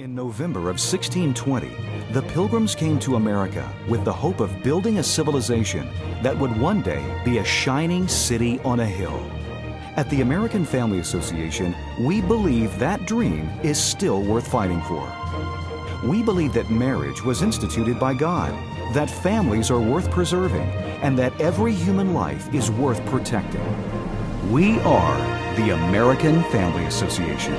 In November of 1620, the Pilgrims came to America with the hope of building a civilization that would one day be a shining city on a hill. At the American Family Association, we believe that dream is still worth fighting for. We believe that marriage was instituted by God, that families are worth preserving, and that every human life is worth protecting. We are the American Family Association.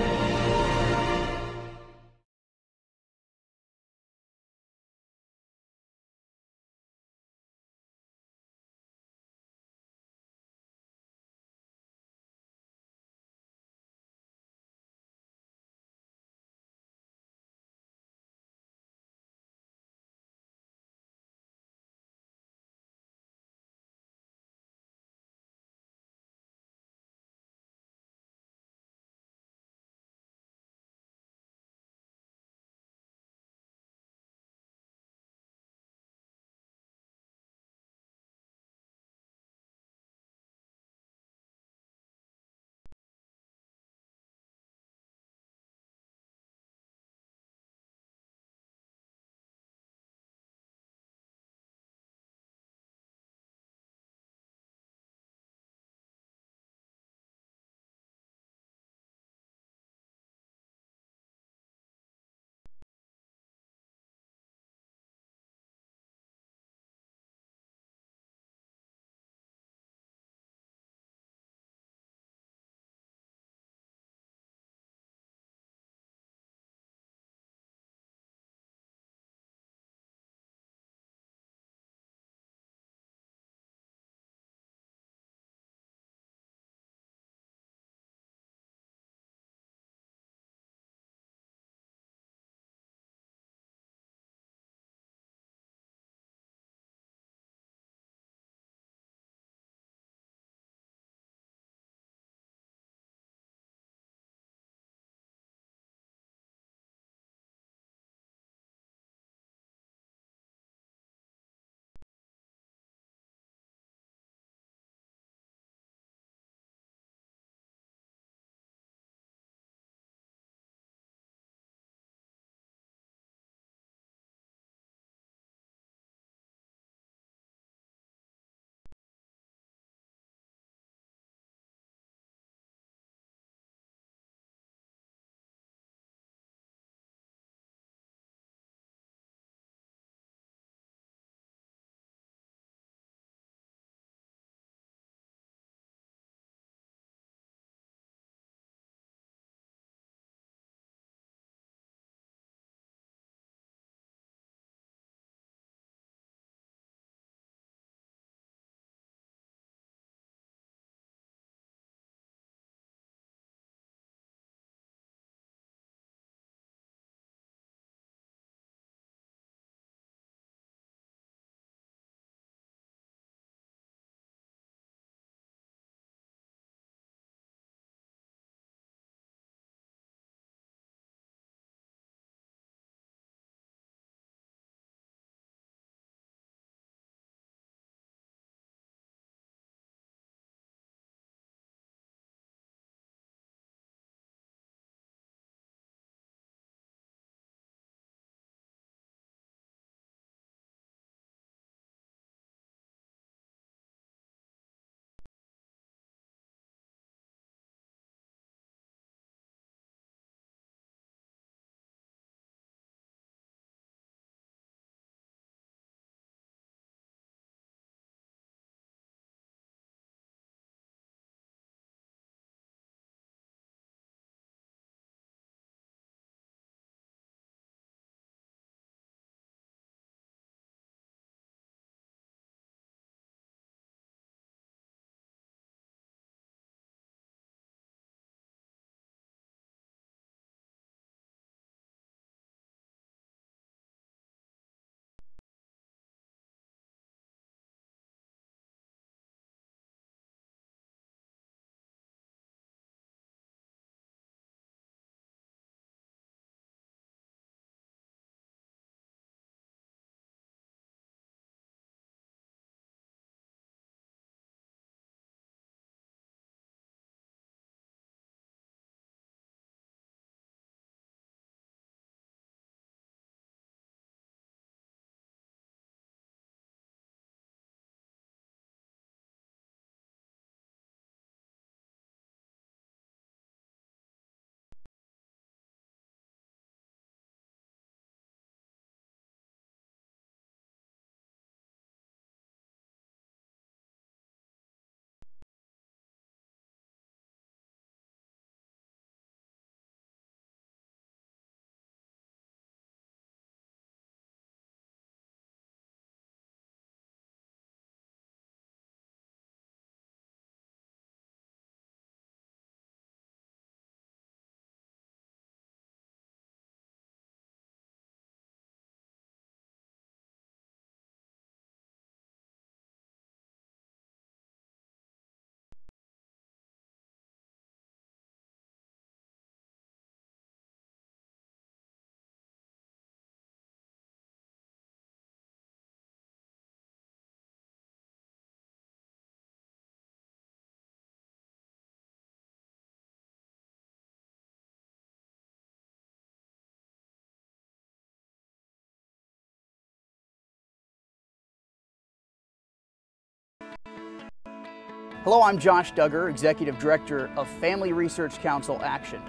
Hello, I'm Josh Duggar, Executive Director of Family Research Council Action.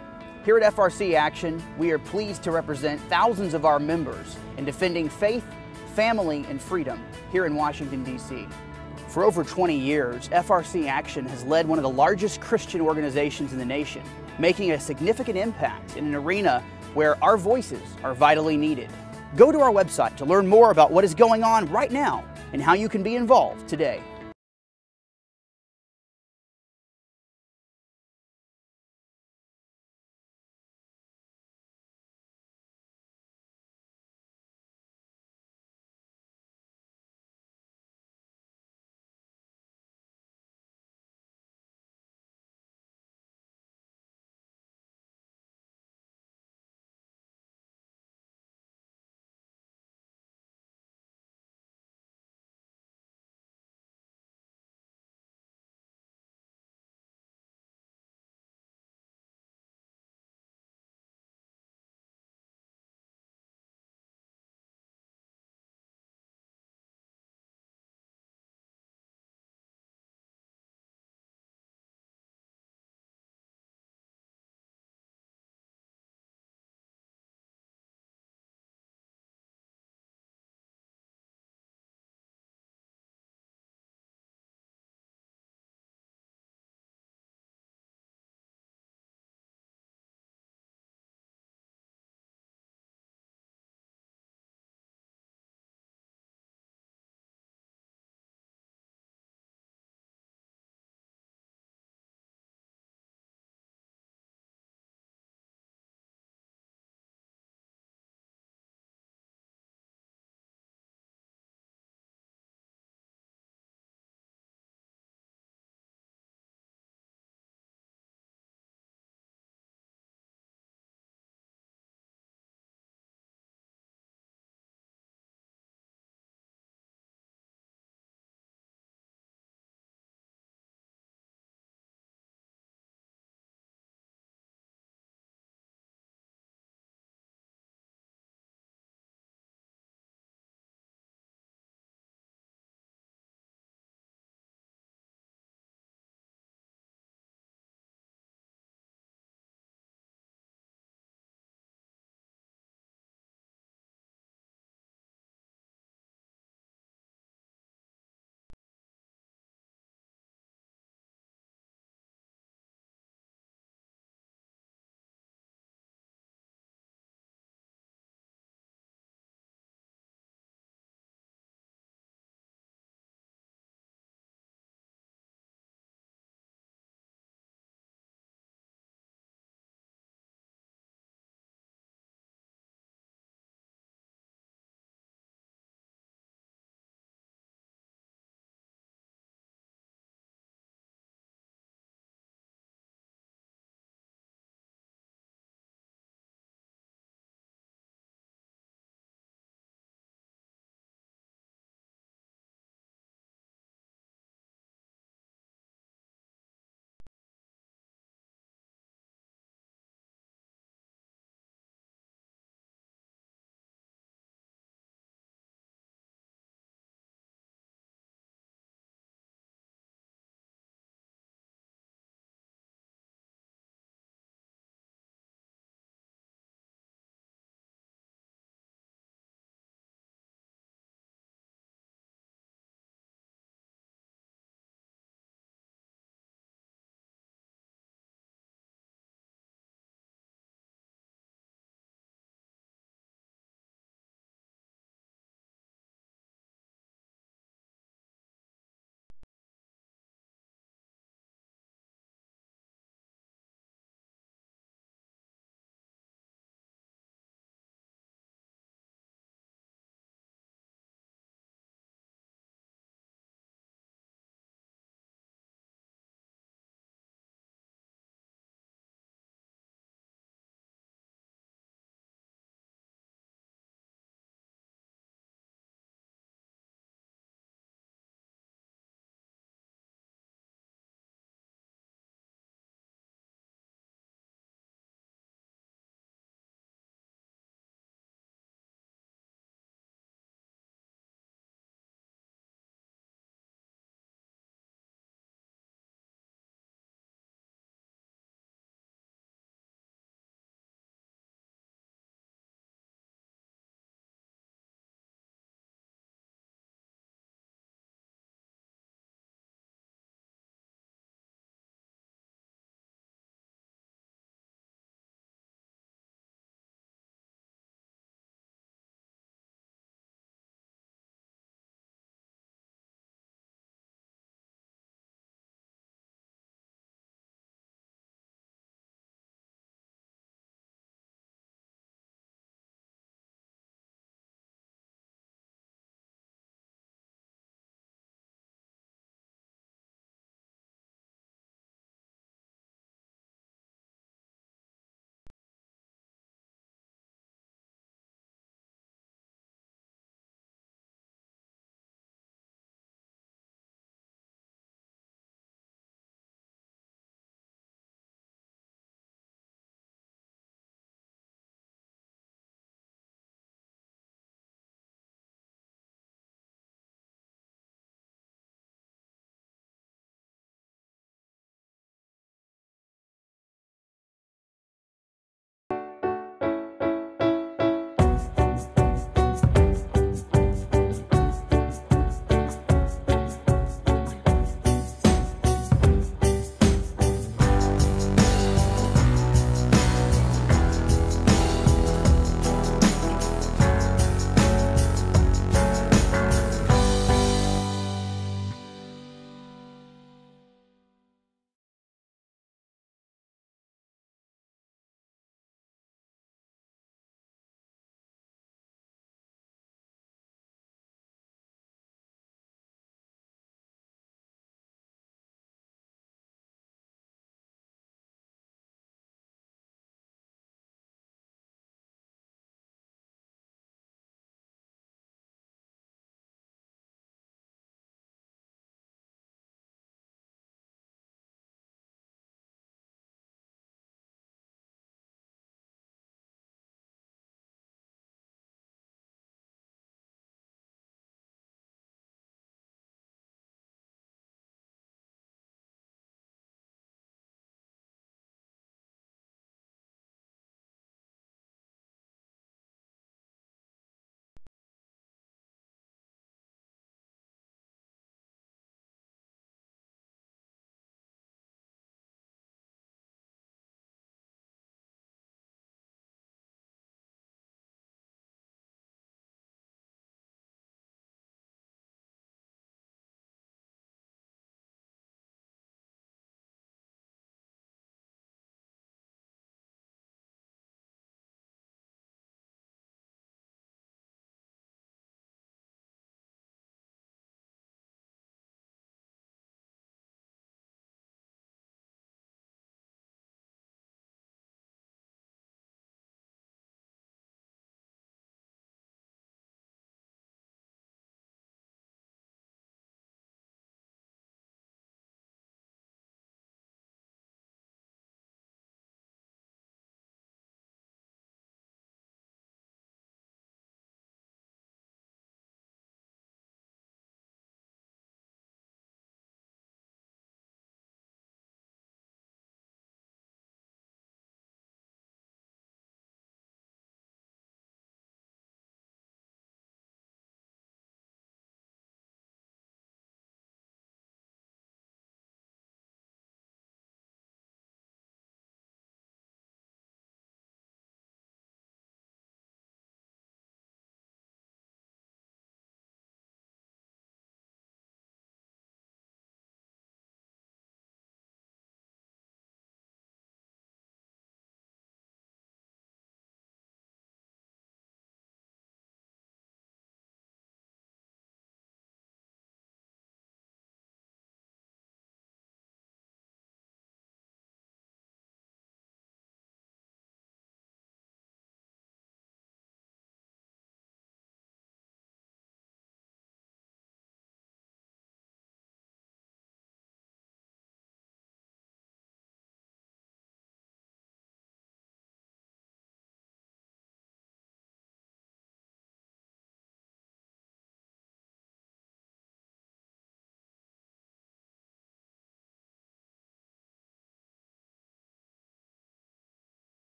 Here at FRC Action, we are pleased to represent thousands of our members in defending faith, family, and freedom here in Washington, D.C. For over 20 years, FRC Action has led one of the largest Christian organizations in the nation, making a significant impact in an arena where our voices are vitally needed. Go to our website to learn more about what is going on right now and how you can be involved today.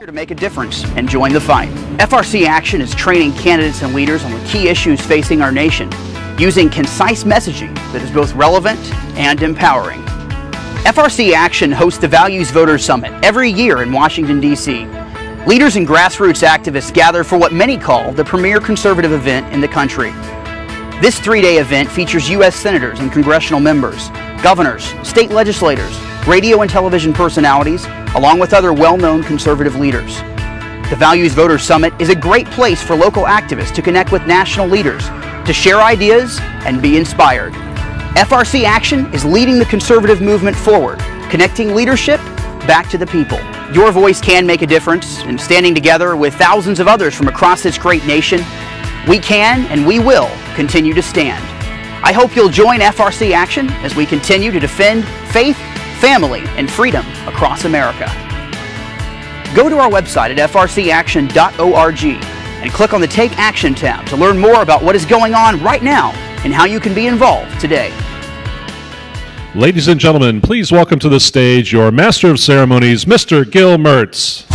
To make a difference and join the fight. FRC Action is training candidates and leaders on the key issues facing our nation, using concise messaging that is both relevant and empowering. FRC Action hosts the Values Voters Summit every year in Washington, D.C. Leaders and grassroots activists gather for what many call the premier conservative event in the country. This three-day event features U.S. senators and congressional members, governors, state legislators, radio and television personalities, along with other well-known conservative leaders. The Values Voters Summit is a great place for local activists to connect with national leaders, to share ideas and be inspired. FRC Action is leading the conservative movement forward, connecting leadership back to the people. Your voice can make a difference, and standing together with thousands of others from across this great nation, we can and we will continue to stand. I hope you'll join FRC Action as we continue to defend faith, family, and freedom across America. Go to our website at frcaction.org and click on the Take Action tab to learn more about what is going on right now and how you can be involved today. Ladies and gentlemen, please welcome to the stage your Master of Ceremonies, Mr. Gil Mertz.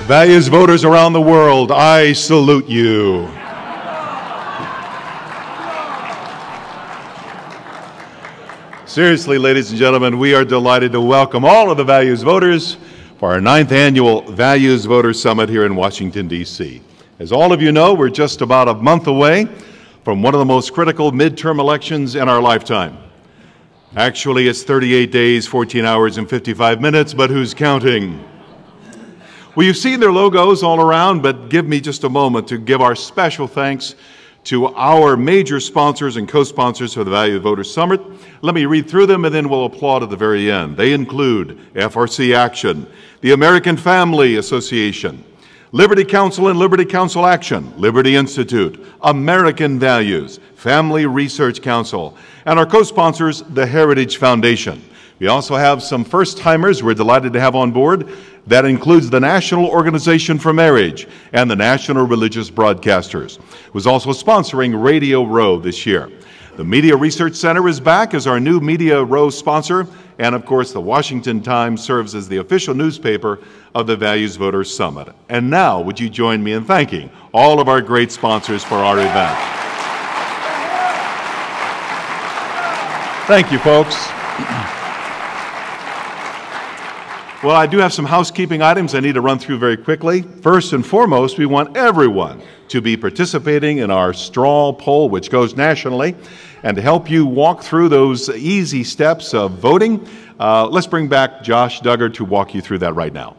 Values voters around the world, I salute you. Seriously, ladies and gentlemen, we are delighted to welcome all of the Values voters for our 9th annual Values Voters Summit here in Washington, D.C. As all of you know, we're just about a month away from one of the most critical midterm elections in our lifetime. Actually, it's 38 days, 14 hours, and 55 minutes, but who's counting? Well, you've seen their logos all around, but give me just a moment to give our special thanks to our major sponsors and co-sponsors for the Value Voters Summit. Let me read through them and then we'll applaud at the very end. They include FRC Action, the American Family Association, Liberty Counsel and Liberty Counsel Action, Liberty Institute, American Values, Family Research Council, and our co-sponsors, the Heritage Foundation. We also have some first-timers we're delighted to have on board. That includes the National Organization for Marriage and the National Religious Broadcasters, who's also sponsoring Radio Row this year. The Media Research Center is back as our new Media Row sponsor, and of course the Washington Times serves as the official newspaper of the Values Voters Summit. And now, would you join me in thanking all of our great sponsors for our event? Thank you, folks. Well, I do have some housekeeping items I need to run through very quickly. First and foremost, we want everyone to be participating in our straw poll, which goes nationally. And to help you walk through those easy steps of voting, let's bring back Josh Duggar to walk you through that right now.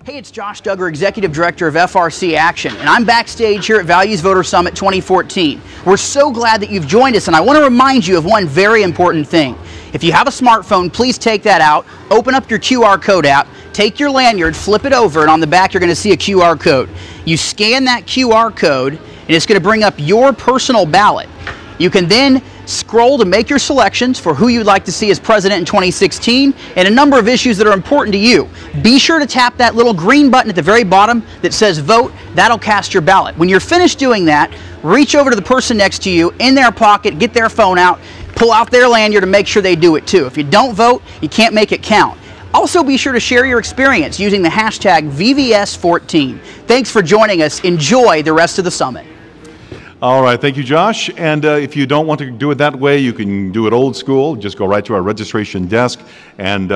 Hey, it's Josh Duggar, Executive Director of FRC Action, and I'm backstage here at Values Voter Summit 2014. We're so glad that you've joined us, and I want to remind you of one very important thing. If you have a smartphone, please take that out, open up your QR code app, take your lanyard, flip it over, and on the back you're going to see a QR code. You scan that QR code, and it's going to bring up your personal ballot. You can then scroll to make your selections for who you'd like to see as president in 2016 and a number of issues that are important to you. Be sure to tap that little green button at the very bottom that says vote. That'll cast your ballot. When you're finished doing that, reach over to the person next to you in their pocket, get their phone out, pull out their lanyard to make sure they do it too. If you don't vote, you can't make it count. Also, be sure to share your experience using the hashtag VVS14. Thanks for joining us. Enjoy the rest of the summit. All right, thank you, Josh. And if you don't want to do it that way, you can do it old school. Just go right to our registration desk. And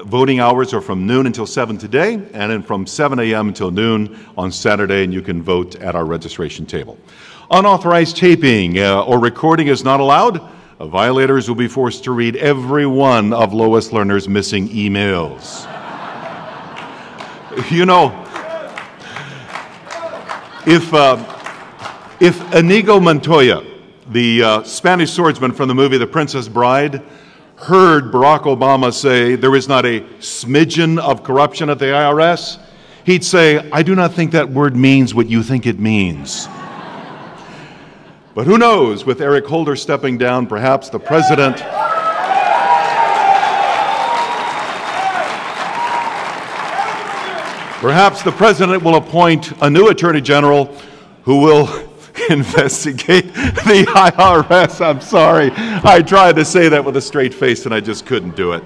voting hours are from noon until 7 today, and then from 7 a.m. until noon on Saturday, and you can vote at our registration table. Unauthorized taping or recording is not allowed. Violators will be forced to read every one of Lois Lerner's missing emails. You know, if Inigo Montoya, the Spanish swordsman from the movie The Princess Bride, heard Barack Obama say there is not a smidgen of corruption at the IRS, he'd say, I do not think that word means what you think it means. But who knows, with Eric Holder stepping down, perhaps the president will appoint a new Attorney General who will investigate the IRS. I'm sorry. I tried to say that with a straight face and I just couldn't do it.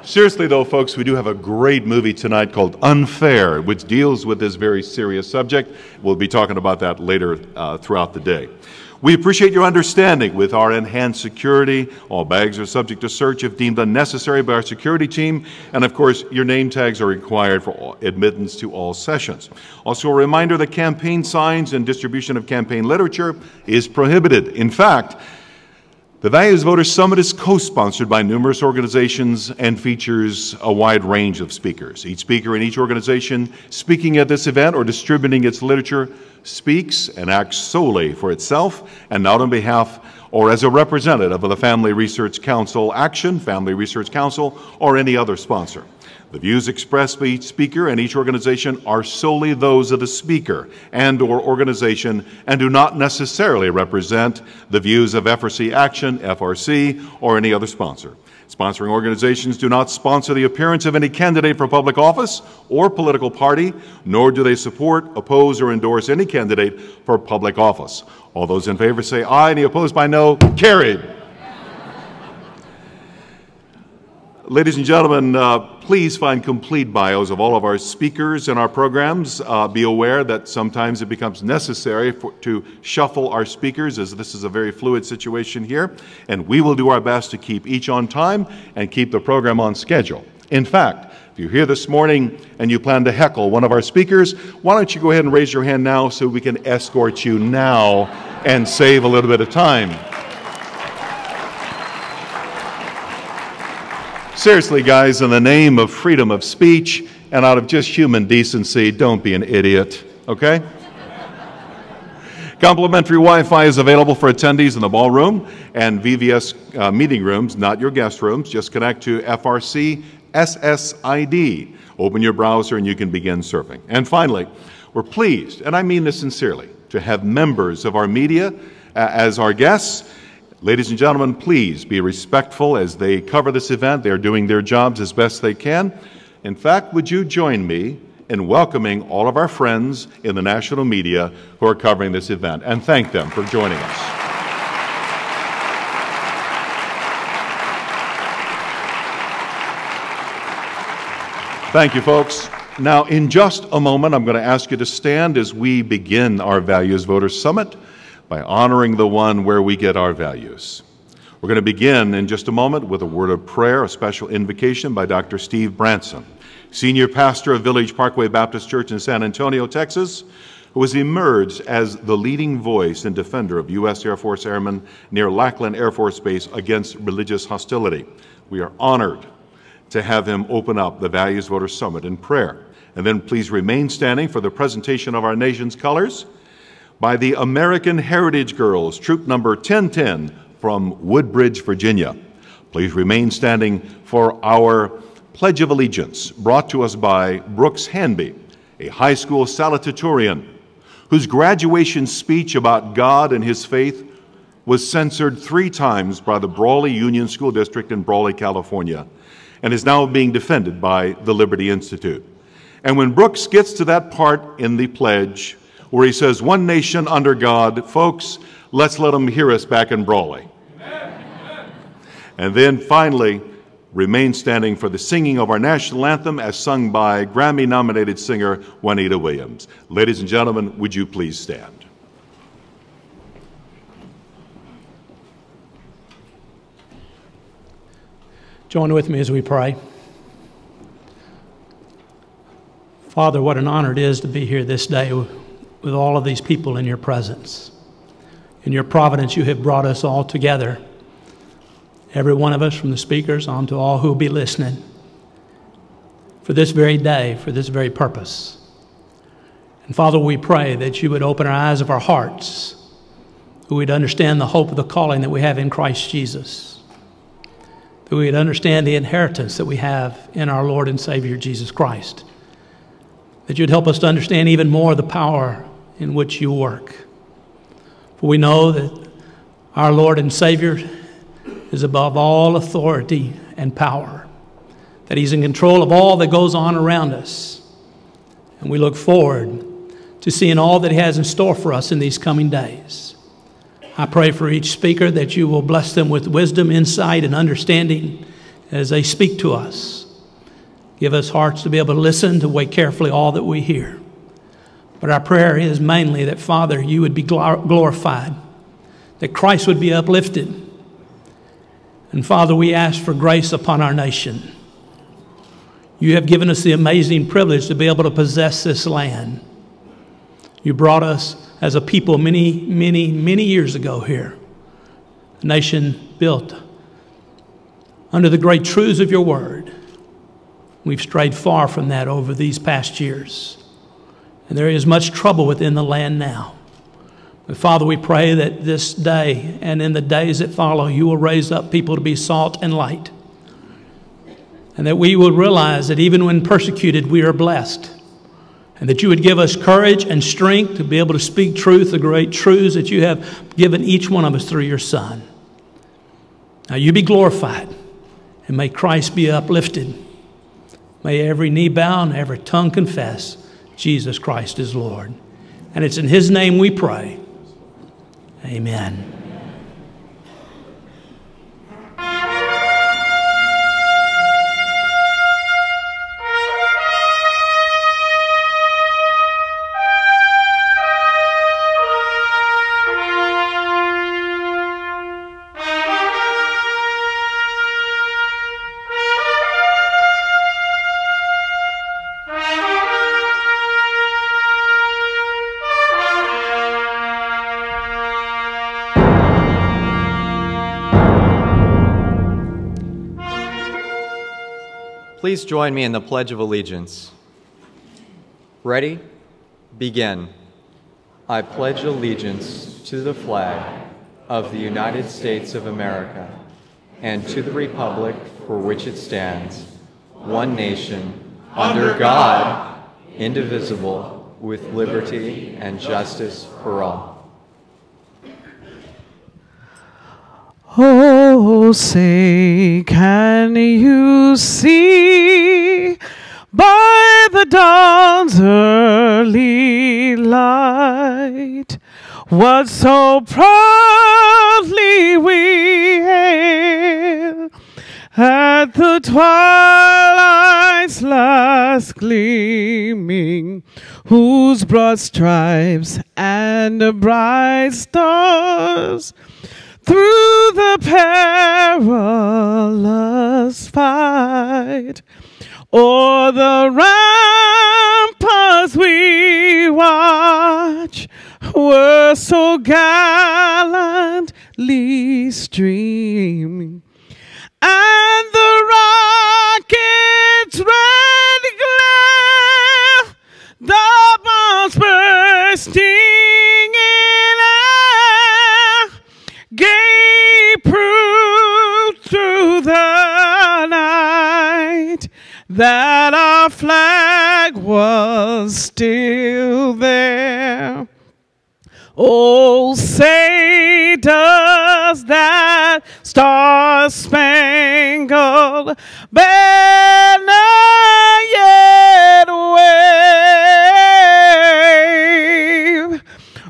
Seriously though, folks, we do have a great movie tonight called Unfair, which deals with this very serious subject. We'll be talking about that later throughout the day. We appreciate your understanding with our enhanced security. All bags are subject to search if deemed unnecessary by our security team. And of course, your name tags are required for admittance to all sessions. Also, a reminder that campaign signs and distribution of campaign literature is prohibited. In fact, the Values Voters Summit is co-sponsored by numerous organizations and features a wide range of speakers. Each speaker in each organization speaking at this event or distributing its literature speaks and acts solely for itself and not on behalf or as a representative of the Family Research Council Action, Family Research Council, or any other sponsor. The views expressed by each speaker and each organization are solely those of the speaker and/or organization and do not necessarily represent the views of FRC Action, FRC, or any other sponsor. Sponsoring organizations do not sponsor the appearance of any candidate for public office or political party, nor do they support, oppose, or endorse any candidate for public office. All those in favor say aye, any opposed by no. Carried. Ladies and gentlemen, please find complete bios of all of our speakers in our programs. Be aware that sometimes it becomes necessary to shuffle our speakers, as this is a very fluid situation here, and we will do our best to keep each on time and keep the program on schedule. In fact, if you're here this morning and you plan to heckle one of our speakers, why don't you go ahead and raise your hand now so we can escort you now and save a little bit of time. Seriously, guys, in the name of freedom of speech and out of just human decency, don't be an idiot, okay? Complimentary Wi-Fi is available for attendees in the ballroom and VVS meeting rooms, not your guest rooms. Just connect to FRC SSID. Open your browser and you can begin surfing. And finally, we're pleased, and I mean this sincerely, to have members of our media as our guests. Ladies and gentlemen, please be respectful as they cover this event. They are doing their jobs as best they can. In fact, would you join me in welcoming all of our friends in the national media who are covering this event and thank them for joining us. Thank you, folks. Now, in just a moment, I'm going to ask you to stand as we begin our Values Voters Summit by honoring the one where we get our values. We're going to begin in just a moment with a word of prayer, a special invocation by Dr. Steve Branson, senior pastor of Village Parkway Baptist Church in San Antonio, Texas, who has emerged as the leading voice and defender of U.S. Air Force airmen near Lackland Air Force Base against religious hostility. We are honored to have him open up the Values Voters Summit in prayer. And then please remain standing for the presentation of our nation's colors by the American Heritage Girls, Troop Number 1010 from Woodbridge, Virginia. Please remain standing for our Pledge of Allegiance, brought to us by Brooks Hanby, a high school salutatorian whose graduation speech about God and his faith was censored 3 times by the Brawley Union School District in Brawley, California, and is now being defended by the Liberty Institute. And when Brooks gets to that part in the pledge where he says, "One nation under God," folks, let's let him hear us back in Brawley. Amen. And then finally, remain standing for the singing of our national anthem as sung by Grammy-nominated singer Juanita Williams. Ladies and gentlemen, would you please stand? Join with me as we pray. Father, what an honor it is to be here this day with all of these people in your presence. In your providence, you have brought us all together, every one of us, from the speakers on to all who will be listening, for this very day, for this very purpose. And Father, we pray that you would open our eyes of our hearts, that we'd understand the hope of the calling that we have in Christ Jesus, that we'd understand the inheritance that we have in our Lord and Savior Jesus Christ, that you'd help us to understand even more the power in which you work. For we know that our Lord and Savior is above all authority and power, that he's in control of all that goes on around us. And we look forward to seeing all that He has in store for us in these coming days. I pray for each speaker that You will bless them with wisdom, insight, and understanding as they speak to us. Give us hearts to be able to listen, to weigh carefully all that we hear. But our prayer is mainly that, Father, You would be glorified, that Christ would be uplifted. And Father, we ask for grace upon our nation. You have given us the amazing privilege to be able to possess this land. You brought us as a people many, many, many years ago here. A nation built under the great truths of Your word. We've strayed far from that over these past years. And there is much trouble within the land now. But Father, we pray that this day and in the days that follow, You will raise up people to be salt and light. And that we will realize that even when persecuted, we are blessed. And that You would give us courage and strength to be able to speak truth, the great truths that You have given each one of us through Your Son. Now You be glorified, and may Christ be uplifted. May every knee bow and every tongue confess Jesus Christ is Lord. And it's in His name we pray. Amen. Please join me in the Pledge of Allegiance. Ready? Begin. I pledge allegiance to the flag of the United States of America and to the republic for which it stands, one nation, under God, indivisible, with liberty and justice for all. Oh, say, can you see by the dawn's early light what so proudly we hail at the twilight's last gleaming, whose broad stripes and bright stars through the perilous fight, o'er the ramparts we watch, were so gallantly streaming, and the rocket's red glare, the bombs bursting in air, gave proof through the night that our flag was still there. Oh, say, does that star-spangled banner yet wave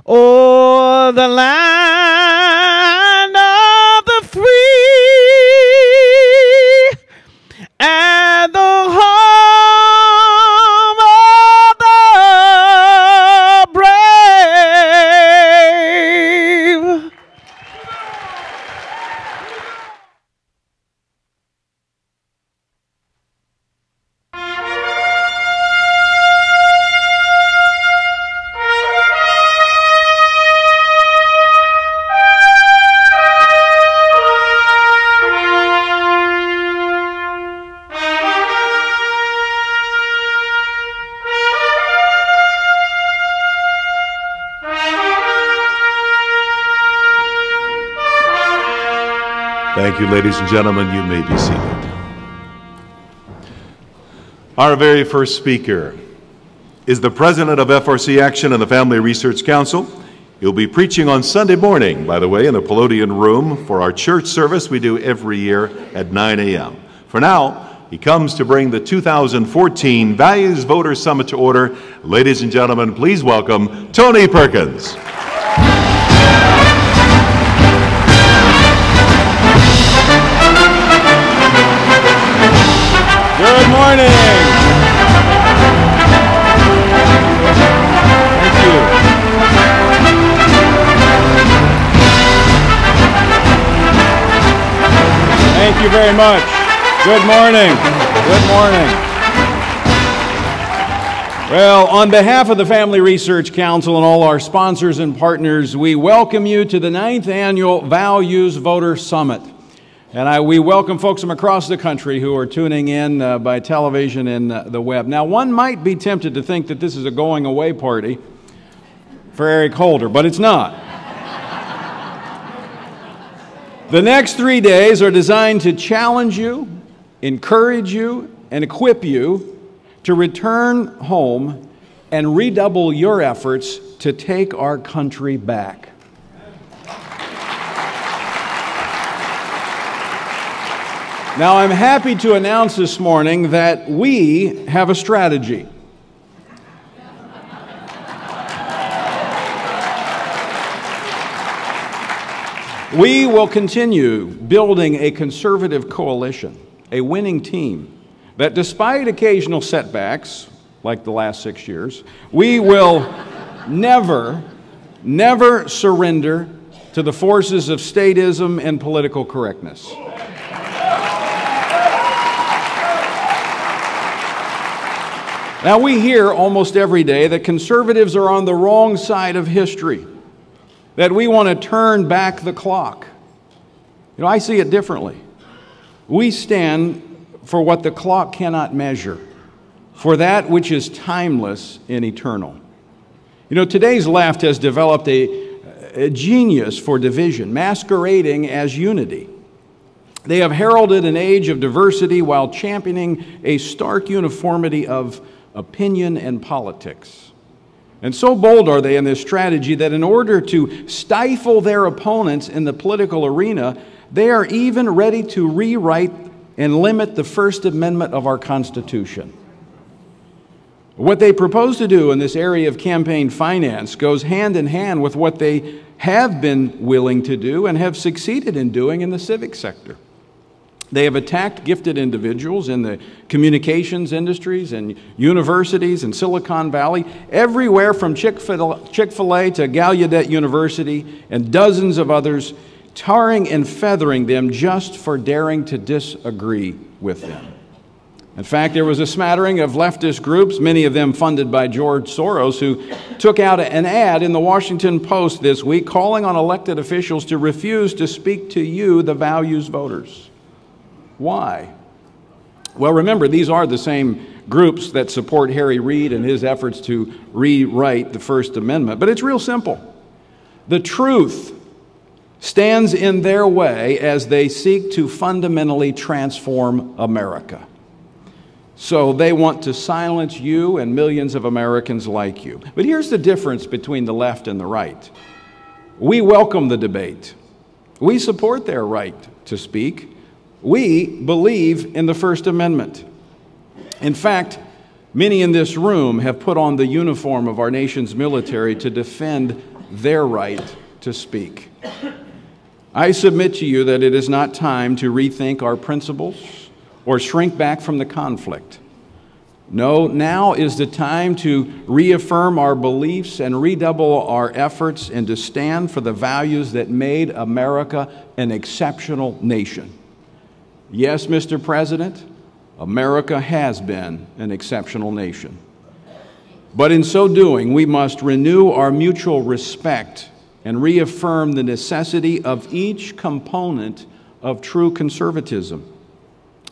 o'er the land of the free and the home of the brave? Thank you, ladies and gentlemen. You may be seated. Our very first speaker is the president of FRC Action and the Family Research Council. He'll be preaching on Sunday morning, by the way, in the Palladian Room for our church service we do every year at 9 a.m. For now, He comes to bring the 2014 Values Voter Summit to order. Ladies and gentlemen, please welcome Tony Perkins. Good morning. Thank you. Thank you very much. Good morning. Good morning. Well, on behalf of the Family Research Council and all our sponsors and partners, we welcome you to the 9th Annual Values Voter Summit. And we welcome folks from across the country who are tuning in by television and the web. Now, one might be tempted to think that this is a going-away party for Eric Holder, but it's not. The next 3 days are designed to challenge you, encourage you, and equip you to return home and redouble your efforts to take our country back. Now, I'm happy to announce this morning that we have a strategy. We will continue building a conservative coalition, a winning team, that despite occasional setbacks, like the last 6 years, we will never surrender to the forces of statism and political correctness. Now, we hear almost every day that conservatives are on the wrong side of history, that we want to turn back the clock. You know, I see it differently. We stand for what the clock cannot measure, for that which is timeless and eternal. You know, today's left has developed a genius for division, masquerading as unity. They have heralded an age of diversity while championing a stark uniformity of opinion and politics. And so bold are they in this strategy that in order to stifle their opponents in the political arena, they are even ready to rewrite and limit the First Amendment of our Constitution. What they propose to do in this area of campaign finance goes hand in hand with what they have been willing to do and have succeeded in doing in the civic sector. They have attacked gifted individuals in the communications industries and universities in Silicon Valley, everywhere from Chick-fil-A to Gallaudet University and dozens of others, tarring and feathering them just for daring to disagree with them. In fact, there was a smattering of leftist groups, many of them funded by George Soros, who took out an ad in the Washington Post this week calling on elected officials to refuse to speak to you, the values voters. Why? Well, remember, these are the same groups that support Harry Reid and his efforts to rewrite the First Amendment. But it's real simple. The truth stands in their way as they seek to fundamentally transform America. So they want to silence you and millions of Americans like you. But here's the difference between the left and the right. We welcome the debate. We support their right to speak. We believe in the First Amendment. In fact, many in this room have put on the uniform of our nation's military to defend their right to speak. I submit to you that it is not time to rethink our principles or shrink back from the conflict. No, now is the time to reaffirm our beliefs and redouble our efforts and to stand for the values that made America an exceptional nation. Yes, Mr. President, America has been an exceptional nation. But in so doing, we must renew our mutual respect and reaffirm the necessity of each component of true conservatism.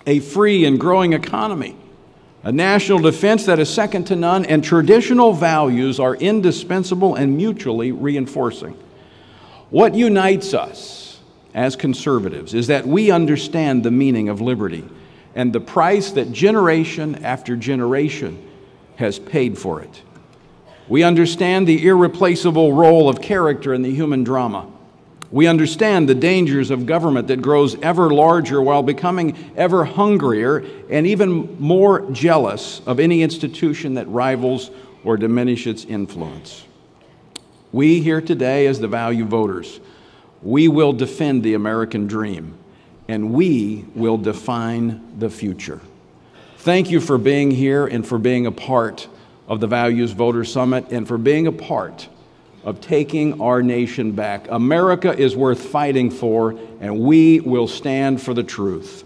A free and growing economy, a national defense that is second to none, and traditional values are indispensable and mutually reinforcing. What unites us as conservatives is that we understand the meaning of liberty and the price that generation after generation has paid for it. We understand the irreplaceable role of character in the human drama, We understand the dangers of government that grows ever larger while becoming ever hungrier and even more jealous of any institution that rivals or diminishes its influence. We here today, as the value voters, we will defend the American dream, and we will define the future. Thank you for being here and for being a part of the Values Voter Summit and for being a part of taking our nation back. America is worth fighting for, and we will stand for the truth.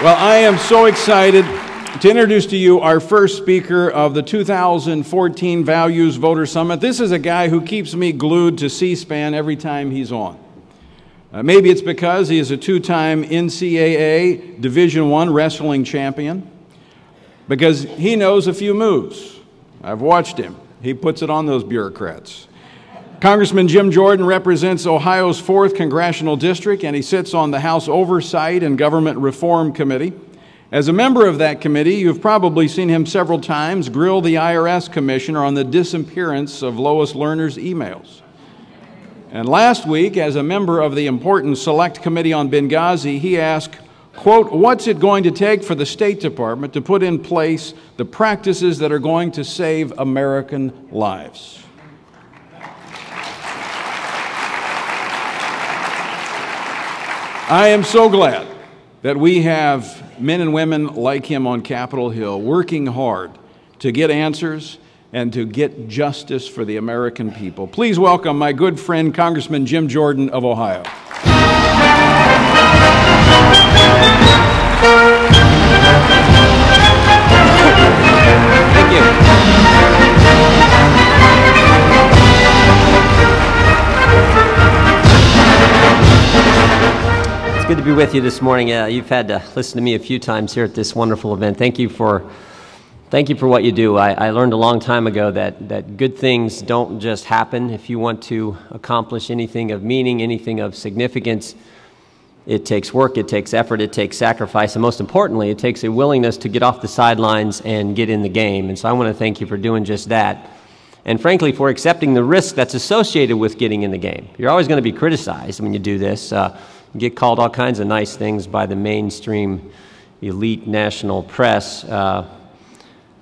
Well, I am so excited to introduce to you our first speaker of the 2014 Values Voter Summit. This is a guy who keeps me glued to C-SPAN every time he's on. Maybe it's because he is a two-time NCAA Division I wrestling champion, because he knows a few moves. I've watched him. He puts it on those bureaucrats. Congressman Jim Jordan represents Ohio's 4th Congressional District, and he sits on the House Oversight and Government Reform Committee. As a member of that committee, you've probably seen him several times grill the IRS commissioner on the disappearance of Lois Lerner's emails. And last week, as a member of the important Select Committee on Benghazi, he asked, quote, what's it going to take for the State Department to put in place the practices that are going to save American lives? I am so glad that we have men and women like him on Capitol Hill working hard to get answers and to get justice for the American people. Please welcome my good friend, Congressman Jim Jordan of Ohio. Thank you. It's good to be with you this morning. You've had to listen to me a few times here at this wonderful event. Thank you for what you do. I learned a long time ago that good things don't just happen. If you want to accomplish anything of meaning, anything of significance, it takes work, it takes effort, it takes sacrifice, and most importantly, it takes a willingness to get off the sidelines and get in the game. And so I want to thank you for doing just that. And frankly, for accepting the risk that's associated with getting in the game. You're always going to be criticized when you do this. You get called all kinds of nice things by the mainstream elite national press.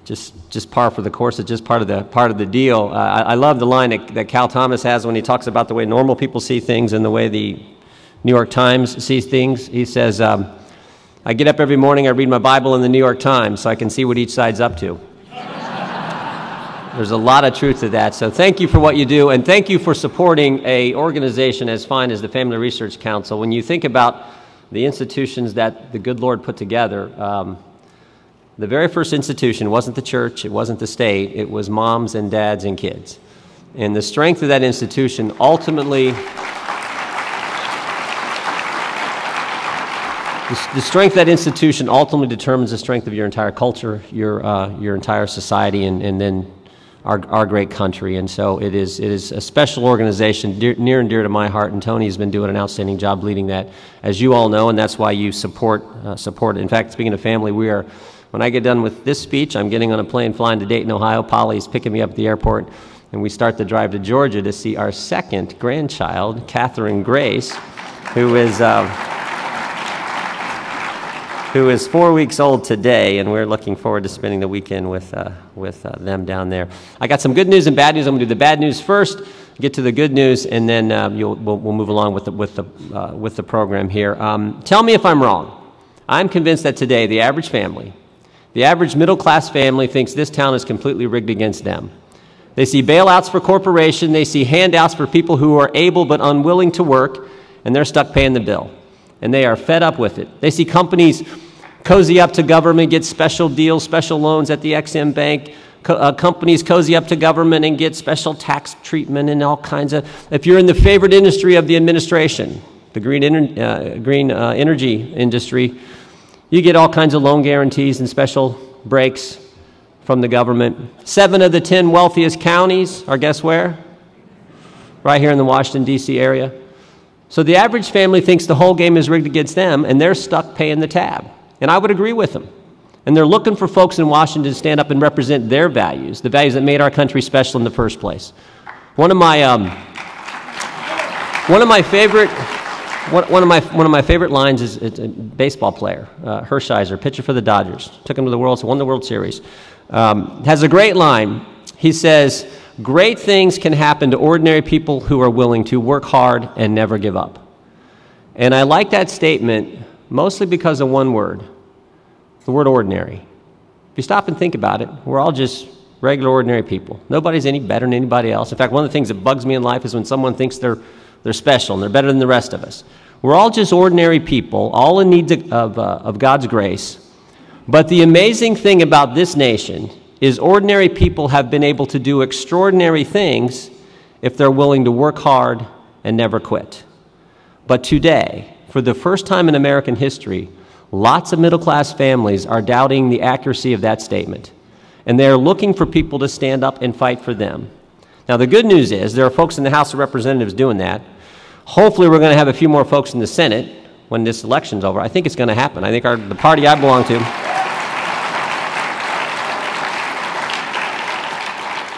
Just par for the course. It's just part of the deal. I love the line that Cal Thomas has when he talks about the way normal people see things and the way the New York Times sees things. He says, I get up every morning, I read my Bible in the New York Times so I can see what each side's up to. There's a lot of truth to that. So thank you for what you do, and thank you for supporting an organization as fine as the Family Research Council. When you think about the institutions that the good Lord put together, the very first institution wasn't the church, it wasn't the state, it was moms and dads and kids. And the strength of that institution ultimately, the strength of that institution ultimately determines the strength of your entire culture, your entire society, and then our great country. And so it is a special organization near and dear to my heart, and Tony has been doing an outstanding job leading that, as you all know, and that's why you support it. In fact, speaking of family, when I get done with this speech, I'm getting on a plane flying to Dayton, Ohio. Polly's picking me up at the airport, and we start the drive to Georgia to see our second grandchild, Catherine Grace, who is 4 weeks old today, and we're looking forward to spending the weekend with them down there. I got some good news and bad news. I'm going to do the bad news first, get to the good news, and then we'll move along with the program here. Tell me if I'm wrong. I'm convinced that today the average family, the average middle-class family, thinks this town is completely rigged against them. They see bailouts for corporations, they see handouts for people who are able but unwilling to work, and they're stuck paying the bill. And they are fed up with it. They see companies cozy up to government, get special deals, special loans at the Ex-Im Bank. Companies cozy up to government and get special tax treatment and all kinds of... If you're in the favorite industry of the administration, the green energy industry, you get all kinds of loan guarantees and special breaks from the government. 7 of the 10 wealthiest counties are, guess where? Right here in the Washington, D.C. area. So the average family thinks the whole game is rigged against them, and they're stuck paying the tab. And I would agree with them. And they're looking for folks in Washington to stand up and represent their values, the values that made our country special in the first place. One of my favorite lines is it's a baseball player, Hershiser, pitcher for the Dodgers, took him to the won the World Series. Has a great line. He says, "Great things can happen to ordinary people who are willing to work hard and never give up." And I like that statement mostly because of one word, the word ordinary. If you stop and think about it, we're all just regular ordinary people. Nobody's any better than anybody else. In fact, one of the things that bugs me in life is when someone thinks they're special and they're better than the rest of us. We're all just ordinary people, all in need of God's grace. But the amazing thing about this nation is ordinary people have been able to do extraordinary things if they're willing to work hard and never quit. But today, for the first time in American history, lots of middle-class families are doubting the accuracy of that statement. And they're looking for people to stand up and fight for them. Now, the good news is there are folks in the House of Representatives doing that. Hopefully, we're going to have a few more folks in the Senate when this election's over. I think it's going to happen. I think the party I belong to,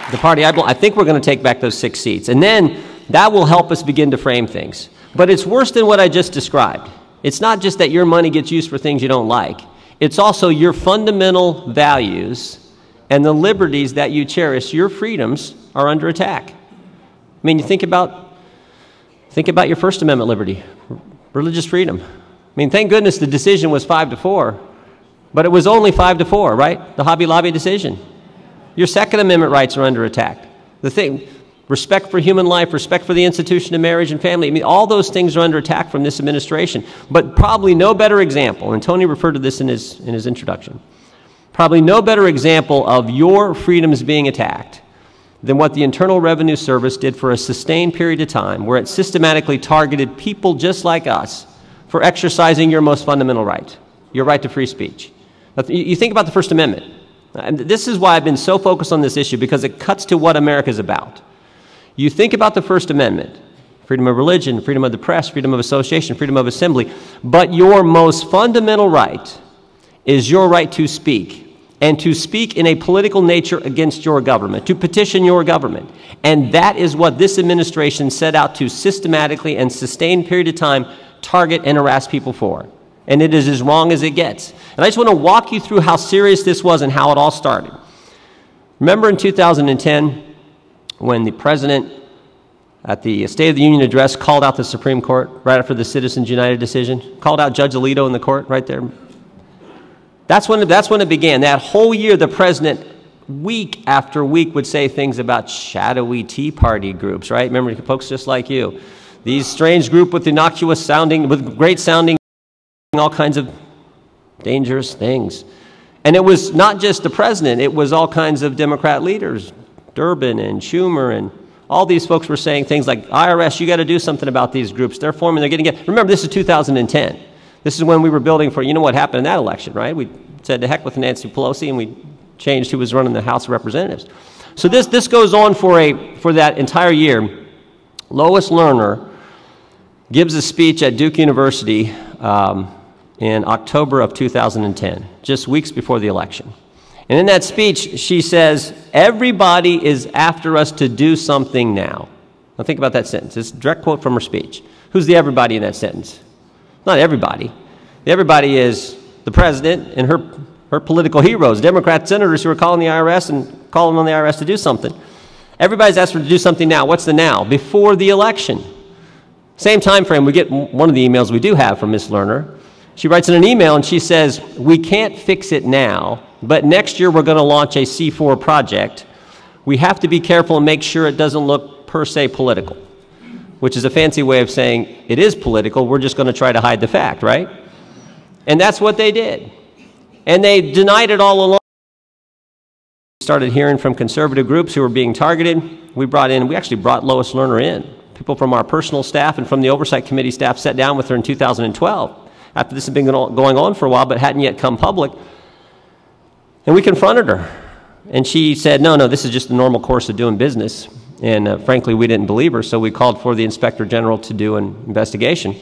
I think we're going to take back those 6 seats. And then that will help us begin to frame things. But it's worse than what I just described. It's not just that your money gets used for things you don't like. It's also your fundamental values and the liberties that you cherish, your freedoms, are under attack. I mean, you think about your First Amendment liberty, religious freedom. I mean, thank goodness the decision was 5-4, but it was only 5-4, right? The Hobby Lobby decision. Your Second Amendment rights are under attack. Respect for human life, respect for the institution of marriage and family. I mean, all those things are under attack from this administration. But probably no better example, and Tony referred to this in his introduction, probably no better example of your freedoms being attacked than what the Internal Revenue Service did for a sustained period of time, where it systematically targeted people just like us for exercising your most fundamental right, your right to free speech. Now, you think about the First Amendment. And this is why I've been so focused on this issue, because it cuts to what America's about. You think about the First Amendment, freedom of religion, freedom of the press, freedom of association, freedom of assembly, but your most fundamental right is your right to speak, and to speak in a political nature against your government, to petition your government. And that is what this administration set out to systematically and sustained period of time target and harass people for. And it is as wrong as it gets. And I just want to walk you through how serious this was and how it all started. Remember in 2010, when the president at the State of the Union address called out the Supreme Court right after the Citizens United decision, called out Judge Alito in the court right there? That's when it began. That whole year, the president, week after week, would say things about shadowy Tea Party groups, right? Remember, folks just like you. These strange group with innocuous sounding, with great sounding, all kinds of dangerous things. And it was not just the president, it was all kinds of Democrat leaders, Durbin and Schumer, and all these folks were saying things like, IRS, you got to do something about these groups. They're forming, they're getting it. Remember, this is 2010. This is when we were building for, you know what happened in that election, right? We said to heck with Nancy Pelosi, and we changed who was running the House of Representatives. So this goes on for that entire year. Lois Lerner gives a speech at Duke University in October of 2010, just weeks before the election. And in that speech, she says, everybody is after us to do something now. Now think about that sentence. It's a direct quote from her speech. Who's the everybody in that sentence? Not everybody. The everybody is the president and her political heroes, Democrat senators who are calling the IRS and calling on the IRS to do something. Everybody's asked her to do something now. What's the now? Before the election. Same time frame, we get one of the emails we do have from Ms. Lerner. She writes in an email and she says, we can't fix it now, but next year we're going to launch a C4 project. We have to be careful and make sure it doesn't look per se political, which is a fancy way of saying it is political. We're just going to try to hide the fact, right? And that's what they did. And they denied it all along. We started hearing from conservative groups who were being targeted. We actually brought Lois Lerner in. People from our personal staff and from the Oversight Committee staff sat down with her in 2012, after this had been going on for a while but hadn't yet come public. And we confronted her. And she said, no, this is just the normal course of doing business. And frankly, we didn't believe her, so we called for the Inspector General to do an investigation,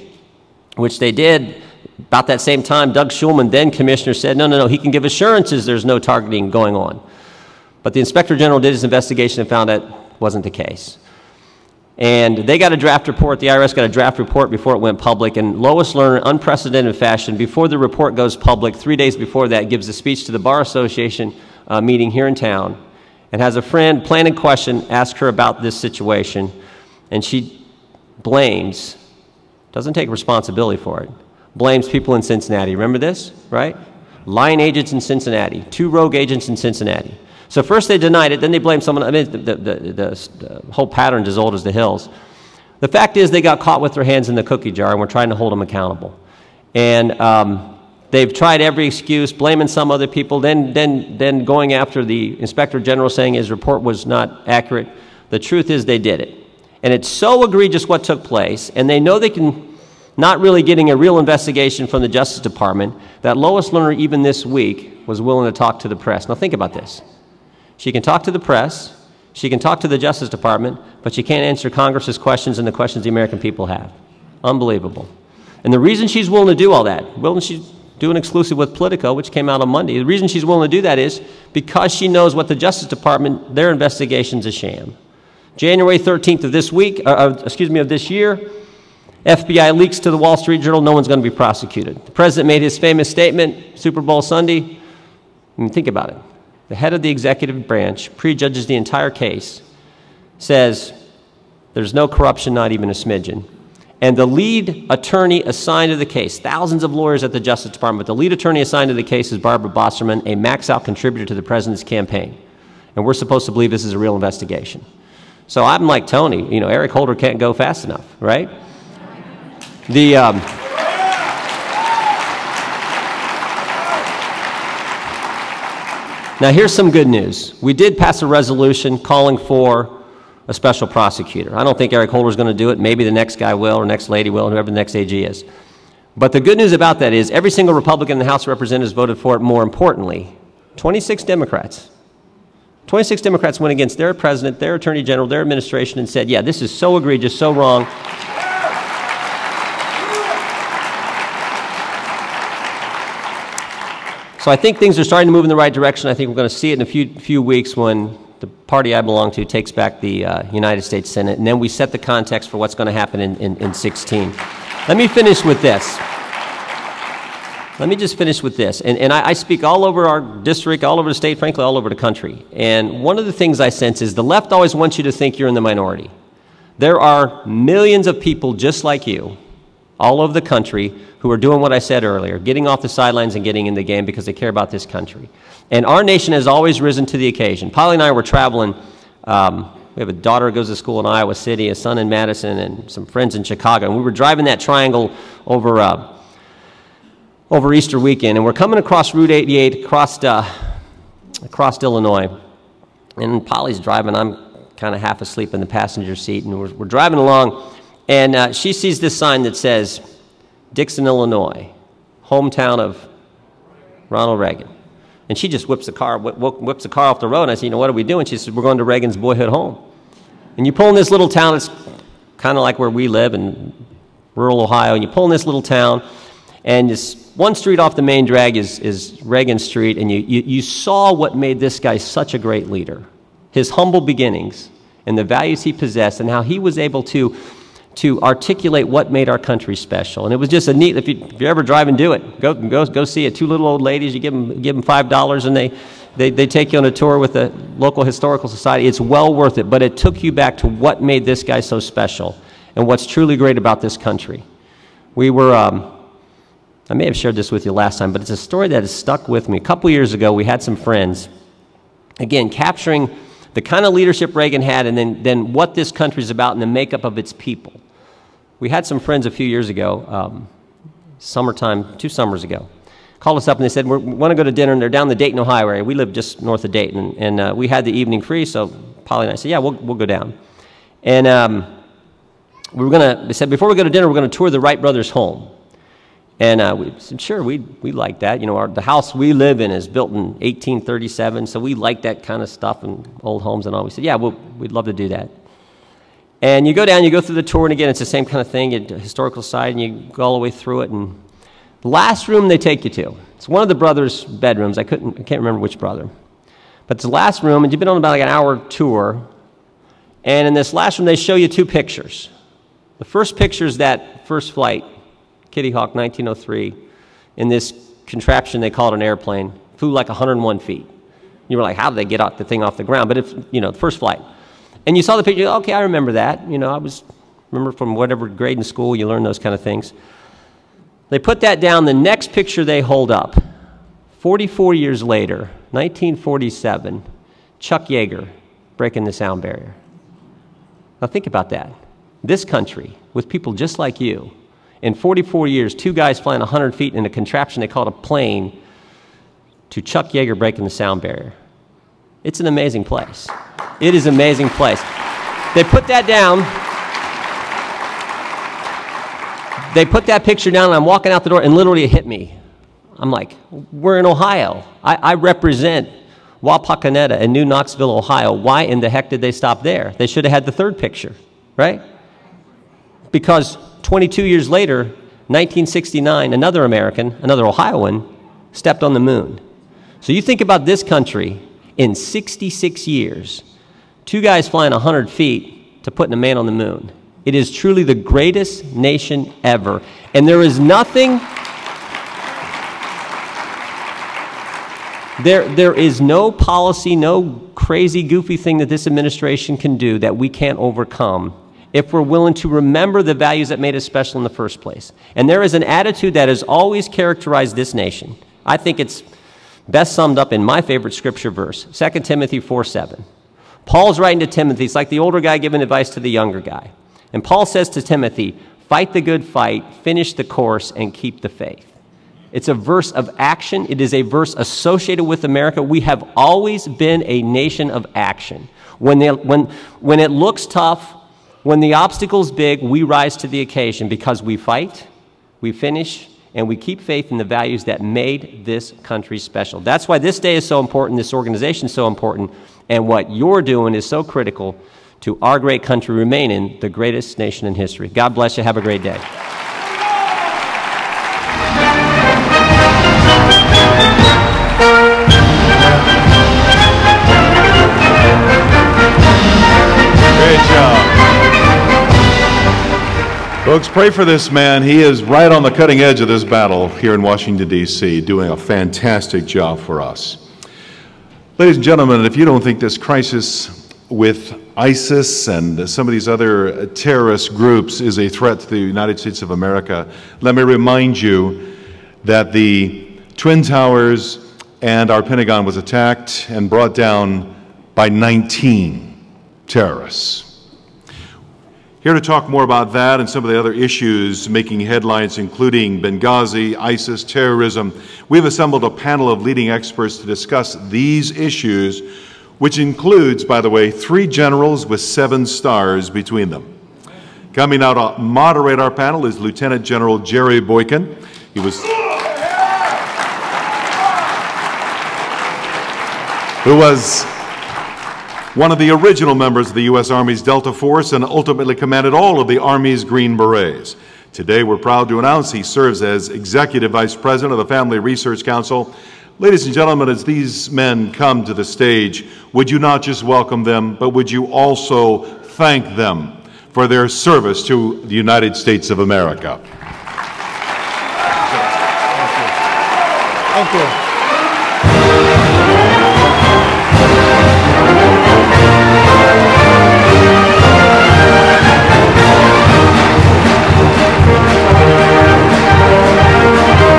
which they did. about that same time, Doug Shulman, then commissioner, said, no, he can give assurances there's no targeting going on. But the Inspector General did his investigation and found that wasn't the case. And they got a draft report, the IRS got a draft report before it went public, and Lois Lerner, unprecedented fashion, before the report goes public, 3 days before that, gives a speech to the Bar Association meeting here in town, and has a friend, planning question, ask her about this situation, and she blames, doesn't take responsibility for it, blames people in Cincinnati. Remember this, right? Lying agents in Cincinnati, 2 rogue agents in Cincinnati. So first they denied it, then they blamed someone. I mean, the whole pattern's as old as the hills. The fact is they got caught with their hands in the cookie jar, and we're trying to hold them accountable. And they've tried every excuse, blaming some other people, then going after the Inspector General saying his report was not accurate. The truth is they did it. And it's so egregious what took place, and they know they can not really getting a real investigation from the Justice Department, that Lois Lerner, even this week, was willing to talk to the press. Now think about this. She can talk to the press, she can talk to the Justice Department, but she can't answer Congress's questions and the questions the American people have. Unbelievable. And the reason she's willing to do all that, she's doing exclusive with Politico, which came out on Monday, the reason she's willing to do that is because she knows what the Justice Department, their investigation's a sham. January 13th of this week, of this year, FBI leaks to the Wall Street Journal, no one's going to be prosecuted. The president made his famous statement, Super Bowl Sunday. I mean, think about it. The head of the executive branch prejudges the entire case, says there's no corruption, not even a smidgen. And the lead attorney assigned to the case, thousands of lawyers at the Justice Department, but the lead attorney assigned to the case is Barbara Bosserman, a max-out contributor to the president's campaign. And we're supposed to believe this is a real investigation. So I'm like Tony, Eric Holder can't go fast enough, right? Now here's some good news. We did pass a resolution calling for a special prosecutor. I don't think Eric Holder's going to do it. Maybe the next guy will, or next lady will, whoever the next AG is. But the good news about that is every single Republican in the House of Representatives voted for it. More importantly, 26 Democrats. 26 Democrats went against their president, their attorney general, their administration, and said, yeah, this is so egregious, so wrong. So I think things are starting to move in the right direction. I think we're going to see it in a few weeks when the party I belong to takes back the United States Senate, and then we set the context for what's going to happen in 16. Let me finish with this. Let me just finish with this. And I speak all over our district, all over the state, frankly, all over the country. And one of the things I sense is the left always wants you to think you're in the minority. There are millions of people just like you all over the country who are doing what I said earlier, getting off the sidelines and getting in the game because they care about this country. And our nation has always risen to the occasion. Polly and I were traveling. We have a daughter who goes to school in Iowa City, a son in Madison, and some friends in Chicago. And we were driving that triangle over Easter weekend, and we're coming across Route 88, across Illinois. And Polly's driving. I'm kind of half asleep in the passenger seat, and we're driving along. And she sees this sign that says, Dixon, Illinois, hometown of Ronald Reagan. And she just whips the car off the road. And I said, what are we doing? She said, we're going to Reagan's boyhood home. And you pull in this little town. It's kind of like where we live in rural Ohio. And you pull in this little town, and just one street off the main drag is Reagan Street. And you saw what made this guy such a great leader. His humble beginnings and the values he possessed and how he was able to articulate what made our country special. And it was just a neat, if you're ever driving, do it. Go see it. 2 little old ladies, you give them $5 and they take you on a tour with the local historical society. It's well worth it, but it took you back to what made this guy so special and what's truly great about this country. We were, I may have shared this with you last time, but it's a story that has stuck with me. A couple years ago, we had some friends, again, capturing the kind of leadership Reagan had and then what this country is about and the makeup of its people. We had some friends a few years ago, summertime, 2 summers ago, called us up and they said, we want to go to dinner, and they're down the Dayton, Ohio area. We live just north of Dayton, and we had the evening free, so Polly and I said, yeah, we'll go down. And they said, before we go to dinner, we're going to tour the Wright brothers' home. And we said, sure, we like that. The house we live in is built in 1837, so we like that kind of stuff and old homes and all. We said, yeah, we'd love to do that. And you go down, you go through the tour, and again, it's the same kind of thing, historical side, and you go all the way through it. And Last room they take you to. It's one of the brothers' bedrooms. I can't remember which brother. But it's the last room, and you've been on about like an hour tour. And in this last room, they show you two pictures. The first picture is that first flight, Kitty Hawk 1903, in this contraption they called an airplane, flew like 101 feet. You were like, how did they get the thing off the ground? But it's, the first flight. And you saw the picture, okay, I remember that. Remember from whatever grade in school you learn those kind of things. They put that down. The next picture they hold up, 44 years later, 1947, Chuck Yeager breaking the sound barrier. Now think about that. This country, with people just like you, in 44 years, two guys flying 100 feet in a contraption they called a plane, to Chuck Yeager breaking the sound barrier. It's an amazing place. It is an amazing place. They put that down. They put that picture down, and I'm walking out the door, and literally it hit me. I'm like, we're in Ohio. I represent Wapakoneta in New Knoxville, Ohio. Why in the heck did they stop there? They should have had the third picture, right? Because 22 years later, 1969, another American, another Ohioan, stepped on the moon. So you think about this country, in 66 years, two guys flying 100 feet to putting a man on the moon. It is truly the greatest nation ever. And there is nothing, there is no policy, no crazy, goofy thing that this administration can do that we can't overcome if we're willing to remember the values that made us special in the first place. And there is an attitude that has always characterized this nation. I think it's best summed up in my favorite scripture verse, 2 Timothy 4:7. Paul's writing to Timothy. It's like the older guy giving advice to the younger guy. And Paul says to Timothy, fight the good fight, finish the course, and keep the faith. It's a verse of action. It is a verse associated with America. We have always been a nation of action. When it looks tough, when the obstacle's big, we rise to the occasion because we fight, we finish, and we keep faith in the values that made this country special. That's why this day is so important, this organization is so important, and what you're doing is so critical to our great country remaining the greatest nation in history. God bless you. Have a great day. Great job. Folks, pray for this man. He is right on the cutting edge of this battle here in Washington, D.C., doing a fantastic job for us. Ladies and gentlemen, if you don't think this crisis with ISIS and some of these other terrorist groups is a threat to the United States of America, let me remind you that the Twin Towers and our Pentagon was attacked and brought down by 19 terrorists. Here to talk more about that and some of the other issues making headlines, including Benghazi, ISIS, terrorism, we've assembled a panel of leading experts to discuss these issues, which includes, by the way, 3 generals with 7 stars between them. Coming now to moderate our panel is Lieutenant General Jerry Boykin. He was one of the original members of the U.S. Army's Delta Force and ultimately commanded all of the Army's Green Berets. Today, we're proud to announce he serves as Executive Vice President of the Family Research Council. Ladies and gentlemen, as these men come to the stage, would you not just welcome them, but would you also thank them for their service to the United States of America? Thank you.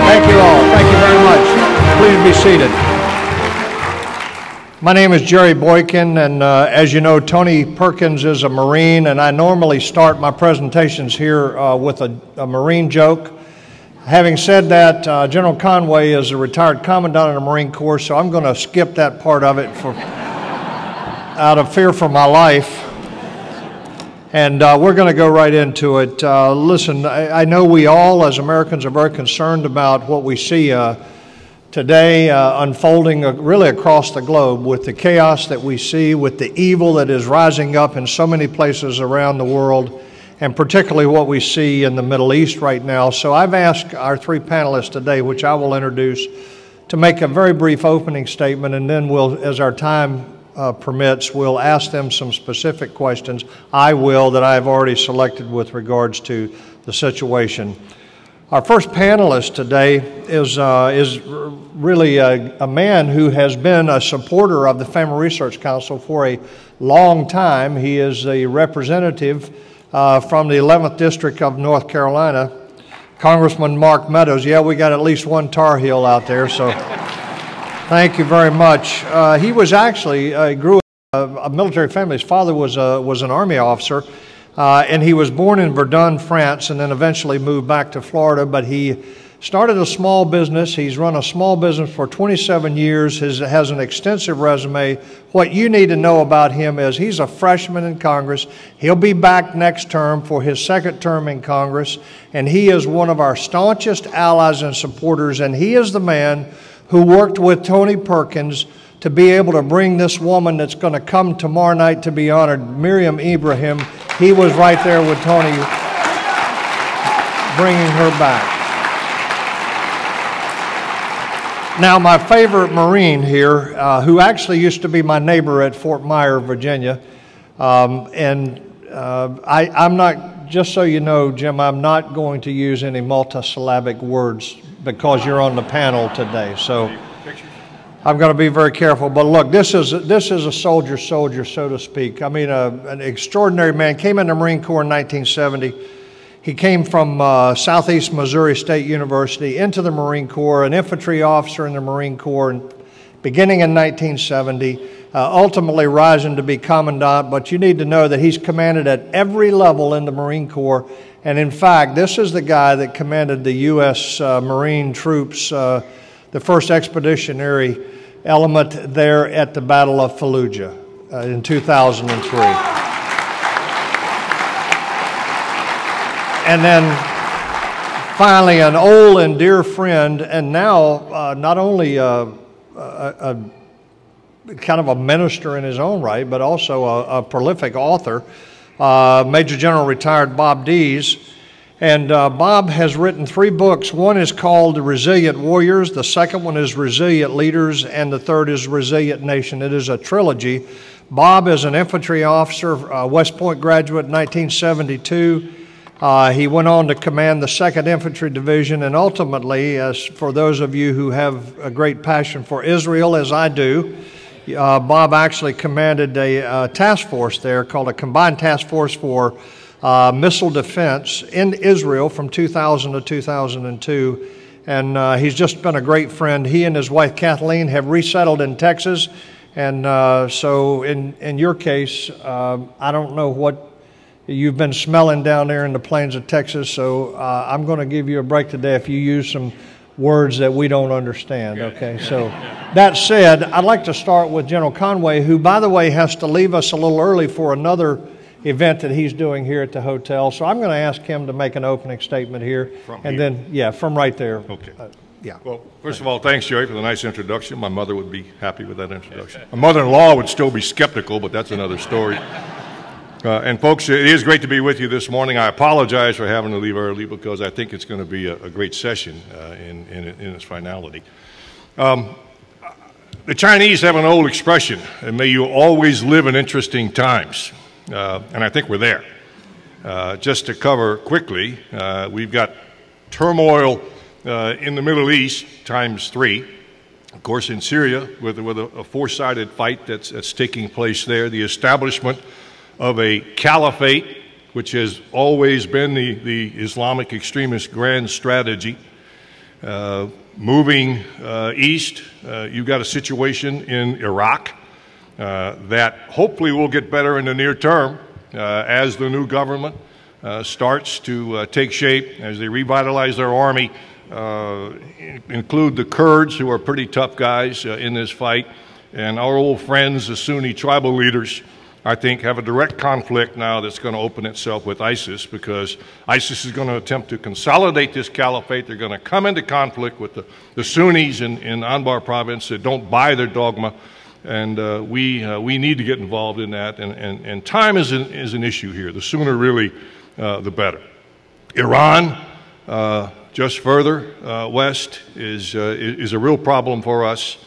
Thank you all. Thank you very much. Please be seated. My name is Jerry Boykin, and as you know, Tony Perkins is a Marine, and I normally start my presentations here with a Marine joke. Having said that, General Conway is a retired commandant in the Marine Corps, so I'm going to skip that part of it out of fear for my life. And we're going to go right into it. Listen, I know we all as Americans are very concerned about what we see today unfolding really across the globe with the chaos that we see, with the evil that is rising up in so many places around the world. and particularly what we see in the Middle East right now. So I've asked our three panelists today, which I will introduce, to make a very brief opening statement, and then we'll, as our time permits, we'll ask them some specific questions. I will, that I have already selected with regards to the situation. Our first panelist today is really a man who has been a supporter of the Family Research Council for a long time. He is a representative from the 11th District of North Carolina, Congressman Mark Meadows. Yeah, we got at least one Tar Heel out there, so thank you very much. He was actually, grew up a military family. His father was an Army officer, and he was born in Verdun, France, and then eventually moved back to Florida, but he started a small business. He's run a small business for 27 years, has an extensive resume. What you need to know about him is he's a freshman in Congress. He'll be back next term for his second term in Congress, and he is one of our staunchest allies and supporters, and he is the man who worked with Tony Perkins to be able to bring this woman that's going to come tomorrow night to be honored, Miriam Ibrahim. He was right there with Tony bringing her back. Now, my favorite Marine here, who actually used to be my neighbor at Fort Myer, Virginia, I'm not, just so you know, Jim, I'm not going to use any multisyllabic words because you're on the panel today. So I'm going to be very careful. But look, this is a soldier, so to speak. I mean, an extraordinary man. Came in the Marine Corps in 1970. He came from Southeast Missouri State University into the Marine Corps, an infantry officer in the Marine Corps, beginning in 1970, ultimately rising to be commandant. But you need to know that he's commanded at every level in the Marine Corps. And in fact, this is the guy that commanded the U.S. Marine troops, the first expeditionary element there at the Battle of Fallujah in 2003. And then finally, an old and dear friend, and now not only kind of a minister in his own right, but also a prolific author, Major General retired Bob Dees. And Bob has written 3 books. One is called Resilient Warriors, the second one is Resilient Leaders, and the third is Resilient Nation. It is a trilogy. Bob is an infantry officer, West Point graduate in 1972. He went on to command the 2nd Infantry Division, and ultimately, as for those of you who have a great passion for Israel, as I do, Bob actually commanded a task force there called a Combined Task Force for Missile Defense in Israel from 2000 to 2002. And he's just been a great friend. He and his wife Kathleen have resettled in Texas. And so in your case, I don't know what you've been smelling down there in the plains of Texas, so I'm going to give you a break today if you use some words that we don't understand, okay? So that said, I'd like to start with General Conway, who, by the way, has to leave us a little early for another event that he's doing here at the hotel. So I'm going to ask him to make an opening statement here. Then, yeah, from right there. Okay. Yeah. Well, first of all, thanks, Jerry, for the nice introduction. My mother would be happy with that introduction. My mother-in-law would still be skeptical, but that's another story. And folks, it is great to be with you this morning. I apologize for having to leave early because I think it's going to be a great session in its finality. The Chinese have an old expression, and may you always live in interesting times. And I think we're there. Just to cover quickly, we've got turmoil in the Middle East ×3. Of course, in Syria, with a four-sided fight that's taking place there, the establishment of a caliphate, which has always been the Islamic extremist grand strategy. Moving east, you've got a situation in Iraq that hopefully will get better in the near term as the new government starts to take shape, as they revitalize their army, include the Kurds, who are pretty tough guys in this fight, and our old friends, the Sunni tribal leaders, I think, have a direct conflict now that's going to open itself with ISIS, because ISIS is going to attempt to consolidate this caliphate. They're going to come into conflict with the Sunnis in Anbar province that don't buy their dogma, and we need to get involved in that. And time is an issue here. The sooner really the better. Iran, just further west, is a real problem for us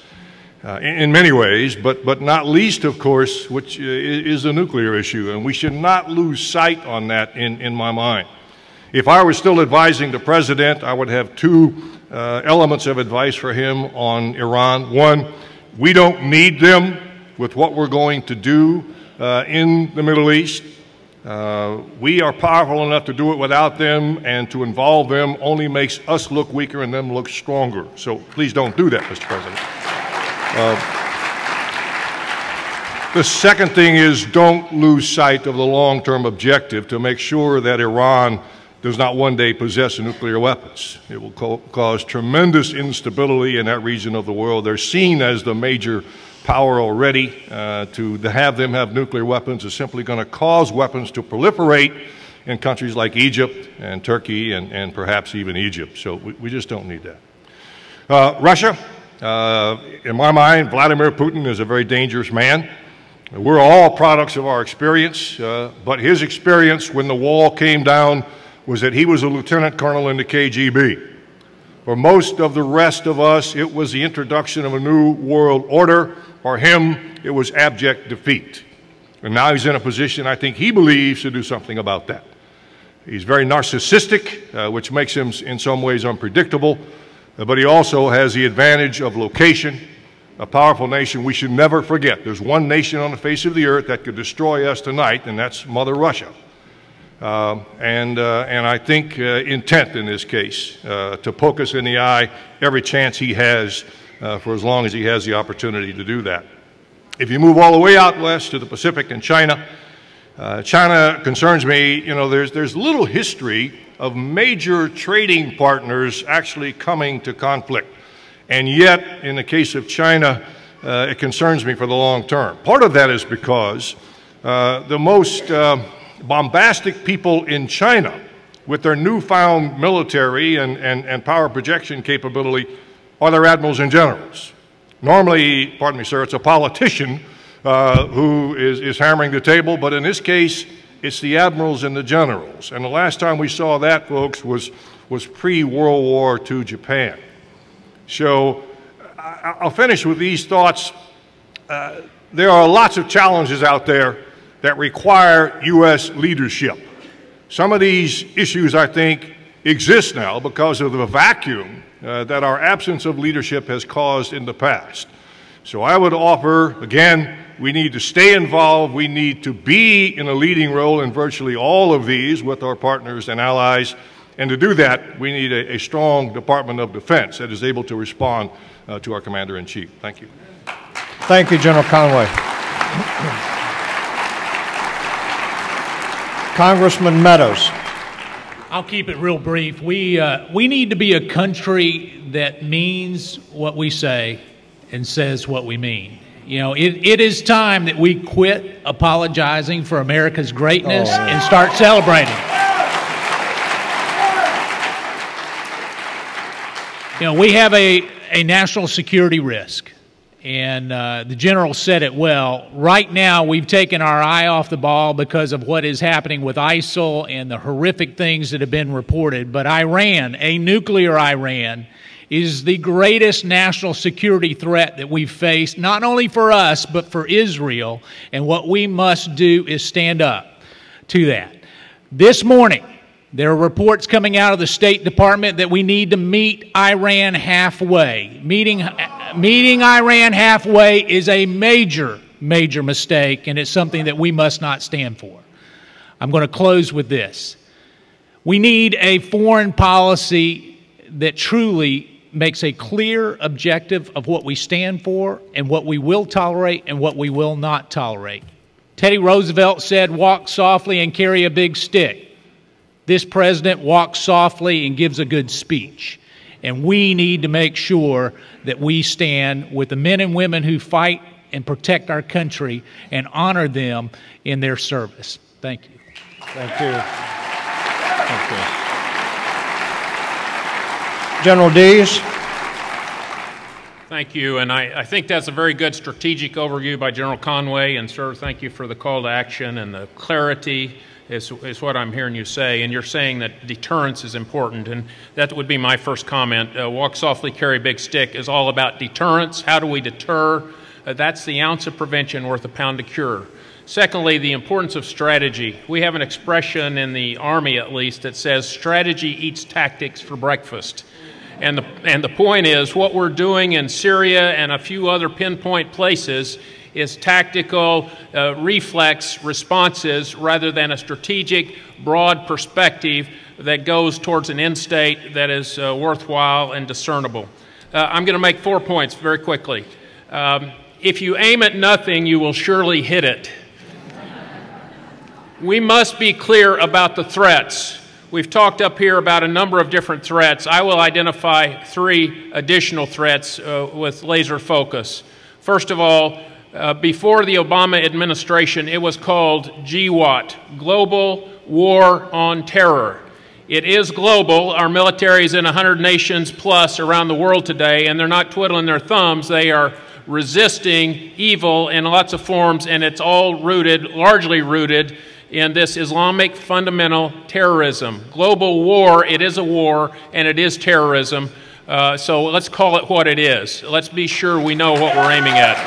in many ways, but not least, of course, which is the nuclear issue, and we should not lose sight on that in my mind. If I were still advising the President, I would have two elements of advice for him on Iran. One, we don't need them with what we're going to do in the Middle East. We are powerful enough to do it without them, and to involve them only makes us look weaker and them look stronger. So please don't do that, Mr. President. The second thing is, don't lose sight of the long-term objective to make sure that Iran does not one day possess nuclear weapons. It will cause tremendous instability in that region of the world. They're seen as the major power already. To have them have nuclear weapons is simply going to cause weapons to proliferate in countries like Egypt and Turkey and perhaps even Egypt. So we just don't need that. Russia, in my mind, Vladimir Putin is a very dangerous man. We're all products of our experience, but his experience when the wall came down was that he was a lieutenant colonel in the KGB. For most of the rest of us, it was the introduction of a new world order. For him, it was abject defeat. And now he's in a position, I think he believes, to do something about that. He's very narcissistic, which makes him in some ways unpredictable, but he also has the advantage of location. A powerful nation we should never forget. There's one nation on the face of the earth that could destroy us tonight, and that's Mother Russia. And I think intent in this case to poke us in the eye every chance he has for as long as he has the opportunity to do that. If you move all the way out west to the Pacific and China, China concerns me. You know, there's little history of major trading partners actually coming to conflict. And yet, in the case of China, it concerns me for the long term. Part of that is because the most bombastic people in China, with their newfound military and power projection capability, are their admirals and generals. Normally, pardon me, sir, it's a politician who is hammering the table, but in this case, it's the admirals and the generals. And the last time we saw that, folks, was pre-World War II Japan. So I'll finish with these thoughts. There are lots of challenges out there that require U.S. leadership. Some of these issues, I think, exist now because of the vacuum that our absence of leadership has caused in the past. So I would offer, again, we need to stay involved. We need to be in a leading role in virtually all of these with our partners and allies. And to do that, we need a strong Department of Defense that is able to respond to our Commander-in-Chief. Thank you. Thank you, General Conway. Congressman Meadows. I'll keep it real brief. We need to be a country that means what we say and says what we mean. You know, it is time that we quit apologizing for America's greatness and start celebrating. You know, we have a national security risk, and the general said it well. Right now, we've taken our eye off the ball because of what is happening with ISIL and the horrific things that have been reported. But Iran, a nuclear Iran, is the greatest national security threat that we've faced, not only for us, but for Israel. And what we must do is stand up to that. This morning, there are reports coming out of the State Department that we need to meet Iran halfway. Meeting Iran halfway is a major, major mistake, and it's something that we must not stand for. I'm going to close with this. We need a foreign policy that truly makes a clear objective of what we stand for and what we will tolerate and what we will not tolerate. Teddy Roosevelt said, "Walk softly and carry a big stick." This president walks softly and gives a good speech. And we need to make sure that we stand with the men and women who fight and protect our country and honor them in their service. Thank you. Thank you. Thank you. General Dees. Thank you, and I think that's a very good strategic overview by General Conway, and sir, thank you for the call to action and the clarity is what I'm hearing you say, and you're saying that deterrence is important, and that would be my first comment. Walk softly, carry a big stick is all about deterrence. How do we deter? That's the ounce of prevention worth a pound of cure. Secondly, the importance of strategy. We have an expression in the Army, at least, that says strategy eats tactics for breakfast. And the point is, what we're doing in Syria and a few other pinpoint places is tactical reflex responses rather than a strategic, broad perspective that goes towards an end state that is worthwhile and discernible. I'm going to make 4 points very quickly. If you aim at nothing, you will surely hit it. We must be clear about the threats. We've talked up here about a number of different threats. I will identify 3 additional threats with laser focus. First of all, before the Obama administration, it was called GWAT, Global War on Terror. It is global. Our military is in 100 nations plus around the world today, and they're not twiddling their thumbs. They are resisting evil in lots of forms, and it's all rooted, largely rooted, in this Islamic fundamental terrorism. Global war, it is a war, and it is terrorism. So let's call it what it is. Let's be sure we know what we're aiming at.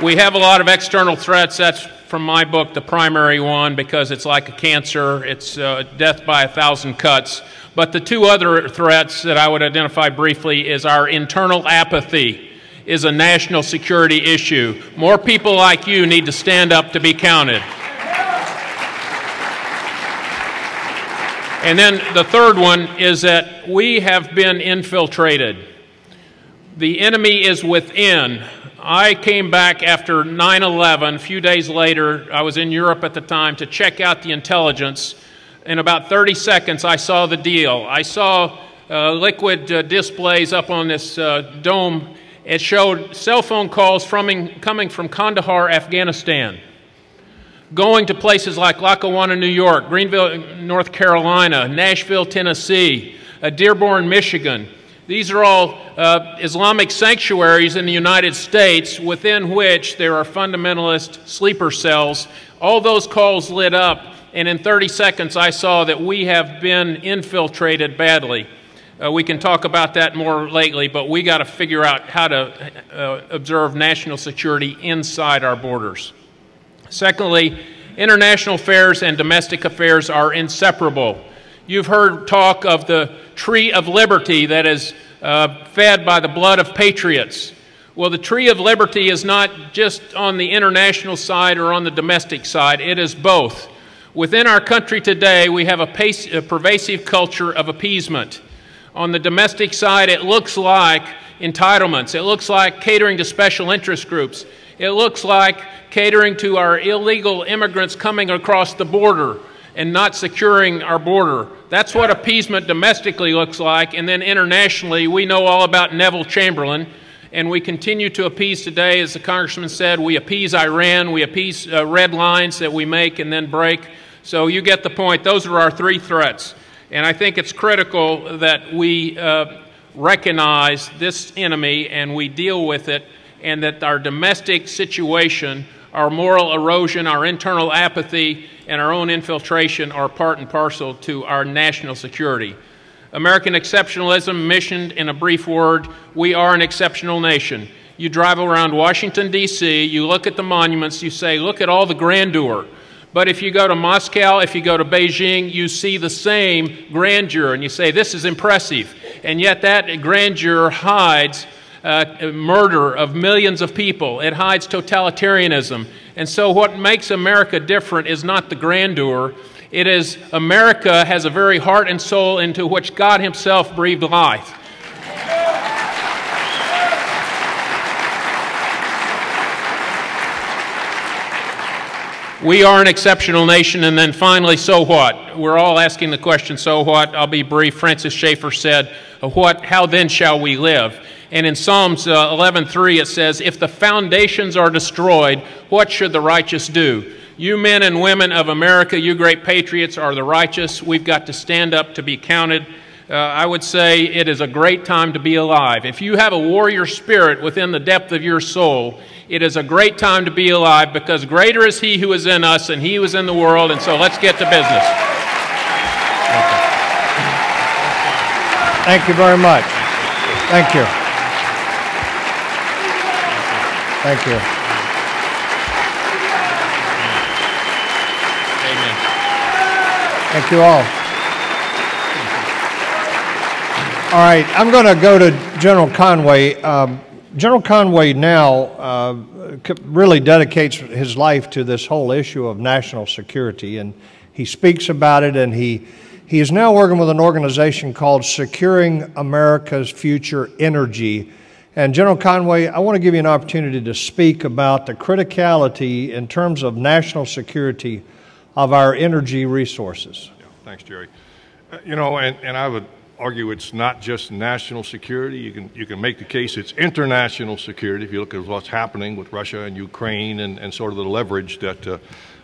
We have a lot of external threats. That's, from my book, the primary one, because it's like a cancer. It's death by 1,000 cuts. But the 2 other threats that I would identify briefly is our internal apathy is a national security issue. More people like you need to stand up to be counted. And then the third one is that we have been infiltrated. The enemy is within. I came back after 9/11. A few days later, I was in Europe at the time to check out the intelligence. In about 30 seconds, I saw the deal. I saw liquid displays up on this dome. It showed cell phone calls coming from Kandahar, Afghanistan, going to places like Lackawanna, New York, Greenville, North Carolina, Nashville, Tennessee, Dearborn, Michigan. These are all Islamic sanctuaries in the United States within which there are fundamentalist sleeper cells. All those calls lit up, and in 30 seconds I saw that we have been infiltrated badly. We can talk about that more lately, but we got to figure out how to observe national security inside our borders. Secondly, international affairs and domestic affairs are inseparable. You've heard talk of the tree of liberty that is fed by the blood of patriots. Well, the tree of liberty is not just on the international side or on the domestic side. It is both. Within our country today, we have a pervasive culture of appeasement. On the domestic side, it looks like entitlements. It looks like catering to special interest groups. It looks like catering to our illegal immigrants coming across the border and not securing our border. That's what appeasement domestically looks like. And then internationally, we know all about Neville Chamberlain, and we continue to appease today. As the Congressman said, we appease Iran, we appease red lines that we make and then break. So you get the point. Those are our 3 threats. And I think it's critical that we recognize this enemy and we deal with it, and that our domestic situation, our moral erosion, our internal apathy, and our own infiltration are part and parcel to our national security. American exceptionalism, missioned in a brief word, we are an exceptional nation. You drive around Washington, D.C., you look at the monuments, you say, look at all the grandeur. But if you go to Moscow, if you go to Beijing, you see the same grandeur, and you say, this is impressive. And yet that grandeur hides murder of millions of people. It hides totalitarianism. And so what makes America different is not the grandeur. It is America has a very heart and soul into which God Himself breathed life. We are an exceptional nation. And then finally, so what? We're all asking the question, so what? I'll be brief. Francis Schaeffer said, how then shall we live? And in Psalms 11:3 it says, if the foundations are destroyed, what should the righteous do? You men and women of America, you great patriots, are the righteous. We've got to stand up to be counted. I would say it is a great time to be alive. If you have a warrior spirit within the depth of your soul, it is a great time to be alive, because greater is He who is in us than he who is in the world. And so let's get to business. Thank you very much. Thank you. Thank you. Amen. Thank you all. All right, I'm going to go to General Conway. General Conway now really dedicates his life to this whole issue of national security, and he speaks about it, and he is now working with an organization called Securing America's Future Energy. And General Conway, I want to give you an opportunity to speak about the criticality in terms of national security of our energy resources. Yeah, thanks, Jerry. You know, and I would argue it's not just national security. You can make the case it's international security if you look at what's happening with Russia and Ukraine and sort of the leverage that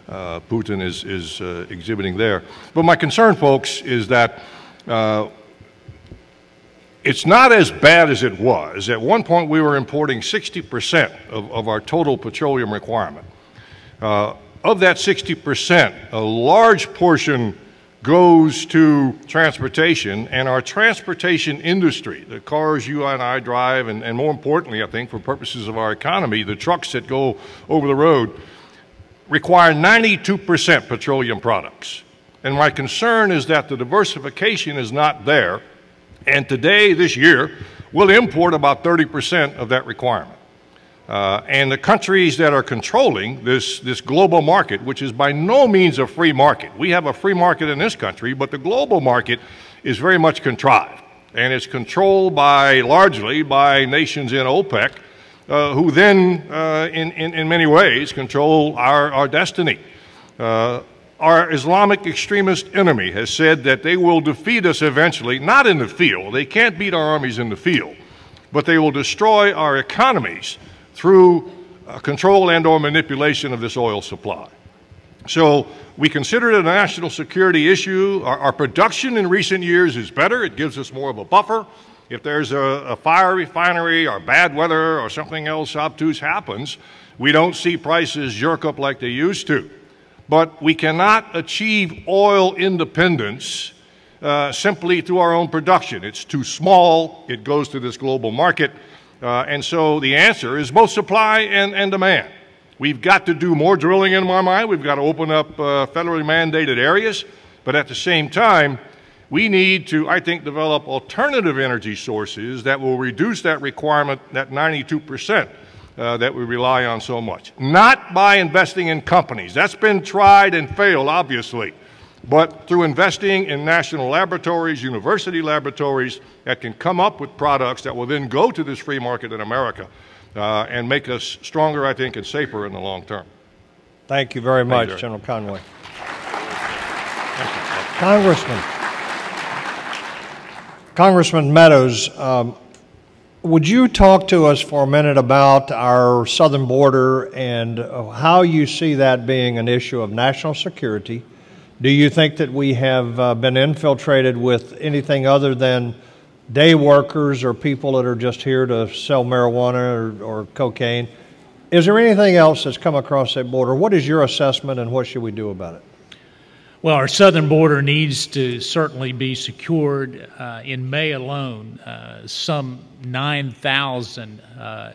Putin is exhibiting there. But my concern, folks, is that it's not as bad as it was. At one point, we were importing 60% of our total petroleum requirement. Of that 60%, a large portion goes to transportation, and our transportation industry, the cars you and I drive, and more importantly, I think, for purposes of our economy, the trucks that go over the road, require 92% petroleum products. And my concern is that the diversification is not there, and today, this year, we'll import about 30% of that requirement. And the countries that are controlling this global market, which is by no means a free market. We have a free market in this country, but the global market is very much contrived. And it's controlled largely by nations in OPEC, who then, in many ways, control our destiny. Our Islamic extremist enemy has said that they will defeat us eventually, not in the field. They can't beat our armies in the field, but they will destroy our economies through control and or manipulation of this oil supply. So we consider it a national security issue. Our production in recent years is better. It gives us more of a buffer. If there's a fire refinery or bad weather or something else obtuse happens, we don't see prices jerk up like they used to. But we cannot achieve oil independence simply through our own production. It's too small. It goes to this global market. And so the answer is both supply and demand. We've got to do more drilling, in my mind. We've got to open up federally mandated areas. But at the same time, we need to, I think, develop alternative energy sources that will reduce that requirement, that 92% that we rely on so much. Not by investing in companies. That's been tried and failed, obviously. But through investing in national laboratories, university laboratories that can come up with products that will then go to this free market in America and make us stronger, I think, and safer in the long term. Thank you very much, General Conway. Congressman Meadows, would you talk to us for a minute about our southern border and how you see that being an issue of national security? Do you think that we have been infiltrated with anything other than day workers or people that are just here to sell marijuana or cocaine? Is there anything else that's come across that border? What is your assessment, and what should we do about it? Well, our southern border needs to certainly be secured. In May alone, some 9,000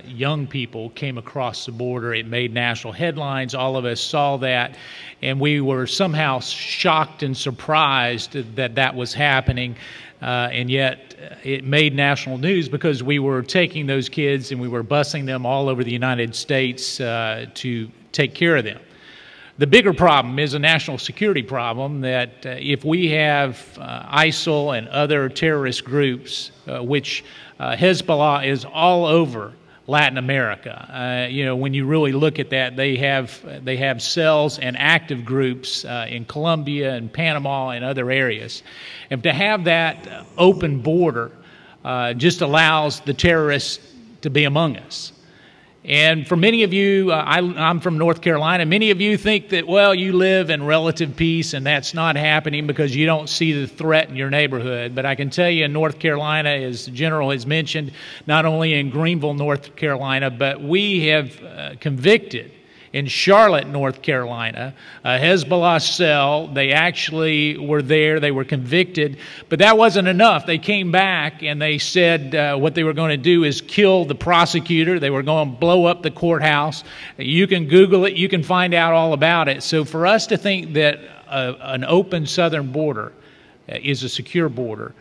young people came across the border. It made national headlines. All of us saw that, and we were somehow shocked and surprised that that was happening. And yet it made national news because we were taking those kids and we were busing them all over the United States to take care of them. The bigger problem is a national security problem that if we have ISIL and other terrorist groups, which Hezbollah is all over Latin America. You know, when you really look at that, they have cells and active groups in Colombia and Panama and other areas. And to have that open border just allows the terrorists to be among us. And for many of you, I'm from North Carolina, many of you think that, well, you live in relative peace and that's not happening because you don't see the threat in your neighborhood. But I can tell you in North Carolina, as the General has mentioned, not only in Greenville, North Carolina, but we have convicted in Charlotte, North Carolina, a Hezbollah cell. They actually were there. They were convicted. But that wasn't enough. They came back and they said what they were going to do is kill the prosecutor. They were going to blow up the courthouse. You can Google it. You can find out all about it. So for us to think that an open southern border is a secure border,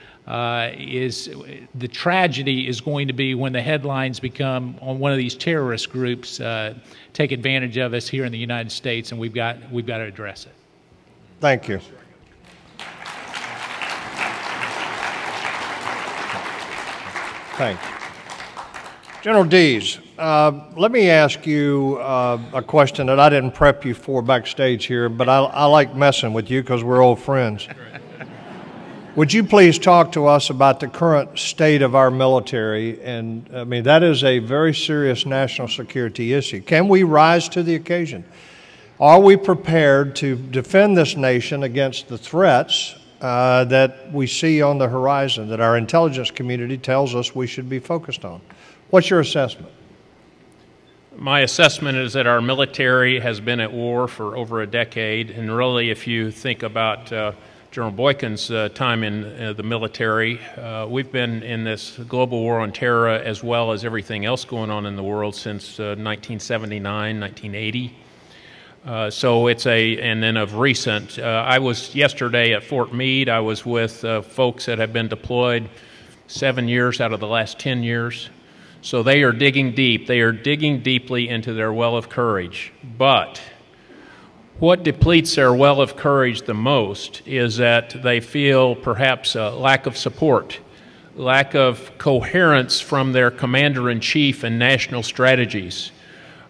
is the tragedy is going to be when the headlines become on one of these terrorist groups take advantage of us here in the United States, and we've got to address it. Thank you. Thank you. General Dees, let me ask you a question that I didn't prep you for backstage here, but I like messing with you because we're old friends. Would you please talk to us about the current state of our military? And I mean, that is a very serious national security issue. Can we rise to the occasion? Are we prepared to defend this nation against the threats that we see on the horizon, that our intelligence community tells us we should be focused on? What's your assessment? My assessment is that our military has been at war for over a decade, and really if you think about General Boykin's time in the military, we've been in this global war on terror as well as everything else going on in the world since 1979, 1980. So it's and then of recent, I was yesterday at Fort Meade. I was with folks that have been deployed 7 years out of the last 10 years. So they are digging deep. They are digging deeply into their well of courage. But what depletes their well of courage the most is that they feel perhaps a lack of support, lack of coherence from their commander-in-chief and national strategies.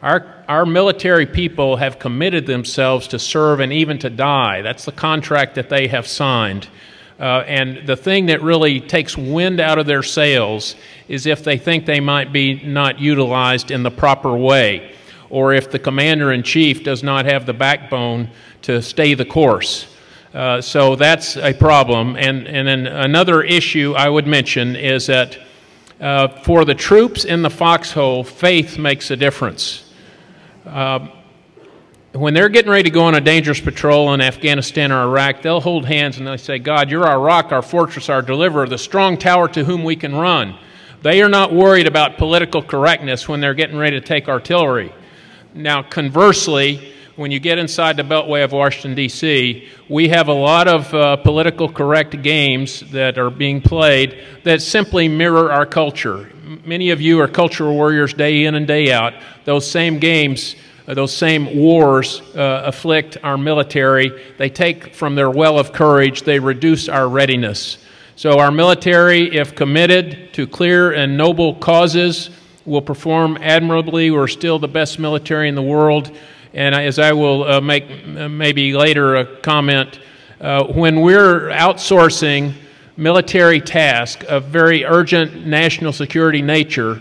Our military people have committed themselves to serve and even to die. That's the contract that they have signed. And the thing that really takes wind out of their sails is if they think they might be not utilized in the proper way, or if the commander-in-chief does not have the backbone to stay the course. So that's a problem. And then another issue I would mention is that for the troops in the foxhole, faith makes a difference. When they're getting ready to go on a dangerous patrol in Afghanistan or Iraq, they'll hold hands and they'll say, God, you're our rock, our fortress, our deliverer, the strong tower to whom we can run. They are not worried about political correctness when they're getting ready to take artillery. Now, conversely, when you get inside the Beltway of Washington, D.C., we have a lot of political correct games that are being played that simply mirror our culture. Many of you are cultural warriors day in and day out. Those same games, those same wars afflict our military. They take from their well of courage. They reduce our readiness. So our military, if committed to clear and noble causes, will perform admirably. We're still the best military in the world. And as I will make maybe later a comment, when we're outsourcing military tasks of very urgent national security nature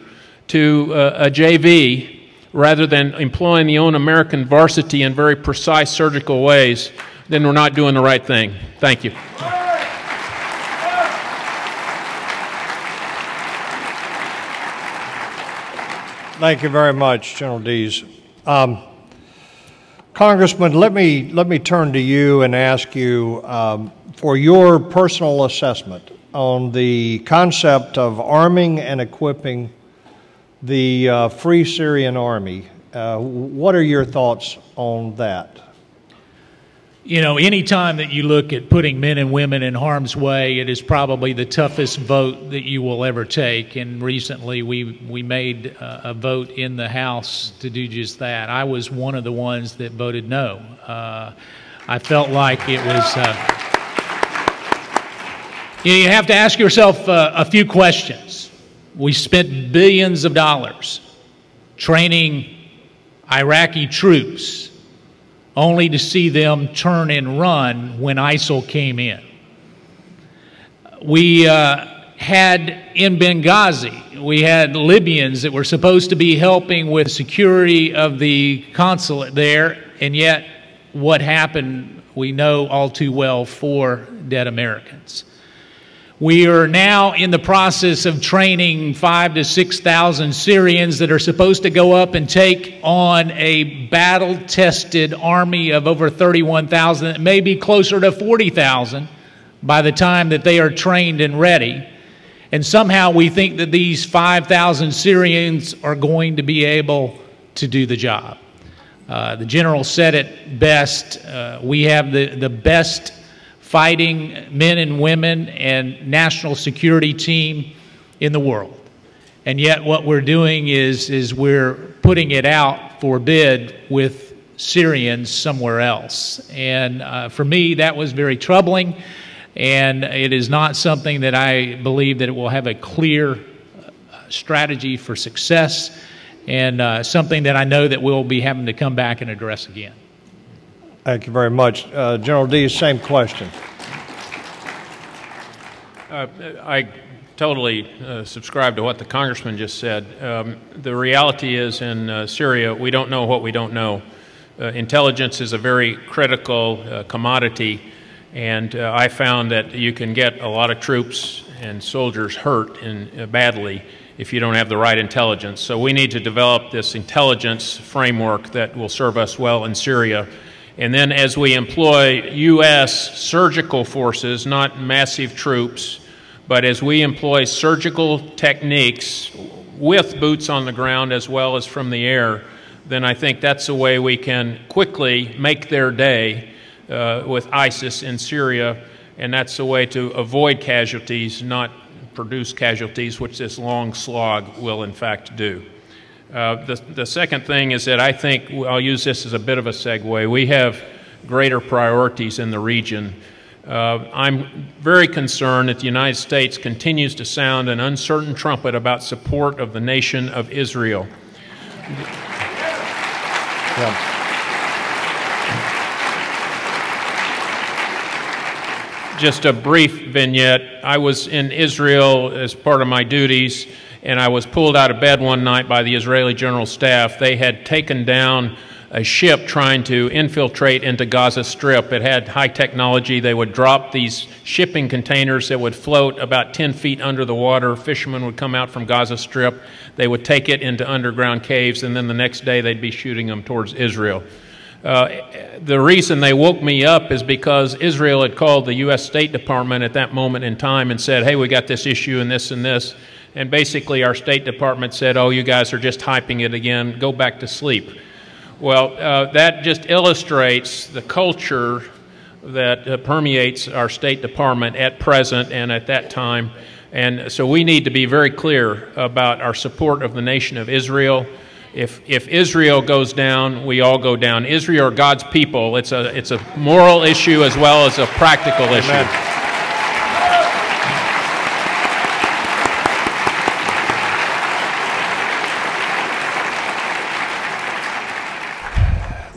to a JV, rather than employing the own American varsity in very precise surgical ways, then we're not doing the right thing. Thank you. Thank you very much, General Dees. Congressman, let me turn to you and ask you for your personal assessment on the concept of arming and equipping the Free Syrian Army. What are your thoughts on that? You know, any time that you look at putting men and women in harm's way, it is probably the toughest vote that you will ever take. And recently we made a vote in the House to do just that. I was one of the ones that voted no. I felt like it was... you have to ask yourself a few questions. We spent billions of dollars training Iraqi troops only to see them turn and run when ISIL came in. We had in Benghazi. We had Libyans that were supposed to be helping with security of the consulate there, and yet what happened, we know all too well, 4 dead Americans. We are now in the process of training 5,000 to 6,000 Syrians that are supposed to go up and take on a battle-tested army of over 31,000. It may be closer to 40,000 by the time that they are trained and ready. And somehow we think that these 5,000 Syrians are going to be able to do the job. The general said it best. We have the best fighting men and women and national security team in the world. And yet what we're doing is we're putting it out for bid with Syrians somewhere else. And for me, that was very troubling. And it is not something that I believe that it will have a clear strategy for success, and something that I know that we'll be having to come back and address again. Thank you very much. General Dees, same question. I totally subscribe to what the Congressman just said. The reality is in Syria, we don't know what we don't know. Intelligence is a very critical commodity. And I found that you can get a lot of troops and soldiers hurt badly if you don't have the right intelligence. So we need to develop this intelligence framework that will serve us well in Syria. And then as we employ U.S. surgical forces, not massive troops, but as we employ surgical techniques with boots on the ground as well as from the air, then I think that's a way we can quickly make their day with ISIS in Syria, and that's a way to avoid casualties, not produce casualties, which this long slog will in fact do. The second thing is that I think, I'll use this as a bit of a segue, we have greater priorities in the region. I'm very concerned that the United States continues to sound an uncertain trumpet about support of the nation of Israel. Yeah. Just a brief vignette. I was in Israel as part of my duties, and I was pulled out of bed one night by the Israeli General Staff. They had taken down a ship trying to infiltrate into Gaza Strip. It had high technology. They would drop these shipping containers that would float about 10 feet under the water. Fishermen would come out from Gaza Strip. They would take it into underground caves, and then the next day they'd be shooting them towards Israel. The reason they woke me up is because Israel had called the U.S. State Department at that moment in time and said, hey, we got this issue and this and this. And basically our State Department said, oh, you guys are just hyping it again. Go back to sleep. Well, that just illustrates the culture that permeates our State Department at present and at that time. And so we need to be very clear about our support of the nation of Israel. If Israel goes down, we all go down. Israel are God's people. It's a moral issue as well as a practical issue.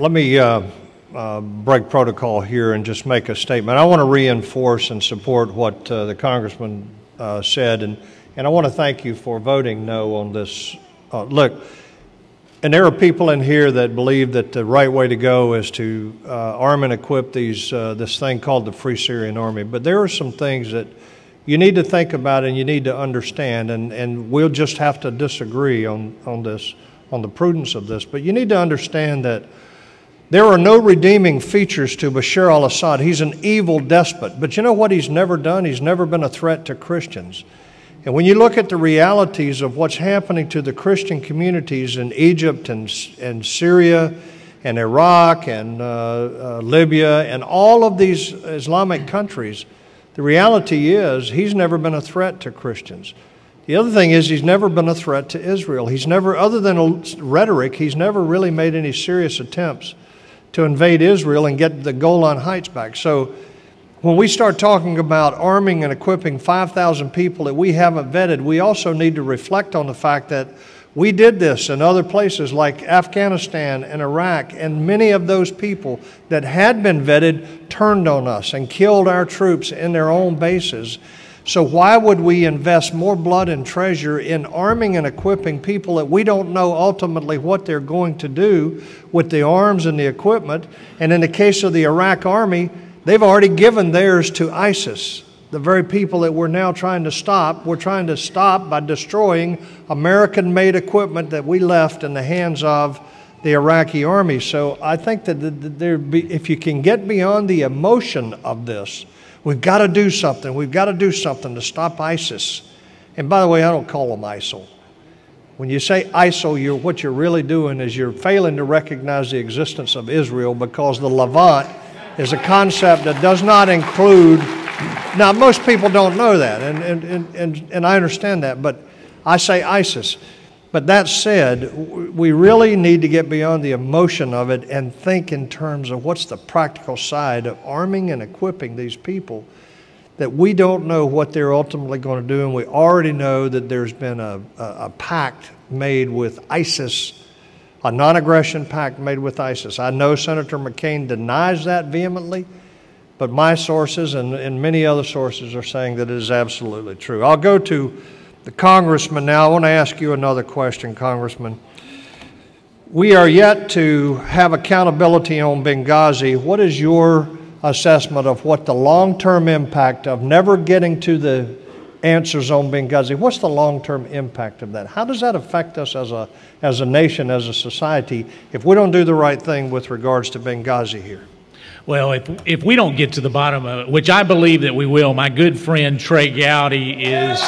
Let me break protocol here and just make a statement. I want to reinforce and support what the Congressman said, and I want to thank you for voting no on this. Look, and there are people in here that believe that the right way to go is to arm and equip this thing called the Free Syrian Army. But there are some things that you need to think about and you need to understand, and we'll just have to disagree on this, on the prudence of this. But you need to understand that there are no redeeming features to Bashar al-Assad. He's an evil despot. But you know what he's never done? He's never been a threat to Christians. And when you look at the realities of what's happening to the Christian communities in Egypt and Syria and Iraq and Libya and all of these Islamic countries, the reality is he's never been a threat to Christians. The other thing is he's never been a threat to Israel. He's never, other than rhetoric, he's never really made any serious attempts to invade Israel and get the Golan Heights back. So when we start talking about arming and equipping 5,000 people that we haven't vetted, we also need to reflect on the fact that we did this in other places like Afghanistan and Iraq, and many of those people that had been vetted turned on us and killed our troops in their own bases. So why would we invest more blood and treasure in arming and equipping people that we don't know ultimately what they're going to do with the arms and the equipment? And in the case of the Iraq Army, they've already given theirs to ISIS, the very people that we're now trying to stop. We're trying to stop by destroying American-made equipment that we left in the hands of the Iraqi Army. So I think that if you can get beyond the emotion of this, we've got to do something. We've got to do something to stop ISIS. And by the way, I don't call them ISIL. When you say ISIL, what you're really doing is you're failing to recognize the existence of Israel, because the Levant is a concept that does not include. Now, most people don't know that, and I understand that, but I say ISIS. But that said, we really need to get beyond the emotion of it and think in terms of what's the practical side of arming and equipping these people that we don't know what they're ultimately going to do. And we already know that there's been a pact made with ISIS, a non-aggression pact made with ISIS. I know Senator McCain denies that vehemently, but my sources and many other sources are saying that it is absolutely true. I'll go to the Congressman now. I want to ask you another question, Congressman. We are yet to have accountability on Benghazi. What is your assessment of what the long-term impact of never getting to the answers on Benghazi? What's the long-term impact of that? How does that affect us as a nation, as a society, if we don't do the right thing with regards to Benghazi here? Well, if we don't get to the bottom of it, which I believe that we will, my good friend Trey Gowdy is...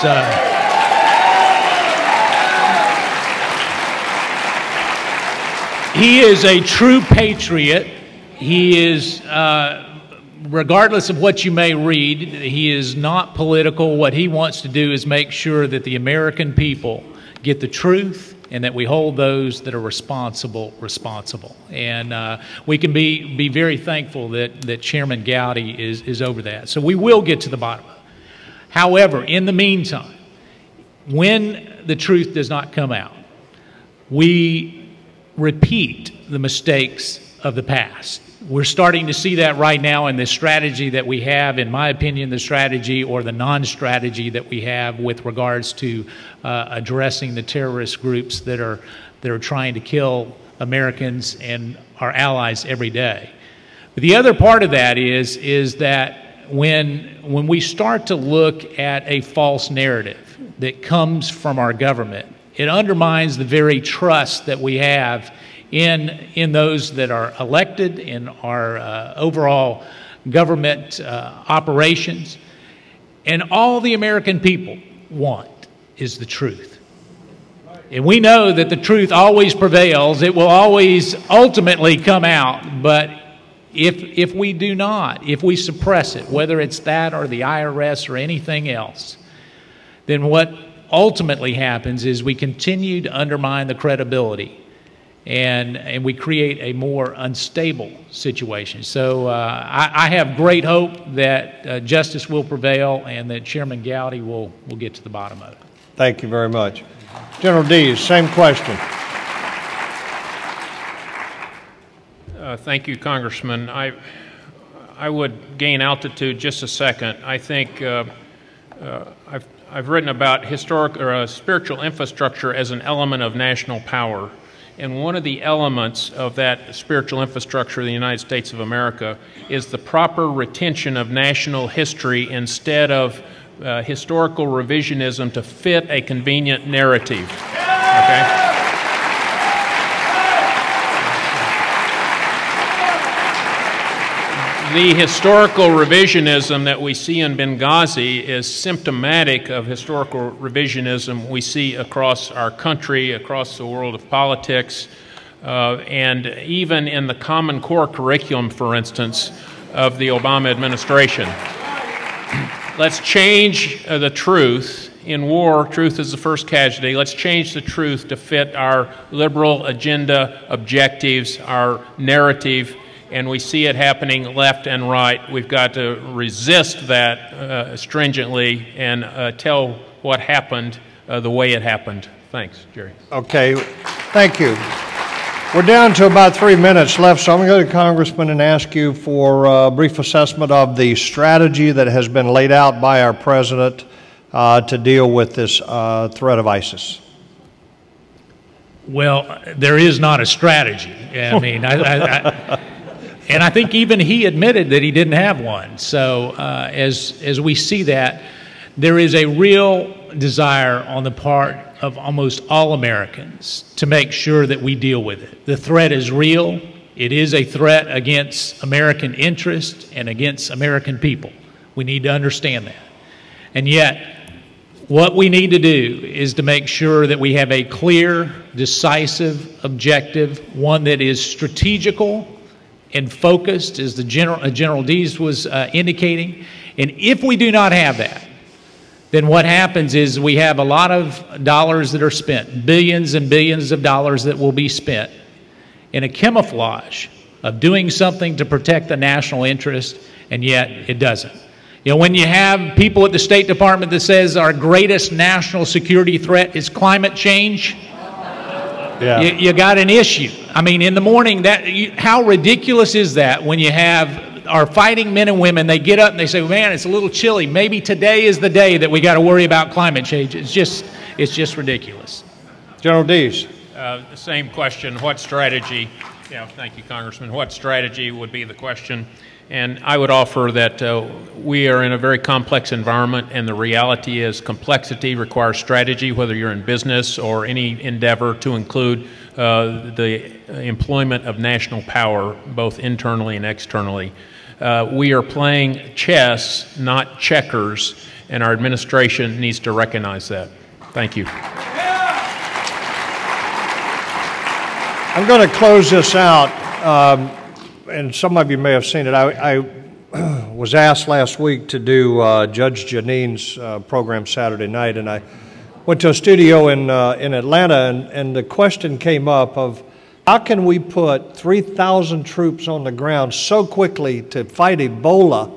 he is a true patriot. He is, regardless of what you may read, he is not political. What he wants to do is make sure that the American people get the truth and that we hold those that are responsible. And we can be very thankful that Chairman Gowdy is over that. So we will get to the bottom of it. However, in the meantime, when the truth does not come out, we repeat the mistakes of the past. We're starting to see that right now in the strategy that we have, in my opinion, the strategy or the non-strategy that we have with regards to addressing the terrorist groups that are trying to kill Americans and our allies every day. But the other part of that is that when we start to look at a false narrative that comes from our government, it undermines the very trust that we have in those that are elected, in our overall government operations. And all the American people want is the truth. And we know that the truth always prevails. It will always ultimately come out. But if we do not, if we suppress it, whether it's that or the IRS or anything else, then what ultimately happens is we continue to undermine the credibility and we create a more unstable situation. So I have great hope that justice will prevail and that Chairman Gowdy will get to the bottom of it. Thank you very much. General Dees, same question. Thank you, Congressman. I would gain altitude just a second. I think I've written about spiritual infrastructure as an element of national power. And one of the elements of that spiritual infrastructure of the United States of America is the proper retention of national history instead of historical revisionism to fit a convenient narrative. Okay? The historical revisionism that we see in Benghazi is symptomatic of historical revisionism we see across our country, across the world of politics, and even in the Common Core curriculum, for instance, of the Obama administration. Let's change the truth. In war, truth is the first casualty. Let's change the truth to fit our liberal agenda objectives, our narrative, and we see it happening left and right. We've got to resist that stringently and tell what happened the way it happened. Thanks, Jerry. Okay, thank you. We're down to about 3 minutes left, so I'm going to go to Congressman and ask you for a brief assessment of the strategy that has been laid out by our President to deal with this threat of ISIS? Well, there is not a strategy. I mean, and I think even he admitted that he didn't have one. So as we see that, there is a real desire on the part of almost all Americans to make sure that we deal with it. The threat is real. It is a threat against American interest and against American people. We need to understand that. And yet, what we need to do is to make sure that we have a clear, decisive objective, one that is strategical and focused, as the General Dees was indicating. And if we do not have that, then what happens is we have a lot of dollars that are spent, billions and billions of dollars that will be spent in a camouflage of doing something to protect the national interest, and yet it doesn't. You know, when you have people at the State Department that says our greatest national security threat is climate change, you got an issue. I mean, in the morning, how ridiculous is that when you have our fighting men and women, they get up and they say, man, it's a little chilly. Maybe today is the day that we got to worry about climate change. It's just ridiculous. General Dees. The same question. What strategy? Yeah, thank you, Congressman. What strategy would be the question? And I would offer that we are in a very complex environment, and the reality is complexity requires strategy, whether you're in business or any endeavor to include the employment of national power, both internally and externally. We are playing chess, not checkers, and our administration needs to recognize that. Thank you. I'm going to close this out, and some of you may have seen it. I was asked last week to do Judge Janine's program Saturday night, and I went to a studio in Atlanta, and the question came up of how can we put 3,000 troops on the ground so quickly to fight Ebola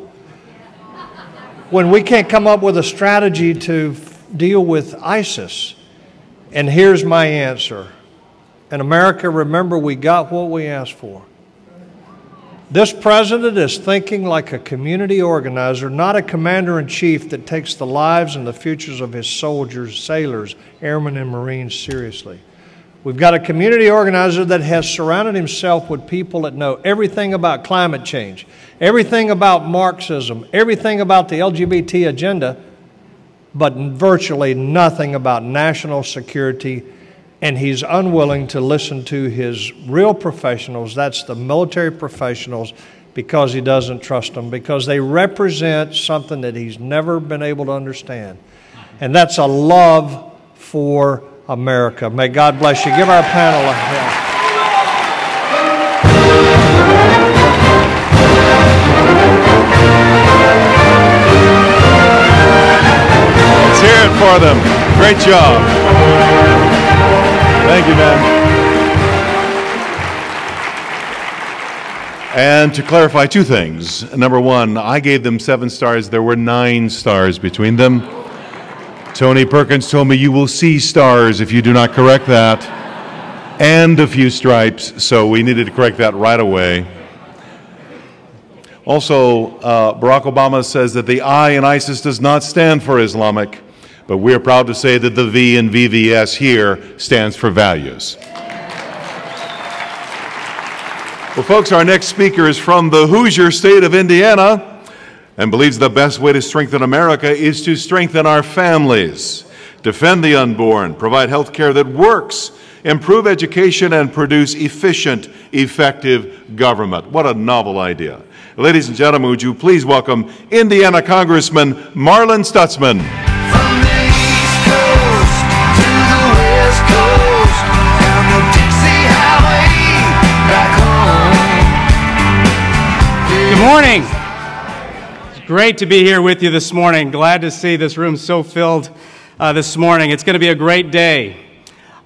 when we can't come up with a strategy to deal with ISIS? And here's my answer. In America, remember, we got what we asked for. This president is thinking like a community organizer, not a commander-in-chief that takes the lives and the futures of his soldiers, sailors, airmen, and Marines seriously. We've got a community organizer that has surrounded himself with people that know everything about climate change, everything about Marxism, everything about the LGBT agenda, but virtually nothing about national security. And he's unwilling to listen to his real professionals, that's the military professionals, because he doesn't trust them, because they represent something that he's never been able to understand. And that's a love for America. May God bless you. Give our panel a hand. Let's hear it for them. Great job. Thank you, man. And to clarify two things. Number one, I gave them 7 stars. There were 9 stars between them. Tony Perkins told me you will see stars if you do not correct that, and a few stripes, so we needed to correct that right away. Also, Barack Obama says that the I in ISIS does not stand for Islamic, but we're proud to say that the V in VVS here stands for values. Well, folks, our next speaker is from the Hoosier state of Indiana and believes the best way to strengthen America is to strengthen our families, defend the unborn, provide health care that works, improve education, and produce efficient, effective government. What a novel idea. Ladies and gentlemen, would you please welcome Indiana Congressman Marlin Stutzman. From the East Coast to the West Coast, down the Dixie Highway, back home. Good morning. It's great to be here with you this morning. Glad to see this room so filled this morning. It's going to be a great day.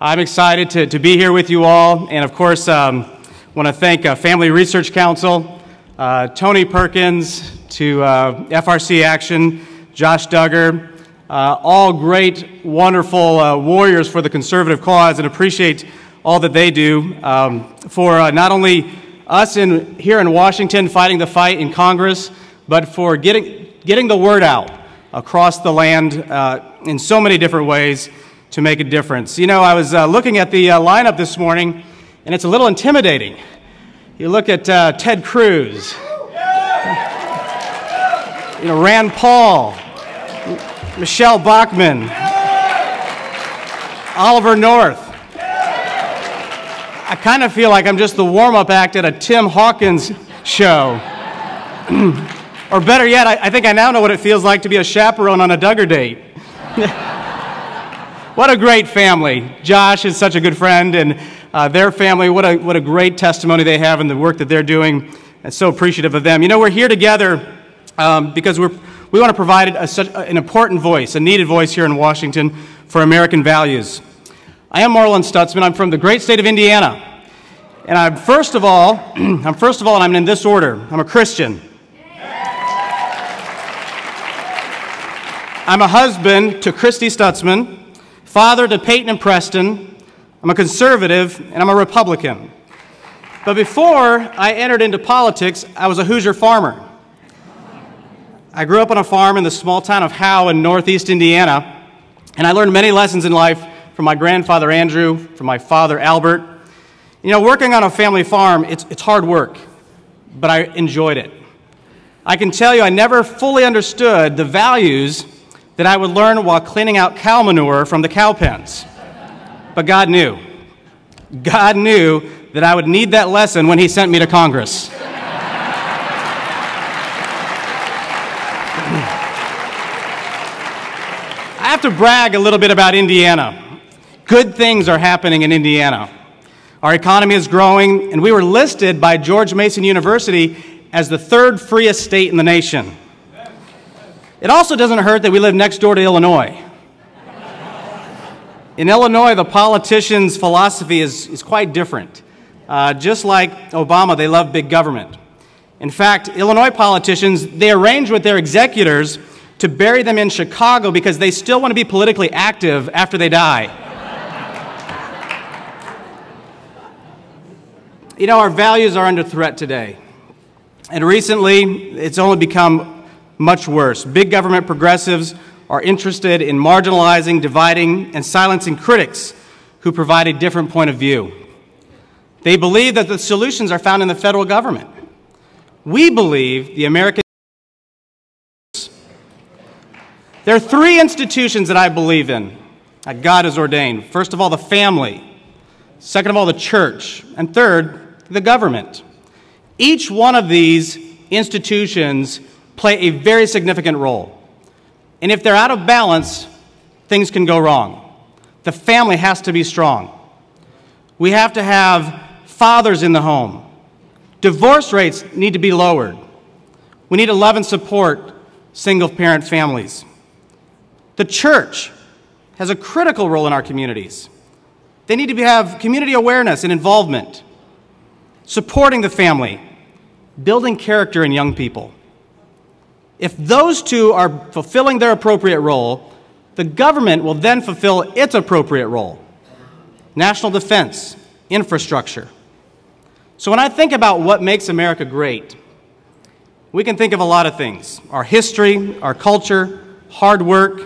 I'm excited to be here with you all, and of course, want to thank Family Research Council, Tony Perkins, to FRC Action, Josh Duggar, all great, wonderful warriors for the conservative cause, and appreciate all that they do for not only us here in Washington fighting the fight in Congress, but for getting the word out across the land in so many different ways to make a difference. You know, I was looking at the lineup this morning, and it's a little intimidating. You look at Ted Cruz, you know, Rand Paul, Michele Bachmann, Oliver North. I kind of feel like I'm just the warm-up act at a Tim Hawkins show. Or better yet, I think I now know what it feels like to be a chaperone on a Duggar date. What a great family. Josh is such a good friend, and their family, what a great testimony they have in the work that they're doing, and so appreciative of them. You know, we're here together because we want to provide such an important voice, a needed voice here in Washington for American values. I am Marlin Stutzman. I'm from the great state of Indiana. And I'm first of all, and I'm in this order. I'm a Christian. I'm a husband to Christy Stutzman, father to Peyton and Preston. I'm a conservative, and I'm a Republican. But before I entered into politics, I was a Hoosier farmer. I grew up on a farm in the small town of Howe in northeast Indiana, and I learned many lessons in life from my grandfather Andrew, from my father Albert. You know, working on a family farm, it's hard work, but I enjoyed it. I can tell you I never fully understood the values that I would learn while cleaning out cow manure from the cow pens. But God knew. God knew that I would need that lesson when He sent me to Congress. I have to brag a little bit about Indiana. Good things are happening in Indiana. Our economy is growing, and we were listed by George Mason University as the third freest state in the nation. It also doesn't hurt that we live next door to Illinois. In Illinois, the politicians' philosophy is quite different. Just like Obama, they love big government. In fact, Illinois politicians, they arrange with their executors to bury them in Chicago because they still want to be politically active after they die. You know, our values are under threat today. And recently, it's only become much worse. Big government progressives are interested in marginalizing, dividing, and silencing critics who provide a different point of view. They believe that the solutions are found in the federal government. We believe the American... There are three institutions that I believe in, that God has ordained. First of all, the family. Second of all, the church. And third, the government. Each one of these institutions play a very significant role. And if they're out of balance, things can go wrong. The family has to be strong. We have to have fathers in the home. Divorce rates need to be lowered. We need to love and support single-parent families. The church has a critical role in our communities. They need to have community awareness and involvement, supporting the family, building character in young people. If those two are fulfilling their appropriate role, the government will then fulfill its appropriate role: national defense, infrastructure. So when I think about what makes America great, we can think of a lot of things: our history, our culture, hard work,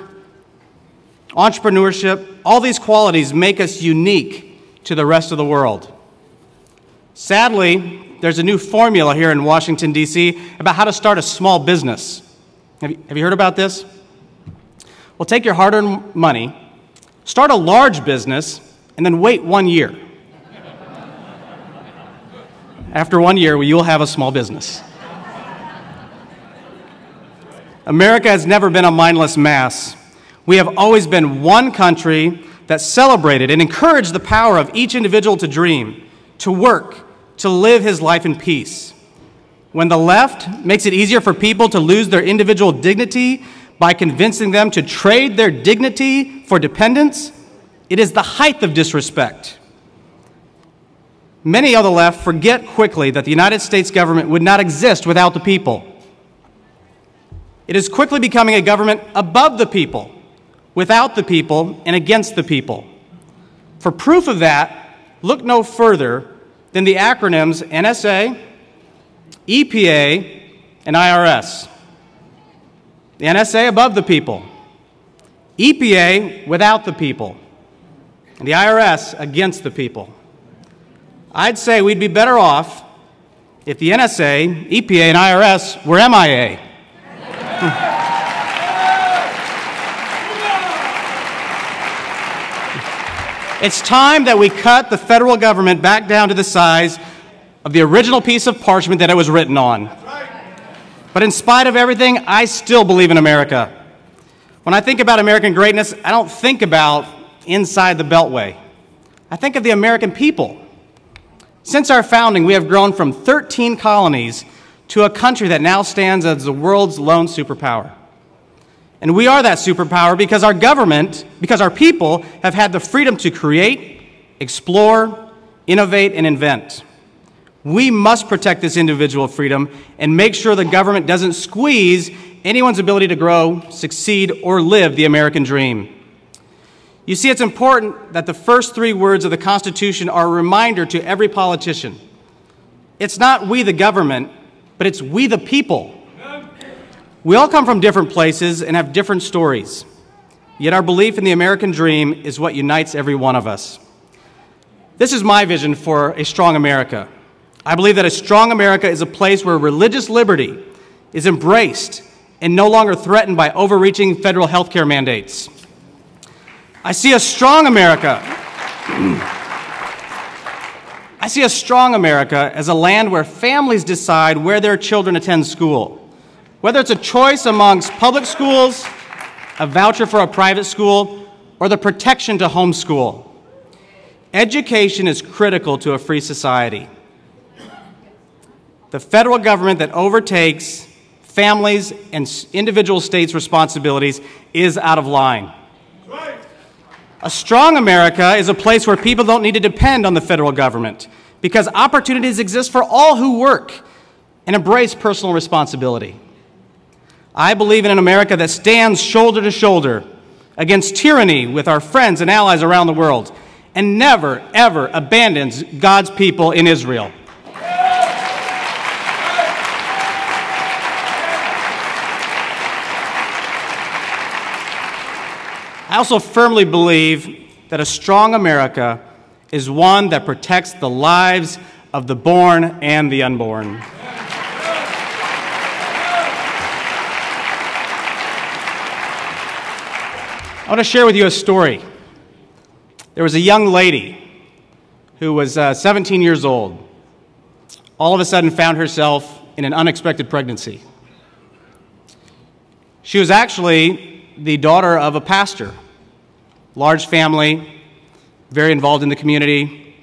entrepreneurship. All these qualities make us unique to the rest of the world. Sadly, there's a new formula here in Washington, D.C. about how to start a small business. Have you heard about this? Well, take your hard-earned money, start a large business, and then wait 1 year. After 1 year, you'll have a small business. America has never been a mindless mass. We have always been one country that celebrated and encouraged the power of each individual to dream, to work, to live his life in peace. When the left makes it easier for people to lose their individual dignity by convincing them to trade their dignity for dependence, it is the height of disrespect. Many on the left forget quickly that the United States government would not exist without the people. It is quickly becoming a government above the people, without the people, and against the people. For proof of that, look no further than the acronyms NSA, EPA, and IRS. the NSA above the people, EPA without the people, and the IRS against the people. I'd say we'd be better off if the NSA, EPA, and IRS were MIA. It's time that we cut the federal government back down to the size of the original piece of parchment that it was written on. But in spite of everything, I still believe in America. When I think about American greatness, I don't think about inside the Beltway. I think of the American people. Since our founding, we have grown from 13 colonies to a country that now stands as the world's lone superpower. And we are that superpower because our government, because our people have had the freedom to create, explore, innovate, and invent. We must protect this individual freedom and make sure the government doesn't squeeze anyone's ability to grow, succeed, or live the American dream. You see, it's important that the first three words of the Constitution are a reminder to every politician. It's not we the government, but it's we the people. We all come from different places and have different stories. Yet our belief in the American dream is what unites every one of us. This is my vision for a strong America. I believe that a strong America is a place where religious liberty is embraced and no longer threatened by overreaching federal health care mandates. I see a strong America. I see a strong America as a land where families decide where their children attend school. Whether it's a choice amongst public schools, a voucher for a private school, or the protection to homeschool. Education is critical to a free society. The federal government that overtakes families and individual states' responsibilities is out of line. A strong America is a place where people don't need to depend on the federal government because opportunities exist for all who work and embrace personal responsibility. I believe in an America that stands shoulder to shoulder against tyranny with our friends and allies around the world and never, ever abandons God's people in Israel. I also firmly believe that a strong America is one that protects the lives of the born and the unborn. I want to share with you a story. There was a young lady who was 17 years old. All of a sudden found herself in an unexpected pregnancy. She was actually the daughter of a pastor, large family, very involved in the community,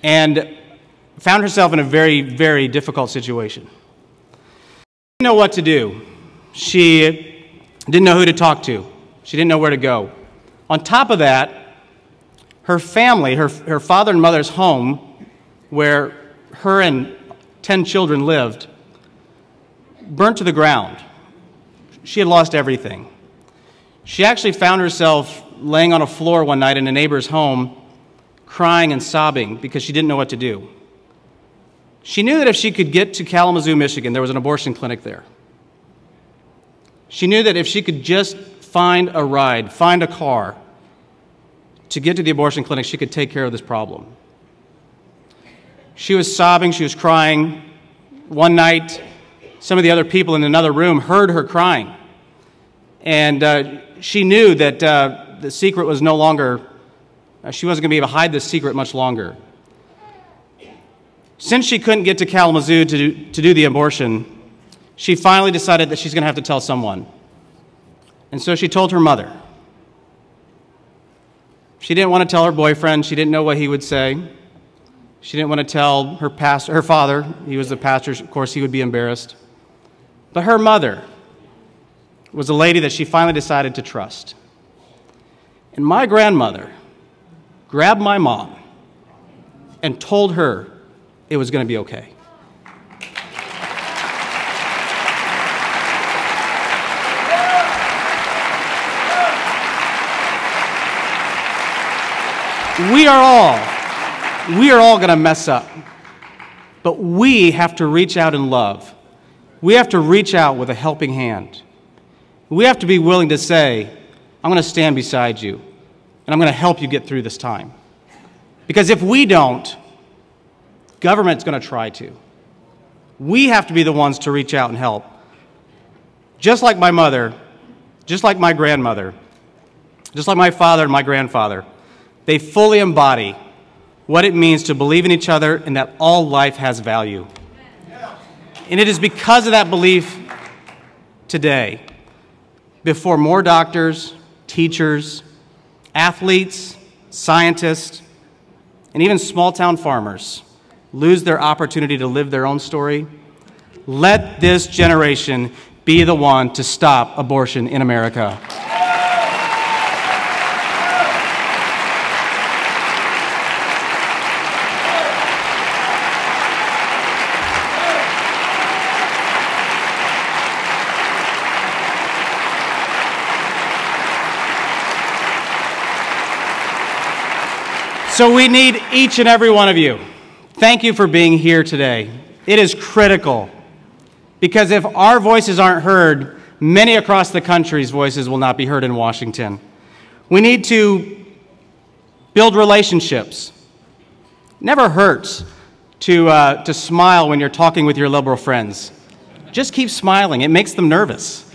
and found herself in a very, very difficult situation. She didn't know what to do. She didn't know who to talk to. She didn't know where to go. On top of that, her family, her father and mother's home, where her and 10 children lived, burnt to the ground. She had lost everything. She actually found herself laying on a floor one night in a neighbor's home, crying and sobbing because she didn't know what to do. She knew that if she could get to Kalamazoo, Michigan, there was an abortion clinic there. She knew that if she could just find a ride, find a car to get to the abortion clinic, she could take care of this problem. She was sobbing, she was crying. One night, some of the other people in another room heard her crying. And she knew that the secret was no longer, she wasn't going to be able to hide this secret much longer. Since she couldn't get to Kalamazoo to do the abortion, she finally decided that she's going to have to tell someone. And so she told her mother. She didn't want to tell her boyfriend. She didn't know what he would say. She didn't want to tell her father. He was the pastor. Of course, he would be embarrassed. But her mother was a lady that she finally decided to trust. And my grandmother grabbed my mom and told her it was going to be okay. We are all going to mess up, but we have to reach out in love. We have to reach out with a helping hand. We have to be willing to say, I'm going to stand beside you, and I'm going to help you get through this time. Because if we don't, government's going to try to. We have to be the ones to reach out and help. Just like my mother, just like my grandmother, just like my father and my grandfather, they fully embody what it means to believe in each other and that all life has value. And it is because of that belief today, before more doctors, teachers, athletes, scientists, and even small-town farmers lose their opportunity to live their own story, let this generation be the one to stop abortion in America. So we need each and every one of you. Thank you for being here today. It is critical, because if our voices aren't heard, many across the country's voices will not be heard in Washington. We need to build relationships. Never hurts to smile when you're talking with your liberal friends. Just keep smiling. It makes them nervous.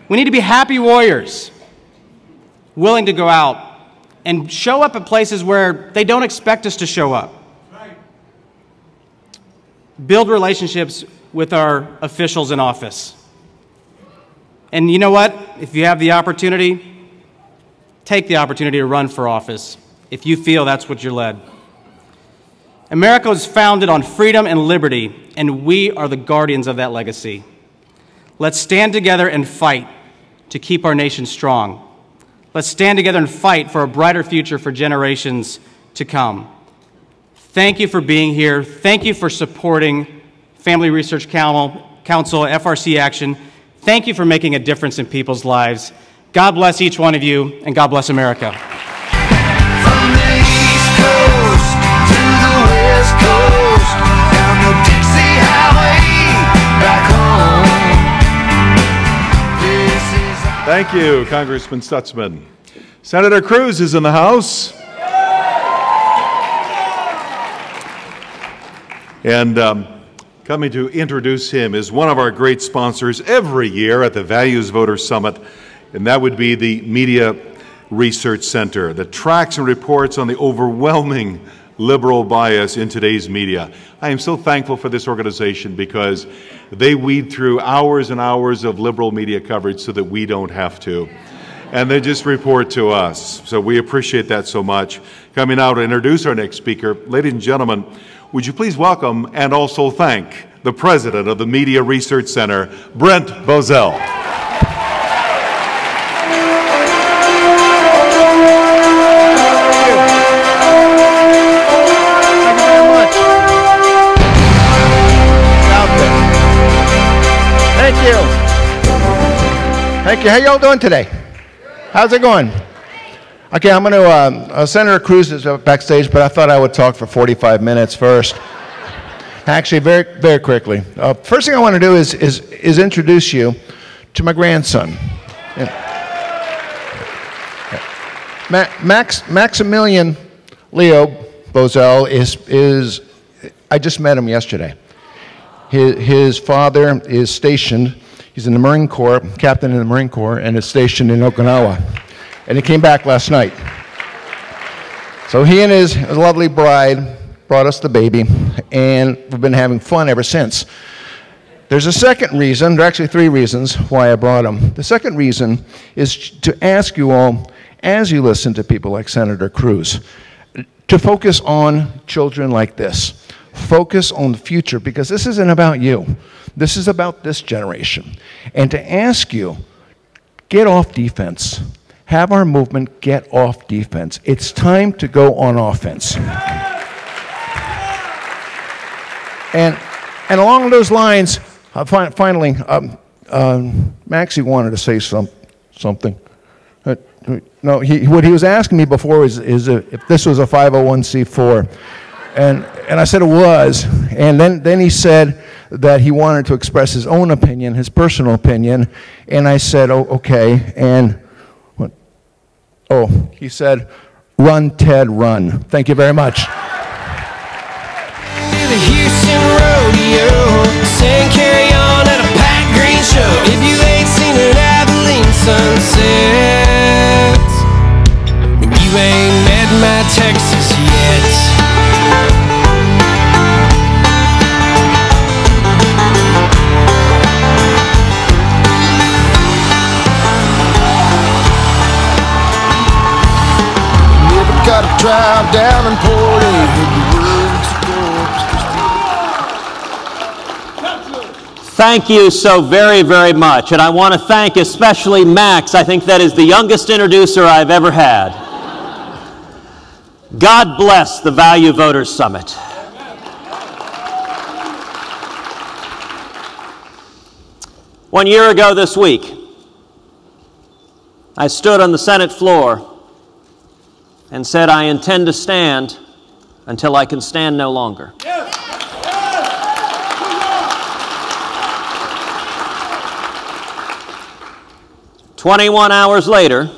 We need to be happy warriors, willing to go out and show up at places where they don't expect us to show up. Right. Build relationships with our officials in office. And you know what? If you have the opportunity, take the opportunity to run for office if you feel that's what you're led. America was founded on freedom and liberty, and we are the guardians of that legacy. Let's stand together and fight to keep our nation strong. Let's stand together and fight for a brighter future for generations to come. Thank you for being here. Thank you for supporting Family Research Council, FRC Action. Thank you for making a difference in people's lives. God bless each one of you, and God bless America. From the East Coast to the West Coast, down the Dixie Highway, back home. Thank you, Congressman Stutzman. Senator Cruz is in the House. And coming to introduce him is one of our great sponsors every year at the Values Voter Summit, and that would be the Media Research Center that tracks and reports on the overwhelming liberal bias in today's media. I am so thankful for this organization because they weed through hours and hours of liberal media coverage so that we don't have to. And they just report to us. So we appreciate that so much. Coming out to introduce our next speaker, ladies and gentlemen, would you please welcome and also thank the president of the Media Research Center, Brent Bozell. Thank you. How y'all doing today? How's it going? Okay, I'm going to, Senator Cruz is backstage, but I thought I would talk for 45 minutes first. Actually, very, very quickly. First thing I want to do is introduce you to my grandson. Maximilian Leo Bozell is, I just met him yesterday. His father is stationed, he's in the Marine Corps, captain in the Marine Corps, and is stationed in Okinawa. And he came back last night. So he and his lovely bride brought us the baby, and we've been having fun ever since. There's a second reason, there are actually three reasons why I brought him. The second reason is to ask you all, as you listen to people like Senator Cruz, to focus on children like this. Focus on the future, because this isn't about you. This is about this generation. And to ask you, get off defense. Have our movement get off defense. It's time to go on offense. And along those lines, finally, Maxie wanted to say something. No, what he was asking me before is if this was a 501c4. And I said it was. And then he said that he wanted to express his own opinion, his personal opinion. And I said, oh, okay. And what? Oh, he said, run, Ted, run. Thank you very much. The Houston Rodeo, saying carry on at a Pat Green show. If you ain't seen an Abilene sunset, you ain't met my Texas yet. Never gotta drive down and pour in the words of Thank you so very, very much. And I want to thank especially Max. I think that is the youngest introducer I've ever had. God bless the Value Voters Summit. One year ago this week, I stood on the Senate floor and said, I intend to stand until I can stand no longer. 21 hours later,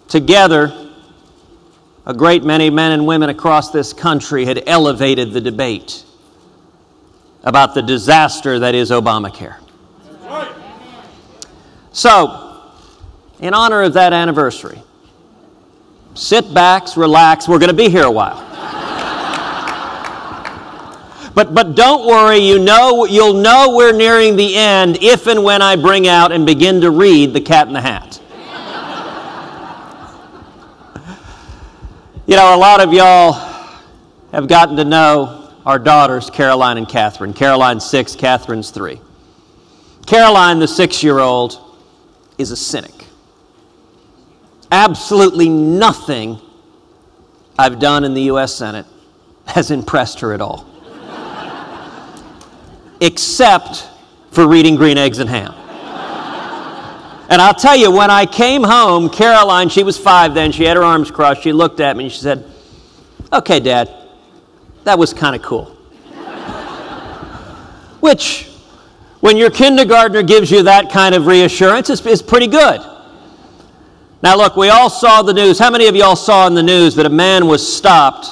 together, a great many men and women across this country had elevated the debate about the disaster that is Obamacare. So, in honor of that anniversary, sit back, relax, we're going to be here a while. But don't worry, you'll know we're nearing the end if and when I bring out and begin to read The Cat in the Hat. You know, a lot of y'all have gotten to know our daughters, Caroline and Catherine. Caroline's 6, Catherine's 3. Caroline, the 6-year-old, is a cynic. Absolutely nothing I've done in the U.S. Senate has impressed her at all. Except for reading Green Eggs and Ham. And I'll tell you, when I came home, Caroline, she was 5 then, she had her arms crossed, she looked at me and she said, okay, Dad, that was kind of cool. Which, when your kindergartner gives you that kind of reassurance, is pretty good. Now look, we all saw the news. How many of y'all saw in the news that a man was stopped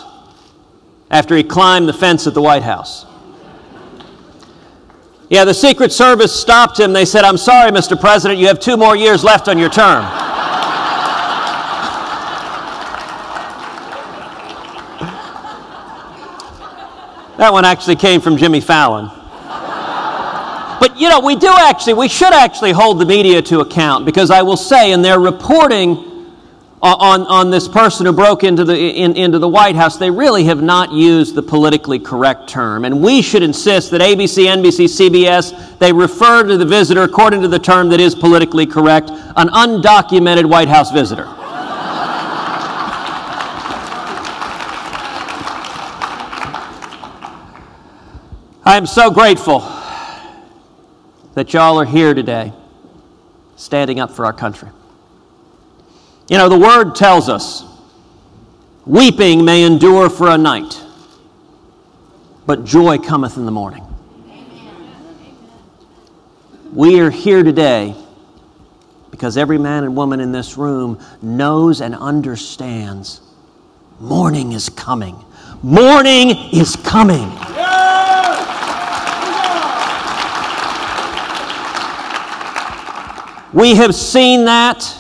after he climbed the fence at the White House? Yeah, the Secret Service stopped him. They said, I'm sorry, Mr. President, you have 2 more years left on your term. That one actually came from Jimmy Fallon. But, you know, we should actually hold the media to account, because I will say in their reporting on this person who broke into the White House, they really have not used the politically correct term. And we should insist that ABC, NBC, CBS, they refer to the visitor according to the term that is politically correct, an undocumented White House visitor. I am so grateful that y'all are here today, standing up for our country. You know, the Word tells us, weeping may endure for a night, but joy cometh in the morning. We are here today because every man and woman in this room knows and understands morning is coming. Morning is coming. We have seen that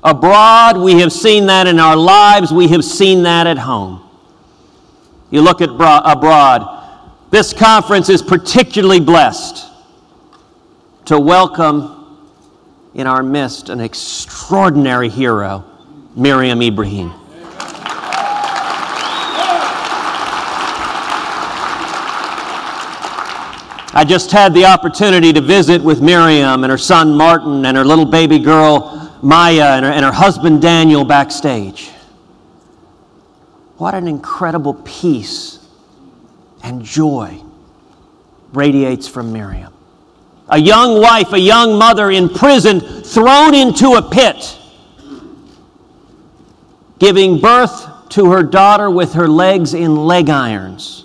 abroad, we have seen that in our lives, we have seen that at home. You look at abroad, this conference is particularly blessed to welcome in our midst an extraordinary hero, Miriam Ibrahim. I just had the opportunity to visit with Miriam and her son Martin and her little baby girl Maya and her husband Daniel backstage. What an incredible peace and joy radiates from Miriam. A young wife, a young mother in prison, thrown into a pit, giving birth to her daughter with her legs in leg irons,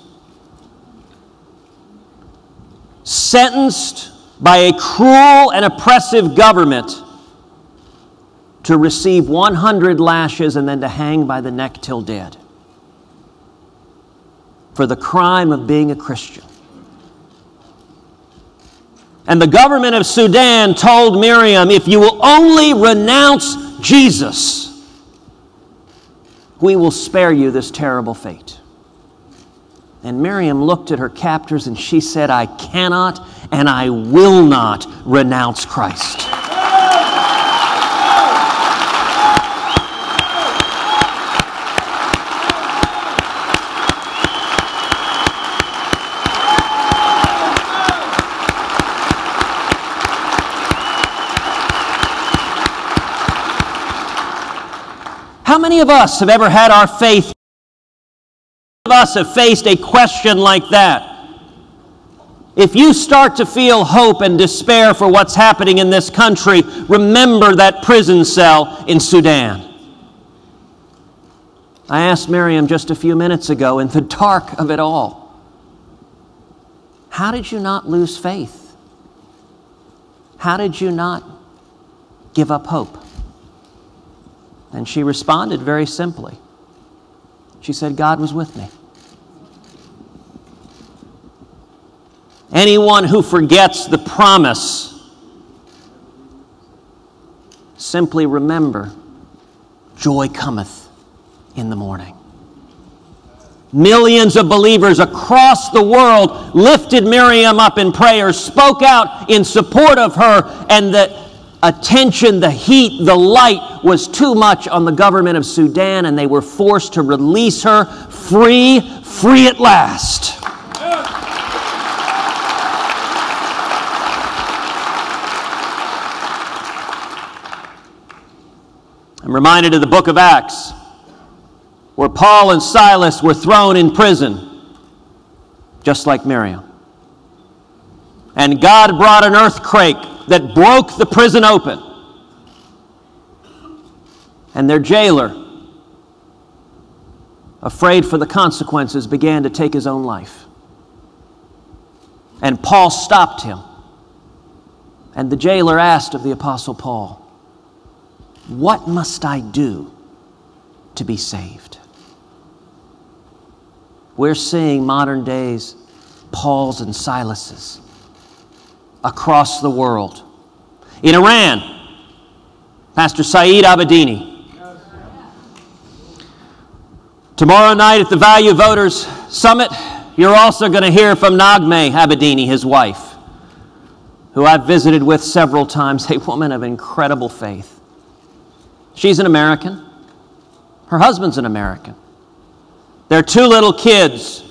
sentenced by a cruel and oppressive government to receive 100 lashes and then to hang by the neck till dead for the crime of being a Christian. And the government of Sudan told Miriam, if you will only renounce Jesus, we will spare you this terrible fate. And Miriam looked at her captors and she said, I cannot and I will not renounce Christ. How many of us have ever had our faith? How many of us have faced a question like that? If you start to feel hope and despair for what's happening in this country, remember that prison cell in Sudan. I asked Miriam just a few minutes ago, in the dark of it all, how did you not lose faith? How did you not give up hope? And she responded very simply. She said, God was with me. Anyone who forgets the promise, simply remember, joy cometh in the morning. Millions of believers across the world lifted Miriam up in prayer, spoke out in support of her, and the attention, the heat, the light was too much on the government of Sudan, and they were forced to release her free at last. I'm reminded of the book of Acts, where Paul and Silas were thrown in prison, just like Miriam. And God brought an earthquake that broke the prison open. And their jailer, afraid for the consequences, began to take his own life. And Paul stopped him. And the jailer asked of the Apostle Paul, what must I do to be saved? We're seeing modern days Pauls and Silases across the world. In Iran, Pastor Saeed Abedini. Tomorrow night at the Value Voters Summit, you're also going to hear from Naghmeh Abedini, his wife, who I've visited with several times, a woman of incredible faith. She's an American. Her husband's an American. Their two little kids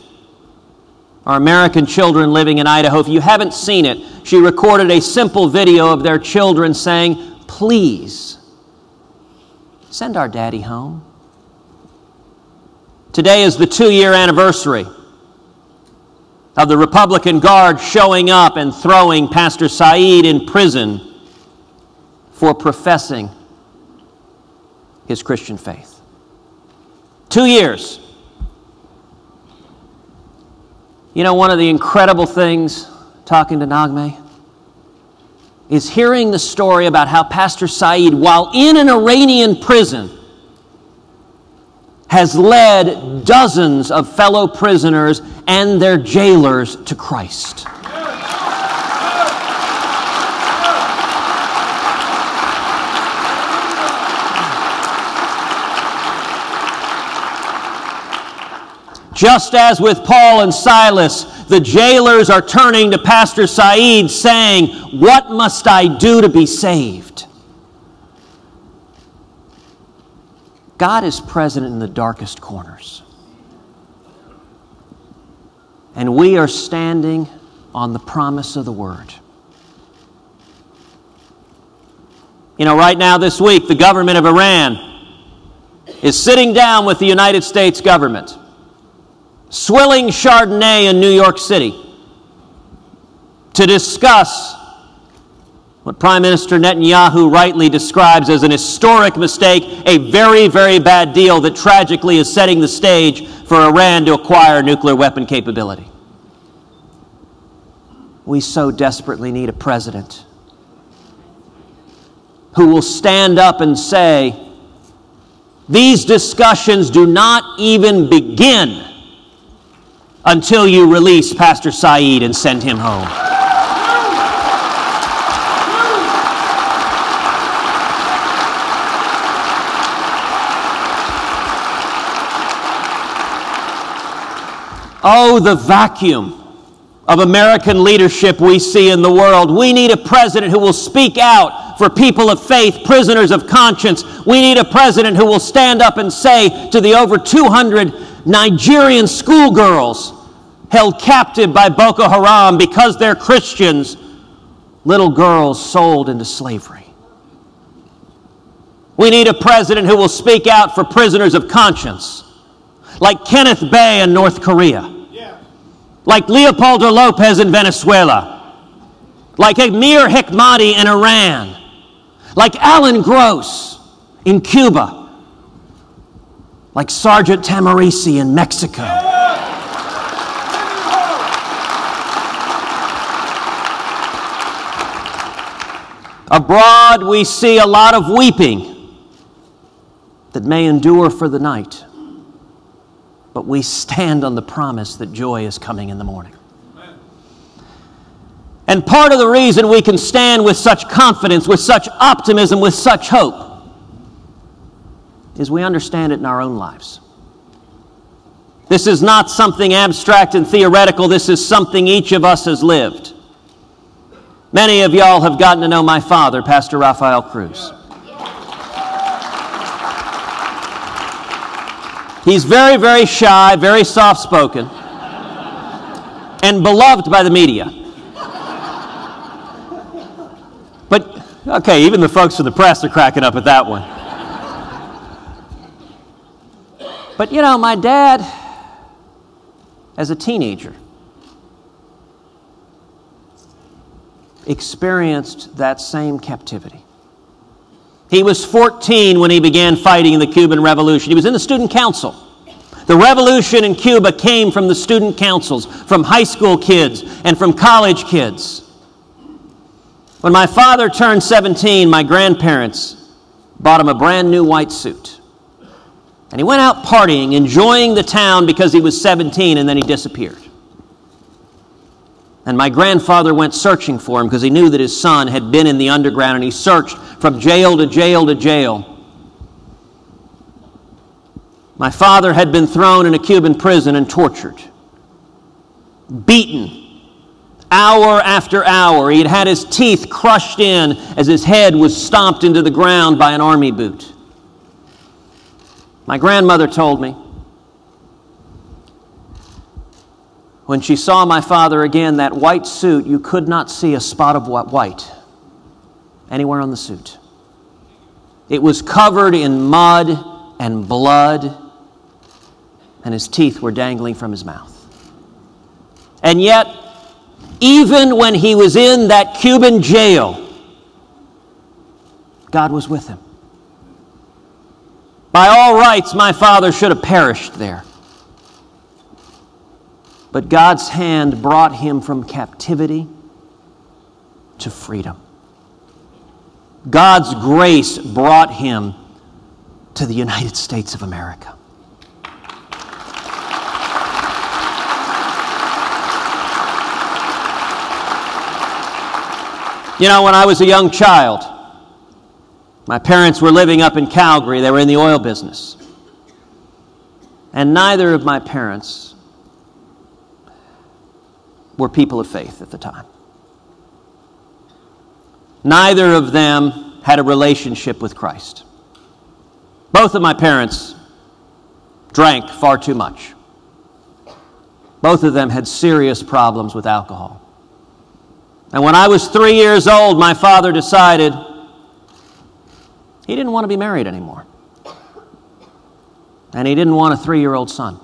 are American children living in Idaho. If you haven't seen it, she recorded a simple video of their children saying, please, send our daddy home. Today is the 2-year anniversary of the Republican Guard showing up and throwing Pastor Saeed in prison for professing his Christian faith. 2 years. You know, one of the incredible things, talking to Naghmeh, is hearing the story about how Pastor Saeed, while in an Iranian prison, has led dozens of fellow prisoners and their jailers to Christ. Just as with Paul and Silas, the jailers are turning to Pastor Saeed saying, what must I do to be saved? God is present in the darkest corners. And we are standing on the promise of the Word. You know, right now this week, the government of Iran is sitting down with the United States government, swilling Chardonnay in New York City, to discuss what Prime Minister Netanyahu rightly describes as an historic mistake, a very, very bad deal that tragically is setting the stage for Iran to acquire nuclear weapon capability. We so desperately need a president who will stand up and say, these discussions do not even begin until you release Pastor Saeed and send him home. Oh, the vacuum of American leadership we see in the world. We need a president who will speak out for people of faith, prisoners of conscience. We need a president who will stand up and say to the over 200 Nigerian schoolgirls held captive by Boko Haram because they're Christians, little girls sold into slavery. We need a president who will speak out for prisoners of conscience, like Kenneth Bae in North Korea, like Leopoldo Lopez in Venezuela, like Amir Hekmati in Iran, like Alan Gross in Cuba, like Sergeant Tamarisi in Mexico. Abroad, we see a lot of weeping that may endure for the night. But we stand on the promise that joy is coming in the morning. And part of the reason we can stand with such confidence, with such optimism, with such hope, is we understand it in our own lives. This is not something abstract and theoretical. This is something each of us has lived. Many of y'all have gotten to know my father, Pastor Raphael Cruz. He's very, very shy, very soft-spoken, and beloved by the media. But, okay, even the folks from the press are cracking up at that one. But, you know, my dad, as a teenager, experienced that same captivity. He was 14 when he began fighting in the Cuban Revolution. He was in the student council. The revolution in Cuba came from the student councils, from high school kids and from college kids. When my father turned 17, my grandparents bought him a brand new white suit. And he went out partying, enjoying the town because he was 17, and then he disappeared. And my grandfather went searching for him because he knew that his son had been in the underground, and he searched from jail to jail to jail. My father had been thrown in a Cuban prison and tortured, beaten, hour after hour. He had had his teeth crushed in as his head was stomped into the ground by an army boot. My grandmother told me, when she saw my father again, that white suit, you could not see a spot of white anywhere on the suit. It was covered in mud and blood, and his teeth were dangling from his mouth. And yet, even when he was in that Cuban jail, God was with him. By all rights, my father should have perished there. But God's hand brought him from captivity to freedom. God's grace brought him to the United States of America. You know, when I was a young child, my parents were living up in Calgary. They were in the oil business. And neither of my parents were people of faith at the time. Neither of them had a relationship with Christ. Both of my parents drank far too much. Both of them had serious problems with alcohol. And when I was 3 years old, my father decided he didn't want to be married anymore. And he didn't want a 3-year-old son.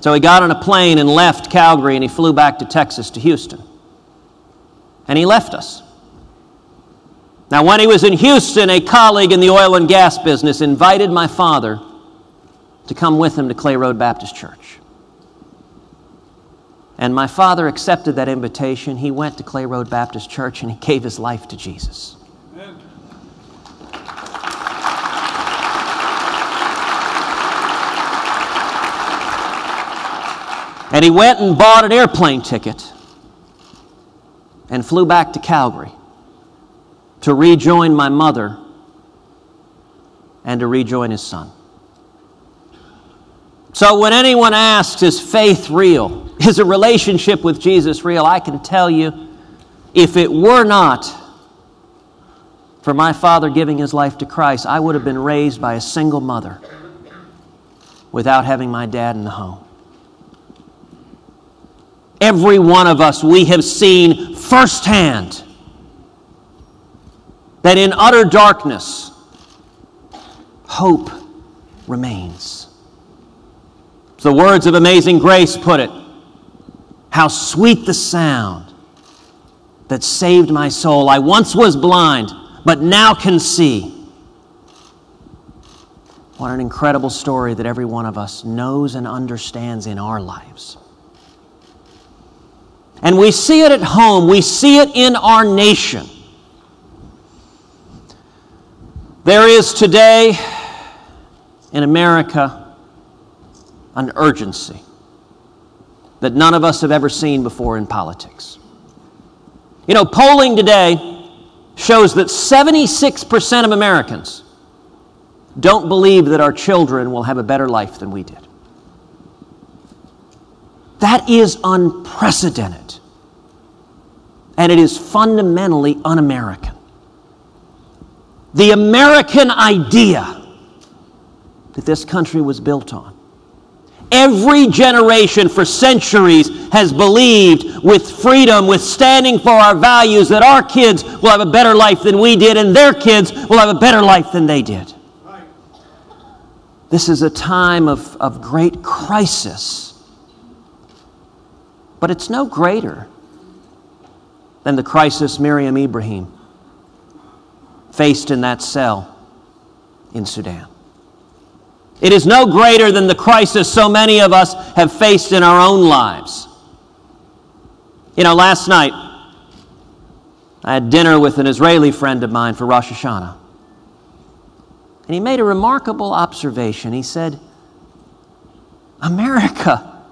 So he got on a plane and left Calgary, and he flew back to Texas, to Houston. And he left us. Now, when he was in Houston, a colleague in the oil and gas business invited my father to come with him to Clay Road Baptist Church. And my father accepted that invitation. He went to Clay Road Baptist Church and he gave his life to Jesus. Amen. And he went and bought an airplane ticket and flew back to Calgary to rejoin my mother and to rejoin his son. So when anyone asks, is faith real? Is a relationship with Jesus real? I can tell you, if it were not for my father giving his life to Christ, I would have been raised by a single mother without having my dad in the home. Every one of us, we have seen firsthand that in utter darkness, hope remains. As the words of Amazing Grace put it, how sweet the sound that saved my soul. I once was blind, but now can see. What an incredible story that every one of us knows and understands in our lives. And we see it at home. We see it in our nation. There is today in America an urgency that none of us have ever seen before in politics. You know, polling today shows that 76% of Americans don't believe that our children will have a better life than we did. That is unprecedented. And it is fundamentally un-American. The American idea that this country was built on. Every generation for centuries has believed with freedom, with standing for our values, that our kids will have a better life than we did and their kids will have a better life than they did. This is a time of great crisis. But it's no greater than the crisis Miriam Ibrahim faced in that cell in Sudan. It is no greater than the crisis so many of us have faced in our own lives. You know, last night, I had dinner with an Israeli friend of mine for Rosh Hashanah. And he made a remarkable observation. He said, America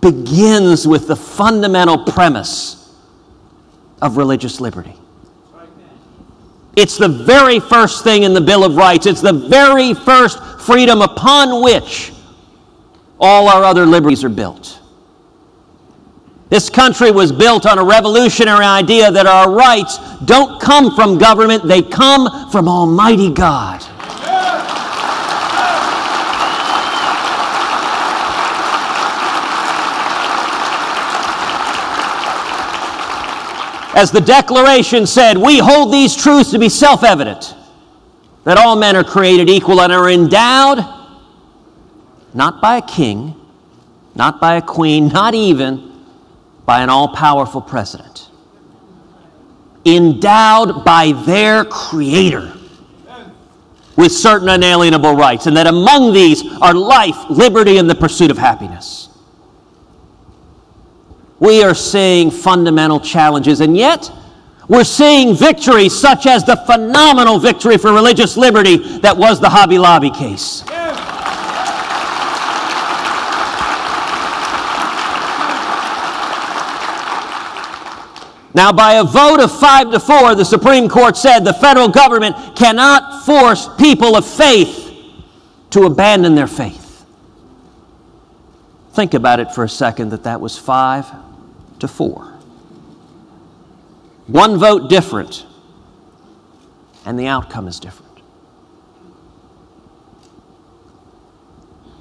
begins with the fundamental premise of religious liberty. It's the very first thing in the Bill of Rights. It's the very first freedom upon which all our other liberties are built. This country was built on a revolutionary idea that our rights don't come from government, they come from Almighty God. As the Declaration said, we hold these truths to be self-evident, that all men are created equal and are endowed, not by a king, not by a queen, not even by an all-powerful president. Endowed by their Creator with certain unalienable rights, and that among these are life, liberty, and the pursuit of happiness. We are seeing fundamental challenges, and yet we're seeing victories such as the phenomenal victory for religious liberty that was the Hobby Lobby case. Now, by a vote of 5-4, the Supreme Court said the federal government cannot force people of faith to abandon their faith. Think about it for a second, that was 5-4. One vote different, and the outcome is different.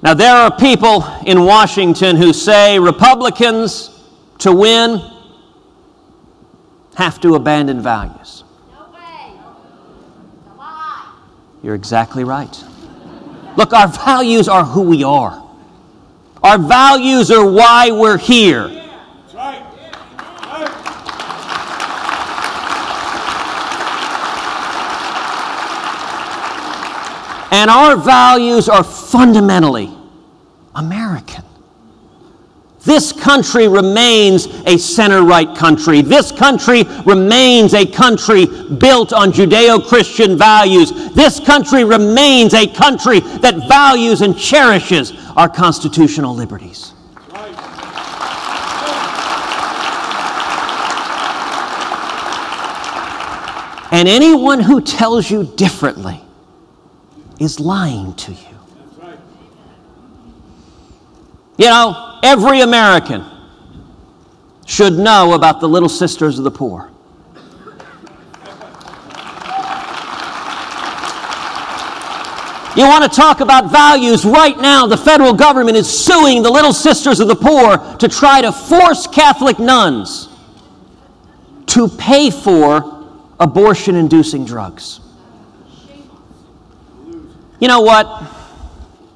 Now, there are people in Washington who say Republicans, to win, have to abandon values. No way. Come on. You're exactly right. Look, our values are who we are. Our values are why we're here. That's right. And our values are fundamentally American. This country remains a center-right country. This country remains a country built on Judeo-Christian values. This country remains a country that values and cherishes our constitutional liberties. And anyone who tells you differently is lying to you. You know, every American should know about the Little Sisters of the Poor. You want to talk about values? Right now, the federal government is suing the Little Sisters of the Poor to try to force Catholic nuns to pay for abortion-inducing drugs. You know what?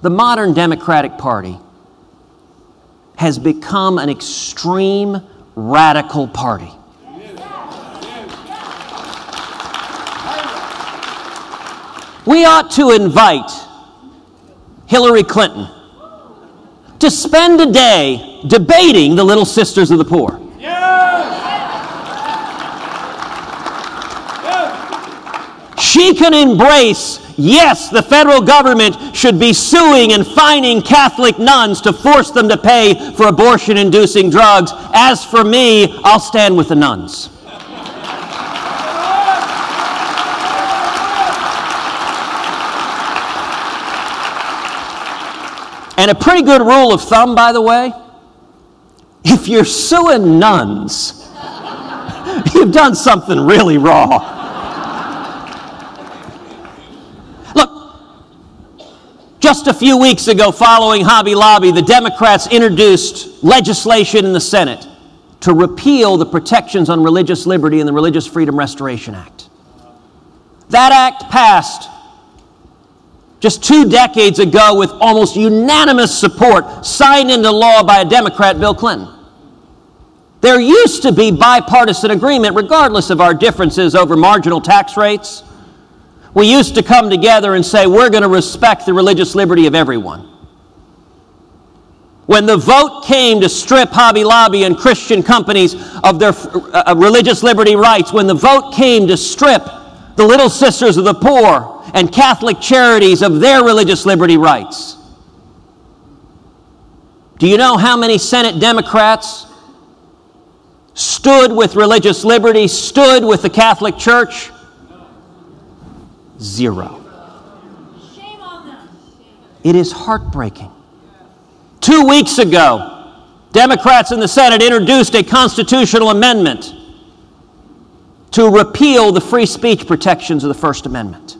The modern Democratic Party has become an extreme radical party. We ought to invite Hillary Clinton to spend a day debating the Little Sisters of the Poor. She can embrace, yes, the federal government should be suing and fining Catholic nuns to force them to pay for abortion-inducing drugs. As for me, I'll stand with the nuns. And a pretty good rule of thumb, by the way, if you're suing nuns, you've done something really wrong. Just a few weeks ago, following Hobby Lobby, the Democrats introduced legislation in the Senate to repeal the protections on religious liberty in the Religious Freedom Restoration Act. That act passed just 2 decades ago with almost unanimous support, signed into law by a Democrat, Bill Clinton. There used to be bipartisan agreement, regardless of our differences over marginal tax rates. We used to come together and say, we're going to respect the religious liberty of everyone. When the vote came to strip Hobby Lobby and Christian companies of their religious liberty rights, when the vote came to strip the Little Sisters of the Poor and Catholic charities of their religious liberty rights, do you know how many Senate Democrats stood with religious liberty, stood with the Catholic Church? 0. Shame on them. It is heartbreaking. 2 weeks ago, Democrats in the Senate introduced a constitutional amendment to repeal the free speech protections of the First Amendment.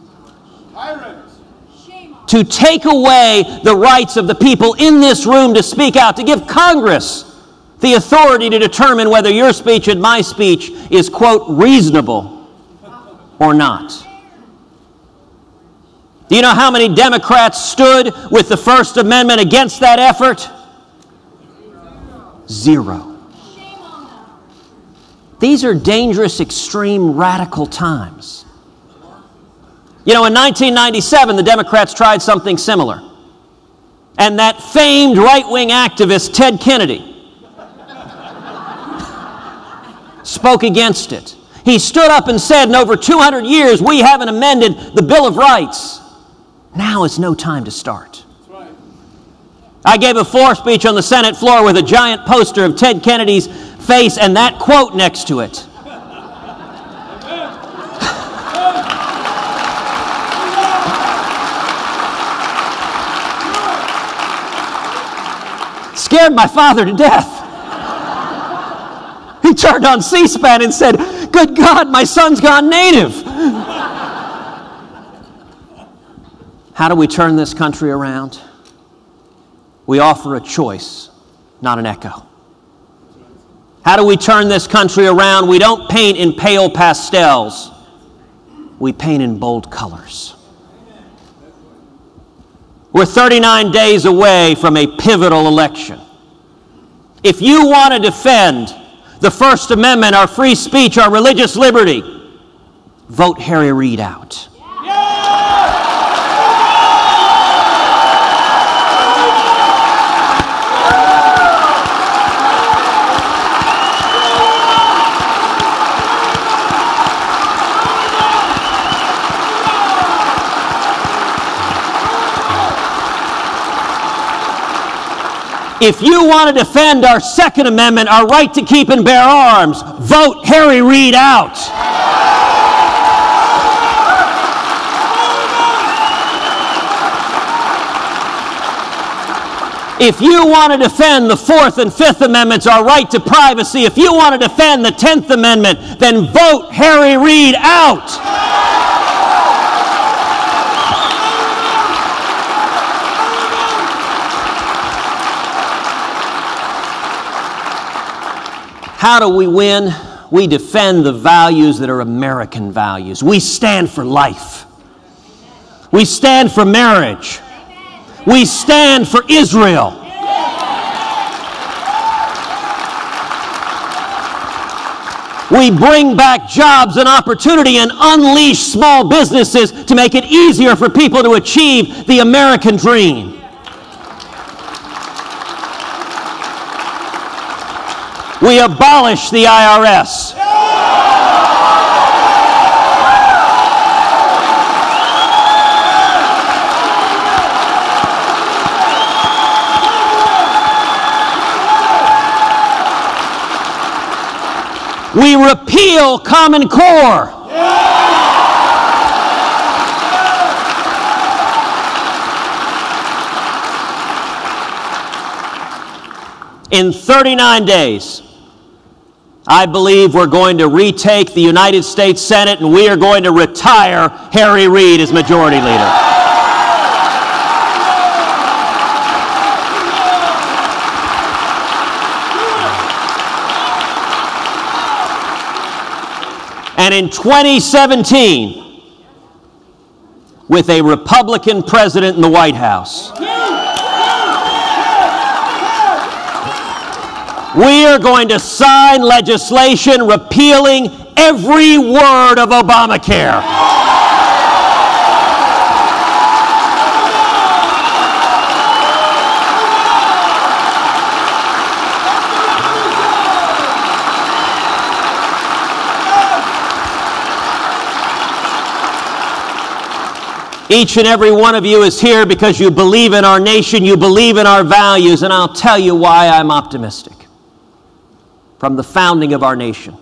To take away the rights of the people in this room to speak out, to give Congress the authority to determine whether your speech and my speech is, quote, reasonable or not. Do you know how many Democrats stood with the First Amendment against that effort? 0. These are dangerous, extreme, radical times. You know, in 1997, the Democrats tried something similar. And that famed right-wing activist, Ted Kennedy, spoke against it. He stood up and said, in over 200 years, we haven't amended the Bill of Rights. Now is no time to start. I gave a floor speech on the Senate floor with a giant poster of Ted Kennedy's face and that quote next to it. Scared my father to death. He turned on C-SPAN and said, "Good God, my son's gone native." How do we turn this country around? We offer a choice, not an echo. How do we turn this country around? We don't paint in pale pastels. We paint in bold colors. We're 39 days away from a pivotal election. If you want to defend the First Amendment, our free speech, our religious liberty, vote Harry Reid out. If you want to defend our Second Amendment, our right to keep and bear arms, vote Harry Reid out. If you want to defend the Fourth and Fifth Amendments, our right to privacy, if you want to defend the 10th Amendment, then vote Harry Reid out. How do we win? We defend the values that are American values. We stand for life. We stand for marriage. We stand for Israel. We bring back jobs and opportunity and unleash small businesses to make it easier for people to achieve the American dream. We abolish the IRS. We repeal Common Core. In 39 days, I believe we're going to retake the United States Senate, and we are going to retire Harry Reid as Majority Leader. And in 2017, with a Republican president in the White House, we are going to sign legislation repealing every word of Obamacare. Each and every one of you is here because you believe in our nation, you believe in our values, and I'll tell you why I'm optimistic. From the founding of our nation,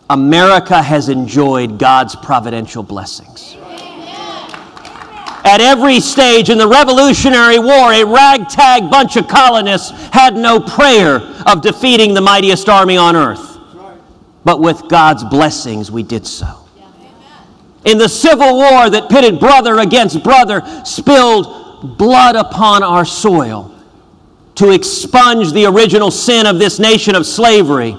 America has enjoyed God's providential blessings. At every stage in the Revolutionary War, a ragtag bunch of colonists had no prayer of defeating the mightiest army on earth. But with God's blessings, we did so. In the Civil War that pitted brother against brother, spilled blood upon our soil to expunge the original sin of this nation of slavery,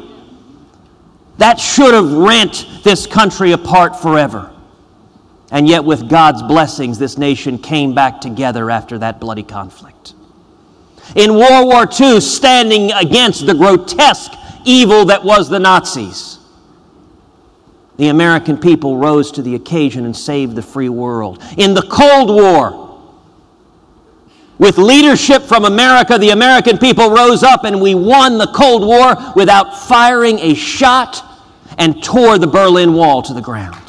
that should have rent this country apart forever. And yet with God's blessings, this nation came back together after that bloody conflict. In World War II, standing against the grotesque evil that was the Nazis, the American people rose to the occasion and saved the free world. In the Cold War, with leadership from America, the American people rose up and we won the Cold War without firing a shot and tore the Berlin Wall to the ground.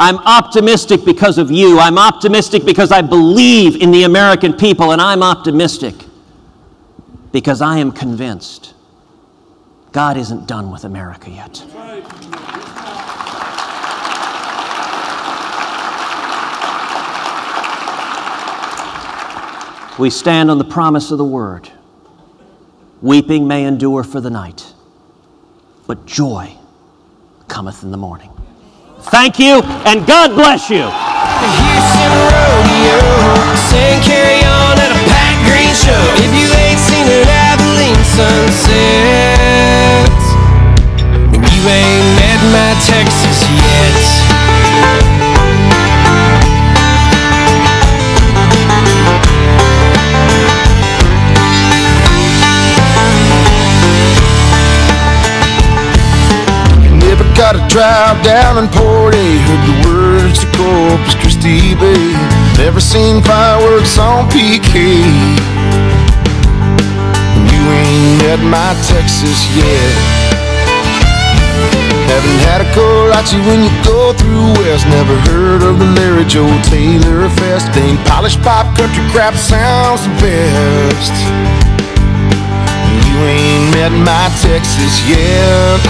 I'm optimistic because of you. I'm optimistic because I believe in the American people, and I'm optimistic because I am convinced God isn't done with America yet. We stand on the promise of the Word. Weeping may endure for the night, but joy cometh in the morning. Thank you, and God bless you. Houston rodeo, sing carry on at a packed green show. If you ain't seen an Abilene sunset, then you ain't met my Texas yet. Gotta drive down in Port A, heard the words to Corpus Christi Bay. Never seen fireworks on PK. And you ain't met my Texas yet. Haven't Eating had a kolache when you go through West. Never heard of the Larry Joe Taylor Fest. Ain't polished pop country crap sounds the best. You ain't met my Texas yet.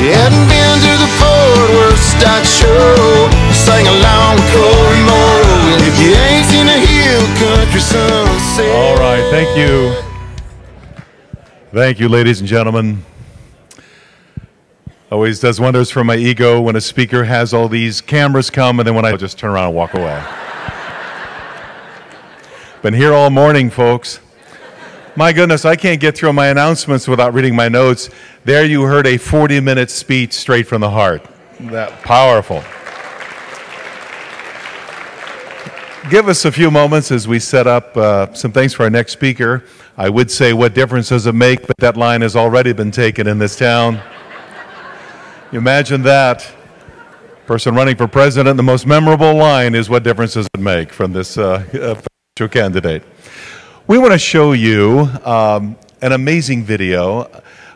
You hadn't been to the Fort Worth Stock Show. Sang along with Corey Moore. And if you ain't seen a hill country sunset. All right, thank you. Thank you, ladies and gentlemen. Always does wonders for my ego when a speaker has all these cameras come and then when I just turn around and walk away. Been here all morning, folks. My goodness, I can't get through my announcements without reading my notes. There you heard a 40-minute speech straight from the heart. That powerful. Give us a few moments as we set up some things for our next speaker. I would say, what difference does it make? But that line has already been taken in this town. You imagine that. Person running for president, the most memorable line is, what difference does it make, from this potential candidate. We want to show you an amazing video.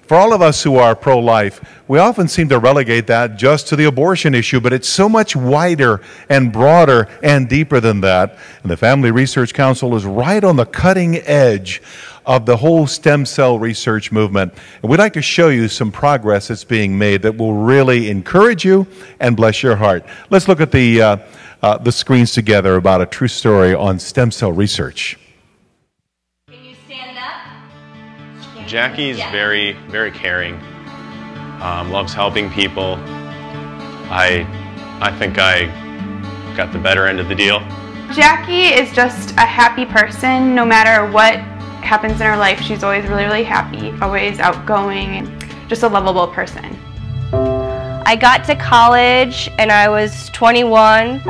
For all of us who are pro-life, we often seem to relegate that just to the abortion issue, but it's so much wider and broader and deeper than that. And the Family Research Council is right on the cutting edge of the whole stem cell research movement. And we'd like to show you some progress that's being made that will really encourage you and bless your heart. Let's look at the screens together about a true story on stem cell research. Jackie's very, very caring, loves helping people. I think I got the better end of the deal. Jackie is just a happy person. No matter what happens in her life, she's always really, really happy, always outgoing, and just a lovable person. I got to college and I was 21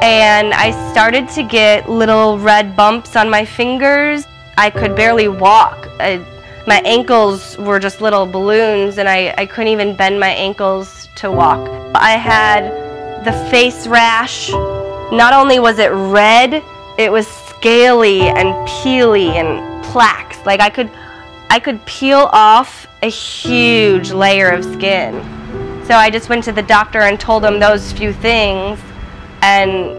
and I started to get little red bumps on my fingers. I could barely walk. My ankles were just little balloons and I couldn't even bend my ankles to walk. I had the face rash. Not only was it red, it was scaly and peely and plaques. Like I could peel off a huge layer of skin. So I just went to the doctor and told him those few things, and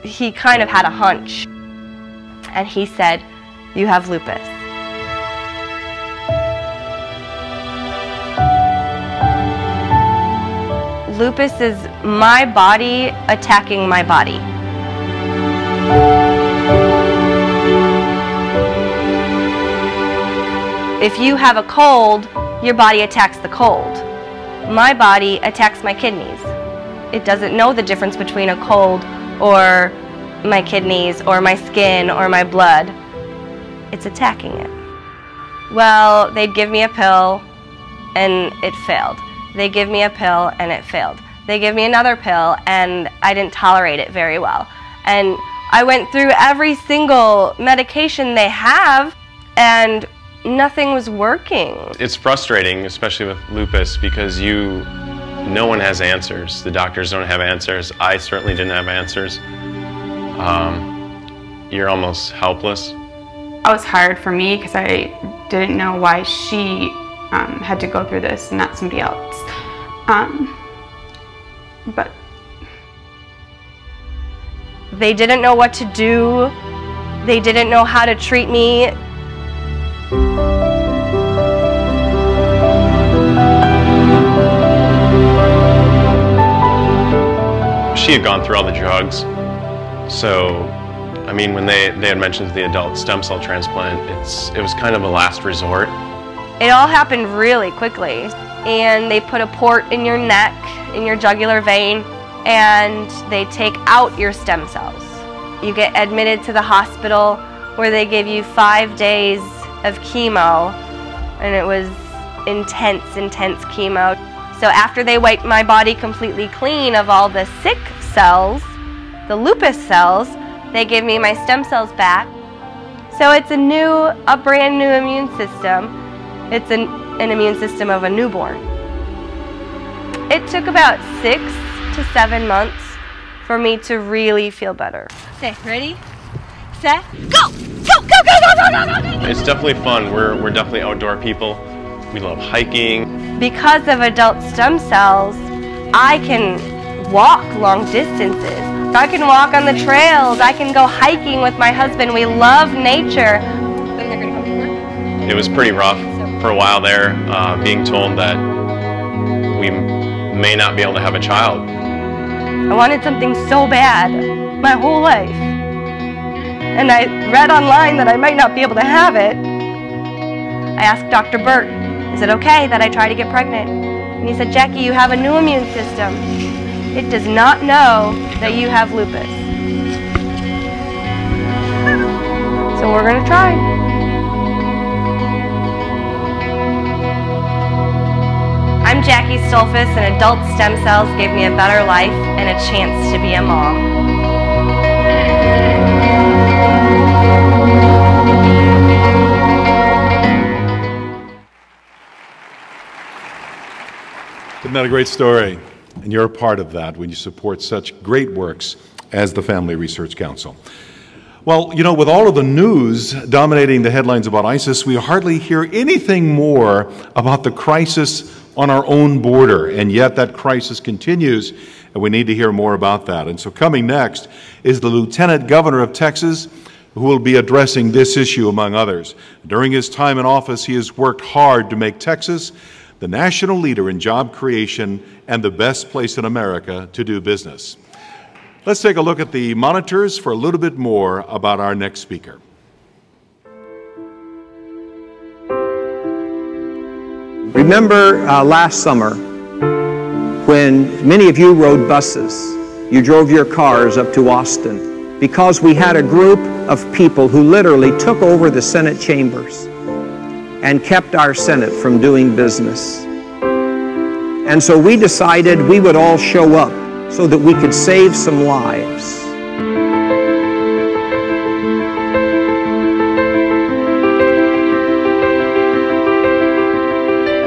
he kind of had a hunch. And he said, "You have lupus." Lupus is my body attacking my body. If you have a cold, your body attacks the cold. My body attacks my kidneys. It doesn't know the difference between a cold or my kidneys or my skin or my blood. It's attacking it. Well, they'd give me a pill and it failed. They give me a pill and it failed. They give me another pill and I didn't tolerate it very well. And I went through every single medication they have and nothing was working. It's frustrating, especially with lupus, because no one has answers. The doctors don't have answers. I certainly didn't have answers. You're almost helpless. It was hard for me because I didn't know why she had to go through this and not somebody else. But they didn't know what to do. They didn't know how to treat me. She had gone through all the drugs, so I mean, when they had mentioned the adult stem cell transplant, it was kind of a last resort. It all happened really quickly, and they put a port in your neck, in your jugular vein, and they take out your stem cells. You get admitted to the hospital where they give you 5 days of chemo, and it was intense chemo. So after they wiped my body completely clean of all the sick cells, the lupus cells, they give me my stem cells back. So it's a brand new immune system. It's an immune system of a newborn. It took about 6 to 7 months for me to really feel better. Okay, ready, set, go! Go, go, go, go, go, go, go, go! It's definitely fun. We're definitely outdoor people. We love hiking. Because of adult stem cells, I can walk long distances. I can walk on the trails. I can go hiking with my husband. We love nature. It was pretty rough for a while there, being told that we may not be able to have a child. I wanted something so bad my whole life. And I read online that I might not be able to have it. I asked Dr. Burt, is it okay that I try to get pregnant? And he said, Jackie, you have a new immune system. It does not know that you have lupus. So we're going to try. I'm Jackie Stolfus, and adult stem cells gave me a better life and a chance to be a mom. Isn't that a great story? And you're a part of that when you support such great works as the Family Research Council. Well, you know, with all of the news dominating the headlines about ISIS, we hardly hear anything more about the crisis on our own border, and yet that crisis continues, and we need to hear more about that. And so coming next is the Lieutenant Governor of Texas, who will be addressing this issue, among others. During his time in office, he has worked hard to make Texas the national leader in job creation and the best place in America to do business. Let's take a look at the monitors for a little bit more about our next speaker. Remember last summer when many of you rode buses, you drove your cars up to Austin because we had a group of people who literally took over the Senate chambers and kept our Senate from doing business. And so we decided we would all show up so that we could save some lives.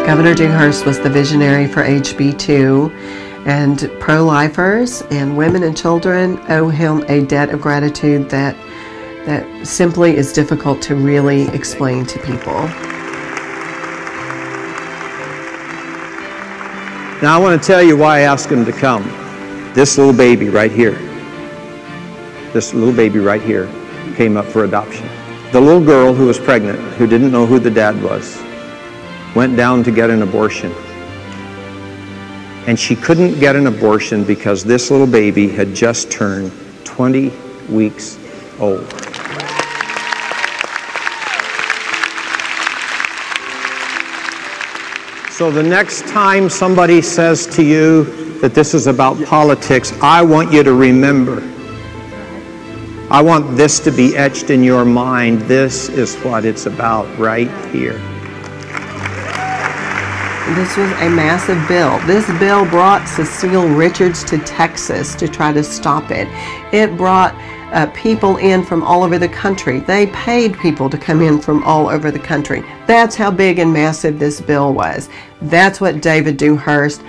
Governor Dewhurst was the visionary for HB2, and pro-lifers and women and children owe him a debt of gratitude that simply is difficult to really explain to people. Now I want to tell you why I asked him to come. This little baby right here, came up for adoption. The little girl who was pregnant, who didn't know who the dad was, went down to get an abortion. And she couldn't get an abortion because this little baby had just turned 20 weeks old. So the next time somebody says to you that this is about politics, I want you to remember. I want this to be etched in your mind. This is what it's about right here. This was a massive bill. This bill brought Cecile Richards to Texas to try to stop it. It brought people in from all over the country. They paid people to come in from all over the country. That's how big and massive this bill was. That's what David Dewhurst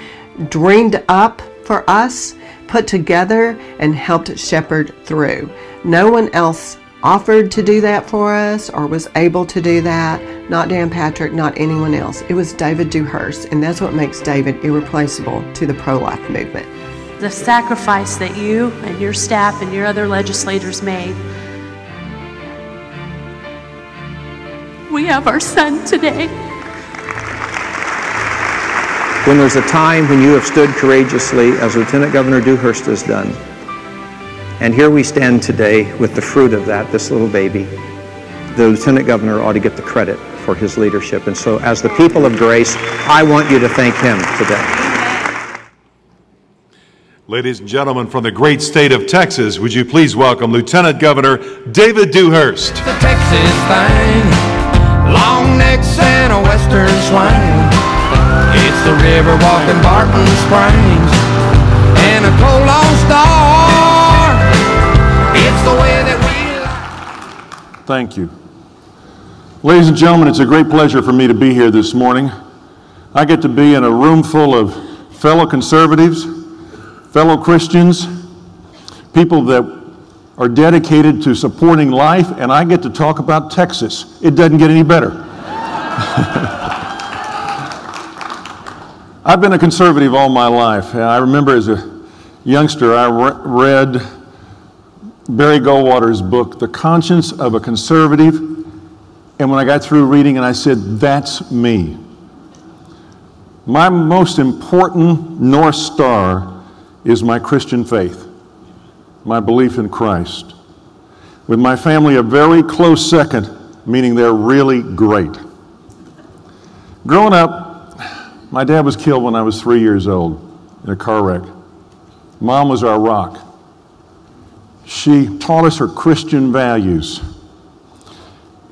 dreamed up for us, put together, and helped shepherd through. No one else offered to do that for us or was able to do that. Not Dan Patrick, not anyone else. It was David Dewhurst, and that's what makes David irreplaceable to the pro-life movement. The sacrifice that you and your staff and your other legislators made. We have our son today. When there's a time when you have stood courageously, as Lieutenant Governor Dewhurst has done, and here we stand today with the fruit of that, this little baby, the Lieutenant Governor ought to get the credit for his leadership. And so as the people of Grace, I want you to thank him today. Ladies and gentlemen, from the great state of Texas, would you please welcome Lieutenant Governor David Dewhurst. The Texas thing, long necks and a western swing. It's the river walking Barton Springs and a cold long star. It's the way that we. Thank you. Ladies and gentlemen, it's a great pleasure for me to be here this morning. I get to be in a room full of fellow conservatives, fellow Christians, people that are dedicated to supporting life, and I get to talk about Texas. It doesn't get any better. I've been a conservative all my life. I remember as a youngster, I read Barry Goldwater's book, The Conscience of a Conservative, and when I got through reading it, I said, that's me. My most important North Star is my Christian faith, my belief in Christ. With my family, a very close second, meaning they're really great. Growing up, my dad was killed when I was 3 years old in a car wreck. Mom was our rock. She taught us her Christian values.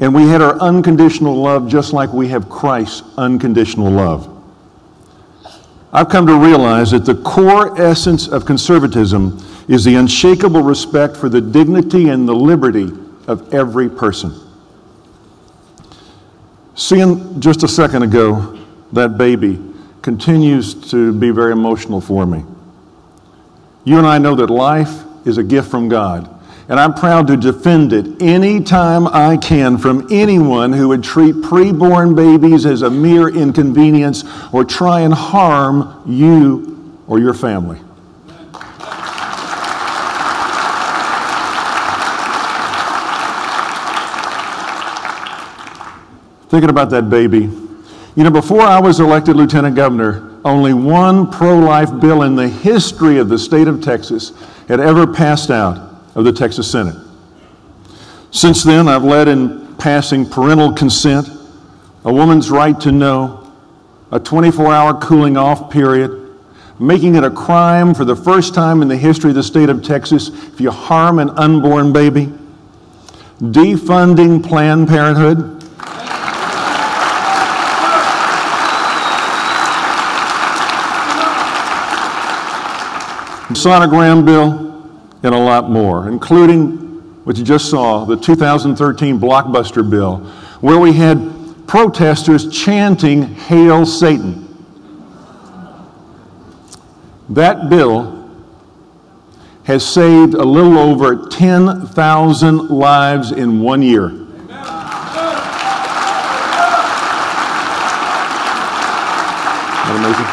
And we had our unconditional love just like we have Christ's unconditional love. I've come to realize that the core essence of conservatism is the unshakable respect for the dignity and the liberty of every person. Seeing just a second ago that baby continues to be very emotional for me. You and I know that life is a gift from God, and I'm proud to defend it anytime I can from anyone who would treat preborn babies as a mere inconvenience or try and harm you or your family. Thinking about that baby, you know, before I was elected lieutenant governor, only one pro-life bill in the history of the state of Texas had ever passed out of the Texas Senate. Since then, I've led in passing parental consent, a woman's right to know, a 24-hour cooling off period, making it a crime for the first time in the history of the state of Texas if you harm an unborn baby, defunding Planned Parenthood, sonogram bill, and a lot more, including what you just saw, the 2013 blockbuster bill, where we had protesters chanting, "Hail Satan." That bill has saved a little over 10,000 lives in 1 year. Isn't that amazing?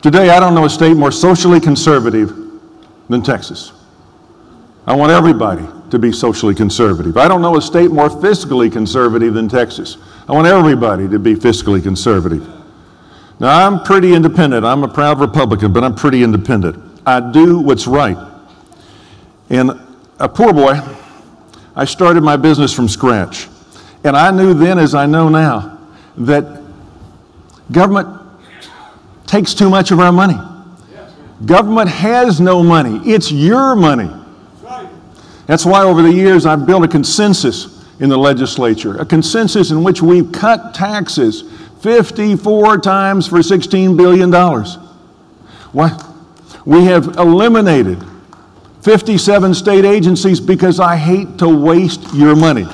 Today, I don't know a state more socially conservative than Texas. I want everybody to be socially conservative. I don't know a state more fiscally conservative than Texas. I want everybody to be fiscally conservative. Now, I'm pretty independent. I'm a proud Republican, but I'm pretty independent. I do what's right. And a poor boy, I started my business from scratch. And I knew then, as I know now, that government takes too much of our money. Government has no money. It's your money. That's why over the years I've built a consensus in the legislature, a consensus in which we've cut taxes 54 times for $16 billion. Why? We have eliminated 57 state agencies because I hate to waste your money.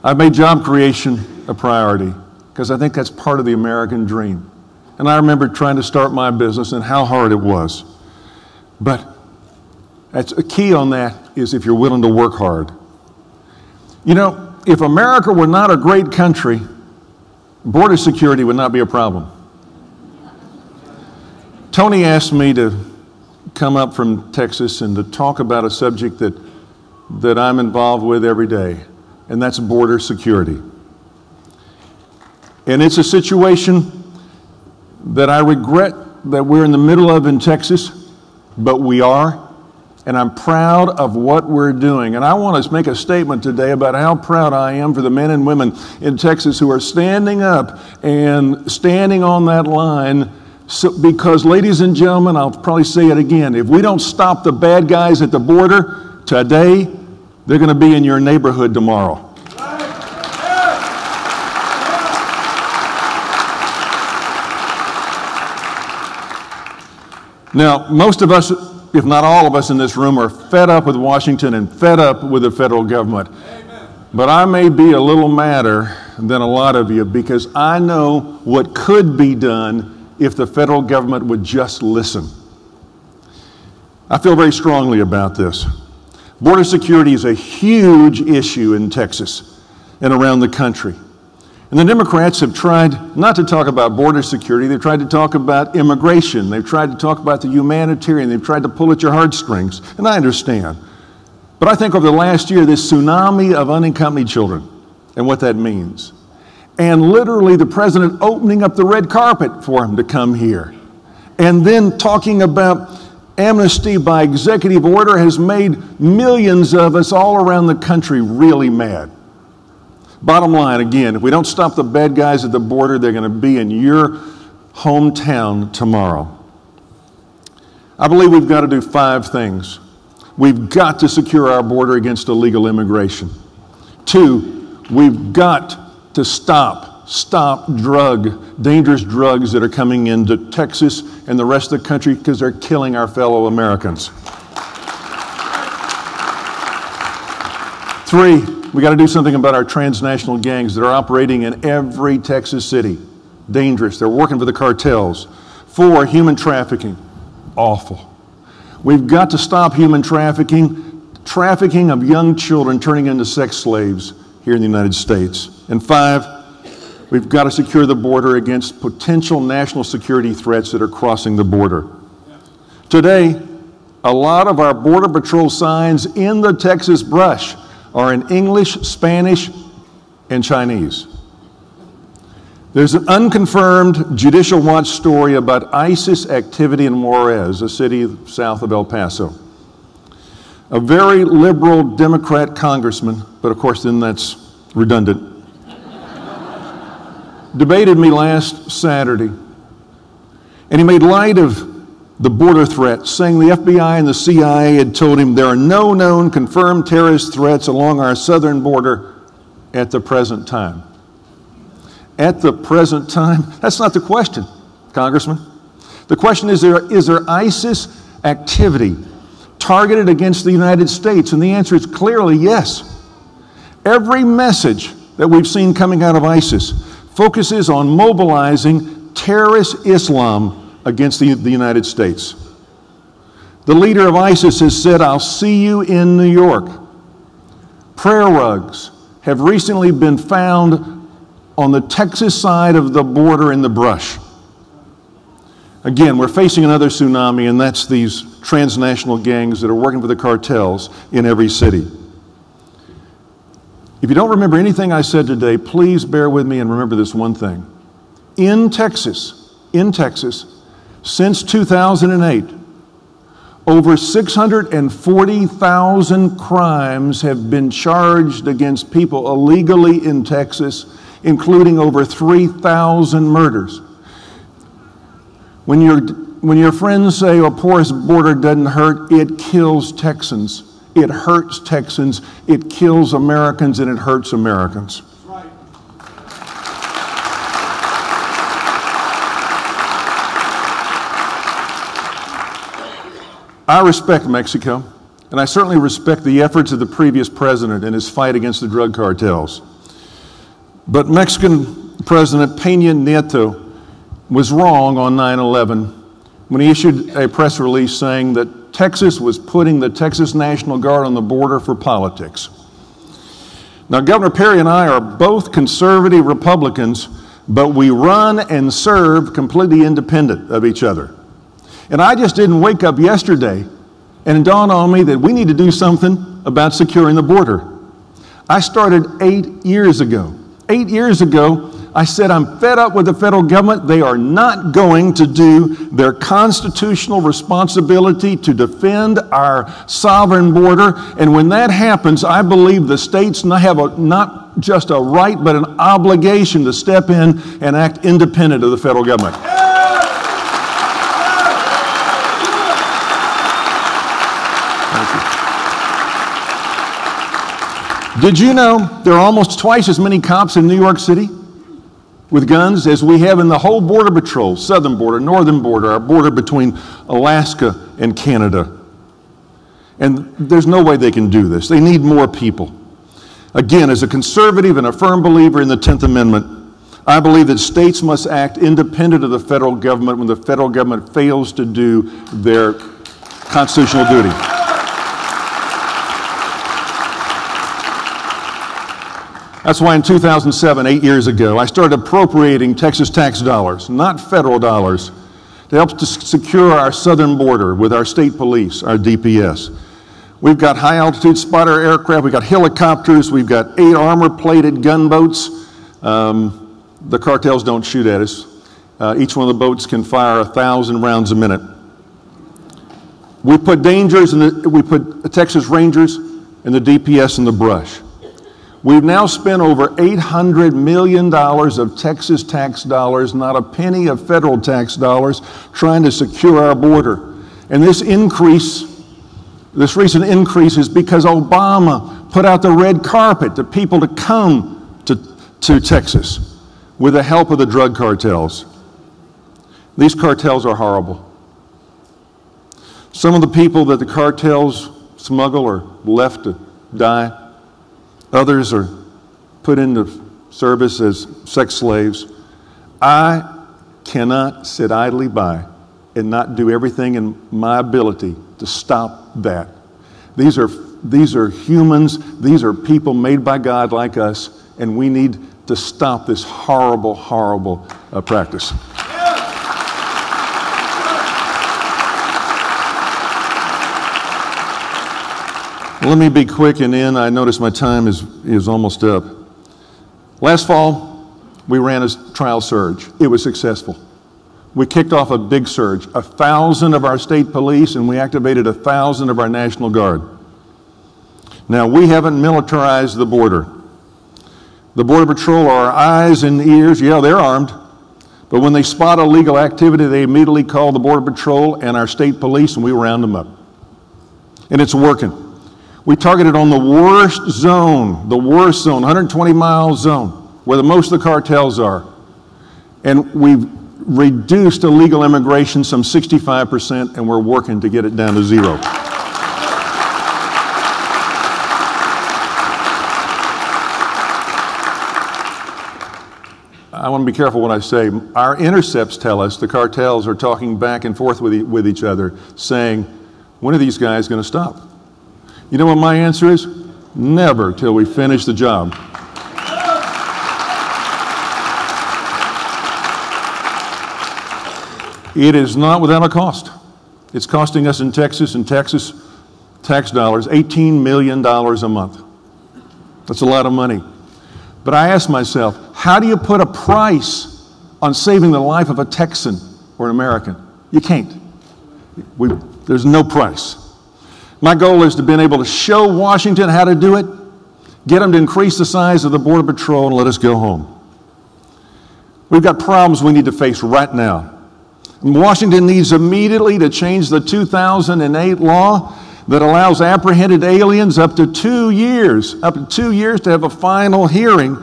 I've made job creation a priority because I think that's part of the American dream. And I remember trying to start my business and how hard it was. But that's a key on that is if you're willing to work hard. You know, if America were not a great country, border security would not be a problem. Tony asked me to come up from Texas and to talk about a subject that I'm involved with every day, and that's border security. And it's a situation that I regret that we're in the middle of in Texas, but we are, and I'm proud of what we're doing. And I want to make a statement today about how proud I am for the men and women in Texas who are standing up and standing on that line. Because, ladies and gentlemen, I'll probably say it again, if we don't stop the bad guys at the border today, they're going to be in your neighborhood tomorrow. Now, most of us, if not all of us in this room, are fed up with Washington and fed up with the federal government. Amen. But I may be a little madder than a lot of you because I know what could be done if the federal government would just listen. I feel very strongly about this. Border security is a huge issue in Texas and around the country. And the Democrats have tried not to talk about border security. They've tried to talk about immigration. They've tried to talk about the humanitarian. They've tried to pull at your heartstrings. And I understand. But I think over the last year, this tsunami of unaccompanied children and what that means, and literally the president opening up the red carpet for them to come here, and then talking about amnesty by executive order, has made millions of us all around the country really mad. Bottom line, again, if we don't stop the bad guys at the border, they're going to be in your hometown tomorrow. I believe we've got to do 5 things. We've got to secure our border against illegal immigration. 2, we've got to stop dangerous drugs that are coming into Texas and the rest of the country because they're killing our fellow Americans. 3, we got to do something about our transnational gangs that are operating in every Texas city. Dangerous. They're working for the cartels. 4, human trafficking. Awful. We've got to stop human trafficking of young children turning into sex slaves here in the United States. And 5, we've got to secure the border against potential national security threats that are crossing the border. Today, a lot of our Border Patrol signs in the Texas brush are in English, Spanish, and Chinese. There's an unconfirmed Judicial Watch story about ISIS activity in Juarez, a city south of El Paso. A very liberal Democrat congressman, but of course then that's redundant, debated me last Saturday, and he made light of the border threat, saying the FBI and the CIA had told him there are no known confirmed terrorist threats along our southern border at the present time. At the present time? That's not the question, Congressman. The question is there ISIS activity targeted against the United States? And the answer is clearly yes. Every message that we've seen coming out of ISIS focuses on mobilizing terrorist Islam against the United States. The leader of ISIS has said, "I'll see you in New York." Prayer rugs have recently been found on the Texas side of the border in the brush. Again, we're facing another tsunami, and that's these transnational gangs that are working for the cartels in every city. If you don't remember anything I said today, please bear with me and remember this one thing. In Texas, since 2008, over 640,000 crimes have been charged against people illegally in Texas, including over 3,000 murders. When your friends say a porous border doesn't hurt, it kills Texans. It hurts Texans, it kills Americans, and it hurts Americans. I respect Mexico, and I certainly respect the efforts of the previous president in his fight against the drug cartels. But Mexican President Peña Nieto was wrong on 9/11 when he issued a press release saying that Texas was putting the Texas National Guard on the border for politics. Now, Governor Perry and I are both conservative Republicans, but we run and serve completely independent of each other. And I just didn't wake up yesterday and it dawned on me that we need to do something about securing the border. I started 8 years ago. 8 years ago, I said I'm fed up with the federal government. They are not going to do their constitutional responsibility to defend our sovereign border. And when that happens, I believe the states have not just a right, but an obligation to step in and act independent of the federal government. Did you know there are almost twice as many cops in New York City with guns as we have in the whole Border Patrol, southern border, northern border, our border between Alaska and Canada? And there's no way they can do this. They need more people. Again, as a conservative and a firm believer in the 10th Amendment, I believe that states must act independent of the federal government when the federal government fails to do their constitutional duty. That's why in 2007, 8 years ago, I started appropriating Texas tax dollars, not federal dollars, to help to secure our southern border with our state police, our DPS. We've got high-altitude spotter aircraft, we've got helicopters, we've got 8 armor-plated gunboats. The cartels don't shoot at us. Each one of the boats can fire 1,000 rounds a minute. We put we put Texas Rangers and the DPS in the brush. We've now spent over $800 million of Texas tax dollars, not a penny of federal tax dollars, trying to secure our border. And this recent increase is because Obama put out the red carpet to people to come to Texas with the help of the drug cartels. These cartels are horrible. Some of the people that the cartels smuggle are left to die. Others are put into service as sex slaves. I cannot sit idly by and not do everything in my ability to stop that. These are humans, these are people made by God like us, and we need to stop this horrible, horrible practice. Let me be quick and end. I notice my time is almost up. Last fall, we ran a trial surge. It was successful. We kicked off a big surge, 1,000 of our state police, and we activated 1,000 of our National Guard. Now, we haven't militarized the border. The Border Patrol are our eyes and ears. Yeah, they're armed. But when they spot illegal activity, they immediately call the Border Patrol and our state police, and we round them up. And it's working. We targeted on the worst zone, 120-mile zone, where most of the cartels are. And we've reduced illegal immigration some 65%, and we're working to get it down to 0. I want to be careful what I say. Our intercepts tell us the cartels are talking back and forth with each other, saying, when are these guys going to stop? You know what my answer is? Never till we finish the job. It is not without a cost. It's costing us in Texas tax dollars, $18 million a month. That's a lot of money. But I ask myself, how do you put a price on saving the life of a Texan or an American? You can't. There's no price. My goal is to be able to show Washington how to do it, get them to increase the size of the Border Patrol, and let us go home. We've got problems we need to face right now. And Washington needs immediately to change the 2008 law that allows apprehended aliens up to 2 years to have a final hearing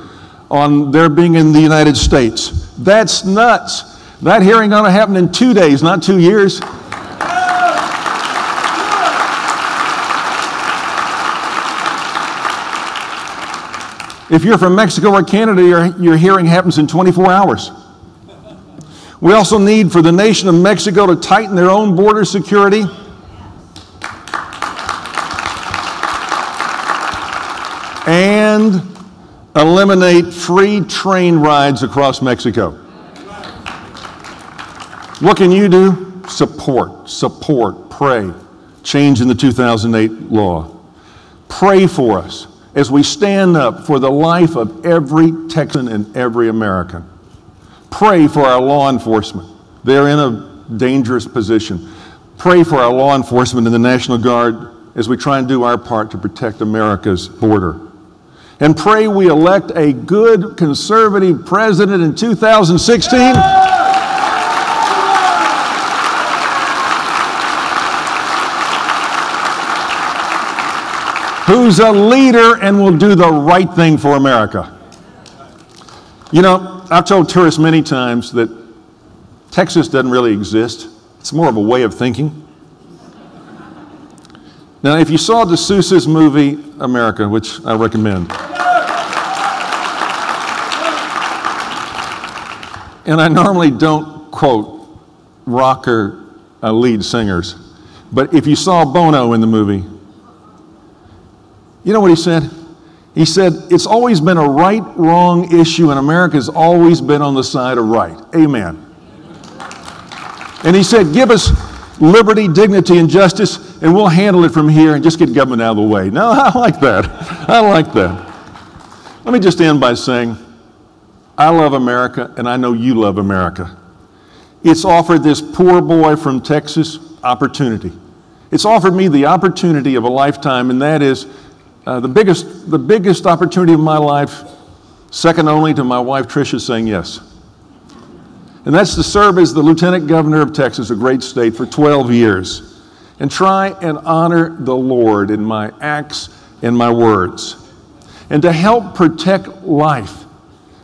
on their being in the United States. That's nuts. That hearing ought to happen in 2 days, not 2 years. If you're from Mexico or Canada, your hearing happens in 24 hours. We also need for the nation of Mexico to tighten their own border security. And eliminate free train rides across Mexico. What can you do? Support, pray. Change in the 2008 law. Pray for us as we stand up for the life of every Texan and every American. Pray for our law enforcement. They're in a dangerous position. Pray for our law enforcement and the National Guard as we try and do our part to protect America's border. And pray we elect a good conservative president in 2016. Who's a leader and will do the right thing for America. You know, I've told tourists many times that Texas doesn't really exist. It's more of a way of thinking. Now, if you saw DeSouza's movie, America, which I recommend, and I normally don't quote rock or lead singers, but if you saw Bono in the movie, you know what he said? He said, it's always been a right-wrong issue, and America's always been on the side of right. Amen. And he said, give us liberty, dignity, and justice, and we'll handle it from here and just get government out of the way. No, I like that. I like that. Let me just end by saying, I love America, and I know you love America. It's offered this poor boy from Texas opportunity. It's offered me the opportunity of a lifetime, and that is the biggest opportunity of my life, second only to my wife Tricia saying yes. And that's to serve as the Lieutenant Governor of Texas, a great state, for 12 years, and try and honor the Lord in my acts and my words, and to help protect life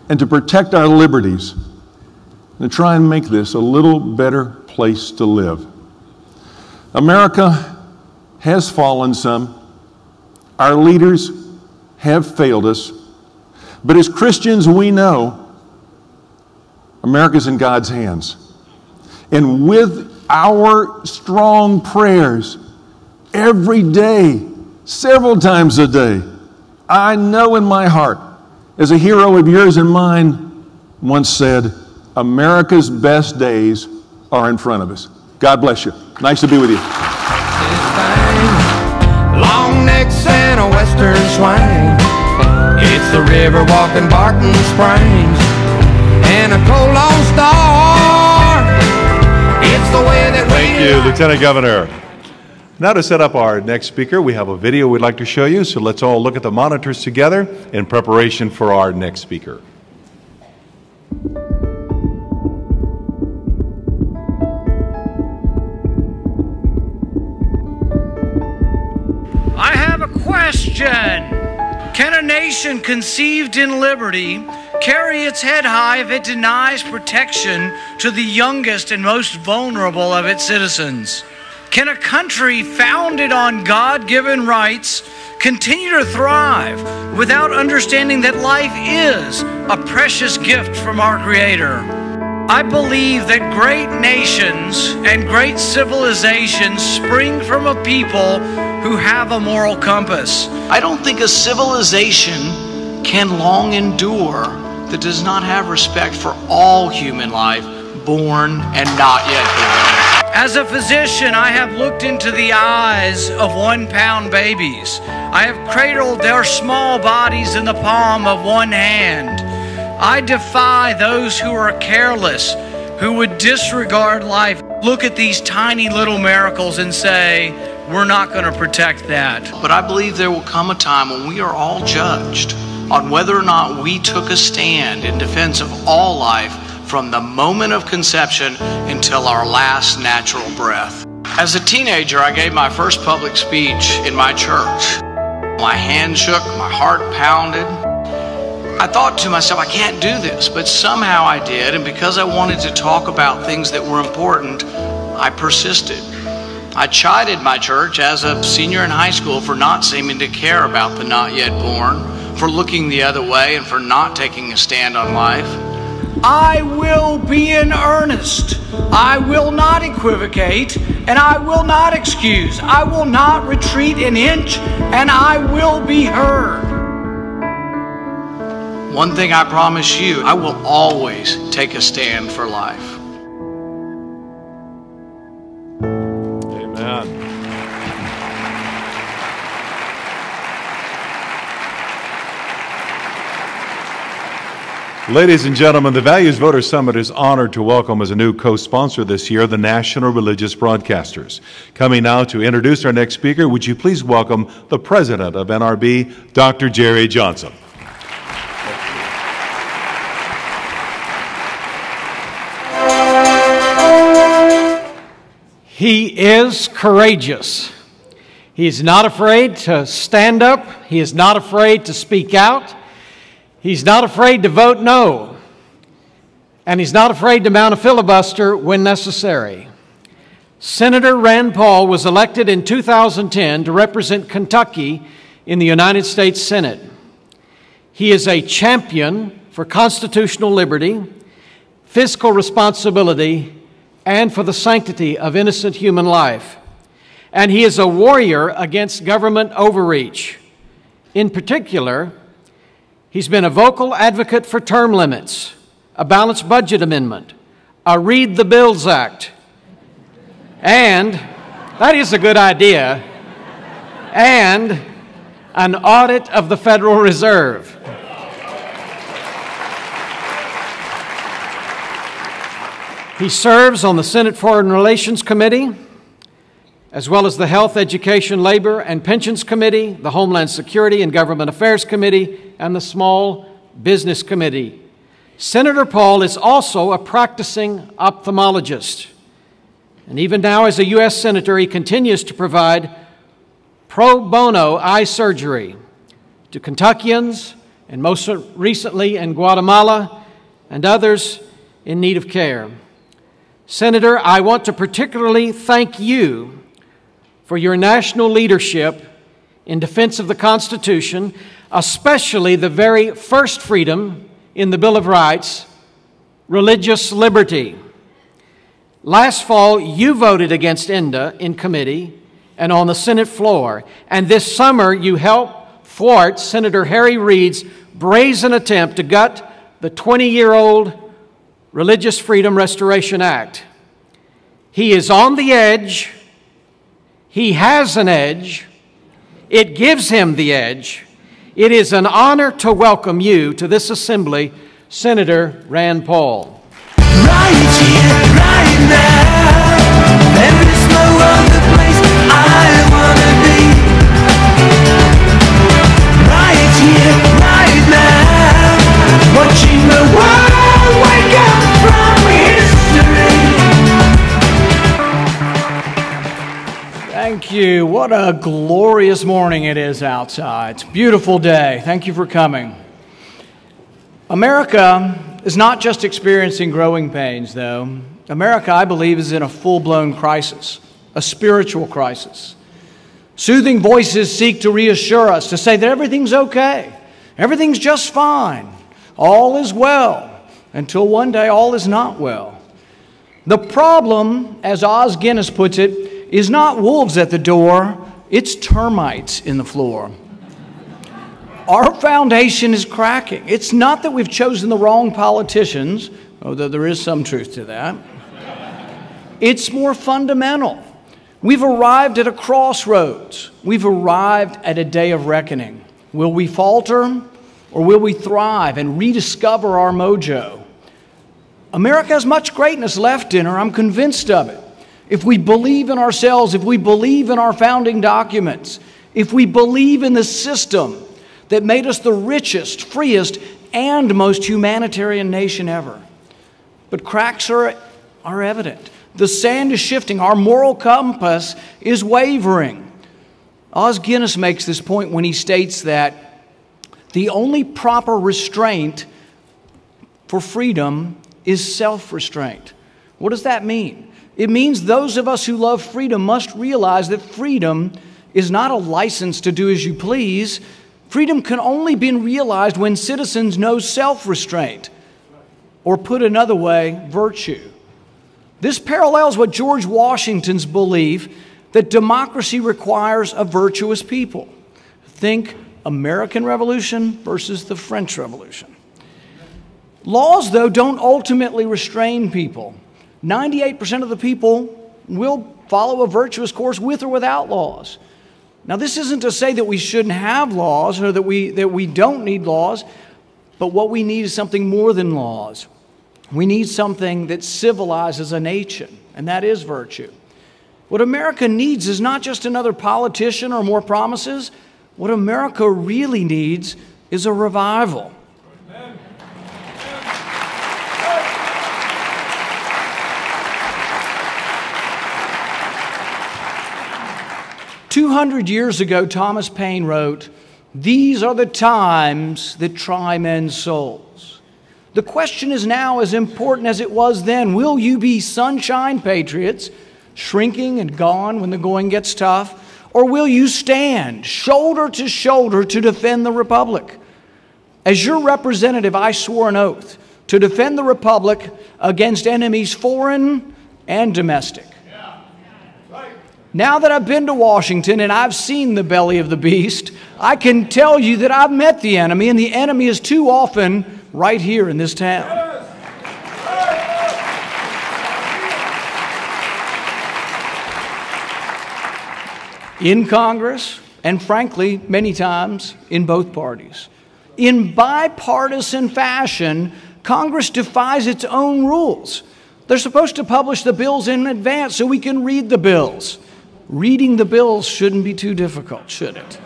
and to protect our liberties, and to try and make this a little better place to live. America has fallen some. Our leaders have failed us. But as Christians, we know America's in God's hands. And with our strong prayers every day, several times a day, I know in my heart, as a hero of yours and mine once said, America's best days are in front of us. God bless you. Nice to be with you. Long necks and a western swing. It's the river walking Barton Springs. And a cold long star. It's the way that Thank you, Lieutenant Governor. Now to set up our next speaker, we have a video we'd like to show you, so let's all look at the monitors together in preparation for our next speaker. I have a question. Can a nation conceived in liberty carry its head high if it denies protection to the youngest and most vulnerable of its citizens? Can a country founded on God-given rights continue to thrive without understanding that life is a precious gift from our Creator? I believe that great nations and great civilizations spring from a people who have a moral compass. I don't think a civilization can long endure that does not have respect for all human life, born and not yet born. As a physician, I have looked into the eyes of 1-pound babies. I have cradled their small bodies in the palm of one hand. I defy those who are careless, who would disregard life, look at these tiny little miracles and say, we're not going to protect that. But I believe there will come a time when we are all judged on whether or not we took a stand in defense of all life from the moment of conception until our last natural breath. As a teenager, I gave my first public speech in my church. My hand shook, my heart pounded. I thought to myself, I can't do this, but somehow I did, and because I wanted to talk about things that were important, I persisted. I chided my church as a senior in high school for not seeming to care about the not yet born, for looking the other way, and for not taking a stand on life. I will be in earnest. I will not equivocate, and I will not excuse. I will not retreat an inch, and I will be heard. One thing I promise you, I will always take a stand for life. Amen. Ladies and gentlemen, the Values Voter Summit is honored to welcome as a new co-sponsor this year the National Religious Broadcasters. Coming now to introduce our next speaker, would you please welcome the President of NRB, Dr. Jerry Johnson. He is courageous. He is not afraid to stand up. He is not afraid to speak out. He's not afraid to vote no. And he's not afraid to mount a filibuster when necessary. Senator Rand Paul was elected in 2010 to represent Kentucky in the United States Senate. He is a champion for constitutional liberty, fiscal responsibility, and for the sanctity of innocent human life. And he is a warrior against government overreach. In particular, he's been a vocal advocate for term limits, a balanced budget amendment, a Read the Bills Act, and, that is a good idea, and an audit of the Federal Reserve. He serves on the Senate Foreign Relations Committee, as well as the Health, Education, Labor, and Pensions Committee, the Homeland Security and Government Affairs Committee, and the Small Business Committee. Senator Paul is also a practicing ophthalmologist. And even now, as a U.S. Senator, he continues to provide pro bono eye surgery to Kentuckians, and most recently in Guatemala, and others in need of care. Senator, I want to particularly thank you for your national leadership in defense of the Constitution, especially the very first freedom in the Bill of Rights, religious liberty. Last fall, you voted against INDA in committee and on the Senate floor, and this summer you helped thwart Senator Harry Reid's brazen attempt to gut the 20-year-old Religious Freedom Restoration Act. He is on the edge. He has an edge. It gives him the edge. It is an honor to welcome you to this assembly, Senator Rand Paul. Right here, right now, there is no other place I wanna be. Right here, right now, watching the world wake up from history. Thank you. What a glorious morning it is outside. It's a beautiful day. Thank you for coming. America is not just experiencing growing pains, though. America, I believe, is in a full-blown crisis, a spiritual crisis. Soothing voices seek to reassure us, to say that everything's okay, everything's just fine, all is well, until one day all is not well. The problem, as Os Guinness puts it, is not wolves at the door, it's termites in the floor. Our foundation is cracking. It's not that we've chosen the wrong politicians, although there is some truth to that. It's more fundamental. We've arrived at a crossroads. We've arrived at a day of reckoning. Will we falter or will we thrive and rediscover our mojo? America has much greatness left in her. I'm convinced of it. If we believe in ourselves, if we believe in our founding documents, if we believe in the system that made us the richest, freest, and most humanitarian nation ever. But cracks are evident. The sand is shifting. Our moral compass is wavering. Os Guinness makes this point when he states that the only proper restraint for freedom is self-restraint. What does that mean? It means those of us who love freedom must realize that freedom is not a license to do as you please. Freedom can only be realized when citizens know self-restraint, or put another way, virtue. This parallels what George Washington's belief that democracy requires a virtuous people. Think American Revolution versus the French Revolution. Laws, though, don't ultimately restrain people. 98% of the people will follow a virtuous course with or without laws. Now, this isn't to say that we shouldn't have laws or that we don't need laws, but what we need is something more than laws. We need something that civilizes a nation, and that is virtue. What America needs is not just another politician or more promises. What America really needs is a revival. 200 years ago, Thomas Paine wrote, "These are the times that try men's souls." The question is now as important as it was then. Will you be sunshine patriots, shrinking and gone when the going gets tough? Or will you stand shoulder to shoulder to defend the Republic? As your representative, I swore an oath to defend the Republic against enemies foreign and domestic. Now that I've been to Washington and I've seen the belly of the beast, I can tell you that I've met the enemy, and the enemy is too often right here in this town. In Congress, and frankly, many times in both parties. In bipartisan fashion, Congress defies its own rules. They're supposed to publish the bills in advance so we can read the bills. Reading the bills shouldn't be too difficult, should it?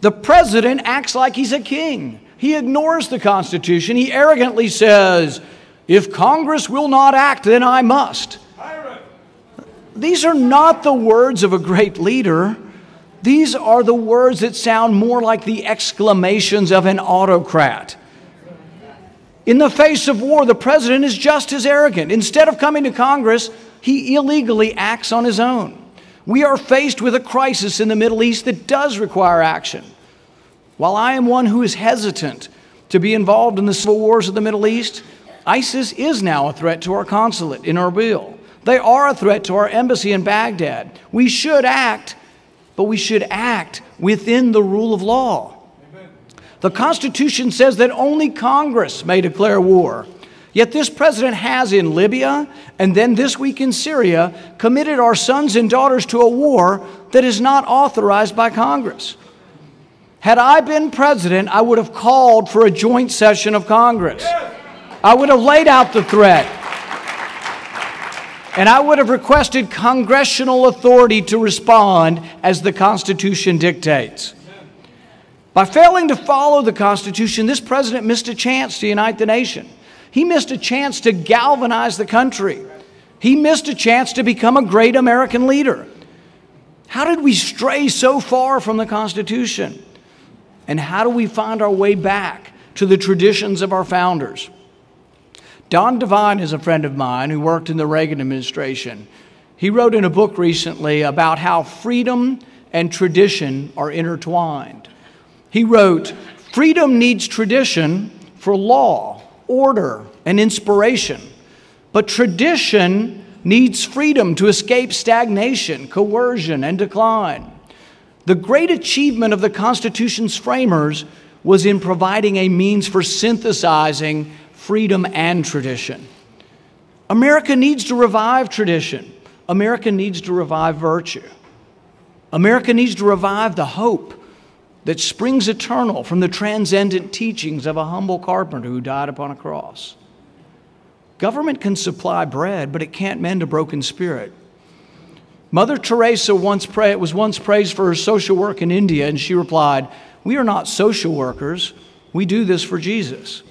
The president acts like he's a king. He ignores the Constitution. He arrogantly says, "If Congress will not act, then I must." These are not the words of a great leader. These are the words that sound more like the exclamations of an autocrat. In the face of war, the president is just as arrogant. Instead of coming to Congress, he illegally acts on his own. We are faced with a crisis in the Middle East that does require action. While I am one who is hesitant to be involved in the civil wars of the Middle East, ISIS is now a threat to our consulate in Erbil. They are a threat to our embassy in Baghdad. We should act, but we should act within the rule of law. The Constitution says that only Congress may declare war. Yet this president has in Libya, and then this week in Syria, committed our sons and daughters to a war that is not authorized by Congress. Had I been president, I would have called for a joint session of Congress. I would have laid out the threat. And I would have requested congressional authority to respond as the Constitution dictates. By failing to follow the Constitution, this president missed a chance to unite the nation. He missed a chance to galvanize the country. He missed a chance to become a great American leader. How did we stray so far from the Constitution? And how do we find our way back to the traditions of our founders? Don Devine is a friend of mine who worked in the Reagan administration. He wrote in a book recently about how freedom and tradition are intertwined. He wrote, "Freedom needs tradition for law, order, and inspiration. But tradition needs freedom to escape stagnation, coercion, and decline." The great achievement of the Constitution's framers was in providing a means for synthesizing freedom and tradition. America needs to revive tradition. America needs to revive virtue. America needs to revive the hope that springs eternal from the transcendent teachings of a humble carpenter who died upon a cross. Government can supply bread, but it can't mend a broken spirit. Mother Teresa was once praised for her social work in India, and she replied, "We are not social workers. We do this for Jesus."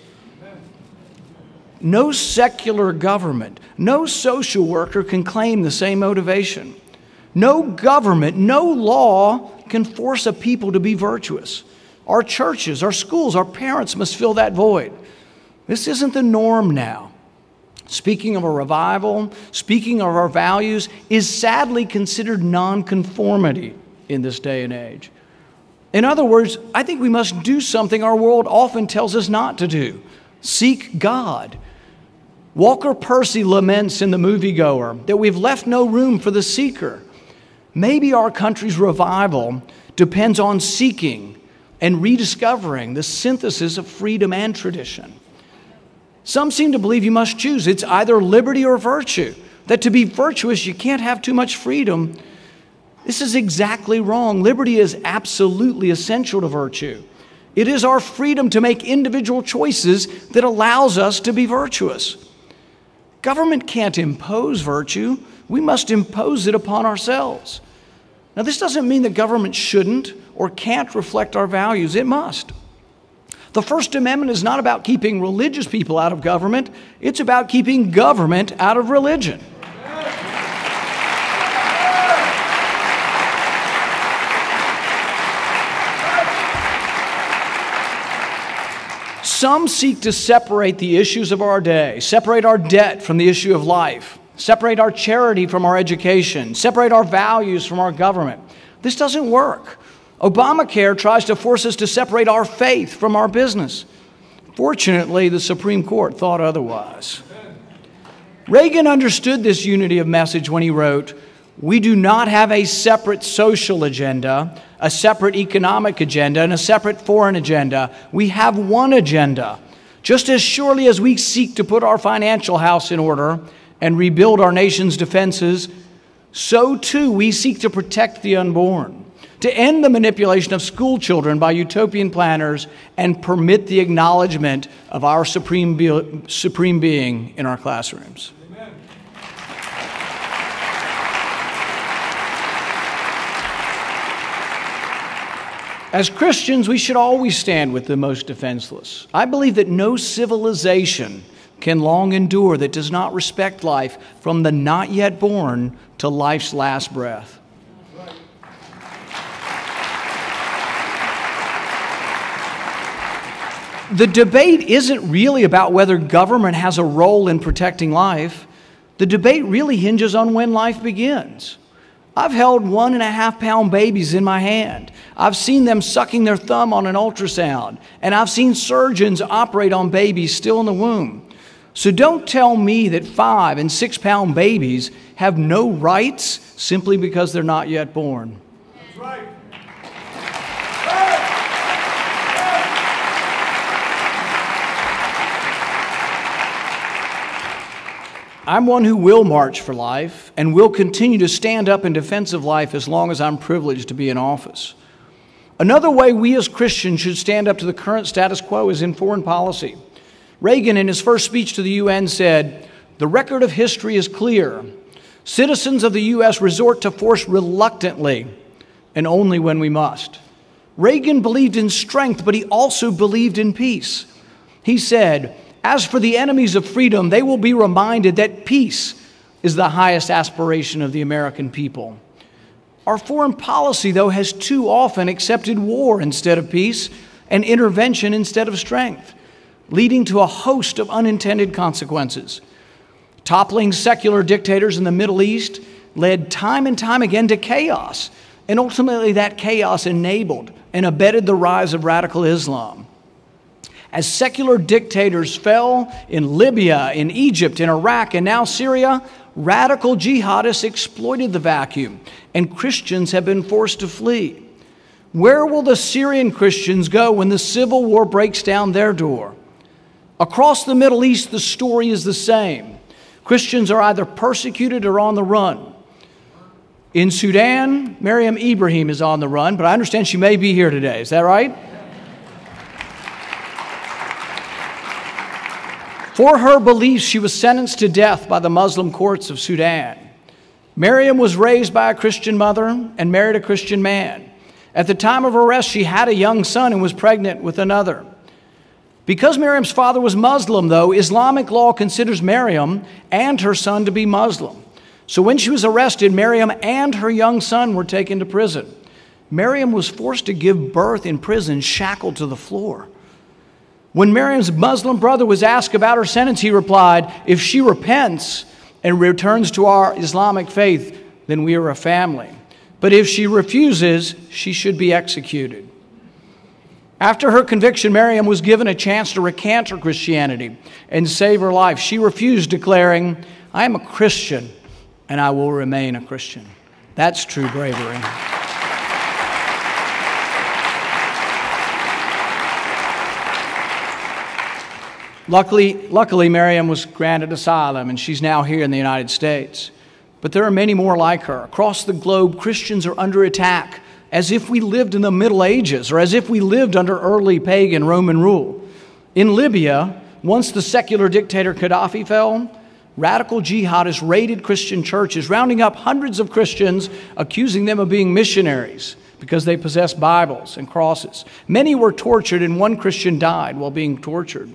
No secular government, no social worker can claim the same motivation. No government, no law can force a people to be virtuous. Our churches, our schools, our parents must fill that void. This isn't the norm now. Speaking of a revival, speaking of our values, is sadly considered nonconformity in this day and age. In other words, I think we must do something our world often tells us not to do. Seek God. Walker Percy laments in The Moviegoer that we've left no room for the seeker. Maybe our country's revival depends on seeking and rediscovering the synthesis of freedom and tradition. Some seem to believe you must choose. It's either liberty or virtue. That to be virtuous, you can't have too much freedom. This is exactly wrong. Liberty is absolutely essential to virtue. It is our freedom to make individual choices that allows us to be virtuous. Government can't impose virtue. We must impose it upon ourselves. Now, this doesn't mean that government shouldn't or can't reflect our values. It must. The First Amendment is not about keeping religious people out of government. It's about keeping government out of religion. Some seek to separate the issues of our day, separate our debt from the issue of life, separate our charity from our education, separate our values from our government. This doesn't work. Obamacare tries to force us to separate our faith from our business. Fortunately, the Supreme Court thought otherwise. Reagan understood this unity of message when he wrote, We do not have a separate social agenda, a separate economic agenda, and a separate foreign agenda. We have one agenda. Just as surely as we seek to put our financial house in order and rebuild our nation's defenses, so too we seek to protect the unborn, to end the manipulation of school children by utopian planners, and permit the acknowledgement of our supreme being in our classrooms. As Christians, we should always stand with the most defenseless. I believe that no civilization can long endure that does not respect life from the not yet born to life's last breath. The debate isn't really about whether government has a role in protecting life. The debate really hinges on when life begins. I've held 1.5-pound babies in my hand. I've seen them sucking their thumb on an ultrasound, and I've seen surgeons operate on babies still in the womb. So don't tell me that 5- and 6-pound babies have no rights simply because they're not yet born. That's right. I'm one who will march for life and will continue to stand up in defense of life as long as I'm privileged to be in office. Another way we as Christians should stand up to the current status quo is in foreign policy. Reagan, in his first speech to the UN, said, "The record of history is clear. Citizens of the U.S. resort to force reluctantly and only when we must." Reagan believed in strength, but he also believed in peace. He said, "As for the enemies of freedom, they will be reminded that peace is the highest aspiration of the American people." Our foreign policy, though, has too often accepted war instead of peace and intervention instead of strength, leading to a host of unintended consequences. Toppling secular dictators in the Middle East led time and time again to chaos, and ultimately that chaos enabled and abetted the rise of radical Islam. As secular dictators fell in Libya, in Egypt, in Iraq, and now Syria, radical jihadists exploited the vacuum, and Christians have been forced to flee. Where will the Syrian Christians go when the civil war breaks down their door? Across the Middle East, the story is the same. Christians are either persecuted or on the run. In Sudan, Miriam Ibrahim is on the run, but I understand she may be here today. Is that right? For her beliefs, she was sentenced to death by the Muslim courts of Sudan. Miriam was raised by a Christian mother and married a Christian man. At the time of her arrest, she had a young son and was pregnant with another. Because Miriam's father was Muslim, though, Islamic law considers Miriam and her son to be Muslim. So when she was arrested, Miriam and her young son were taken to prison. Miriam was forced to give birth in prison, shackled to the floor. When Miriam's Muslim brother was asked about her sentence, he replied, "If she repents and returns to our Islamic faith, then we are a family. But if she refuses, she should be executed." After her conviction, Miriam was given a chance to recant her Christianity and save her life. She refused, declaring, "I am a Christian and I will remain a Christian." That's true bravery. Luckily, Miriam was granted asylum, and she's now here in the United States. But there are many more like her. Across the globe, Christians are under attack as if we lived in the Middle Ages or as if we lived under early pagan Roman rule. In Libya, once the secular dictator Gaddafi fell, radical jihadists raided Christian churches, rounding up hundreds of Christians, accusing them of being missionaries because they possessed Bibles and crosses. Many were tortured, and one Christian died while being tortured.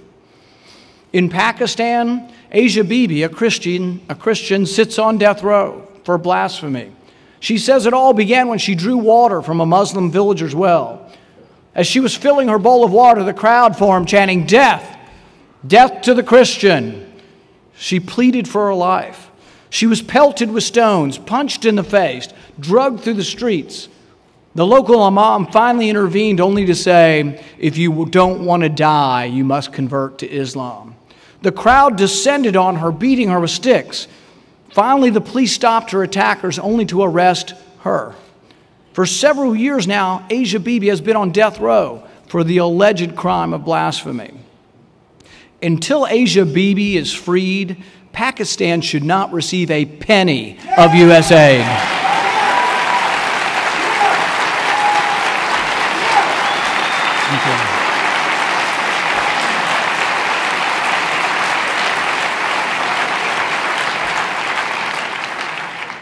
In Pakistan, Asia Bibi, a Christian, sits on death row for blasphemy. She says it all began when she drew water from a Muslim villager's well. As she was filling her bowl of water, the crowd formed, chanting, "Death! Death to the Christian!" She pleaded for her life. She was pelted with stones, punched in the face, drugged through the streets. The local imam finally intervened, only to say, "If you don't want to die, you must convert to Islam." The crowd descended on her, beating her with sticks. Finally, the police stopped her attackers only to arrest her. For several years now, Asia Bibi has been on death row for the alleged crime of blasphemy. Until Asia Bibi is freed, Pakistan should not receive a penny of U.S. aid.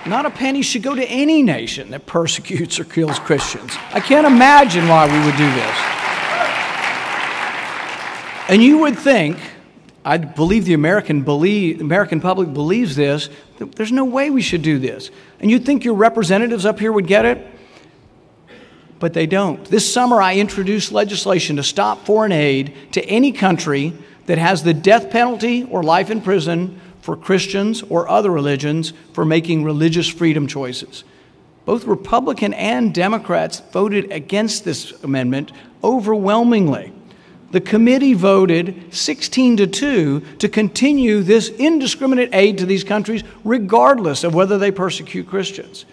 Not a penny should go to any nation that persecutes or kills Christians. I can't imagine why we would do this. And you would think, I believe the American public believes this, that there's no way we should do this. And you'd think your representatives up here would get it, but they don't. This summer I introduced legislation to stop foreign aid to any country that has the death penalty or life in prison for Christians or other religions for making religious freedom choices. Both Republican and Democrats voted against this amendment overwhelmingly. The committee voted 16-2 to continue this indiscriminate aid to these countries regardless of whether they persecute Christians.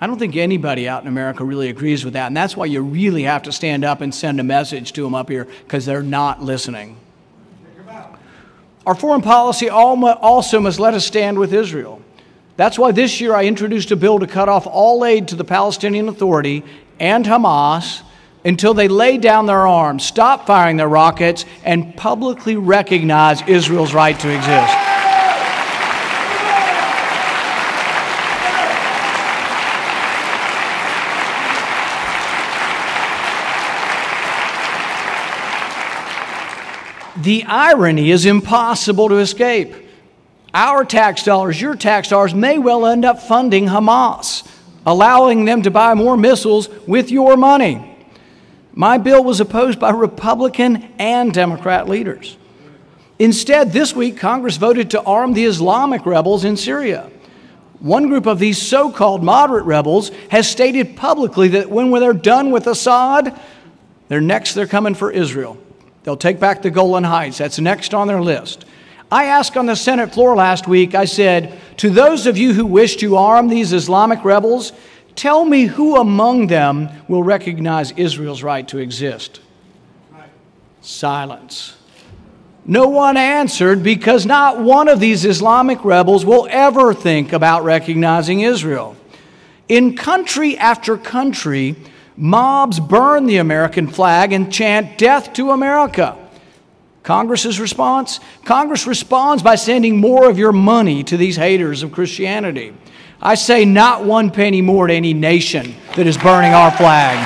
I don't think anybody out in America really agrees with that, and that's why you really have to stand up and send a message to them up here, because they're not listening. Our foreign policy also must let us stand with Israel. That's why this year I introduced a bill to cut off all aid to the Palestinian Authority and Hamas until they lay down their arms, stop firing their rockets, and publicly recognize Israel's right to exist. The irony is impossible to escape. Our tax dollars, your tax dollars, may well end up funding Hamas, allowing them to buy more missiles with your money. My bill was opposed by Republican and Democrat leaders. Instead, this week, Congress voted to arm the Islamic rebels in Syria. One group of these so-called moderate rebels has stated publicly that when they're done with Assad, they're coming for Israel. They'll take back the Golan Heights. That's next on their list. I asked on the Senate floor last week, I said, to those of you who wish to arm these Islamic rebels, tell me who among them will recognize Israel's right to exist. Silence. No one answered, because not one of these Islamic rebels will ever think about recognizing Israel. In country after country, mobs burn the American flag and chant "Death to America." Congress's response? Congress responds by sending more of your money to these haters of Christianity. I say not one penny more to any nation that is burning our flag.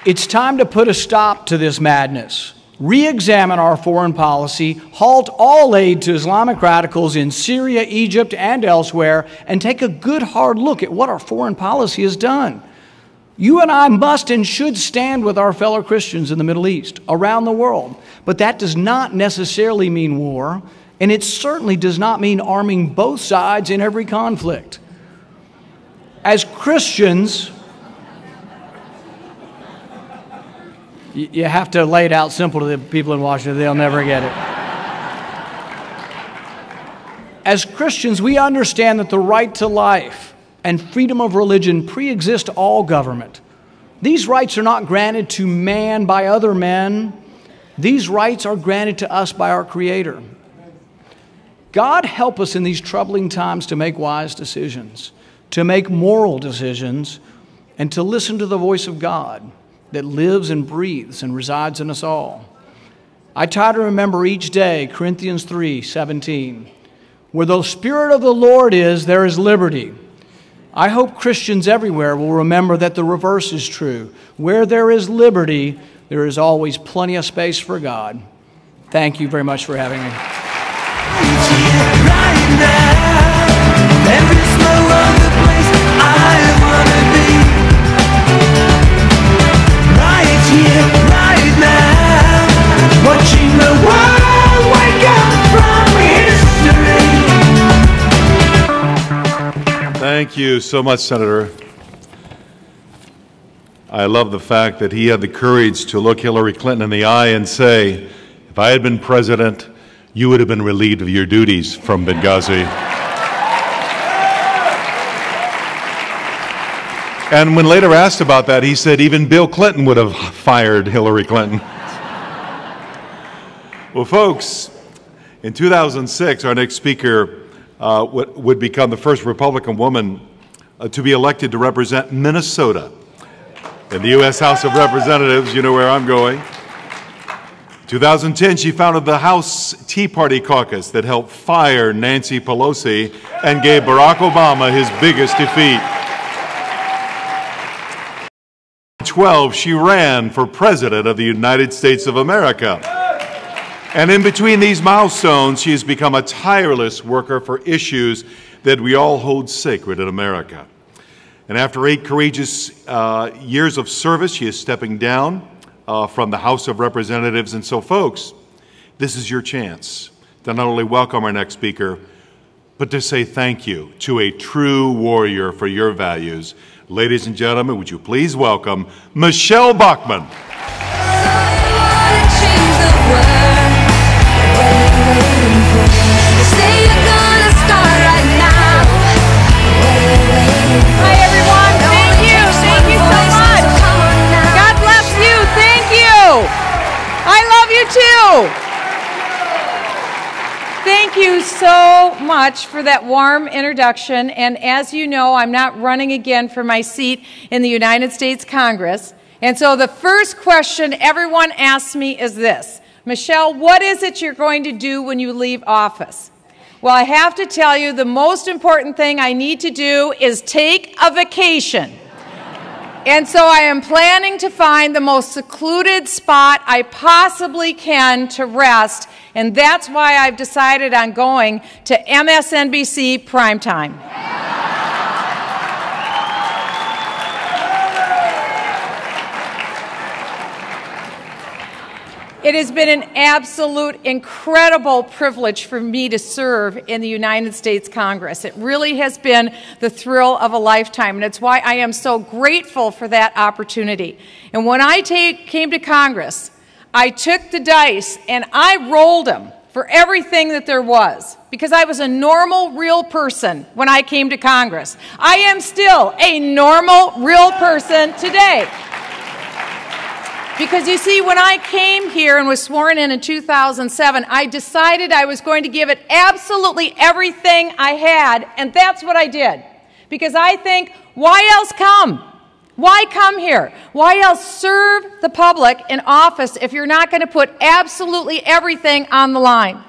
It's time to put a stop to this madness. Re-examine our foreign policy, halt all aid to Islamic radicals in Syria, Egypt, and elsewhere, and take a good hard look at what our foreign policy has done. You and I must and should stand with our fellow Christians in the Middle East, around the world. But that does not necessarily mean war, and it certainly does not mean arming both sides in every conflict. As Christians, you have to lay it out simple to the people in Washington. They'll never get it. As Christians, we understand that the right to life and freedom of religion pre-exist all government. These rights are not granted to man by other men. These rights are granted to us by our Creator. God help us in these troubling times to make wise decisions, to make moral decisions, and to listen to the voice of God that lives and breathes and resides in us all. I try to remember each day Corinthians 3:17. Where the Spirit of the Lord is, there is liberty. I hope Christians everywhere will remember that the reverse is true. Where there is liberty, there is always plenty of space for God. Thank you very much for having me. There is no other place I wanna be. Right here, right now, watching the world wake up from history. Thank you so much, Senator. I love the fact that he had the courage to look Hillary Clinton in the eye and say, if I had been president, you would have been relieved of your duties from Benghazi. And when later asked about that, he said even Bill Clinton would have fired Hillary Clinton. Well, folks, in 2006, our next speaker would become the first Republican woman to be elected to represent Minnesota in the U.S. House of Representatives. You know where I'm going. 2010, she founded the House Tea Party caucus that helped fire Nancy Pelosi and gave Barack Obama his biggest defeat. 2012, she ran for President of the United States of America. And in between these milestones, she has become a tireless worker for issues that we all hold sacred in America. And after 8 courageous years of service, she is stepping down from the House of Representatives. And so, folks, this is your chance to not only welcome our next speaker, but to say thank you to a true warrior for your values. Ladies and gentlemen, would you please welcome Michele Bachmann. Hi, everyone. Thank you. Thank you so much. God bless you. Thank you. I love you too. Thank you so much for that warm introduction. And as you know, I'm not running again for my seat in the United States Congress. And so the first question everyone asks me is this: Michele, what is it you're going to do when you leave office? Well, I have to tell you, the most important thing I need to do is take a vacation. And so I am planning to find the most secluded spot I possibly can to rest, and that's why I've decided on going to MSNBC primetime. It has been an absolute incredible privilege for me to serve in the United States Congress. It really has been the thrill of a lifetime, and it's why I am so grateful for that opportunity. And when I came to Congress, I took the dice and I rolled them for everything that there was, because I was a normal, real person when I came to Congress. I am still a normal, real person today. Because you see, when I came here and was sworn in 2007, I decided I was going to give it absolutely everything I had, and that's what I did. Because I think, why else come? Why come here? Why else serve the public in office if you're not going to put absolutely everything on the line?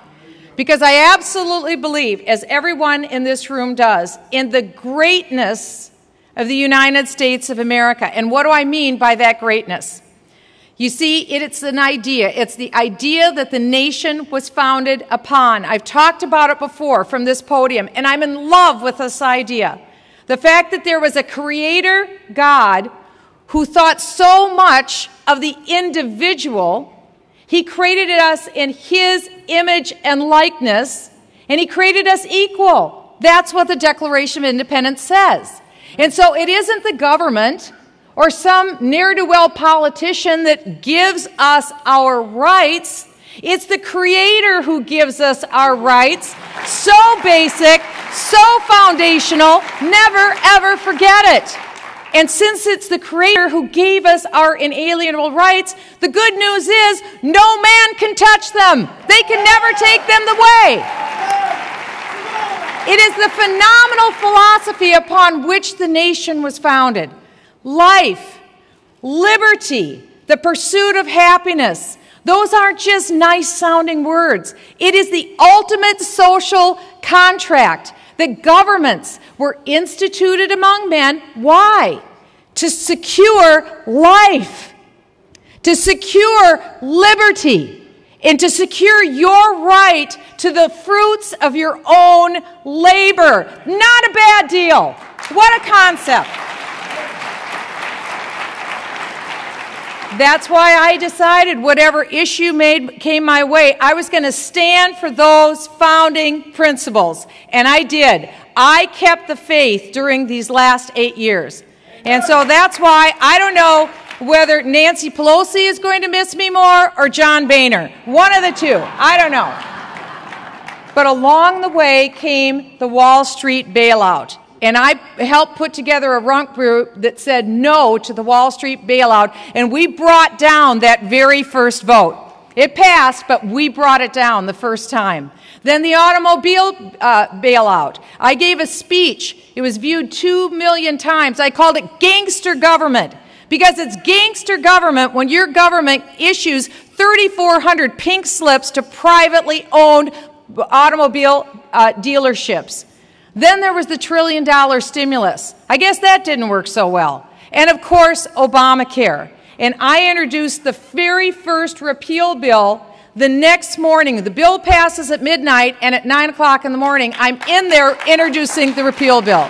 Because I absolutely believe, as everyone in this room does, in the greatness of the United States of America. And what do I mean by that greatness? You see, it's an idea. It's the idea that the nation was founded upon. I've talked about it before from this podium, and I'm in love with this idea. The fact that there was a creator, God, who thought so much of the individual. He created us in His image and likeness, and He created us equal. That's what the Declaration of Independence says. And so it isn't the government or some ne'er-do-well politician that gives us our rights. It's the Creator who gives us our rights. So basic, so foundational, never ever forget it. And since it's the Creator who gave us our inalienable rights, the good news is no man can touch them. They can never take them away. It is the phenomenal philosophy upon which the nation was founded. Life, liberty, the pursuit of happiness. Those aren't just nice-sounding words. It is the ultimate social contract that governments were instituted among men. Why? To secure life, to secure liberty, and to secure your right to the fruits of your own labor. Not a bad deal. What a concept. That's why I decided whatever issue came my way, I was going to stand for those founding principles. And I did. I kept the faith during these last 8 years. And so that's why I don't know whether Nancy Pelosi is going to miss me more or John Boehner. One of the two. I don't know. But along the way came the Wall Street bailout. And I helped put together a rump group that said no to the Wall Street bailout, and we brought down that very first vote. It passed, but we brought it down the first time. Then the automobile bailout. I gave a speech. It was viewed 2 million times. I called it gangster government, because it's gangster government when your government issues 3,400 pink slips to privately owned automobile dealerships. Then there was the $1 trillion stimulus. I guess that didn't work so well. And of course, Obamacare. And I introduced the very first repeal bill the next morning. The bill passes at midnight, and at 9 o'clock in the morning, I'm in there introducing the repeal bill.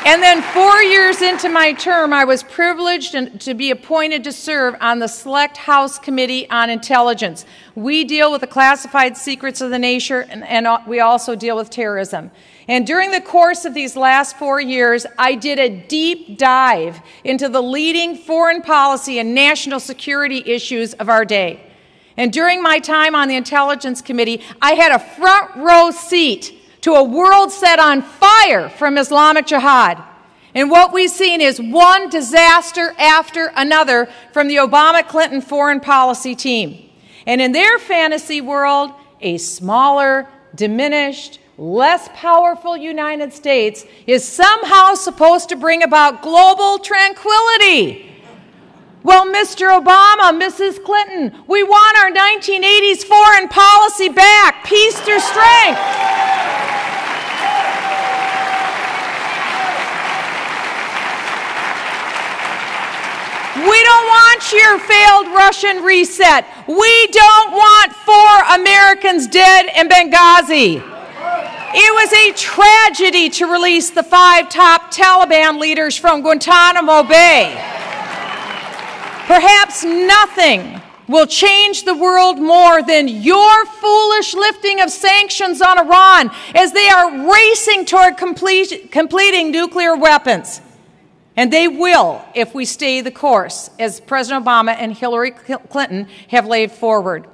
And then 4 years into my term, I was privileged to be appointed to serve on the Select House Committee on Intelligence. We deal with the classified secrets of the nation, and we also deal with terrorism. And during the course of these last 4 years, I did a deep dive into the leading foreign policy and national security issues of our day. And during my time on the Intelligence Committee, I had a front row seat to a world set on fire from Islamic Jihad. And what we've seen is one disaster after another from the Obama-Clinton foreign policy team. And in their fantasy world, a smaller, diminished, less powerful United States is somehow supposed to bring about global tranquility. Well, Mr. Obama, Mrs. Clinton, we want our 1980s foreign policy back, peace through strength. We don't want your failed Russian reset. We don't want 4 Americans dead in Benghazi. It was a tragedy to release the 5 top Taliban leaders from Guantanamo Bay. Perhaps nothing will change the world more than your foolish lifting of sanctions on Iran as they are racing toward completing nuclear weapons. And they will if we stay the course, as President Obama and Hillary Clinton have laid forward.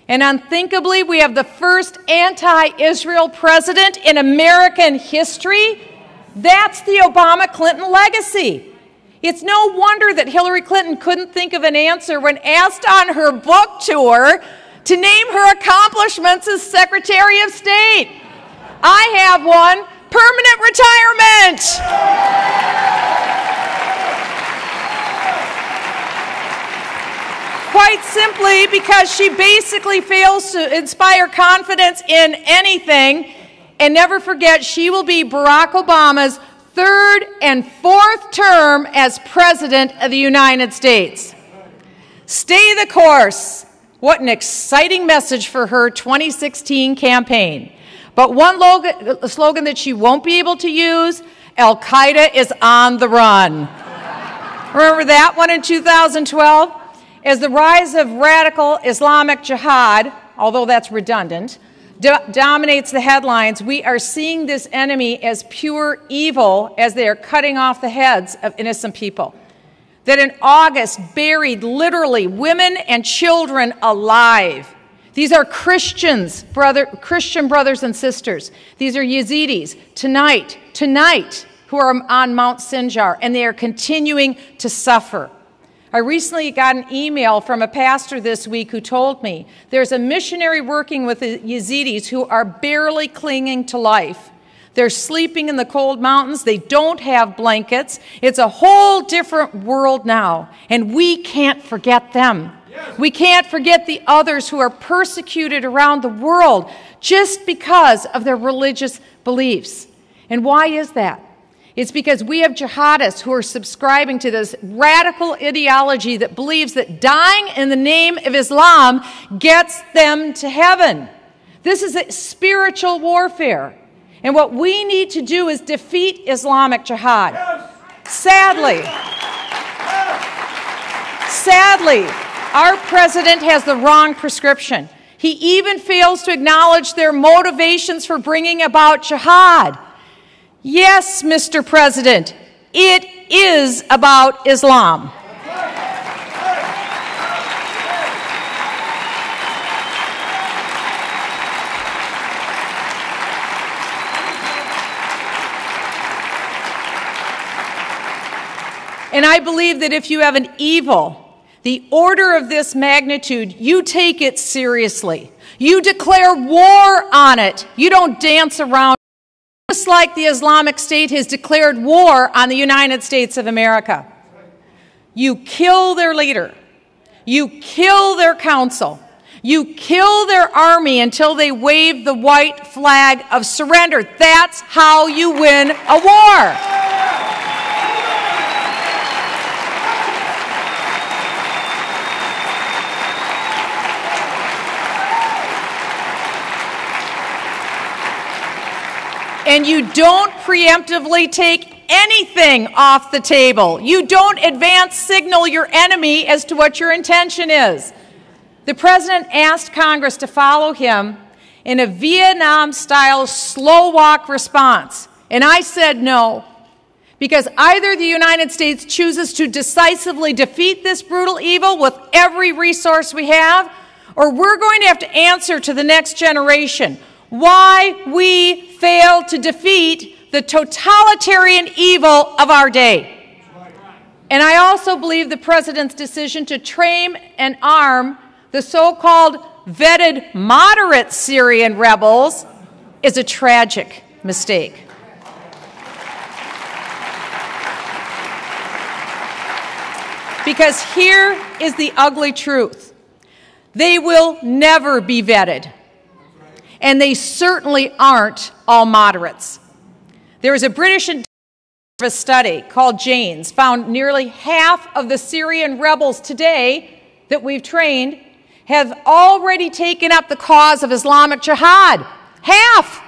And unthinkably, we have the first anti-Israel president in American history. That's the Obama-Clinton legacy. It's no wonder that Hillary Clinton couldn't think of an answer when asked on her book tour to name her accomplishments as Secretary of State. I have one: permanent retirement. Quite simply because she basically fails to inspire confidence in anything. And never forget, she will be Barack Obama's 3rd and 4th term as President of the United States. Stay the course. What an exciting message for her 2016 campaign. But one slogan that she won't be able to use: Al-Qaeda is on the run. Remember that one in 2012? As the rise of radical Islamic Jihad, although that's redundant, dominates the headlines, we are seeing this enemy as pure evil as they are cutting off the heads of innocent people. That in August buried literally women and children alive. These are Christian brothers and sisters. These are Yazidis tonight, who are on Mount Sinjar, and they are continuing to suffer. I recently got an email from a pastor this week who told me there's a missionary working with the Yazidis who are barely clinging to life. They're sleeping in the cold mountains. They don't have blankets. It's a whole different world now, and we can't forget them. We can't forget the others who are persecuted around the world just because of their religious beliefs. And why is that? It's because we have jihadists who are subscribing to this radical ideology that believes that dying in the name of Islam gets them to heaven. This is a spiritual warfare. And what we need to do is defeat Islamic Jihad. Sadly, our president has the wrong prescription. He even fails to acknowledge their motivations for bringing about jihad. Yes, Mr. President, it is about Islam. And I believe that if you have an evil, the order of this magnitude, you take it seriously. You declare war on it. You don't dance around. Just like the Islamic State has declared war on the United States of America. You kill their leader. You kill their council. You kill their army until they wave the white flag of surrender. That's how you win a war. And you don't preemptively take anything off the table. You don't advance signal your enemy as to what your intention is. The President asked Congress to follow him in a Vietnam-style slow walk response. And I said no, because either the United States chooses to decisively defeat this brutal evil with every resource we have, or we're going to have to answer to the next generation why we failed to defeat the totalitarian evil of our day. And I also believe the President's decision to train and arm the so-called vetted moderate Syrian rebels is a tragic mistake. Because here is the ugly truth. They will never be vetted. And they certainly aren't all moderates. There was a British study called Jane's, found nearly half of the Syrian rebels today that we've trained have already taken up the cause of Islamic Jihad. Half!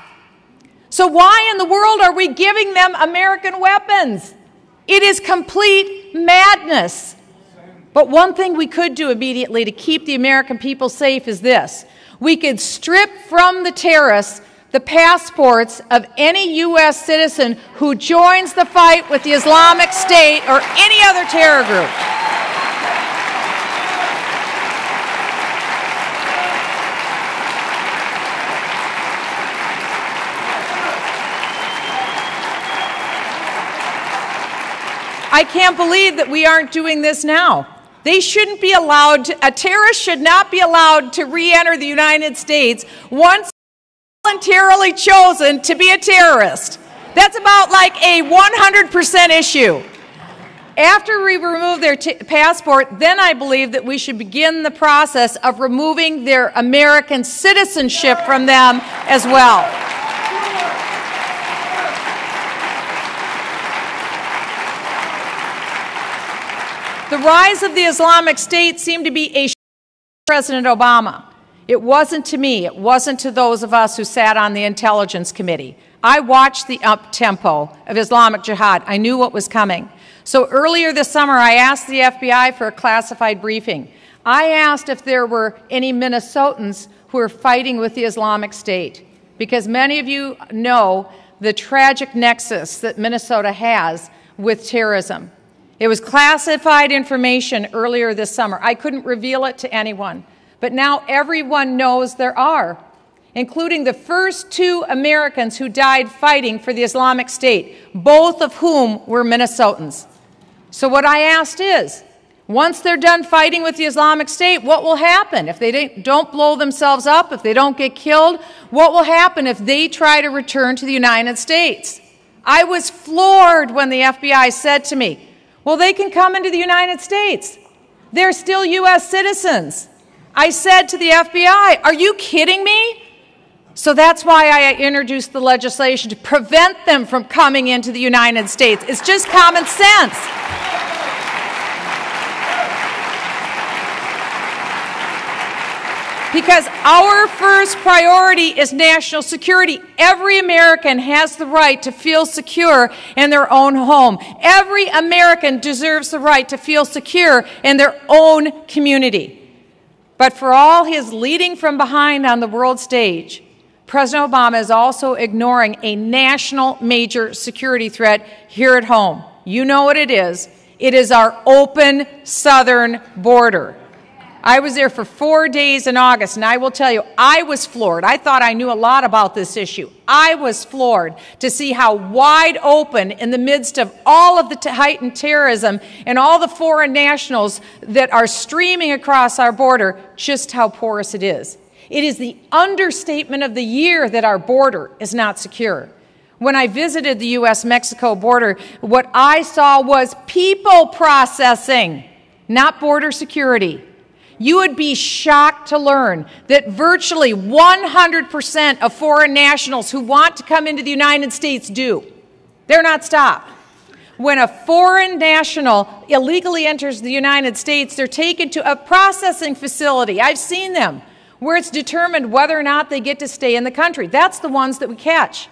So why in the world are we giving them American weapons? It is complete madness. But one thing we could do immediately to keep the American people safe is this. We could strip from the terrorists the passports of any U.S. citizen who joins the fight with the Islamic State or any other terror group. I can't believe that we aren't doing this now. They shouldn't be allowed to, a terrorist should not be allowed to re-enter the United States once voluntarily chosen to be a terrorist. That's about like a 100% issue. After we remove their passport, then I believe that we should begin the process of removing their American citizenship from them as well. The rise of the Islamic State seemed to be a President Obama. It wasn't to me. It wasn't to those of us who sat on the Intelligence Committee. I watched the up-tempo of Islamic Jihad. I knew what was coming. So earlier this summer, I asked the FBI for a classified briefing. I asked if there were any Minnesotans who were fighting with the Islamic State, because many of you know the tragic nexus that Minnesota has with terrorism. It was classified information earlier this summer. I couldn't reveal it to anyone, but now everyone knows there are, including the first 2 Americans who died fighting for the Islamic State, both of whom were Minnesotans. So what I asked is, once they're done fighting with the Islamic State, what will happen? If they don't blow themselves up, if they don't get killed, what will happen if they try to return to the United States? I was floored when the FBI said to me, well, they can come into the United States. They're still U.S. citizens. I said to the FBI, are you kidding me? So that's why I introduced the legislation to prevent them from coming into the United States. It's just common sense. Because our first priority is national security. Every American has the right to feel secure in their own home. Every American deserves the right to feel secure in their own community. But for all his leading from behind on the world stage, President Obama is also ignoring a national major security threat here at home. You know what it is. It is our open southern border. I was there for 4 days in August, and I will tell you, I was floored. I thought I knew a lot about this issue. I was floored to see how wide open, in the midst of all of the heightened terrorism and all the foreign nationals that are streaming across our border, just how porous it is. It is the understatement of the year that our border is not secure. When I visited the U.S.-Mexico border, what I saw was people processing, not border security. You would be shocked to learn that virtually 100% of foreign nationals who want to come into the United States do. They're not stopped. When a foreign national illegally enters the United States, they're taken to a processing facility. I've seen them, where it's determined whether or not they get to stay in the country. That's the ones that we catch.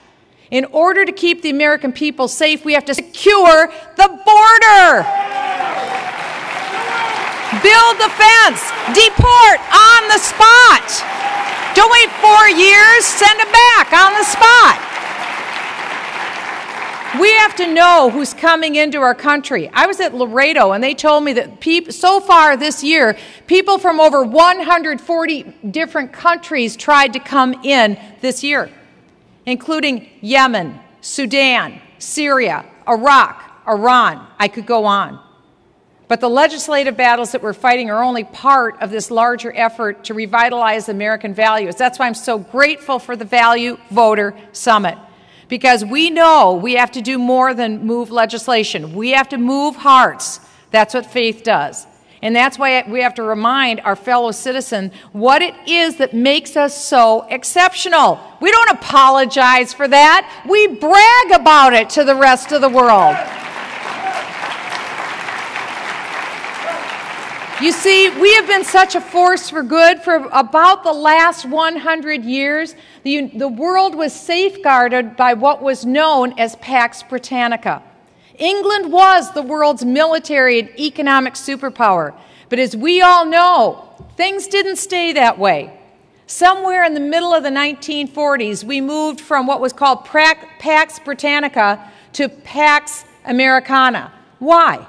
In order to keep the American people safe, we have to secure the border. Build the fence. Deport on the spot. Don't wait 4 years. Send them back on the spot. We have to know who's coming into our country. I was at Laredo, and they told me that so far this year, people from over 140 different countries tried to come in this year, including Yemen, Sudan, Syria, Iraq, Iran. I could go on. But the legislative battles that we're fighting are only part of this larger effort to revitalize American values. That's why I'm so grateful for the Value Voter Summit, because we know we have to do more than move legislation. We have to move hearts. That's what faith does. And that's why we have to remind our fellow citizen what it is that makes us so exceptional. We don't apologize for that. We brag about it to the rest of the world. You see, we have been such a force for good for about the last 100 years. The world was safeguarded by what was known as Pax Britannica. England was the world's military and economic superpower. But as we all know, things didn't stay that way. Somewhere in the middle of the 1940s, we moved from what was called Pax Britannica to Pax Americana. Why?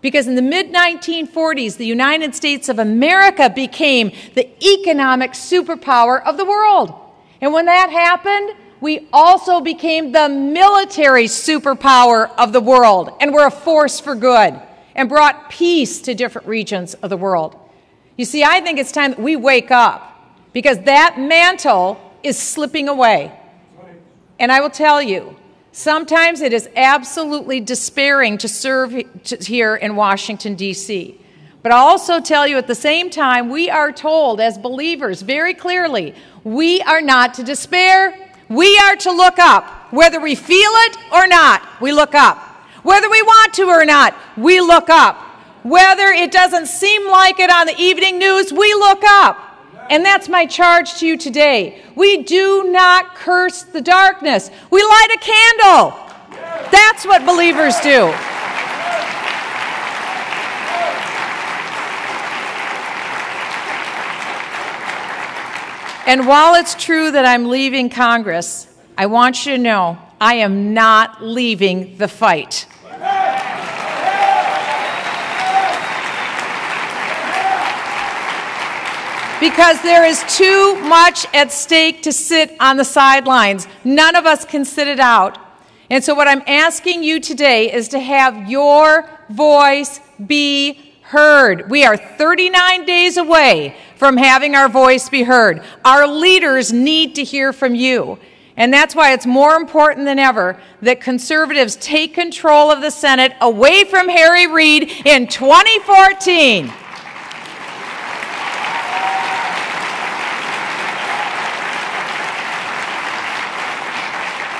Because in the mid-1940s, the United States of America became the economic superpower of the world. And when that happened, we also became the military superpower of the world, and we're a force for good and brought peace to different regions of the world. You see, I think it's time that we wake up, because that mantle is slipping away. And I will tell you, sometimes it is absolutely despairing to serve here in Washington, D.C. But I'll also tell you at the same time, we are told as believers very clearly, we are not to despair. We are to look up. Whether we feel it or not, we look up. Whether we want to or not, we look up. Whether it doesn't seem like it on the evening news, we look up. And that's my charge to you today. We do not curse the darkness. We light a candle. That's what believers do. And while it's true that I'm leaving Congress, I want you to know I am not leaving the fight. Because there is too much at stake to sit on the sidelines. None of us can sit it out. And so what I'm asking you today is to have your voice be heard. We are 39 days away from having our voice be heard. Our leaders need to hear from you. And that's why it's more important than ever that conservatives take control of the Senate away from Harry Reid in 2014.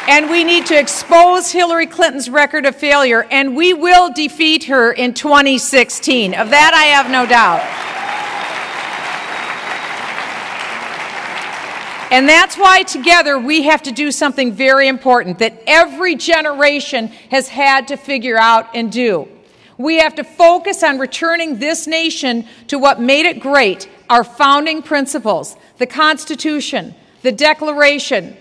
And we need to expose Hillary Clinton's record of failure, and we will defeat her in 2016. Of that, I have no doubt. And that's why together we have to do something very important that every generation has had to figure out and do. We have to focus on returning this nation to what made it great, our founding principles, the Constitution, the Declaration,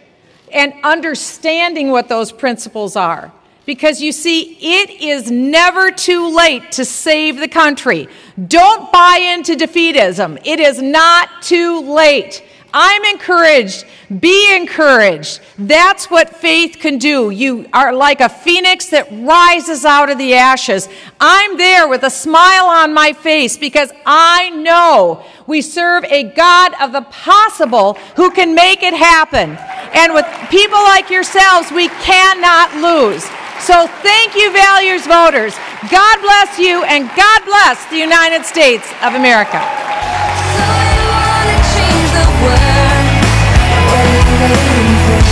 and understanding what those principles are. Because you see, it is never too late to save the country. Don't buy into defeatism. It is not too late. I'm encouraged. Be encouraged. That's what faith can do. You are like a phoenix that rises out of the ashes. I'm there with a smile on my face because I know we serve a God of the possible who can make it happen. And with people like yourselves, we cannot lose. So thank you, values voters. God bless you, and God bless the United States of America.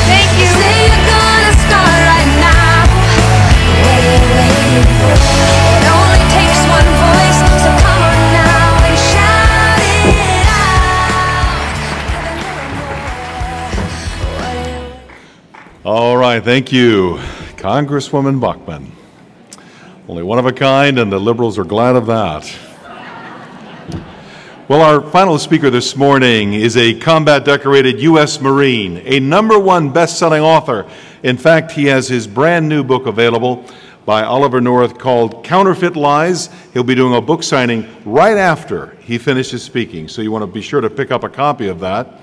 Thank you. Say you're gonna start right now. What are you waiting for? It only takes one voice, so come on now and shout it out. All right, thank you, Congresswoman Bachmann. Only one of a kind, and the liberals are glad of that. Well, our final speaker this morning is a combat-decorated U.S. Marine, a #1 best-selling author. In fact, he has his brand new book available by Oliver North called Counterfeit Lies. He'll be doing a book signing right after he finishes speaking, so you want to be sure to pick up a copy of that.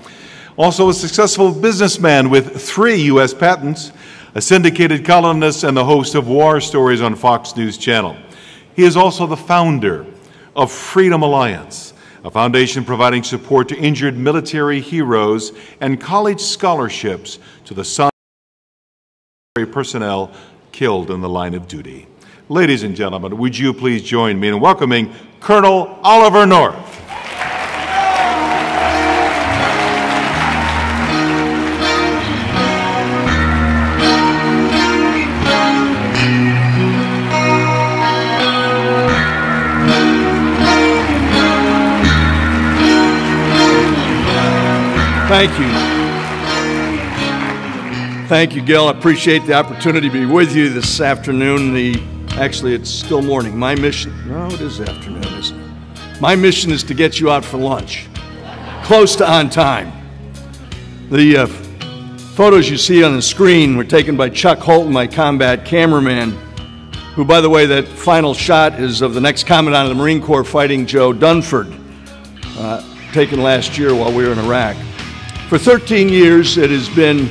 Also a successful businessman with 3 U.S. patents, a syndicated columnist, and the host of War Stories on Fox News Channel. He is also the founder of Freedom Alliance, a foundation providing support to injured military heroes and college scholarships to the sons of military personnel killed in the line of duty. Ladies and gentlemen, would you please join me in welcoming Colonel Oliver North. Thank you. Thank you, Gil. I appreciate the opportunity to be with you this afternoon. Actually, it's still morning. My mission, no, it is afternoon, isn't it? My mission is to get you out for lunch, close to on time. The photos you see on the screen were taken by Chuck Holton, my combat cameraman, who, by the way, that final shot is of the next Commandant of the Marine Corps fighting Joe Dunford, taken last year while we were in Iraq. For 13 years, it has been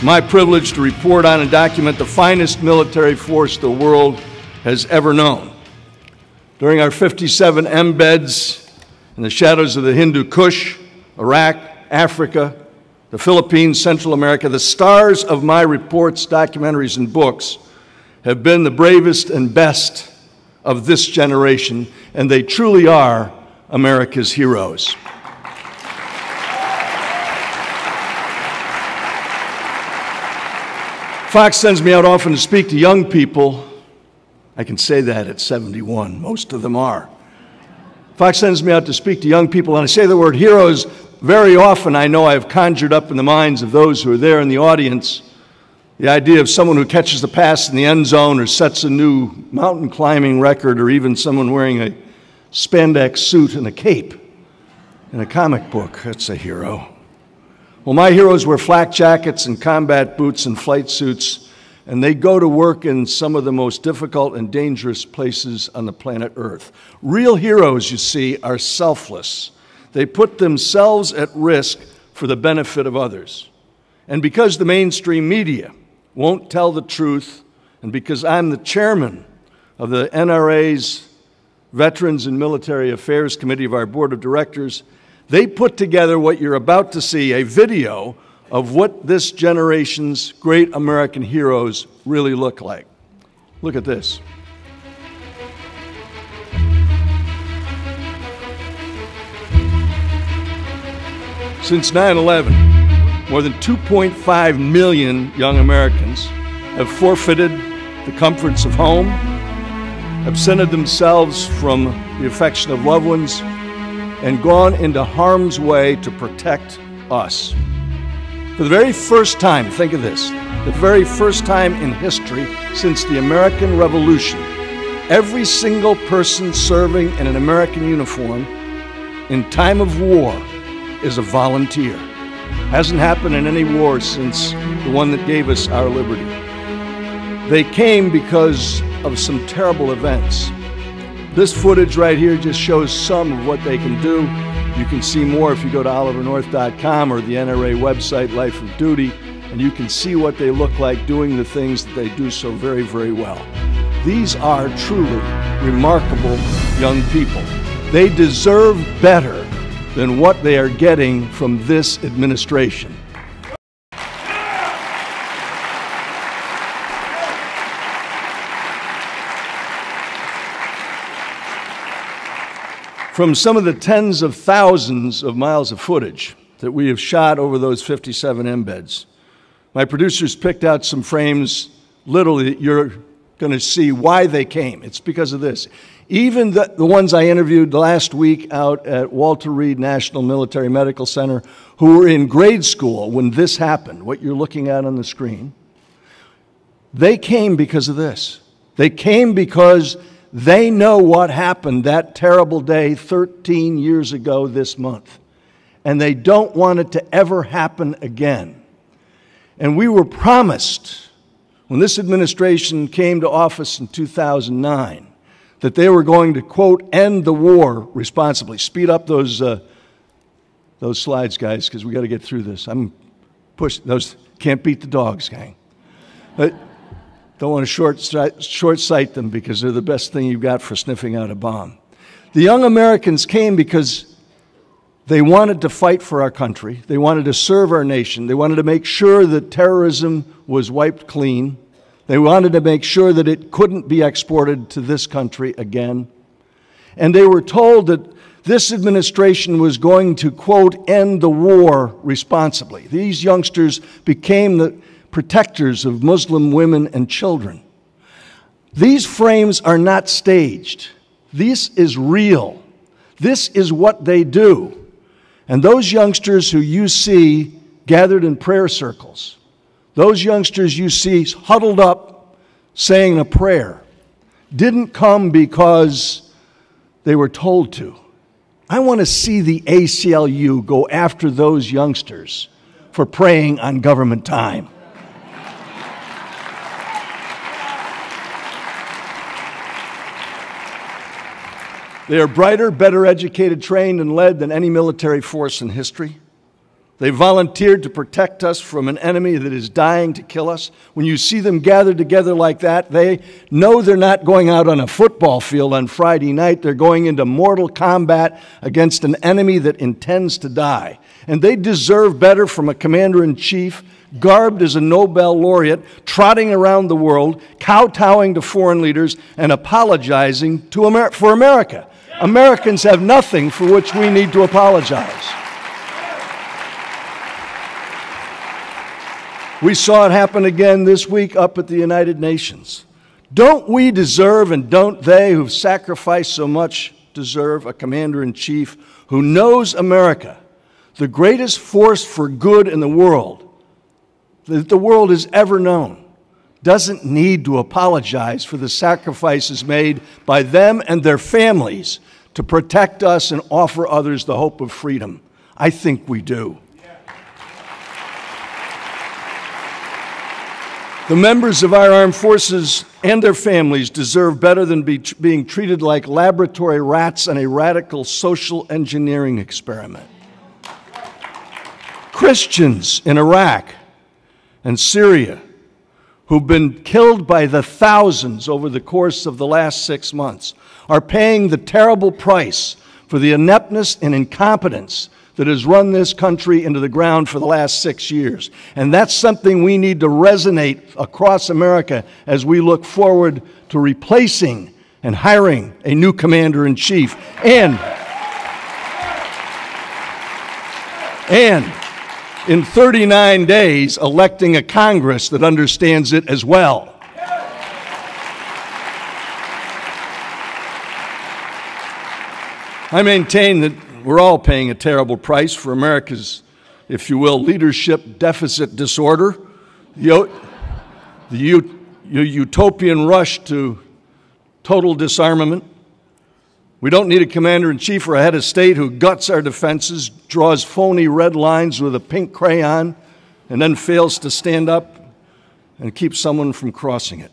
my privilege to report on and document the finest military force the world has ever known. During our 57 embeds in the shadows of the Hindu Kush, Iraq, Africa, the Philippines, Central America, the stars of my reports, documentaries, and books have been the bravest and best of this generation, and they truly are America's heroes. Fox sends me out often to speak to young people. I can say that at 71, most of them are. Fox sends me out to speak to young people, and I say the word heroes very often. I know I've conjured up in the minds of those who are there in the audience the idea of someone who catches the pass in the end zone or sets a new mountain climbing record, or even someone wearing a spandex suit and a cape in a comic book. That's a hero. Well, my heroes wear flak jackets and combat boots and flight suits, and they go to work in some of the most difficult and dangerous places on the planet Earth. Real heroes, you see, are selfless. They put themselves at risk for the benefit of others. And because the mainstream media won't tell the truth, and because I'm the chairman of the NRA's Veterans and Military Affairs Committee of our Board of Directors, they put together what you're about to see, a video of what this generation's great American heroes really look like. Look at this. Since 9/11, more than 2.5 million young Americans have forfeited the comforts of home, absented themselves from the affection of loved ones, and gone into harm's way to protect us. For the very first time, think of this, the very first time in history since the American Revolution, every single person serving in an American uniform in time of war is a volunteer. Hasn't happened in any war since the one that gave us our liberty. They came because of some terrible events. This footage right here just shows some of what they can do. You can see more if you go to olivernorth.com or the NRA website, Life of Duty, and you can see what they look like doing the things that they do so very, very well. These are truly remarkable young people. They deserve better than what they are getting from this administration. From some of the tens of thousands of miles of footage that we have shot over those 57 embeds, my producers picked out some frames. Literally, you're going to see why they came. It's because of this. Even the ones I interviewed last week out at Walter Reed National Military Medical Center, who were in grade school when this happened, what you're looking at on the screen, they came because of this. They came because they know what happened that terrible day 13 years ago this month, and they don't want it to ever happen again. And we were promised, when this administration came to office in 2009, that they were going to, quote, end the war responsibly. Speed up those slides, guys, because we got to get through this. I'm pushing those. Can't beat the dogs, gang. But don't want to short-sight them because they're the best thing you've got for sniffing out a bomb. The young Americans came because they wanted to fight for our country. They wanted to serve our nation. They wanted to make sure that terrorism was wiped clean. They wanted to make sure that it couldn't be exported to this country again. And they were told that this administration was going to, quote, end the war responsibly. These youngsters became the protectors of Muslim women and children. These frames are not staged. This is real. This is what they do. And those youngsters who you see gathered in prayer circles, those youngsters you see huddled up saying a prayer, didn't come because they were told to. I want to see the ACLU go after those youngsters for praying on government time. They are brighter, better educated, trained, and led than any military force in history. They volunteered to protect us from an enemy that is dying to kill us. When you see them gathered together like that, they know they're not going out on a football field on Friday night. They're going into mortal combat against an enemy that intends to die. And they deserve better from a commander-in-chief garbed as a Nobel laureate, trotting around the world, kowtowing to foreign leaders, and apologizing for America. Americans have nothing for which we need to apologize. We saw it happen again this week up at the United Nations. Don't we deserve, and don't they who've sacrificed so much deserve, a commander-in-chief who knows America, the greatest force for good in the world that the world has ever known, doesn't need to apologize for the sacrifices made by them and their families to protect us and offer others the hope of freedom? I think we do. The members of our armed forces and their families deserve better than being treated like laboratory rats in a radical social engineering experiment. Christians in Iraq and Syria who've been killed by the thousands over the course of the last 6 months are paying the terrible price for the ineptness and incompetence that has run this country into the ground for the last 6 years. And that's something we need to resonate across America as we look forward to replacing and hiring a new commander-in-chief and in 39 days electing a Congress that understands it as well. I maintain that we're all paying a terrible price for America's, if you will, leadership deficit disorder, the utopian rush to total disarmament, We don't need a commander-in-chief or a head of state who guts our defenses, draws phony red lines with a pink crayon, and then fails to stand up and keep someone from crossing it.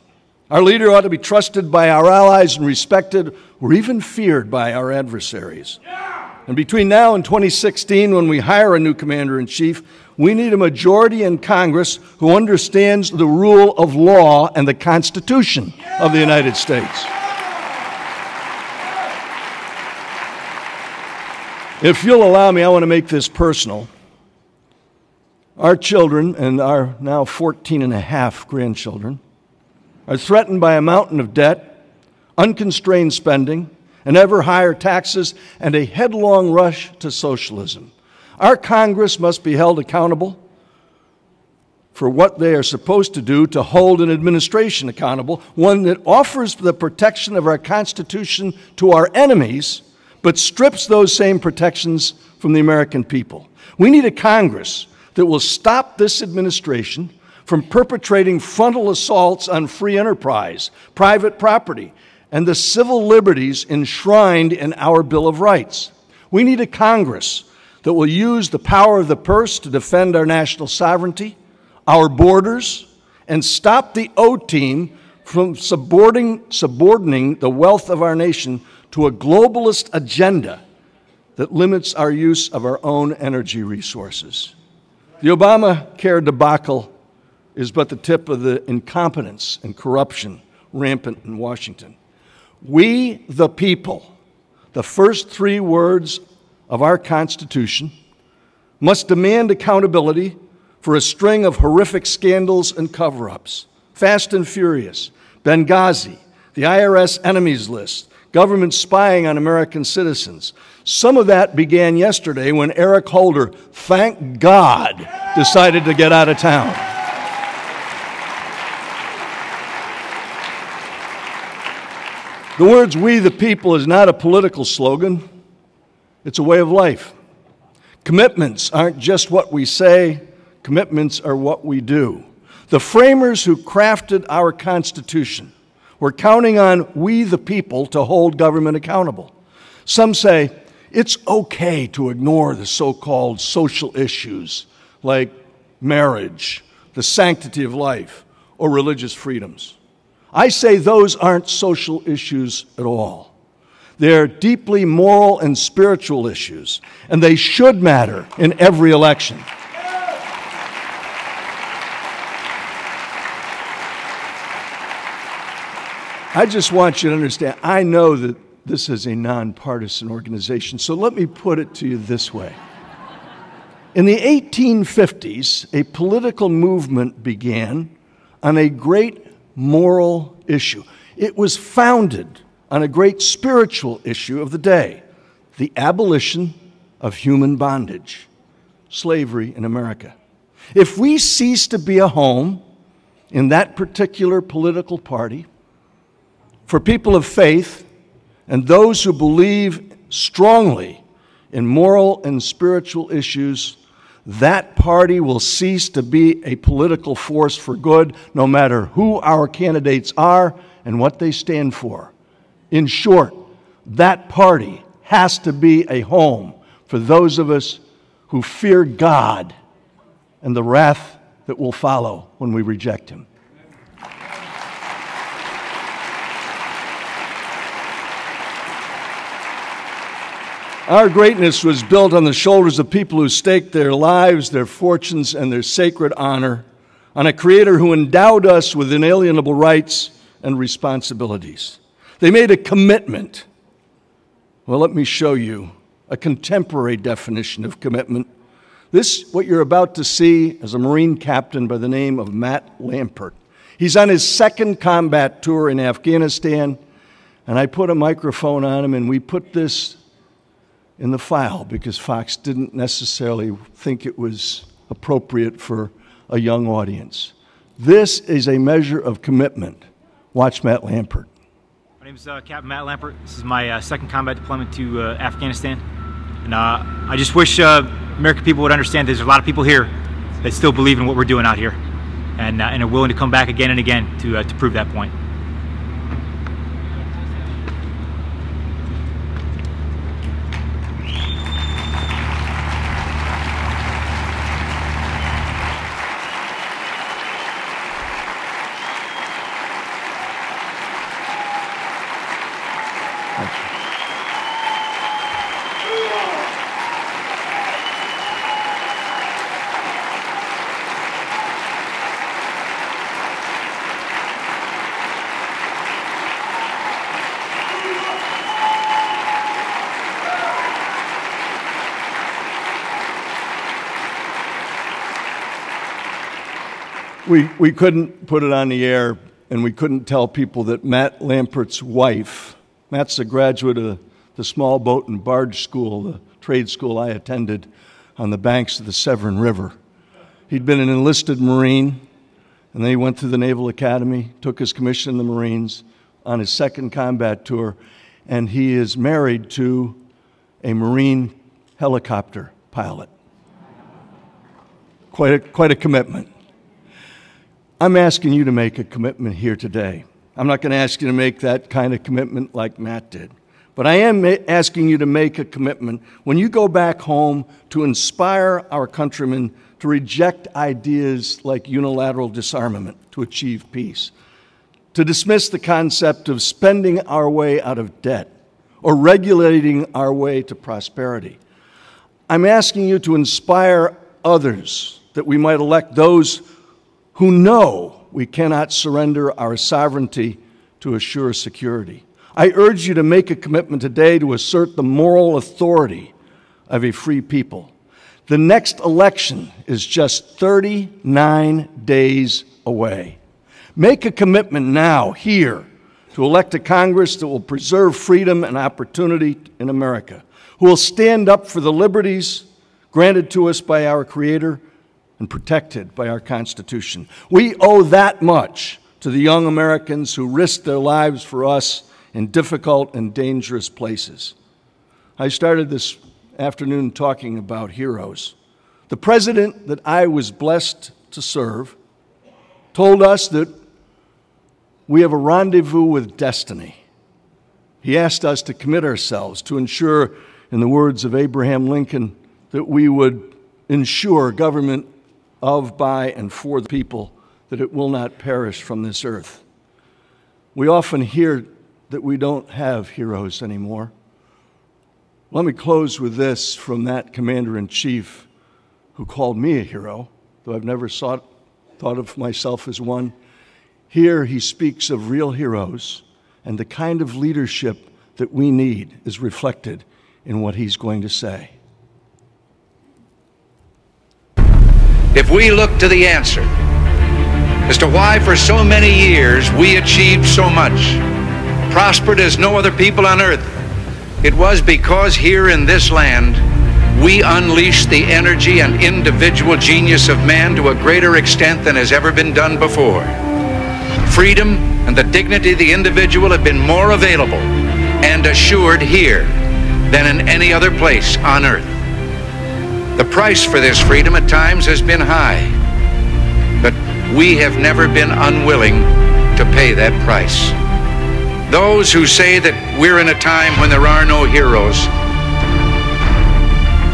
Our leader ought to be trusted by our allies and respected or even feared by our adversaries. And between now and 2016, when we hire a new commander-in-chief, we need a majority in Congress who understands the rule of law and the Constitution of the United States. If you'll allow me, I want to make this personal. Our children, and our now 14 and a half grandchildren, are threatened by a mountain of debt, unconstrained spending, and ever higher taxes, and a headlong rush to socialism. Our Congress must be held accountable for what they are supposed to do to hold an administration accountable, one that offers the protection of our Constitution to our enemies, but strips those same protections from the American people. We need a Congress that will stop this administration from perpetrating frontal assaults on free enterprise, private property, and the civil liberties enshrined in our Bill of Rights. We need a Congress that will use the power of the purse to defend our national sovereignty, our borders, and stop the O-Team from subordinating the wealth of our nation to a globalist agenda that limits our use of our own energy resources. The Obamacare debacle is but the tip of the incompetence and corruption rampant in Washington. We, the people, the first three words of our Constitution, must demand accountability for a string of horrific scandals and cover-ups. Fast and Furious, Benghazi, the IRS enemies list, government spying on American citizens. Some of that began yesterday when Eric Holder, thank God, decided to get out of town. The words "we the people" is not a political slogan. It's a way of life. Commitments aren't just what we say. Commitments are what we do. The framers who crafted our Constitution were counting on we the people to hold government accountable. Some say it's okay to ignore the so-called social issues like marriage, the sanctity of life, or religious freedoms. I say those aren't social issues at all. They're deeply moral and spiritual issues, and they should matter in every election. I just want you to understand, I know that this is a nonpartisan organization, so let me put it to you this way. In the 1850s, a political movement began on a great moral issue. It was founded on a great spiritual issue of the day, the abolition of human bondage, slavery in America. If we cease to be a home in that particular political party, for people of faith and those who believe strongly in moral and spiritual issues, that party will cease to be a political force for good, no matter who our candidates are and what they stand for. In short, that party has to be a home for those of us who fear God and the wrath that will follow when we reject Him. Our greatness was built on the shoulders of people who staked their lives, their fortunes, and their sacred honor on a Creator who endowed us with inalienable rights and responsibilities. They made a commitment. Well, let me show you a contemporary definition of commitment. This, what you're about to see, is a Marine captain by the name of Matt Lampert. He's on his second combat tour in Afghanistan, and I put a microphone on him, and we put this in the file because Fox didn't necessarily think it was appropriate for a young audience. This is a measure of commitment. Watch Matt Lampert. My name is Captain Matt Lampert. This is my second combat deployment to Afghanistan. And I just wish American people would understand there's a lot of people here that still believe in what we're doing out here and are willing to come back again and again to prove that point. We couldn't put it on the air, and we couldn't tell people that Matt Lampert's wife, Matt's a graduate of the small boat and barge school, the trade school I attended on the banks of the Severn River. He'd been an enlisted Marine, and then he went through the Naval Academy, took his commission in the Marines on his second combat tour, and he is married to a Marine helicopter pilot. Quite a commitment. I'm asking you to make a commitment here today. I'm not going to ask you to make that kind of commitment like Matt did. But I am asking you to make a commitment when you go back home to inspire our countrymen to reject ideas like unilateral disarmament to achieve peace, to dismiss the concept of spending our way out of debt or regulating our way to prosperity. I'm asking you to inspire others that we might elect those who know we cannot surrender our sovereignty to assure security. I urge you to make a commitment today to assert the moral authority of a free people. The next election is just 39 days away. Make a commitment now, here, to elect a Congress that will preserve freedom and opportunity in America, who will stand up for the liberties granted to us by our Creator and protected by our Constitution. We owe that much to the young Americans who risked their lives for us in difficult and dangerous places. I started this afternoon talking about heroes. The president that I was blessed to serve told us that we have a rendezvous with destiny. He asked us to commit ourselves to ensure, in the words of Abraham Lincoln, that we would ensure government of, by, and for the people, that it will not perish from this earth. We often hear that we don't have heroes anymore. Let me close with this from that commander-in-chief who called me a hero, though I've never thought of myself as one. Here he speaks of real heroes, and the kind of leadership that we need is reflected in what he's going to say. If we look to the answer as to why for so many years we achieved so much, prospered as no other people on earth, it was because here in this land we unleashed the energy and individual genius of man to a greater extent than has ever been done before. Freedom and the dignity of the individual have been more available and assured here than in any other place on earth. The price for this freedom at times has been high, but we have never been unwilling to pay that price. Those who say that we're in a time when there are no heroes,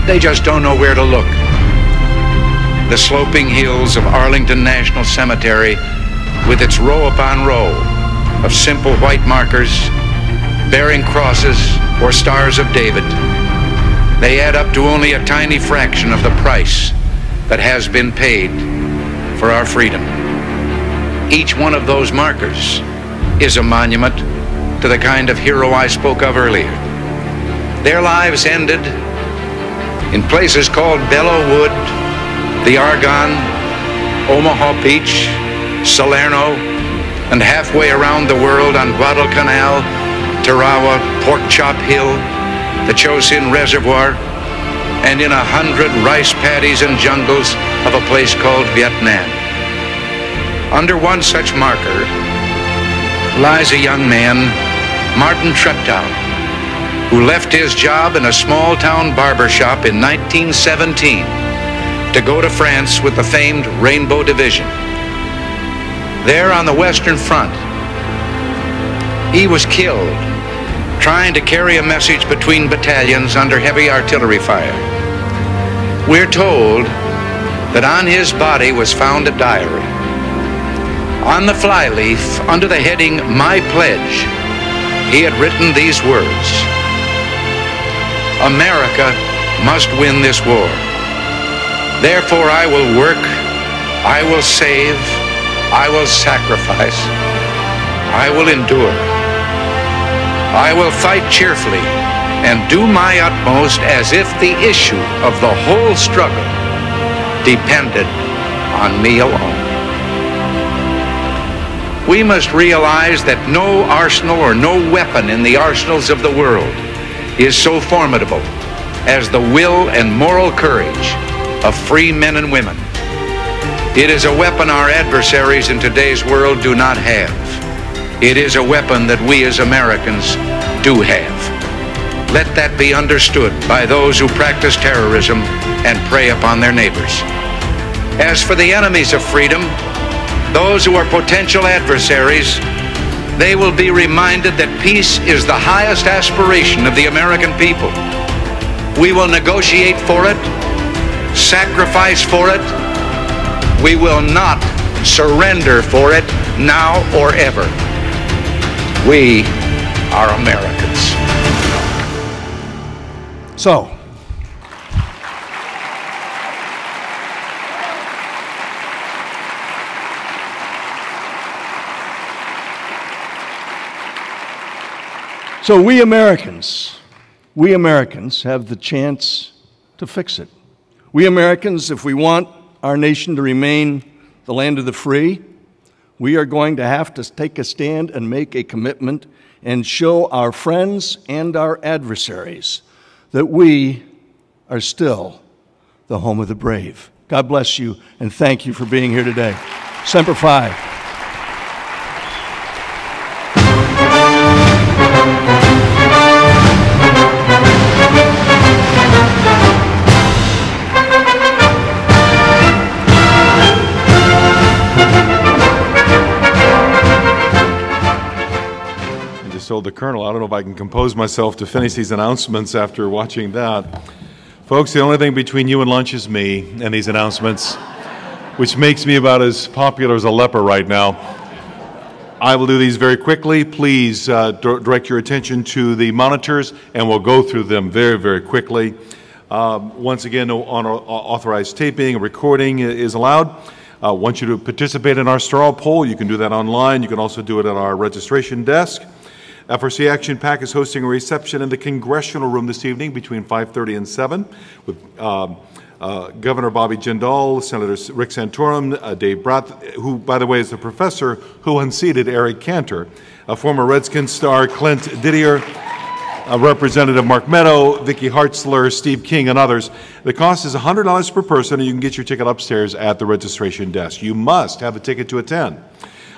they just don't know where to look. The sloping hills of Arlington National Cemetery, with its row upon row of simple white markers bearing crosses or stars of David, they add up to only a tiny fraction of the price that has been paid for our freedom. Each one of those markers is a monument to the kind of hero I spoke of earlier. Their lives ended in places called Belleau Wood, the Argonne, Omaha Beach, Salerno, and halfway around the world on Guadalcanal, Tarawa, Pork Chop Hill, the Chosin Reservoir, and in 100 rice paddies and jungles of a place called Vietnam. Under one such marker lies a young man, Martin Treptow, who left his job in a small-town barber shop in 1917 to go to France with the famed Rainbow Division. There on the Western Front, he was killed trying to carry a message between battalions under heavy artillery fire. We're told that on his body was found a diary. On the flyleaf, under the heading, My Pledge, he had written these words: America must win this war. Therefore I will work, I will save, I will sacrifice, I will endure. I will fight cheerfully and do my utmost as if the issue of the whole struggle depended on me alone. We must realize that no arsenal or no weapon in the arsenals of the world is so formidable as the will and moral courage of free men and women. It is a weapon our adversaries in today's world do not have. It is a weapon that we as Americans do have. Let that be understood by those who practice terrorism and prey upon their neighbors. As for the enemies of freedom, those who are potential adversaries, they will be reminded that peace is the highest aspiration of the American people. We will negotiate for it, sacrifice for it. We will not surrender for it now or ever. We are Americans. So, we Americans have the chance to fix it. We Americans, if we want our nation to remain the land of the free, we are going to have to take a stand and make a commitment and show our friends and our adversaries that we are still the home of the brave. God bless you, and thank you for being here today. Semper Fi. Told the Colonel, I don't know if I can compose myself to finish these announcements after watching that. Folks, the only thing between you and lunch is me and these announcements, which makes me about as popular as a leper right now. I will do these very quickly. Please direct your attention to the monitors, and we'll go through them very, very quickly. Once again, no unauthorized taping or recording is allowed. I want you to participate in our straw poll. You can do that online. You can also do it at our registration desk. FRC Action PAC is hosting a reception in the Congressional Room this evening between 5:30 and 7 with Governor Bobby Jindal, Senator Rick Santorum, Dave Bratt, who, by the way, is the professor who unseated Eric Cantor, former Redskins star Clint Didier, Representative Mark Meadow, Vicki Hartzler, Steve King, and others. The cost is $100 per person, and you can get your ticket upstairs at the registration desk. You must have a ticket to attend.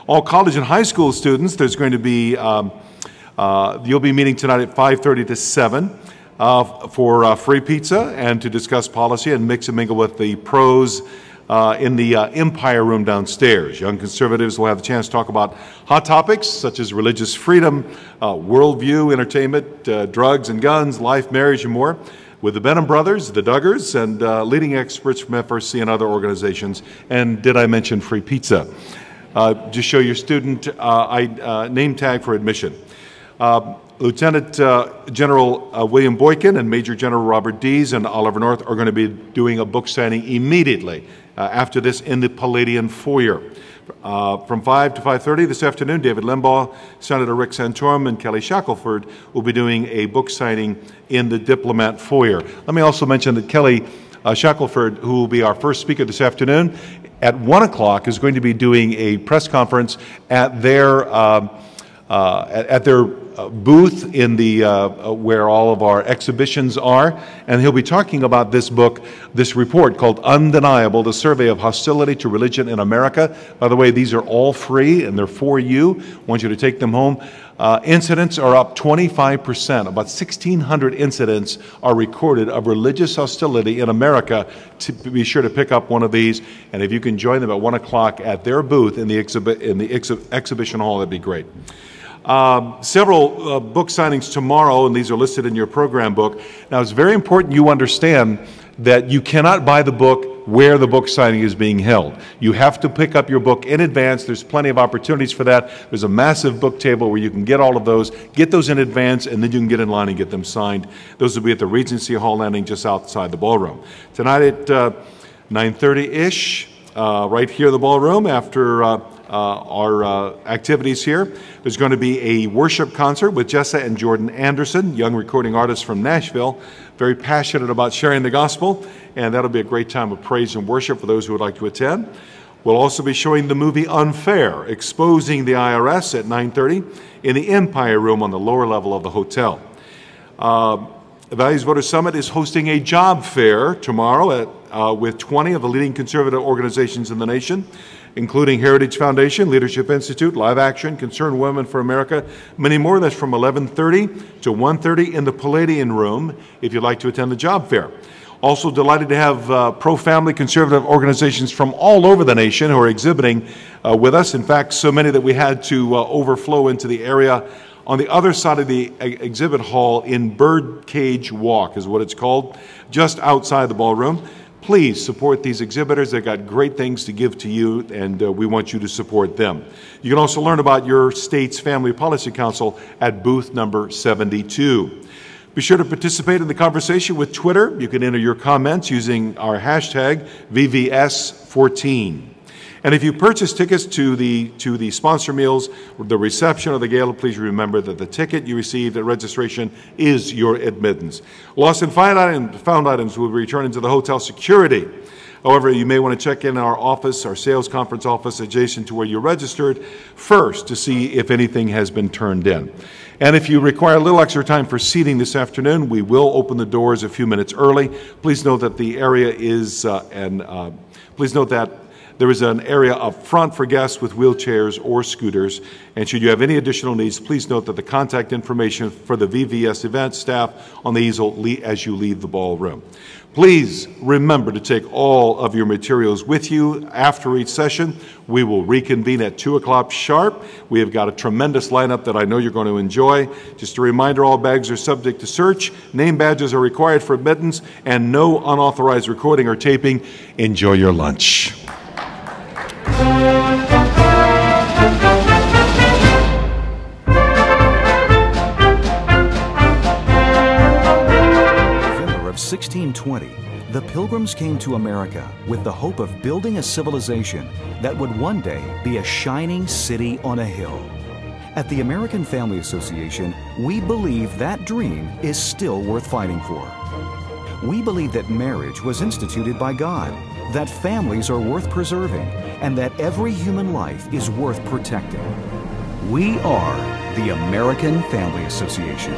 All college and high school students, there's going to be you'll be meeting tonight at 5:30 to 7 for free pizza and to discuss policy and mix and mingle with the pros in the Empire Room downstairs. Young conservatives will have the chance to talk about hot topics such as religious freedom, worldview, entertainment, drugs and guns, life, marriage, and more with the Benham brothers, the Duggars, and leading experts from FRC and other organizations. And did I mention free pizza? Just show your student name tag for admission. Lieutenant General William Boykin and Major General Robert Dees and Oliver North are going to be doing a book signing immediately after this in the Palladian foyer. From 5 to 5:30 this afternoon, David Limbaugh, Senator Rick Santorum, and Kelly Shackelford will be doing a book signing in the Diplomat foyer. Let me also mention that Kelly Shackelford, who will be our first speaker this afternoon, at 1 o'clock is going to be doing a press conference at their booth in the where all of our exhibitions are, and he'll be talking about this book, this report called Undeniable, the Survey of Hostility to Religion in America. By the way, these are all free and they're for you. I want you to take them home. Incidents are up 25%. About 1,600 incidents are recorded of religious hostility in America. To be sure to pick up one of these, and if you can join them at 1 o'clock at their booth in the exhibition hall, that'd be great. Several book signings tomorrow, and these are listed in your program book. Now, it's very important you understand that you cannot buy the book where the book signing is being held. You have to pick up your book in advance. There's plenty of opportunities for that. There's a massive book table where you can get all of those, get those in advance, and then you can get in line and get them signed. Those will be at the Regency Hall landing just outside the ballroom. Tonight at 9:30-ish, right here in the ballroom after our activities here, there's going to be a worship concert with Jessa and Jordan Anderson, young recording artists from Nashville, very passionate about sharing the gospel, and that'll be a great time of praise and worship for those who would like to attend. We'll also be showing the movie Unfair, Exposing the IRS at 9:30 in the Empire Room on the lower level of the hotel. The Values Voter Summit is hosting a job fair tomorrow with 20 of the leading conservative organizations in the nation, including Heritage Foundation, Leadership Institute, Live Action, Concerned Women for America, many more. That's from 11:30 to 1:30 in the Palladian Room if you'd like to attend the job fair. Also delighted to have pro-family conservative organizations from all over the nation who are exhibiting with us. In fact, so many that we had to overflow into the area on the other side of the exhibit hall in Birdcage Walk is what it's called, just outside the ballroom. Please support these exhibitors. They've got great things to give to you, and we want you to support them. You can also learn about your state's Family Policy Council at booth number 72. Be sure to participate in the conversation with Twitter. You can enter your comments using our hashtag VVS14. And if you purchase tickets to the sponsor meals, the reception or the gala, please remember that the ticket you received at registration is your admittance. Lost and found items will be returned to the hotel security. However, you may want to check in our office, our sales conference office adjacent to where you registered first to see if anything has been turned in. And if you require a little extra time for seating this afternoon, we will open the doors a few minutes early. Please note that the area is, please note that there is an area up front for guests with wheelchairs or scooters. And should you have any additional needs, please note that the contact information for the VVS event staff on the easel as you leave the ballroom. Please remember to take all of your materials with you after each session. We will reconvene at 2 o'clock sharp. We have got a tremendous lineup that I know you're going to enjoy. Just a reminder, all bags are subject to search. Name badges are required for admittance, and no unauthorized recording or taping. Enjoy your lunch. Of 1620, the Pilgrims came to America with the hope of building a civilization that would one day be a shining city on a hill. At the American Family Association, we believe that dream is still worth fighting for. We believe that marriage was instituted by God, that families are worth preserving, and that every human life is worth protecting. We are the American Family Association.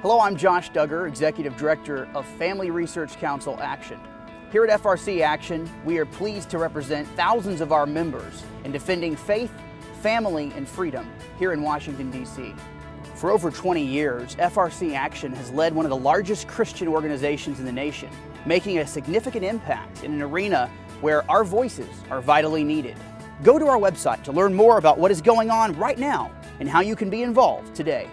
Hello, I'm Josh Duggar, Executive Director of Family Research Council Action. Here at FRC Action, we are pleased to represent thousands of our members in defending faith, family, and freedom here in Washington, D.C. For over 20 years, FRC Action has led one of the largest Christian organizations in the nation, making a significant impact in an arena where our voices are vitally needed. Go to our website to learn more about what is going on right now and how you can be involved today.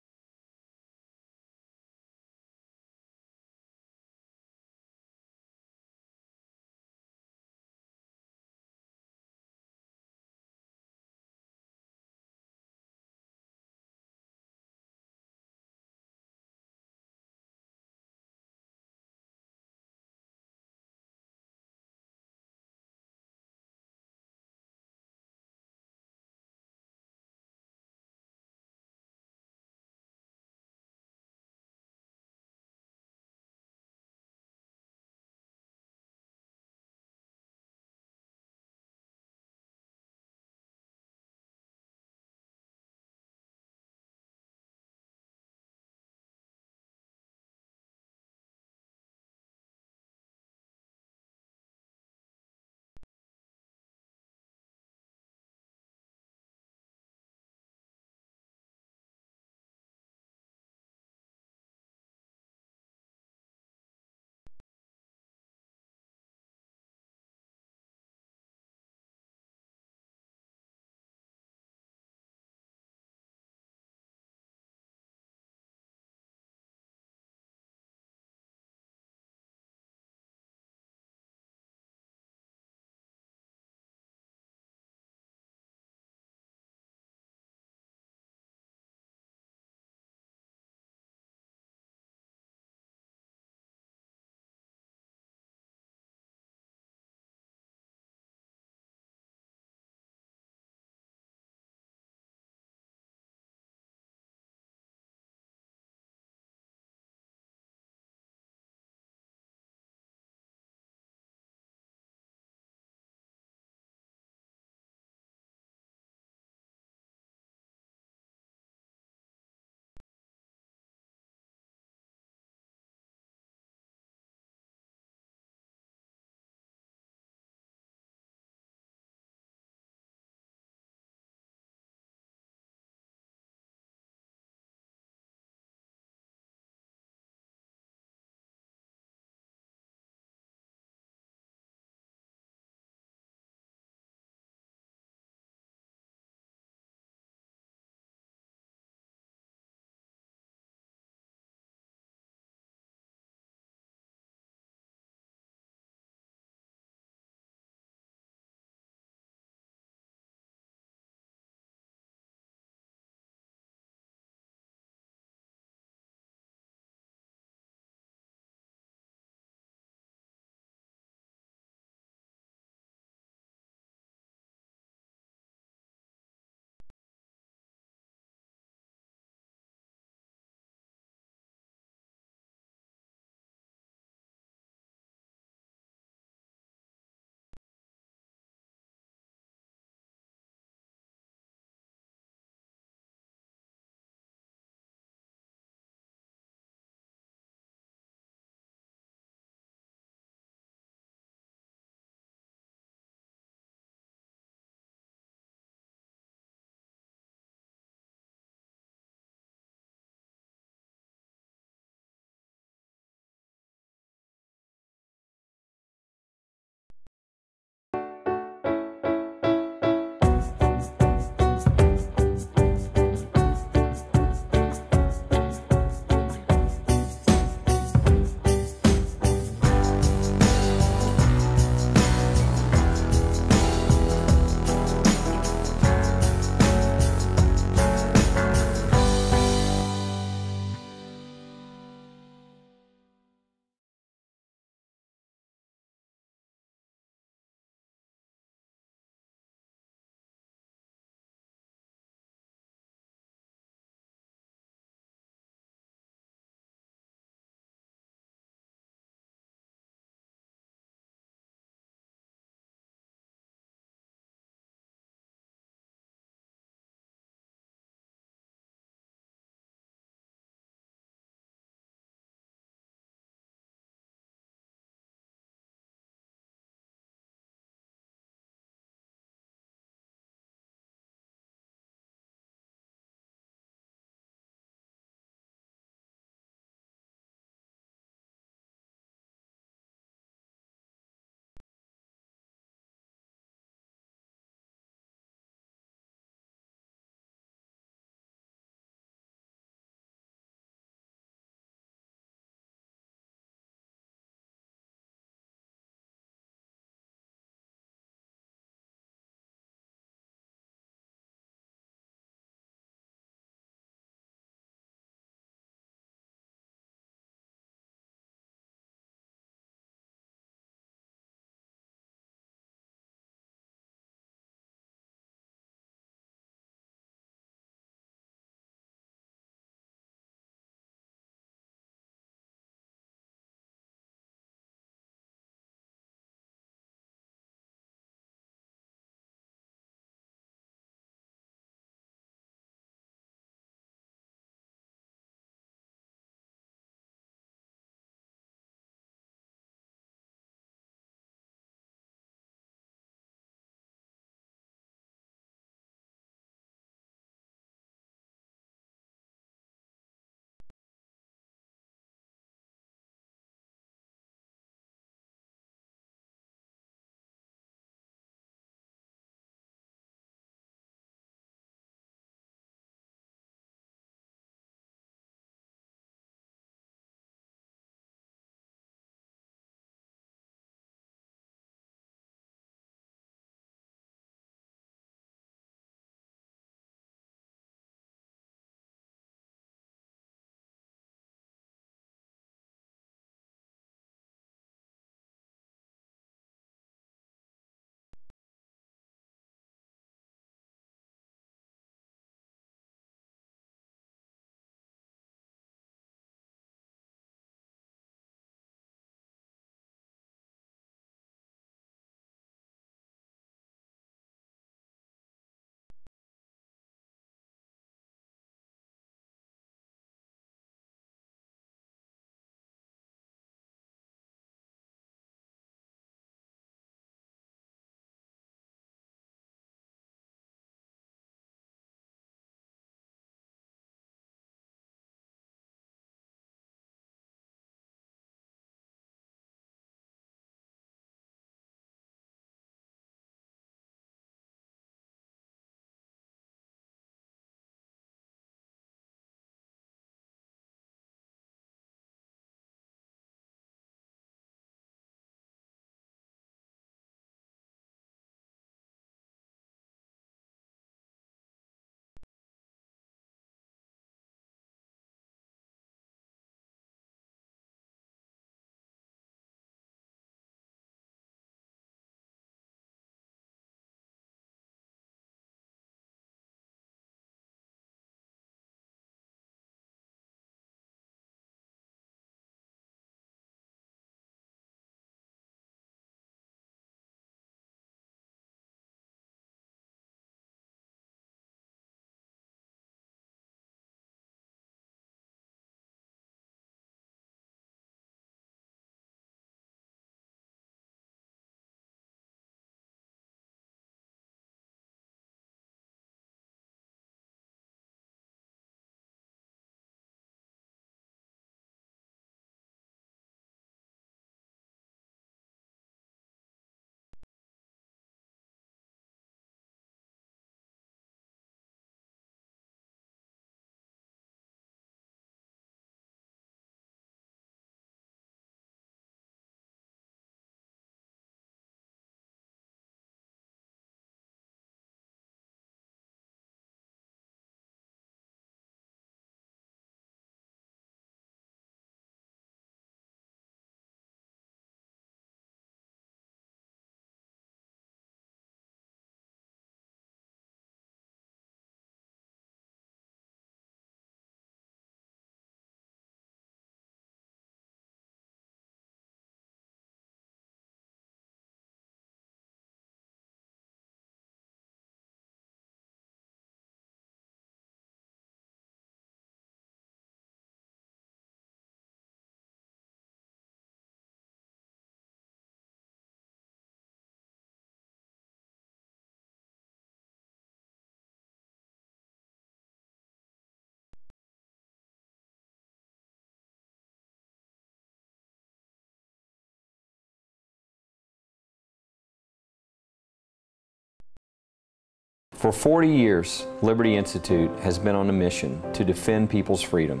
For 40 years, Liberty Institute has been on a mission to defend people's freedom.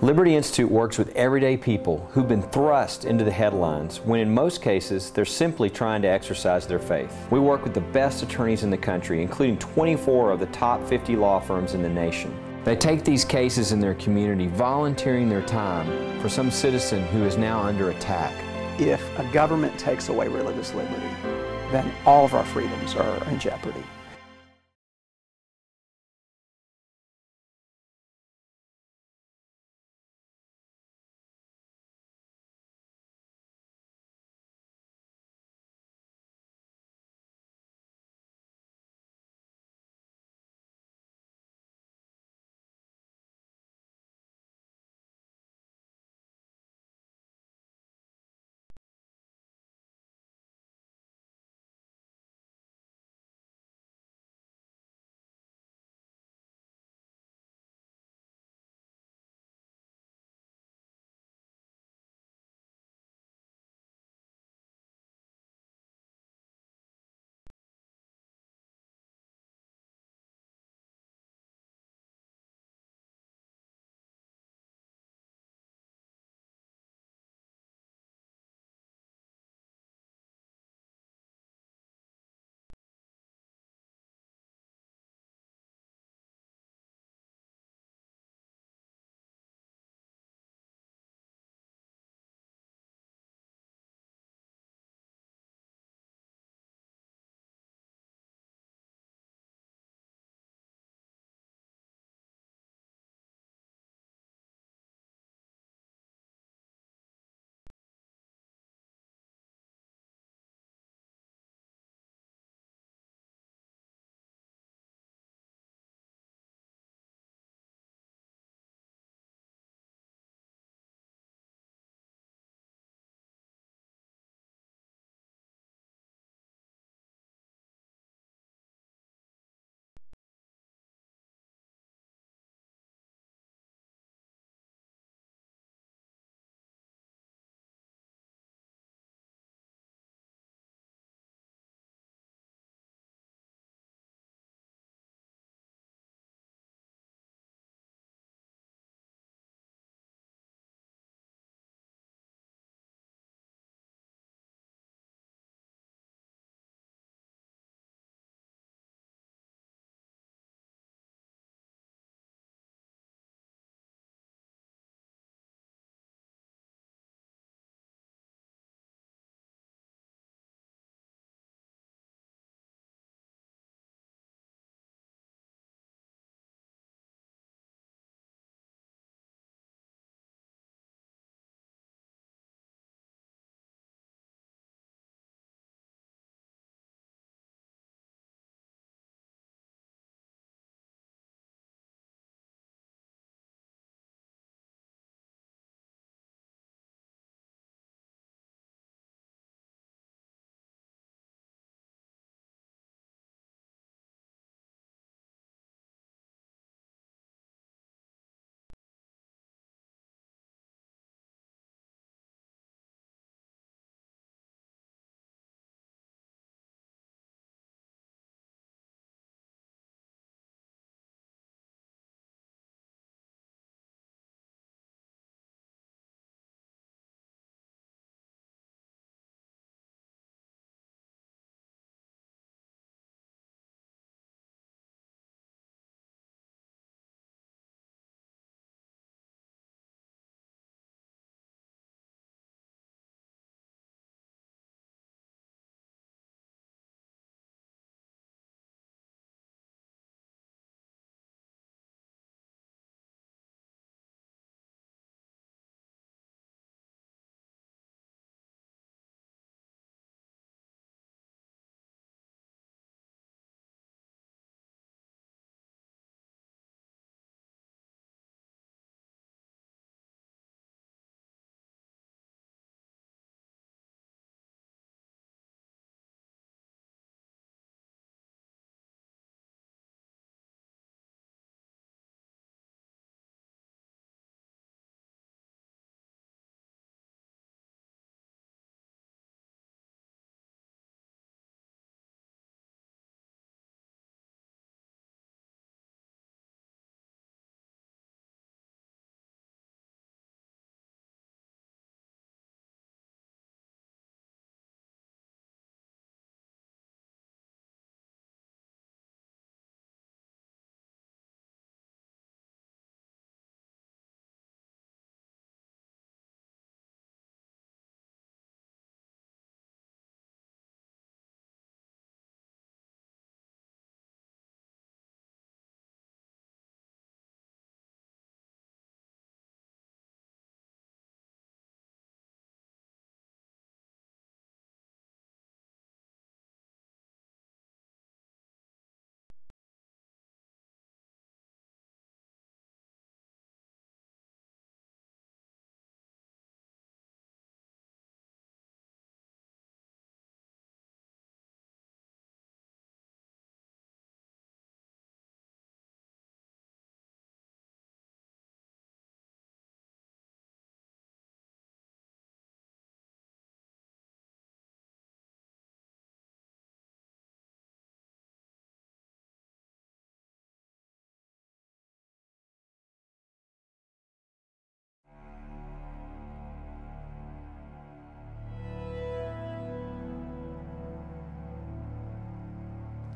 Liberty Institute works with everyday people who've been thrust into the headlines when in most cases they're simply trying to exercise their faith. We work with the best attorneys in the country, including 24 of the top 50 law firms in the nation. They take these cases in their community, volunteering their time for some citizen who is now under attack. If a government takes away religious liberty, then all of our freedoms are in jeopardy.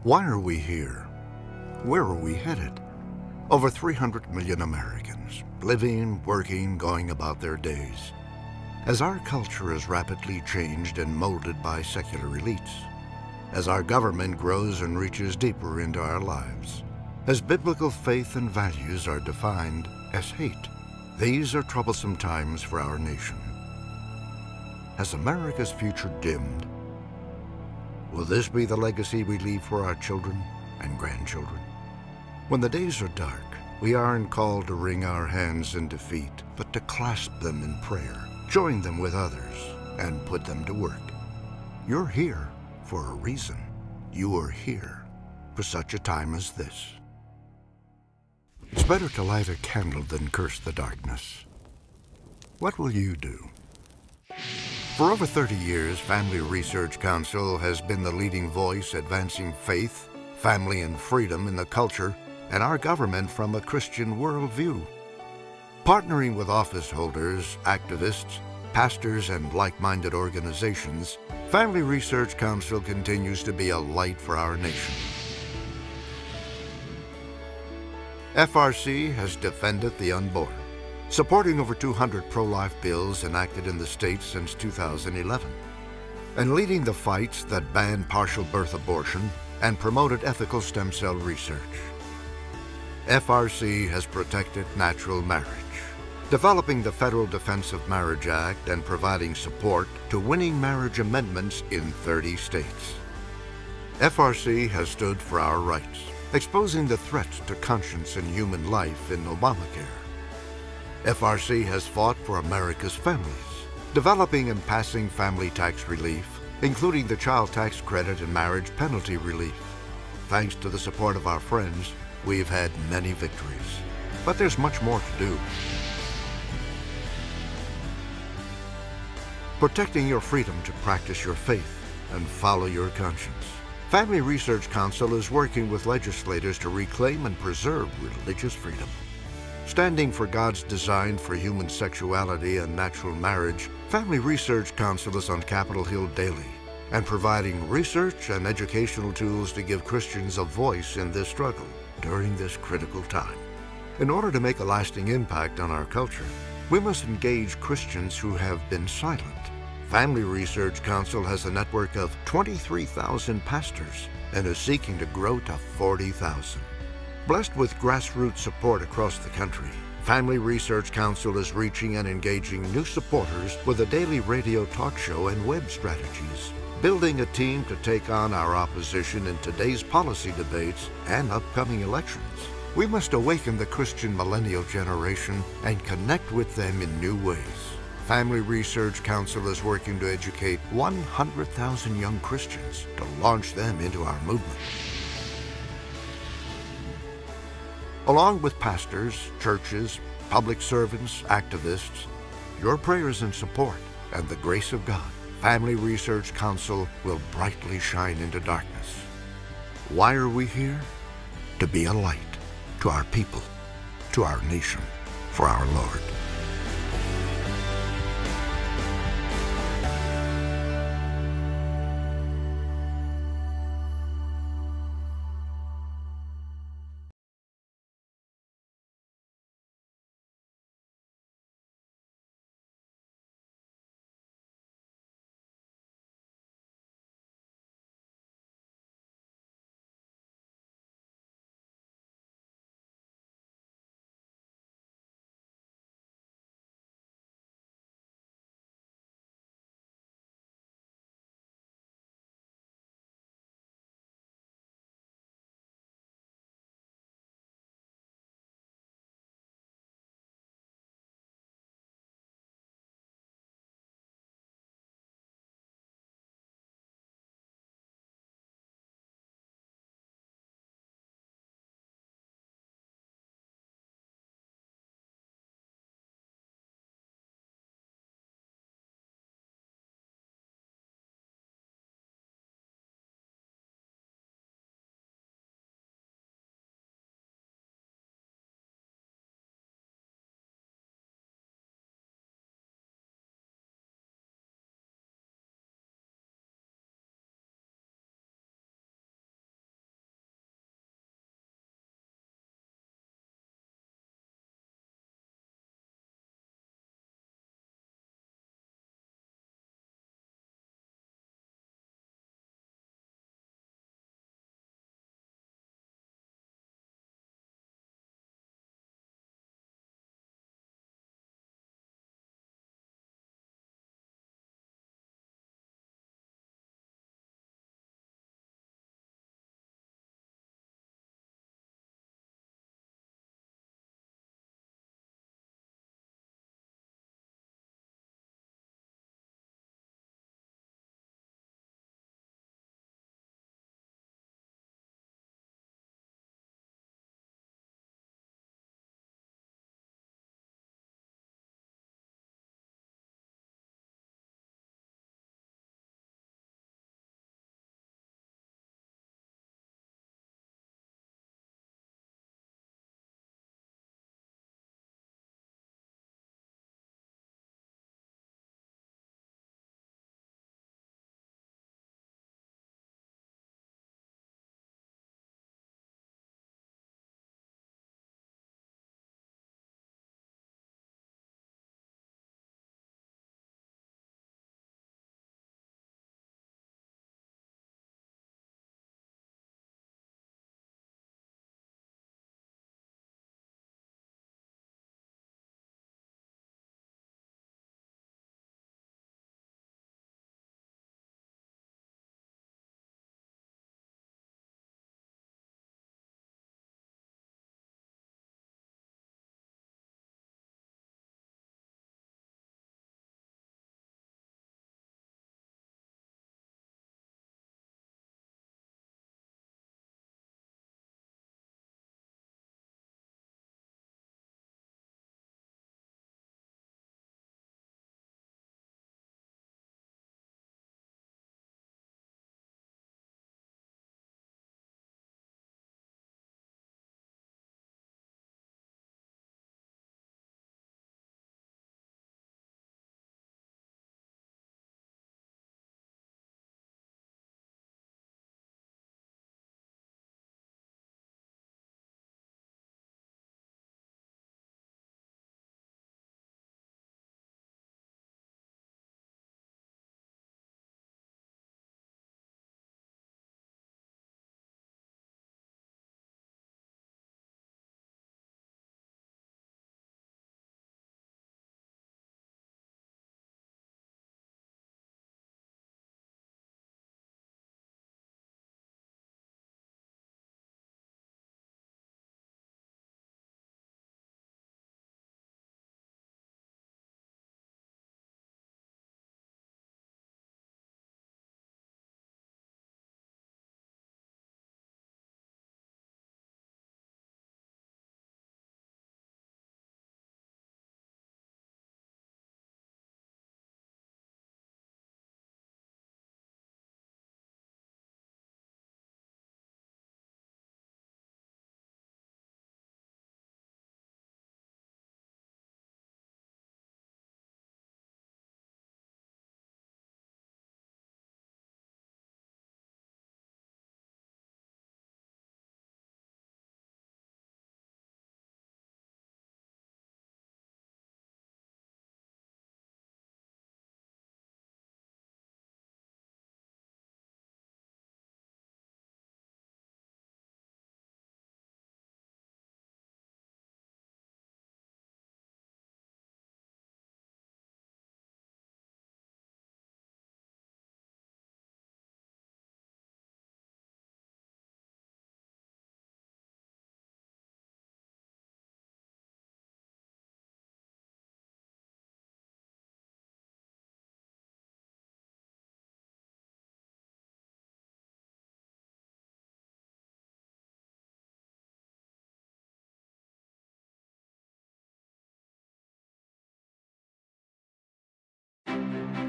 Why are we here? Where are we headed? Over 300 million Americans, living, working, going about their days. As our culture is rapidly changed and molded by secular elites, as our government grows and reaches deeper into our lives, as biblical faith and values are defined as hate, these are troublesome times for our nation. Has America's future dimmed? Will this be the legacy we leave for our children and grandchildren? When the days are dark, we aren't called to wring our hands in defeat, but to clasp them in prayer, join them with others, and put them to work. You're here for a reason. You are here for such a time as this. It's better to light a candle than curse the darkness. What will you do? For over 30 years, Family Research Council has been the leading voice advancing faith, family, and freedom in the culture and our government from a Christian worldview. Partnering with office holders, activists, pastors, and like-minded organizations, Family Research Council continues to be a light for our nation. FRC has defended the unborn, supporting over 200 pro-life bills enacted in the state since 2011, and leading the fights that banned partial birth abortion and promoted ethical stem cell research. FRC has protected natural marriage, developing the Federal Defense of Marriage Act and providing support to winning marriage amendments in 30 states. FRC has stood for our rights, exposing the threats to conscience and human life in Obamacare. FRC has fought for America's families, developing and passing family tax relief, including the child tax credit and marriage penalty relief. Thanks to the support of our friends, we've had many victories, but there's much more to do. Protecting your freedom to practice your faith and follow your conscience. Family Research Council is working with legislators to reclaim and preserve religious freedom. Standing for God's design for human sexuality and natural marriage, Family Research Council is on Capitol Hill daily and providing research and educational tools to give Christians a voice in this struggle during this critical time. In order to make a lasting impact on our culture, we must engage Christians who have been silent. Family Research Council has a network of 23,000 pastors and is seeking to grow to 40,000. Blessed with grassroots support across the country, Family Research Council is reaching and engaging new supporters with a daily radio talk show and web strategies, building a team to take on our opposition in today's policy debates and upcoming elections. We must awaken the Christian millennial generation and connect with them in new ways. Family Research Council is working to educate 100,000 young Christians to launch them into our movement. Along with pastors, churches, public servants, activists, your prayers and support, and the grace of God, Family Research Council will brightly shine into darkness. Why are we here? To be a light to our people, to our nation, for our Lord.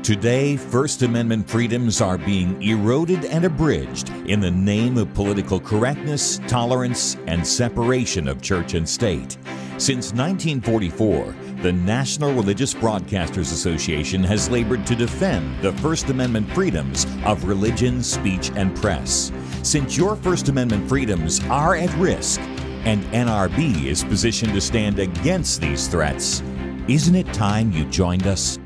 Today, First Amendment freedoms are being eroded and abridged in the name of political correctness, tolerance, and separation of church and state. Since 1944, the National Religious Broadcasters Association has labored to defend the First Amendment freedoms of religion, speech, and press. Since your First Amendment freedoms are at risk and NRB is positioned to stand against these threats, isn't it time you joined us?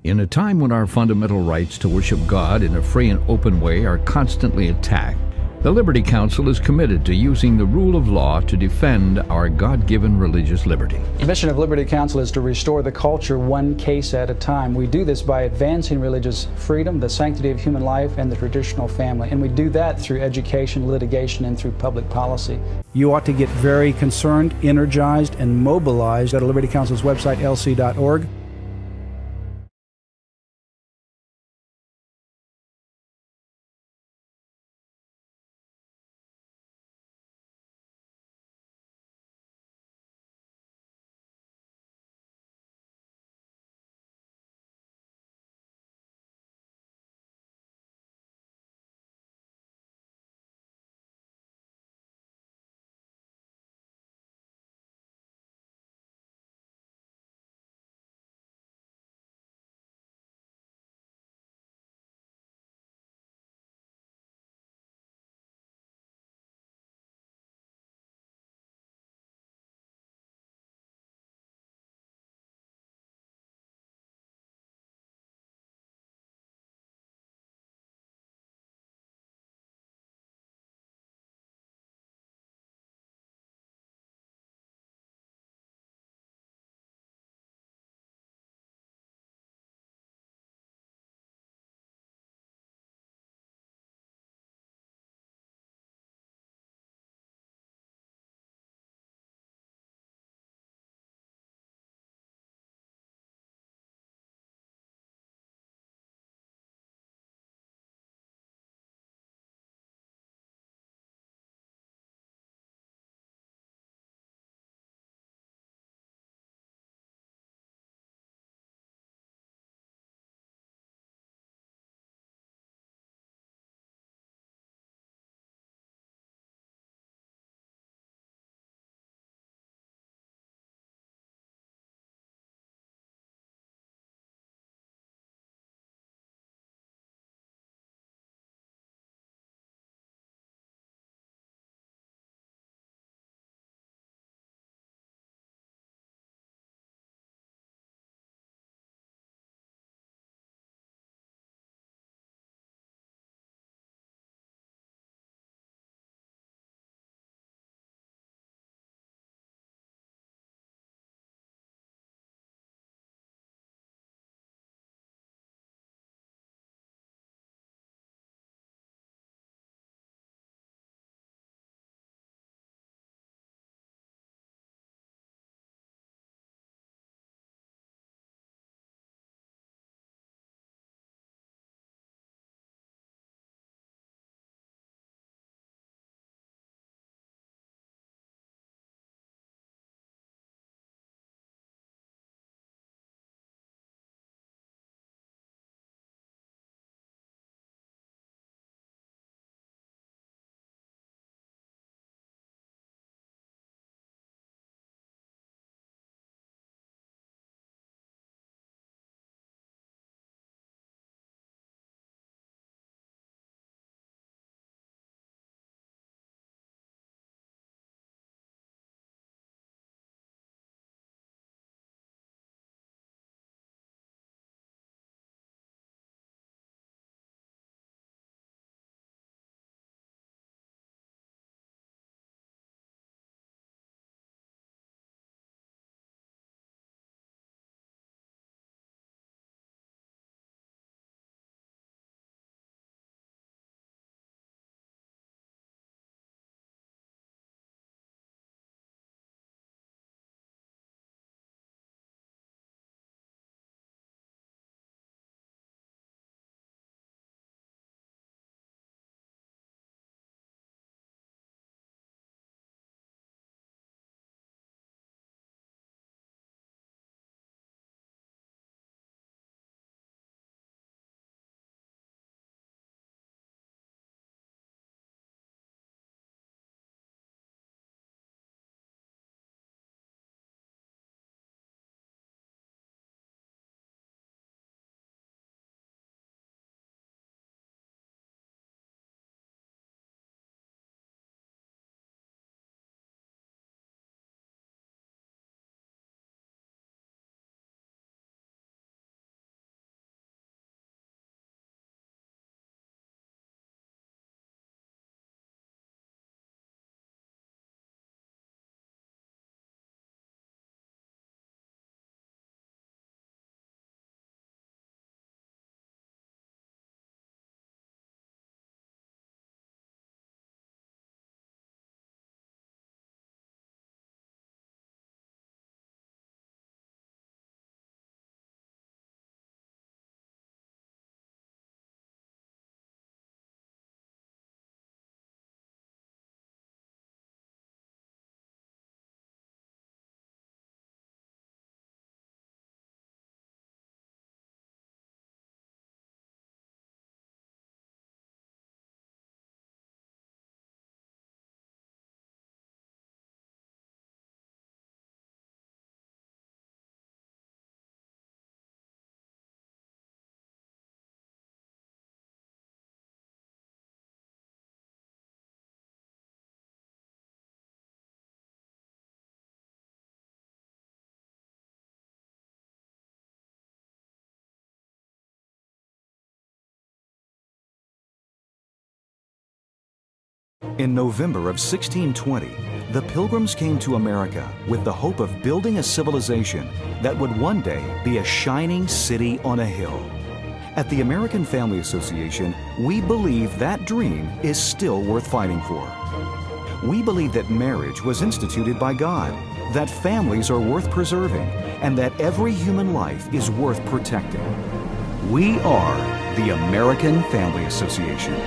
In a time when our fundamental rights to worship God in a free and open way are constantly attacked, the Liberty Council is committed to using the rule of law to defend our God-given religious liberty. The mission of Liberty Council is to restore the culture one case at a time. We do this by advancing religious freedom, the sanctity of human life, and the traditional family. And we do that through education, litigation, and through public policy. You ought to get very concerned, energized, and mobilized. Go to Liberty Council's website, lc.org. In November of 1620, the Pilgrims came to America with the hope of building a civilization that would one day be a shining city on a hill. At the American Family Association, we believe that dream is still worth fighting for. We believe that marriage was instituted by God, that families are worth preserving, and that every human life is worth protecting. We are the American Family Association.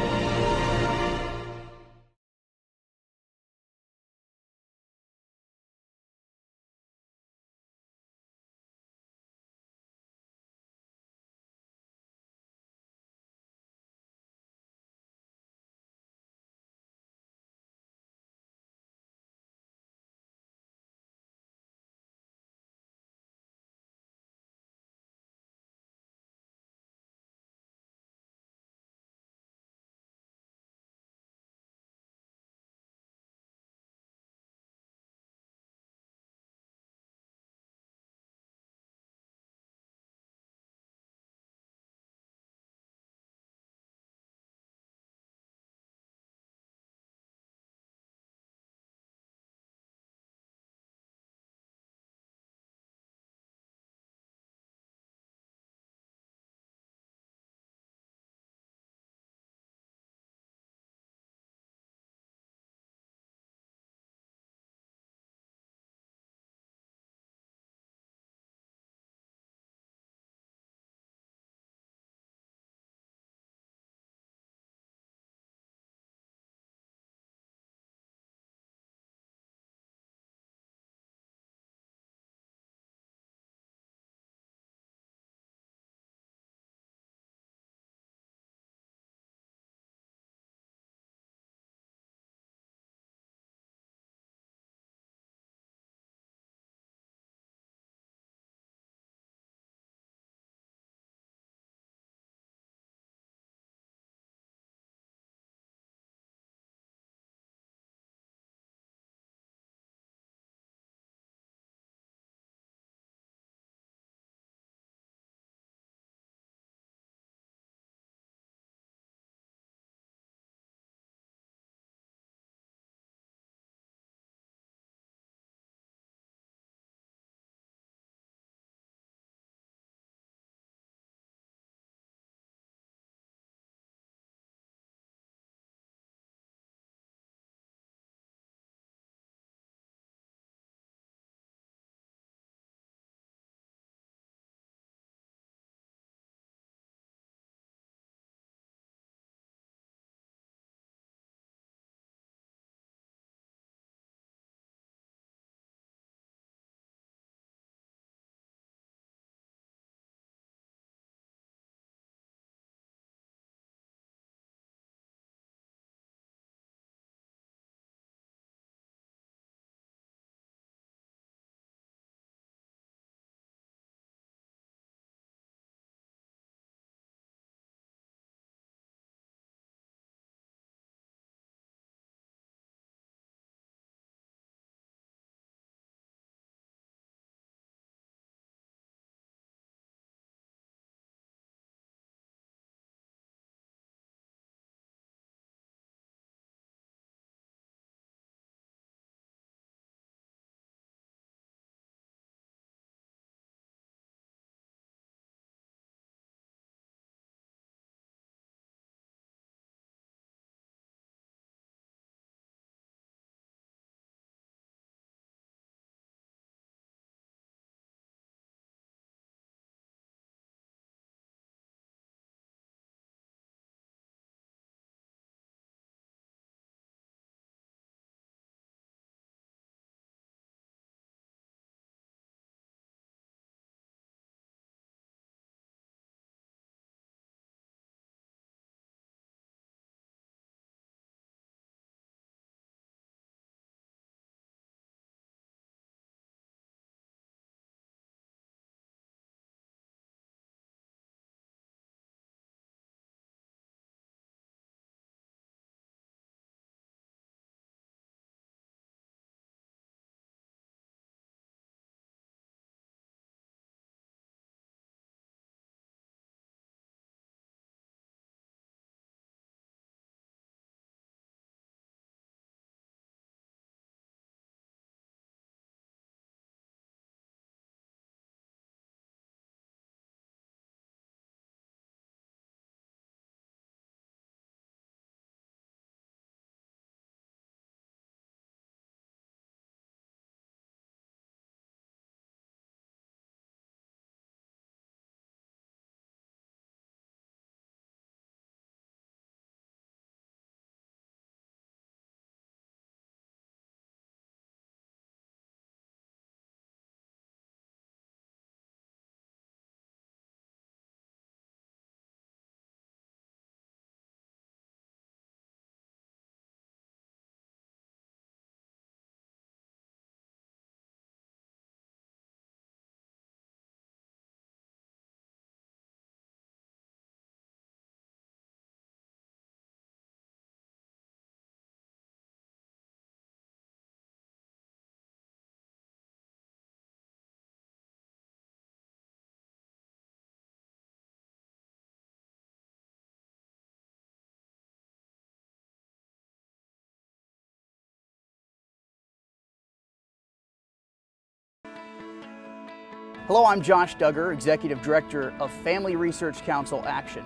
Hello, I'm Josh Duggar, Executive Director of Family Research Council Action.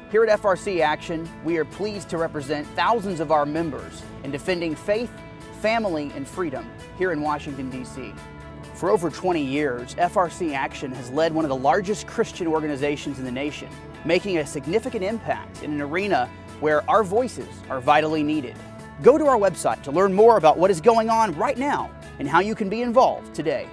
Here at FRC Action, we are pleased to represent thousands of our members in defending faith, family, and freedom here in Washington, D.C. For over 20 years, FRC Action has led one of the largest Christian organizations in the nation, making a significant impact in an arena where our voices are vitally needed. Go to our website to learn more about what is going on right now and how you can be involved today.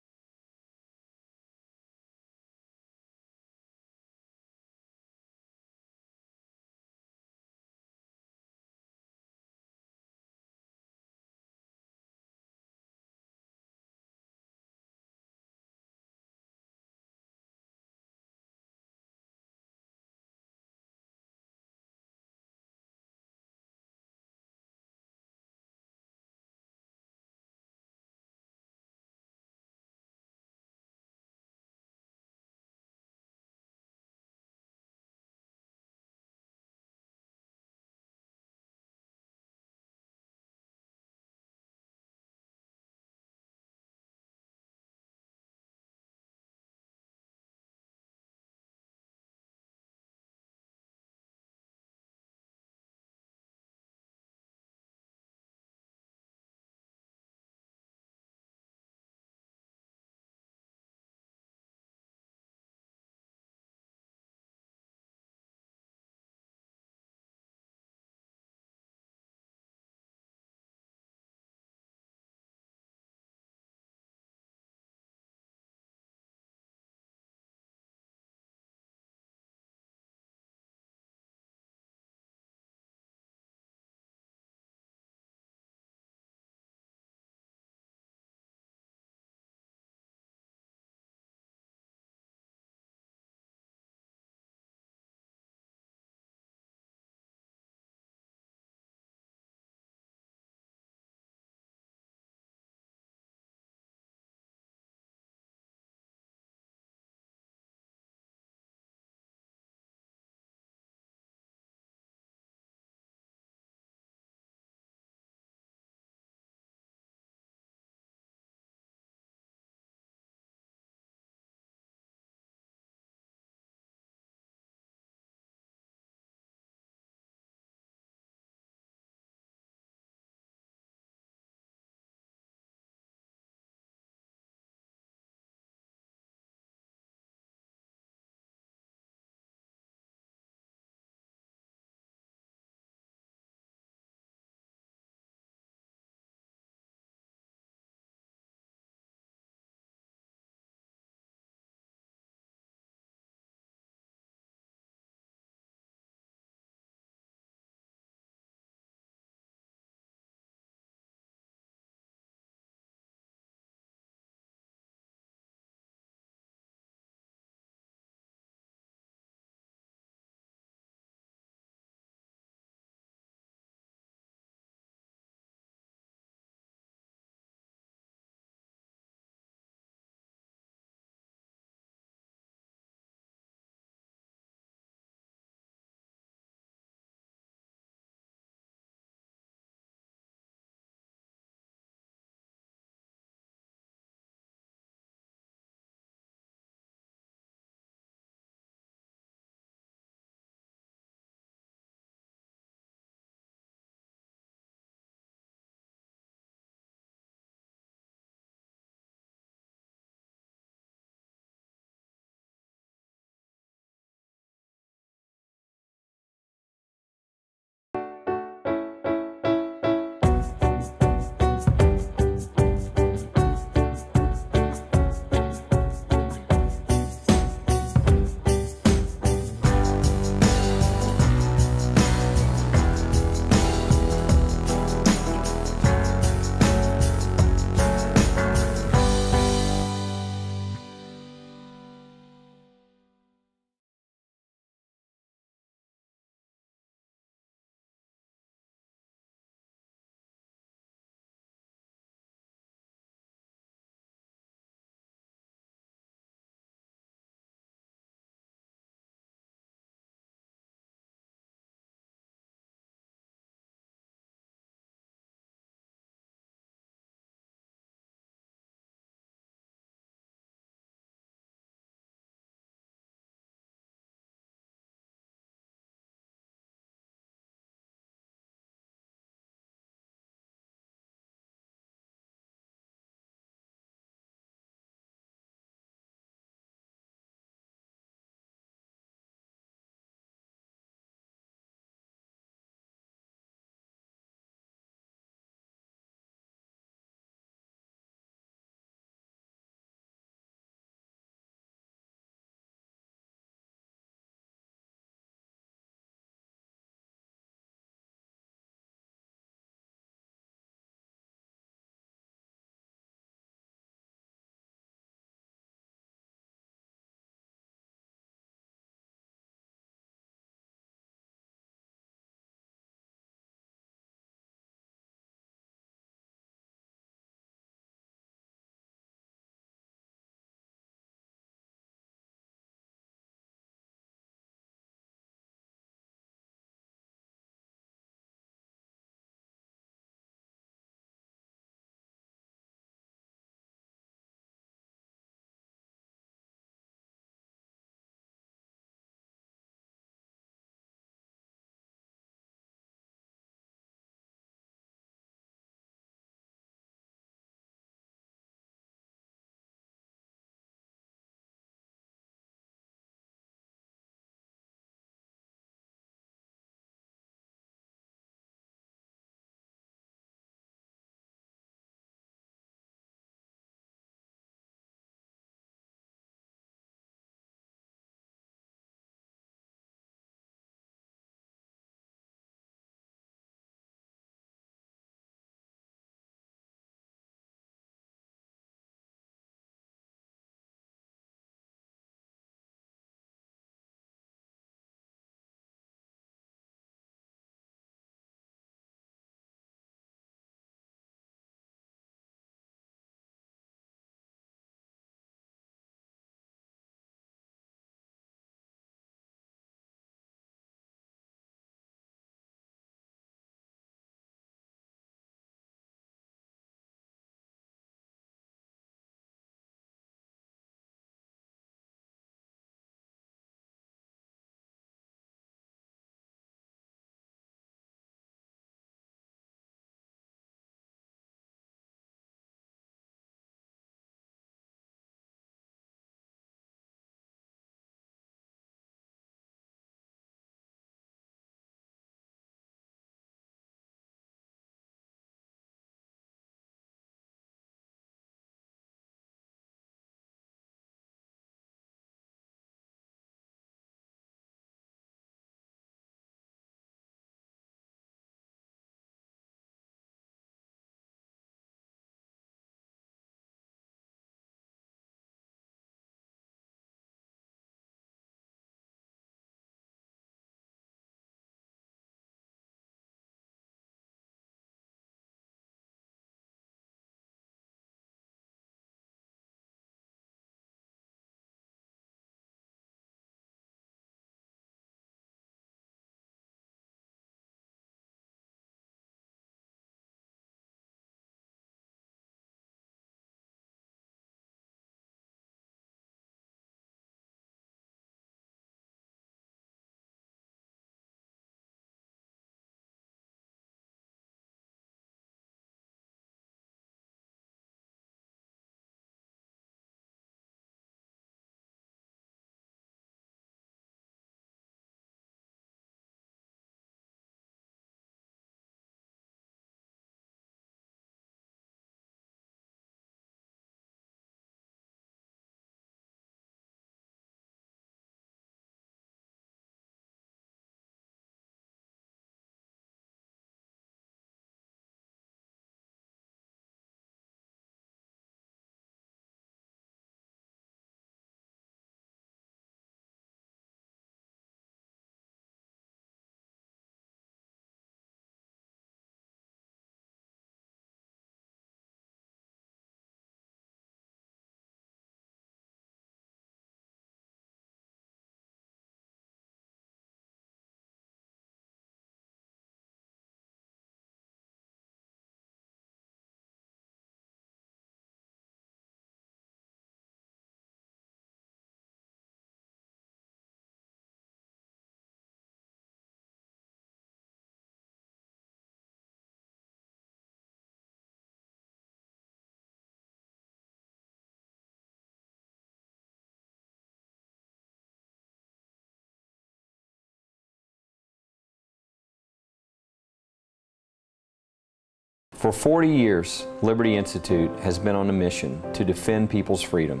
For 40 years, Liberty Institute has been on a mission to defend people's freedom.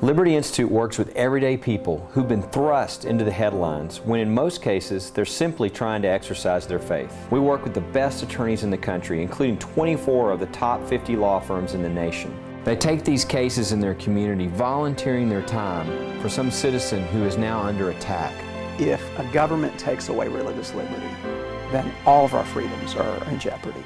Liberty Institute works with everyday people who've been thrust into the headlines when in most cases they're simply trying to exercise their faith. We work with the best attorneys in the country, including 24 of the top 50 law firms in the nation. They take these cases in their community, volunteering their time for some citizen who is now under attack. If a government takes away religious liberty, then all of our freedoms are in jeopardy.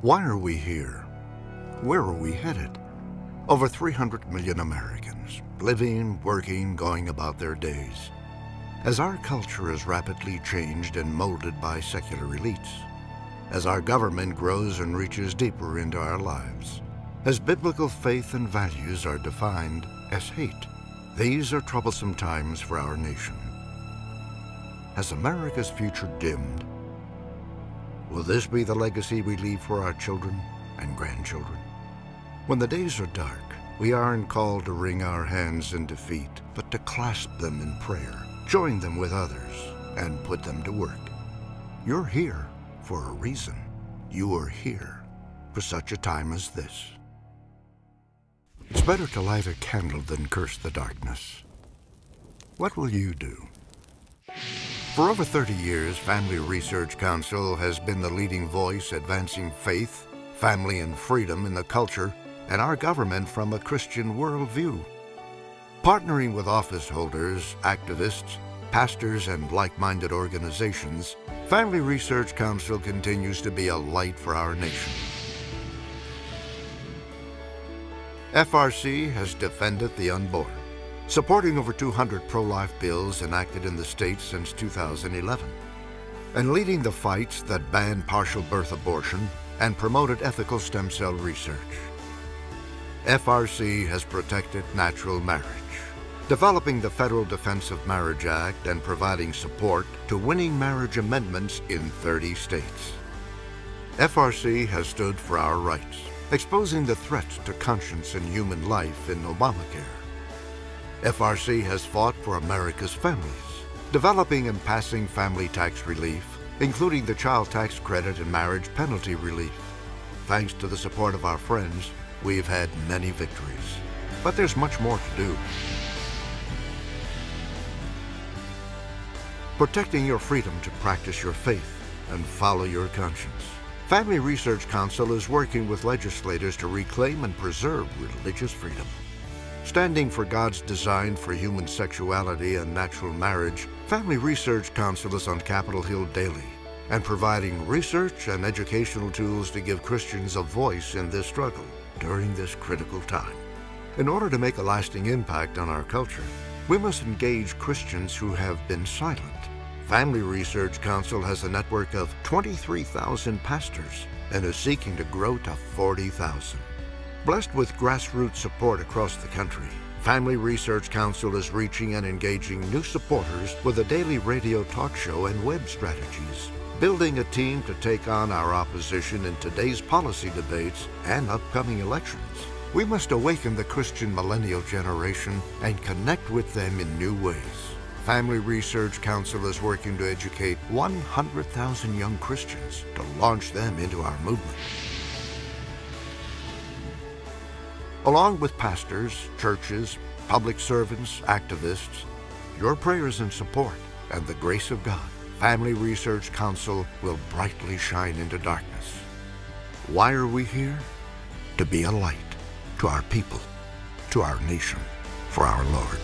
Why are we here? Where are we headed? Over 300 million Americans, living, working, going about their days. As our culture is rapidly changed and molded by secular elites, as our government grows and reaches deeper into our lives, as biblical faith and values are defined as hate, these are troublesome times for our nation. Has America's future dimmed? Will this be the legacy we leave for our children and grandchildren? When the days are dark, we aren't called to wring our hands in defeat, but to clasp them in prayer, join them with others, and put them to work. You're here for a reason. You are here for such a time as this. It's better to light a candle than curse the darkness. What will you do? For over 30 years, Family Research Council has been the leading voice advancing faith, family, and freedom in the culture and our government from a Christian worldview. Partnering with office holders, activists, pastors, and like-minded organizations, Family Research Council continues to be a light for our nation. FRC has defended the unborn, supporting over 200 pro-life bills enacted in the state since 2011, and leading the fights that banned partial birth abortion and promoted ethical stem cell research. FRC has protected natural marriage, developing the Federal Defense of Marriage Act and providing support to winning marriage amendments in 30 states. FRC has stood for our rights, exposing the threats to conscience and human life in Obamacare. FRC has fought for America's families, developing and passing family tax relief, including the child tax credit and marriage penalty relief. Thanks to the support of our friends, we've had many victories, but there's much more to do. Protecting your freedom to practice your faith and follow your conscience. Family Research Council is working with legislators to reclaim and preserve religious freedom. Standing for God's design for human sexuality and natural marriage, Family Research Council is on Capitol Hill daily and providing research and educational tools to give Christians a voice in this struggle during this critical time. In order to make a lasting impact on our culture, we must engage Christians who have been silent. Family Research Council has a network of 23,000 pastors and is seeking to grow to 40,000. Blessed with grassroots support across the country, Family Research Council is reaching and engaging new supporters with a daily radio talk show and web strategies, building a team to take on our opposition in today's policy debates and upcoming elections. We must awaken the Christian millennial generation and connect with them in new ways. Family Research Council is working to educate 100,000 young Christians to launch them into our movement. Along with pastors, churches, public servants, activists, your prayers and support and the grace of God, Family Research Council will brightly shine into darkness. Why are we here? To be a light to our people, to our nation, for our Lord.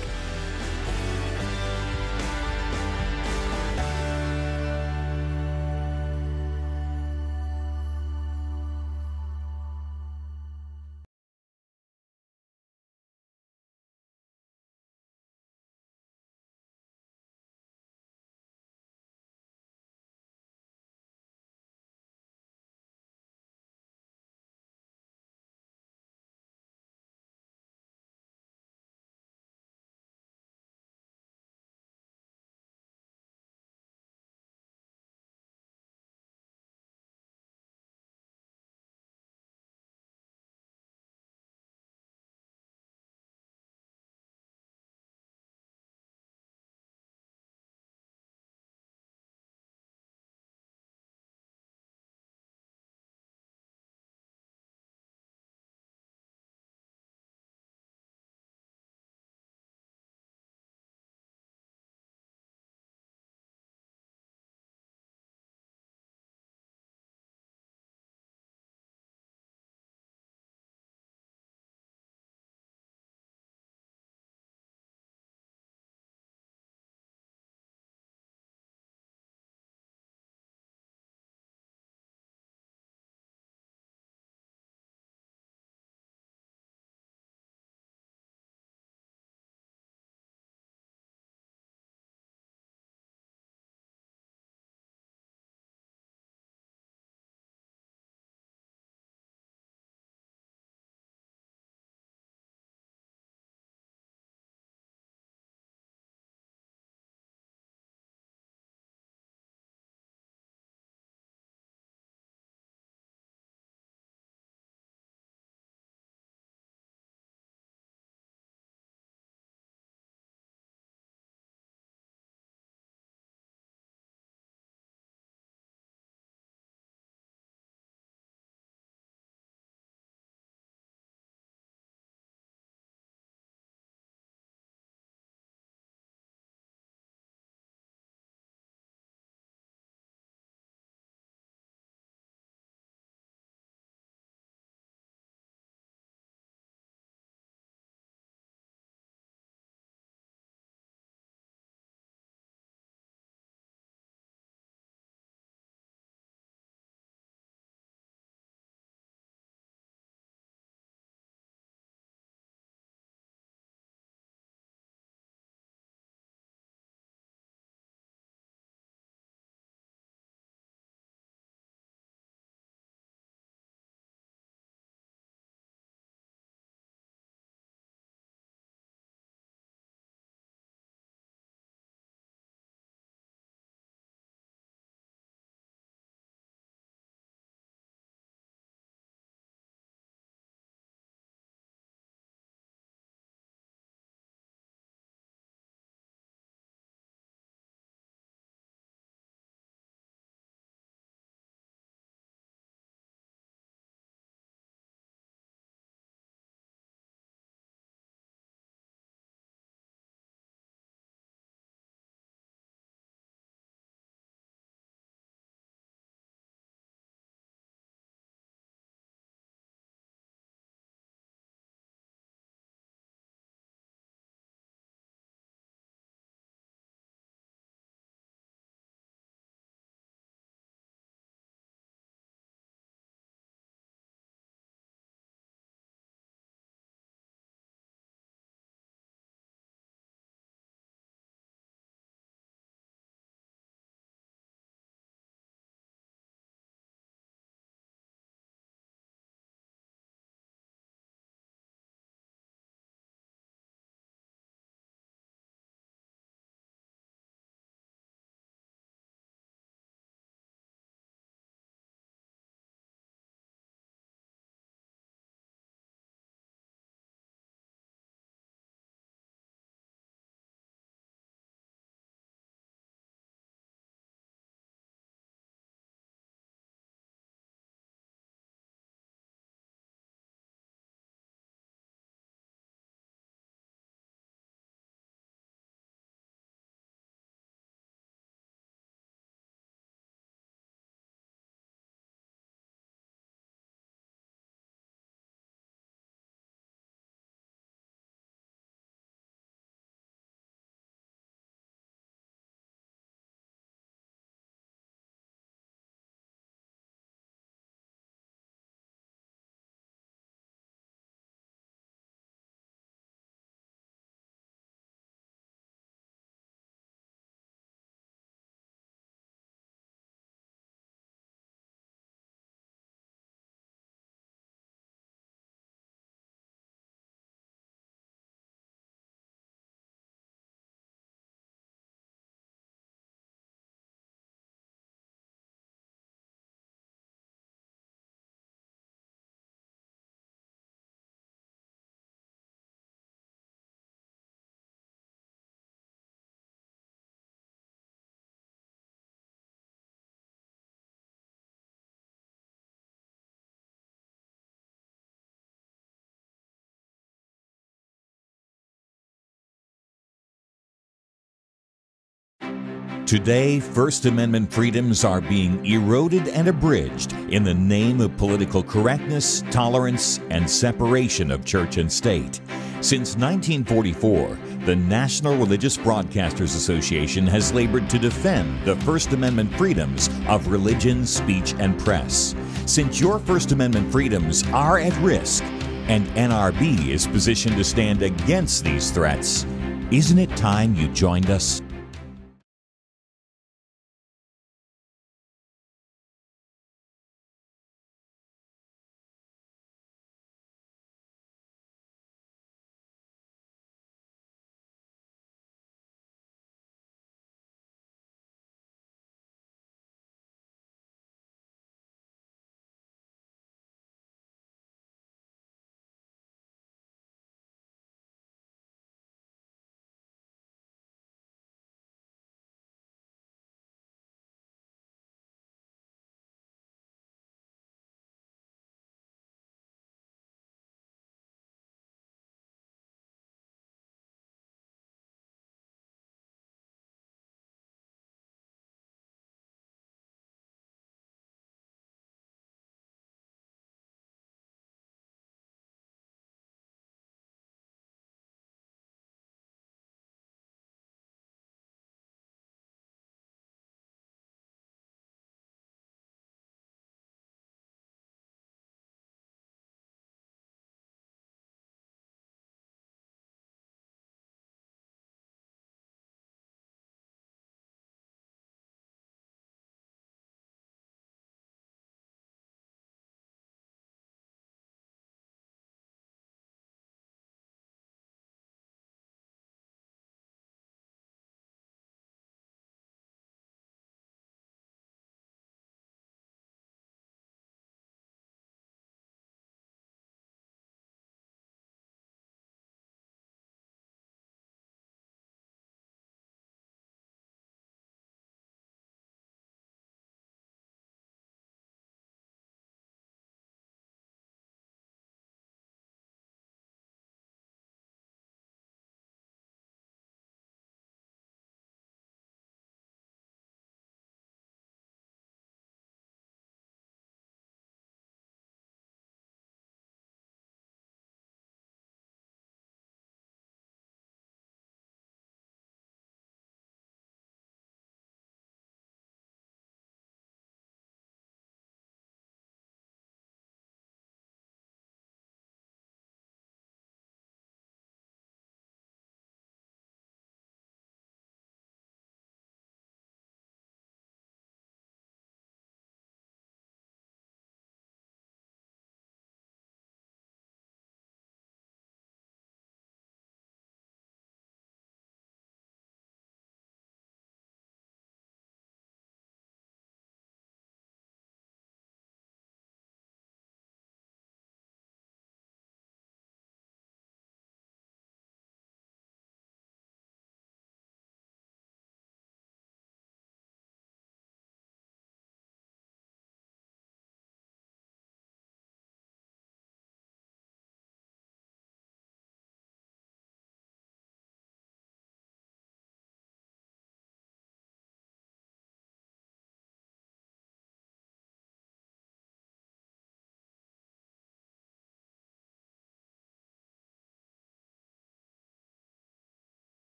Today, First Amendment freedoms are being eroded and abridged in the name of political correctness, tolerance, and separation of church and state. Since 1944, the National Religious Broadcasters Association has labored to defend the First Amendment freedoms of religion, speech, and press. Since your First Amendment freedoms are at risk, and NRB is positioned to stand against these threats, isn't it time you joined us?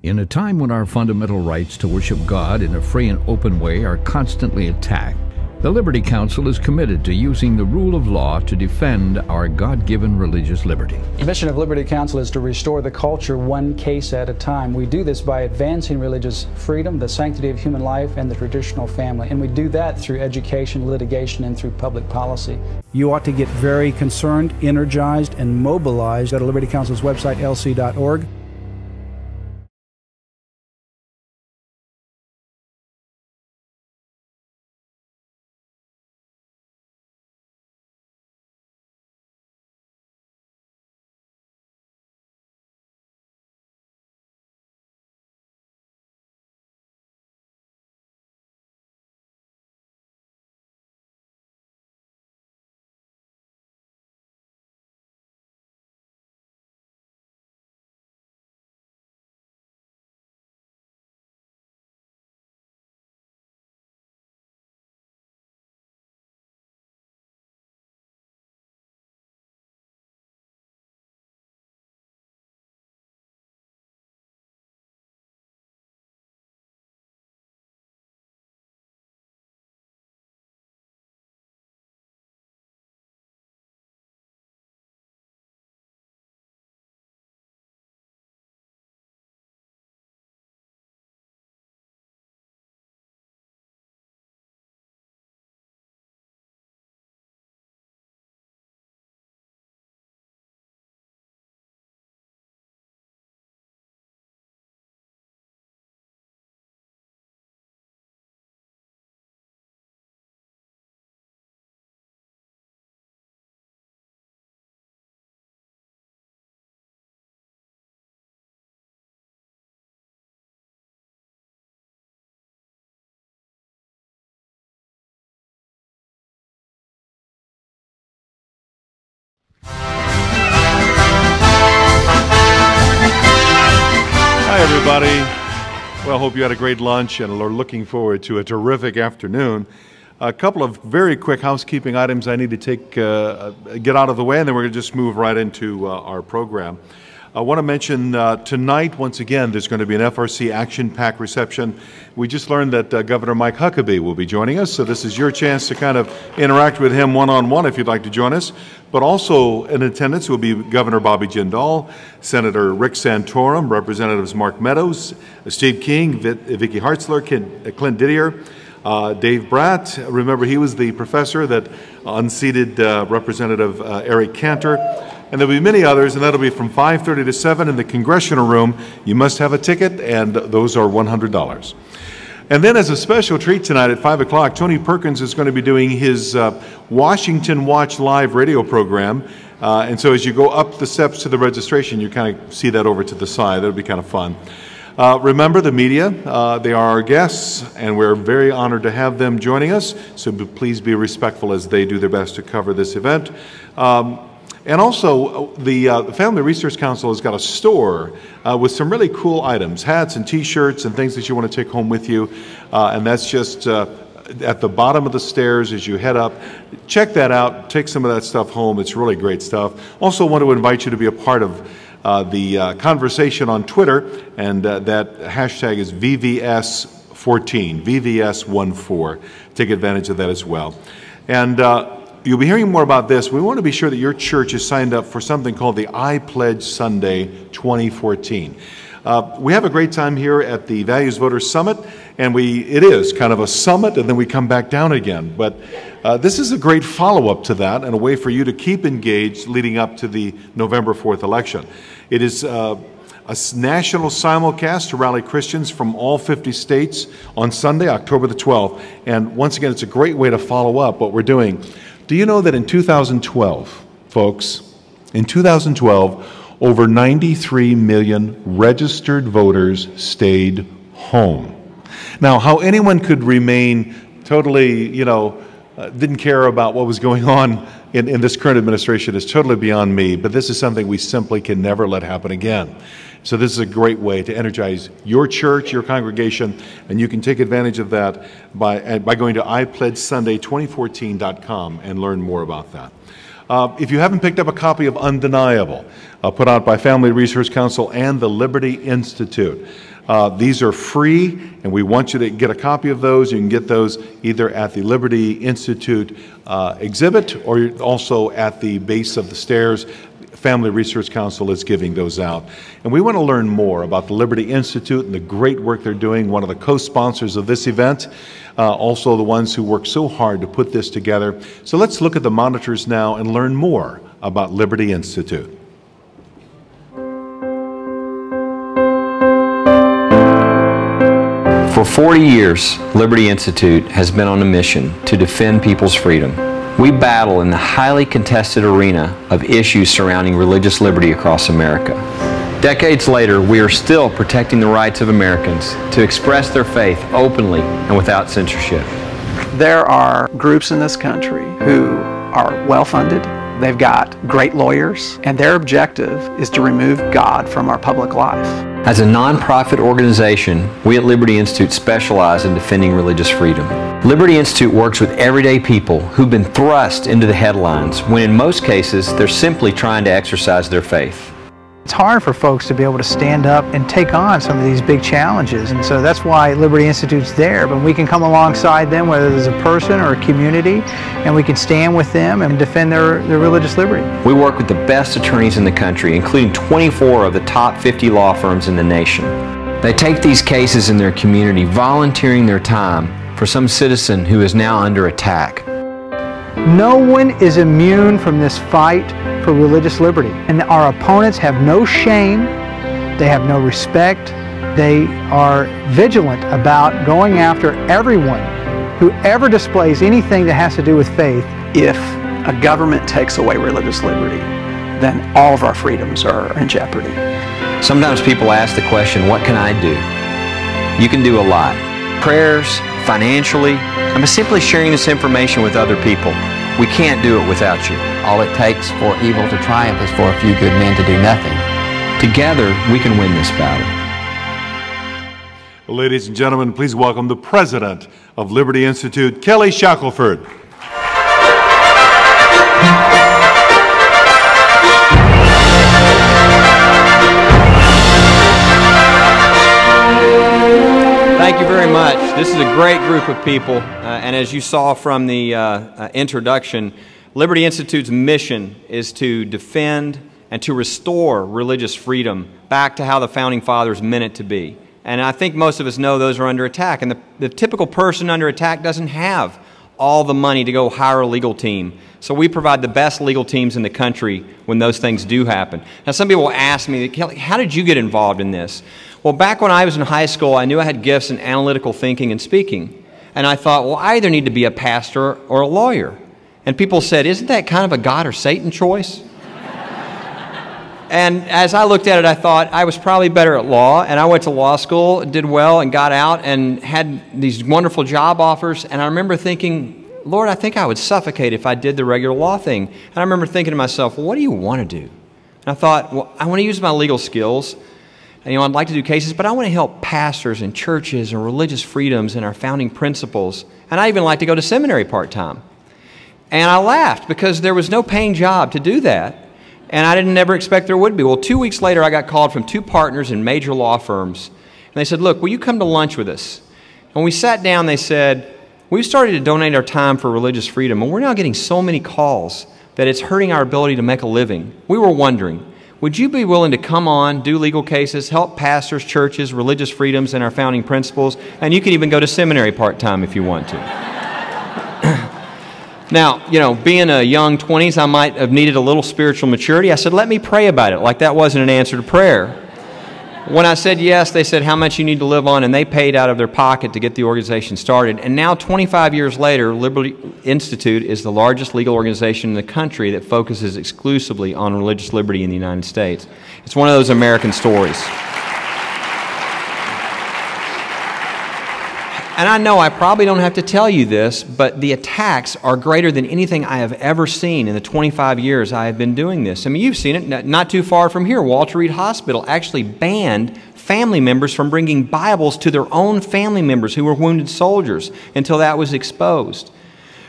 In a time when our fundamental rights to worship God in a free and open way are constantly attacked, the Liberty Council is committed to using the rule of law to defend our God-given religious liberty. The mission of Liberty Council is to restore the culture one case at a time. We do this by advancing religious freedom, the sanctity of human life, and the traditional family. And we do that through education, litigation, and through public policy. You ought to get very concerned, energized, and mobilized. Go to Liberty Council's website, lc.org. Hi, everybody. Well, hope you had a great lunch and are looking forward to a terrific afternoon. A couple of very quick housekeeping items I need to get out of the way, and then we're going to just move right into our program. I want to mention tonight, once again, there's going to be an FRC Action PAC reception. We just learned that Governor Mike Huckabee will be joining us, so this is your chance to kind of interact with him one-on-one if you'd like to join us. But also in attendance will be Governor Bobby Jindal, Senator Rick Santorum, Representatives Mark Meadows, Steve King, Vicky Hartzler, Clint Didier, Dave Bratt. Remember, he was the professor that unseated Representative Eric Cantor. And there'll be many others, and that'll be from 5:30 to 7 in the Congressional Room. You must have a ticket, and those are $100. And then as a special treat tonight at 5 o'clock, Tony Perkins is going to be doing his Washington Watch Live radio program. And so as you go up the steps to the registration, you kind of see that over to the side. That'll be kind of fun. Remember the media, they are our guests, and we're very honored to have them joining us. So please be respectful as they do their best to cover this event. And also, the Family Research Council has got a store with some really cool items, hats and T-shirts and things that you want to take home with you. And that's just at the bottom of the stairs as you head up. Check that out. Take some of that stuff home. It's really great stuff. Also want to invite you to be a part of the conversation on Twitter, and that hashtag is VVS14, VVS14. Take advantage of that as well. And you'll be hearing more about this. We want to be sure that your church is signed up for something called the I Pledge Sunday 2014. We have a great time here at the Values Voters Summit, and it is kind of a summit, and then we come back down again. But this is a great follow-up to that and a way for you to keep engaged leading up to the November 4th election. It is a national simulcast to rally Christians from all 50 states on Sunday, October the 12th. And once again, it's a great way to follow up what we're doing. Do you know that in 2012, folks, in 2012, over 93 million registered voters stayed home? Now, how anyone could remain totally, didn't care about what was going on in this current administration is totally beyond me, but this is something we simply can never let happen again. So this is a great way to energize your church, your congregation, and you can take advantage of that by going to iPledgeSunday2014.com and learn more about that. If you haven't picked up a copy of Undeniable, put out by Family Research Council and the Liberty Institute, These are free, and we want you to get a copy of those. You can get those either at the Liberty Institute exhibit or also at the base of the stairs. Family Research Council is giving those out. And we want to learn more about the Liberty Institute and the great work they're doing, one of the co-sponsors of this event, also the ones who work so hard to put this together. So let's look at the monitors now and learn more about Liberty Institute. For 40 years, Liberty Institute has been on a mission to defend people's freedom. We battle in the highly contested arena of issues surrounding religious liberty across America. Decades later, we are still protecting the rights of Americans to express their faith openly and without censorship. There are groups in this country who are well-funded, they've got great lawyers, and their objective is to remove God from our public life. As a nonprofit organization, we at Liberty Institute specialize in defending religious freedom. Liberty Institute works with everyday people who've been thrust into the headlines when in most cases they're simply trying to exercise their faith. It's hard for folks to be able to stand up and take on some of these big challenges, and so that's why Liberty Institute's there. But we can come alongside them, whether there's a person or a community, and we can stand with them and defend their religious liberty. We work with the best attorneys in the country, including 24 of the top 50 law firms in the nation. They take these cases in their community, volunteering their time for some citizen who is now under attack. No one is immune from this fight for religious liberty, and our opponents have no shame, they have no respect, they are vigilant about going after everyone who ever displays anything that has to do with faith. If a government takes away religious liberty, then all of our freedoms are in jeopardy. Sometimes people ask the question, what can I do? You can do a lot. Prayers, financially, and by simply sharing this information with other people. We can't do it without you. All it takes for evil to triumph is for a few good men to do nothing. Together, we can win this battle. Well, ladies and gentlemen, please welcome the president of Liberty Institute, Kelly Shackelford. Thank you very much. This is a great group of people, and as you saw from the introduction, Liberty Institute's mission is to defend and to restore religious freedom back to how the Founding Fathers meant it to be. And I think most of us know those are under attack, and the typical person under attack doesn't have all the money to go hire a legal team. So we provide the best legal teams in the country when those things do happen. Now some people will ask me, Kelly, how did you get involved in this? Well, back when I was in high school, I knew I had gifts in analytical thinking and speaking. And I thought, well, I either need to be a pastor or a lawyer. And people said, isn't that kind of a God or Satan choice? And as I looked at it, I thought I was probably better at law. And I went to law school, did well, and got out and had these wonderful job offers. And I remember thinking, Lord, I think I would suffocate if I did the regular law thing. And I remember thinking to myself, well, what do you want to do? And I thought, well, I want to use my legal skills. And, I'd like to do cases, but I want to help pastors and churches and religious freedoms and our founding principles. And I even like to go to seminary part-time. And I laughed because there was no paying job to do that. And I didn't never expect there would be. Well, 2 weeks later, I got called from 2 partners in major law firms. And they said, look, will you come to lunch with us? And when we sat down, they said, we've started to donate our time for religious freedom, and we're now getting so many calls that it's hurting our ability to make a living. We were wondering, would you be willing to come on, do legal cases, help pastors, churches, religious freedoms, and our founding principles? And you can even go to seminary part-time if you want to. Now, being a young 20s, I might have needed a little spiritual maturity. I said, let me pray about it, like that wasn't an answer to prayer. When I said yes, they said how much you need to live on, and they paid out of their pocket to get the organization started. And now, 25 years later, Liberty Institute is the largest legal organization in the country that focuses exclusively on religious liberty in the United States. It's one of those American stories. And I know I probably don't have to tell you this, but the attacks are greater than anything I have ever seen in the 25 years I have been doing this. I mean, you've seen it not too far from here. Walter Reed Hospital actually banned family members from bringing Bibles to their own family members who were wounded soldiers until that was exposed.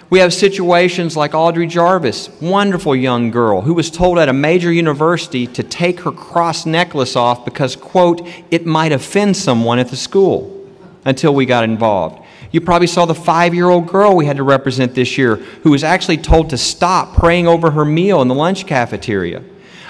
We have situations like Audrey Jarvis, wonderful young girl, who was told at a major university to take her cross necklace off because, quote, it might offend someone at the school, until we got involved. You probably saw the 5-year-old girl we had to represent this year who was actually told to stop praying over her meal in the lunch cafeteria.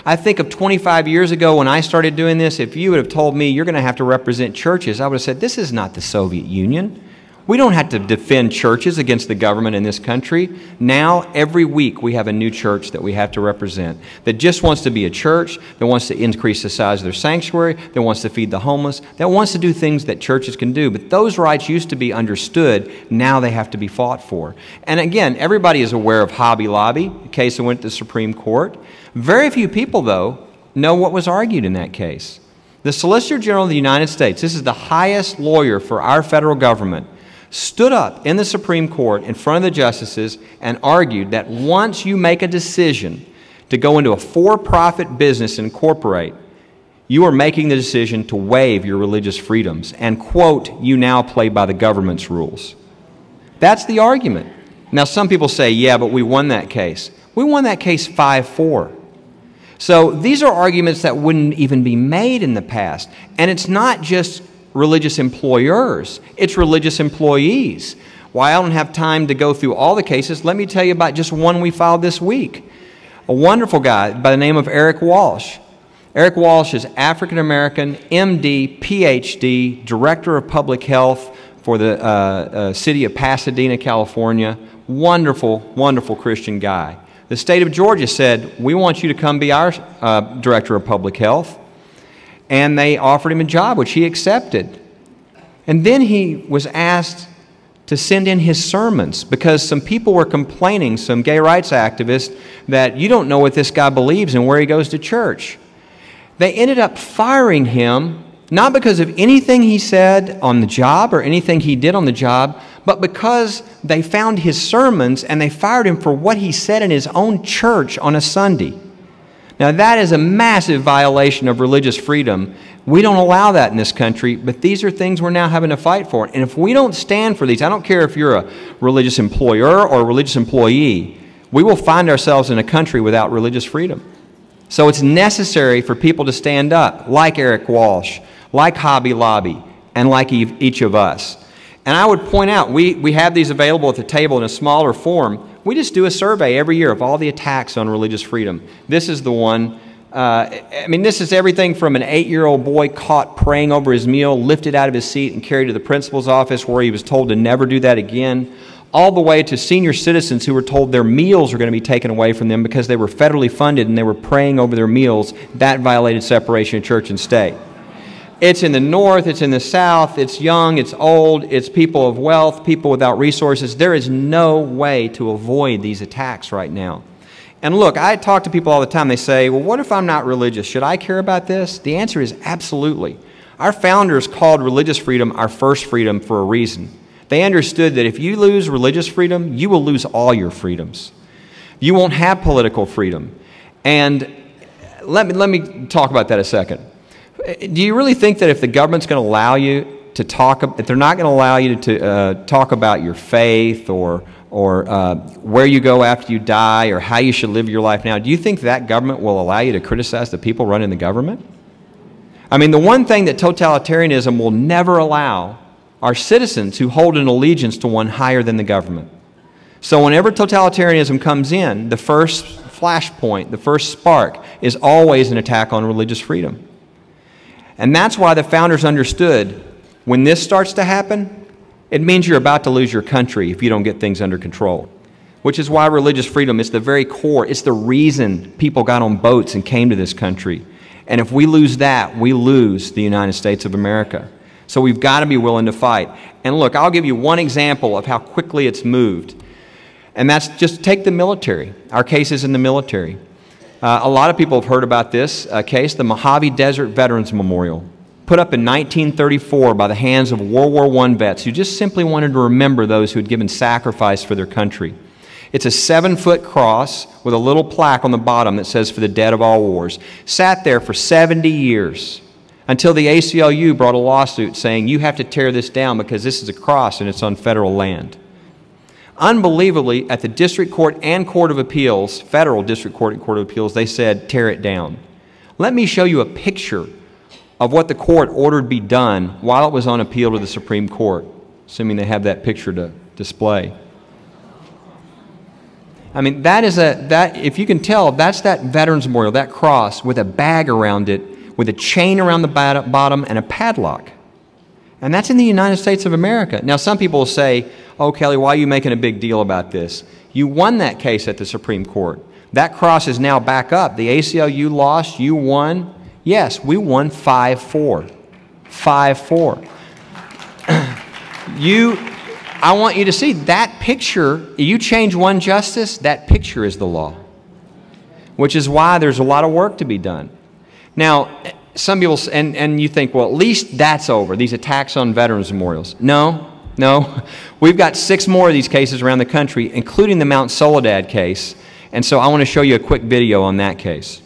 I think of 25 years ago when I started doing this, if you would have told me you're going to have to represent churches, I would have said, this is not the Soviet Union. We don't have to defend churches against the government in this country. Now, every week, we have a new church that we have to represent that just wants to be a church, that wants to increase the size of their sanctuary, that wants to feed the homeless, that wants to do things that churches can do. But those rights used to be understood. Now they have to be fought for. And again, everybody is aware of Hobby Lobby, the case that went to the Supreme Court. Very few people, though, know what was argued in that case. The Solicitor General of the United States, this is the highest lawyer for our federal government, stood up in the Supreme Court in front of the justices and argued that once you make a decision to go into a for-profit business and incorporate, you are making the decision to waive your religious freedoms and, quote, you now play by the government's rules. That's the argument. Now, some people say, yeah, but we won that case. We won that case 5-4. So these are arguments that wouldn't even be made in the past. And it's not just religious employers, it's religious employees. Why I don't have time to go through all the cases, let me tell you about just one we filed this week. A wonderful guy by the name of Eric Walsh. Eric Walsh is African American, MD, PhD, Director of Public Health for the city of Pasadena, California. Wonderful, wonderful Christian guy. The state of Georgia said, we want you to come be our Director of Public Health. And they offered him a job, which he accepted. And then he was asked to send in his sermons because some people were complaining, some gay rights activists, that you don't know what this guy believes and where he goes to church. They ended up firing him, not because of anything he said on the job or anything he did on the job, but because they found his sermons and they fired him for what he said in his own church on a Sunday. Now, that is a massive violation of religious freedom. We don't allow that in this country, but these are things we're now having to fight for. And if we don't stand for these, I don't care if you're a religious employer or a religious employee, we will find ourselves in a country without religious freedom. So it's necessary for people to stand up, like Eric Walsh, like Hobby Lobby, and like each of us. And I would point out, we have these available at the table in a smaller form. We just do a survey every year of all the attacks on religious freedom. This is the one. I mean, this is everything from an 8-year-old boy caught praying over his meal, lifted out of his seat and carried to the principal's office where he was told to never do that again, all the way to senior citizens who were told their meals were going to be taken away from them because they were federally funded and they were praying over their meals. That violated separation of church and state. It's in the north, it's in the south, it's young, it's old, it's people of wealth, people without resources. There is no way to avoid these attacks right now. And look, I talk to people all the time. They say, well, what if I'm not religious? Should I care about this? The answer is absolutely. Our founders called religious freedom our first freedom for a reason. They understood that if you lose religious freedom, you will lose all your freedoms. You won't have political freedom. And let me talk about that a second. Do you really think that if the government's going to allow you to talk, if they're not going to allow you to talk about your faith or where you go after you die or how you should live your life now, do you think that government will allow you to criticize the people running the government? I mean, the one thing that totalitarianism will never allow are citizens who hold an allegiance to one higher than the government. So whenever totalitarianism comes in, the first flashpoint, the first spark is always an attack on religious freedom. And that's why the founders understood when this starts to happen, it means you're about to lose your country if you don't get things under control. Which is why religious freedom is the very core, it's the reason people got on boats and came to this country. And if we lose that, we lose the United States of America. So we've got to be willing to fight. And look, I'll give you one example of how quickly it's moved. And that's just take the military, our cases in the military. A lot of people have heard about this case, the Mojave Desert Veterans Memorial, put up in 1934 by the hands of World War I vets who just simply wanted to remember those who had given sacrifice for their country. It's a 7-foot cross with a little plaque on the bottom that says, "For the dead of all wars." Sat there for 70 years until the ACLU brought a lawsuit saying, you have to tear this down because this is a cross and it's on federal land. Unbelievably, at the District Court and Court of Appeals, Federal District Court and Court of Appeals, they said, tear it down. Let me show you a picture of what the court ordered be done while it was on appeal to the Supreme Court, assuming they have that picture to display. I mean, if you can tell, that's that Veterans Memorial, that cross with a bag around it, with a chain around the bottom and a padlock. And that's in the United States of America. Now, some people will say, oh, Kelly, why are you making a big deal about this? You won that case at the Supreme Court. That cross is now back up. The ACLU lost, you won. Yes, we won 5-4. 5-4. I want you to see that picture. You change one justice, that picture is the law. Which is why there's a lot of work to be done. Now, some people, and you think, well, at least that's over, these attacks on veterans memorials. No. We've got 6 more of these cases around the country, including the Mount Soledad case. And so I want to show you a quick video on that case.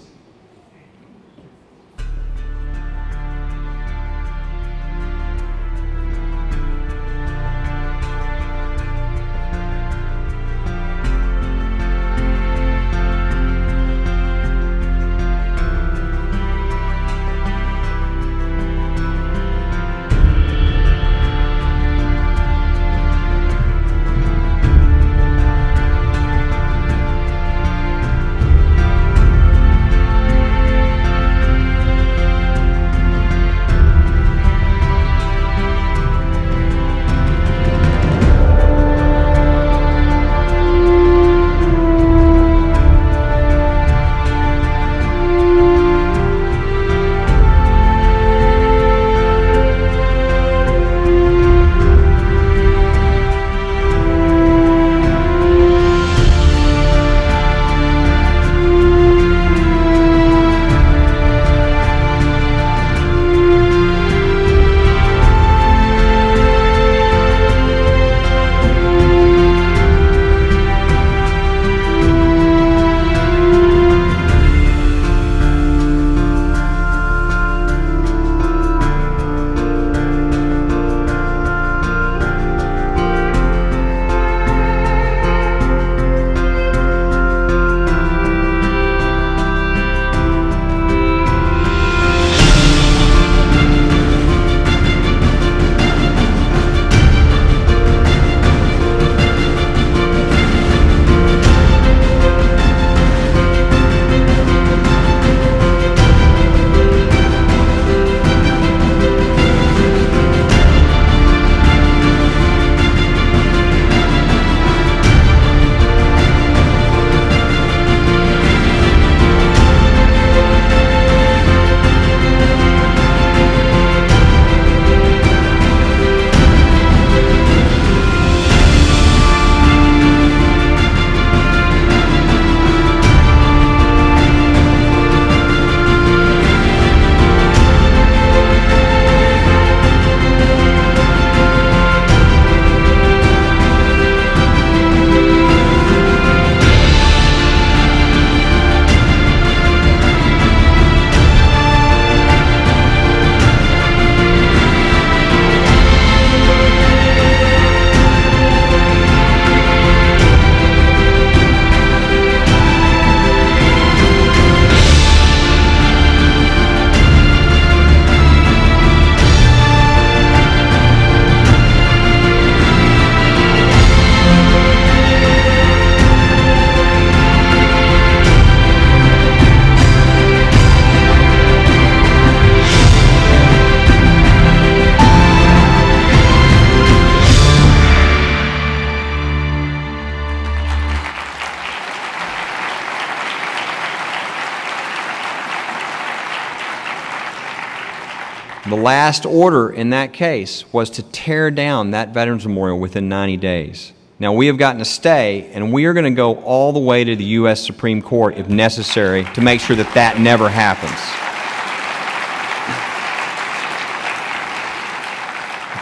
The last order in that case was to tear down that Veterans Memorial within 90 days. Now, we have gotten a stay, and we are going to go all the way to the U.S. Supreme Court, if necessary, to make sure that that never happens.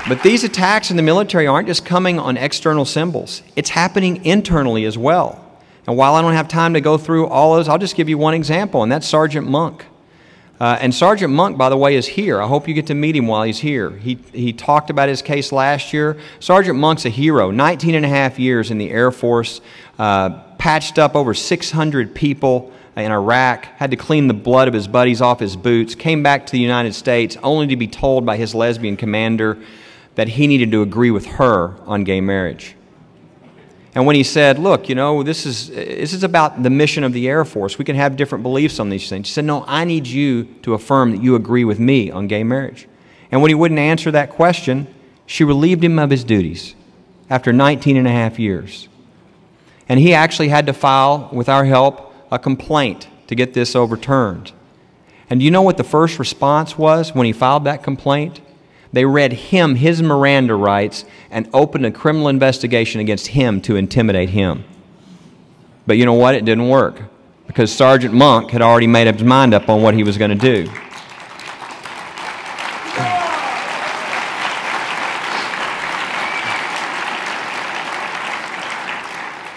But these attacks in the military aren't just coming on external symbols. It's happening internally as well. And while I don't have time to go through all those, I'll just give you one example, and that's Sergeant Monk. And Sergeant Monk, by the way, is here. I hope you get to meet him while he's here. He talked about his case last year. Sergeant Monk's a hero. 19 and a half years in the Air Force, patched up over 600 people in Iraq, had to clean the blood of his buddies off his boots, came back to the United States only to be told by his lesbian commander that he needed to agree with her on gay marriage. And when he said, look, you know, this is about the mission of the Air Force. We can have different beliefs on these things. He said, no, I need you to affirm that you agree with me on gay marriage. And when he wouldn't answer that question, she relieved him of his duties after 19 and a half years. And he actually had to file, with our help, a complaint to get this overturned. And do you know what the first response was when he filed that complaint? They read him his Miranda rights and opened a criminal investigation against him to intimidate him. But you know what? It didn't work, because Sergeant Monk had already made up his mind up on what he was going to do.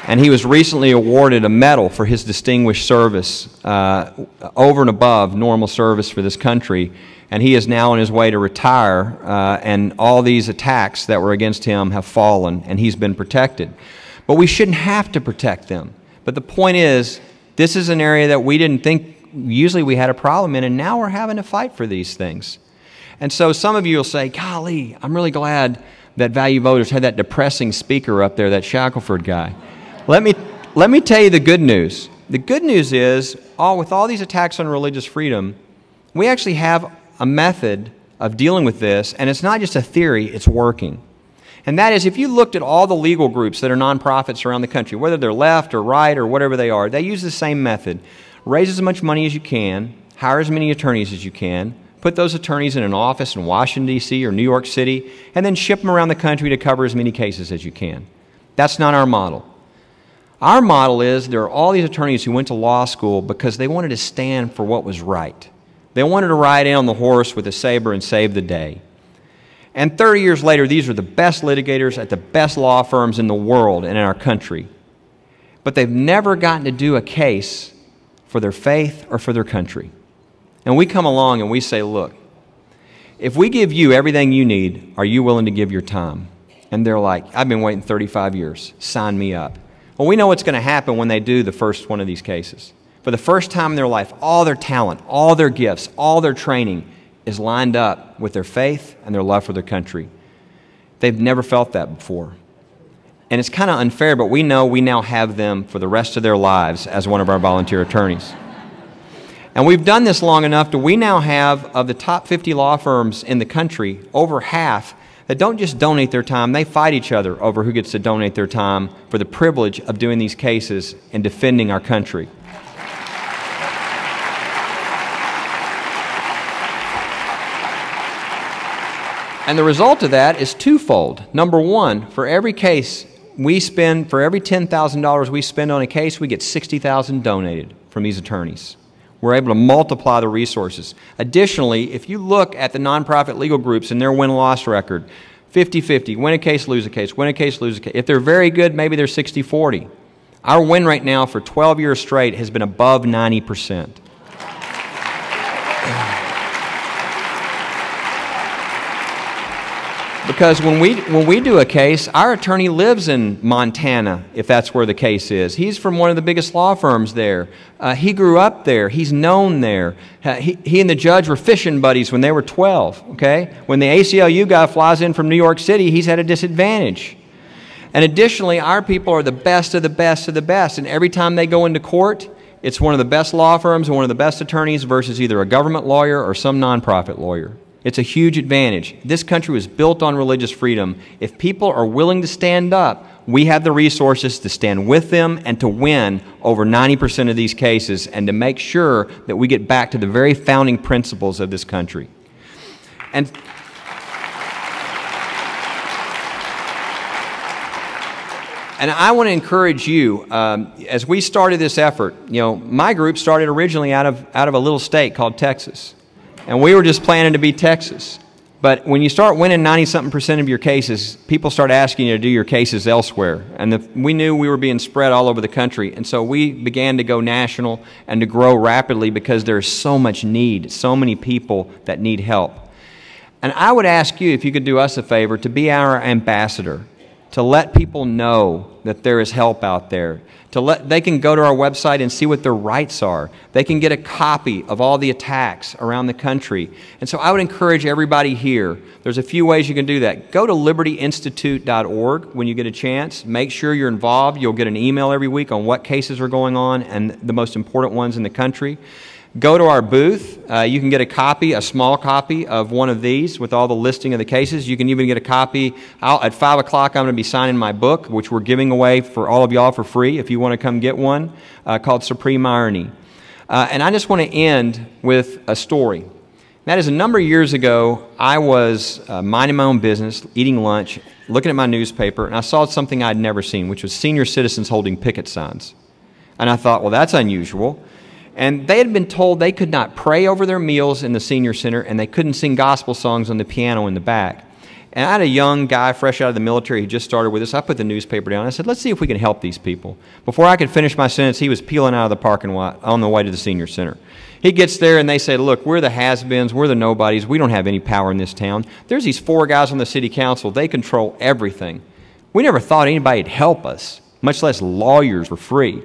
And he was recently awarded a medal for his distinguished service over and above normal service for this country. And he is now on his way to retire, and all these attacks that were against him have fallen, and he's been protected. But we shouldn't have to protect them. But the point is, this is an area that we didn't think usually we had a problem in, and now we're having to fight for these things. And so some of you will say, golly, I'm really glad that Value Voters had that depressing speaker up there, that Shackelford guy. Let me tell you the good news. The good news is, with all these attacks on religious freedom, we actually have a method of dealing with this, and it's not just a theory, it's working. And that is, if you looked at all the legal groups that are nonprofits around the country, whether they're left or right or whatever they are, they use the same method. Raise as much money as you can, hire as many attorneys as you can, put those attorneys in an office in Washington, D.C. or New York City, and then ship them around the country to cover as many cases as you can. That's not our model. Our model is there are all these attorneys who went to law school because they wanted to stand for what was right. They wanted to ride in on the horse with a saber and save the day. And 30 years later, these are the best litigators at the best law firms in the world and in our country. But they've never gotten to do a case for their faith or for their country. And we come along and we say, look, if we give you everything you need, are you willing to give your time? And they're like, I've been waiting 35 years. Sign me up. Well, we know what's going to happen when they do the first one of these cases. For the first time in their life, all their talent, all their gifts, all their training is lined up with their faith and their love for their country. They've never felt that before. And it's kind of unfair, but we know we now have them for the rest of their lives as one of our volunteer attorneys. And we've done this long enough that we now have, of the top 50 law firms in the country, over half that don't just donate their time, they fight each other over who gets to donate their time for the privilege of doing these cases and defending our country. And the result of that is twofold. Number one, for every case we spend, for every $10,000 we spend on a case, we get $60,000 donated from these attorneys. We're able to multiply the resources. Additionally, if you look at the nonprofit legal groups and their win-loss record, 50-50, win a case, lose a case, win a case, lose a case. If they're very good, maybe they're 60-40. Our win rate now for 12 years straight has been above 90%. Because when we do a case, our attorney lives in Montana, if that's where the case is. He's from one of the biggest law firms there. He grew up there. He's known there. He and the judge were fishing buddies when they were 12, okay? When the ACLU guy flies in from New York City, he's at a disadvantage. And additionally, our people are the best of the best of the best. And every time they go into court, it's one of the best law firms and one of the best attorneys versus either a government lawyer or some nonprofit lawyer. It's a huge advantage. This country was built on religious freedom. If people are willing to stand up, we have the resources to stand with them and to win over 90% of these cases and to make sure that we get back to the very founding principles of this country. And I want to encourage you, as we started this effort, you know, my group started originally out of a little state called Texas. And we were just planning to be Texas. But when you start winning 90-something% of your cases, people start asking you to do your cases elsewhere. And we knew we were being spread all over the country. And so we began to go national and to grow rapidly because there's so much need, so many people that need help. And I would ask you, if you could do us a favor, to be our ambassador, to let people know that there is help out there. They can go to our website and see what their rights are. They can get a copy of all the attacks around the country. And so I would encourage everybody here, there's a few ways you can do that. Go to libertyinstitute.org when you get a chance. Make sure you're involved. You'll get an email every week on what cases are going on and the most important ones in the country. Go to our booth. You can get a copy, a small copy of one of these with all the listing of the cases. You can even get a copy. At 5 o'clock, I'm going to be signing my book, which we're giving away for all of y'all for free if you want to come get one, called Supreme Irony. And I just want to end with a story. That is, a number of years ago, I was minding my own business, eating lunch, looking at my newspaper, and I saw something I'd never seen, which was senior citizens holding picket signs. And I thought, well, that's unusual. And they had been told they could not pray over their meals in the senior center, and they couldn't sing gospel songs on the piano in the back. And I had a young guy fresh out of the military who just started with us. I put the newspaper down. I said, let's see if we can help these people. Before I could finish my sentence, he was peeling out of the parking lot on the way to the senior center. He gets there and they say, look, we're the has-beens, we're the nobodies, we don't have any power in this town. There's these 4 guys on the city council, they control everything. We never thought anybody'd help us, much less lawyers for free.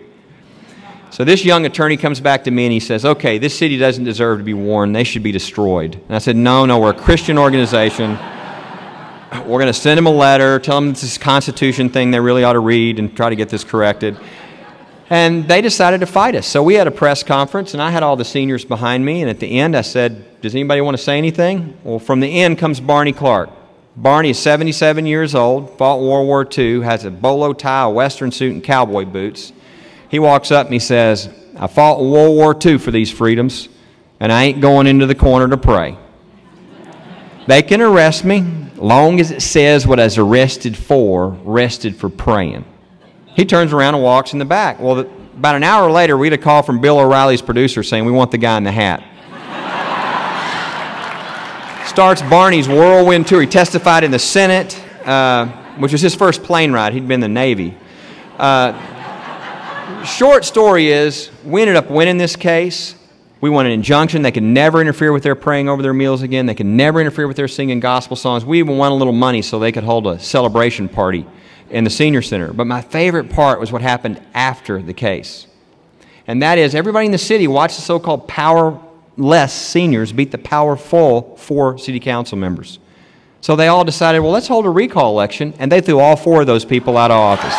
So this young attorney comes back to me and he says, okay, this city doesn't deserve to be warned. They should be destroyed. And I said, no, we're a Christian organization. We're going to send them a letter, tell them it's this Constitution thing they really ought to read and try to get this corrected. And they decided to fight us. So we had a press conference and I had all the seniors behind me. And at the end I said, does anybody want to say anything? Well, from the end comes Barney Clark. Barney is 77 years old, fought World War II, has a bolo tie, a western suit, and cowboy boots. He walks up and he says, I fought in World War II for these freedoms, and I ain't going into the corner to pray. They can arrest me, long as it says what I was arrested for praying. He turns around and walks in the back. Well, about an hour later, we had a call from Bill O'Reilly's producer saying, we want the guy in the hat. Starts Barney's whirlwind tour. He testified in the Senate, which was his first plane ride. He'd been in the Navy. Short story is, we ended up winning this case. We won an injunction. They could never interfere with their praying over their meals again. They could never interfere with their singing gospel songs. We even won a little money so they could hold a celebration party in the senior center. But my favorite part was what happened after the case. And that is, everybody in the city watched the so-called powerless seniors beat the powerful 4 city council members. So they all decided, well, let's hold a recall election, and they threw all 4 of those people out of office.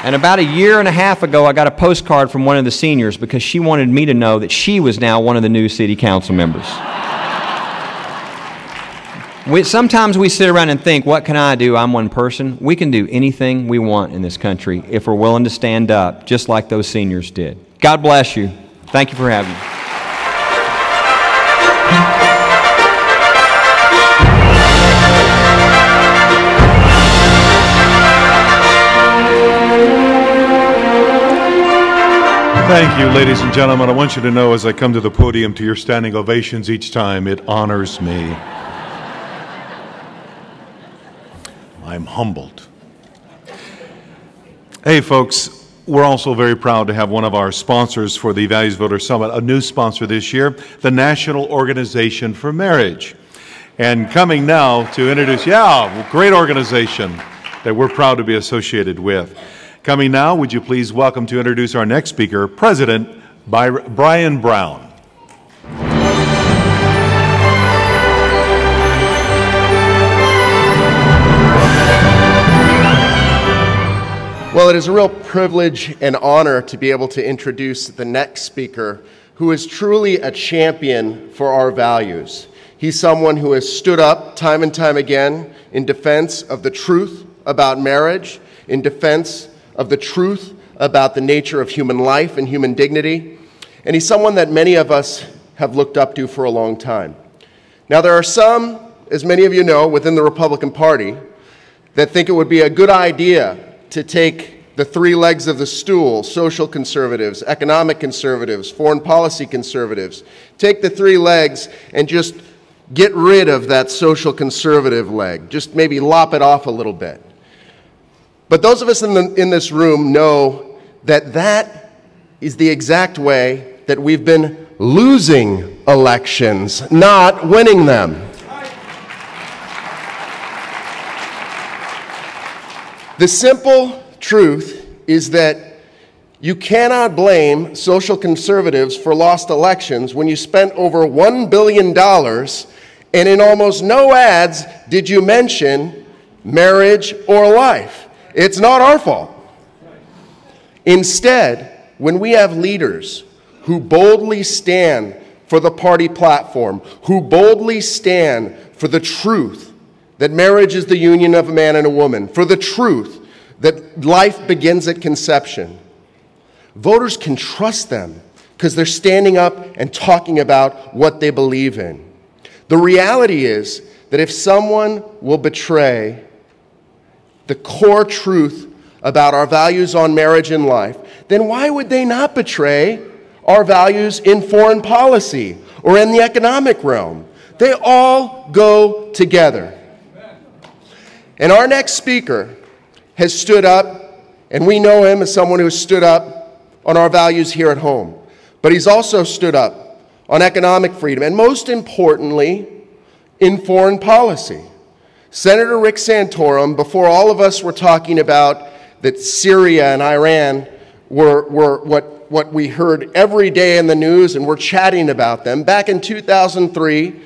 And about a year and a half ago, I got a postcard from one of the seniors because she wanted me to know that she was now one of the new city council members. Sometimes we sit around and think, what can I do? I'm one person. We can do anything we want in this country if we're willing to stand up, just like those seniors did. God bless you. Thank you for having me. Thank you, ladies and gentlemen. I want you to know as I come to the podium to your standing ovations each time, it honors me. I'm humbled. Hey, folks, we're also very proud to have one of our sponsors for the Values Voter Summit, a new sponsor this year, the National Organization for Marriage. And coming now to introduce, great organization that we're proud to be associated with. Coming now, would you please welcome to introduce our next speaker, President Brian Brown. Well, it is a real privilege and honor to be able to introduce the next speaker, who is truly a champion for our values. He's someone who has stood up time and time again in defense of the truth about marriage, in defense of the truth about the nature of human life and human dignity, and he's someone that many of us have looked up to for a long time. Now, there are some, as many of you know, within the Republican Party that think it would be a good idea to take the three legs of the stool: social conservatives, economic conservatives, foreign policy conservatives. Take the three legs and just get rid of that social conservative leg. Just maybe lop it off a little bit. But those of us in this room know that that is the exact way that we've been losing elections, not winning them. The simple truth is that you cannot blame social conservatives for lost elections when you spent over $1 billion and in almost no ads did you mention marriage or life. It's not our fault. Instead, when we have leaders who boldly stand for the party platform, who boldly stand for the truth that marriage is the union of a man and a woman, for the truth that life begins at conception, voters can trust them because they're standing up and talking about what they believe in. The reality is that if someone will betray the core truth about our values on marriage and life, then why would they not betray our values in foreign policy or in the economic realm? They all go together. And our next speaker has stood up, and we know him as someone who has stood up on our values here at home. But he's also stood up on economic freedom, and most importantly, in foreign policy. Senator Rick Santorum, before all of us were talking about that Syria and Iran were what we heard every day in the news, and we're chatting about them, back in 2003,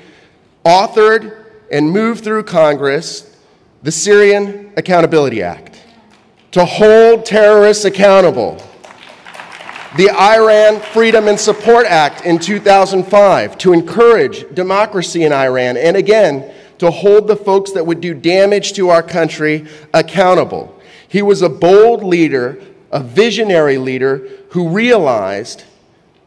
authored and moved through Congress the Syrian Accountability Act to hold terrorists accountable. The Iran Freedom and Support Act in 2005 to encourage democracy in Iran, and again, to hold the folks that would do damage to our country accountable. He was a bold leader, a visionary leader who realized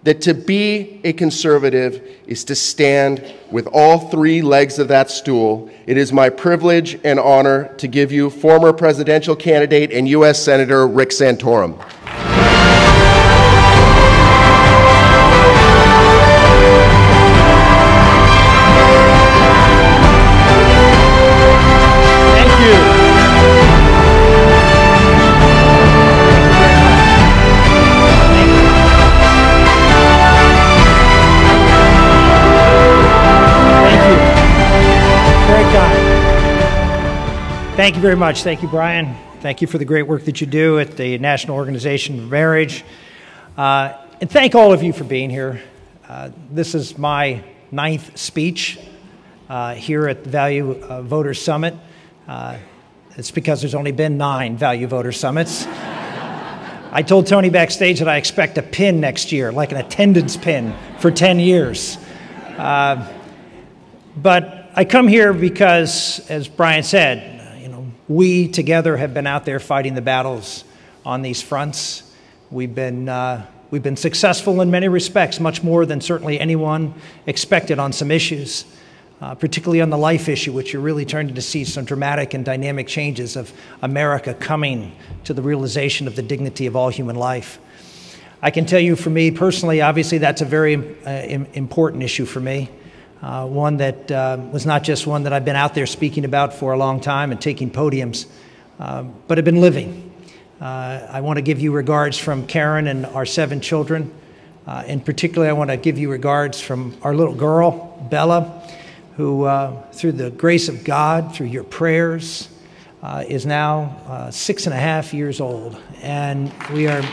that to be a conservative is to stand with all three legs of that stool. It is my privilege and honor to give you former presidential candidate and U.S. Senator Rick Santorum. Thank you very much. Thank you, Brian. Thank you for the great work that you do at the National Organization of Marriage. And thank all of you for being here. This is my 9th speech here at the Value Voters Summit. It's because there's only been 9 Value Voters Summits. I told Tony backstage that I expect a pin next year, like an attendance pin for 10 years. But I come here because, as Brian said, we together have been out there fighting the battles on these fronts. We've been successful in many respects, much more than certainly anyone expected on some issues, particularly on the life issue, which you're really starting to see some dramatic and dynamic changes of America coming to the realization of the dignity of all human life. I can tell you, for me personally, obviously that's a very important issue for me. One that was not just one that I've been out there speaking about for a long time and taking podiums, but I've been living. I want to give you regards from Karen and our 7 children. In particular, I want to give you regards from our little girl, Bella, who, through the grace of God, through your prayers, is now 6.5 years old. And we are...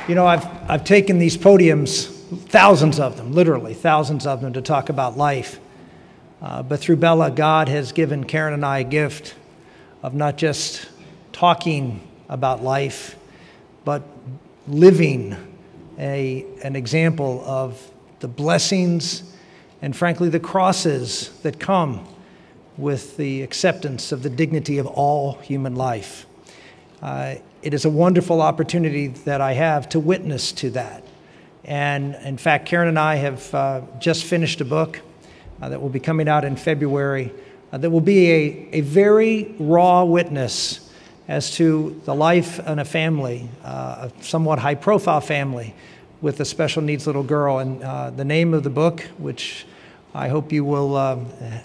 You know, I've taken these podiums, thousands of them, literally thousands of them, to talk about life. But through Bella, God has given Karen and I a gift of not just talking about life, but living an example of the blessings and, frankly, the crosses that come with the acceptance of the dignity of all human life. It is a wonderful opportunity that I have to witness to that. And in fact, Karen and I have just finished a book that will be coming out in February that will be a very raw witness as to the life in a family, a somewhat high-profile family with a special needs little girl. And the name of the book, which I hope you will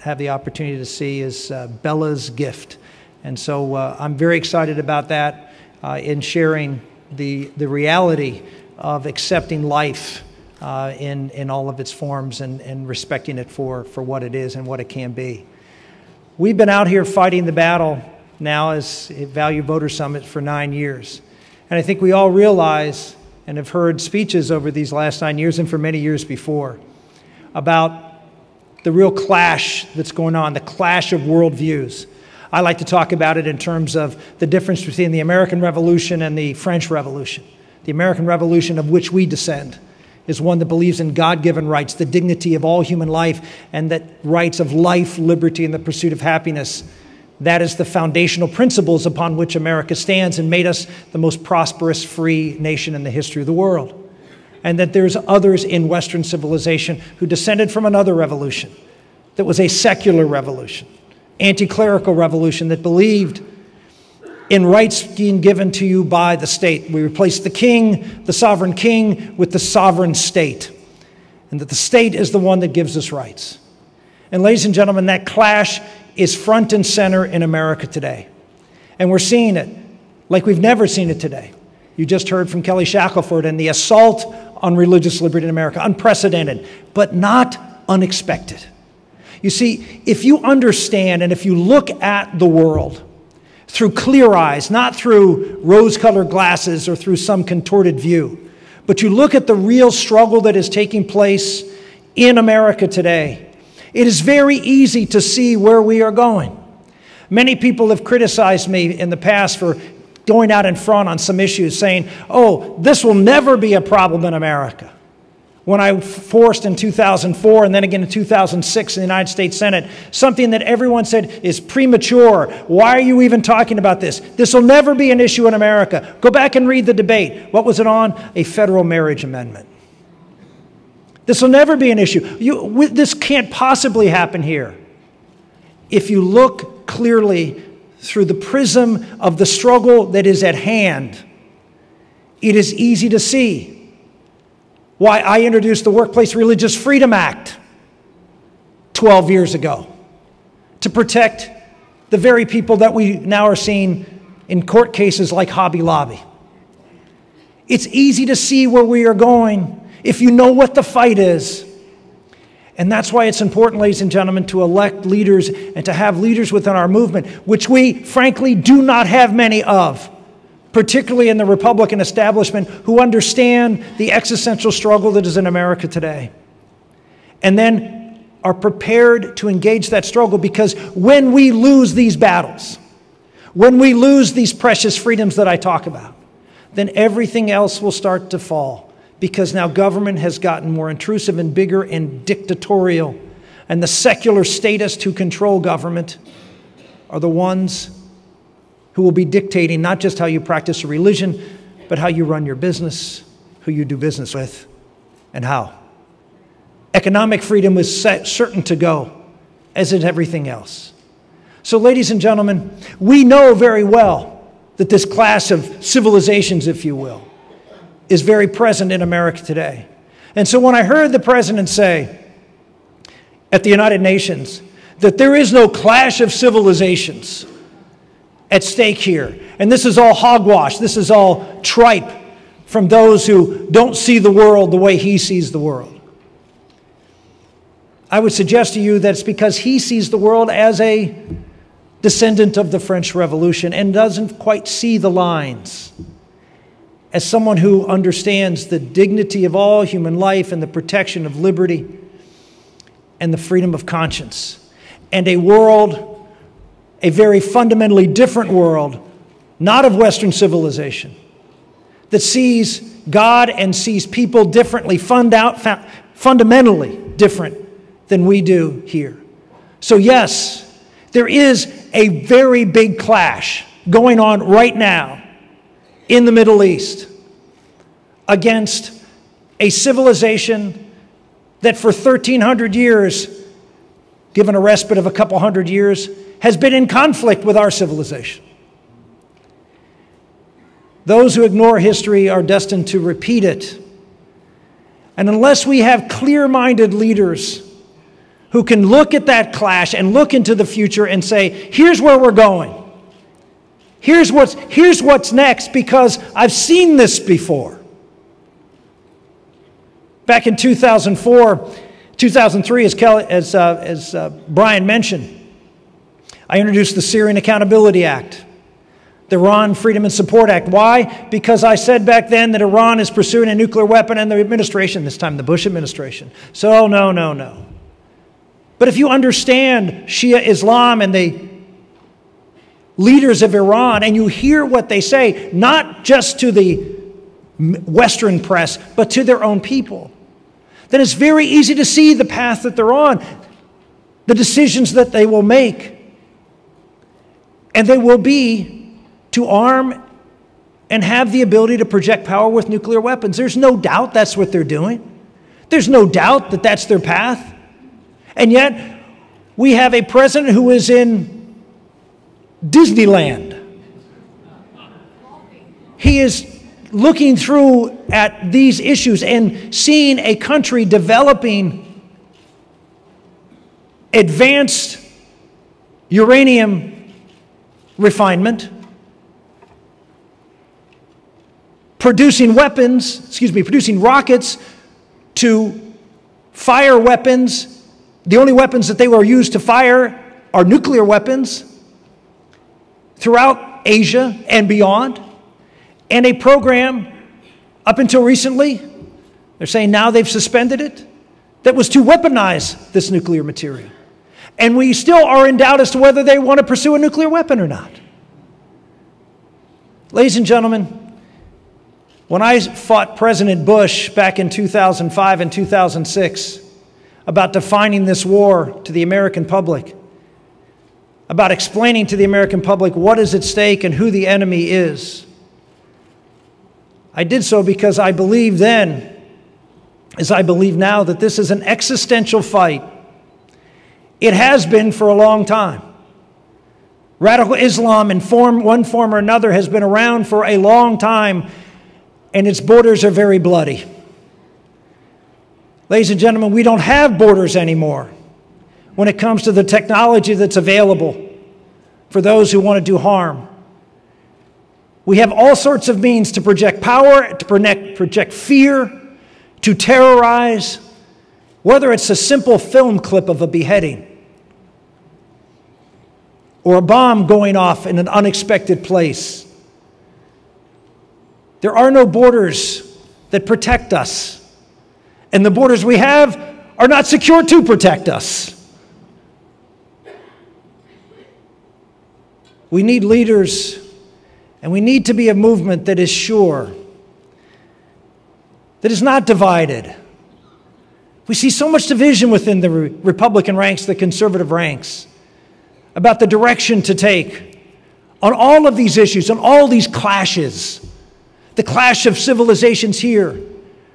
have the opportunity to see, is Bella's Gift. And so I'm very excited about that in sharing the reality of accepting life in all of its forms and respecting it for what it is and what it can be. We've been out here fighting the battle now as Value Voter Summit for 9 years. And I think we all realize and have heard speeches over these last 9 years and for many years before about the real clash that's going on, the clash of worldviews. I like to talk about it in terms of the difference between the American Revolution and the French Revolution. The American Revolution, of which we descend, is one that believes in God-given rights, the dignity of all human life, and that rights of life, liberty, and the pursuit of happiness. That is the foundational principles upon which America stands and made us the most prosperous, free nation in the history of the world. And that there's others in Western civilization who descended from another revolution that was a secular revolution, anti-clerical revolution that believed in rights being given to you by the state. We replaced the king, the sovereign king, with the sovereign state, and that the state is the one that gives us rights. And ladies and gentlemen, that clash is front and center in America today. And we're seeing it like we've never seen it today. You just heard from Kelly Shackelford and the assault on religious liberty in America, unprecedented, but not unexpected. You see, if you understand and if you look at the world through clear eyes, not through rose-colored glasses or through some contorted view, but you look at the real struggle that is taking place in America today, it is very easy to see where we are going. Many people have criticized me in the past for going out in front on some issues, saying, oh, this will never be a problem in America. When I forced in 2004 and then again in 2006 in the United States Senate, something that everyone said is premature. Why are you even talking about this? This will never be an issue in America. Go back and read the debate. What was it on? A federal marriage amendment. This will never be an issue. This can't possibly happen here. If you look clearly through the prism of the struggle that is at hand, it is easy to see why I introduced the Workplace Religious Freedom Act 12 years ago to protect the very people that we now are seeing in court cases like Hobby Lobby. It's easy to see where we are going if you know what the fight is. And that's why it's important, ladies and gentlemen, to elect leaders and to have leaders within our movement, which we, frankly, do not have many of, particularly in the Republican establishment, who understand the existential struggle that is in America today. And then are prepared to engage that struggle, because when we lose these battles, when we lose these precious freedoms that I talk about, then everything else will start to fall. Because now government has gotten more intrusive and bigger and dictatorial. And the secular statists who control government are the ones who will be dictating not just how you practice a religion, but how you run your business, who you do business with, and how. Economic freedom is certain to go, as is everything else. So, ladies and gentlemen, we know very well that this clash of civilizations, if you will, is very present in America today. And so when I heard the president say at the United Nations that there is no clash of civilizations at stake here, and this is all hogwash, this is all tripe from those who don't see the world the way he sees the world, I would suggest to you that it's because he sees the world as a descendant of the French Revolution and doesn't quite see the lines. As someone who understands the dignity of all human life and the protection of liberty and the freedom of conscience, and a world, a very fundamentally different world, not of Western civilization, that sees God and sees people differently, fundamentally different than we do here. So yes, there is a very big clash going on right now in the Middle East against a civilization that for 1,300 years given a respite of a couple hundred years, has been in conflict with our civilization. Those who ignore history are destined to repeat it. And unless we have clear-minded leaders who can look at that clash and look into the future and say, here's where we're going. Here's what's next, because I've seen this before. Back in 2003, as Brian mentioned, I introduced the Syrian Accountability Act, the Iran Freedom and Support Act. Why? Because I said back then that Iran is pursuing a nuclear weapon, and the administration, this time the Bush administration, so no. But if you understand Shia Islam and the leaders of Iran, and you hear what they say, not just to the Western press, but to their own people, then it's very easy to see the path that they're on, the decisions that they will make. And they will be to arm and have the ability to project power with nuclear weapons. There's no doubt that's what they're doing. There's no doubt that that's their path. And yet, we have a president who is in Disneyland. He is looking through at these issues and seeing a country developing advanced uranium refinement, producing rockets to fire weapons. The only weapons that they were used to fire are nuclear weapons throughout Asia and beyond. And a program, up until recently, they're saying now they've suspended it, that was to weaponize this nuclear material. And we still are in doubt as to whether they want to pursue a nuclear weapon or not. Ladies and gentlemen, when I fought President Bush back in 2005 and 2006 about defining this war to the American public, about explaining to the American public what is at stake and who the enemy is, I did so because I believed then, as I believe now, that this is an existential fight. It has been for a long time. Radical Islam in one form or another has been around for a long time, and its borders are very bloody. Ladies and gentlemen, we don't have borders anymore when it comes to the technology that's available for those who want to do harm. We have all sorts of means to project power, to project fear, to terrorize, whether it's a simple film clip of a beheading or a bomb going off in an unexpected place. There are no borders that protect us, and the borders we have are not secure to protect us. We need leaders, and we need to be a movement that is sure, that is not divided. We see so much division within the Republican ranks, the conservative ranks, about the direction to take on all of these issues, on all these clashes. The clash of civilizations here,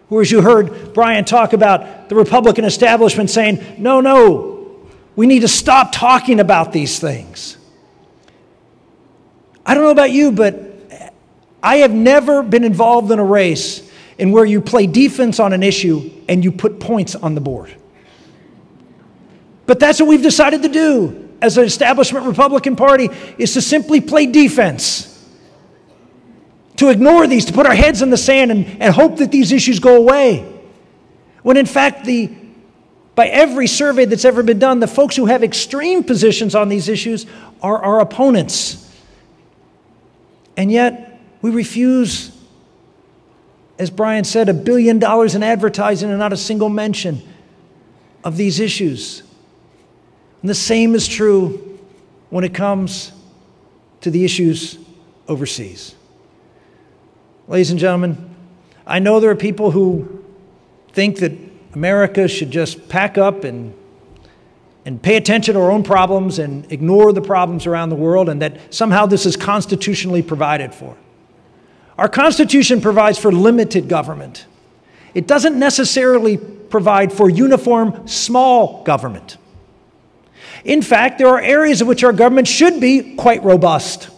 where, as you heard Brian talk about, the Republican establishment saying, no, we need to stop talking about these things. I don't know about you, but I have never been involved in a race in where you play defense on an issue and you put points on the board. But that's what we've decided to do as an establishment Republican Party, is to simply play defense, to ignore these, to put our heads in the sand and hope that these issues go away. When in fact, by every survey that's ever been done, the folks who have extreme positions on these issues are our opponents. And yet, we refuse, as Brian said, $1 billion in advertising and not a single mention of these issues. And the same is true when it comes to the issues overseas. Ladies and gentlemen, I know there are people who think that America should just pack up and pay attention to our own problems and ignore the problems around the world, and that somehow this is constitutionally provided for. Our Constitution provides for limited government. It doesn't necessarily provide for uniform small government. In fact, there are areas in which our government should be quite robust,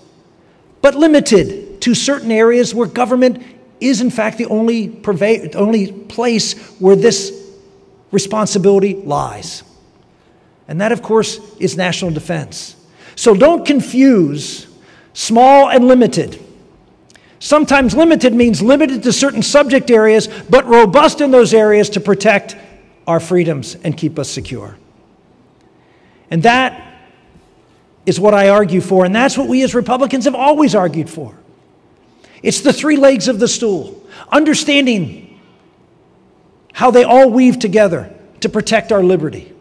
but limited to certain areas where government is, in fact, the only place where this responsibility lies. And that, of course, is national defense. So don't confuse small and limited. Sometimes limited means limited to certain subject areas, but robust in those areas to protect our freedoms and keep us secure. And that is what I argue for, and that's what we as Republicans have always argued for. It's the three legs of the stool, understanding how they all weave together to protect our liberty.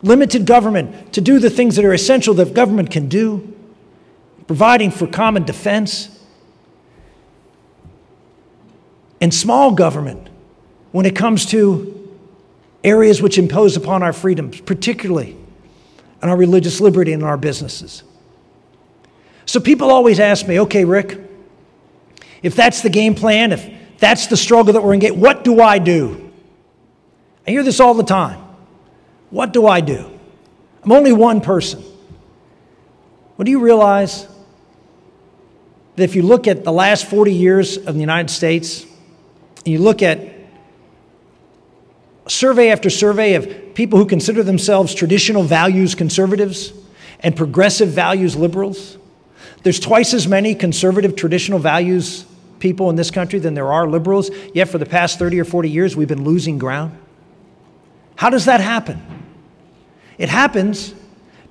Limited government to do the things that are essential that government can do, providing for common defense. And small government when it comes to areas which impose upon our freedoms, particularly on our religious liberty and our businesses. So people always ask me, okay, Rick, if that's the game plan, if that's the struggle that we're engaged, what do I do? I hear this all the time. What do I do? I'm only one person. Well, do you realize that if you look at the last 40 years of the United States, and you look at survey after survey of people who consider themselves traditional values conservatives and progressive values liberals, there's twice as many conservative traditional values people in this country than there are liberals, yet for the past 30 or 40 years we've been losing ground. How does that happen? It happens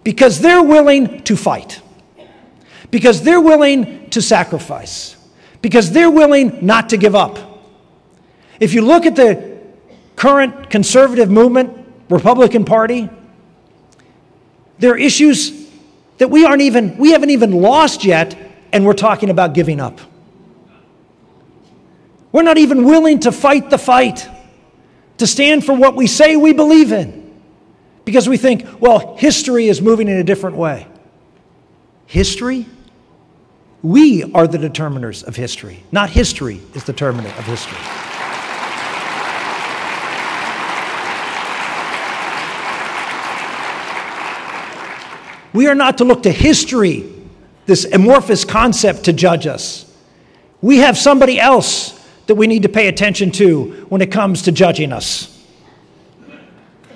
because they're willing to fight, because they're willing to sacrifice, because they're willing not to give up. If you look at the current conservative movement, Republican Party, there are issues that we haven't even lost yet, and we're talking about giving up. We're not even willing to fight the fight, to stand for what we say we believe in, because we think, well, history is moving in a different way. History? We are the determiners of history, not history is the determiner of history. We are not to look to history, this amorphous concept, to judge us. We have somebody else that we need to pay attention to when it comes to judging us.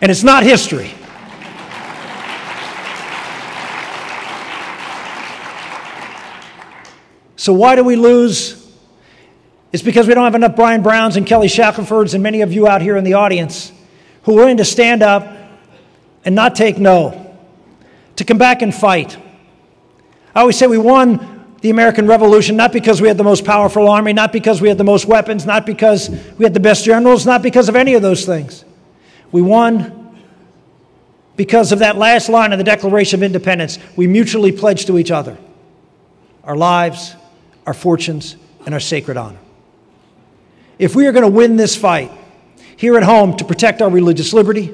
And it's not history. So why do we lose? It's because we don't have enough Brian Browns and Kelly Shacklefords and many of you out here in the audience who are willing to stand up and not take no, to come back and fight. I always say we won the American Revolution not because we had the most powerful army, not because we had the most weapons, not because we had the best generals, not because of any of those things. We won because of that last line of the Declaration of Independence. We mutually pledged to each other our lives, our fortunes, and our sacred honor. If we are going to win this fight here at home to protect our religious liberty,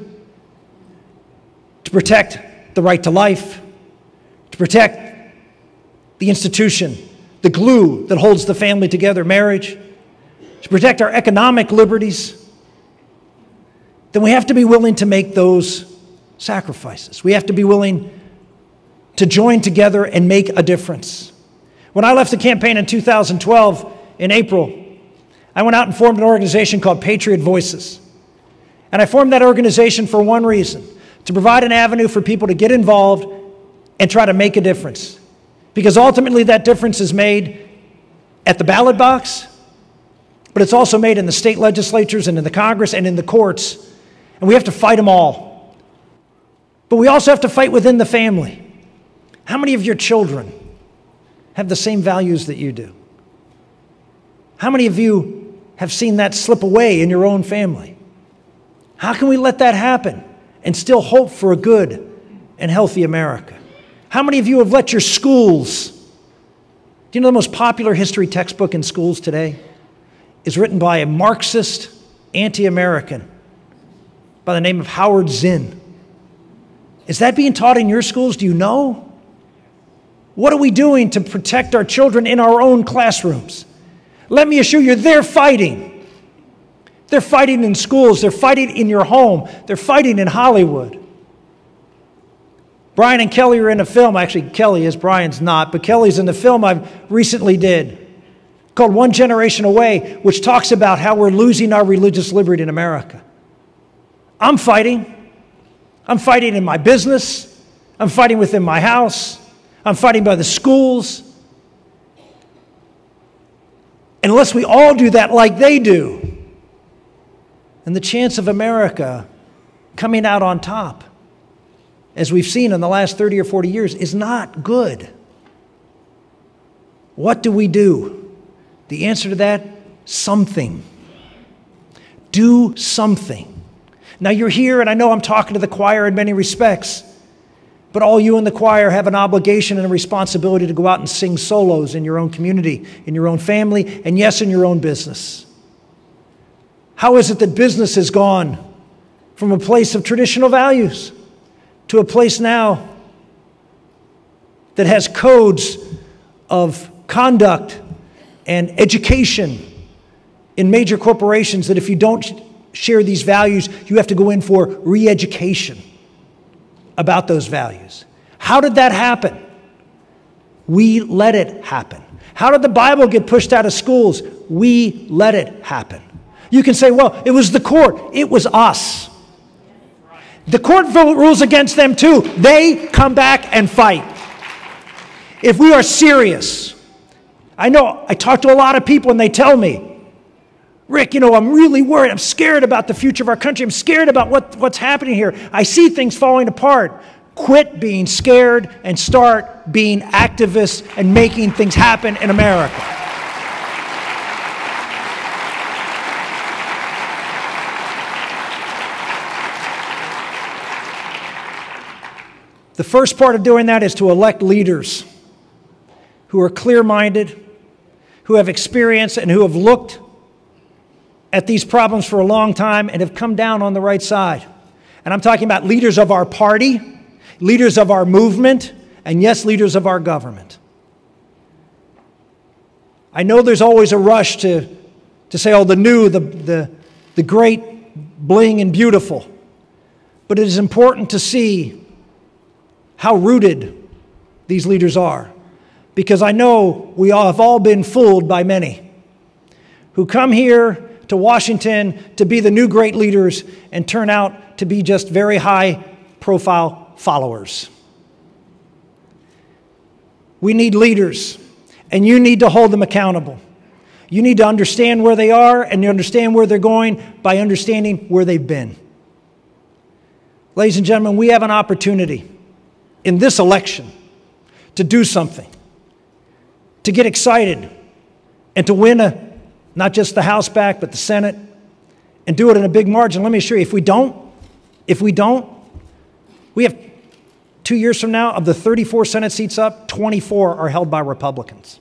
to protect the right to life, to protect the institution, the glue that holds the family together, marriage, to protect our economic liberties, then we have to be willing to make those sacrifices. We have to be willing to join together and make a difference. When I left the campaign in 2012, in April, I went out and formed an organization called Patriot Voices. And I formed that organization for one reason: to provide an avenue for people to get involved and try to make a difference. Because ultimately that difference is made at the ballot box, but it's also made in the state legislatures and in the Congress and in the courts. And we have to fight them all. But we also have to fight within the family. How many of your children have the same values that you do? How many of you have seen that slip away in your own family? How can we let that happen and still hope for a good and healthy America? How many of you have let your schools? Do you know the most popular history textbook in schools today is written by a Marxist anti-American by the name of Howard Zinn? Is that being taught in your schools? Do you know? What are we doing to protect our children in our own classrooms? Let me assure you, they're fighting. They're fighting in schools. They're fighting in your home. They're fighting in Hollywood. Brian and Kelly are in a film. Actually, Kelly is, Brian's not, but Kelly's in the film I recently did called One Generation Away, which talks about how we're losing our religious liberty in America. I'm fighting. I'm fighting in my business. I'm fighting within my house. I'm fighting by the schools. Unless we all do that like they do, and the chance of America coming out on top, as we've seen in the last 30 or 40 years, is not good. What do we do? The answer to that, something. Do something. Now you're here, and I know I'm talking to the choir in many respects, but all you in the choir have an obligation and a responsibility to go out and sing solos in your own community, in your own family, and yes, in your own business. How is it that business has gone from a place of traditional values to a place now that has codes of conduct and education in major corporations that if you don't share these values, you have to go in for re-education about those values? How did that happen? We let it happen. How did the Bible get pushed out of schools? We let it happen. You can say, well, it was the court. It was us. The court rules against them too. They come back and fight. If we are serious, I know I talk to a lot of people and they tell me, Rick, I'm really worried. I'm scared about the future of our country. I'm scared about what's happening here. I see things falling apart. Quit being scared and start being activists and making things happen in America. The first part of doing that is to elect leaders who are clear-minded, who have experience, and who have looked at these problems for a long time and have come down on the right side. And I'm talking about leaders of our party, leaders of our movement, and yes, leaders of our government. I know there's always a rush to say, oh, the new, the great, bling, and beautiful. But it is important to see how rooted these leaders are. Because I know we all have all been fooled by many who come here to Washington to be the new great leaders and turn out to be just very high-profile followers. We need leaders, and you need to hold them accountable. You need to understand where they are and understand where they're going by understanding where they've been. Ladies and gentlemen, we have an opportunity in this election to do something, to get excited, and to win not just the House back, but the Senate, and do it in a big margin. Let me assure you, if we don't, we have 2 years from now, of the 34 Senate seats up, 24 are held by Republicans.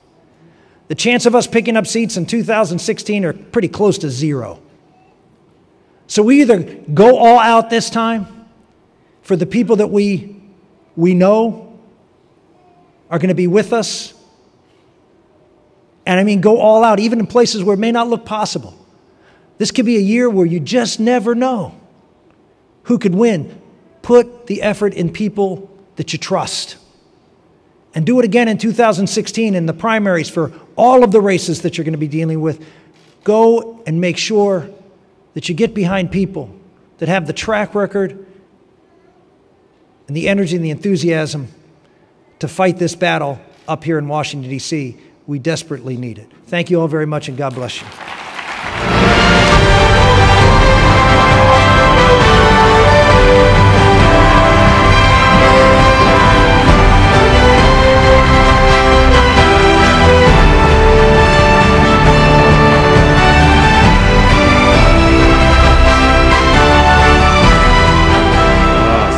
The chance of us picking up seats in 2016 are pretty close to zero. So we either go all out this time for the people that we know are going to be with us. And I mean, go all out, even in places where it may not look possible. This could be a year where you just never know who could win. Put the effort in people that you trust. And do it again in 2016 in the primaries for all of the races that you're going to be dealing with. Go and make sure that you get behind people that have the track record and the energy and the enthusiasm to fight this battle up here in Washington, D.C. We desperately need it. Thank you all very much, and God bless you.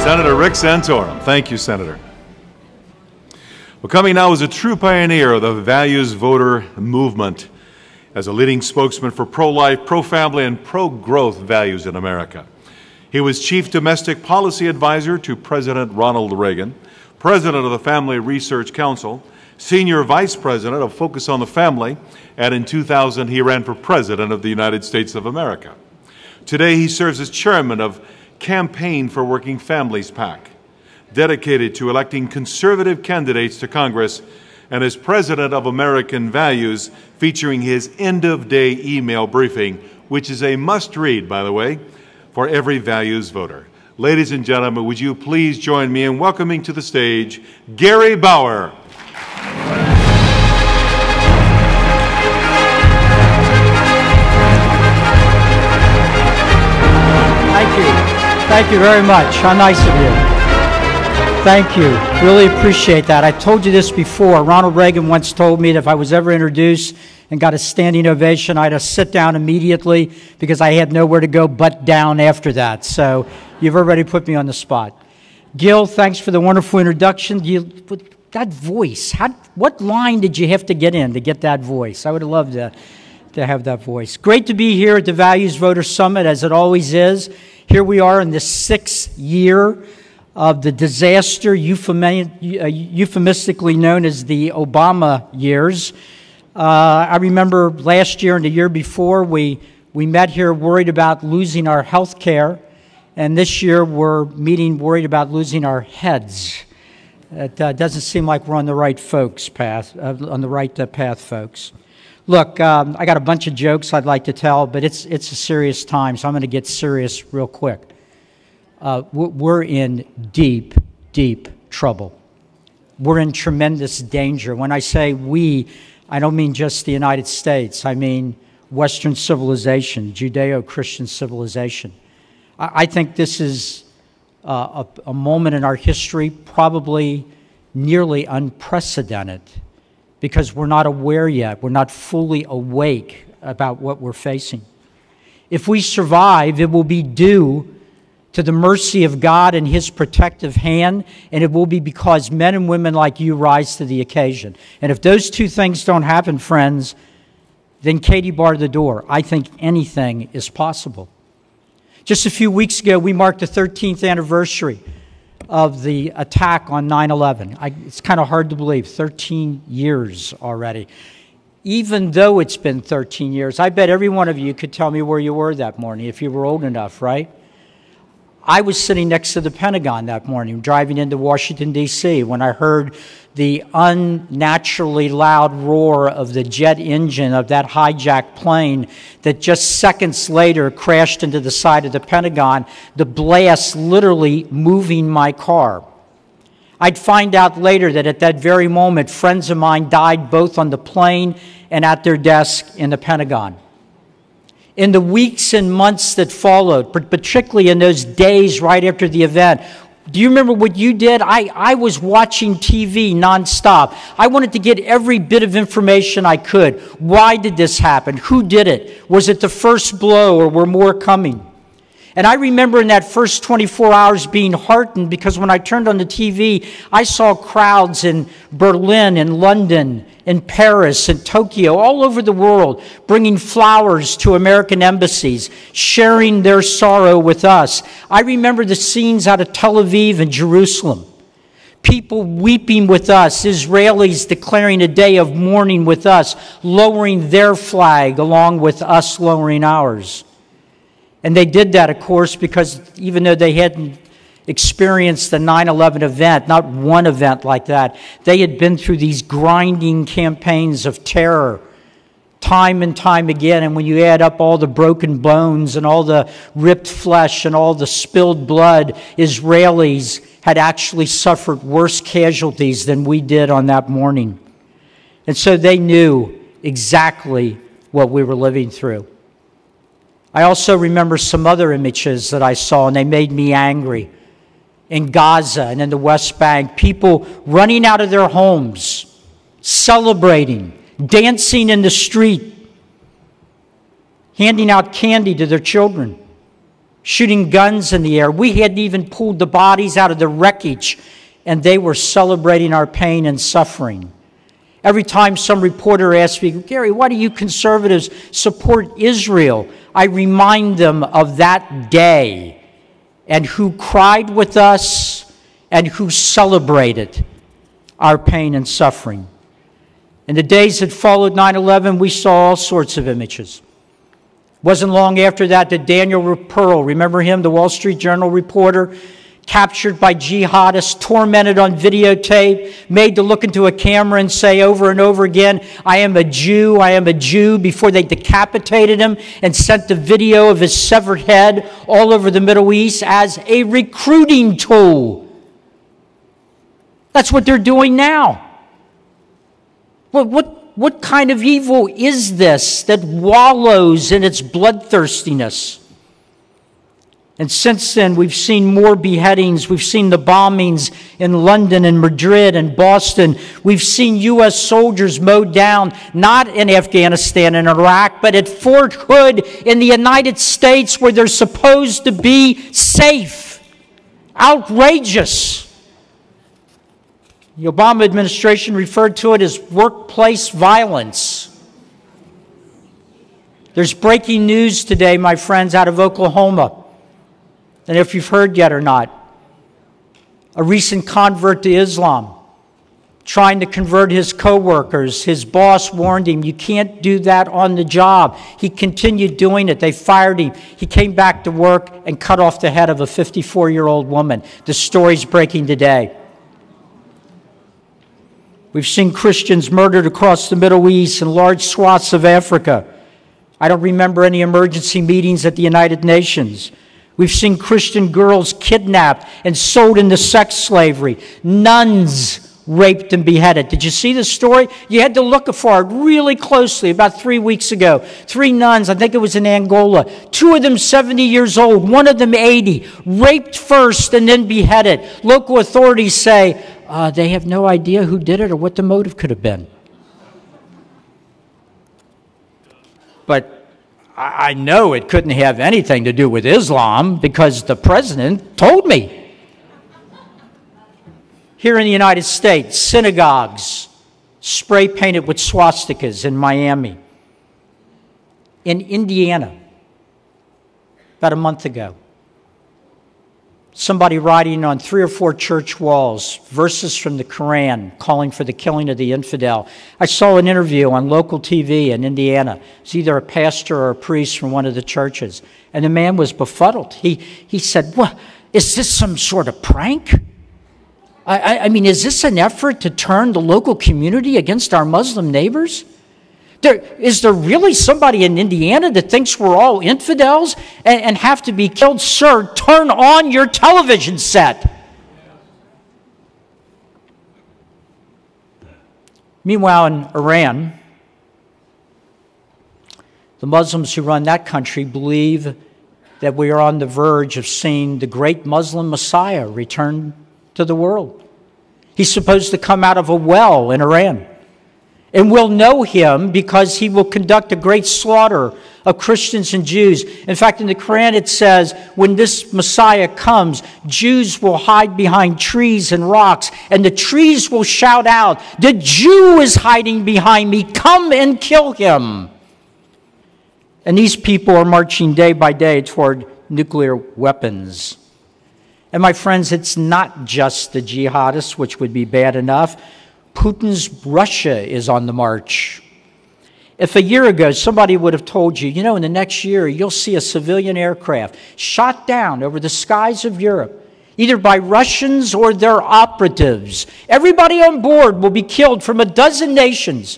Senator Rick Santorum. Thank you, Senator. Well, coming now is a true pioneer of the values voter movement as a leading spokesman for pro-life, pro-family, and pro-growth values in America. He was Chief Domestic Policy Advisor to President Ronald Reagan, President of the Family Research Council, Senior Vice President of Focus on the Family, and in 2000 he ran for President of the United States of America. Today he serves as Chairman of Campaign for Working Families PAC. dedicated to electing conservative candidates to Congress, and is president of American Values, featuring his end-of-day email briefing, which is a must-read, by the way, for every values voter. Ladies and gentlemen, would you please join me in welcoming to the stage Gary Bauer. Thank you. Thank you very much. How nice of you. Thank you. Really appreciate that. I told you this before. Ronald Reagan once told me that if I was ever introduced and got a standing ovation, I'd have sit down immediately because I had nowhere to go but down after that. So you've already put me on the spot. Gil, thanks for the wonderful introduction. That voice, what line did you have to get in to get that voice? I would have loved to have that voice. Great to be here at the Values Voter Summit, as it always is. Here we are in the 6th year of the disaster euphemistically known as the Obama years. I remember last year and the year before, we met here worried about losing our health care, and this year we're meeting worried about losing our heads. It doesn't seem like we're on the right path, folks. Look, I got a bunch of jokes I'd like to tell, but it's a serious time, so I'm going to get serious real quick. We're in deep, deep trouble. We're in tremendous danger. When I say we, I don't mean just the United States. I mean Western civilization, Judeo-Christian civilization. I think this is a moment in our history probably nearly unprecedented because we're not aware yet. We're not fully awake about what we're facing. If we survive, it will be due to the mercy of God and His protective hand, and it will be because men and women like you rise to the occasion. And if those two things don't happen, friends, then Katie barred the door. I think anything is possible. Just a few weeks ago, we marked the 13th anniversary of the attack on 9/11. It's kind of hard to believe, 13 years already. Even though it's been 13 years, I bet every one of you could tell me where you were that morning if you were old enough, right? I was sitting next to the Pentagon that morning, driving into Washington, D.C., when I heard the unnaturally loud roar of the jet engine of that hijacked plane that just seconds later crashed into the side of the Pentagon, the blast literally moving my car. I'd find out later that at that very moment, friends of mine died both on the plane and at their desk in the Pentagon. In the weeks and months that followed, particularly in those days right after the event, do you remember what you did? I was watching TV nonstop. I wanted to get every bit of information I could. Why did this happen? Who did it? Was it the first blow or were more coming? And I remember in that first 24 hours being heartened because when I turned on the TV, I saw crowds in Berlin, in London, in Paris, in Tokyo, all over the world, bringing flowers to American embassies, sharing their sorrow with us. I remember the scenes out of Tel Aviv and Jerusalem. People weeping with us, Israelis declaring a day of mourning with us, lowering their flag along with us lowering ours. And they did that, of course, because even though they hadn't experienced the 9/11 event, not one event like that, they had been through these grinding campaigns of terror time and time again. And when you add up all the broken bones and all the ripped flesh and all the spilled blood, Israelis had actually suffered worse casualties than we did on that morning. And so they knew exactly what we were living through. I also remember some other images that I saw, and they made me angry. In Gaza and in the West Bank, people running out of their homes, celebrating, dancing in the street, handing out candy to their children, shooting guns in the air. We hadn't even pulled the bodies out of the wreckage, and they were celebrating our pain and suffering. Every time some reporter asks me, Gary, why do you conservatives support Israel? I remind them of that day and who cried with us and who celebrated our pain and suffering. In the days that followed 9/11, we saw all sorts of images. It wasn't long after that Daniel Pearl, remember him, the Wall Street Journal reporter, captured by jihadists, tormented on videotape, made to look into a camera and say over and over again, I am a Jew, before they decapitated him and sent the video of his severed head all over the Middle East as a recruiting tool. That's what they're doing now. What kind of evil is this that wallows in its bloodthirstiness? And since then, we've seen more beheadings. We've seen the bombings in London and Madrid and Boston. We've seen U.S. soldiers mowed down, not in Afghanistan and Iraq, but at Fort Hood in the United States, where they're supposed to be safe. Outrageous. The Obama administration referred to it as workplace violence. There's breaking news today, my friends, out of Oklahoma. And if you've heard yet or not, a recent convert to Islam, trying to convert his co-workers, his boss warned him, you can't do that on the job. He continued doing it. They fired him. He came back to work and cut off the head of a 54-year-old woman. The story's breaking today. We've seen Christians murdered across the Middle East and large swaths of Africa. I don't remember any emergency meetings at the United Nations. We've seen Christian girls kidnapped and sold into sex slavery. Nuns raped and beheaded. Did you see the story? You had to look for it really closely about 3 weeks ago. 3 nuns, I think it was in Angola. 2 of them 70 years old, 1 of them 80. Raped first and then beheaded. Local authorities say they have no idea who did it or what the motive could have been. But I know it couldn't have anything to do with Islam because the president told me. Here in the United States, synagogues spray painted with swastikas in Miami. In Indiana, about a month ago, somebody writing on 3 or 4 church walls verses from the Quran calling for the killing of the infidel. I saw an interview on local TV in Indiana. It's either a pastor or a priest from one of the churches. And the man was befuddled. He said, "What? Is this some sort of prank? I mean, is this an effort to turn the local community against our Muslim neighbors? Is there really somebody in Indiana that thinks we're all infidels and have to be killed? Sir, turn on your television set." Meanwhile, in Iran, the Muslims who run that country believe that we are on the verge of seeing the great Muslim Messiah return to the world. He's supposed to come out of a well in Iran. And we'll know him because he will conduct a great slaughter of Christians and Jews. In fact, in the Quran it says, when this Messiah comes, Jews will hide behind trees and rocks, and the trees will shout out, "The Jew is hiding behind me, come and kill him." And these people are marching day by day toward nuclear weapons. And my friends, it's not just the jihadists, which would be bad enough. Putin's Russia is on the march. If a year ago somebody would have told you, in the next year you'll see a civilian aircraft shot down over the skies of Europe, either by Russians or their operatives, everybody on board will be killed from a dozen nations,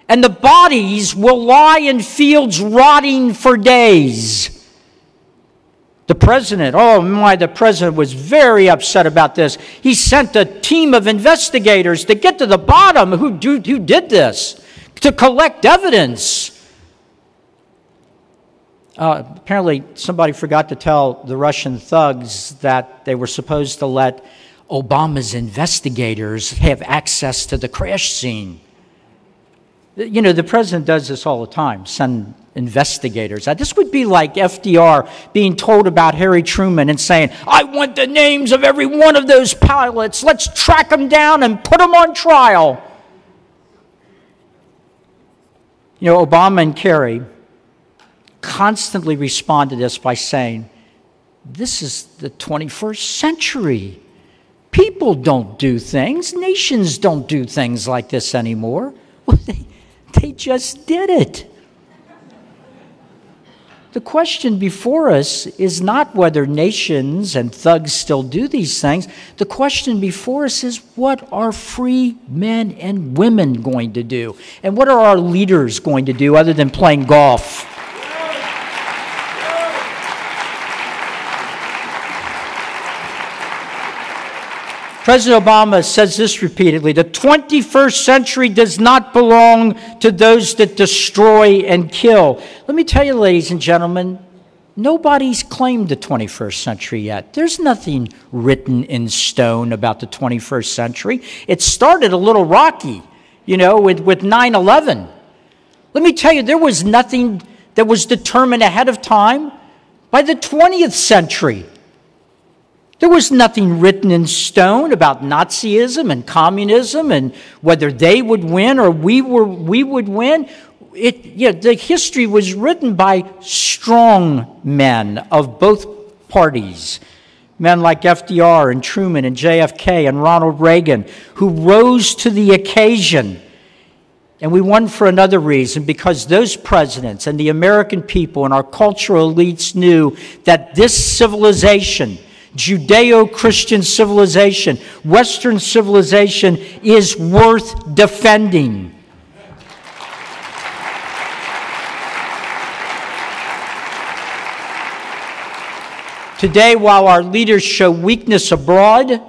and the bodies will lie in fields rotting for days. The president was very upset about this. He sent a team of investigators to get to the bottom who did this, to collect evidence. Apparently, somebody forgot to tell the Russian thugs that they were supposed to let Obama's investigators have access to the crash scene. The president does this all the time, send investigators. This would be like FDR being told about Harry Truman and saying, "I want the names of every one of those pilots. Let's track them down and put them on trial." Obama and Kerry constantly respond to this by saying, "This is the 21st century. People don't do things. Nations don't do things like this anymore." Well, they just did it. The question before us is not whether nations and thugs still do these things. The question before us is, what are free men and women going to do? And what are our leaders going to do other than playing golf? President Obama says this repeatedly: the 21st century does not belong to those that destroy and kill. Let me tell you, ladies and gentlemen, nobody's claimed the 21st century yet. There's nothing written in stone about the 21st century. It started a little rocky, you know, with 9/11. Let me tell you, there was nothing that was determined ahead of time. By the 20th century, there was nothing written in stone about Nazism and communism and whether they would win or we would win. The history was written by strong men of both parties. Men like FDR and Truman and JFK and Ronald Reagan, who rose to the occasion. And we won for another reason, because those presidents and the American people and our cultural elites knew that this civilization, Judeo-Christian civilization, Western civilization, is worth defending. Today, while our leaders show weakness abroad,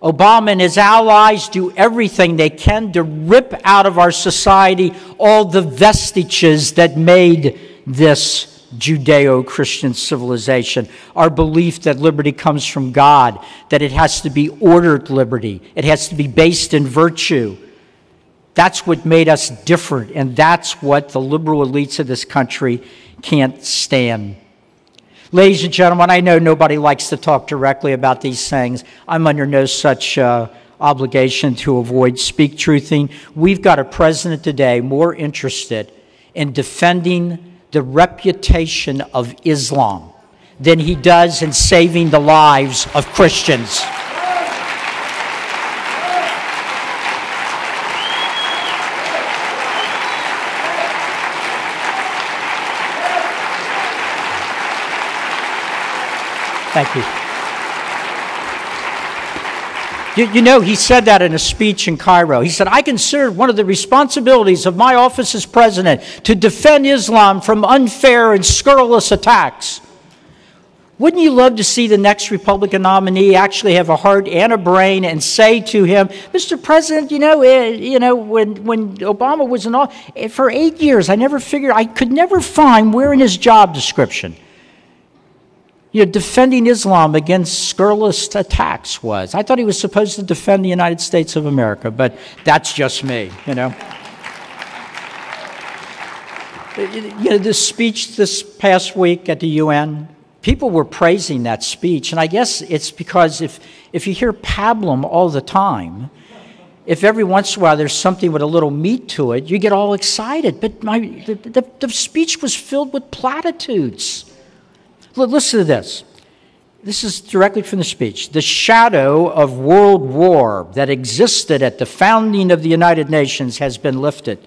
Obama and his allies do everything they can to rip out of our society all the vestiges that made this Judeo-Christian civilization. Our belief that liberty comes from God, that it has to be ordered liberty, it has to be based in virtue. That's what made us different, and that's what the liberal elites of this country can't stand. Ladies and gentlemen, I know nobody likes to talk directly about these things. I'm under no such obligation to avoid speak-truthing. We've got a president today more interested in defending the reputation of Islam than he does in saving the lives of Christians. Thank you. You know, he said that in a speech in Cairo. He said, I consider one of the responsibilities of my office as president to defend Islam from unfair and scurrilous attacks. Wouldn't you love to see the next Republican nominee actually have a heart and a brain and say to him, Mr. President, when Obama was in office, for 8 years, I could never find where in his job description defending Islam against scurrilous attacks was. I thought he was supposed to defend the United States of America, but that's just me, This speech this past week at the UN, people were praising that speech, and I guess it's because if you hear pablum all the time, if every once in a while there's something with a little meat to it, you get all excited. But the speech was filled with platitudes. Listen to this. This is directly from the speech. The shadow of world war that existed at the founding of the United Nations has been lifted.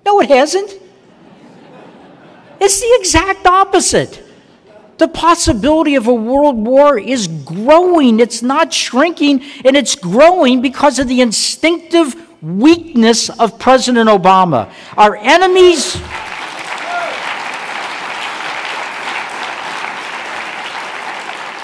No, it hasn't. It's the exact opposite. The possibility of a world war is growing. It's not shrinking, and it's growing because of the instinctive weakness of President Obama. Our enemies...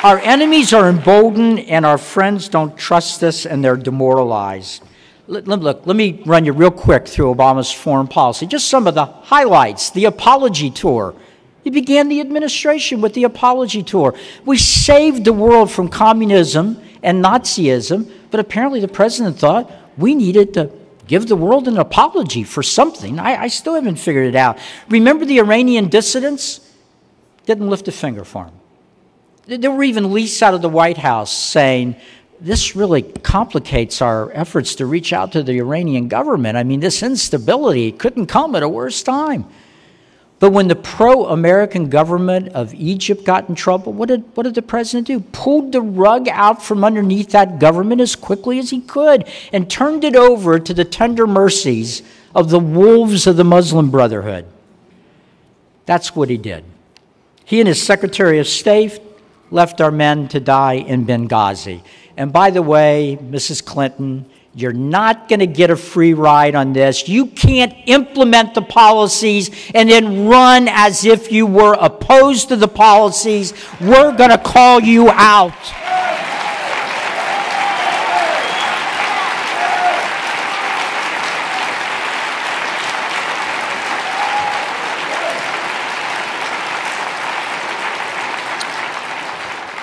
Our enemies are emboldened, and our friends don't trust us, and they're demoralized. Look, let me run you real quick through Obama's foreign policy. Just some of the highlights. The apology tour. He began the administration with the apology tour. We saved the world from communism and Nazism, but apparently the president thought we needed to give the world an apology for something. I still haven't figured it out. Remember the Iranian dissidents? Didn't lift a finger for them. There were even leaks out of the White House saying, this really complicates our efforts to reach out to the Iranian government. I mean, this instability couldn't come at a worse time. But when the pro-American government of Egypt got in trouble, what did the president do? Pulled the rug out from underneath that government as quickly as he could and turned it over to the tender mercies of the wolves of the Muslim Brotherhood. That's what he did. He and his Secretary of State left our men to die in Benghazi. And by the way, Mrs. Clinton, you're not going to get a free ride on this. You can't implement the policies and then run as if you were opposed to the policies. We're going to call you out.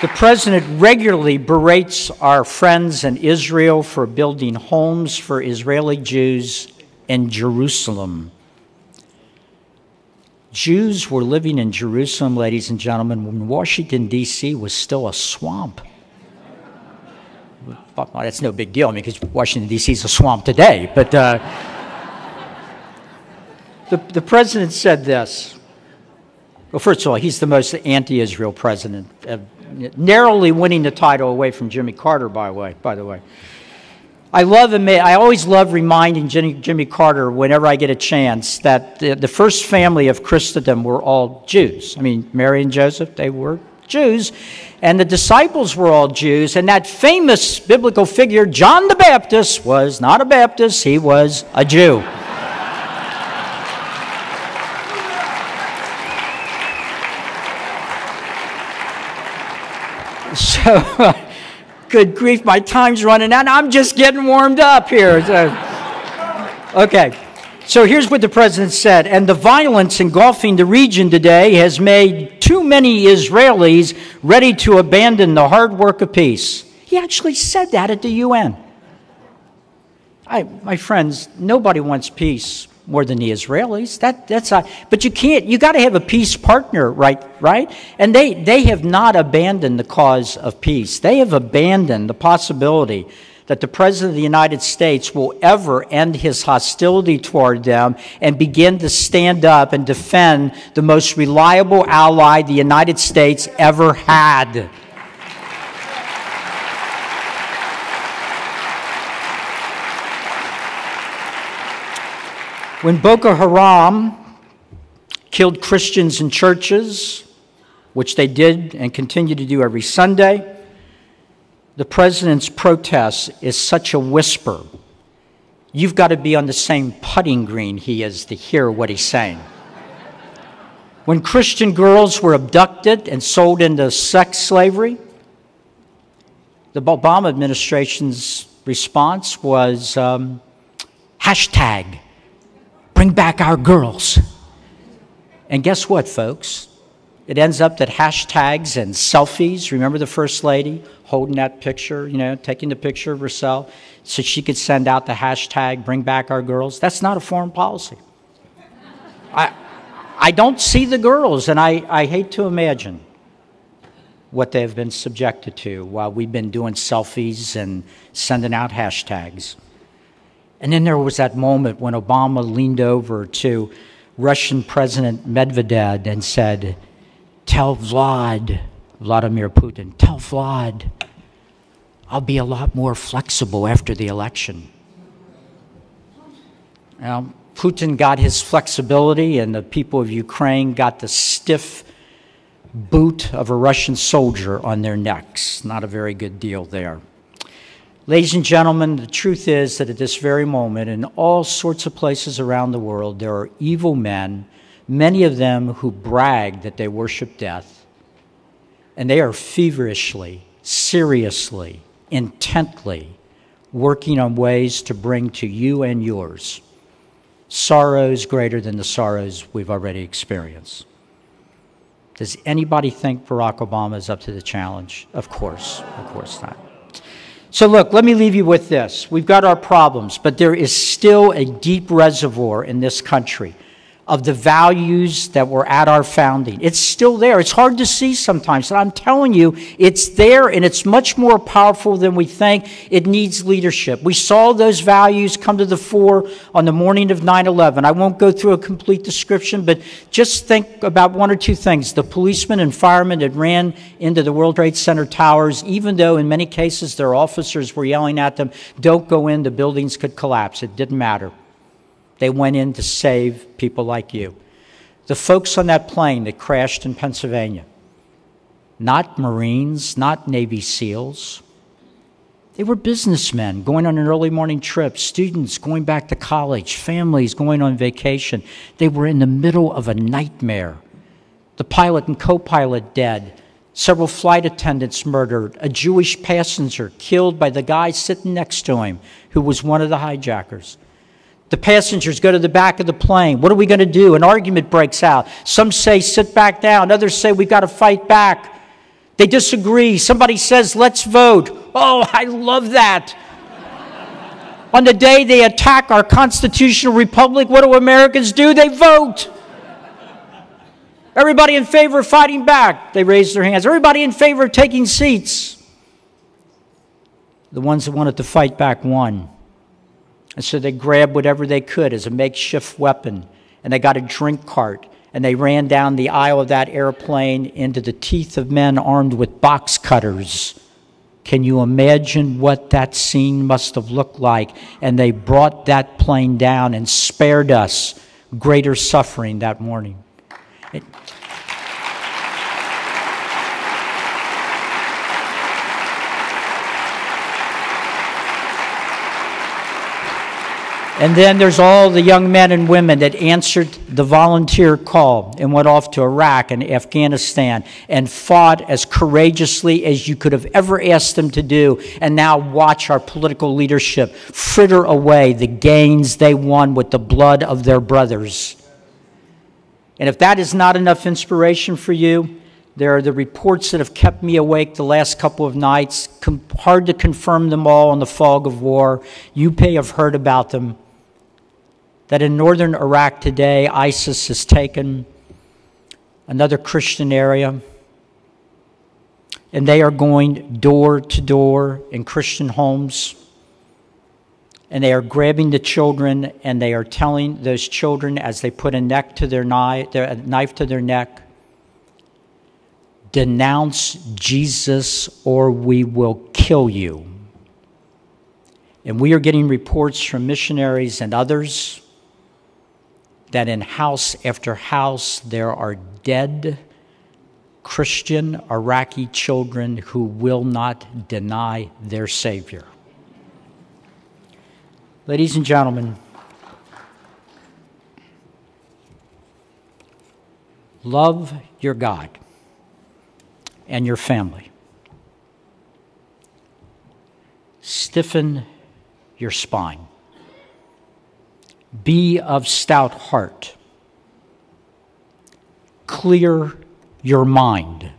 The president regularly berates our friends in Israel for building homes for Israeli Jews in Jerusalem. Jews were living in Jerusalem, ladies and gentlemen, when Washington, D.C. was still a swamp. Well, that's no big deal, because Washington, D.C. is a swamp today. But the president said this. Well, first of all, he's the most anti-Israel president, narrowly winning the title away from Jimmy Carter, by the way. I always love reminding Jimmy Carter, whenever I get a chance, that the first family of Christendom were all Jews. I mean, Mary and Joseph, they were Jews, and the disciples were all Jews, and that famous biblical figure, John the Baptist, was not a Baptist, he was a Jew. So, good grief, my time's running out. I'm just getting warmed up here. Okay, so here's what the president said. And the violence engulfing the region today has made too many Israelis ready to abandon the hard work of peace. He actually said that at the UN. My friends, nobody wants peace more than the Israelis. But you can't. You got to have a peace partner, right? And they have not abandoned the cause of peace. They have abandoned the possibility that the President of the United States will ever end his hostility toward them and begin to stand up and defend the most reliable ally the United States ever had. When Boko Haram killed Christians in churches, which they did and continue to do every Sunday, the president's protest is such a whisper. You've got to be on the same putting green he is to hear what he's saying. When Christian girls were abducted and sold into sex slavery, the Obama administration's response was hashtag bring back our girls. And guess what, folks? It ends up that hashtags and selfies, remember the First Lady holding that picture, taking the picture of herself so she could send out the hashtag bring back our girls? That's not a foreign policy. I don't see the girls, and I hate to imagine what they've been subjected to while we've been doing selfies and sending out hashtags. And then there was that moment when Obama leaned over to Russian President Medvedev and said, tell Vladimir Putin, tell Vlad, I'll be a lot more flexible after the election. Now, Putin got his flexibility, and the people of Ukraine got the stiff boot of a Russian soldier on their necks. Not a very good deal there. Ladies and gentlemen, the truth is that at this very moment, in all sorts of places around the world, there are evil men, many of them who brag that they worship death, and they are feverishly, seriously, intently working on ways to bring to you and yours sorrows greater than the sorrows we've already experienced. Does anybody think Barack Obama is up to the challenge? Of course not. So look, let me leave you with this. We've got our problems, but there is still a deep reservoir in this country of the values that were at our founding. It's still there. It's hard to see sometimes, and I'm telling you, it's there, and it's much more powerful than we think. It needs leadership. We saw those values come to the fore on the morning of 9/11. I won't go through a complete description, but just think about one or two things. The policemen and firemen that ran into the World Trade Center towers, even though in many cases their officers were yelling at them, don't go in, the buildings could collapse. It didn't matter. They went in to save people like you. The folks on that plane that crashed in Pennsylvania, not Marines, not Navy SEALs. They were businessmen going on an early morning trip, students going back to college, families going on vacation. They were in the middle of a nightmare. The pilot and co-pilot dead, several flight attendants murdered, a Jewish passenger killed by the guy sitting next to him who was one of the hijackers. The passengers go to the back of the plane. What are we going to do? An argument breaks out. Some say, sit back down. Others say, we've got to fight back. They disagree. Somebody says, let's vote. Oh, I love that. On the day they attack our constitutional republic, what do Americans do? They vote. Everybody in favor of fighting back, they raise their hands. Everybody in favor of taking seats. The ones that wanted to fight back won. And so they grabbed whatever they could as a makeshift weapon, and they got a drink cart, and they ran down the aisle of that airplane into the teeth of men armed with box cutters. Can you imagine what that scene must have looked like? And they brought that plane down and spared us greater suffering that morning. And then there's all the young men and women that answered the volunteer call and went off to Iraq and Afghanistan and fought as courageously as you could have ever asked them to do, and now watch our political leadership fritter away the gains they won with the blood of their brothers. And if that is not enough inspiration for you, there are the reports that have kept me awake the last couple of nights. Hard to confirm them all in the fog of war. You may have heard about them. That in northern Iraq today, ISIS has taken another Christian area, and they are going door to door in Christian homes, and they are grabbing the children, and they are telling those children as they put a knife to their neck, denounce Jesus or we will kill you. And we are getting reports from missionaries and others that in house after house there are dead Christian Iraqi children who will not deny their Savior. Ladies and gentlemen, love your God and your family. Stiffen your spine. Be of stout heart. Clear your mind.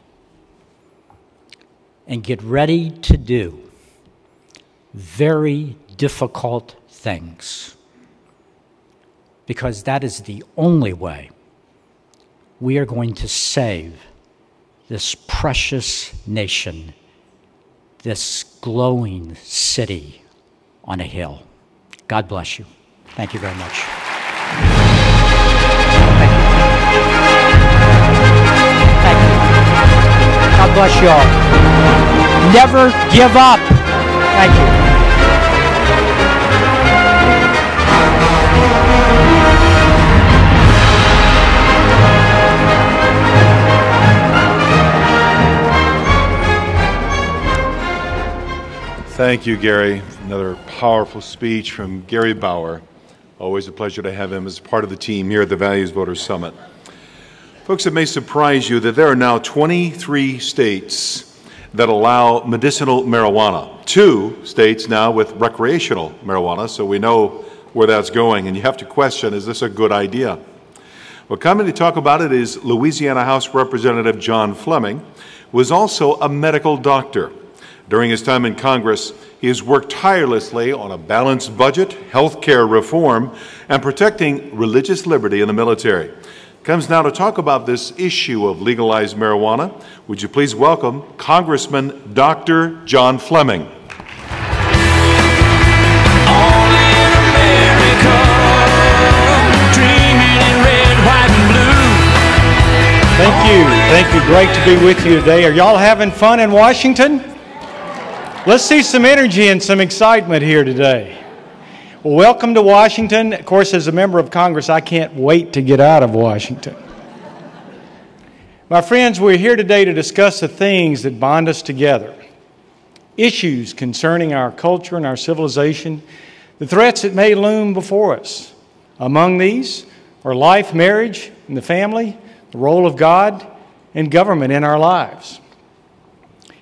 And get ready to do very difficult things. Because that is the only way we are going to save this precious nation, this glowing city on a hill. God bless you. Thank you very much. Thank you. Thank you. God bless you all. Never give up. Thank you. Thank you, Gary. Another powerful speech from Gary Bauer. Always a pleasure to have him as part of the team here at the Values Voters Summit. Folks, it may surprise you that there are now 23 states that allow medicinal marijuana. 2 states now with recreational marijuana, so we know where that's going. And you have to question, is this a good idea? Well, coming to talk about it is Louisiana House Representative John Fleming, who is also a medical doctor. During his time in Congress, he has worked tirelessly on a balanced budget, health care reform, and protecting religious liberty in the military. Comes now to talk about this issue of legalized marijuana. Would you please welcome Congressman Dr. John Fleming. Thank you. Thank you. Great to be with you today. Are y'all having fun in Washington? Let's see some energy and some excitement here today. Well, welcome to Washington. Of course, as a member of Congress, I can't wait to get out of Washington. My friends, we're here today to discuss the things that bond us together, issues concerning our culture and our civilization, the threats that may loom before us. Among these are life, marriage, and the family, the role of God and government in our lives.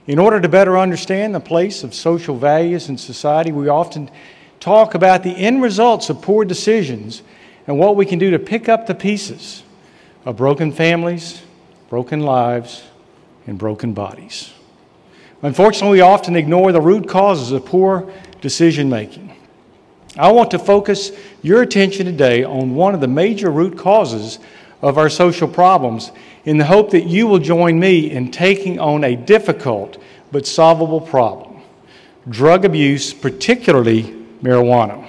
In order to better understand the place of social values in society, we often talk about the end results of poor decisions and what we can do to pick up the pieces of broken families, broken lives, and broken bodies. Unfortunately, we often ignore the root causes of poor decision making. I want to focus your attention today on one of the major root causes of our social problems in the hope that you will join me in taking on a difficult but solvable problem: drug abuse, particularly marijuana.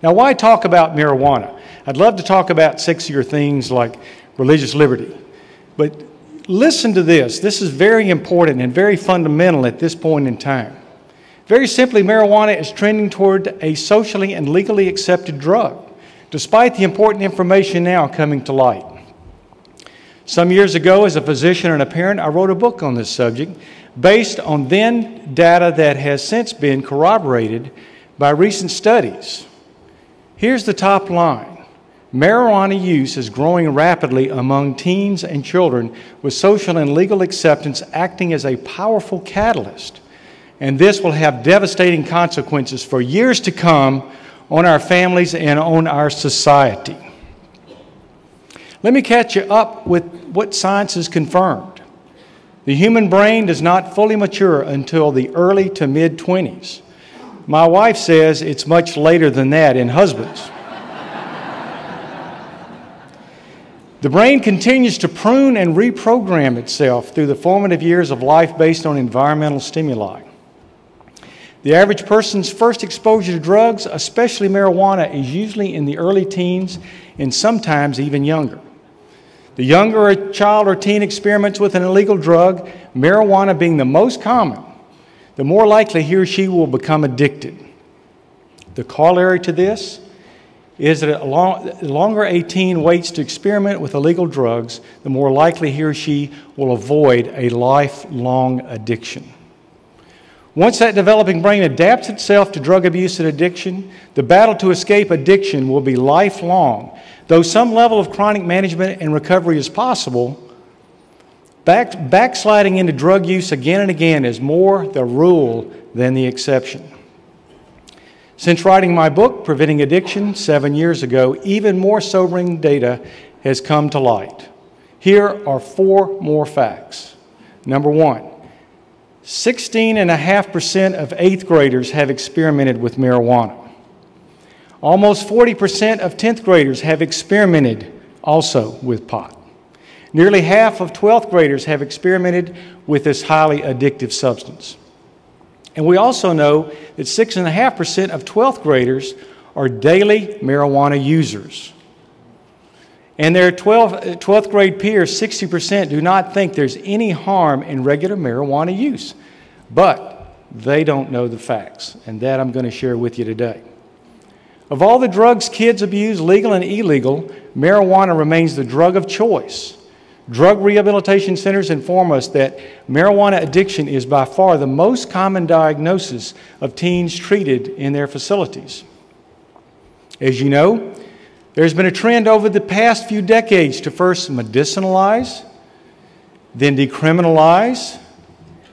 Now, why talk about marijuana? I'd love to talk about sexier things like religious liberty, but listen to this. This is very important and very fundamental at this point in time. Very simply, marijuana is trending toward a socially and legally accepted drug, despite the important information now coming to light. Some years ago, as a physician and a parent, I wrote a book on this subject based on then data that has since been corroborated by recent studies. Here's the top line. Marijuana use is growing rapidly among teens and children, with social and legal acceptance acting as a powerful catalyst. And this will have devastating consequences for years to come on our families and on our society. Let me catch you up with what science has confirmed. The human brain does not fully mature until the early to mid-20s. My wife says it's much later than that in husbands. The brain continues to prune and reprogram itself through the formative years of life based on environmental stimuli. The average person's first exposure to drugs, especially marijuana, is usually in the early teens and sometimes even younger. The younger a child or teen experiments with an illegal drug, marijuana being the most common, the more likely he or she will become addicted. The corollary to this is that the longer a teen waits to experiment with illegal drugs, the more likely he or she will avoid a lifelong addiction. Once that developing brain adapts itself to drug abuse and addiction, the battle to escape addiction will be lifelong. Though some level of chronic management and recovery is possible, backsliding into drug use again and again is more the rule than the exception. Since writing my book, Preventing Addiction, 7 years ago, even more sobering data has come to light. Here are 4 more facts. Number 1, 16.5% of 8th graders have experimented with marijuana. Almost 40% of 10th graders have experimented also with pot. Nearly half of 12th graders have experimented with this highly addictive substance. And we also know that 6.5% of 12th graders are daily marijuana users. And their 12th grade peers, 60%, do not think there's any harm in regular marijuana use. But they don't know the facts, and that I'm going to share with you today. Of all the drugs kids abuse, legal and illegal, marijuana remains the drug of choice. Drug rehabilitation centers inform us that marijuana addiction is by far the most common diagnosis of teens treated in their facilities. As you know, there's been a trend over the past few decades to first medicinalize, then decriminalize,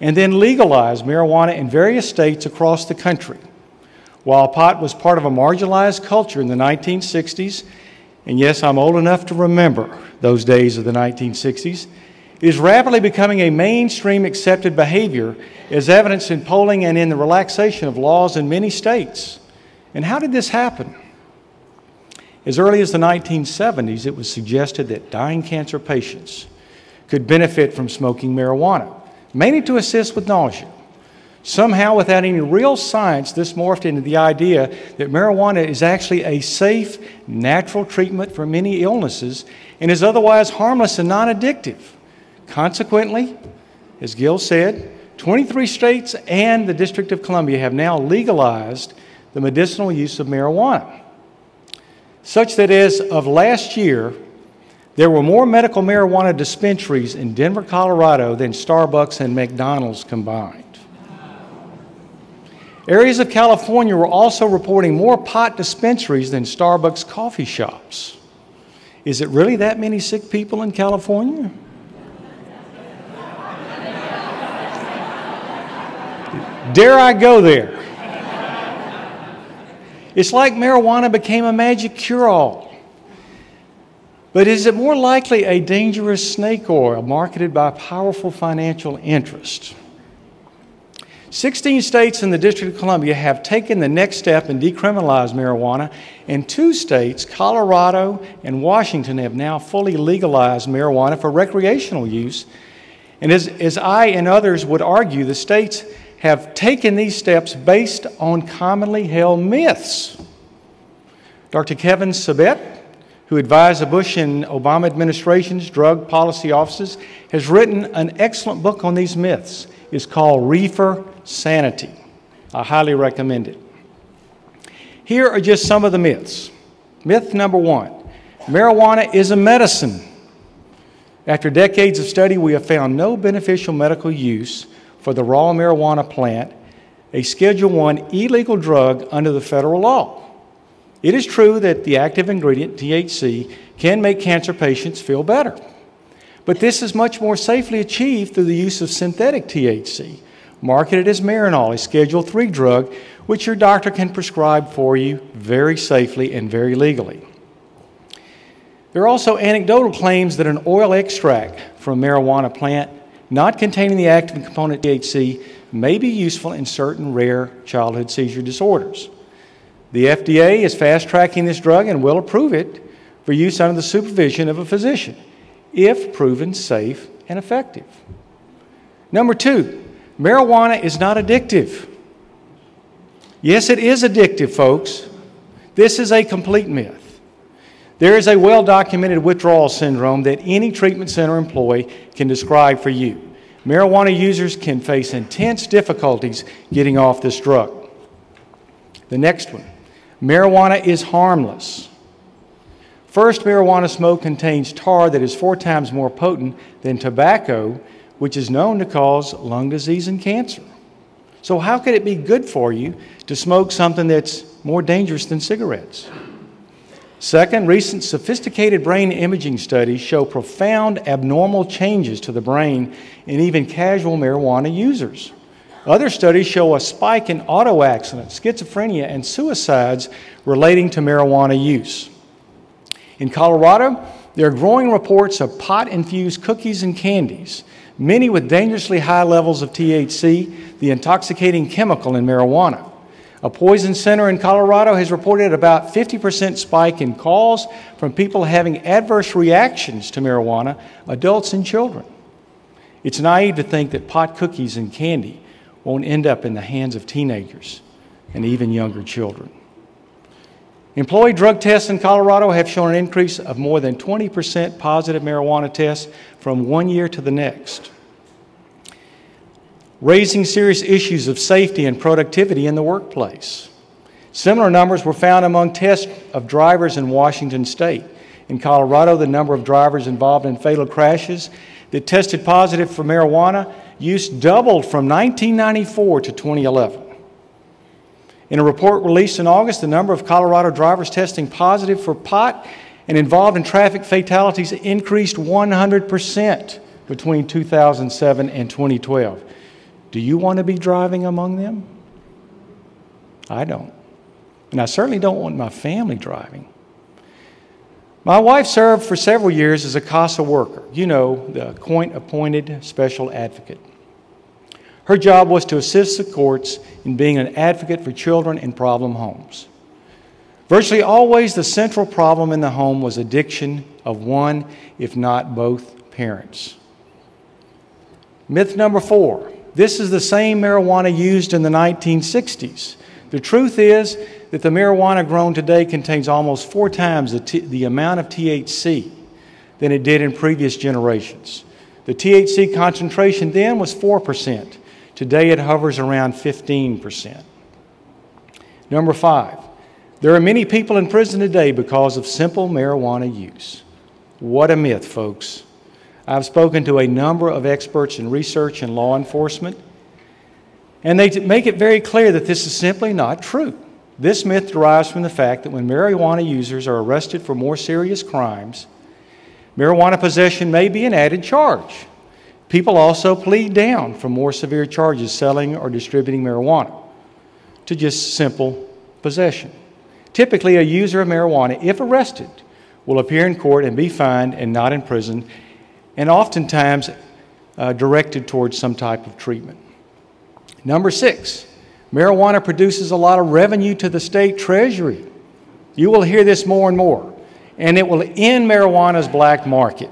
and then legalize marijuana in various states across the country. While pot was part of a marginalized culture in the 1960s, and yes, I'm old enough to remember those days of the 1960s, it is rapidly becoming a mainstream accepted behavior, as evidenced in polling and in the relaxation of laws in many states. And how did this happen? As early as the 1970s, it was suggested that dying cancer patients could benefit from smoking marijuana, mainly to assist with nausea. Somehow, without any real science, this morphed into the idea that marijuana is actually a safe, natural treatment for many illnesses and is otherwise harmless and non-addictive. Consequently, as Gil said, 23 states and the District of Columbia have now legalized the medicinal use of marijuana, such that as of last year, There were more medical marijuana dispensaries in Denver, Colorado than Starbucks and McDonald's combined. Areas of California were also reporting more pot dispensaries than Starbucks coffee shops. Is it really that many sick people in California? Dare I go there? It's like marijuana became a magic cure-all. But is it more likely a dangerous snake oil marketed by powerful financial interests? 16 states in the District of Columbia have taken the next step and decriminalized marijuana, and 2 states, Colorado and Washington, have now fully legalized marijuana for recreational use. And as I and others would argue, the states have taken these steps based on commonly held myths. Dr. Kevin Sabet, who advised the Bush and Obama administration's drug policy offices, has written an excellent book on these myths. It's called Reefer Sanity. I highly recommend it. Here are just some of the myths. Myth number 1, marijuana is a medicine. After decades of study, we have found no beneficial medical use for the raw marijuana plant, a Schedule I illegal drug under the federal law. It is true that the active ingredient, THC, can make cancer patients feel better. But this is much more safely achieved through the use of synthetic THC, marketed as Marinol, a Schedule III drug, which your doctor can prescribe for you very safely and very legally. There are also anecdotal claims that an oil extract from a marijuana plant not containing the active component THC may be useful in certain rare childhood seizure disorders. The FDA is fast-tracking this drug and will approve it for use under the supervision of a physician, if proven safe and effective. Number 2, marijuana is not addictive. Yes, it is addictive, folks. This is a complete myth. There is a well-documented withdrawal syndrome that any treatment center employee can describe for you. Marijuana users can face intense difficulties getting off this drug. The next one, marijuana is harmless. First, marijuana smoke contains tar that is 4 times more potent than tobacco, which is known to cause lung disease and cancer. So how could it be good for you to smoke something that's more dangerous than cigarettes? Second, recent sophisticated brain imaging studies show profound abnormal changes to the brain in even casual marijuana users. Other studies show a spike in auto accidents, schizophrenia, and suicides relating to marijuana use. In Colorado, there are growing reports of pot-infused cookies and candies, many with dangerously high levels of THC, the intoxicating chemical in marijuana. A poison center in Colorado has reported about 50% spike in calls from people having adverse reactions to marijuana, adults and children. It's naive to think that pot cookies and candy won't end up in the hands of teenagers and even younger children. Employee drug tests in Colorado have shown an increase of more than 20% positive marijuana tests from one year to the next, raising serious issues of safety and productivity in the workplace. Similar numbers were found among tests of drivers in Washington State. In Colorado, the number of drivers involved in fatal crashes that tested positive for marijuana use doubled from 1994 to 2011. In a report released in August, the number of Colorado drivers testing positive for pot and involved in traffic fatalities increased 100% between 2007 and 2012. Do you want to be driving among them? I don't. And I certainly don't want my family driving. My wife served for several years as a CASA worker, you know, the court-appointed special advocate. Her job was to assist the courts in being an advocate for children in problem homes. Virtually always the central problem in the home was addiction of one, if not both, parents. Myth number 4. This is the same marijuana used in the 1960s. The truth is that the marijuana grown today contains almost 4 times the amount of THC than it did in previous generations. The THC concentration then was 4%. Today it hovers around 15%. Number 5, there are many people in prison today because of simple marijuana use. What a myth, folks. I've spoken to a number of experts in research and law enforcement, and they make it very clear that this is simply not true. This myth derives from the fact that when marijuana users are arrested for more serious crimes, marijuana possession may be an added charge. People also plead down from more severe charges, selling or distributing marijuana, to just simple possession. Typically, a user of marijuana, if arrested, will appear in court and be fined and not imprisoned, and oftentimes directed towards some type of treatment. Number 6, marijuana produces a lot of revenue to the state treasury. You will hear this more and more, and it will end marijuana's black market.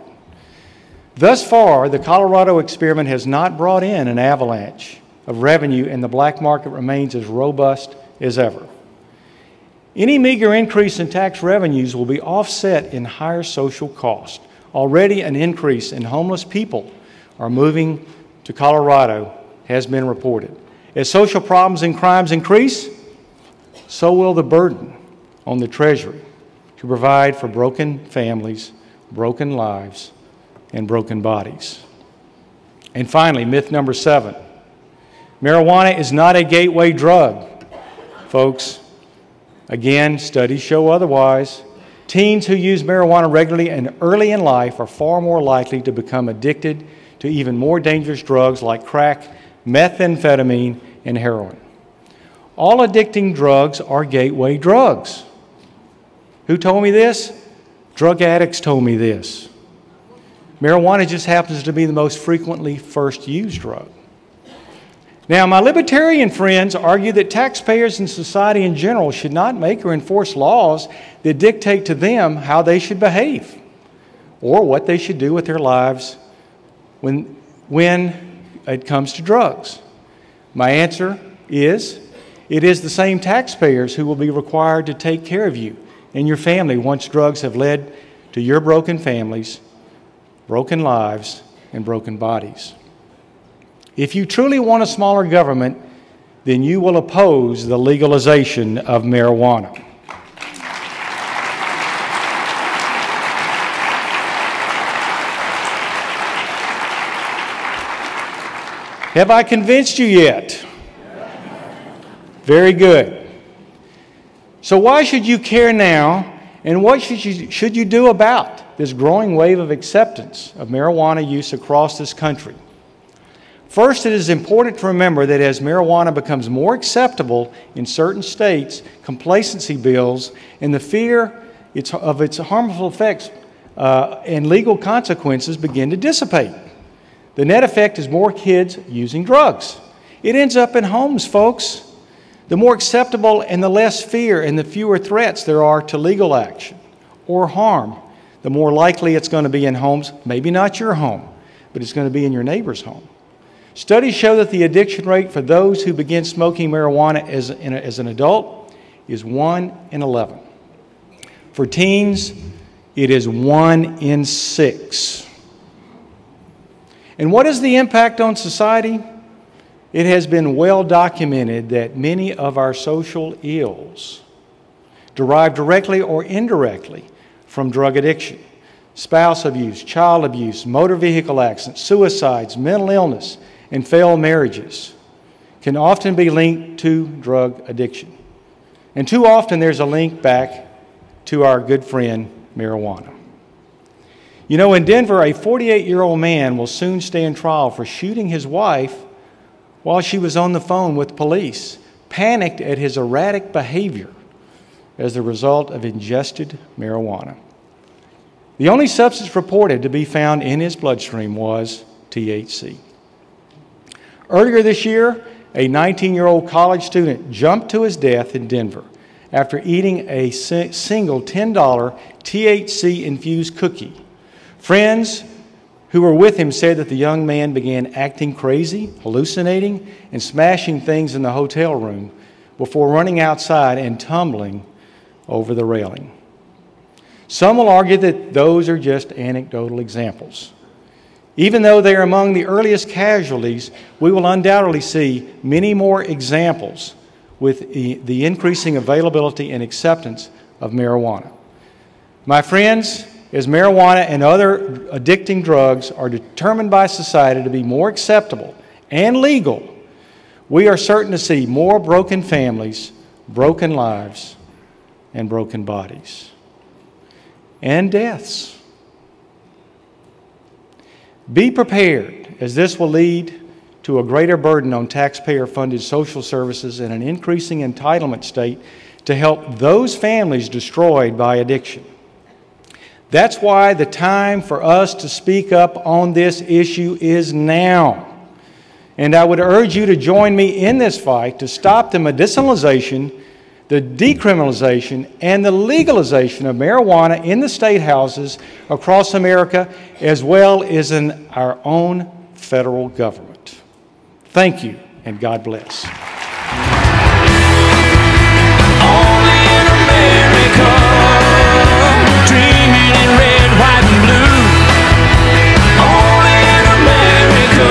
Thus far, the Colorado experiment has not brought in an avalanche of revenue, and the black market remains as robust as ever. Any meager increase in tax revenues will be offset in higher social costs. Already an increase in homeless people are moving to Colorado has been reported. As social problems and crimes increase, so will the burden on the Treasury to provide for broken families, broken lives, and broken bodies. And finally, myth number 7. Marijuana is not a gateway drug, folks. Again, studies show otherwise. Teens who use marijuana regularly and early in life are far more likely to become addicted to even more dangerous drugs like crack, methamphetamine, and heroin. All addicting drugs are gateway drugs. Who told me this? Drug addicts told me this. Marijuana just happens to be the most frequently first used drug. Now, my libertarian friends argue that taxpayers and society in general should not make or enforce laws that dictate to them how they should behave or what they should do with their lives when it comes to drugs. My answer is, it is the same taxpayers who will be required to take care of you and your family once drugs have led to your broken families, broken lives, and broken bodies. If you truly want a smaller government, then you will oppose the legalization of marijuana. Have I convinced you yet? Very good. So why should you care now, and what should you do about this growing wave of acceptance of marijuana use across this country? First, it is important to remember that as marijuana becomes more acceptable in certain states, complacency builds and the fear of its harmful effects and legal consequences begin to dissipate. The net effect is more kids using drugs. It ends up in homes, folks. The more acceptable and the less fear and the fewer threats there are to legal action or harm, the more likely it's going to be in homes, maybe not your home, but it's going to be in your neighbor's home. Studies show that the addiction rate for those who begin smoking marijuana as an adult is 1 in 11. For teens, it is 1 in 6. And what is the impact on society? It has been well documented that many of our social ills derive directly or indirectly from drug addiction. Spouse abuse, child abuse, motor vehicle accidents, suicides, mental illness, and failed marriages can often be linked to drug addiction. And too often there's a link back to our good friend, marijuana. You know, in Denver, a 48-year-old man will soon stand trial for shooting his wife while she was on the phone with police, panicked at his erratic behavior as the result of ingested marijuana. The only substance reported to be found in his bloodstream was THC. Earlier this year, a 19-year-old college student jumped to his death in Denver after eating a single $10 THC-infused cookie. Friends who were with him said that the young man began acting crazy, hallucinating, and smashing things in the hotel room before running outside and tumbling over the railing. Some will argue that those are just anecdotal examples. Even though they are among the earliest casualties, we will undoubtedly see many more examples with the increasing availability and acceptance of marijuana. My friends, as marijuana and other addicting drugs are determined by society to be more acceptable and legal, we are certain to see more broken families, broken lives, and broken bodies, and deaths. Be prepared, as this will lead to a greater burden on taxpayer-funded social services and an increasing entitlement state to help those families destroyed by addiction. That's why the time for us to speak up on this issue is now. And I would urge you to join me in this fight to stop the medicinalization, the decriminalization, and the legalization of marijuana in the state houses across America, as well as in our own federal government. Thank you, and God bless. Only in America, dreaming in red, white, and blue. Only in America.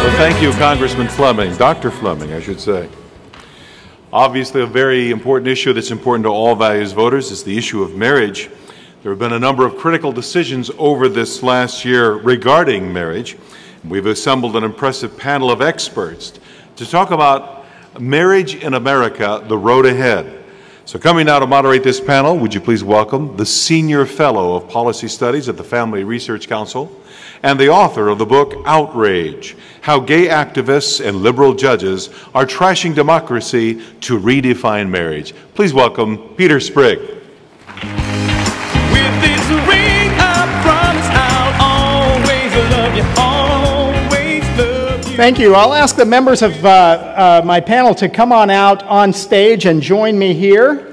Well, thank you, Congressman Fleming, Dr. Fleming, I should say. Obviously, a very important issue that's important to all values voters is the issue of marriage. There have been a number of critical decisions over this last year regarding marriage. We've assembled an impressive panel of experts to talk about marriage in America, the road ahead. So coming now to moderate this panel, would you please welcome the Senior Fellow of Policy Studies at the Family Research Council and the author of the book Outrage, How Gay Activists and Liberal Judges Are Trashing Democracy to Redefine Marriage. Please welcome Peter Sprigg. With this ring, I promise I'll always love you, always love you. Thank you. I'll ask the members of my panel to come on out on stage and join me here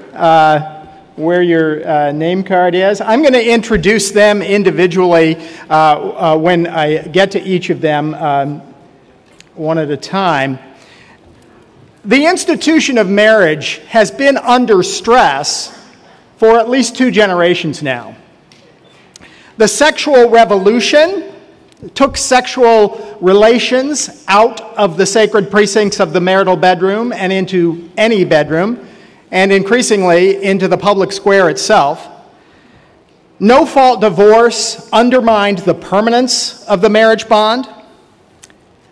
where your name card is. I'm going to introduce them individually when I get to each of them one at a time. The institution of marriage has been under stress for at least 2 generations now. The sexual revolution took sexual relations out of the sacred precincts of the marital bedroom and into any bedroom, and increasingly into the public square itself. No-fault divorce undermined the permanence of the marriage bond.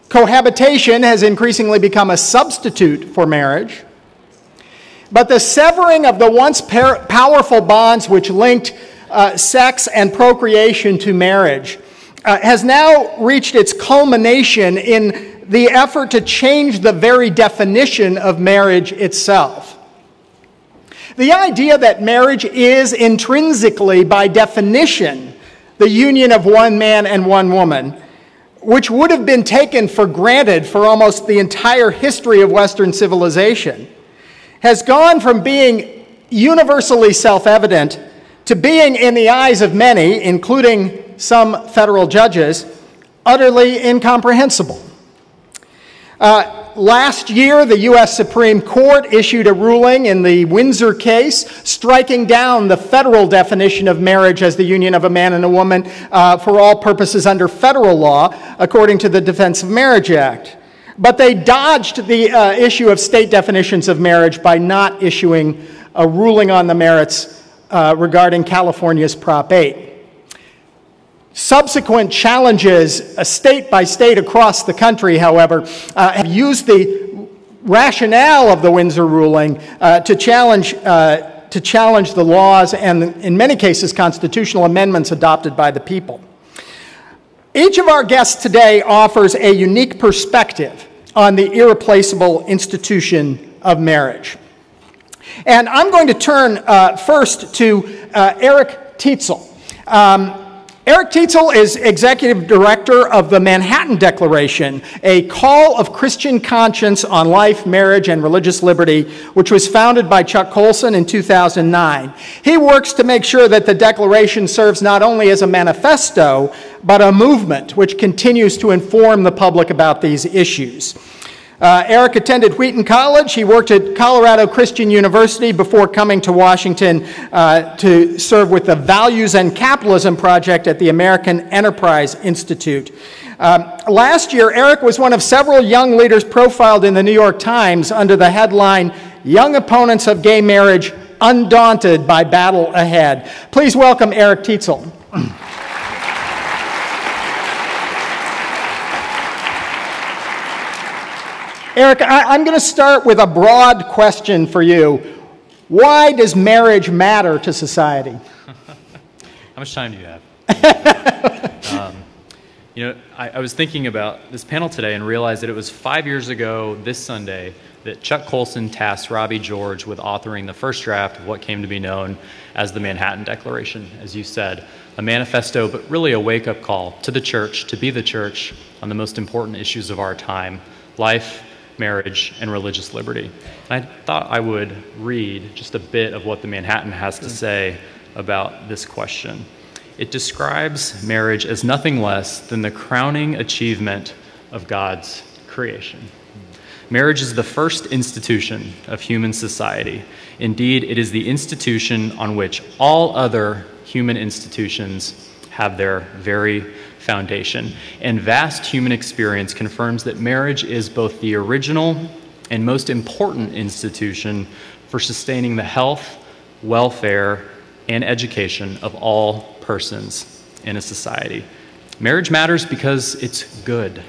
Cohabitation has increasingly become a substitute for marriage. But the severing of the once powerful bonds which linked sex and procreation to marriage has now reached its culmination in the effort to change the very definition of marriage itself. The idea that marriage is intrinsically, by definition, the union of one man and one woman, which would have been taken for granted for almost the entire history of Western civilization, has gone from being universally self-evident to being, in the eyes of many, including some federal judges, utterly incomprehensible. Last year, the U.S. Supreme Court issued a ruling in the Windsor case, striking down the federal definition of marriage as the union of a man and a woman for all purposes under federal law, according to the Defense of Marriage Act. But they dodged the issue of state definitions of marriage by not issuing a ruling on the merits regarding California's Prop 8. Subsequent challenges, state by state across the country, however, have used the rationale of the Windsor ruling to challenge the laws and, in many cases, constitutional amendments adopted by the people. Each of our guests today offers a unique perspective on the irreplaceable institution of marriage. And I'm going to turn first to Eric Tietzel. Eric Tietzel is Executive Director of the Manhattan Declaration, a call of Christian conscience on life, marriage, and religious liberty, which was founded by Chuck Colson in 2009. He works to make sure that the Declaration serves not only as a manifesto, but a movement which continues to inform the public about these issues. Eric attended Wheaton College. He worked at Colorado Christian University before coming to Washington to serve with the Values and Capitalism Project at the American Enterprise Institute. Last year, Eric was one of several young leaders profiled in the New York Times under the headline, "Young Opponents of Gay Marriage undaunted by battle ahead. Please welcome Eric Tietzel. Eric, I'm going to start with a broad question for you. Why does marriage matter to society? How much time do you have? I was thinking about this panel today and realized that it was 5 years ago this Sunday that Chuck Colson tasked Robbie George with authoring the first draft of what came to be known as the Manhattan Declaration, as you said, a manifesto, but really a wake-up call to the church, to be the church on the most important issues of our time, life, marriage, and religious liberty. And I thought I would read just a bit of what the Manhattan has to say about this question. It describes marriage as nothing less than the crowning achievement of God's creation. Marriage is the first institution of human society. Indeed, it is the institution on which all other human institutions have their very foundation. And vast human experience confirms that marriage is both the original and most important institution for sustaining the health, welfare, and education of all persons in a society. Marriage matters because it's good,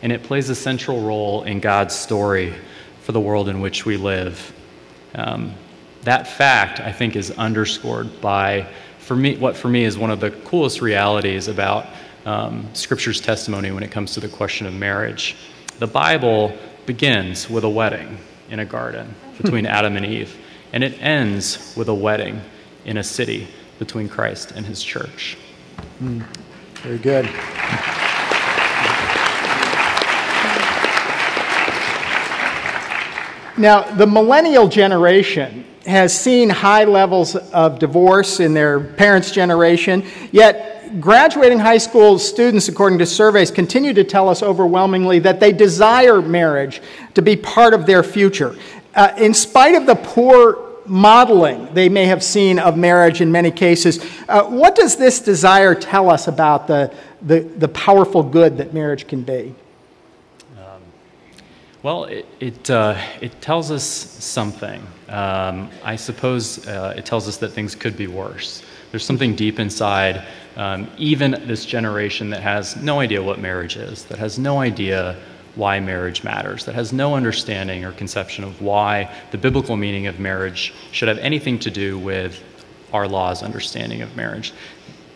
and it plays a central role in God's story for the world in which we live. That fact, I think, is underscored by, what for me is one of the coolest realities about Scripture's testimony when it comes to the question of marriage. The Bible begins with a wedding in a garden between Adam and Eve, and it ends with a wedding in a city between Christ and his church. Very good. Now, the millennial generation has seen high levels of divorce in their parents' generation, yet graduating high school students, according to surveys, continue to tell us overwhelmingly that they desire marriage to be part of their future. In spite of the poor modeling they may have seen of marriage in many cases, what does this desire tell us about the powerful good that marriage can be? Well, it tells us something. I suppose it tells us that things could be worse. There's something deep inside, even this generation that has no idea what marriage is, that has no idea why marriage matters, that has no understanding or conception of why the biblical meaning of marriage should have anything to do with our law's understanding of marriage.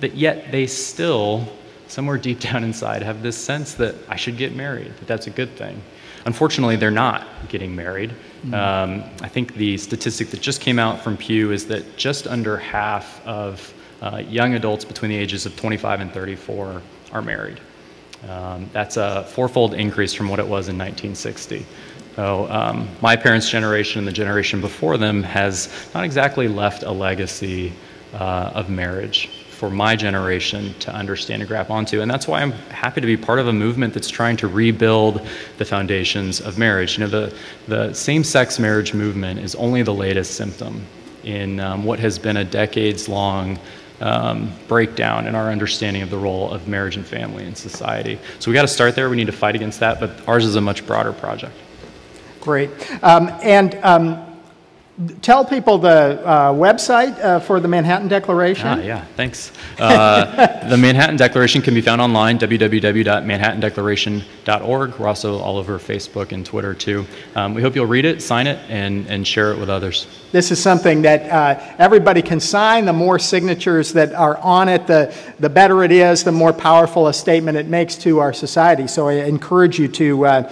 That yet they still, somewhere deep down inside, have this sense that I should get married, that that's a good thing. Unfortunately, they're not getting married. I think the statistic that just came out from Pew is that just under half of young adults between the ages of 25 and 34 are married. That's a fourfold increase from what it was in 1960. So my parents' generation and the generation before them has not exactly left a legacy of marriage for my generation to understand and grab onto. And that's why I'm happy to be part of a movement that's trying to rebuild the foundations of marriage. You know, the same-sex marriage movement is only the latest symptom in what has been a decades-long breakdown in our understanding of the role of marriage and family in society. So we got to start there. We need to fight against that, but ours is a much broader project. Great. Tell people the website for the Manhattan Declaration. Yeah, thanks. The Manhattan Declaration can be found online, www.manhattandeclaration.org. We're also all over Facebook and Twitter, too. We hope you'll read it, sign it, and share it with others. This is something that everybody can sign. The more signatures that are on it, the better it is, the more powerful a statement it makes to our society. So I encourage you to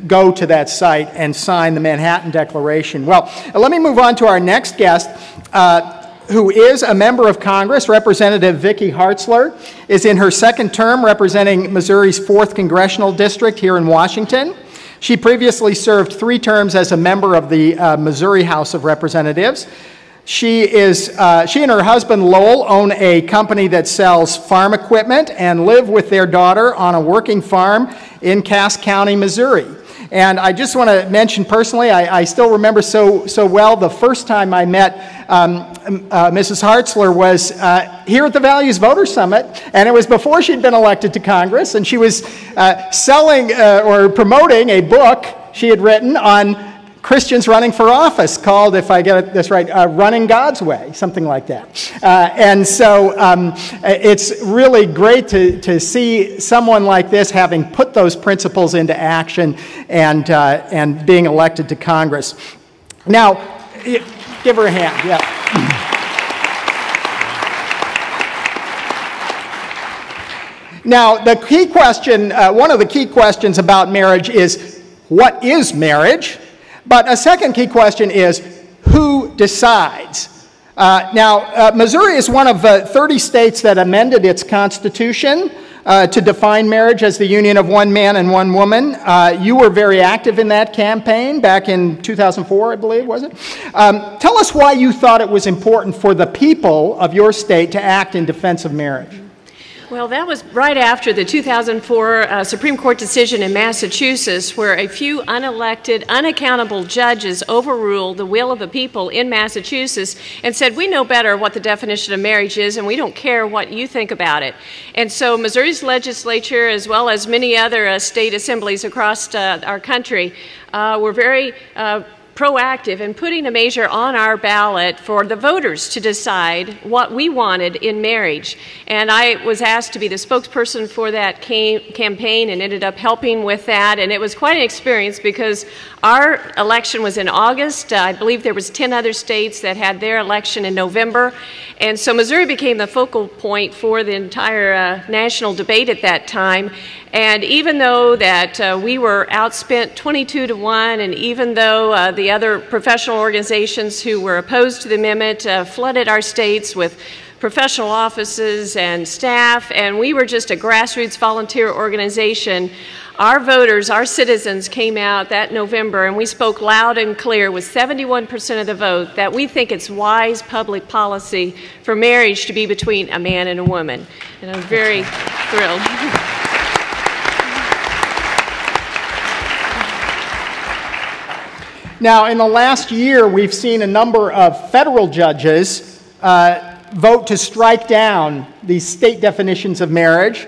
go to that site and sign the Manhattan Declaration. Well, let me move on to our next guest, who is a member of Congress. Representative Vicki Hartzler is in her second term representing Missouri's 4th Congressional District here in Washington. She previously served 3 terms as a member of the Missouri House of Representatives. She and her husband Lowell own a company that sells farm equipment and live with their daughter on a working farm in Cass County, Missouri. And I just want to mention personally, I still remember so well the first time I met Mrs. Hartzler was here at the Values Voter Summit, and it was before she'd been elected to Congress, and she was selling or promoting a book she had written on Christians running for office called, if I get this right, Running God's Way, something like that. And so it's really great to see someone like this having put those principles into action and being elected to Congress. Now, give her a hand. Yeah. Now, the key question, one of the key questions about marriage is, what is marriage? But a second key question is, who decides? Now, Missouri is one of 30 states that amended its constitution to define marriage as the union of one man and one woman. You were very active in that campaign back in 2004, I believe, was it? Tell us why you thought it was important for the people of your state to act in defense of marriage. Well, that was right after the 2004 Supreme Court decision in Massachusetts, where a few unelected, unaccountable judges overruled the will of the people in Massachusetts and said, we know better what the definition of marriage is, and we don't care what you think about it. And so Missouri's legislature, as well as many other state assemblies across our country, were very proactive in putting a measure on our ballot for the voters to decide what we wanted in marriage. And I was asked to be the spokesperson for that campaign and ended up helping with that. And it was quite an experience because our election was in August. I believe there was 10 other states that had their election in November. And so Missouri became the focal point for the entire national debate at that time. And even though that we were outspent 22-1, and even though the other professional organizations who were opposed to the amendment flooded our states with professional offices and staff, and we were just a grassroots volunteer organization, our voters, our citizens came out that November and we spoke loud and clear with 71% of the vote that we think it's wise public policy for marriage to be between a man and a woman. And I'm very thrilled. Now, in the last year, we've seen a number of federal judges vote to strike down these state definitions of marriage.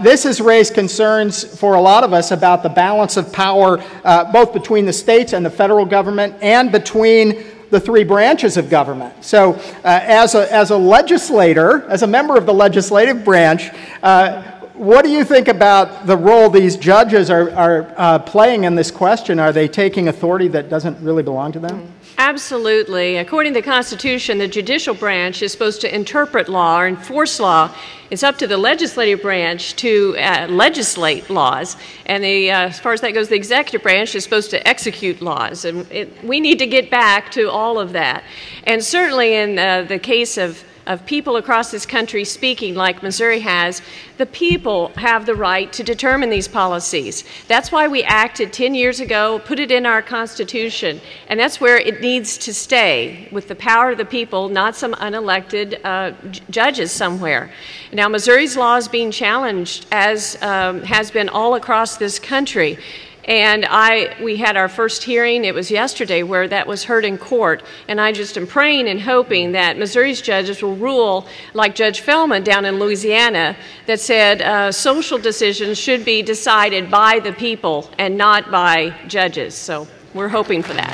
This has raised concerns for a lot of us about the balance of power both between the states and the federal government and between the three branches of government. So as a legislator, as a member of the legislative branch, what do you think about the role these judges are playing in this question? Are they taking authority that doesn't really belong to them? Absolutely. According to the Constitution, the judicial branch is supposed to interpret law or enforce law. It's up to the legislative branch to legislate laws. And as far as that goes, the executive branch is supposed to execute laws. And we need to get back to all of that. And certainly in the case of people across this country speaking like Missouri has, the people have the right to determine these policies. That's why we acted 10 years ago, put it in our Constitution, and that's where it needs to stay, with the power of the people, not some unelected judges somewhere. Now, Missouri's law is being challenged, as has been all across this country. And we had our first hearing, it was yesterday, where that was heard in court. And I just am praying and hoping that Missouri's judges will rule like Judge Fleming down in Louisiana that said social decisions should be decided by the people and not by judges. So we're hoping for that.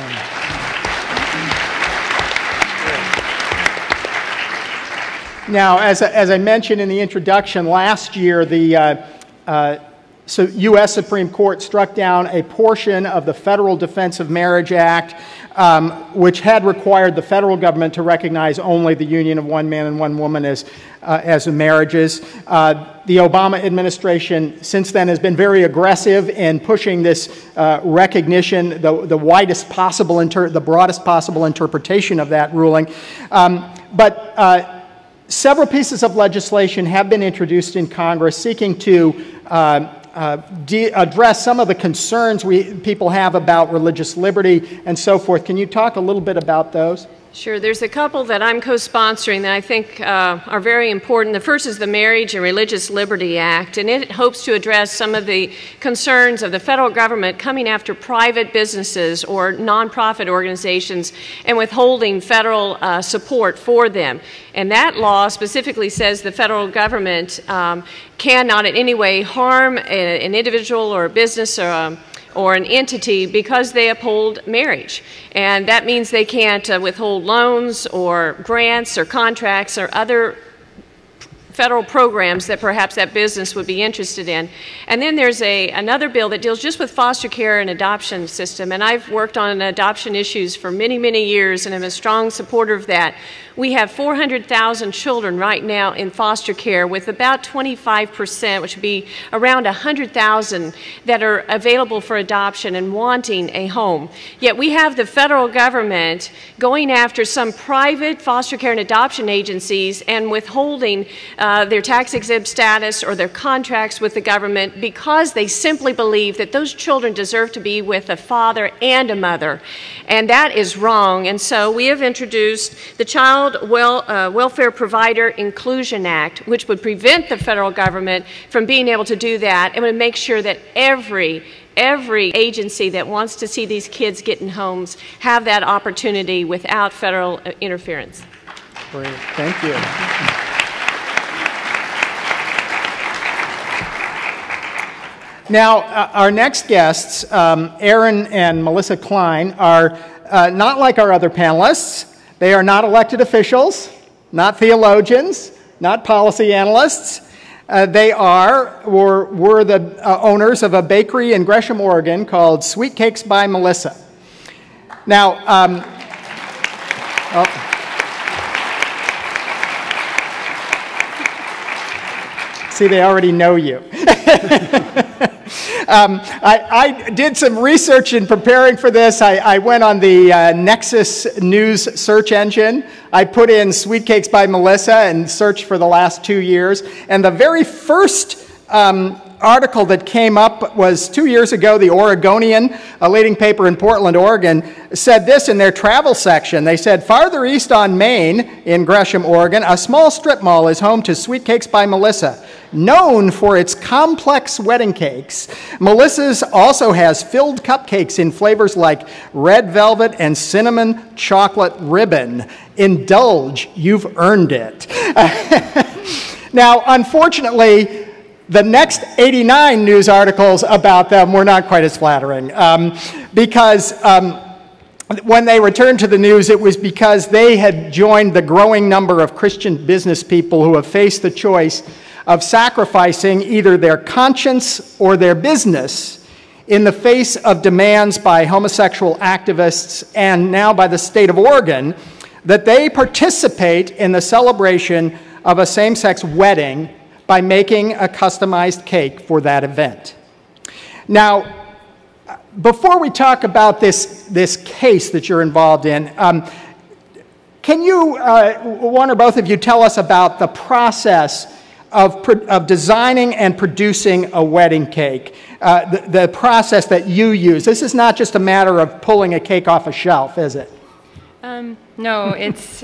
Now, as I mentioned in the introduction, last year the U.S. Supreme Court struck down a portion of the Federal Defense of Marriage Act, which had required the federal government to recognize only the union of one man and one woman as marriages. The Obama administration since then has been very aggressive in pushing this recognition, the widest possible, the broadest possible interpretation of that ruling. But several pieces of legislation have been introduced in Congress seeking to address some of the concerns people have about religious liberty and so forth. Can you talk a little bit about those? Sure. There's a couple that I'm co-sponsoring that I think are very important. The first is the Marriage and Religious Liberty Act, and it hopes to address some of the concerns of the federal government coming after private businesses or nonprofit organizations and withholding federal support for them. And that law specifically says the federal government cannot in any way harm an individual or a business or an entity because they uphold marriage. And that means they can't withhold loans or grants or contracts or other federal programs that perhaps that business would be interested in. And then there's another bill that deals just with foster care and adoption system. And I've worked on adoption issues for many, many years, and I'm a strong supporter of that. We have 400,000 children right now in foster care, with about 25%, which would be around 100,000, that are available for adoption and wanting a home. Yet we have the federal government going after some private foster care and adoption agencies and withholding their tax-exempt status or their contracts with the government because they simply believe that those children deserve to be with a father and a mother. And that is wrong. And so we have introduced the Child Welfare Provider Inclusion Act, which would prevent the federal government from being able to do that, and would make sure that every agency that wants to see these kids get in homes have that opportunity without federal interference. Great. Thank you. Now, our next guests, Aaron and Melissa Klein, are not like our other panelists. They are not elected officials, not theologians, not policy analysts. They are, or were the owners of a bakery in Gresham, Oregon called Sweet Cakes by Melissa. Now, see, they already know you. I did some research in preparing for this. I went on the Nexus News search engine. I put in Sweet Cakes by Melissa and searched for the last 2 years. And the very first article that came up was 2 years ago. The Oregonian, a leading paper in Portland, Oregon, said this in their travel section. They said, farther east on Main in Gresham, Oregon, a small strip mall is home to Sweet Cakes by Melissa. Known for its complex wedding cakes, Melissa's also has filled cupcakes in flavors like red velvet and cinnamon chocolate ribbon. Indulge, you've earned it. Now, unfortunately, the next 89 news articles about them were not quite as flattering because when they returned to the news, it was because they had joined the growing number of Christian business people who have faced the choice of sacrificing either their conscience or their business in the face of demands by homosexual activists and now by the state of Oregon that they participate in the celebration of a same-sex wedding by making a customized cake for that event. Now, before we talk about this case that you're involved in, can you, one or both of you, tell us about the process of designing and producing a wedding cake, the process that you use? This is not just a matter of pulling a cake off a shelf, is it? No, it's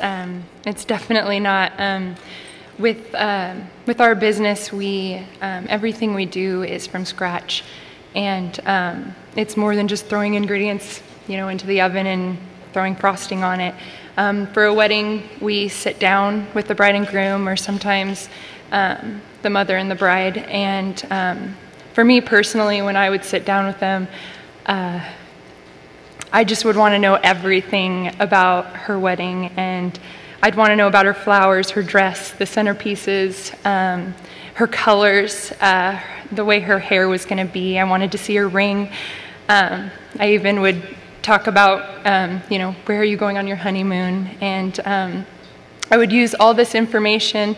definitely not. With our business, everything we do is from scratch, and it's more than just throwing ingredients, into the oven and throwing frosting on it. For a wedding, we sit down with the bride and groom, or sometimes the mother and the bride. And for me personally, when I would sit down with them, I just would want to know everything about her wedding, and I'd want to know about her flowers, her dress, the centerpieces, her colors, the way her hair was going to be. I wanted to see her ring. I even would talk about, where are you going on your honeymoon? And I would use all this information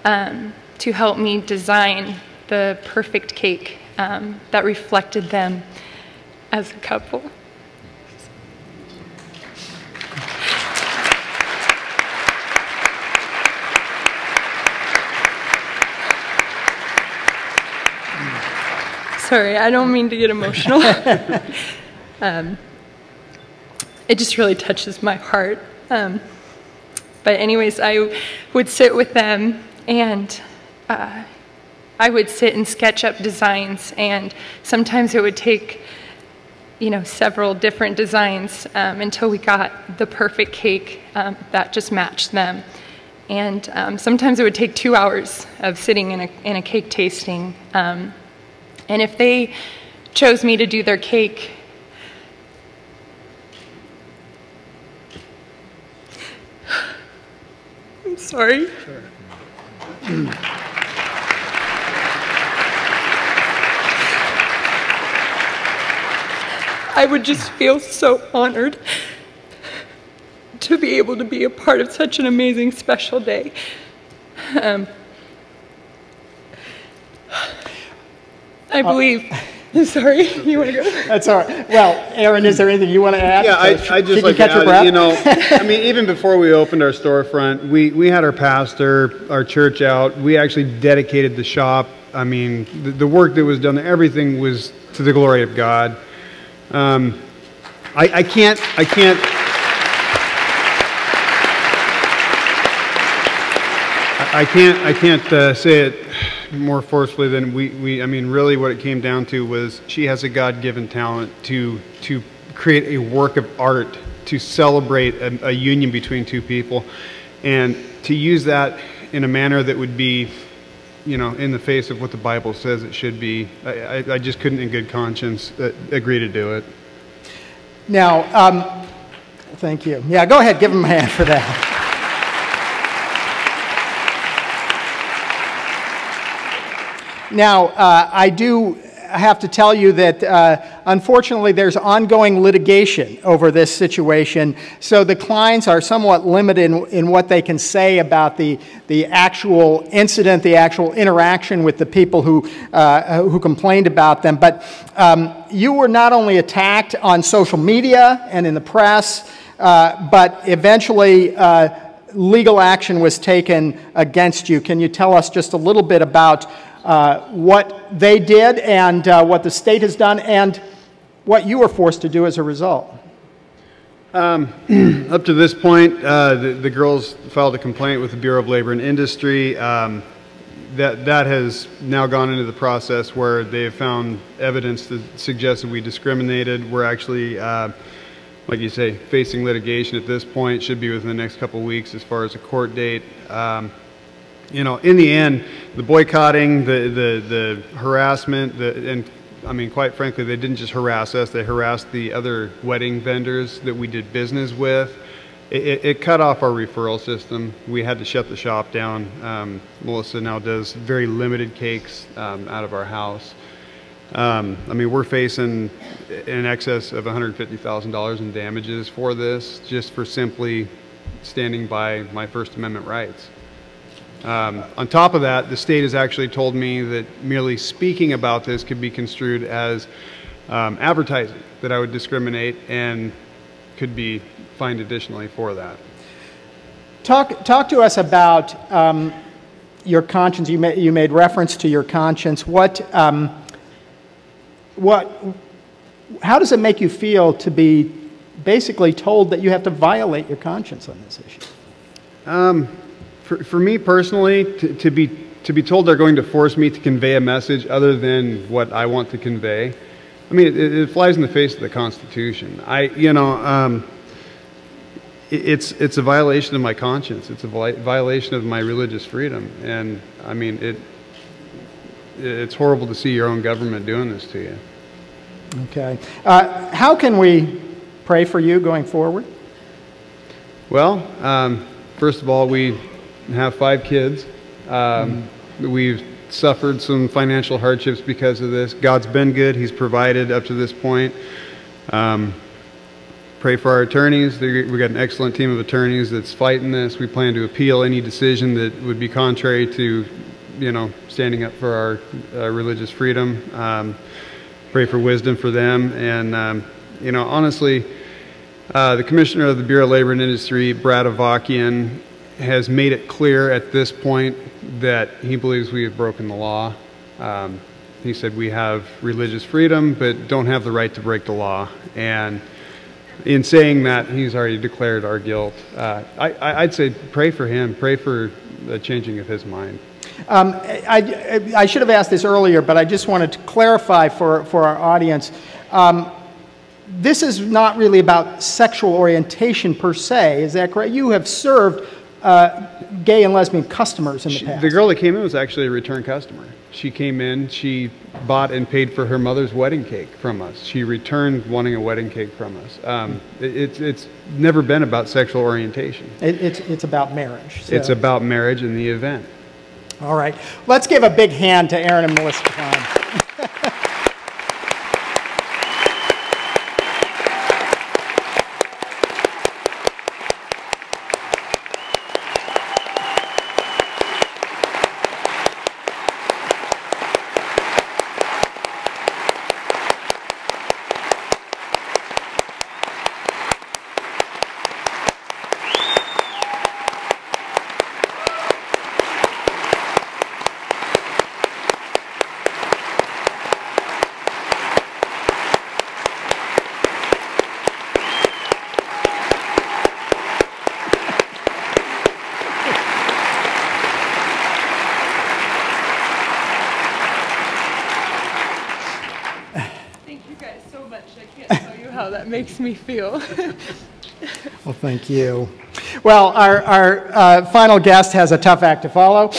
to help me design the perfect cake that reflected them as a couple. Sorry, I don't mean to get emotional. It just really touches my heart. But anyways, I would sit with them, and I would sit and sketch up designs, and sometimes it would take, several different designs until we got the perfect cake that just matched them. And sometimes it would take 2 hours of sitting in a cake tasting. And if they chose me to do their cake. I'm sorry. I would just feel so honored to be able to be a part of such an amazing, special day. I believe. Sorry, you want to go? That's all right. Well, Aaron, is there anything you want to add? Yeah, I just like to add, you know, I mean, even before we opened our storefront, we had our pastor, our church out. We actually dedicated the shop. I mean, the work that was done, everything was to the glory of God. I can't say it more forcefully than I mean, really what it came down to was she has a God-given talent to create a work of art, to celebrate a union between two people, and to use that in a manner that would be, you know, in the face of what the Bible says it should be. I just couldn't in good conscience agree to do it. Now, thank you. Yeah, go ahead, give him a hand for that. Now, I do have to tell you that unfortunately there's ongoing litigation over this situation, so the clients are somewhat limited in what they can say about the actual incident, the actual interaction with the people who complained about them. But you were not only attacked on social media and in the press, but eventually legal action was taken against you. Can you tell us just a little bit about what they did and what the state has done and what you were forced to do as a result? Up to this point, the girls filed a complaint with the Bureau of Labor and Industry. That has now gone into the process where they have found evidence that suggests that we discriminated. We're actually, like you say, facing litigation at this point. Should be within the next couple of weeks as far as a court date. You know, in the end, the boycotting, the harassment, and I mean, quite frankly, they didn't just harass us, they harassed the other wedding vendors that we did business with. It cut off our referral system. We had to shut the shop down. Melissa now does very limited cakes out of our house. I mean, we're facing in excess of $150,000 in damages for this, just for simply standing by my First Amendment rights. On top of that, the state has actually told me that merely speaking about this could be construed as advertising, that I would discriminate and could be fined additionally for that. Talk to us about your conscience. You made reference to your conscience. How does it make you feel to be basically told that you have to violate your conscience on this issue? For me personally, to be told they're going to force me to convey a message other than what I want to convey, I mean, it flies in the face of the Constitution. It's a violation of my conscience. It's a violation of my religious freedom, and I mean, it's horrible to see your own government doing this to you. Okay. How can we pray for you going forward? Well, first of all, we have 5 kids. We've suffered some financial hardships because of this. God's been good. He's provided up to this point. Pray for our attorneys. We've got an excellent team of attorneys that's fighting this. We plan to appeal any decision that would be contrary to, you know, standing up for our religious freedom. Pray for wisdom for them. And, you know, honestly, the Commissioner of the Bureau of Labor and Industry, Brad Avakian, has made it clear at this point that he believes we have broken the law. He said we have religious freedom but don't have the right to break the law. And in saying that, he's already declared our guilt. I'd say pray for him, pray for the changing of his mind. I should have asked this earlier, but I just wanted to clarify for our audience. This is not really about sexual orientation per se, is that correct? You have served gay and lesbian customers in the past. The girl that came in was actually a return customer. She came in, she bought and paid for her mother's wedding cake from us. She returned wanting a wedding cake from us. It's never been about sexual orientation. It's about marriage. So. It's about marriage and the event. All right. Let's give a big hand to Aaron and Melissa Klein. Makes me feel. Well, thank you. Well, our final guest has a tough act to follow.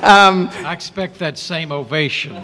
I expect that same ovation.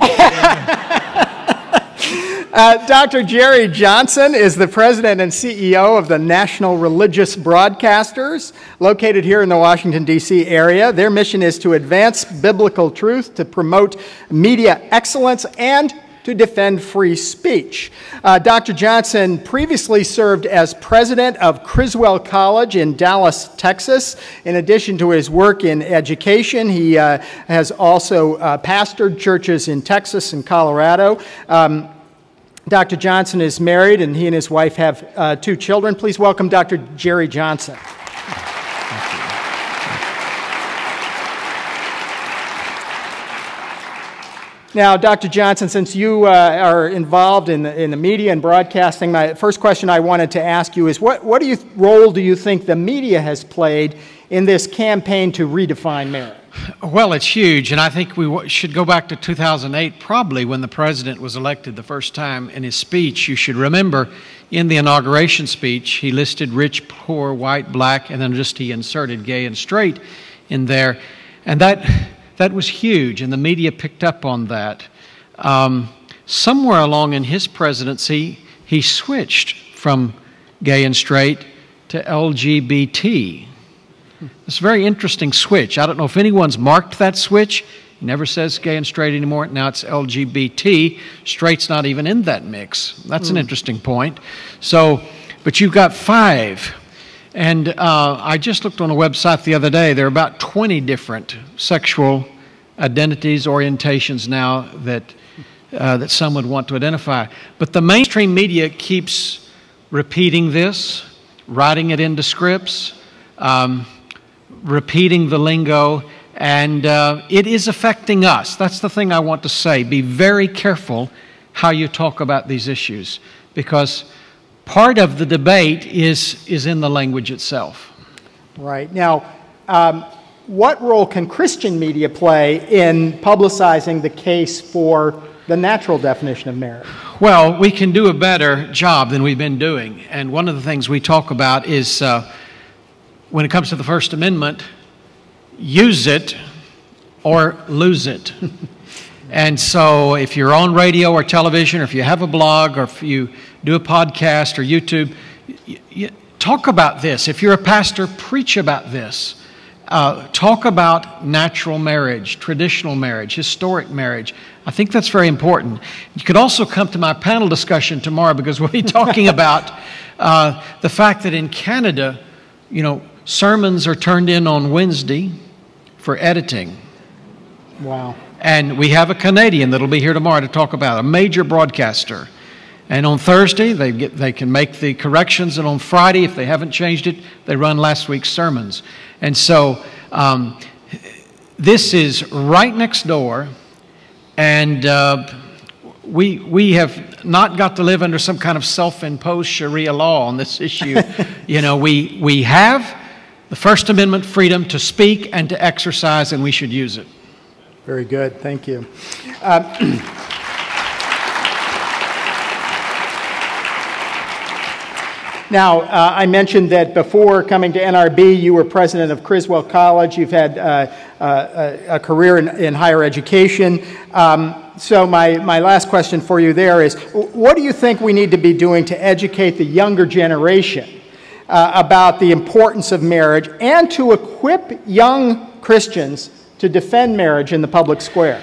Dr. Jerry Johnson is the president and CEO of the National Religious Broadcasters, located here in the Washington, D.C. area. Their mission is to advance biblical truth, to promote media excellence, and to defend free speech. Dr. Johnson previously served as president of Criswell College in Dallas, Texas. In addition to his work in education, he has also pastored churches in Texas and Colorado. Dr. Johnson is married, and he and his wife have 2 children. Please welcome Dr. Jerry Johnson. Now, Dr. Johnson, since you are involved in the media and broadcasting, my first question I wanted to ask you is, what role do you think the media has played in this campaign to redefine marriage? Well, it's huge, and I think we should go back to 2008, probably when the president was elected the first time. In his speech, you should remember, in the inauguration speech, he listed rich, poor, white, black, and then he inserted gay and straight in there, and that was huge, and the media picked up on that. Somewhere along in his presidency, he switched from gay and straight to LGBT. It's a very interesting switch. I don't know if anyone's marked that switch. He never says gay and straight anymore. Now it's LGBT. Straight's not even in that mix. That's an interesting point. So, but you've got 5. And I just looked on a website the other day. There are about 20 different sexual identities, orientations now that some would want to identify. But the mainstream media keeps repeating this, writing it into scripts, repeating the lingo, and it is affecting us. That's the thing I want to say. Be very careful how you talk about these issues, because part of the debate is in the language itself. Right. Now, what role can Christian media play in publicizing the case for the natural definition of marriage? Well, we can do a better job than we've been doing. And one of the things we talk about is when it comes to the First Amendment, use it or lose it. And so if you're on radio or television, or if you have a blog, or if you do a podcast or YouTube, talk about this. If you're a pastor, preach about this. Talk about natural marriage, traditional marriage, historic marriage. I think that's very important. You could also come to my panel discussion tomorrow, because we'll be talking about the fact that in Canada, sermons are turned in on Wednesday for editing. Wow. And we have a Canadian that'll be here tomorrow to talk about it, a major broadcaster. And on Thursday, they can make the corrections, and on Friday, if they haven't changed it, they run last week's sermons. And so this is right next door, and we have not got to live under some kind of self-imposed Sharia law on this issue. We have the First Amendment freedom to speak and to exercise, and we should use it. Very good. Thank you. Now, I mentioned that before coming to NRB, you were president of Criswell College. You've had a career in higher education. So my last question for you there is, what do you think we need to be doing to educate the younger generation about the importance of marriage and to equip young Christians to defend marriage in the public square?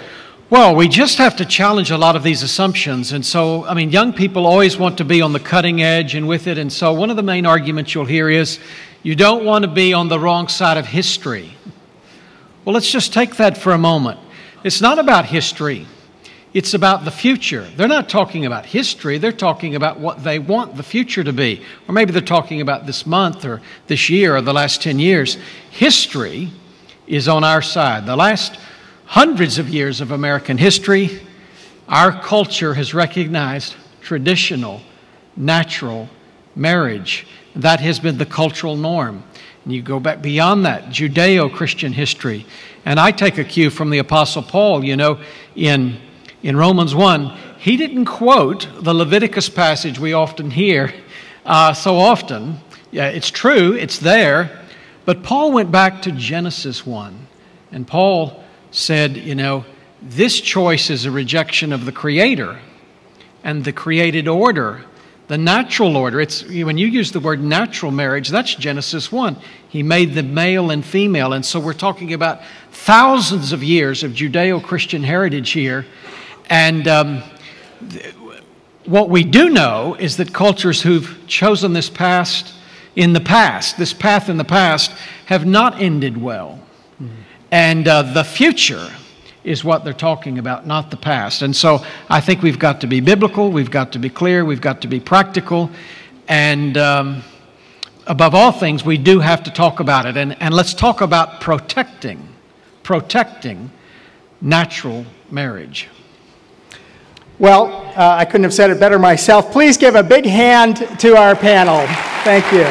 Well, we just have to challenge a lot of these assumptions. And so, I mean, young people always want to be on the cutting edge and with it. And so one of the main arguments you'll hear is, you don't want to be on the wrong side of history. Well, let's just take that for a moment. It's not about history. It's about the future. They're not talking about history. They're talking about what they want the future to be. Or maybe they're talking about this month or this year or the last 10 years. History is on our side. The last hundreds of years of American history, our culture has recognized traditional, natural marriage. That has been the cultural norm. And you go back beyond that, Judeo-Christian history. And I take a cue from the Apostle Paul, you know, in Romans 1, he didn't quote the Leviticus passage we often hear so often. Yeah, it's true, it's there. But Paul went back to Genesis 1. And Paul said, you know, this choice is a rejection of the Creator and the created order, the natural order. It's, when you use the word natural marriage, that's Genesis 1. He made them male and female. And so we're talking about thousands of years of Judeo-Christian heritage here. And what we do know is that cultures who've chosen this path in the past, have not ended well. And the future is what they're talking about, not the past. And so I think we've got to be biblical, we've got to be clear, we've got to be practical, and above all things, we do have to talk about it. And let's talk about protecting natural marriage. Well, I couldn't have said it better myself. Please give a big hand to our panel. Thank you.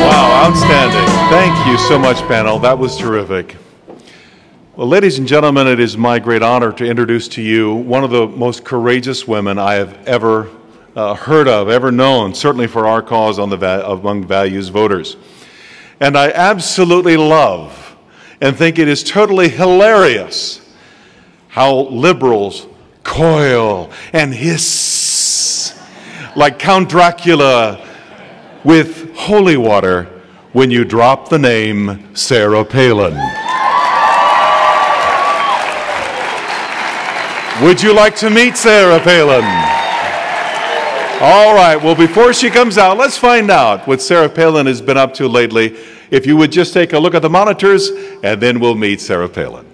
Wow, outstanding. Thank you so much, panel. That was terrific. Well, ladies and gentlemen, it is my great honor to introduce to you one of the most courageous women I have ever heard of, ever known, certainly for our cause among values voters. And I absolutely love and think it is totally hilarious how liberals coil and hiss like Count Dracula with holy water when you drop the name Sarah Palin. Would you like to meet Sarah Palin? All right, well, before she comes out, let's find out what Sarah Palin has been up to lately. If you would just take a look at the monitors, and then we'll meet Sarah Palin.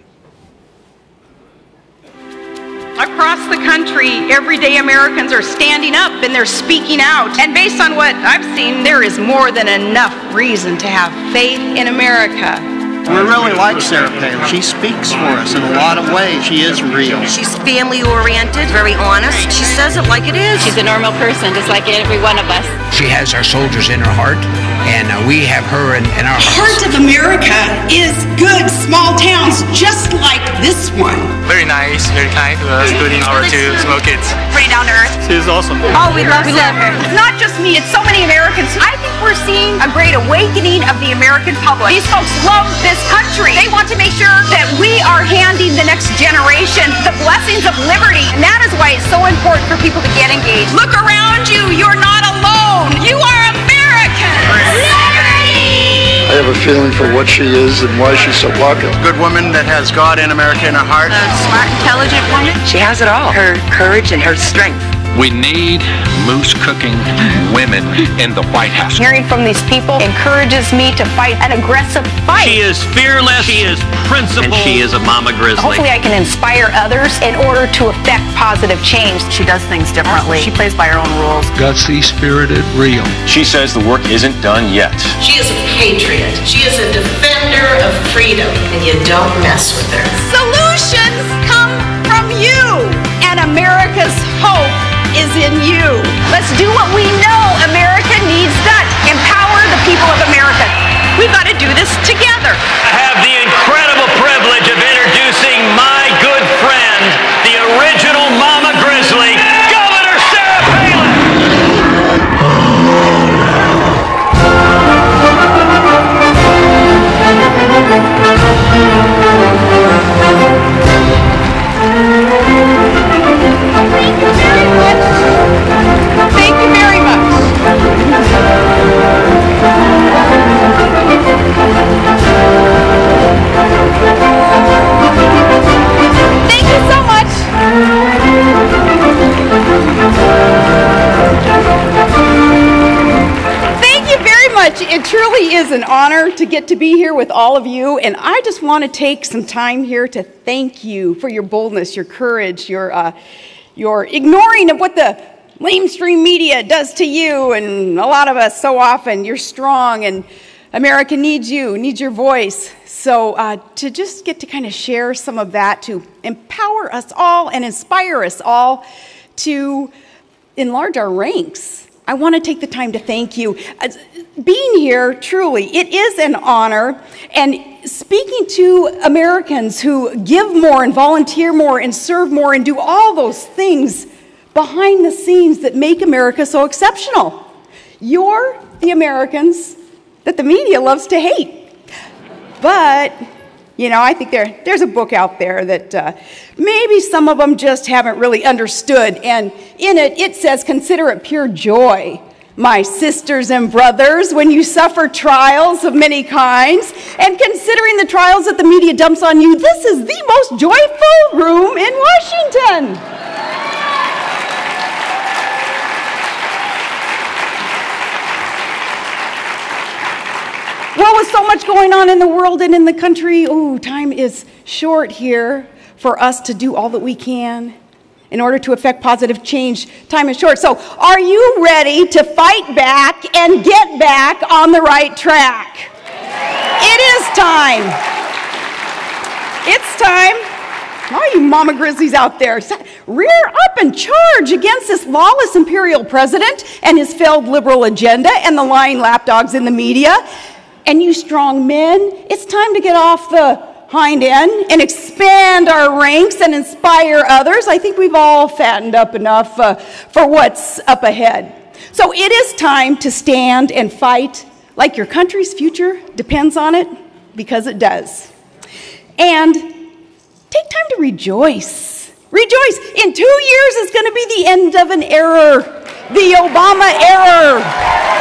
Across the country, everyday Americans are standing up and they're speaking out. And based on what I've seen, there is more than enough reason to have faith in America. We really like Sarah Palin. She speaks for us in a lot of ways. She is real. She's family-oriented, very honest. She says it like it is. She's a normal person, just like every one of us. She has our soldiers in her heart, and we have her in our hearts. Heart of America is good small towns just like this one. Very nice, very kind to us, including our two small kids. Pretty down to earth. She's awesome. Oh, we love her. It's not just me, it's so many Americans. I think we're seeing a great awakening of the American public. These folks love this country. They want to make sure that we are handing the next generation the blessings of liberty. And that is why it's so important for people to get engaged. Look around you. You're not alone. You are American. Liberty! I have a feeling for what she is and why she's so popular. Good woman that has God and America in her heart. A smart, intelligent woman. She has it all. Her courage and her strength. We need moose cooking women in the White House. Hearing from these people encourages me to fight an aggressive fight. She is fearless, she is principled, and she is a mama grizzly. Hopefully I can inspire others in order to affect positive change. She does things differently. She plays by her own rules. Gutsy, spirited, real. She says the work isn't done yet. She is a patriot. She is a defender of freedom, and you don't mess with her. Solutions come from you, and America's hope is in you. Let's do what we know America needs done. Empower the people of America. We've got to do this together. I have the incredible privilege is an honor to get to be here with all of you, and I just want to take some time here to thank you for your boldness, your courage, your ignoring of what the mainstream media does to you, and a lot of us so often. You're strong, and America needs you, needs your voice. So to just get to kind of share some of that, to empower us all and inspire us all to enlarge our ranks, I want to take the time to thank you. Being here, truly, it is an honor, and speaking to Americans who give more and volunteer more and serve more and do all those things behind the scenes that make America so exceptional. You're the Americans that the media loves to hate. But, you know, I think there's a book out there that maybe some of them just haven't really understood. And in it, it says, "Consider it pure joy, my sisters and brothers, when you suffer trials of many kinds, and considering the trials that the media dumps on you, this is the most joyful room in Washington." Well, with so much going on in the world and in the country, time is short here for us to do all that we can in order to affect positive change. Time is short. So are you ready to fight back and get back on the right track? It is time. It's time. All you mama grizzlies out there, rear up and charge against this lawless imperial president and his failed liberal agenda and the lying lapdogs in the media. And you strong men, it's time to get off the hind end and expand our ranks and inspire others. I think we've all fattened up enough for what's up ahead. So it is time to stand and fight like your country's future depends on it, because it does. And take time to rejoice. Rejoice. In 2 years is going to be the end of an era, the Obama era.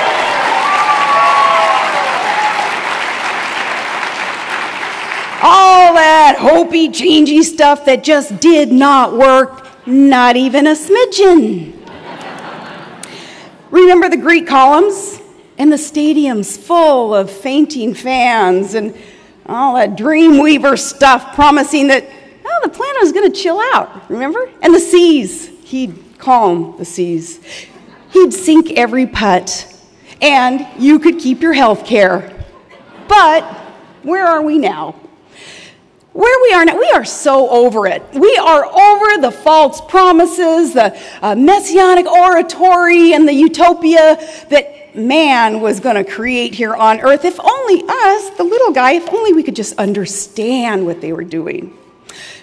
All that hopey, changey stuff that just did not work, not even a smidgen. Remember the Greek columns and the stadiums full of fainting fans and all that Dreamweaver stuff promising that, oh, the planet was going to chill out, remember? And the seas, he'd calm the seas. He'd sink every putt, and you could keep your health care. But where are we now? Where we are now, we are so over it. We are over the false promises, the messianic oratory, and the utopia that man was going to create here on earth. If only us, the little guy, if only we could just understand what they were doing.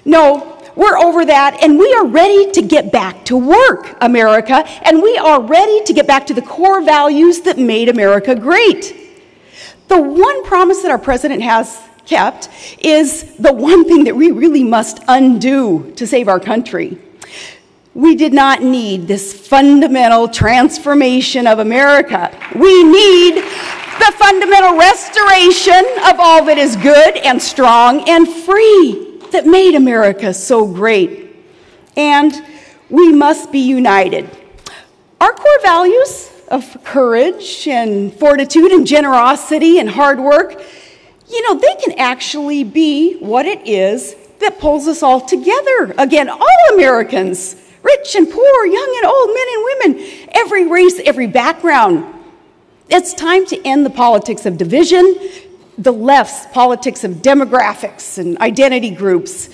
No, we're over that, and we are ready to get back to work, America, and we are ready to get back to the core values that made America great. The one promise that our president has kept is the one thing that we really must undo to save our country. We did not need this fundamental transformation of America. We need the fundamental restoration of all that is good and strong and free that made America so great. And we must be united. Our core values of courage and fortitude and generosity and hard work, you know, they can actually be what it is that pulls us all together. Again, all Americans, rich and poor, young and old, men and women, every race, every background. It's time to end the politics of division, the left's politics of demographics and identity groups,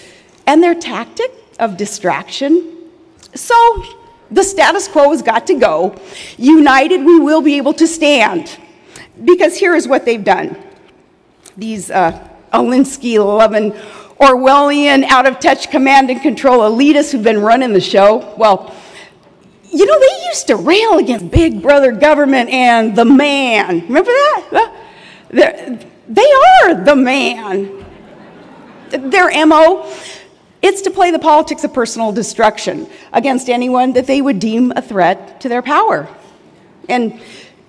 and their tactic of distraction. So the status quo has got to go. United, we will be able to stand. Because here is what they've done. These Alinsky-loving, Orwellian, out-of-touch command and control elitists who've been running the show, well, you know, they used to rail against big brother government and the man. Remember that? They are the man. Their MO, it's to play the politics of personal destruction against anyone that they would deem a threat to their power. And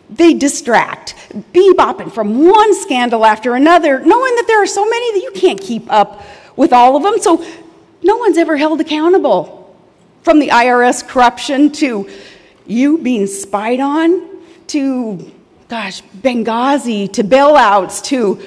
they distract, bebopping from one scandal after another, knowing that there are so many that you can't keep up with all of them, so no one's ever held accountable. From the IRS corruption to you being spied on, to gosh, Benghazi to bailouts to,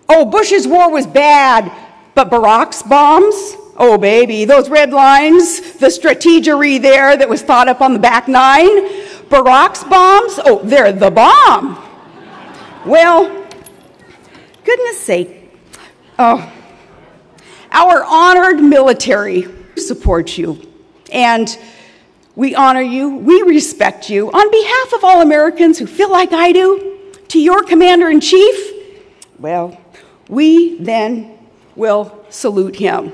oh, Bush's war was bad, but Barack's bombs, oh, baby, those red lines, the strategery there that was thought up on the back nine, Barack's bombs, oh, they're the bomb. Well, goodness sake, oh, our honored military supports you, and we honor you, we respect you. On behalf of all Americans who feel like I do, to your Commander-in-Chief, well, we then will salute him.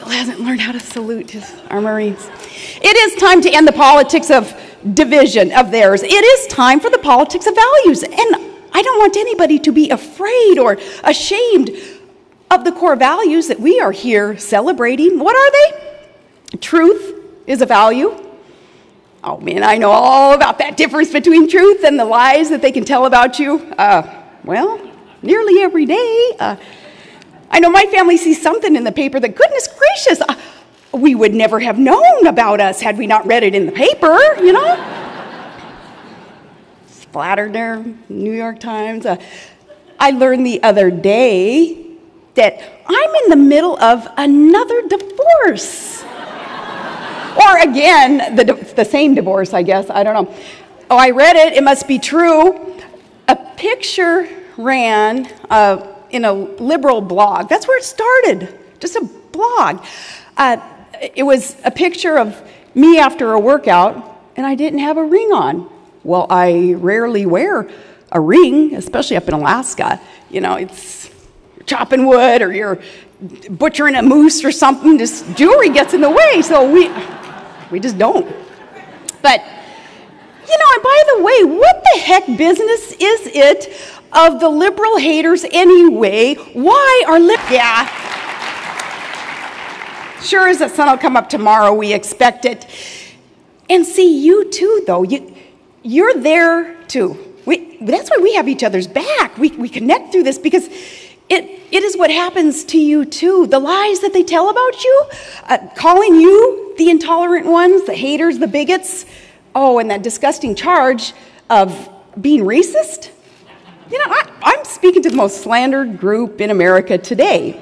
Hasn't learned how to salute our Marines. It is time to end the politics of division of theirs. It is time for the politics of values. And I don't want anybody to be afraid or ashamed of the core values that we are here celebrating. What are they? Truth is a value. Oh man, I know all about that difference between truth and the lies that they can tell about you. Well, nearly every day. I know my family sees something in the paper that, goodness gracious, we would never have known about us had we not read it in the paper, you know? Splattered there, New York Times. I learned the other day that I'm in the middle of another divorce. Or again, the same divorce, I guess, I don't know. Oh, I read it, it must be true. A picture ran in a liberal blog. That's where it started, just a blog. It was a picture of me after a workout, and I didn't have a ring on. Well, I rarely wear a ring, especially up in Alaska. You know, it's chopping wood or you're butchering a moose or something, just jewelry gets in the way, so we just don't. But, you know, and by the way, what the heck business is it of the liberal haters anyway? Why are yeah. Sure as the sun will come up tomorrow, we expect it. And see, you too, though, you're there too. That's why we have each other's back. We connect through this because it is what happens to you too. The lies that they tell about you, calling you the intolerant ones, the haters, the bigots, oh, and that disgusting charge of being racist. You know, I'm speaking to the most slandered group in America today.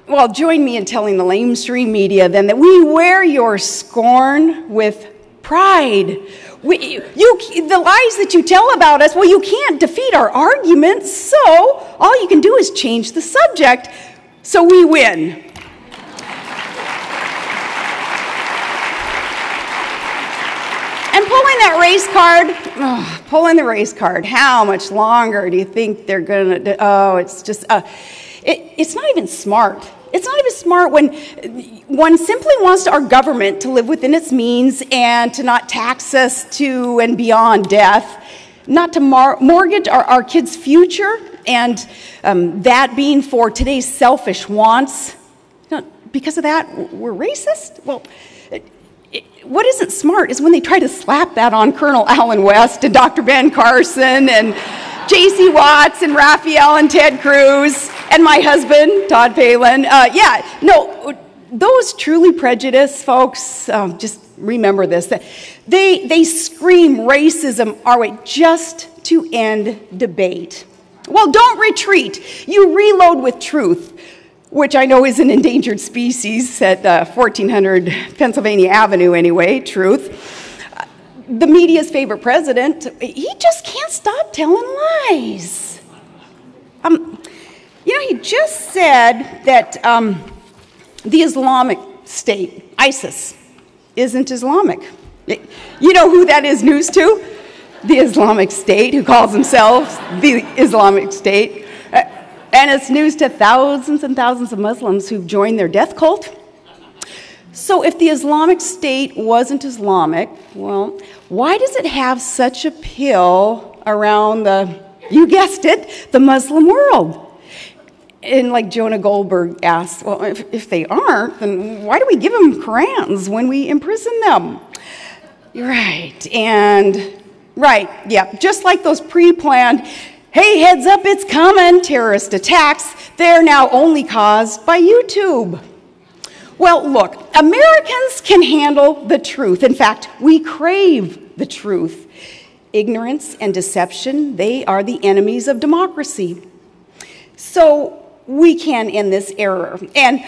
Well, join me in telling the lamestream media then that we wear your scorn with pride. The lies that you tell about us, well, you can't defeat our arguments, so all you can do is change the subject, so we win. And pulling that race card, pulling the race card, how much longer do you think they're going to do? Oh, it's just, it's not even smart. It's not even smart when one simply wants our government to live within its means and to not tax us to and beyond death, not to mortgage our kids' future, and that being for today's selfish wants. You know, because of that, we're racist? Well, what isn't smart is when they try to slap that on Colonel Allen West and Dr. Ben Carson and J.C. Watts and Raphael and Ted Cruz and my husband, Todd Palin. Yeah, no, those truly prejudiced folks, just remember this, that they scream racism our way just to end debate. Well, don't retreat. You reload with truth, which I know is an endangered species at 1400 Pennsylvania Avenue anyway, truth. The media's favorite president, he just can't stop telling lies. You know, he just said that the Islamic State, ISIS, isn't Islamic. You know who that is news to? The Islamic State, who calls themselves the Islamic State. And it's news to thousands and thousands of Muslims who've joined their death cult. So if the Islamic State wasn't Islamic, well, why does it have such appeal around you guessed it, the Muslim world? And like Jonah Goldberg asked, well, if they aren't, then why do we give them Qurans when we imprison them? You're right. And Right, yeah, just like those pre-planned, hey, heads up, it's coming, terrorist attacks, they're now only caused by YouTube. Well, look, Americans can handle the truth. In fact, we crave the truth. Ignorance and deception, they are the enemies of democracy. So we can end this error. And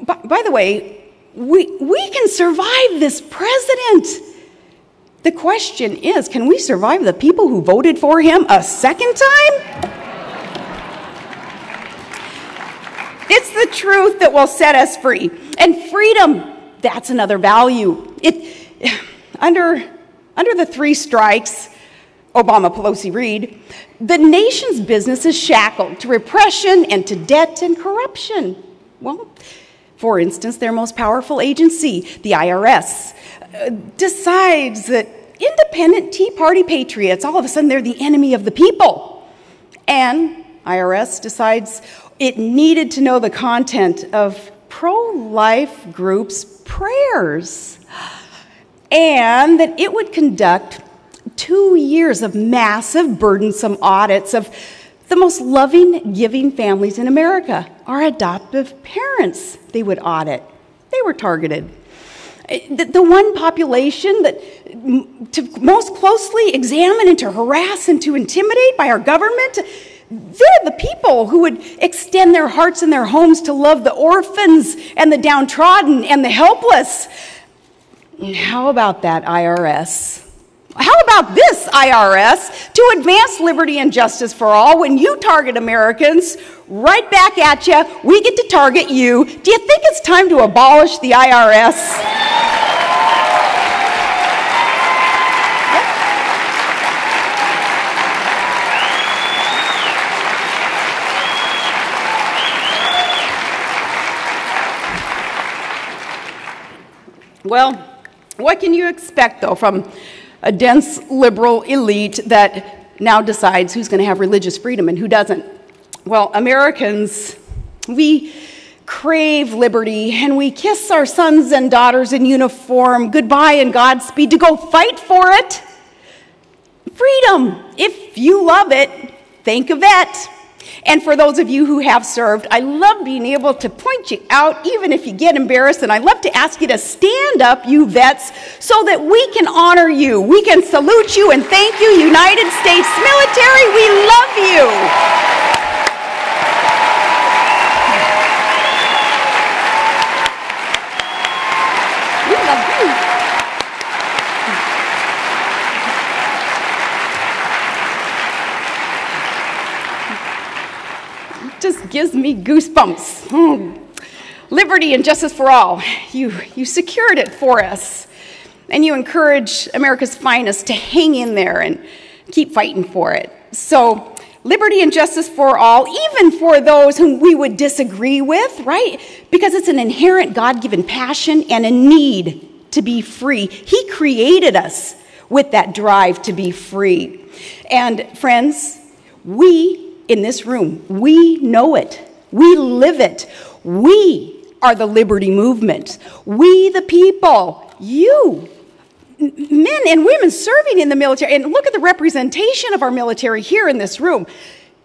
by the way, we can survive this president. The question is, can we survive the people who voted for him a second time? It's the truth that will set us free. And freedom, that's another value. Under the 3 strikes, Obama, Pelosi, Reid, the nation's business is shackled to repression and to debt and corruption. Well, for instance, their most powerful agency, the IRS, decides that independent Tea Party patriots, all of a sudden they're the enemy of the people. And IRS decides it needed to know the content of pro-life groups' prayers, and that it would conduct 2 years of massive, burdensome audits of the most loving, giving families in America. Our adoptive parents, they would audit. They were targeted. The one population that to most closely examine and to harass and to intimidate by our government, they're the people who would extend their hearts and their homes to love the orphans and the downtrodden and the helpless. How about that IRS? How about this IRS to advance liberty and justice for all? When you target Americans, right back at you, we get to target you. Do you think it's time to abolish the IRS? Well, what can you expect, though, from a dense liberal elite that now decides who's going to have religious freedom and who doesn't? Well, Americans, we crave liberty, and we kiss our sons and daughters in uniform goodbye and Godspeed to go fight for it. Freedom, if you love it, thank a vet. And for those of you who have served, I love being able to point you out, even if you get embarrassed, and I love to ask you to stand up, you vets, so that we can honor you. We can salute you and thank you, United States military. We love you. Just gives me goosebumps. Liberty and justice for all. You secured it for us. And you encourage America's finest to hang in there and keep fighting for it. So, liberty and justice for all, even for those whom we would disagree with, right? Because it's an inherent God-given passion and a need to be free. He created us with that drive to be free. And friends, we in this room, we know it. We live it. We are the liberty movement. We the people, you, men and women serving in the military, and look at the representation of our military here in this room.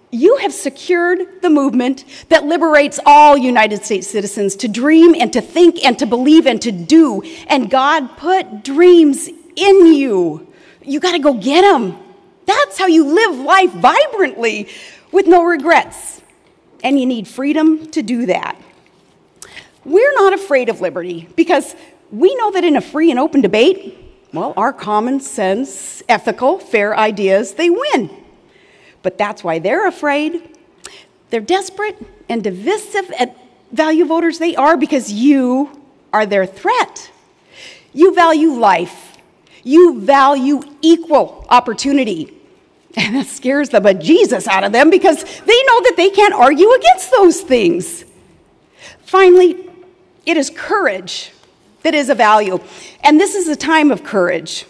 You have secured the movement that liberates all United States citizens to dream and to think and to believe and to do. And God put dreams in you. You got to go get them. That's how you live life vibrantly with no regrets. And you need freedom to do that. We're not afraid of liberty because we know that in a free and open debate, well, our common sense, ethical, fair ideas, they win. But that's why they're afraid. They're desperate and divisive at value voters. They are because you are their threat. You value life. You value equal opportunity. And that scares the bejesus out of them because they know that they can't argue against those things. Finally, it is courage that is a value. And this is a time of courage.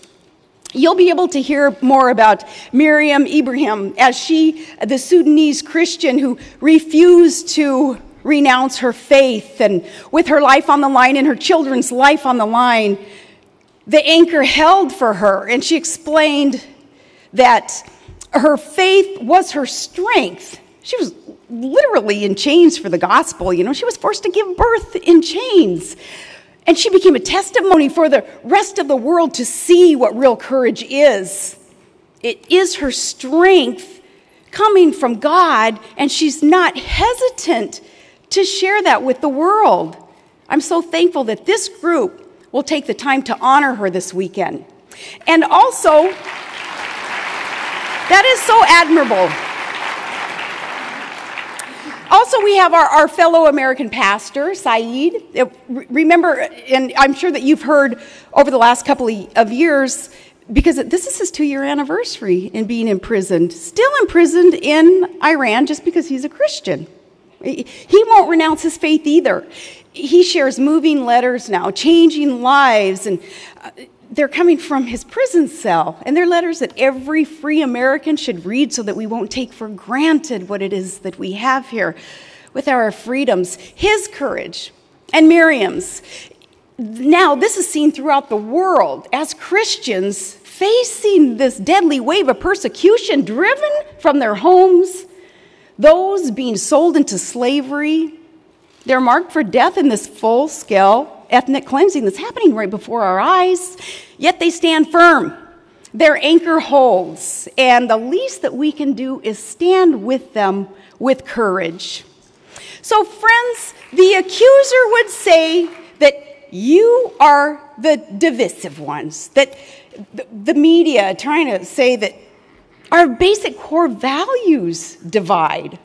You'll be able to hear more about Miriam Ibrahim as she, the Sudanese Christian who refused to renounce her faith, and with her life on the line and her children's life on the line, the anchor held for her, and she explained that her faith was her strength. She was literally in chains for the gospel. You know, she was forced to give birth in chains. And she became a testimony for the rest of the world to see what real courage is. It is her strength coming from God, and she's not hesitant to share that with the world. I'm so thankful that this group will take the time to honor her this weekend. And also, that is so admirable. Also, we have our fellow American pastor, Saeed. Remember, and I'm sure that you've heard over the last couple of years, because this is his 2-year anniversary in being imprisoned, still imprisoned in Iran just because he's a Christian. He won't renounce his faith either. He shares moving letters now, changing lives, and they're coming from his prison cell. And they're letters that every free American should read so that we won't take for granted what it is that we have here with our freedoms. His courage and Miriam's. Now, this is seen throughout the world as Christians facing this deadly wave of persecution driven from their homes, those being sold into slavery. They're marked for death in this full-scale ethnic cleansing that's happening right before our eyes, yet they stand firm. Their anchor holds, and the least that we can do is stand with them with courage. So, friends, the accuser would say that you are the divisive ones, that the media trying to say that our basic core values divide.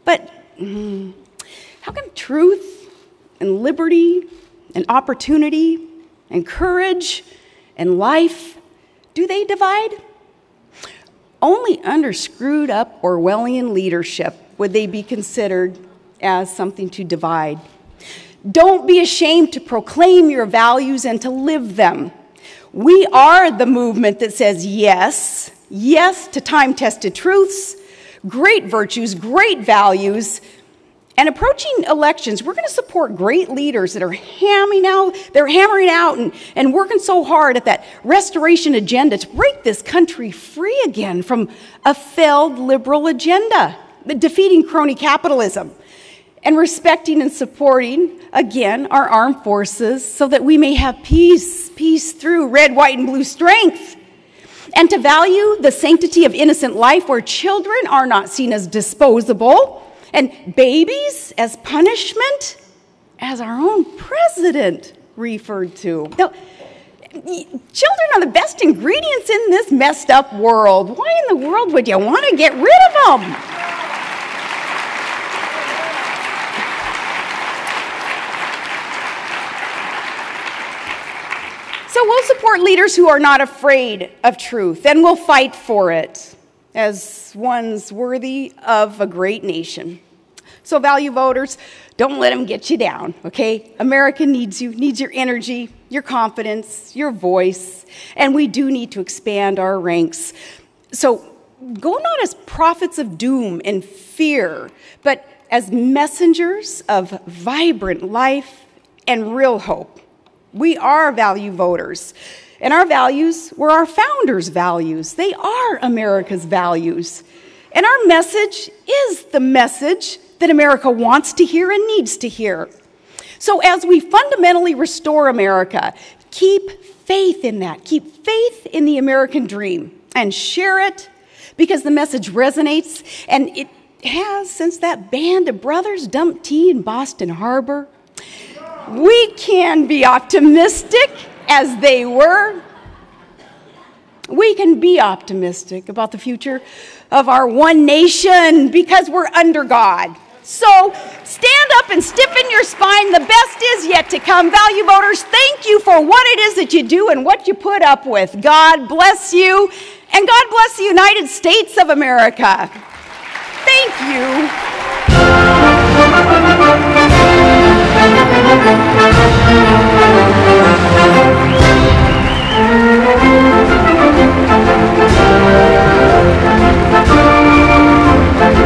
But how can truth and liberty and opportunity and courage and life, do they divide? Only under screwed up Orwellian leadership would they be considered as something to divide. Don't be ashamed to proclaim your values and to live them. We are the movement that says yes, yes to time-tested truths, great virtues, great values. And approaching elections, we're going to support great leaders that are hammering out and working so hard at that restoration agenda to break this country free again from a failed liberal agenda, defeating crony capitalism, and respecting and supporting, again, our armed forces so that we may have peace through red, white, and blue strength. And to value the sanctity of innocent life where children are not seen as disposable, and babies as punishment, as our own president referred to. Now, children are the best ingredients in this messed up world. Why in the world would you want to get rid of them? So we'll support leaders who are not afraid of truth, and we'll fight for it as ones worthy of a great nation. So value voters, don't let them get you down, okay? America needs you, needs your energy, your confidence, your voice, and we do need to expand our ranks. So go not as prophets of doom and fear, but as messengers of vibrant life and real hope. We are value voters, and our values were our founders' values. They are America's values. And our message is the message that America wants to hear and needs to hear. So as we fundamentally restore America, keep faith in that. Keep faith in the American dream and share it because the message resonates, and it has since that band of brothers dumped tea in Boston Harbor. We can be optimistic as they were. We can be optimistic about the future of our one nation because we're under God. So stand up and stiffen your spine. The best is yet to come. Value voters, thank you for what it is that you do and what you put up with. God bless you, and God bless the United States of America. Thank you.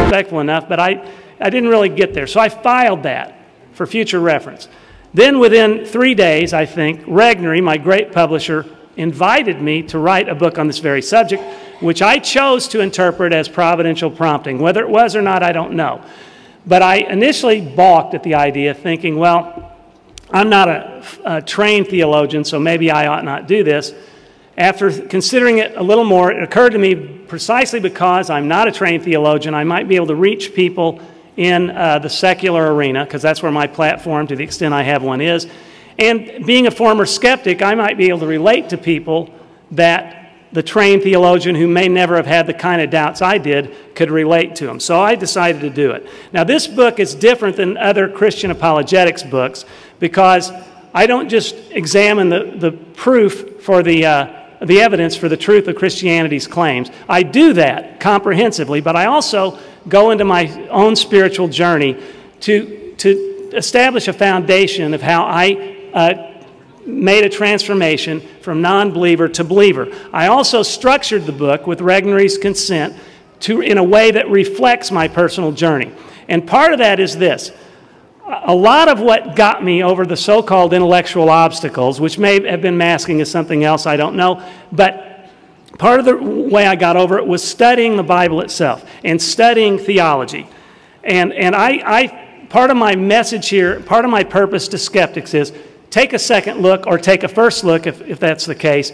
Respectful enough, but I didn't really get there. So I filed that for future reference. Then within 3 days, I think, Regnery, my great publisher, invited me to write a book on this very subject which I chose to interpret as providential prompting. Whether it was or not, I don't know. But I initially balked at the idea, thinking, well, I'm not a trained theologian, so maybe I ought not do this. After considering it a little more, it occurred to me precisely because I'm not a trained theologian, I might be able to reach people in the secular arena, because that's where my platform, to the extent I have one, is. And being a former skeptic, I might be able to relate to people that the trained theologian who may never have had the kind of doubts I did could relate to them. So I decided to do it. Now, this book is different than other Christian apologetics books because I don't just examine the proof for the evidence for the truth of Christianity's claims. I do that comprehensively, but I also go into my own spiritual journey to establish a foundation of how I made a transformation from non-believer to believer. I also structured the book with Regnery's consent in a way that reflects my personal journey. And part of that is this. A lot of what got me over the so-called intellectual obstacles, which may have been masking as something else, I don't know, but part of the way I got over it was studying the Bible itself and studying theology. And part of my message here, part of my purpose to skeptics is take a second look or take a first look if that's the case.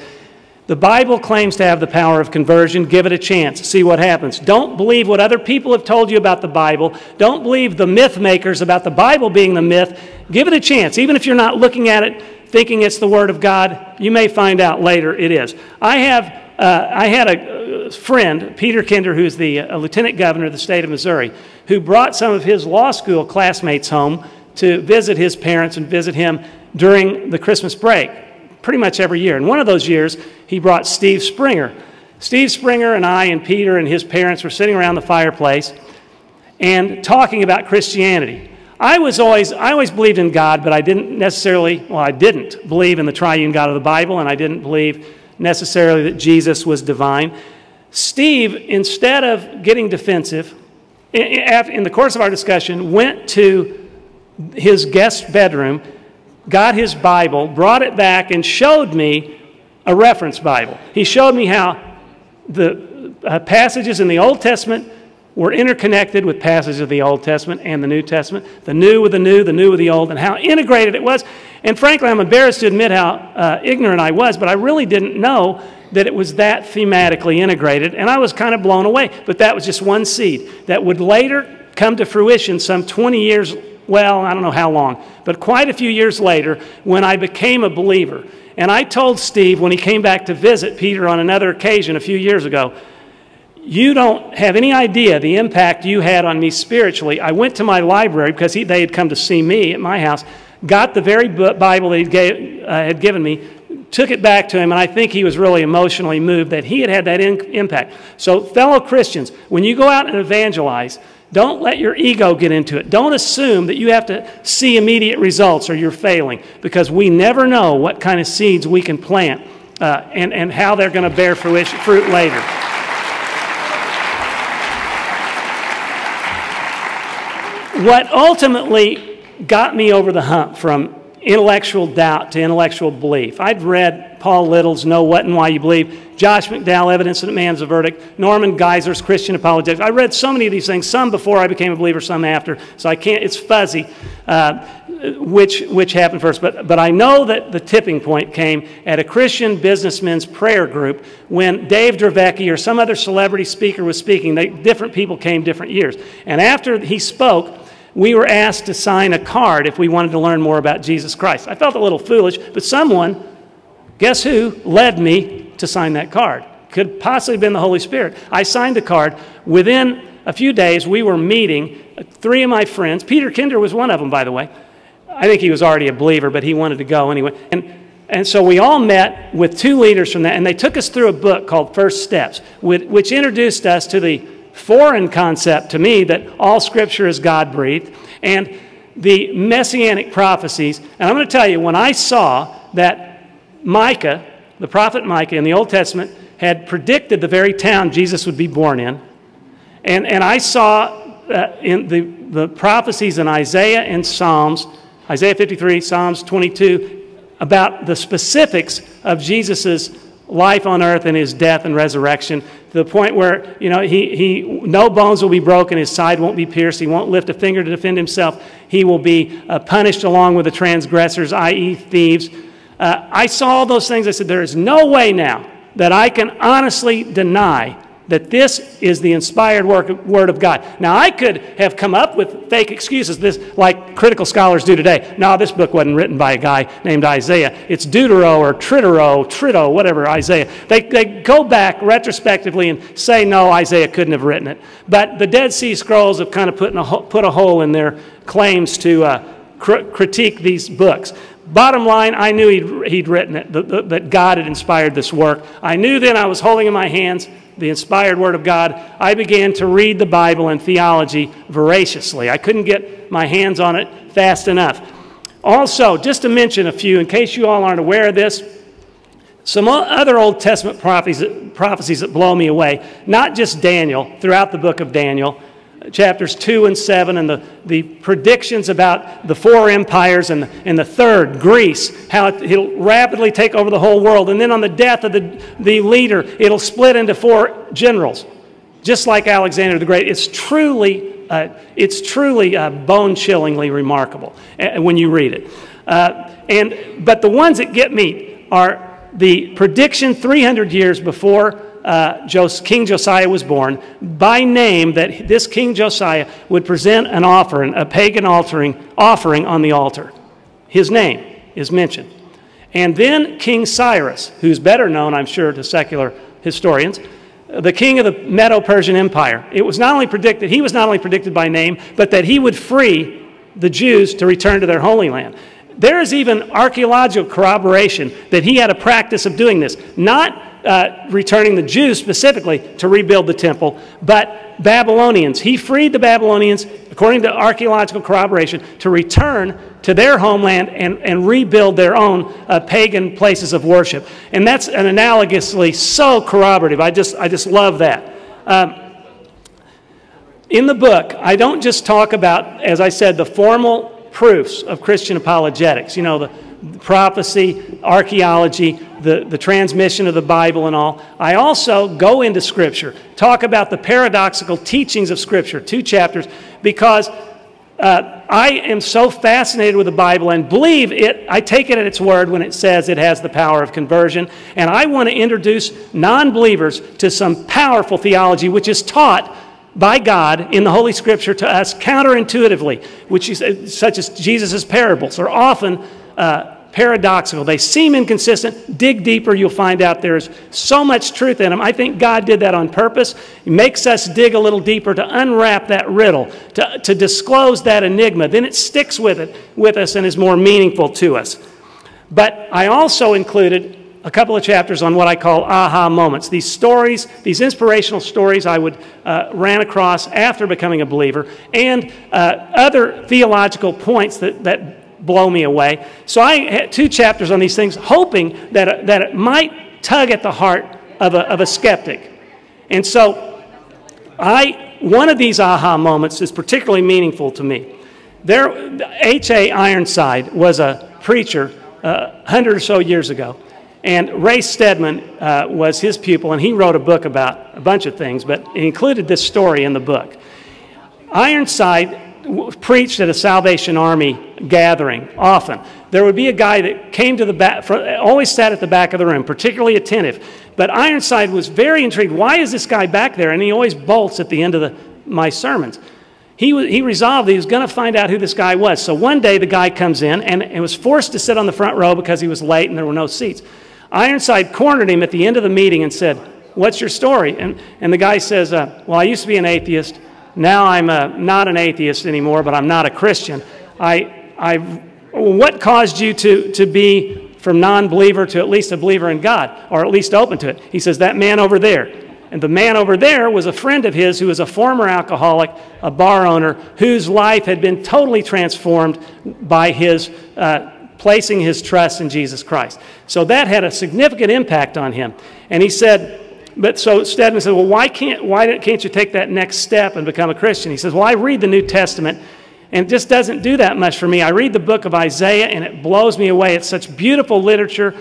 The Bible claims to have the power of conversion. Give it a chance. See what happens. Don't believe what other people have told you about the Bible. Don't believe the myth makers about the Bible being the myth. Give it a chance. Even if you're not looking at it thinking it's the Word of God, you may find out later it is. I had a friend, Peter Kinder, who's the lieutenant governor of the state of Missouri, who brought some of his law school classmates home to visit his parents and visit him during the Christmas break, pretty much every year. And one of those years, he brought Steve Springer. Steve Springer and I and Peter and his parents were sitting around the fireplace and talking about Christianity. I always believed in God, but I didn't believe in the triune God of the Bible, and I didn't believe necessarily that Jesus was divine. Steve, instead of getting defensive, in the course of our discussion, went to his guest bedroom, got his Bible, brought it back, and showed me a reference Bible. He showed me how the passages in the Old Testament were interconnected with passages of the Old Testament and the New Testament, the new with the new with the old, and how integrated it was. And frankly, I'm embarrassed to admit how ignorant I was, but I really didn't know that it was that thematically integrated, and I was kind of blown away. But that was just one seed that would later come to fruition some 20 years, well, I don't know how long, but quite a few years later when I became a believer. And I told Steve when he came back to visit Peter on another occasion a few years ago, you don't have any idea the impact you had on me spiritually. I went to my library because they had come to see me at my house, got the very Bible that he had given me, took it back to him, and I think he was really emotionally moved that he had had that impact. So fellow Christians, when you go out and evangelize, don't let your ego get into it. Don't assume that you have to see immediate results or you're failing, because we never know what kind of seeds we can plant and how they're going to bear fruit later. What ultimately got me over the hump from intellectual doubt to intellectual belief. I'd read Paul Little's Know What and Why You Believe, Josh McDowell, Evidence That Man is a Verdict, Norman Geisler's Christian Apologetics. I read so many of these things, some before I became a believer, some after, so I can't, it's fuzzy which happened first. But I know that the tipping point came at a Christian businessmen's prayer group when Dave Dravecki or some other celebrity speaker was speaking. Different people came different years. And after he spoke, we were asked to sign a card if we wanted to learn more about Jesus Christ. I felt a little foolish, but someone, guess who, led me to sign that card? Could possibly have been the Holy Spirit. I signed the card. Within a few days, we were meeting. 3 of my friends, Peter Kinder was one of them, by the way. I think he was already a believer, but he wanted to go anyway. And so we all met with 2 leaders from that, and they took us through a book called First Steps, which introduced us to the foreign concept to me that all Scripture is God-breathed, and the messianic prophecies. And I'm going to tell you, when I saw that Micah, the prophet Micah in the Old Testament, had predicted the very town Jesus would be born in, and I saw in the prophecies in Isaiah and Psalms, Isaiah 53, Psalms 22, about the specifics of Jesus' life on earth and his death and resurrection, to the point where, you know, no bones will be broken, his side won't be pierced, he won't lift a finger to defend himself, he will be punished along with the transgressors, i.e. thieves. I saw all those things. I said, there is no way now that I can honestly deny that this is the inspired word of God. Now, I could have come up with fake excuses, like critical scholars do today. No, this book wasn't written by a guy named Isaiah. It's Deutero or Trito, whatever, Isaiah. They go back retrospectively and say, no, Isaiah couldn't have written it. But the Dead Sea Scrolls have kind of put a hole in their claims to critique these books. Bottom line, I knew he'd written it, that God had inspired this work. I knew then I was holding in my hands the inspired Word of God. I began to read the Bible and theology voraciously. I couldn't get my hands on it fast enough. Also, just to mention a few, in case you all aren't aware of this, some other Old Testament prophecies that blow me away, not just Daniel, throughout the book of Daniel, chapters 2 and 7, and the predictions about the 4 empires and the third, Greece, how it'll rapidly take over the whole world. And then on the death of the leader, it'll split into 4 generals, just like Alexander the Great. It's truly bone-chillingly remarkable when you read it. But the ones that get me are the prediction 300 years before King Josiah was born, by name, that this King Josiah would present an offering, a pagan offering on the altar. His name is mentioned. And then King Cyrus, who's better known, I'm sure, to secular historians, the king of the Medo-Persian Empire. He was not only predicted by name, but that he would free the Jews to return to their Holy Land. There is even archaeological corroboration that he had a practice of doing this, not returning the Jews specifically to rebuild the temple, but Babylonians. He freed the Babylonians, according to archaeological corroboration, to return to their homeland and rebuild their own pagan places of worship. And that's an analogously so corroborative. I just love that. In the book, I don't just talk about, as I said, the formal proofs of Christian apologetics, you know, the prophecy, archaeology, the transmission of the Bible and all. I also go into Scripture, talk about the paradoxical teachings of Scripture, 2 chapters, because I am so fascinated with the Bible and believe it. I take it at its word when it says it has the power of conversion, and I want to introduce non-believers to some powerful theology which is taught by God in the Holy Scripture to us counterintuitively, which is, such as Jesus' parables are often paradoxical. They seem inconsistent. Dig deeper, you'll find out there's so much truth in them. I think God did that on purpose. He makes us dig a little deeper to unwrap that riddle, to disclose that enigma. Then it sticks with us and is more meaningful to us. But I also included a couple of chapters on what I call aha moments. These stories, these inspirational stories I ran across after becoming a believer, and other theological points that blow me away. So I had 2 chapters on these things, hoping that it might tug at the heart of a skeptic. And so one of these aha moments is particularly meaningful to me. H.A. Ironside was a preacher 100 or so years ago. And Ray Stedman was his pupil, and he wrote a book about a bunch of things, but he included this story in the book. Ironside preached at a Salvation Army gathering often. There would be a guy that came to the back, always sat at the back of the room, particularly attentive. But Ironside was very intrigued. Why is this guy back there? And he always bolts at the end of my sermons. He resolved that he was going to find out who this guy was. So one day the guy comes in and was forced to sit on the front row because he was late and there were no seats. Ironside cornered him at the end of the meeting and said, "What's your story?" And the guy says, "Well, I used to be an atheist. Now I'm not an atheist anymore, but I'm not a Christian. What caused you to be from non-believer to at least a believer in God, or at least open to it?" He says, "That man over there." And the man over there was a friend of his who was a former alcoholic, a bar owner, whose life had been totally transformed by his placing his trust in Jesus Christ. So that had a significant impact on him. And he said, so Stedman said, "Well, why can't you take that next step and become a Christian?" He says, "Well, I read the New Testament, and it just doesn't do that much for me. I read the book of Isaiah, and it blows me away. It's such beautiful literature.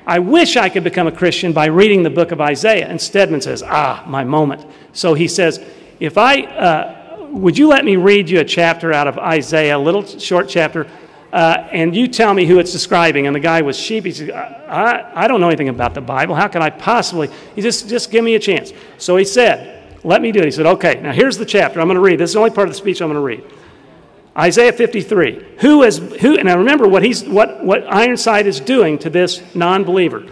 I wish I could become a Christian by reading the book of Isaiah. And Stedman says, my moment. So he says, would you let me read you a chapter out of Isaiah, a little short chapter, and you tell me who it's describing? And the guy was sheepy. He said, I don't know anything about the Bible. How can I possibly? He just give me a chance. So he said, let me do it. He said, okay, now here's the chapter I'm going to read. This is the only part of the speech I'm going to read. Isaiah 53. Now remember what Ironside is doing to this non-believer.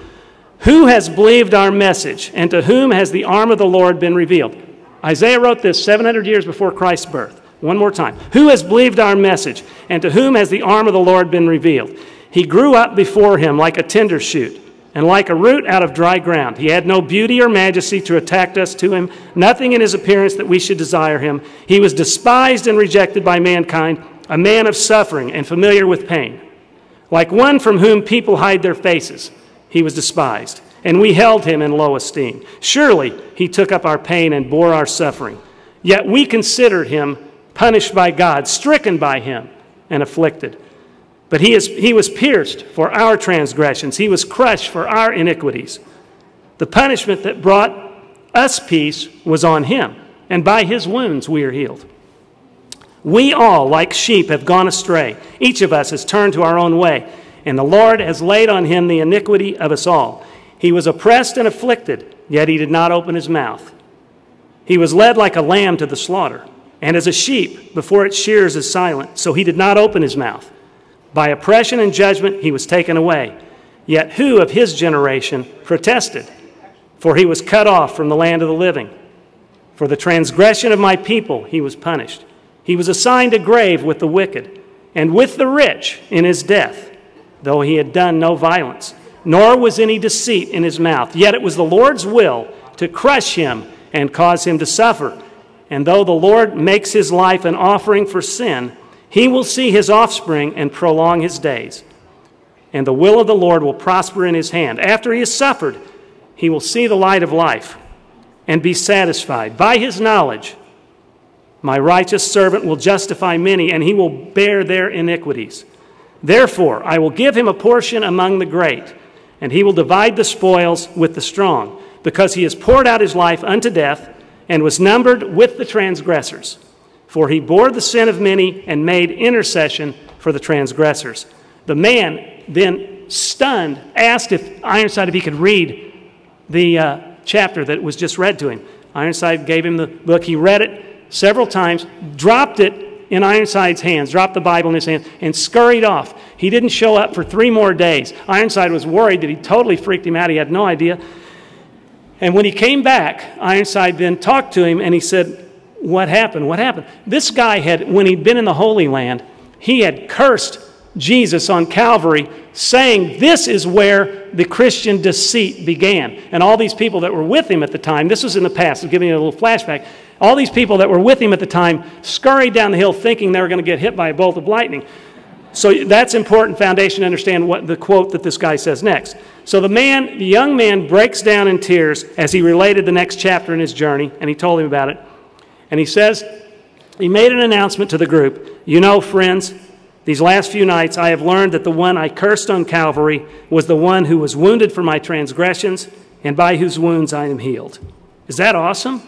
Who has believed our message, and to whom has the arm of the Lord been revealed? Isaiah wrote this 700 years before Christ's birth. One more time. Who has believed our message, and to whom has the arm of the Lord been revealed? He grew up before him like a tender shoot, and like a root out of dry ground. He had no beauty or majesty to attract us to him, nothing in his appearance that we should desire him. He was despised and rejected by mankind, a man of suffering and familiar with pain. Like one from whom people hide their faces, he was despised, and we held him in low esteem. Surely he took up our pain and bore our suffering. Yet we considered him punished by God, stricken by him, and afflicted. But he was pierced for our transgressions. He was crushed for our iniquities. The punishment that brought us peace was on him, and by his wounds we are healed. We all, like sheep, have gone astray. Each of us has turned to our own way, and the Lord has laid on him the iniquity of us all. He was oppressed and afflicted, yet he did not open his mouth. He was led like a lamb to the slaughter, and as a sheep before its shears is silent, so he did not open his mouth. By oppression and judgment he was taken away. Yet who of his generation protested? For he was cut off from the land of the living. For the transgression of my people he was punished. He was assigned a grave with the wicked, and with the rich in his death, though he had done no violence, nor was any deceit in his mouth. Yet it was the Lord's will to crush him and cause him to suffer. And though the Lord makes his life an offering for sin, he will see his offspring and prolong his days. And the will of the Lord will prosper in his hand. After he has suffered, he will see the light of life and be satisfied. By his knowledge, my righteous servant will justify many, and he will bear their iniquities. Therefore, I will give him a portion among the great, and he will divide the spoils with the strong, because he has poured out his life unto death and was numbered with the transgressors. For he bore the sin of many and made intercession for the transgressors. The man then, stunned, asked Ironside if he could read the chapter that was just read to him. Ironside gave him the book. He read it several times, dropped it in Ironside's hands, dropped the Bible in his hands, and scurried off. He didn't show up for 3 more days. Ironside was worried that he totally freaked him out. He had no idea. And when he came back, Ironside then talked to him, and he said, what happened? What happened? This guy had, when he'd been in the Holy Land, he had cursed Jesus on Calvary, saying this is where the Christian deceit began. And all these people that were with him at the time, this was in the past, I'm giving you a little flashback, all these people that were with him at the time scurried down the hill thinking they were going to get hit by a bolt of lightning. So that's important foundation to understand what the quote that this guy says next. So the young man breaks down in tears as he related the next chapter in his journey, and he told him about it. And he says, he made an announcement to the group. You know, friends, these last few nights I have learned that the one I cursed on Calvary was the one who was wounded for my transgressions, and by whose wounds I am healed. Is that awesome?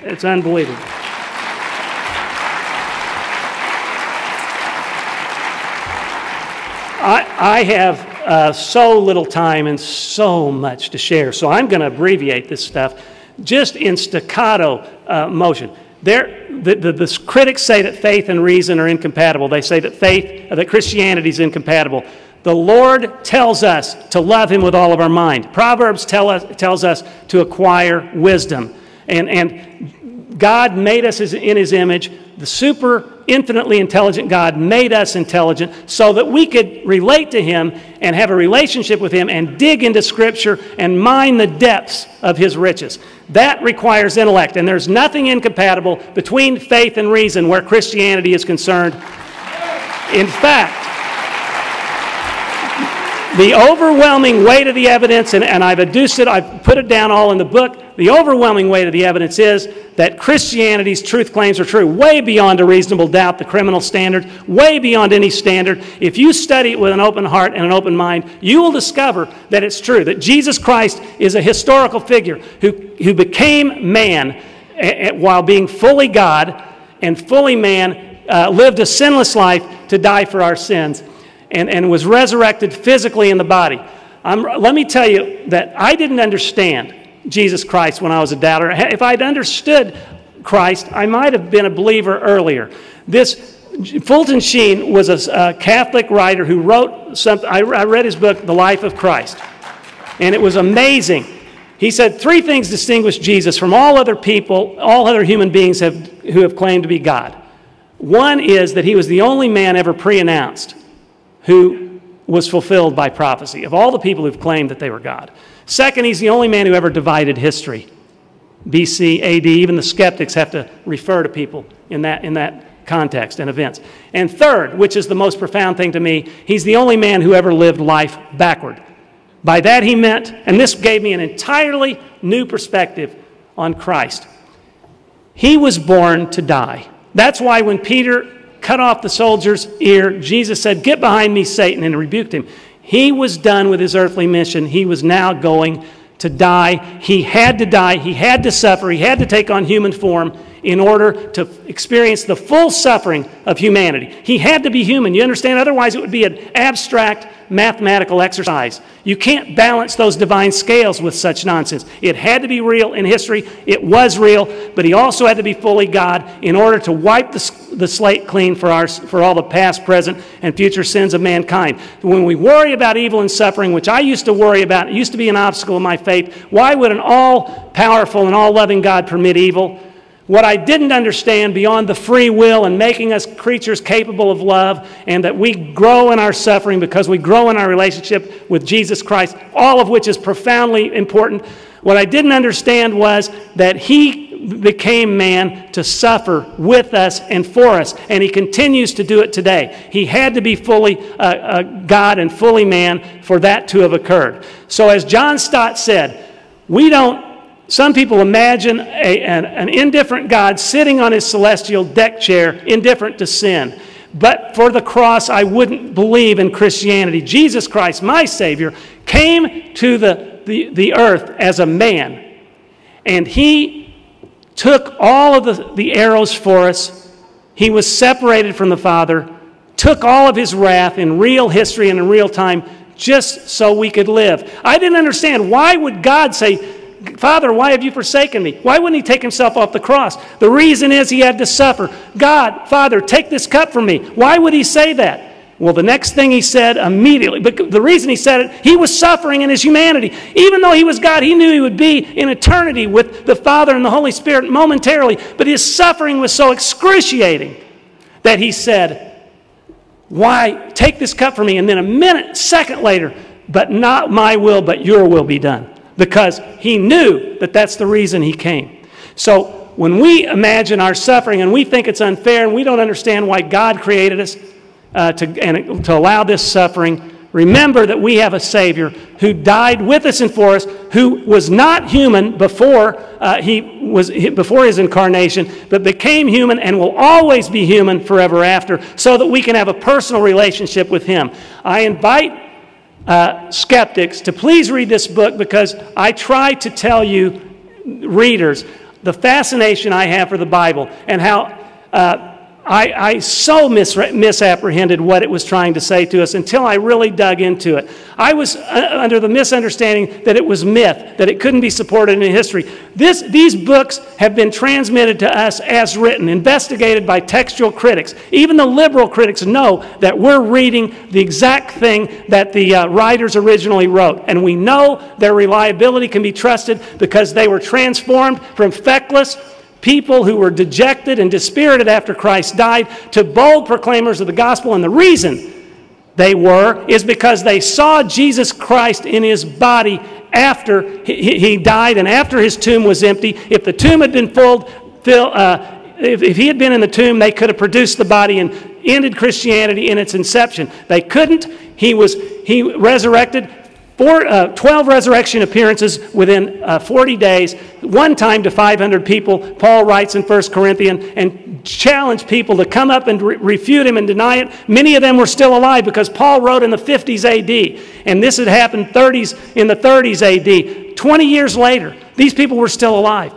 It's unbelievable. I have so little time and so much to share, so I'm going to abbreviate this stuff just in staccato motion. The critics say that faith and reason are incompatible. They say that Christianity is incompatible. The Lord tells us to love him with all of our mind. Proverbs tells us to acquire wisdom. And God made us in his image. The super infinitely intelligent God made us intelligent so that we could relate to him and have a relationship with him and dig into Scripture and mine the depths of his riches. That requires intellect, and there's nothing incompatible between faith and reason where Christianity is concerned. In fact, The overwhelming weight of the evidence, and I've adduced it, I've put it down all in the book, the overwhelming weight of the evidence is that Christianity's truth claims are true, way beyond a reasonable doubt, the criminal standard, way beyond any standard. If you study it with an open heart and an open mind, you will discover that it's true, that Jesus Christ is a historical figure who became man while being fully God and fully man, lived a sinless life to die for our sins, and was resurrected physically in the body. Let me tell you that I didn't understand Jesus Christ when I was a doubter. If I'd understood Christ, I might have been a believer earlier. This Fulton Sheen was a Catholic writer who wrote something. I read his book, The Life of Christ, and it was amazing. He said 3 things distinguish Jesus from all other people, all other human beings who have claimed to be God. One is that he was the only man ever pre-announced who was fulfilled by prophecy, of all the people who've claimed that they were God. Second, he's the only man who ever divided history. BC, AD, even the skeptics have to refer to people in that context and events. And third, which is the most profound thing to me, he's the only man who ever lived life backward. By that he meant, and this gave me an entirely new perspective on Christ, he was born to die. That's why when Peter cut off the soldier's ear, Jesus said, "Get behind me, Satan," and rebuked him. He was done with his earthly mission. He was now going to die. He had to die. He had to suffer. He had to take on human form in order to experience the full suffering of humanity. He had to be human. You understand? Otherwise, it would be an abstract mathematical exercise. You can't balance those divine scales with such nonsense. It had to be real in history. It was real, but he also had to be fully God in order to wipe the slate clean for all the past, present, and future sins of mankind. When we worry about evil and suffering, which I used to worry about, it used to be an obstacle in my faith, why would an all-powerful and all-loving God permit evil? What I didn't understand beyond the free will and making us creatures capable of love, and that we grow in our suffering because we grow in our relationship with Jesus Christ, all of which is profoundly important. What I didn't understand was that he became man to suffer with us and for us, and he continues to do it today. He had to be fully God and fully man for that to have occurred. So as John Stott said, some people imagine an indifferent God sitting on his celestial deck chair, indifferent to sin. But for the cross, I wouldn't believe in Christianity. Jesus Christ, my Savior, came to the earth as a man. And he took all of the arrows for us. He was separated from the Father, took all of his wrath in real history and in real time, just so we could live. I didn't understand. Why would God say, "Father, why have you forsaken me?" Why wouldn't he take himself off the cross? The reason is he had to suffer. "God, Father, take this cup from me." Why would he say that? Well, the next thing he said immediately, but the reason he said it, he was suffering in his humanity. Even though he was God, he knew he would be in eternity with the Father and the Holy Spirit momentarily, but his suffering was so excruciating that he said, "Why, take this cup from me?" And then a second later, "But not my will, but your will be done." Because he knew that that's the reason he came. So when we imagine our suffering and we think it's unfair and we don't understand why God created us to allow this suffering, remember that we have a Savior who died with us and for us, who was not human before his incarnation, but became human and will always be human forever after, so that we can have a personal relationship with him. I invite skeptics to please read this book, because I try to tell you, readers, the fascination I have for the Bible and how I so misapprehended what it was trying to say to us until I really dug into it. I was under the misunderstanding that it was myth, that it couldn't be supported in history. These books have been transmitted to us as written, investigated by textual critics. Even the liberal critics know that we're reading the exact thing that the writers originally wrote. And we know their reliability can be trusted because they were transformed from feckless people who were dejected and dispirited after Christ died to bold proclaimers of the gospel. And the reason they were is because they saw Jesus Christ in his body after he died and after his tomb was empty. If the tomb had been full, if he had been in the tomb, they could have produced the body ended Christianity in its inception. They couldn't. He resurrected 12 resurrection appearances within 40 days, one time to 500 people. Paul writes in 1 Corinthians and challenged people to come up and refute him and deny it. Many of them were still alive because Paul wrote in the 50s AD, and this had happened in the 30s AD. 20 years later, these people were still alive,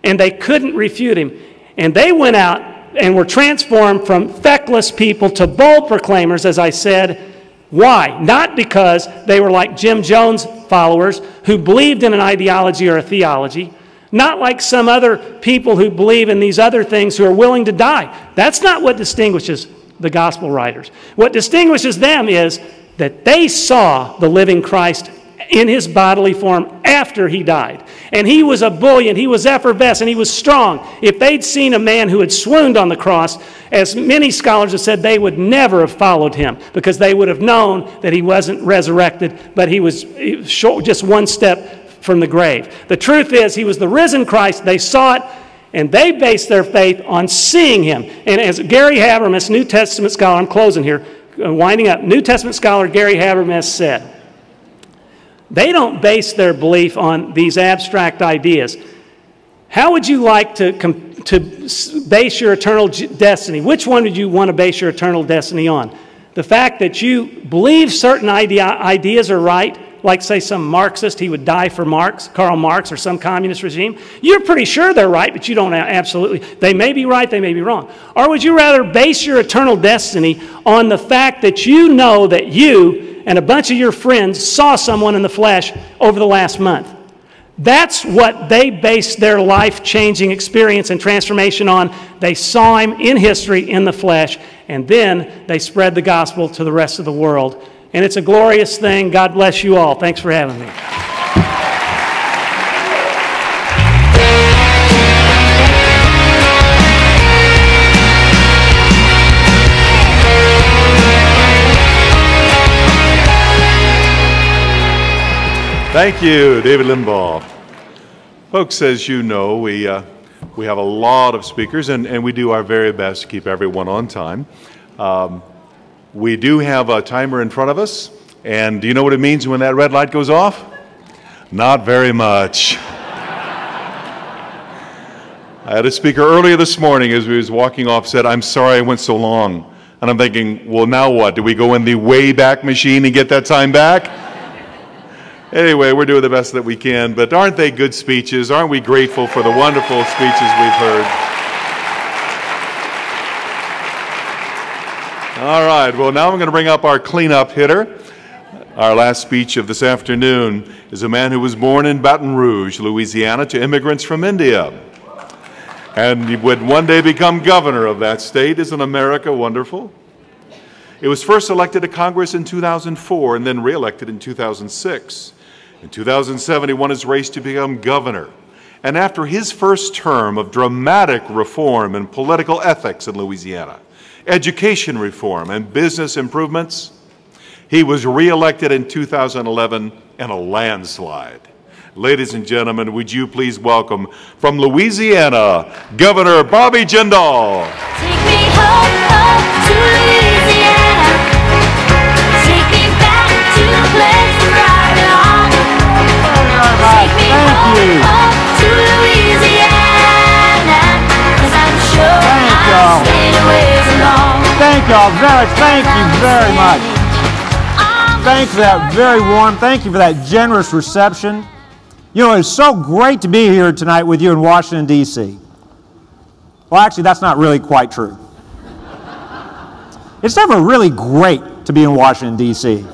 and they couldn't refute him. And they went out and were transformed from feckless people to bold proclaimers, as I said. Why? Not because they were like Jim Jones followers who believed in an ideology or a theology, not like some other people who believe in these other things who are willing to die. That's not what distinguishes the gospel writers. What distinguishes them is that they saw the living Christ in his bodily form after he died. And he was ebullient, he was effervescent, he was strong. If they'd seen a man who had swooned on the cross, as many scholars have said, they would never have followed him because they would have known that he wasn't resurrected, but he was just one step from the grave. The truth is, he was the risen Christ. They saw it, and they based their faith on seeing him. And as Gary Habermas, New Testament scholar, I'm closing here, winding up, New Testament scholar Gary Habermas said, they don't base their belief on these abstract ideas. How would you like to base your eternal destiny? Which one would you want to base your eternal destiny on? The fact that you believe certain ideas are right, like say some Marxist, he would die for Karl Marx or some communist regime. You're pretty sure they're right, but you don't absolutely. They may be right, they may be wrong. Or would you rather base your eternal destiny on the fact that you know that you and a bunch of your friends saw someone in the flesh over the last month? That's what they based their life-changing experience and transformation on. They saw him in history, in the flesh, and then they spread the gospel to the rest of the world. And it's a glorious thing. God bless you all. Thanks for having me. Thank you, David Limbaugh. Folks, as you know, we have a lot of speakers, and we do our very best to keep everyone on time. We do have a timer in front of us, and do you know what it means when that red light goes off? Not very much. I had a speaker earlier this morning as we was walking off said, "I'm sorry I went so long." And I'm thinking, well, now what? Do we go in the Wayback Machine and get that time back? Anyway, we're doing the best that we can, but aren't they good speeches? Aren't we grateful for the wonderful speeches we've heard? All right, well, now I'm going to bring up our cleanup hitter. Our last speech of this afternoon is a man who was born in Baton Rouge, Louisiana, to immigrants from India. And he would one day become governor of that state. Isn't America wonderful? He was first elected to Congress in 2004 and then re-elected in 2006. In 2007, he won his race to become governor. And after his first term of dramatic reform in political ethics in Louisiana, education reform, and business improvements, he was re-elected in 2011 in a landslide. Ladies and gentlemen, would you please welcome from Louisiana, Governor Bobby Jindal. Take me home, home to Louisiana. Take me back to the place where I belong. Take me home, home to Louisiana. 'Cause I'm sure I've stayed away so long. Thank y'all very, thank you very much. Thanks for that very warm, thank you for that generous reception. You know, it's so great to be here tonight with you in Washington, D.C. Well, actually, that's not really quite true. It's never really great to be in Washington, D.C.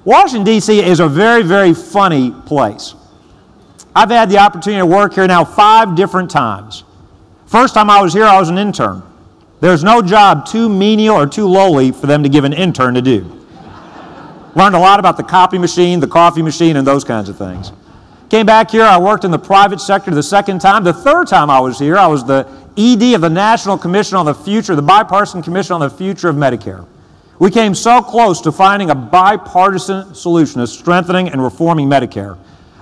Washington, D.C. is a very, very funny place. I've had the opportunity to work here now 5 different times. First time I was here, I was an intern. There's no job too menial or too lowly for them to give an intern to do. Learned a lot about the copy machine, the coffee machine, and those kinds of things. Came back here, I worked in the private sector the second time. The third time I was here, I was the ED of the National Commission on the Future, the Bipartisan Commission on the Future of Medicare. We came so close to finding a bipartisan solution to strengthening and reforming Medicare.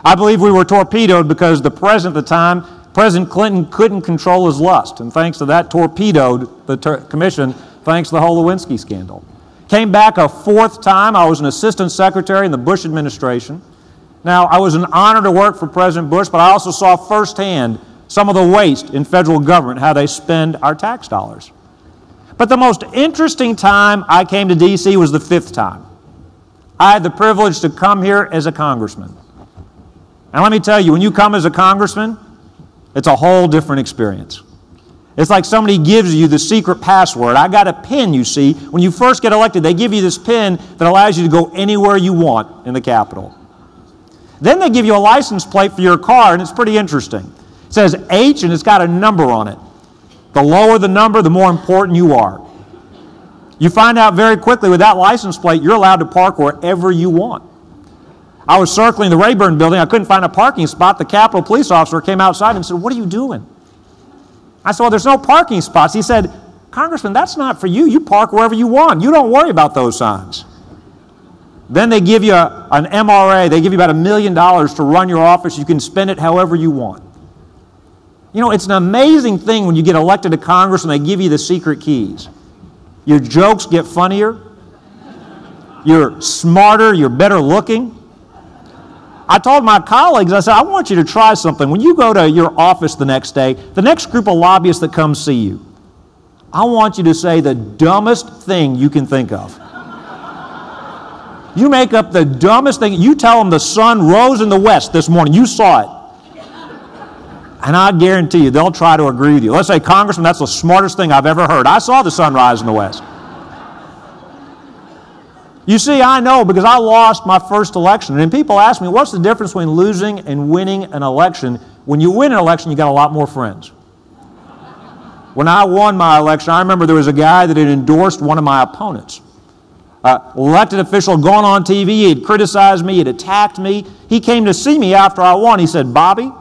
I believe we were torpedoed because the president at the time, President Clinton, couldn't control his lust. And thanks to that torpedoed the commission thanks to the whole Lewinsky scandal. Came back a fourth time. I was an assistant secretary in the Bush administration. Now, I was an honor to work for President Bush, but I also saw firsthand some of the waste in federal government, how they spend our tax dollars. But the most interesting time I came to D.C. was the fifth time. I had the privilege to come here as a congressman. And let me tell you, when you come as a congressman, it's a whole different experience. It's like somebody gives you the secret password. I got a pin, you see. When you first get elected, they give you this pin that allows you to go anywhere you want in the Capitol. Then they give you a license plate for your car, and it's pretty interesting. It says H, and it's got a number on it. The lower the number, the more important you are. You find out very quickly with that license plate, you're allowed to park wherever you want. I was circling the Rayburn building. I couldn't find a parking spot. The Capitol police officer came outside and said, "What are you doing?" I said, "Well, there's no parking spots." He said, "Congressman, that's not for you. You park wherever you want. You don't worry about those signs." Then they give you an MRA. They give you about $1 million to run your office. You can spend it however you want. You know, it's an amazing thing when you get elected to Congress and they give you the secret keys. Your jokes get funnier. You're smarter. You're better looking. I told my colleagues, I said, I want you to try something. When you go to your office the next day, the next group of lobbyists that come see you, I want you to say the dumbest thing you can think of. You make up the dumbest thing. You tell them the sun rose in the west this morning. You saw it. And I guarantee you, they'll try to agree with you. Let's say, "Congressman, that's the smartest thing I've ever heard. I saw the sun rise in the west." You see, I know because I lost my first election. And people ask me, what's the difference between losing and winning an election? When you win an election, you got a lot more friends. When I won my election, I remember there was a guy that had endorsed one of my opponents. Elected official had gone on TV, he had criticized me, he had attacked me. He came to see me after I won. He said, "Bobby,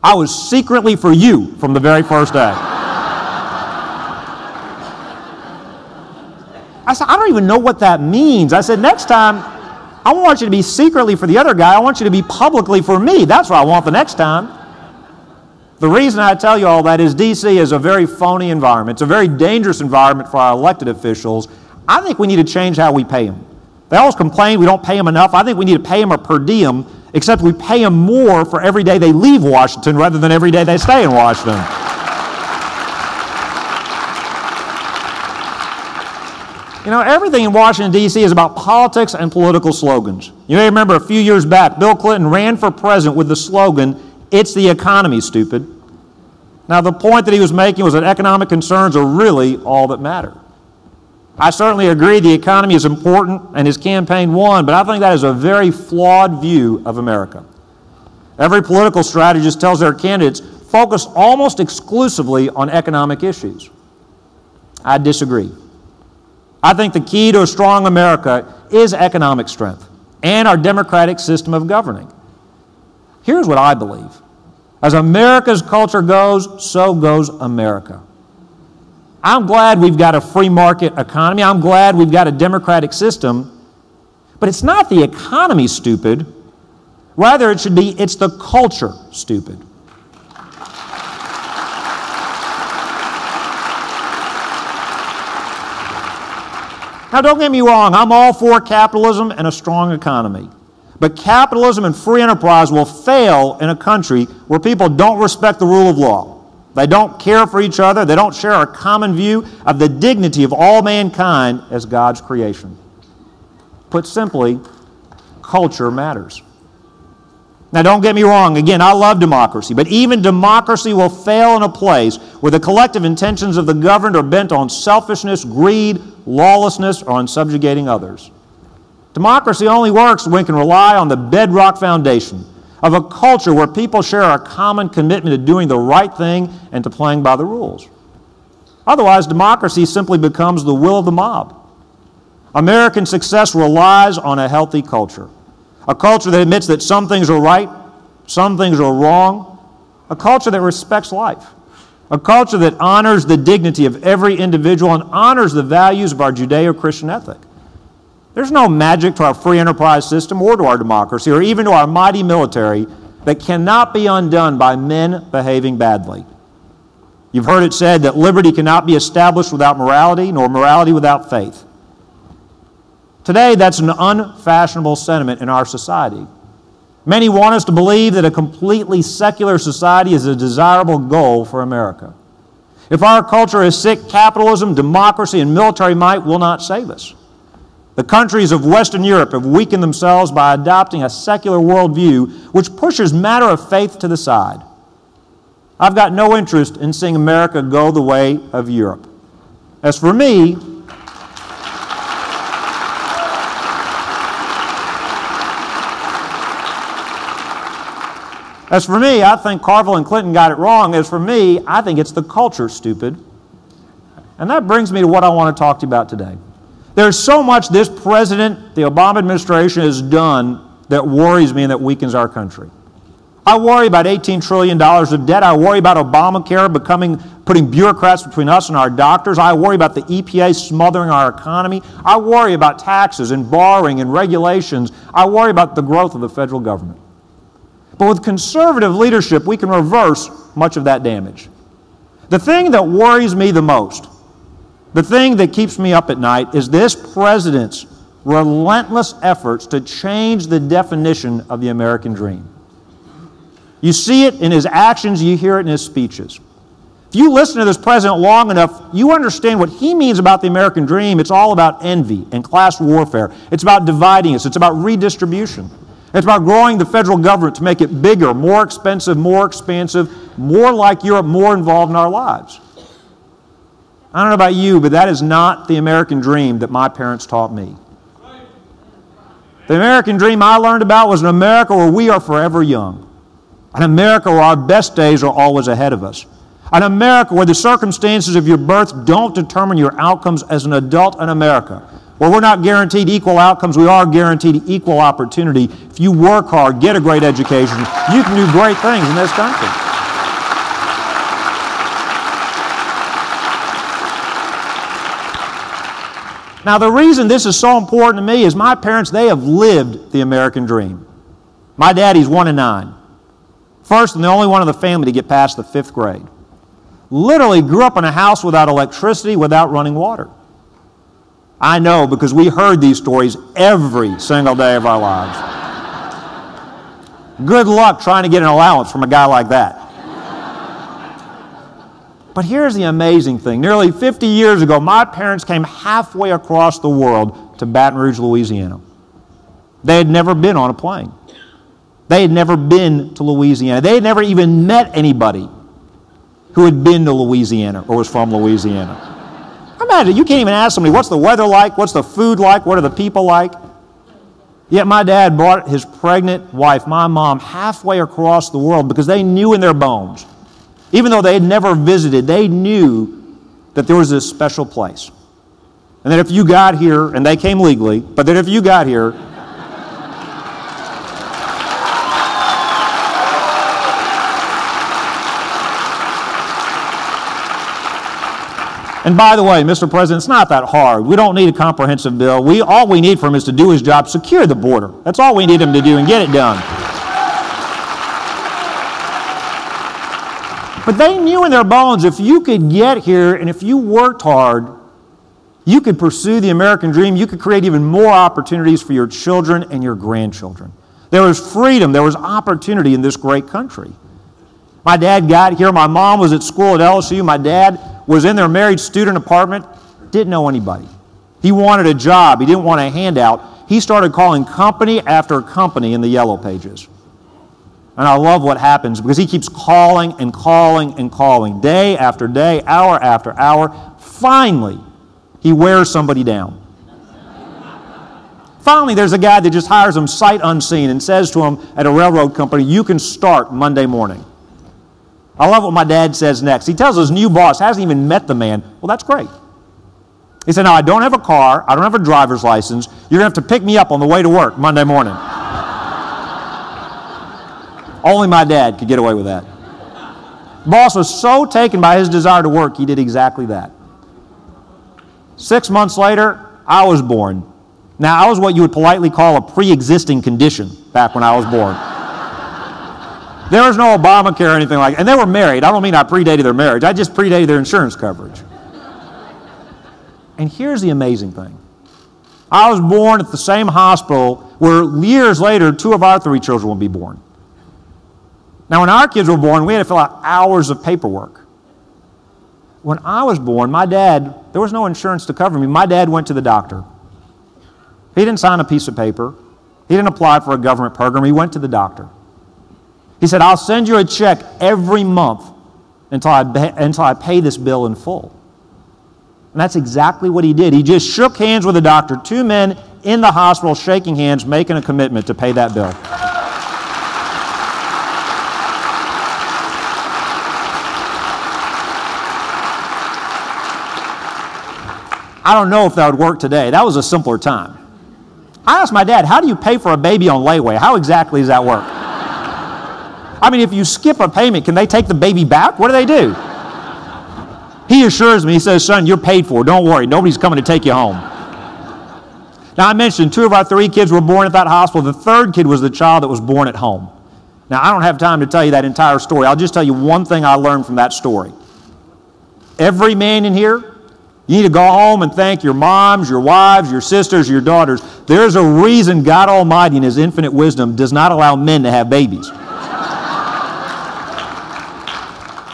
I was secretly for you from the very first day." I said, "I don't even know what that means." I said, "Next time, I want you to be secretly for the other guy. I want you to be publicly for me. That's what I want the next time." The reason I tell you all that is D.C. is a very phony environment. It's a very dangerous environment for our elected officials. I think we need to change how we pay them. They always complain we don't pay them enough. I think we need to pay them a per diem, except we pay them more for every day they leave Washington rather than every day they stay in Washington. You know, everything in Washington, D.C. is about politics and political slogans. You may remember a few years back, Bill Clinton ran for president with the slogan, "It's the economy, stupid." Now, the point that he was making was that economic concerns are really all that matter. I certainly agree the economy is important and his campaign won, but I think that is a very flawed view of America. Every political strategist tells their candidates focus almost exclusively on economic issues. I disagree. I think the key to a strong America is economic strength and our democratic system of governing. Here's what I believe. As America's culture goes, so goes America. I'm glad we've got a free market economy. I'm glad we've got a democratic system. But it's not the economy, stupid. Rather, it should be, it's the culture, stupid. Now, don't get me wrong. I'm all for capitalism and a strong economy. But capitalism and free enterprise will fail in a country where people don't respect the rule of law. They don't care for each other. They don't share a common view of the dignity of all mankind as God's creation. Put simply, culture matters. Now, don't get me wrong. Again, I love democracy, but even democracy will fail in a place where the collective intentions of the governed are bent on selfishness, greed, lawlessness, or on subjugating others. Democracy only works when we can rely on the bedrock foundation of a culture where people share a common commitment to doing the right thing and to playing by the rules. Otherwise, democracy simply becomes the will of the mob. American success relies on a healthy culture. A culture that admits that some things are right, some things are wrong. A culture that respects life. A culture that honors the dignity of every individual and honors the values of our Judeo-Christian ethic. There's no magic to our free enterprise system or to our democracy or even to our mighty military that cannot be undone by men behaving badly. You've heard it said that liberty cannot be established without morality, nor morality without faith. Today, that's an unfashionable sentiment in our society. Many want us to believe that a completely secular society is a desirable goal for America. If our culture is sick, capitalism, democracy, and military might will not save us. The countries of Western Europe have weakened themselves by adopting a secular worldview which pushes matter of faith to the side. I've got no interest in seeing America go the way of Europe. As for me, I think Carville and Clinton got it wrong. As for me, I think it's the culture, stupid. And that brings me to what I want to talk to you about today. There's so much this president, the Obama administration, has done that worries me and that weakens our country. I worry about $18 trillion of debt. I worry about Obamacare putting bureaucrats between us and our doctors. I worry about the EPA smothering our economy. I worry about taxes and borrowing and regulations. I worry about the growth of the federal government. But with conservative leadership, we can reverse much of that damage. The thing that worries me the most, the thing that keeps me up at night, is this president's relentless efforts to change the definition of the American dream. You see it in his actions, you hear it in his speeches. If you listen to this president long enough, you understand what he means about the American dream. It's all about envy and class warfare. It's about dividing us. It's about redistribution. It's about growing the federal government to make it bigger, more expensive, more expansive, more like Europe, more involved in our lives. I don't know about you, but that is not the American dream that my parents taught me. The American dream I learned about was an America where we are forever young. An America where our best days are always ahead of us. An America where the circumstances of your birth don't determine your outcomes as an adult in America. Where we're not guaranteed equal outcomes, we are guaranteed equal opportunity. If you work hard, get a great education, you can do great things in this country. Now, the reason this is so important to me is my parents, they have lived the American dream. My daddy's 1 of 9. First and the only one in the family to get past the 5th grade. Literally grew up in a house without electricity, without running water. I know because we heard these stories every single day of our lives. Good luck trying to get an allowance from a guy like that. But here's the amazing thing. Nearly 50 years ago, my parents came halfway across the world to Baton Rouge, Louisiana. They had never been on a plane. They had never been to Louisiana. They had never even met anybody who had been to Louisiana or was from Louisiana. Imagine, you can't even ask somebody, what's the weather like? What's the food like? What are the people like? Yet my dad brought his pregnant wife, my mom, halfway across the world because they knew in their bones, even though they had never visited, they knew that there was this special place. And that if you got here, and they came legally, but that if you got here, and by the way, Mr. President, it's not that hard. We don't need a comprehensive bill. All we need from him is to do his job, secure the border. That's all we need him to do, and get it done. But they knew in their bones if you could get here and if you worked hard, you could pursue the American dream. You could create even more opportunities for your children and your grandchildren. There was freedom. There was opportunity in this great country. My dad got here. My mom was at school at LSU. My dad was in their married student apartment. Didn't know anybody. He wanted a job. He didn't want a handout. He started calling company after company in the yellow pages. And I love what happens because he keeps calling and calling and calling, day after day, hour after hour. Finally, he wears somebody down. Finally, there's a guy that just hires him sight unseen and says to him at a railroad company, you can start Monday morning. I love what my dad says next. He tells his new boss, hasn't even met the man, well, that's great. He said, now, I don't have a car. I don't have a driver's license. You're going to have to pick me up on the way to work Monday morning. Only my dad could get away with that. Boss was so taken by his desire to work, he did exactly that. 6 months later, I was born. Now, I was what you would politely call a pre-existing condition back when I was born. There was no Obamacare or anything like that. And they were married. I don't mean I predated their marriage. I just predated their insurance coverage. And here's the amazing thing. I was born at the same hospital where years later 2 of our 3 children will be born. Now, when our kids were born, we had to fill out hours of paperwork. When I was born, my dad, there was no insurance to cover me. My dad went to the doctor. He didn't sign a piece of paper. He didn't apply for a government program. He went to the doctor. He said, I'll send you a check every month until I pay this bill in full. And that's exactly what he did. He just shook hands with the doctor, 2 men in the hospital shaking hands, making a commitment to pay that bill. I don't know if that would work today. That was a simpler time. I asked my dad, how do you pay for a baby on layaway? How exactly does that work? I mean, if you skip a payment, can they take the baby back? What do they do? He assures me, he says, son, you're paid for. Don't worry. Nobody's coming to take you home. Now, I mentioned 2 of our 3 kids were born at that hospital. The 3rd kid was the child that was born at home. Now, I don't have time to tell you that entire story. I'll just tell you one thing I learned from that story. Every man in here, you need to go home and thank your moms, your wives, your sisters, your daughters. There's a reason God Almighty in His infinite wisdom does not allow men to have babies.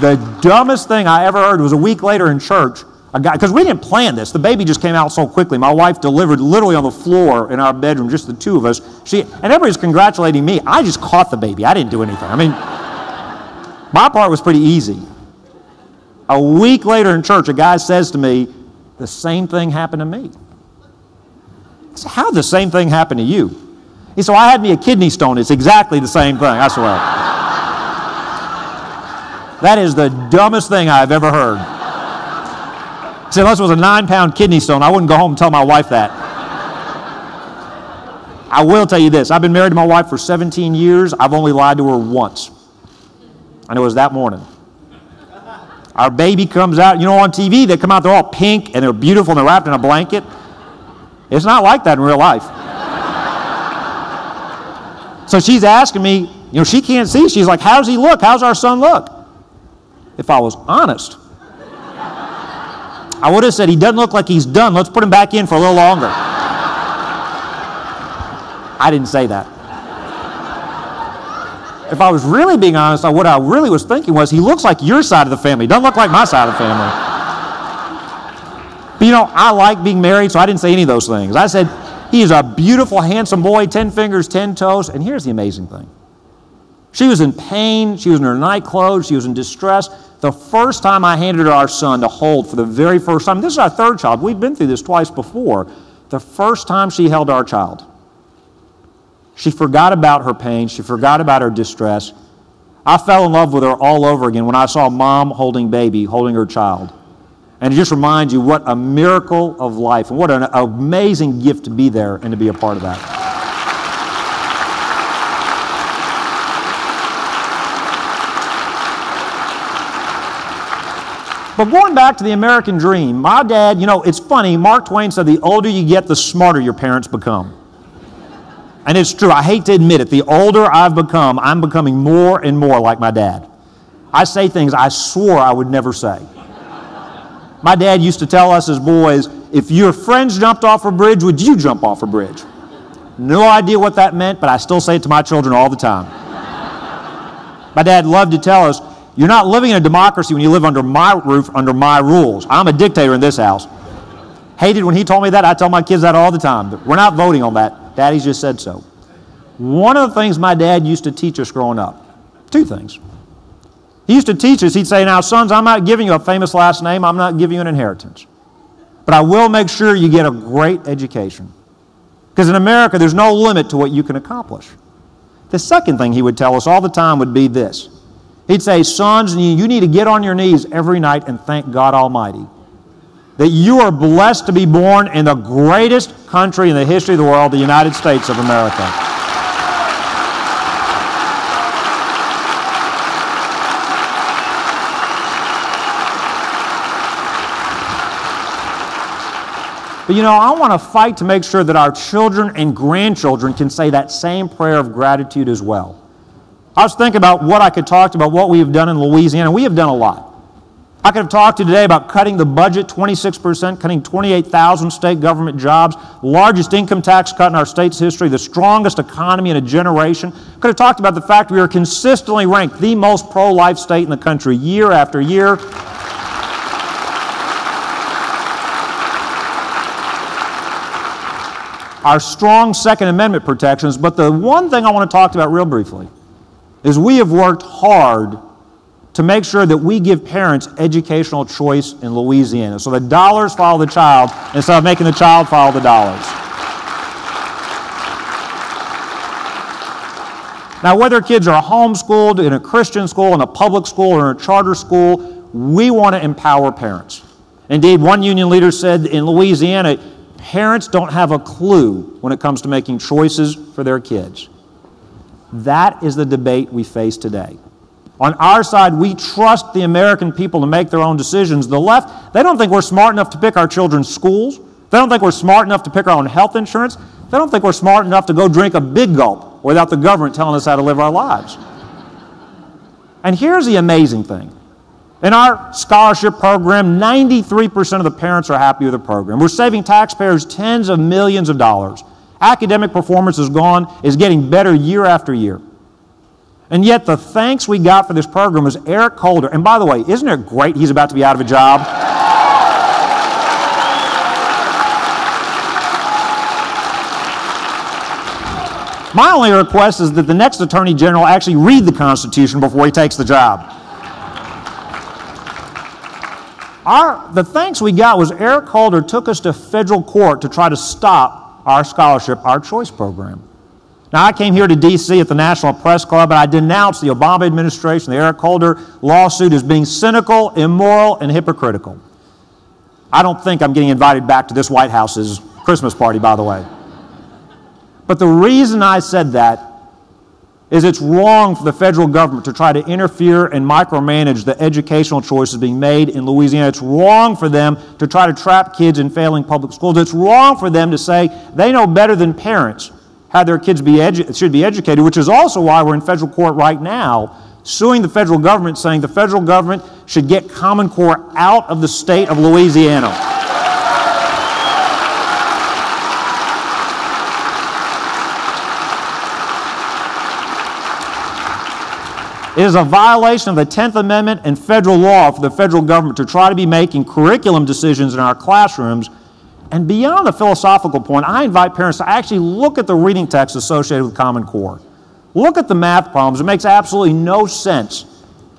The dumbest thing I ever heard was a week later in church, a guy, because we didn't plan this. The baby just came out so quickly. My wife delivered literally on the floor in our bedroom, just the 2 of us. And everybody's congratulating me. I just caught the baby. I didn't do anything. I mean, my part was pretty easy. A week later in church, a guy says to me, the same thing happened to me. I said, how did the same thing happen to you? He said, well, I had me a kidney stone. It's exactly the same thing, I swear. That is the dumbest thing I've ever heard. He said, unless it was a 9-pound kidney stone, I wouldn't go home and tell my wife that. I will tell you this. I've been married to my wife for 17 years. I've only lied to her once. And it was that morning. Our baby comes out. You know, on TV, they come out, they're all pink, and they're beautiful, and they're wrapped in a blanket. It's not like that in real life. So she's asking me, you know, she can't see. She's like, how's he look? How's our son look? If I was honest, I would have said, he doesn't look like he's done. Let's put him back in for a little longer. I didn't say that. If I was really being honest, what I really was thinking was, he looks like your side of the family. He doesn't look like my side of the family. But you know, I like being married, so I didn't say any of those things. I said, he is a beautiful, handsome boy, 10 fingers, 10 toes. And here's the amazing thing. She was in pain. She was in her night clothes. She was in distress. The first time I handed her our son to hold for the very first time, this is our 3rd child. We've been through this twice before. The first time she held our child, she forgot about her pain. She forgot about her distress. I fell in love with her all over again when I saw mom holding baby, holding her child. And it just reminds you what a miracle of life and what an amazing gift to be there and to be a part of that. But going back to the American dream, my dad, you know, it's funny, Mark Twain said the older you get, the smarter your parents become. And it's true. I hate to admit it. The older I've become, I'm becoming more and more like my dad. I say things I swore I would never say. My dad used to tell us as boys, if your friends jumped off a bridge, would you jump off a bridge? No idea what that meant, but I still say it to my children all the time. My dad loved to tell us, you're not living in a democracy when you live under my roof, under my rules. I'm a dictator in this house. Hated when he told me that. I tell my kids that all the time. We're not voting on that. Daddy's just said so. One of the things my dad used to teach us growing up, 2 things. He used to teach us, he'd say, now, sons, I'm not giving you a famous last name. I'm not giving you an inheritance. But I will make sure you get a great education. Because in America, there's no limit to what you can accomplish. The second thing he would tell us all the time would be this. He'd say, sons, you need to get on your knees every night and thank God Almighty that you are blessed to be born in the greatest country in the history of the world, the United States of America. But you know, I want to fight to make sure that our children and grandchildren can say that same prayer of gratitude as well. I was thinking about what I could talk about, what we have done in Louisiana. We have done a lot. I could have talked to you today about cutting the budget 26%, cutting 28,000 state government jobs, the largest income tax cut in our state's history, the strongest economy in a generation. Could have talked about the fact we are consistently ranked the most pro-life state in the country year after year. Our strong Second Amendment protections, but the one thing I want to talk about real briefly is we have worked hard to make sure that we give parents educational choice in Louisiana, so the dollars follow the child instead of making the child follow the dollars. Now, whether kids are homeschooled, in a Christian school, in a public school, or in a charter school, we want to empower parents. Indeed, one union leader said in Louisiana, parents don't have a clue when it comes to making choices for their kids. That is the debate we face today. On our side, we trust the American people to make their own decisions. The left, they don't think we're smart enough to pick our children's schools. They don't think we're smart enough to pick our own health insurance. They don't think we're smart enough to go drink a big gulp without the government telling us how to live our lives. And here's the amazing thing. In our scholarship program, 93% of the parents are happy with the program. We're saving taxpayers tens of millions of dollars. Academic performance is getting better year after year. And yet the thanks we got for this program was Eric Holder. And by the way, isn't it great he's about to be out of a job? My only request is that the next Attorney General actually read the Constitution before he takes the job. The thanks we got was Eric Holder took us to federal court to try to stop our scholarship, our choice program. Now, I came here to D.C. at the National Press Club, and I denounced the Obama administration, the Eric Holder lawsuit, as being cynical, immoral, and hypocritical. I don't think I'm getting invited back to this White House's Christmas party, by the way. But the reason I said that is it's wrong for the federal government to try to interfere and micromanage the educational choices being made in Louisiana. It's wrong for them to try to trap kids in failing public schools. It's wrong for them to say they know better than parents how their kids should be educated, which is also why we're in federal court right now suing the federal government, saying the federal government should get Common Core out of the state of Louisiana. It is a violation of the 10th Amendment and federal law for the federal government to try to be making curriculum decisions in our classrooms. And beyond the philosophical point, I invite parents to actually look at the reading text associated with Common Core. Look at the math problems. It makes absolutely no sense.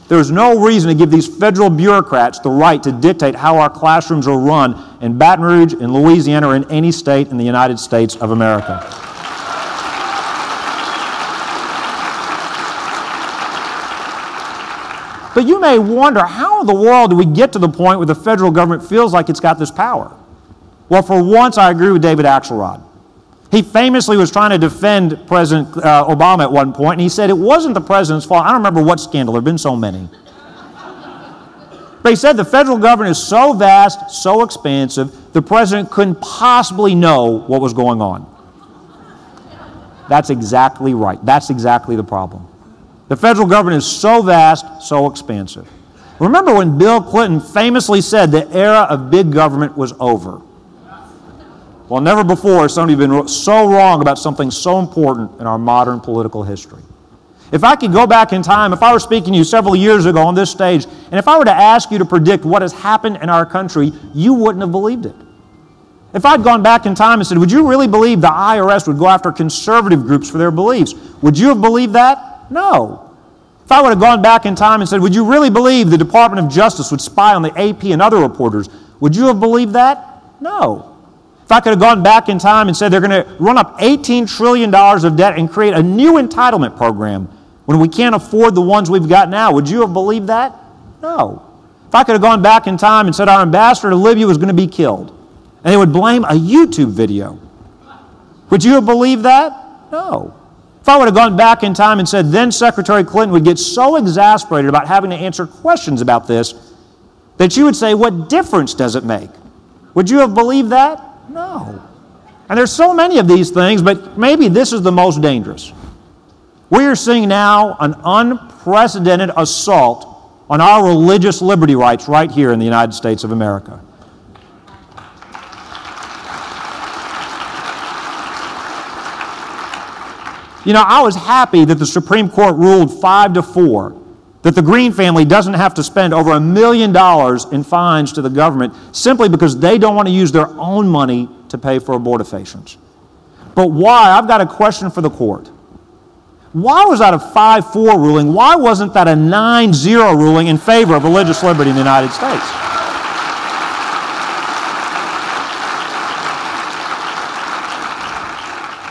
There's no reason to give these federal bureaucrats the right to dictate how our classrooms are run in Baton Rouge, in Louisiana, or in any state in the United States of America. But you may wonder, how in the world do we get to the point where the federal government feels like it's got this power? Well, for once, I agree with David Axelrod. He famously was trying to defend President Obama at one point, and he said it wasn't the president's fault. I don't remember what scandal. There have been so many. But he said the federal government is so vast, so expansive, the president couldn't possibly know what was going on. That's exactly right. That's exactly the problem. The federal government is so vast, so expansive. Remember when Bill Clinton famously said the era of big government was over? Well, never before has somebody been so wrong about something so important in our modern political history. If I could go back in time, if I were speaking to you several years ago on this stage, and if I were to ask you to predict what has happened in our country, you wouldn't have believed it. If I'd gone back in time and said, would you really believe the IRS would go after conservative groups for their beliefs? Would you have believed that? No. If I would have gone back in time and said, would you really believe the Department of Justice would spy on the AP and other reporters? Would you have believed that? No. If I could have gone back in time and said they're going to run up $18 trillion of debt and create a new entitlement program when we can't afford the ones we've got now, would you have believed that? No. If I could have gone back in time and said our ambassador to Libya was going to be killed, and they would blame a YouTube video, would you have believed that? No. If I would have gone back in time and said then Secretary Clinton would get so exasperated about having to answer questions about this that you would say, what difference does it make? Would you have believed that? No. And there's so many of these things, but maybe this is the most dangerous. We are seeing now an unprecedented assault on our religious liberty rights right here in the United States of America. You know, I was happy that the Supreme Court ruled 5-4 that the Green family doesn't have to spend over $1 million in fines to the government simply because they don't want to use their own money to pay for abortifacients. But why? I've got a question for the court. Why was that a 5-4 ruling? Why wasn't that a 9-0 ruling in favor of religious liberty in the United States?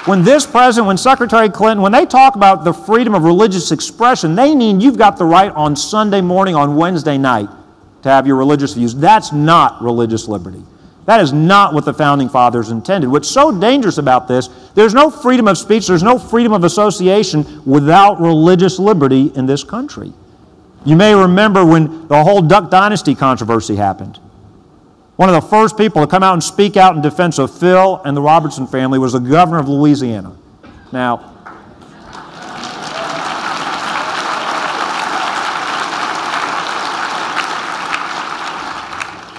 When this president, when Secretary Clinton, when they talk about the freedom of religious expression, they mean you've got the right on Sunday morning, on Wednesday night, to have your religious views. That's not religious liberty. That is not what the Founding Fathers intended. What's so dangerous about this, there's no freedom of speech, there's no freedom of association without religious liberty in this country. You may remember when the whole Duck Dynasty controversy happened. One of the first people to come out and speak out in defense of Phil and the Robertson family was the governor of Louisiana. Now,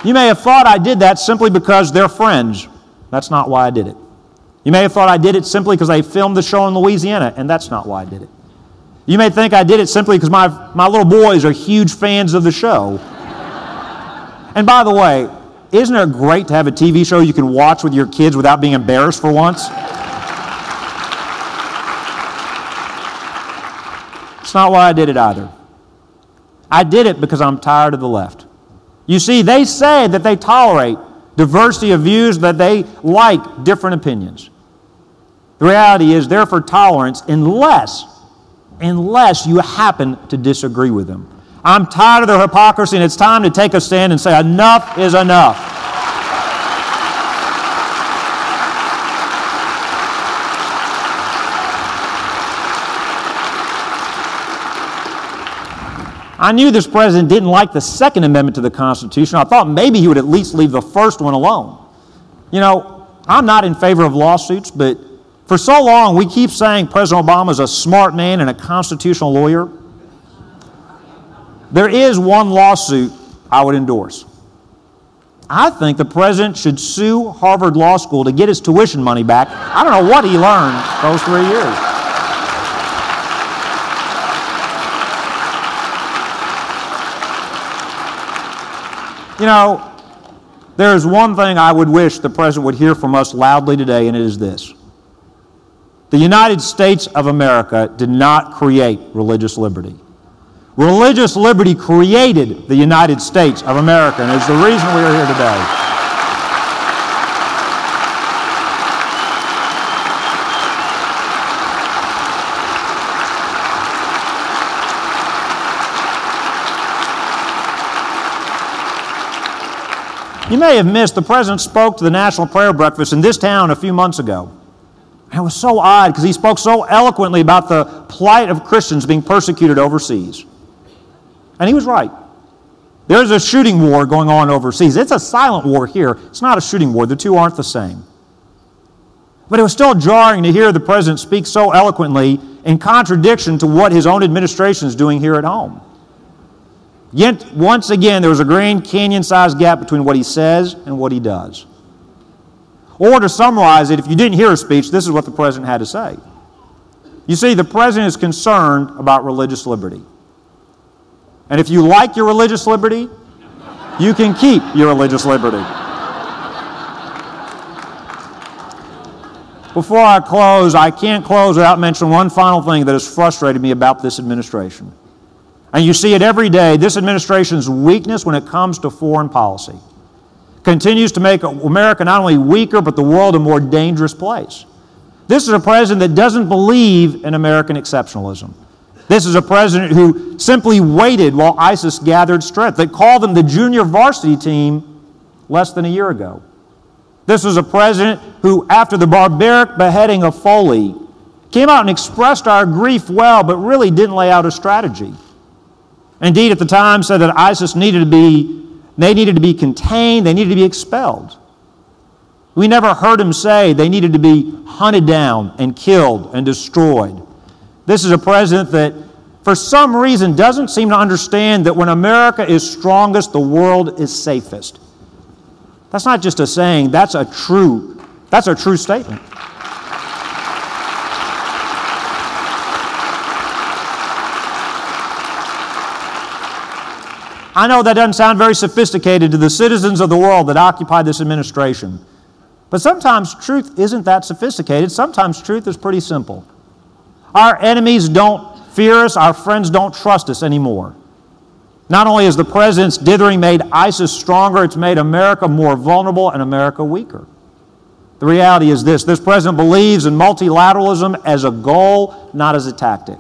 you may have thought I did that simply because they're friends. That's not why I did it. You may have thought I did it simply because they filmed the show in Louisiana, and that's not why I did it. You may think I did it simply because my little boys are huge fans of the show. And by the way, isn't it great to have a TV show you can watch with your kids without being embarrassed for once? It's not why I did it either. I did it because I'm tired of the left. You see, they say that they tolerate diversity of views, that they like different opinions. The reality is they're for tolerance unless you happen to disagree with them. I'm tired of their hypocrisy, and it's time to take a stand and say enough is enough. I knew this president didn't like the Second Amendment to the Constitution. I thought maybe he would at least leave the first one alone. You know, I'm not in favor of lawsuits, but for so long we keep saying President Obama is a smart man and a constitutional lawyer. There is one lawsuit I would endorse. I think the president should sue Harvard Law School to get his tuition money back. I don't know what he learned those 3 years. You know, there is one thing I would wish the president would hear from us loudly today, and it is this. The United States of America did not create religious liberty. Religious liberty created the United States of America, and it's the reason we are here today. You may have missed, the president spoke to the National Prayer Breakfast in this town a few months ago. And it was so odd because he spoke so eloquently about the plight of Christians being persecuted overseas. And he was right. There's a shooting war going on overseas. It's a silent war here. It's not a shooting war. The two aren't the same. But it was still jarring to hear the president speak so eloquently in contradiction to what his own administration is doing here at home. Yet, once again, there was a Grand Canyon-sized gap between what he says and what he does. Or to summarize it, if you didn't hear his speech, this is what the president had to say. You see, the president is concerned about religious liberty. And if you like your religious liberty, you can keep your religious liberty. Before I close, I can't close without mentioning one final thing that has frustrated me about this administration. And you see it every day. This administration's weakness when it comes to foreign policy continues to make America not only weaker, but the world a more dangerous place. This is a president that doesn't believe in American exceptionalism. This is a president who simply waited while ISIS gathered strength, that called them the junior varsity team less than a year ago. This is a president who, after the barbaric beheading of Foley, came out and expressed our grief well, but really didn't lay out a strategy. Indeed, at the time said that ISIS needed to be contained, they needed to be expelled. We never heard him say they needed to be hunted down and killed and destroyed. This is a president that, for some reason, doesn't seem to understand that when America is strongest, the world is safest. That's not just a saying, that's a true statement. I know that doesn't sound very sophisticated to the citizens of the world that occupy this administration. But sometimes truth isn't that sophisticated. Sometimes truth is pretty simple. Our enemies don't fear us. Our friends don't trust us anymore. Not only has the president's dithering made ISIS stronger, it's made America more vulnerable and America weaker. The reality is this president believes in multilateralism as a goal, not as a tactic.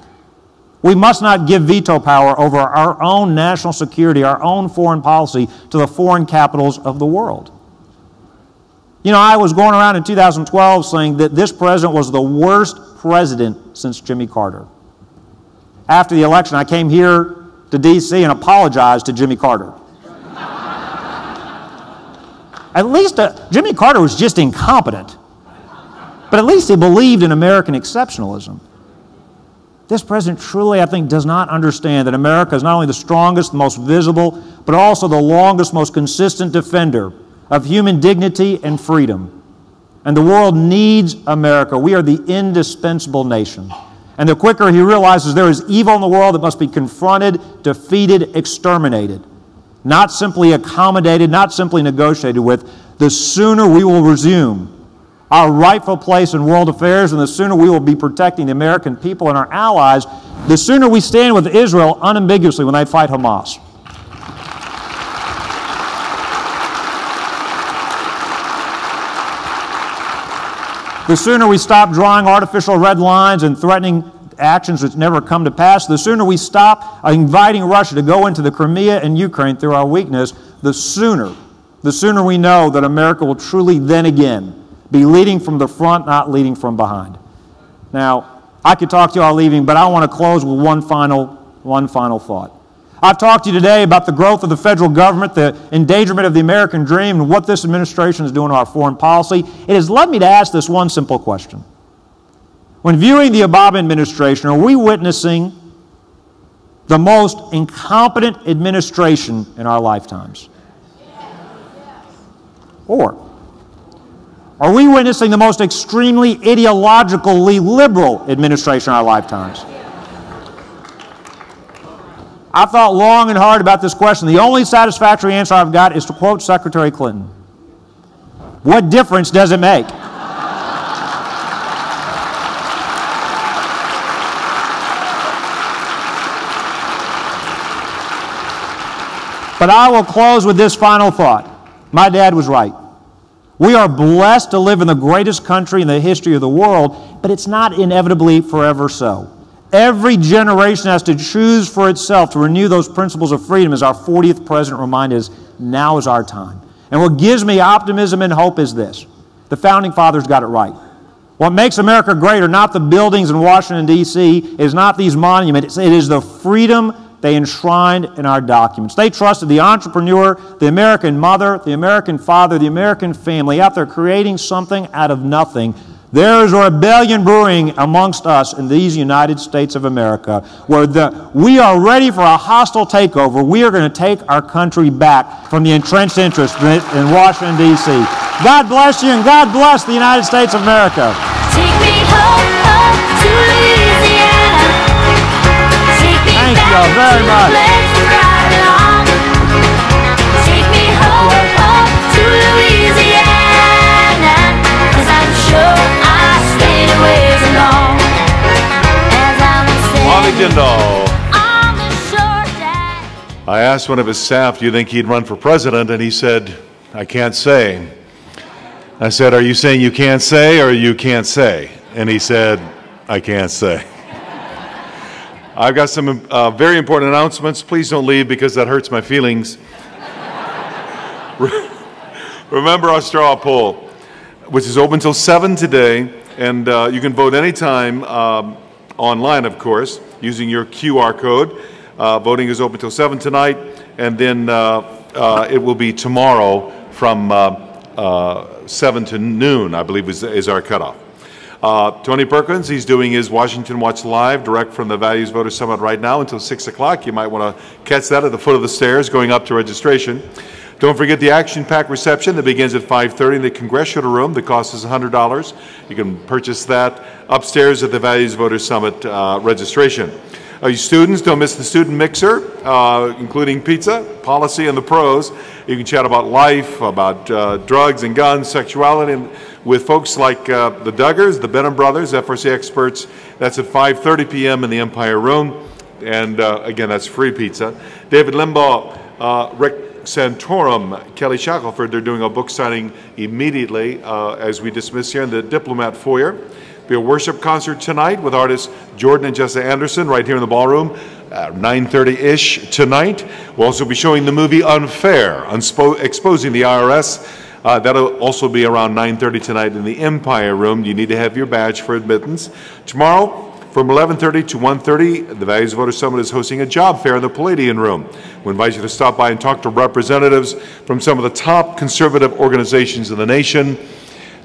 We must not give veto power over our own national security, our own foreign policy to the foreign capitals of the world. You know, I was going around in 2012 saying that this president was the worst president since Jimmy Carter. After the election, I came here to D.C. and apologized to Jimmy Carter. At least Jimmy Carter was just incompetent, but at least he believed in American exceptionalism. This president truly, I think, does not understand that America is not only the strongest, the most visible, but also the longest, most consistent defender of human dignity and freedom. And the world needs America. We are the indispensable nation. And the quicker he realizes there is evil in the world that must be confronted, defeated, exterminated, not simply accommodated, not simply negotiated with, the sooner we will resume our rightful place in world affairs, and the sooner we will be protecting the American people and our allies, the sooner we stand with Israel unambiguously when they fight Hamas. The sooner we stop drawing artificial red lines and threatening actions which never come to pass, the sooner we stop inviting Russia to go into the Crimea and Ukraine through our weakness, the sooner we know that America will truly then again be leading from the front, not leading from behind. Now, I could talk to you all leaving, but I want to close with one final thought. I've talked to you today about the growth of the federal government, the endangerment of the American dream, and what this administration is doing to our foreign policy. It has led me to ask this one simple question. When viewing the Obama administration, are we witnessing the most incompetent administration in our lifetimes? Or are we witnessing the most extremely ideologically liberal administration in our lifetimes? I've thought long and hard about this question. The only satisfactory answer I've got is to quote Secretary Clinton. What difference does it make? But I will close with this final thought. My dad was right. We are blessed to live in the greatest country in the history of the world, but it's not inevitably forever so. Every generation has to choose for itself to renew those principles of freedom, as our 40th president reminded us. Now is our time. And what gives me optimism and hope is this. The Founding Fathers got it right. What makes America great are not the buildings in Washington, D.C., it is not these monuments, it is the freedom they enshrined in our documents. They trusted the entrepreneur, the American mother, the American father, the American family out there creating something out of nothing. There is a rebellion brewing amongst us in these United States of America where we are ready for a hostile takeover. We are going to take our country back from the entrenched interests in Washington, D.C. God bless you, and God bless the United States of America. Take me home to Louisiana. Thank you all very much. Take me home to Louisiana, 'cause I'm sure I stayed away so long as I'm Jindal. I asked one of his staff, do you think he'd run for president? And he said, I can't say. I said, are you saying you can't say or you can't say? And he said, I can't say. I've got some very important announcements. Please don't leave because that hurts my feelings. Remember our straw poll, which is open until 7 today, and you can vote anytime online, of course, using your QR code. Voting is open until 7 tonight, and then it will be tomorrow from 7 to noon, I believe is our cutoff. Tony Perkins, he's doing his Washington Watch Live direct from the Values Voter Summit right now until 6 o'clock. You might want to catch that at the foot of the stairs going up to registration. Don't forget the action-packed reception that begins at 5:30 in the Congressional Room. The cost is $100. You can purchase that upstairs at the Values Voter Summit registration. You students, don't miss the student mixer, including pizza, policy, and the pros. You can chat about life, about drugs and guns, sexuality, and with folks like the Duggars, the Benham brothers, FRC experts. That's at 5:30 p.m. in the Empire Room. And again, that's free pizza. David Limbaugh, Rick Santorum, Kelly Shackelford, they're doing a book signing immediately as we dismiss here in the Diplomat Foyer. Be a worship concert tonight with artists Jordan and Jessa Anderson right here in the ballroom, 9:30-ish tonight. We'll also be showing the movie Unfair, exposing the IRS. That'll also be around 9:30 tonight in the Empire Room. You need to have your badge for admittance. Tomorrow, from 11:30 to 1:30, the Values Voter Summit is hosting a job fair in the Palladian Room. We invite you to stop by and talk to representatives from some of the top conservative organizations in the nation.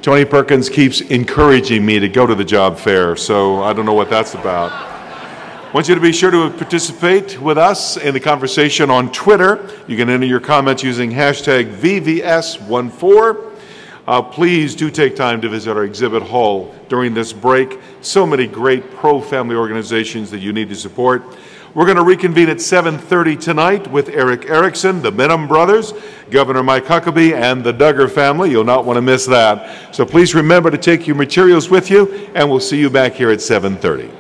Tony Perkins keeps encouraging me to go to the job fair, so I don't know what that's about. I want you to be sure to participate with us in the conversation on Twitter. You can enter your comments using hashtag VVS14. Please do take time to visit our exhibit hall during this break. So many great pro-family organizations that you need to support. We're going to reconvene at 7:30 tonight with Eric Erickson, the Benham brothers, Governor Mike Huckabee, and the Duggar family. You'll not want to miss that. So please remember to take your materials with you, and we'll see you back here at 7:30.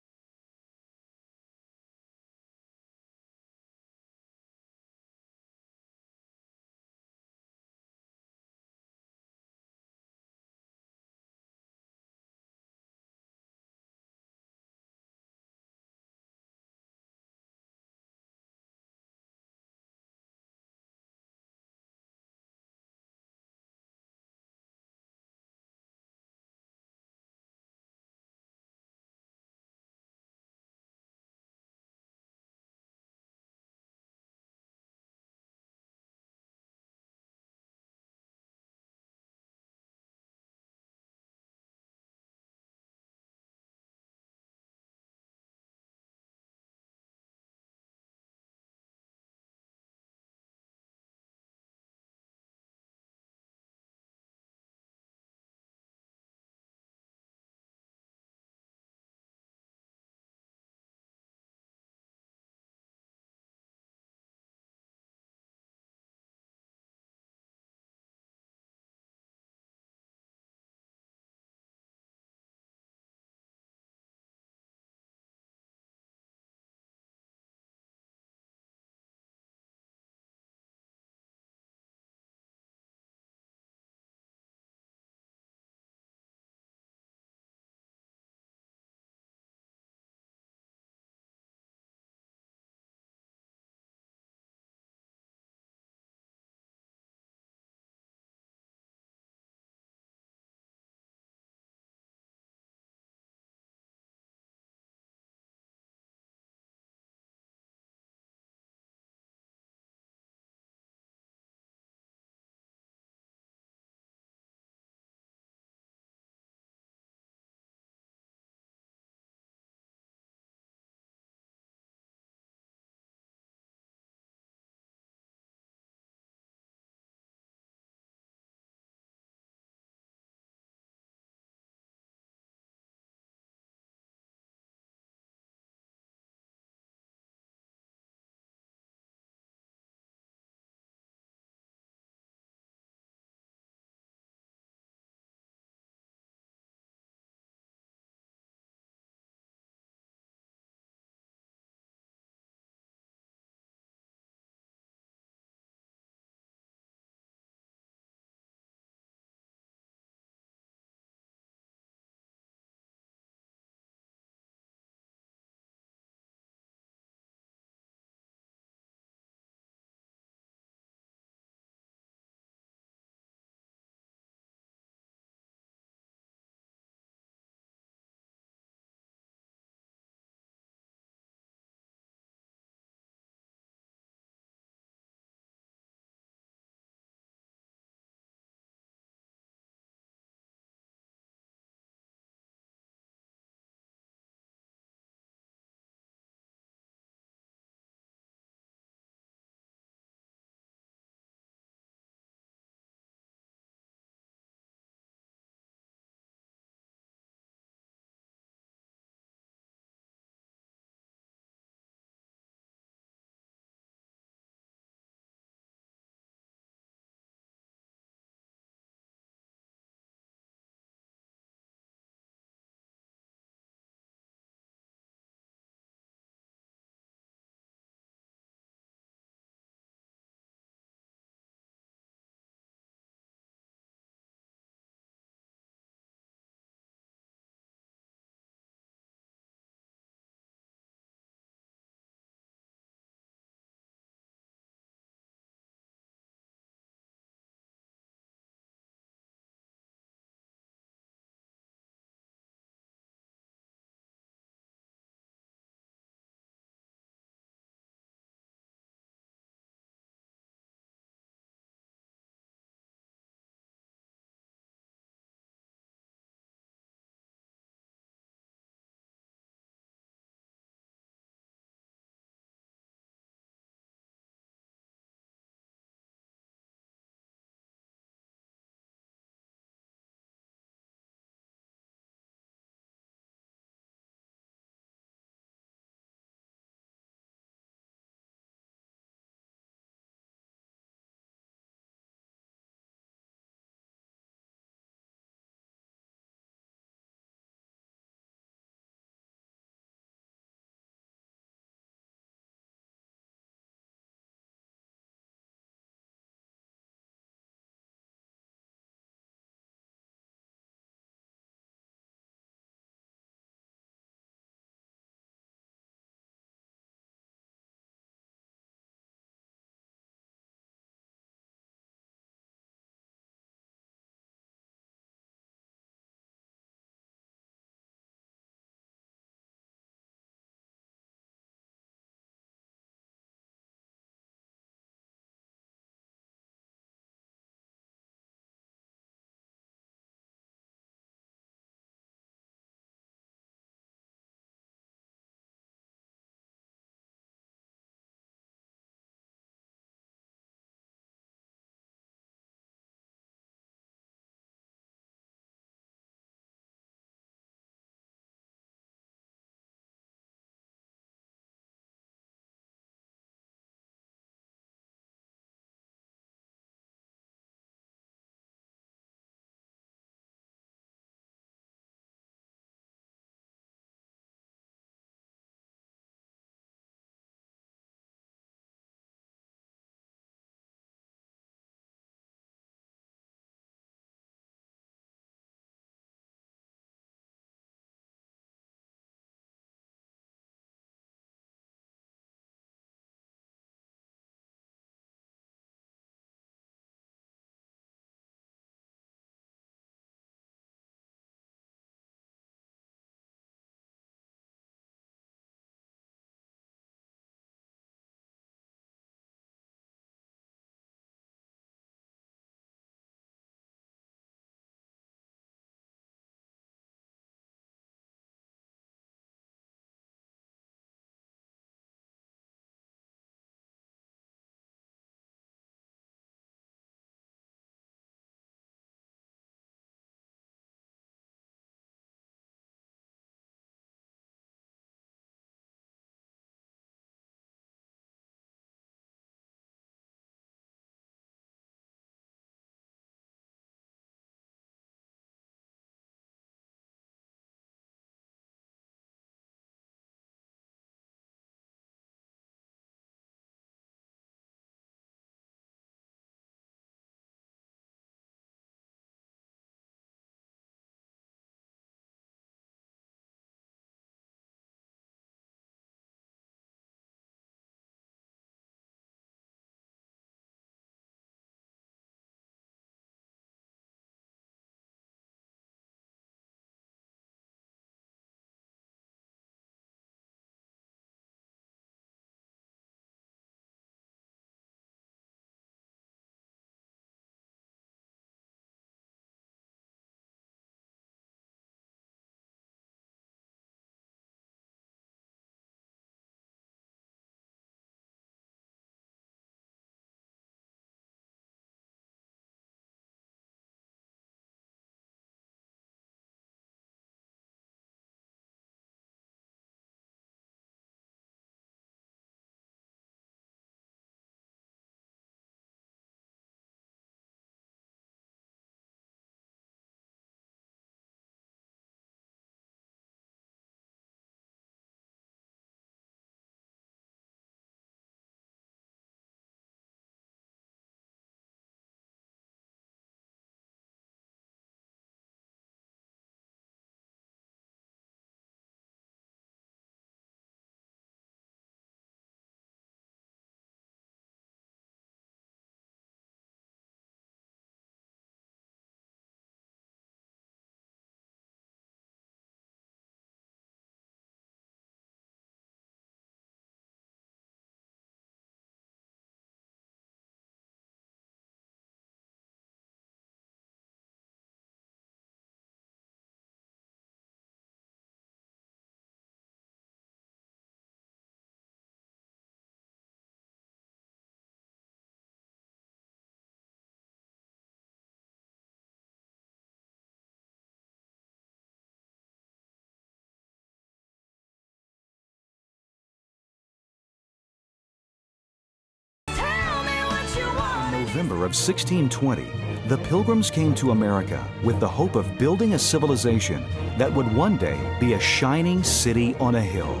November of 1620, the Pilgrims came to America with the hope of building a civilization that would one day be a shining city on a hill.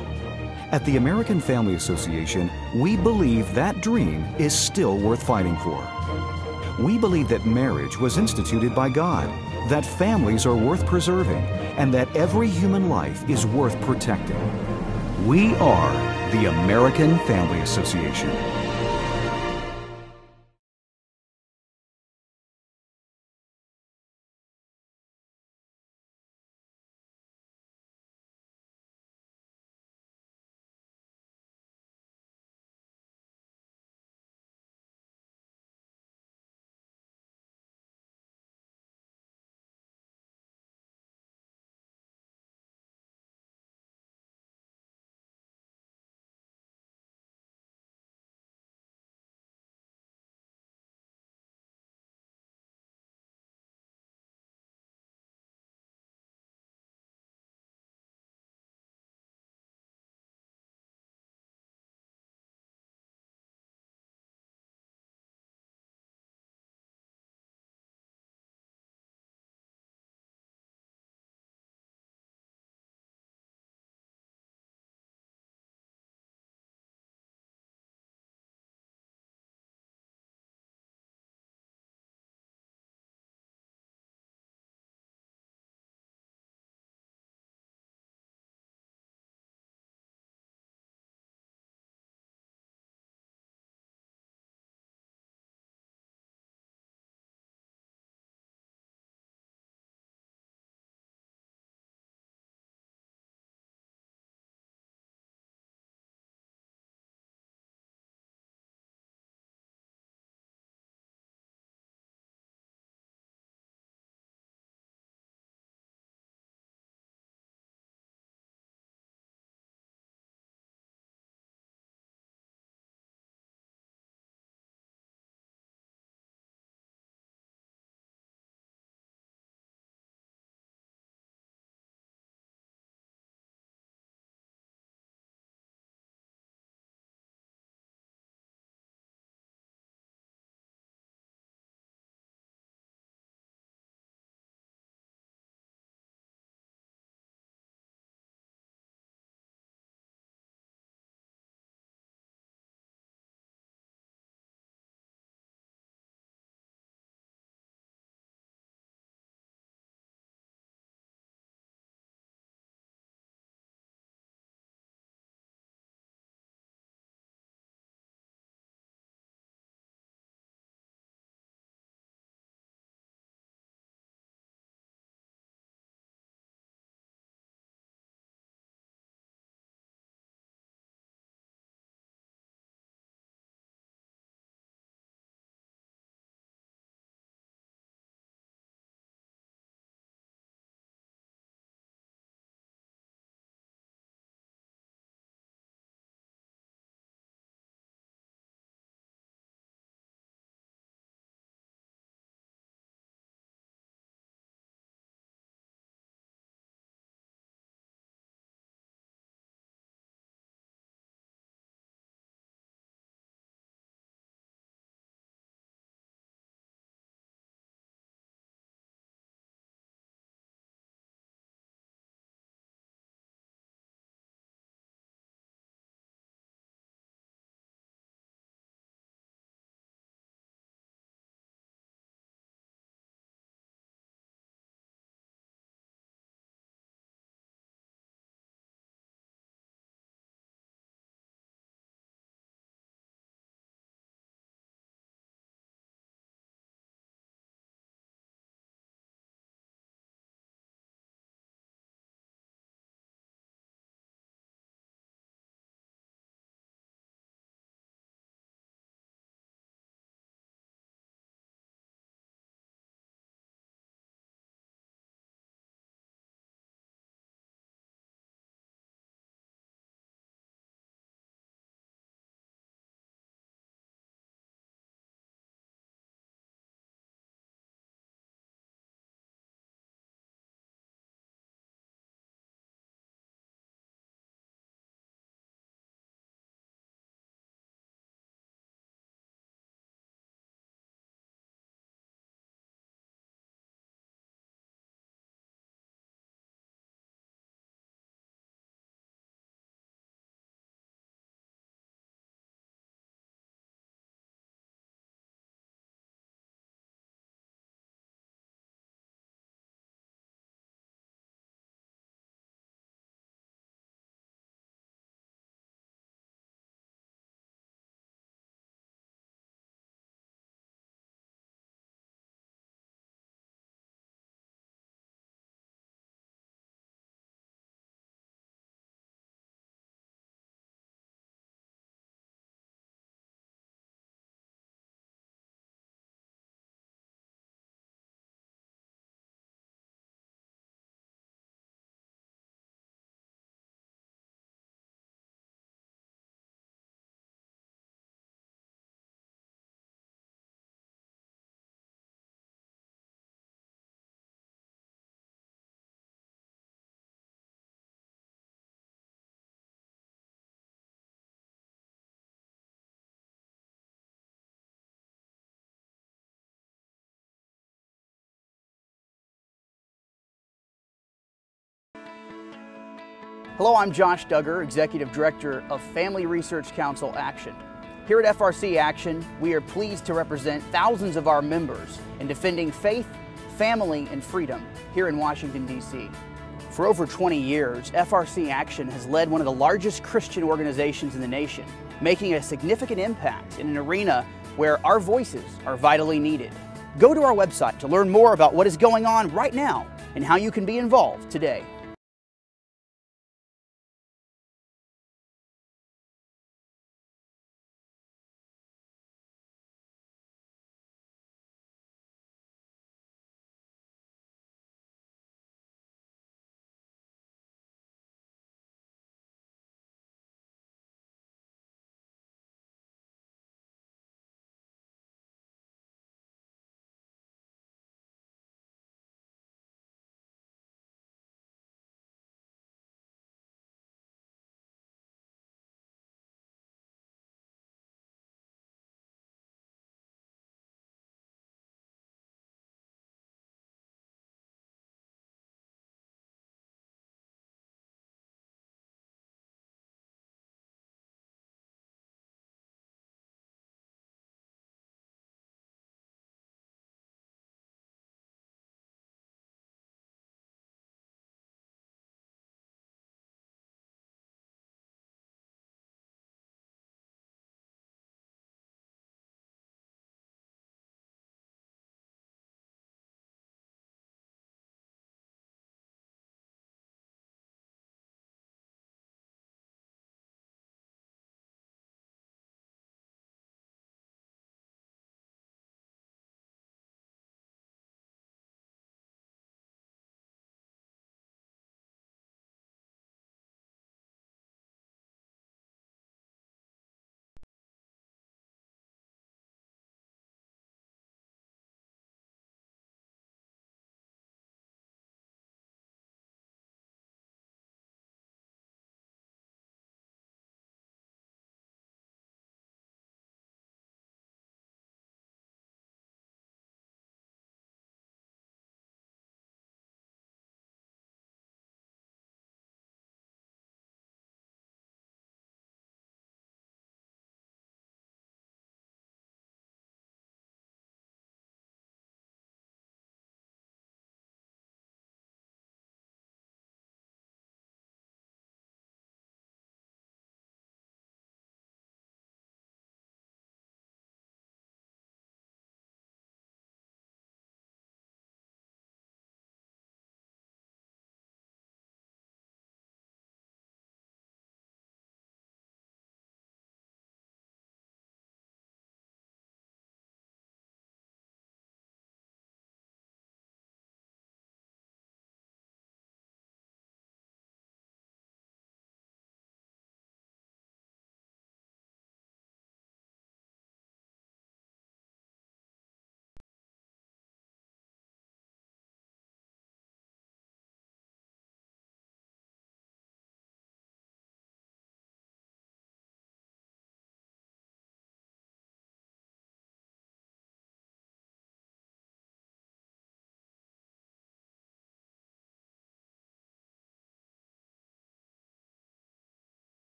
At the American Family Association, we believe that dream is still worth fighting for. We believe that marriage was instituted by God, that families are worth preserving, and that every human life is worth protecting. We are the American Family Association. Hello, I'm Josh Duggar, Executive Director of Family Research Council Action. Here at FRC Action, we are pleased to represent thousands of our members in defending faith, family, and freedom here in Washington, D.C. For over 20 years, FRC Action has led one of the largest Christian organizations in the nation, making a significant impact in an arena where our voices are vitally needed. Go to our website to learn more about what is going on right now and how you can be involved today.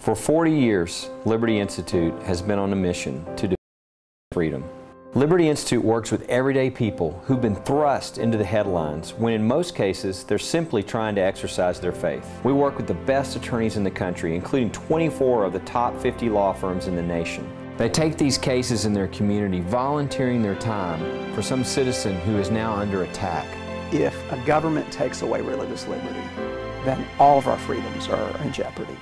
For 40 years, Liberty Institute has been on a mission to defend freedom. Liberty Institute works with everyday people who've been thrust into the headlines when in most cases they're simply trying to exercise their faith. We work with the best attorneys in the country, including 24 of the top 50 law firms in the nation. They take these cases in their community, volunteering their time for some citizen who is now under attack. If a government takes away religious liberty, then all of our freedoms are in jeopardy.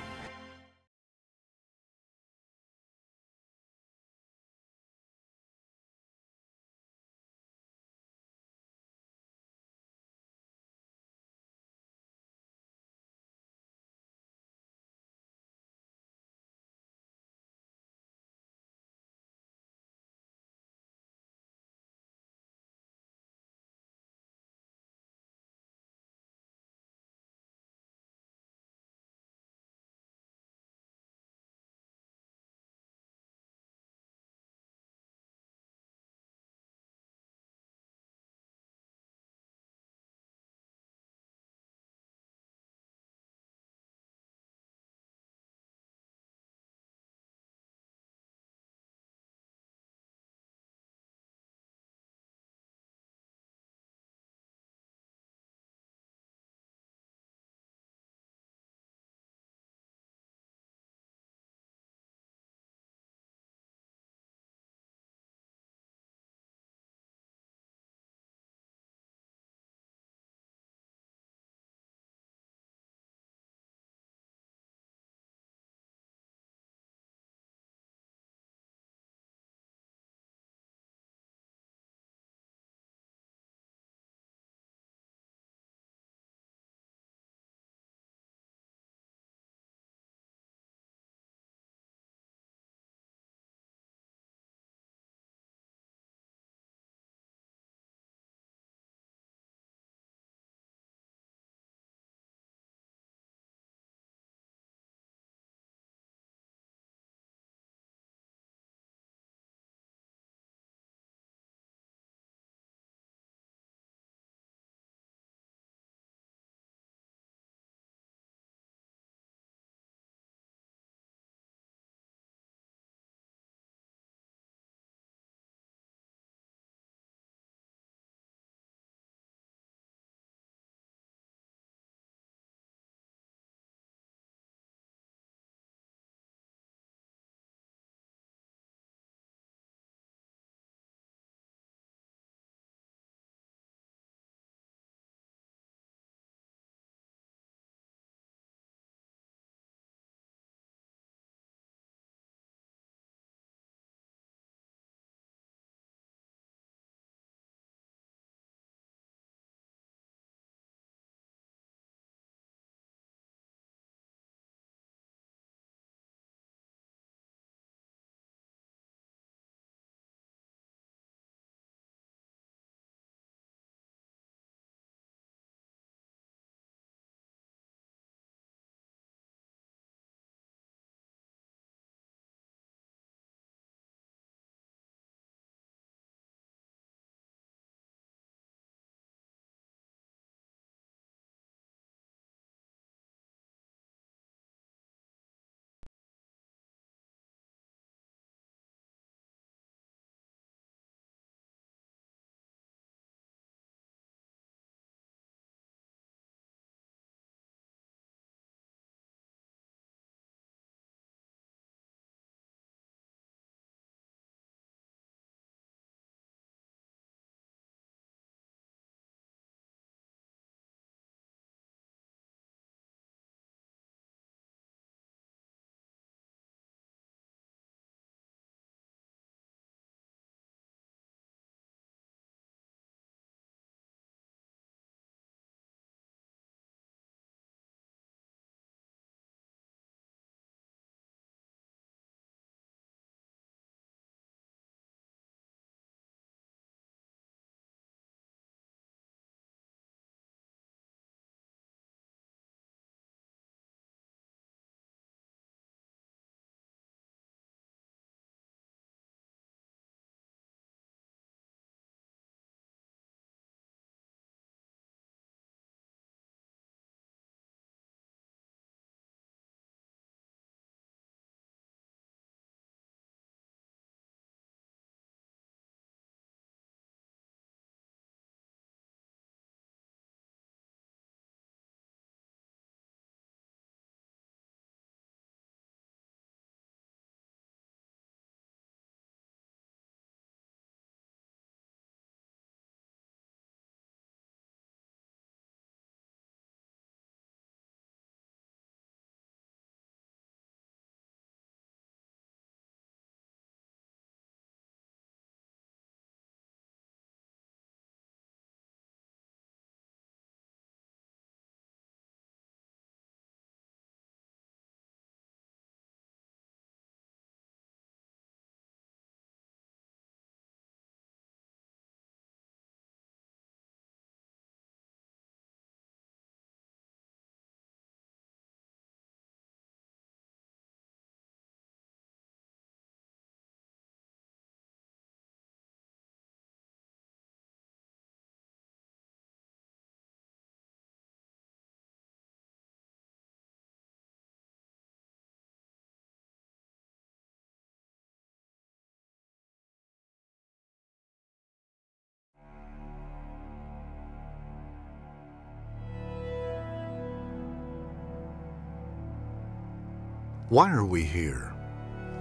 Why are we here?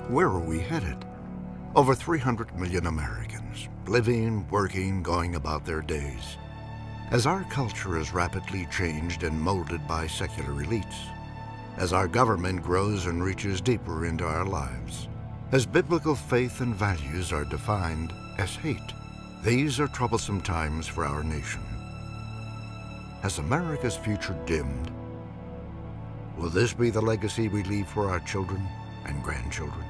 Where are we headed? Over 300 million Americans, living, working, going about their days. As our culture is rapidly changed and molded by secular elites, as our government grows and reaches deeper into our lives, as biblical faith and values are defined as hate, these are troublesome times for our nation. Has America's future dimmed? Will this be the legacy we leave for our children and grandchildren?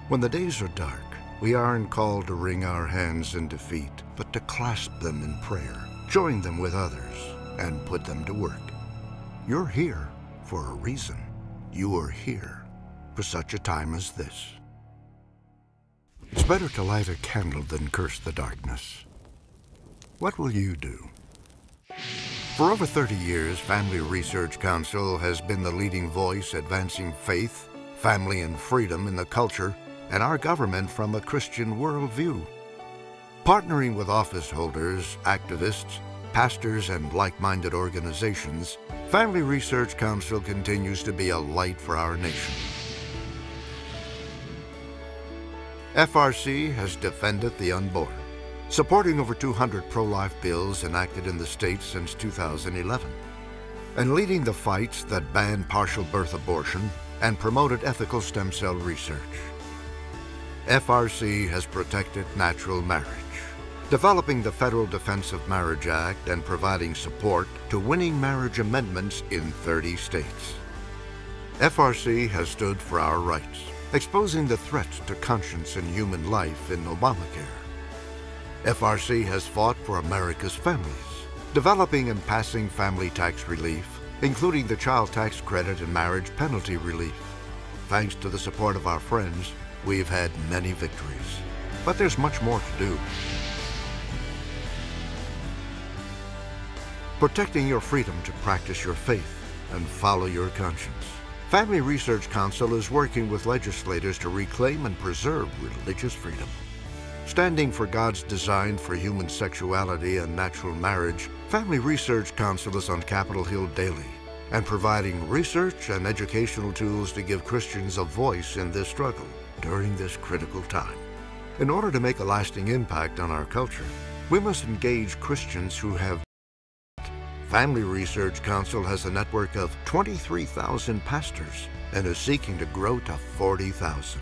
When the days are dark, we aren't called to wring our hands in defeat, but to clasp them in prayer, join them with others, and put them to work. You're here for a reason. You are here for such a time as this. It's better to light a candle than curse the darkness. What will you do? For over 30 years, Family Research Council has been the leading voice advancing faith, family, and freedom in the culture and our government from a Christian worldview. Partnering with office holders, activists, pastors, and like-minded organizations, Family Research Council continues to be a light for our nation. FRC has defended the unborn, supporting over 200 pro-life bills enacted in the state since 2011, and leading the fights that banned partial birth abortion and promoted ethical stem cell research. FRC has protected natural marriage, developing the Federal Defense of Marriage Act and providing support to winning marriage amendments in 30 states. FRC has stood for our rights, exposing the threats to conscience and human life in Obamacare. FRC has fought for America's families, developing and passing family tax relief, including the child tax credit and marriage penalty relief. Thanks to the support of our friends, we've had many victories, but there's much more to do. Protecting your freedom to practice your faith and follow your conscience. Family Research Council is working with legislators to reclaim and preserve religious freedom. Standing for God's design for human sexuality and natural marriage, Family Research Council is on Capitol Hill daily and providing research and educational tools to give Christians a voice in this struggle during this critical time. In order to make a lasting impact on our culture, we must engage Christians who have. Family Research Council has a network of 23,000 pastors and is seeking to grow to 40,000.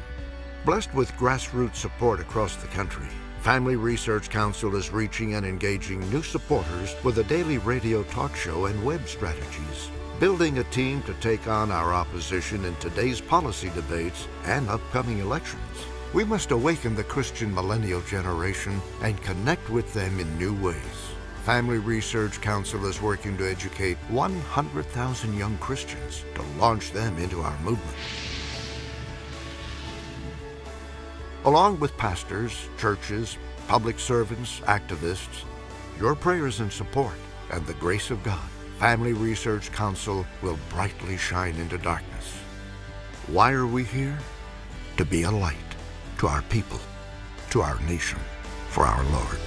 Blessed with grassroots support across the country, Family Research Council is reaching and engaging new supporters with a daily radio talk show and web strategies, building a team to take on our opposition in today's policy debates and upcoming elections. We must awaken the Christian millennial generation and connect with them in new ways. Family Research Council is working to educate 100,000 young Christians to launch them into our movement. Along with pastors, churches, public servants, activists, your prayers and support, and the grace of God, Family Research Council will brightly shine into darkness. Why are we here? To be a light to our people, to our nation, for our Lord.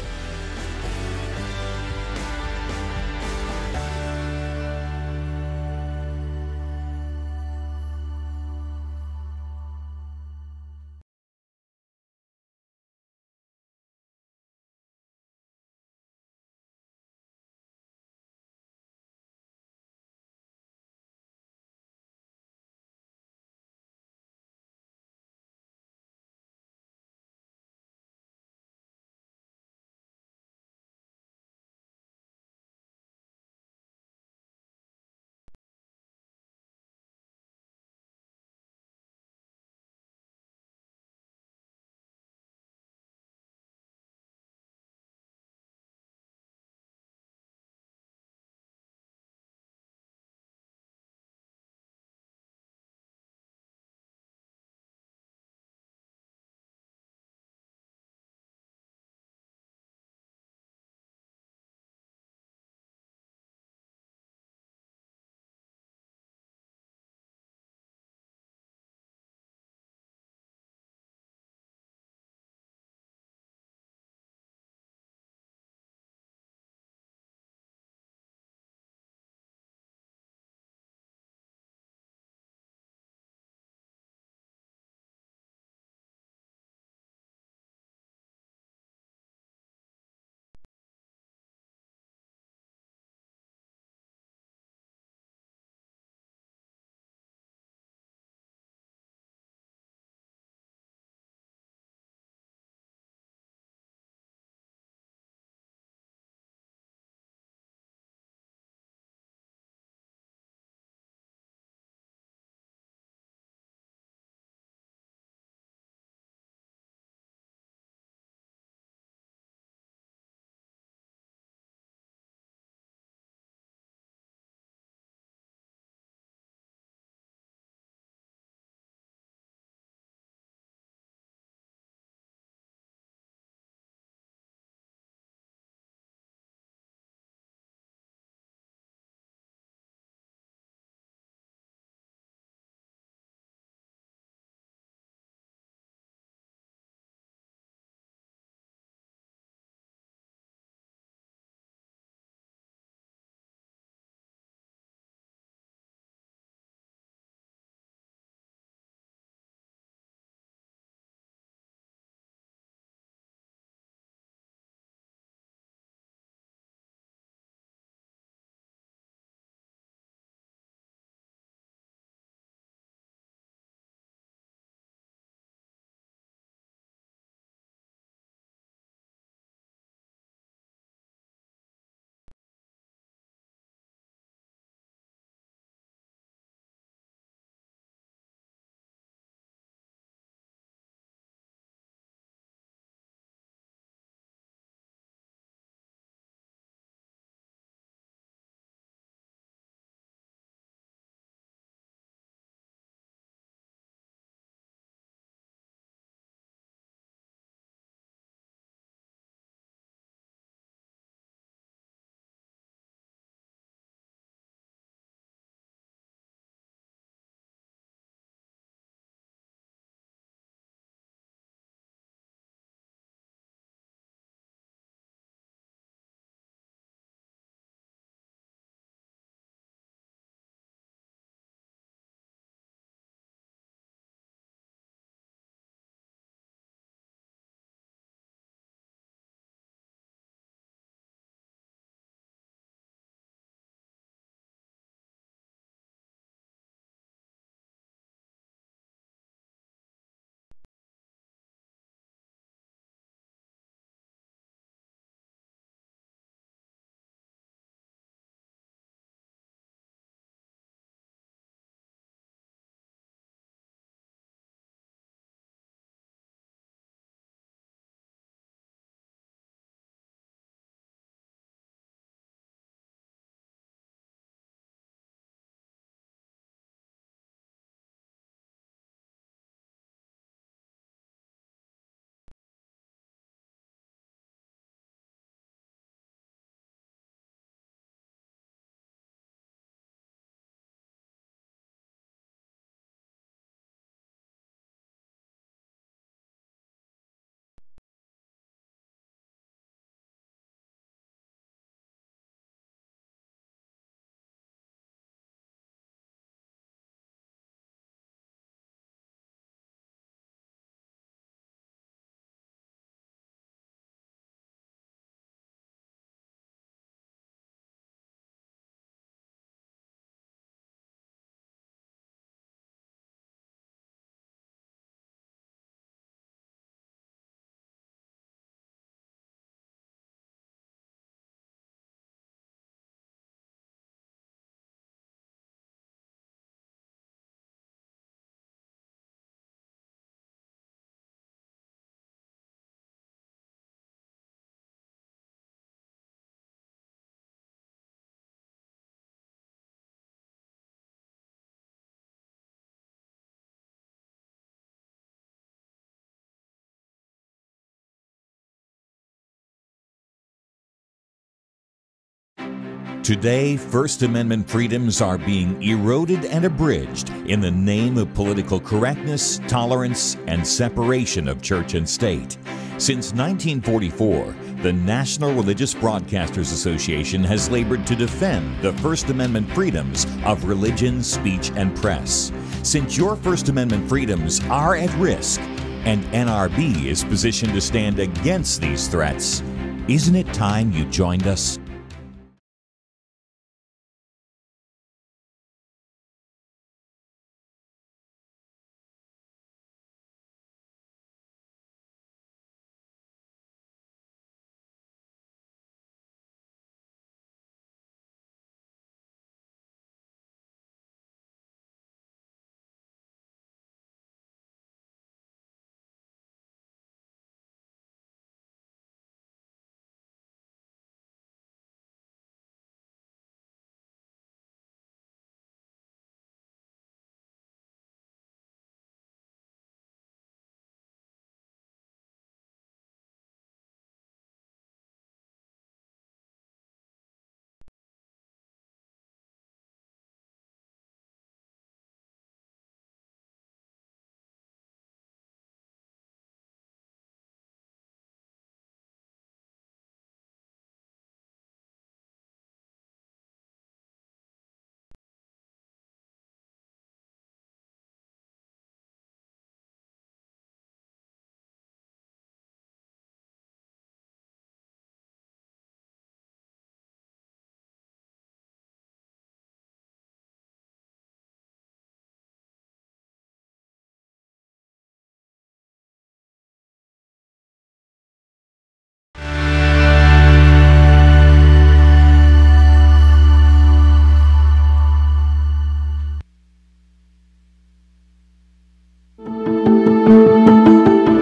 Today, First Amendment freedoms are being eroded and abridged in the name of political correctness, tolerance, and separation of church and state. Since 1944, the National Religious Broadcasters Association has labored to defend the First Amendment freedoms of religion, speech, and press. Since your First Amendment freedoms are at risk, and NRB is positioned to stand against these threats, isn't it time you joined us?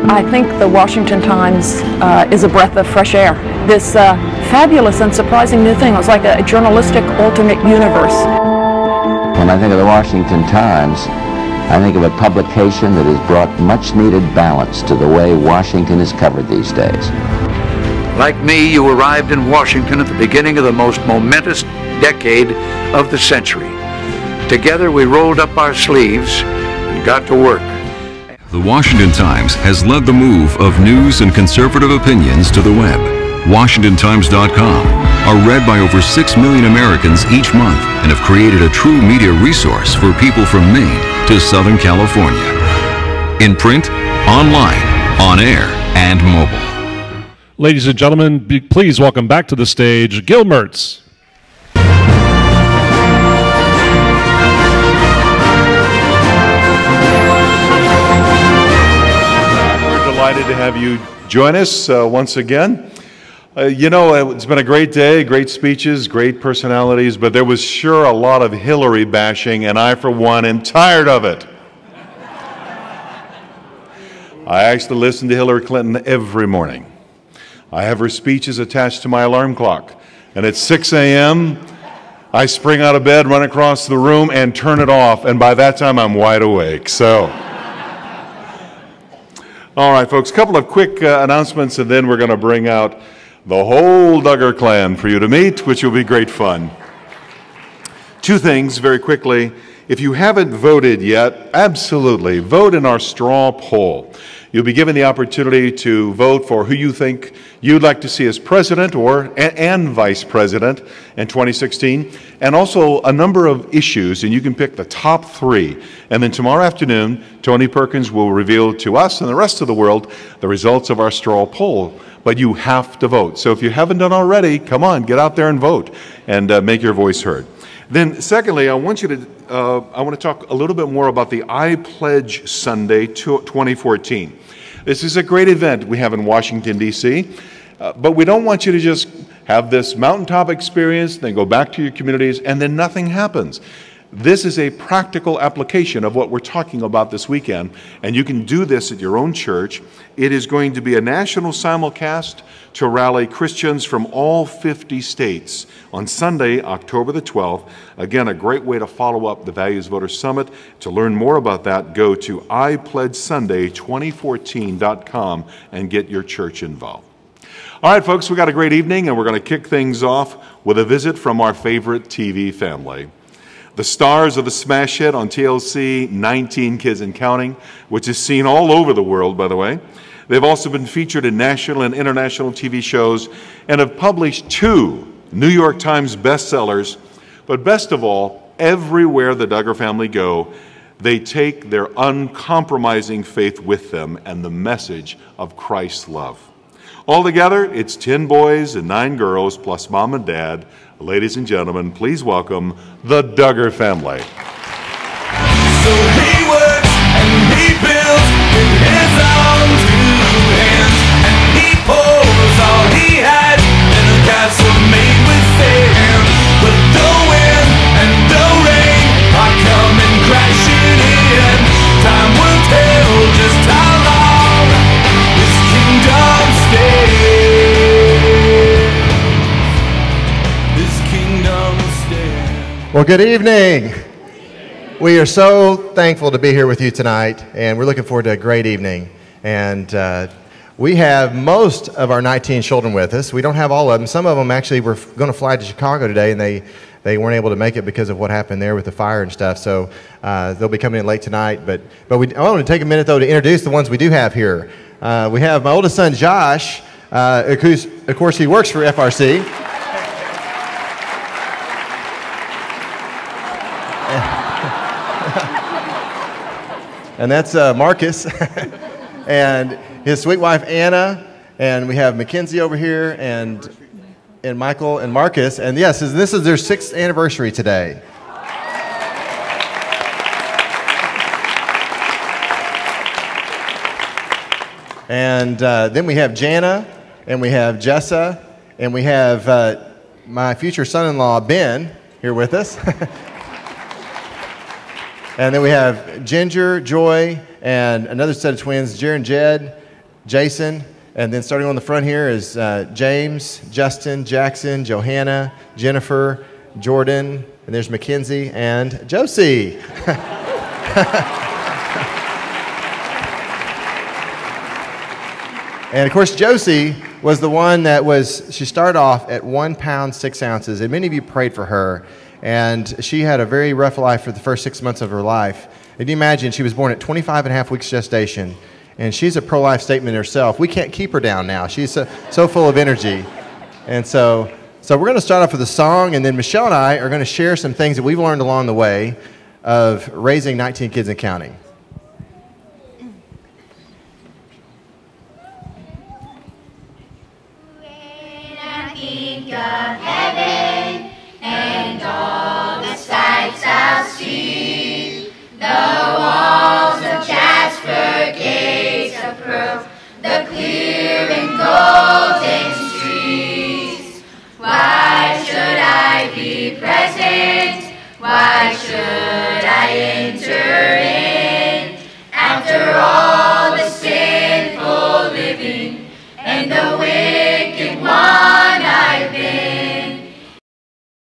I think the Washington Times is a breath of fresh air. This fabulous and surprising new thing. It was like a journalistic alternate universe. When I think of the Washington Times, I think of a publication that has brought much-needed balance to the way Washington is covered these days. Like me, you arrived in Washington at the beginning of the most momentous decade of the century. Together we rolled up our sleeves and got to work. The Washington Times has led the move of news and conservative opinions to the web. WashingtonTimes.com are read by over 6 million Americans each month and have created a true media resource for people from Maine to Southern California. In print, online, on air, and mobile. Ladies and gentlemen, please welcome back to the stage Gil Mertz. Delighted to have you join us once again. You know, it's been a great day, great speeches, great personalities, but there was sure a lot of Hillary bashing, and I, for one, am tired of it. I actually listen to Hillary Clinton every morning. I have her speeches attached to my alarm clock, and at 6 a.m., I spring out of bed, run across the room, and turn it off, and by that time, I'm wide awake, so... All right, folks, a couple of quick announcements, and then we're going to bring out the whole Duggar clan for you to meet, which will be great fun. Two things very quickly. If you haven't voted yet, absolutely, vote in our straw poll. You'll be given the opportunity to vote for who you think you'd like to see as president and vice president in 2016, and also a number of issues, and you can pick the top 3. And then tomorrow afternoon, Tony Perkins will reveal to us and the rest of the world the results of our straw poll. But you have to vote. So if you haven't done already, come on, get out there and vote and make your voice heard. Then secondly, I want to talk a little bit more about the I Pledge Sunday 2014. This is a great event we have in Washington, D.C., but we don't want you to just have this mountaintop experience, then go back to your communities, and then nothing happens. This is a practical application of what we're talking about this weekend, and you can do this at your own church. It is going to be a national simulcast to rally Christians from all 50 states on Sunday, October the 12th. Again, a great way to follow up the Values Voter Summit. To learn more about that, go to IPledgeSunday2014.com and get your church involved. All right, folks, we got a great evening, and we're going to kick things off with a visit from our favorite TV family. The stars of the smash hit on TLC, 19 Kids and Counting, which is seen all over the world, by the way. They've also been featured in national and international TV shows and have published 2 New York Times bestsellers. But best of all, everywhere the Duggar family go, they take their uncompromising faith with them and the message of Christ's love. Altogether, it's 10 boys and 9 girls, plus mom and dad. Ladies and gentlemen, please welcome the Duggar family. So he works and he builds with his own 2 hands, and he pours all he has in a castle made with sand. But the wind and the rain are coming crashing in. Time will tell just how long this kingdom stays. This kingdom stays. Well, good evening. We are so thankful to be here with you tonight, and we're looking forward to a great evening. And we have most of our 19 children with us. We don't have all of them. Some of them actually were going to fly to Chicago today, and they weren't able to make it because of what happened there with the fire and stuff. So they'll be coming in late tonight. But I want to take a minute, though, to introduce the ones we do have here. We have my oldest son, Josh, who's, of course, he works for FRC. And that's Marcus, and his sweet wife Anna, and we have Mackenzie over here, and Michael and Marcus, and yes, this is their 6th anniversary today. And then we have Jana, and we have Jessa, and we have my future son-in-law Ben here with us. And then we have Ginger, Joy, and another set of twins, Jer and Jed, Jason, and then starting on the front here is James, Justin, Jackson, Johanna, Jennifer, Jordan, and there's Mackenzie and Josie. And of course, Josie was the one that she started off at 1 pound 6 ounces, and many of you prayed for her. And she had a very rough life for the first 6 months of her life. And you imagine, she was born at 25 and a half weeks gestation, and she's a pro-life statement herself. We can't keep her down now. She's so full of energy. And so we're going to start off with a song, and then Michele and I are going to share some things that we've learned along the way of raising 19 kids and counting. When I think of heaven and all the sights I'll see, the walls of jasper, gates of pearl, the clear and golden streets. Why should I be present? Why should I enter in? After all the sinful living and the wicked one I've been.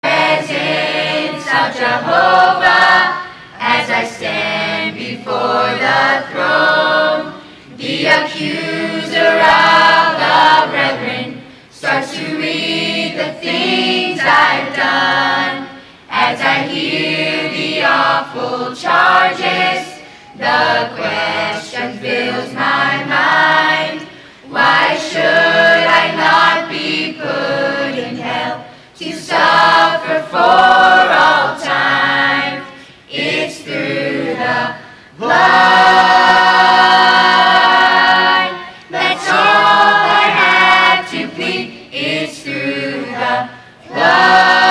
Presence of Jehovah, as I stand before the throne, the accuser of the brethren starts to read the things I've done. As I hear the awful charges, the question fills my mind. Why should I not be put in hell to suffer for all time? It's through the blood. That's all I have to plead. It's through the blood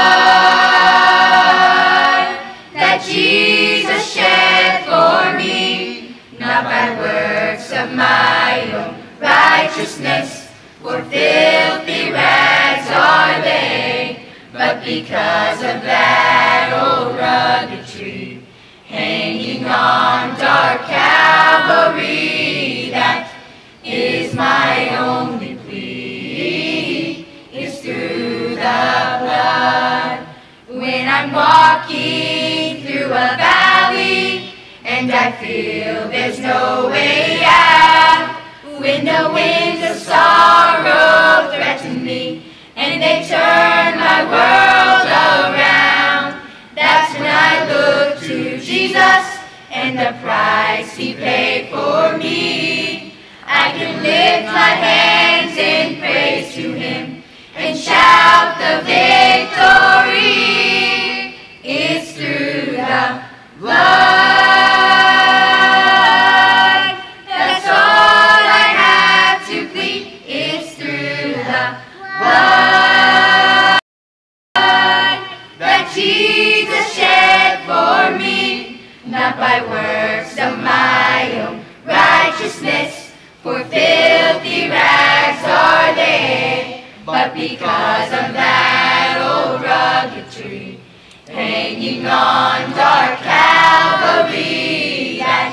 that Jesus shed for me, not by works of my own righteousness, for filthy rags are they, but because of that old rugged tree, hanging on dark Calvary, that is my only plea, is through the blood. When I'm walking through a valley, and I feel there's no way out, when the winds of sorrow threaten me, and they turn my world around. That's when I look to Jesus and the price he paid for me. I can lift my hands in praise to him and shout the victory. It's through the blood. That's all I have to plead. It's through the blood that Jesus shed for me, not by works of my own righteousness, for filthy rags are they, but because of that old rugged tree hanging on dark Calvary. That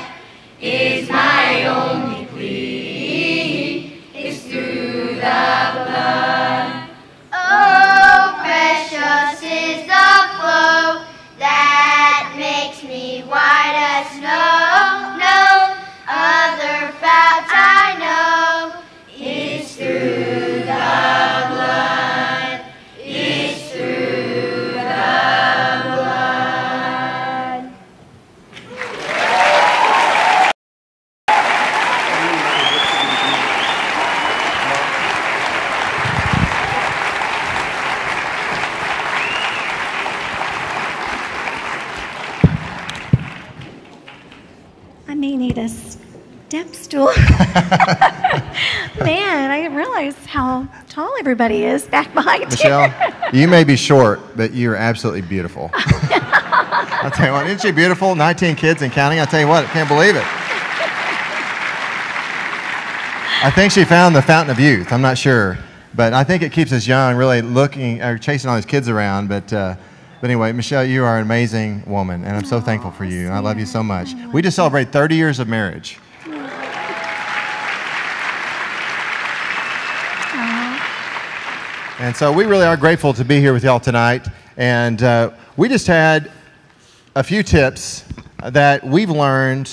is my only plea, is through the blood. Oh, precious is the flow that makes me white as snow. No other fount I know is through the blood. Is through the blood. I may need a step stool. Man, I didn't realize how tall everybody is back behind Michele, here. you may be short, but you're absolutely beautiful. I'll tell you what, isn't she beautiful? 19 kids and counting. I'll tell you what, I can't believe it. I think she found the fountain of youth. I'm not sure. But I think it keeps us young, really looking, or chasing all these kids around. But anyway, Michele, you are an amazing woman, and I'm so thankful for you. I love you so much. We just celebrated 30 years of marriage. And so we really are grateful to be here with y'all tonight. And we just had a few tips that we've learned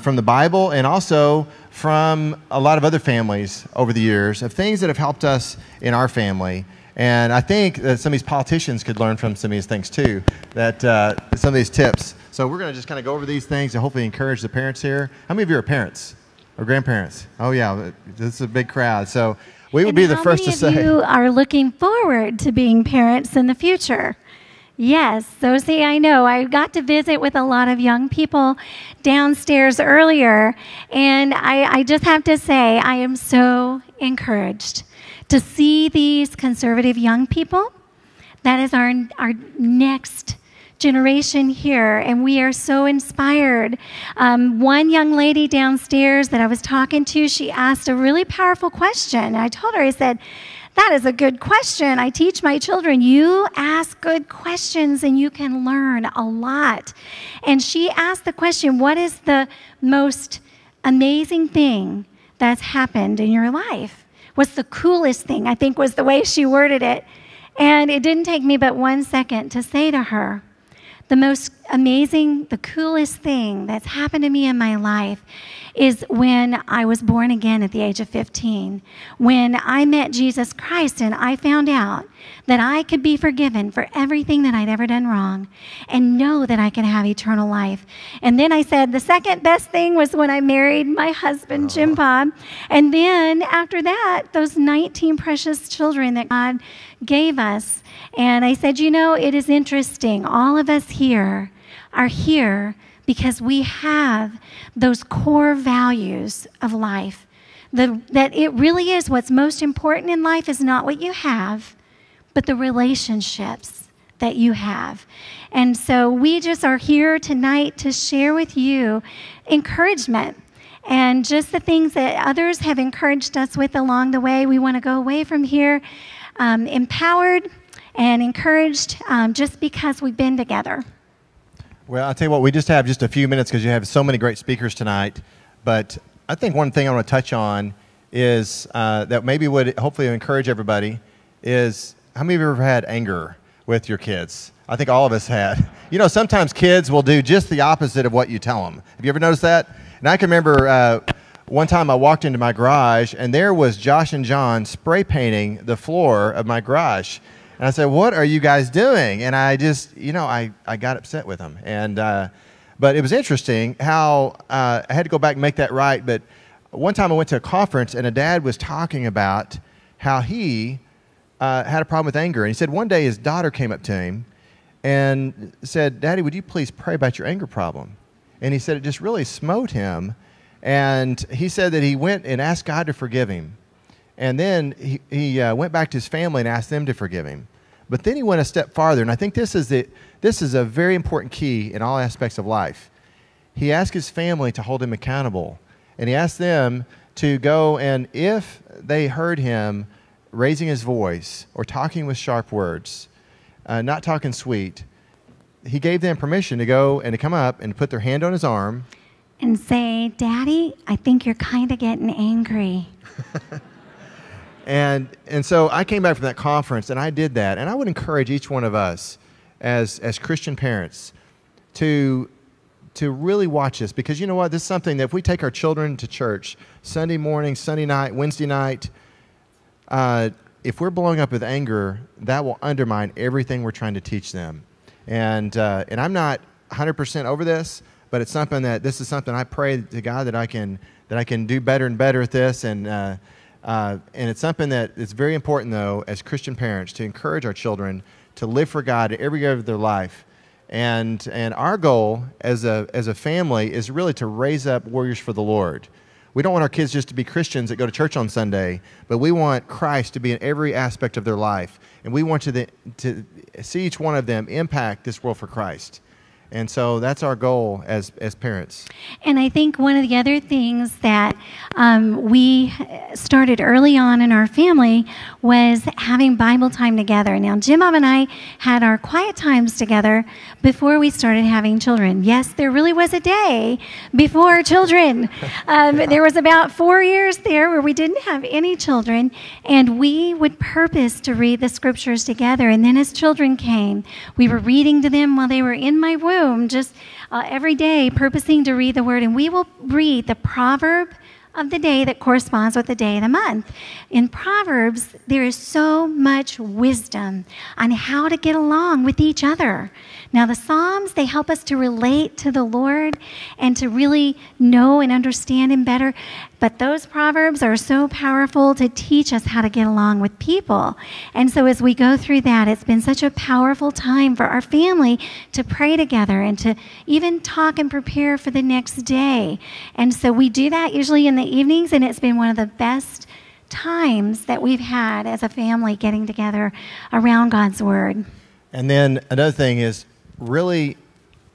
from the Bible and also from a lot of other families over the years of things that have helped us in our family. And I think that some of these politicians could learn from some of these things too, that some of these tips. So we're going to just kind of go over these things and hopefully encourage the parents here. How many of you are parents or grandparents? Oh yeah, this is a big crowd. So we would be the first to say. How many of you are looking forward to being parents in the future? Yes. So see, I know. I got to visit with a lot of young people downstairs earlier, and I just have to say I am so encouraged to see these conservative young people. That is our next generation here, and we are so inspired. One young lady downstairs that I was talking to, she asked a really powerful question. I told her, I said, that is a good question. I teach my children, you ask good questions and you can learn a lot. And she asked the question, what is the most amazing thing that's happened in your life? What's the coolest thing, I think was the way she worded it. And it didn't take me but 1 second to say to her, the most amazing, the coolest thing that's happened to me in my life is when I was born again at the age of 15, when I met Jesus Christ and I found out that I could be forgiven for everything that I'd ever done wrong and know that I could have eternal life. And then I said the second best thing was when I married my husband, Jim Bob. And then after that, those 19 precious children that God gave us. And I said, you know, it is interesting. All of us here are here because we have those core values of life. That it really is what's most important in life is not what you have, but the relationships that you have. And so we just are here tonight to share with you encouragement and just the things that others have encouraged us with along the way. We want to go away from here empowered and encouraged just because we've been together. Well, I'll tell you what, we just have just a few minutes because you have so many great speakers tonight. But I think one thing I want to touch on is that maybe would hopefully encourage everybody is, how many of you have ever had anger with your kids? I think all of us had. You know, sometimes kids will do just the opposite of what you tell them. Have you ever noticed that? And I can remember one time I walked into my garage, and there was Josh and John spray painting the floor of my garage. And I said, "What are you guys doing?" And I just, I got upset with them. And but it was interesting how I had to go back and make that right. But one time I went to a conference, and a dad was talking about how he had a problem with anger. And he said one day his daughter came up to him and said, "Daddy, would you please pray about your anger problem?" And he said it just really smote him. And he said that he went and asked God to forgive him. And then he went back to his family and asked them to forgive him. But then he went a step farther, and I think this is a very important key in all aspects of life. He asked his family to hold him accountable, and he asked them to go, and if they heard him raising his voice or talking with sharp words, not talking sweet, he gave them permission to go and to come up and put their hand on his arm and say, "Daddy, I think you're kind of getting angry." And so I came back from that conference, and I did that. And I would encourage each one of us as Christian parents to really watch this, because you know what? This is something that if we take our children to church Sunday morning, Sunday night, Wednesday night, if we're blowing up with anger, that will undermine everything we're trying to teach them. And I'm not 100% over this, but it's something this is something I pray to God that I can do better and better at this. And it's something that is very important, though, as Christian parents, to encourage our children to live for God every area of their life. And our goal as a family is really to raise up warriors for the Lord. We don't want our kids just to be Christians that go to church on Sunday, but we want Christ to be in every aspect of their life. And we want to see each one of them impact this world for Christ. And so that's our goal as parents. And I think one of the other things that we started early on in our family was having Bible time together. Now, Jim, Bob, and I had our quiet times together before we started having children. Yes, there really was a day before children. There was about 4 years there where we didn't have any children, and we would purpose to read the scriptures together. And then as children came, we were reading to them while they were in my womb, just every day purposing to read the word. And we will read the proverb of the day that corresponds with the day of the month. In Proverbs, there is so much wisdom on how to get along with each other. Now, the Psalms, they help us to relate to the Lord and to really know and understand Him better. But those Proverbs are so powerful to teach us how to get along with people. And so as we go through that, it's been such a powerful time for our family to pray together and to even talk and prepare for the next day. And so we do that usually in the evenings, and it's been one of the best times that we've had as a family getting together around God's Word. And then another thing is really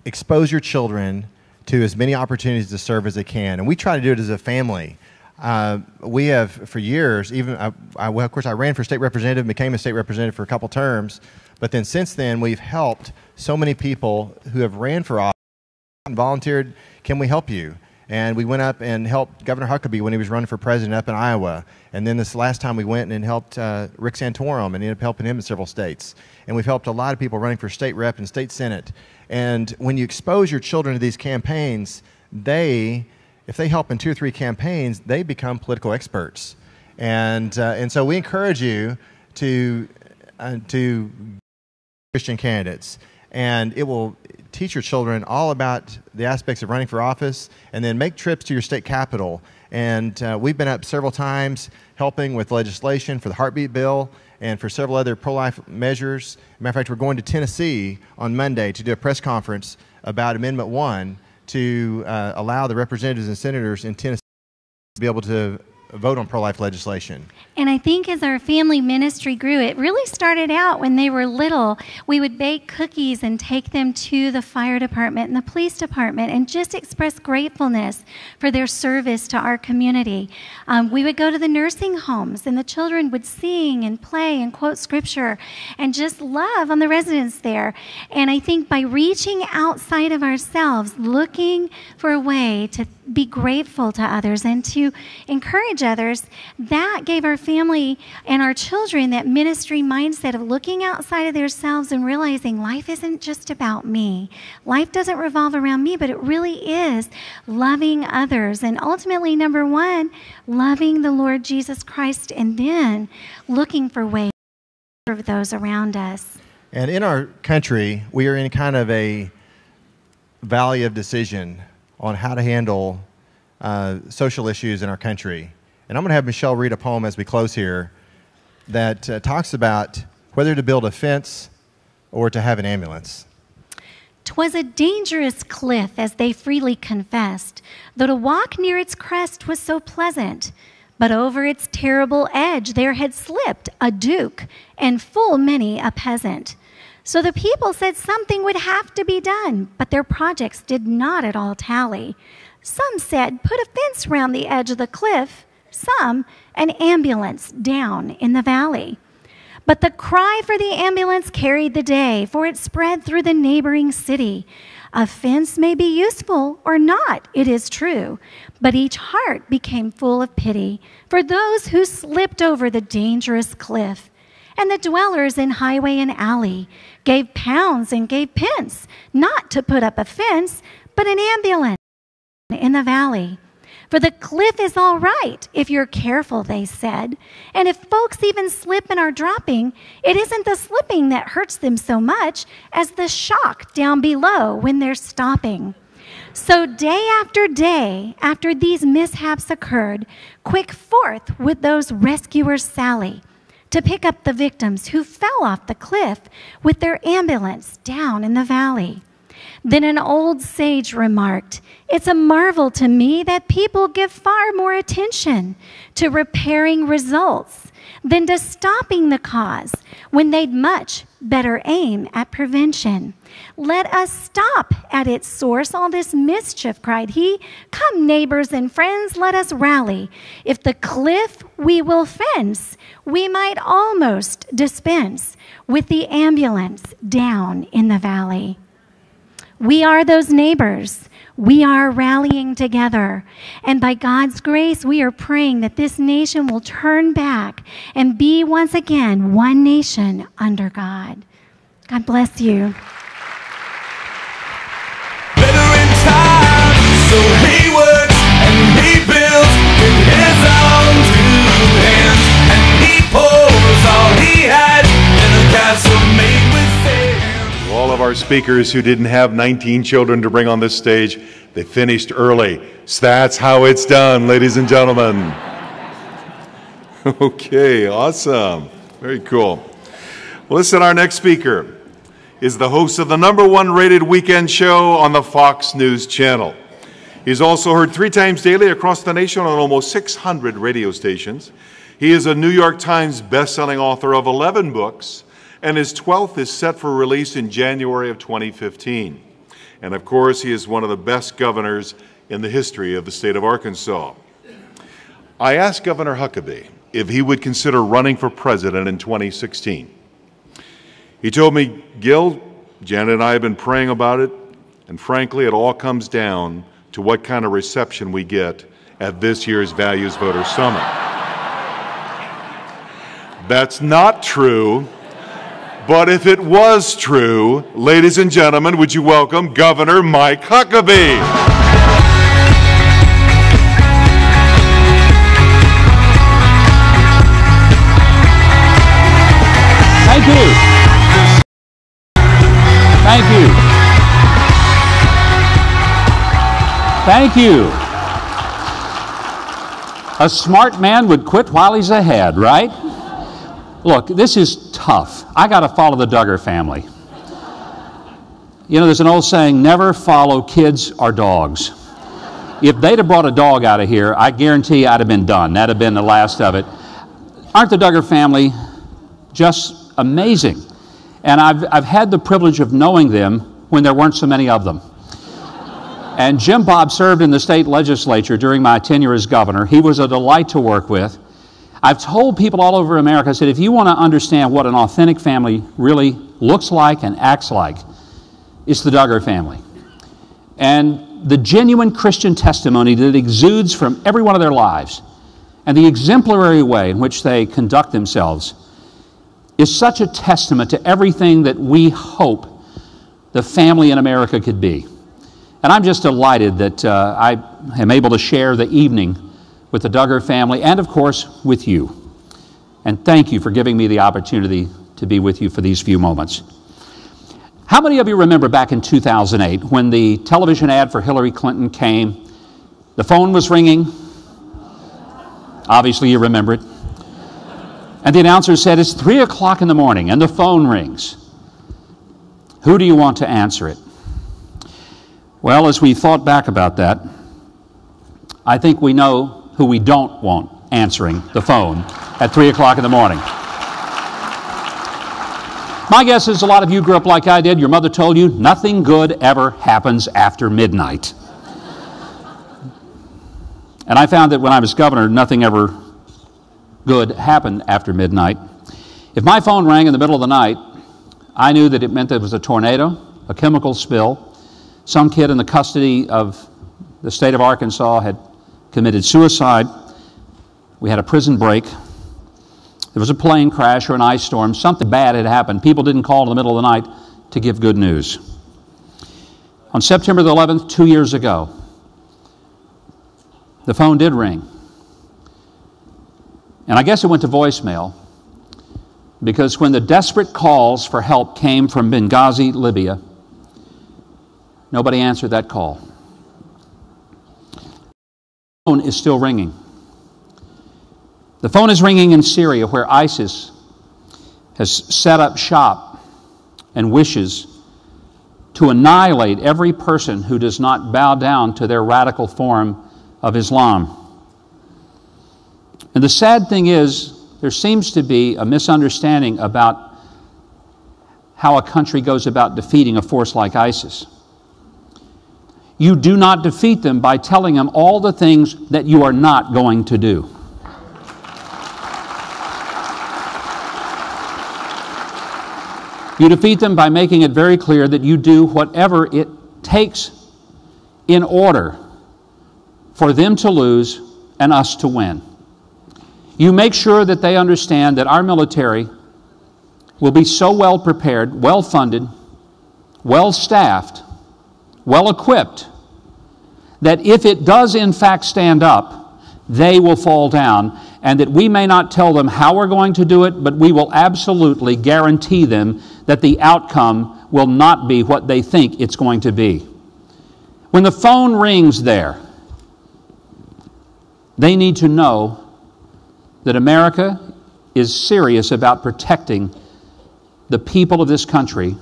expose your children to as many opportunities to serve as they can. And we try to do it as a family. We have, for years, even, of course, I ran for state representative, became a state representative for a couple terms, but then since then, we've helped so many people who have ran for office and volunteered, "Can we help you?" And we went up and helped Governor Huckabee when he was running for president up in Iowa. And then this last time we went and helped Rick Santorum, and ended up helping him in several states. And we've helped a lot of people running for state rep and state senate. And when you expose your children to these campaigns, if they help in 2 or 3 campaigns, they become political experts. And so we encourage you to Christian candidates. And it will teach your children all about the aspects of running for office, and then make trips to your state capitol. And we've been up several times helping with legislation for the heartbeat bill and for several other pro-life measures. Matter of fact, we're going to Tennessee on Monday to do a press conference about Amendment 1 to allow the representatives and senators in Tennessee to be able to vote on pro-life legislation. And I think as our family ministry grew, it really started out when they were little. We would bake cookies and take them to the fire department and the police department and just express gratefulness for their service to our community. We would go to the nursing homes, and the children would sing and play and quote scripture and just love on the residents there. And I think by reaching outside of ourselves, looking for a way to be grateful to others and to encourage encourage others, that gave our family and our children that ministry mindset of looking outside of themselves and realizing life isn't just about me. Life doesn't revolve around me, but it really is loving others. And ultimately, number one, loving the Lord Jesus Christ, and then looking for ways to serve those around us. And in our country, we are in kind of a valley of decision on how to handle social issues in our country. And I'm going to have Michele read a poem as we close here that talks about whether to build a fence or to have an ambulance. 'Twas a dangerous cliff, as they freely confessed, though to walk near its crest was so pleasant. But over its terrible edge there had slipped a duke and full many a peasant. So the people said something would have to be done, but their projects did not at all tally. Some said, put a fence round the edge of the cliff, some, an ambulance down in the valley. But the cry for the ambulance carried the day, for it spread through the neighboring city. A fence may be useful or not, it is true, but each heart became full of pity for those who slipped over the dangerous cliff. And the dwellers in highway and alley gave pounds and gave pence, not to put up a fence, but an ambulance in the valley. For the cliff is all right if you're careful, they said. And if folks even slip and are dropping, it isn't the slipping that hurts them so much as the shock down below when they're stopping. So day, after these mishaps occurred, quick forth would those rescuers sally to pick up the victims who fell off the cliff with their ambulance down in the valley. Then an old sage remarked, "It's a marvel to me that people give far more attention to repairing results than to stopping the cause when they'd much better aim at prevention. Let us stop at its source all this mischief," cried he. "Come, neighbors and friends, let us rally. If the cliff we will fence, we might almost dispense with the ambulance down in the valley." We are those neighbors. We are rallying together. And by God's grace, we are praying that this nation will turn back and be once again one nation under God. God bless you. So he works and he builds with his own two hands, and he pours all he has in a castle made with sand. To all of our speakers who didn't have 19 children to bring on this stage, they finished early. So that's how it's done, ladies and gentlemen. Okay, awesome. Very cool. Well, listen, our next speaker is the host of the #1 rated weekend show on the Fox News Channel. He's also heard 3 times daily across the nation on almost 600 radio stations. He is a New York Times best-selling author of 11 books, and his 12th is set for release in January of 2015. And of course, he is one of the best governors in the history of the state of Arkansas. I asked Governor Huckabee if he would consider running for president in 2016. He told me, "Gil, Janet and I have been praying about it, and frankly, it all comes down to what kind of reception we get at this year's Values Voter Summit." That's not true, but if it was true, ladies and gentlemen, would you welcome Governor Mike Huckabee? Thank you. Thank you. Thank you. A smart man would quit while he's ahead, right? Look, this is tough. I got to follow the Duggar family. You know, there's an old saying, never follow kids or dogs. If they'd have brought a dog out of here, I guarantee I'd have been done. That'd have been the last of it. Aren't the Duggar family just amazing? And I've had the privilege of knowing them when there weren't so many of them. And Jim Bob served in the state legislature during my tenure as governor. He was a delight to work with. I've told people all over America, I said, if you want to understand what an authentic family really looks like and acts like, it's the Duggar family. And the genuine Christian testimony that exudes from every one of their lives. and the exemplary way in which they conduct themselves is such a testament to everything that we hope the family in America could be. And I'm just delighted that I am able to share the evening with the Duggar family and, of course, with you. And thank you for giving me the opportunity to be with you for these few moments. How many of you remember back in 2008 when the television ad for Hillary Clinton came? The phone was ringing. Obviously, you remember it. And the announcer said, "It's 3 o'clock in the morning," and the phone rings. Who do you want to answer it? Well, as we thought back about that, I think we know who we don't want answering the phone at 3 o'clock in the morning. My guess is a lot of you grew up like I did. Your mother told you nothing good ever happens after midnight. And I found that when I was governor, nothing ever good happened after midnight. If my phone rang in the middle of the night, I knew that it meant there was a tornado, a chemical spill, some kid in the custody of the state of Arkansas had committed suicide, we had a prison break, there was a plane crash or an ice storm, something bad had happened. People didn't call in the middle of the night to give good news. On September the 11th, 2 years ago, the phone did ring. And I guess it went to voicemail because when the desperate calls for help came from Benghazi, Libya, nobody answered that call. The phone is still ringing. The phone is ringing in Syria, where ISIS has set up shop and wishes to annihilate every person who does not bow down to their radical form of Islam. And the sad thing is, there seems to be a misunderstanding about how a country goes about defeating a force like ISIS. You do not defeat them by telling them all the things that you are not going to do. You defeat them by making it very clear that you do whatever it takes in order for them to lose and us to win. You make sure that they understand that our military will be so well prepared, well funded, well staffed, well equipped, that if it does in fact stand up, they will fall down, and that we may not tell them how we're going to do it, but we will absolutely guarantee them that the outcome will not be what they think it's going to be. When the phone rings there, they need to know that America is serious about protecting the people of this country,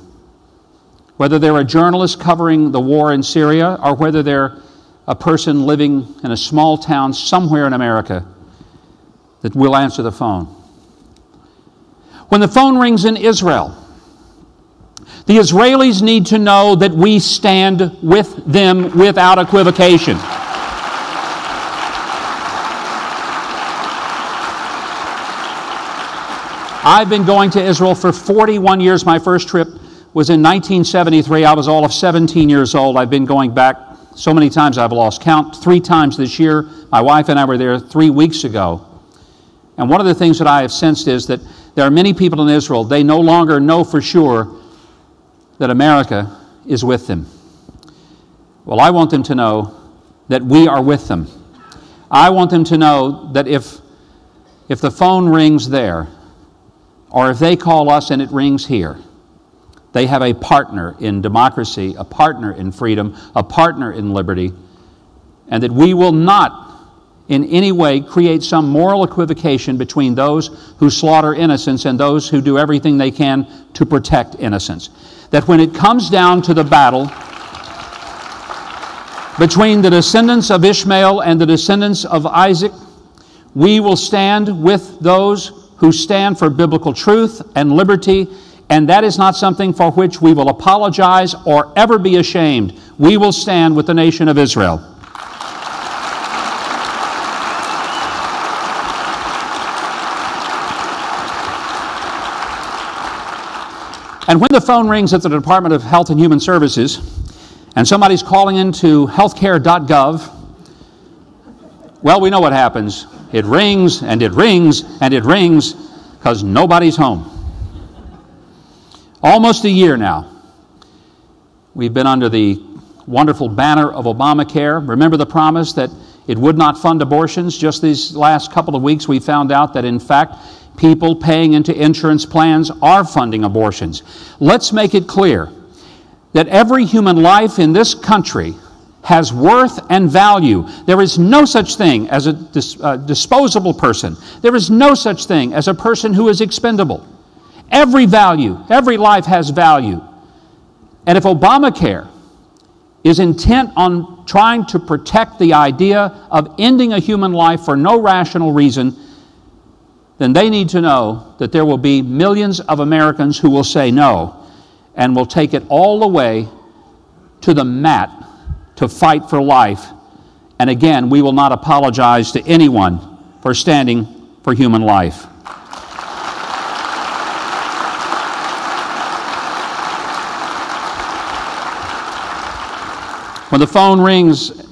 whether they're a journalist covering the war in Syria or whether they're a person living in a small town somewhere in America, that will answer the phone. When the phone rings in Israel, the Israelis need to know that we stand with them without equivocation. I've been going to Israel for 41 years. My first trip was in 1973. I was all of 17 years old. I've been going back so many times I've lost count. 3 times this year. My wife and I were there 3 weeks ago. And one of the things that I have sensed is that there are many people in Israel, they no longer know for sure that America is with them. Well, I want them to know that we are with them. I want them to know that if the phone rings there, or if they call us and it rings here, they have a partner in democracy, a partner in freedom, a partner in liberty, and that we will not in any way create some moral equivocation between those who slaughter innocents and those who do everything they can to protect innocents. That when it comes down to the battle between the descendants of Ishmael and the descendants of Isaac, we will stand with those who stand for biblical truth and liberty, and that is not something for which we will apologize or ever be ashamed. We will stand with the nation of Israel. And when the phone rings at the Department of Health and Human Services, and somebody's calling into healthcare.gov, well, we know what happens. It rings and it rings and it rings because nobody's home. Almost a year now, we've been under the wonderful banner of Obamacare. Remember the promise that it would not fund abortions? Just these last couple of weeks we found out that in fact people paying into insurance plans are funding abortions. Let's make it clear that every human life in this country has worth and value. There is no such thing as a disposable person. There is no such thing as a person who is expendable. Every life has value. And if Obamacare is intent on trying to protect the idea of ending a human life for no rational reason, then they need to know that there will be millions of Americans who will say no and will take it all the way to the mat to fight for life. And again, we will not apologize to anyone for standing for human life. When the phone rings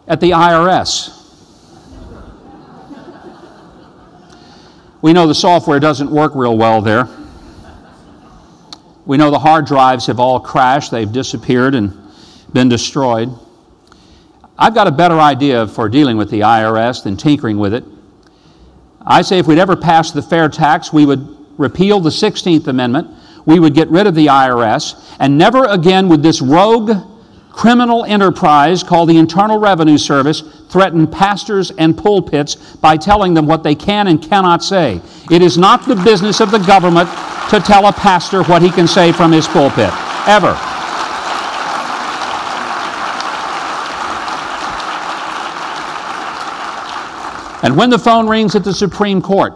at the IRS, we know the software doesn't work real well there. We know the hard drives have all crashed, they've disappeared and been destroyed. I've got a better idea for dealing with the IRS than tinkering with it. I say if we'd ever passed the fair tax, we would repeal the 16th Amendment, we would get rid of the IRS, and never again would this rogue criminal enterprise called the Internal Revenue Service threaten pastors and pulpits by telling them what they can and cannot say. It is not the business of the government to tell a pastor what he can say from his pulpit, ever. And when the phone rings at the Supreme Court,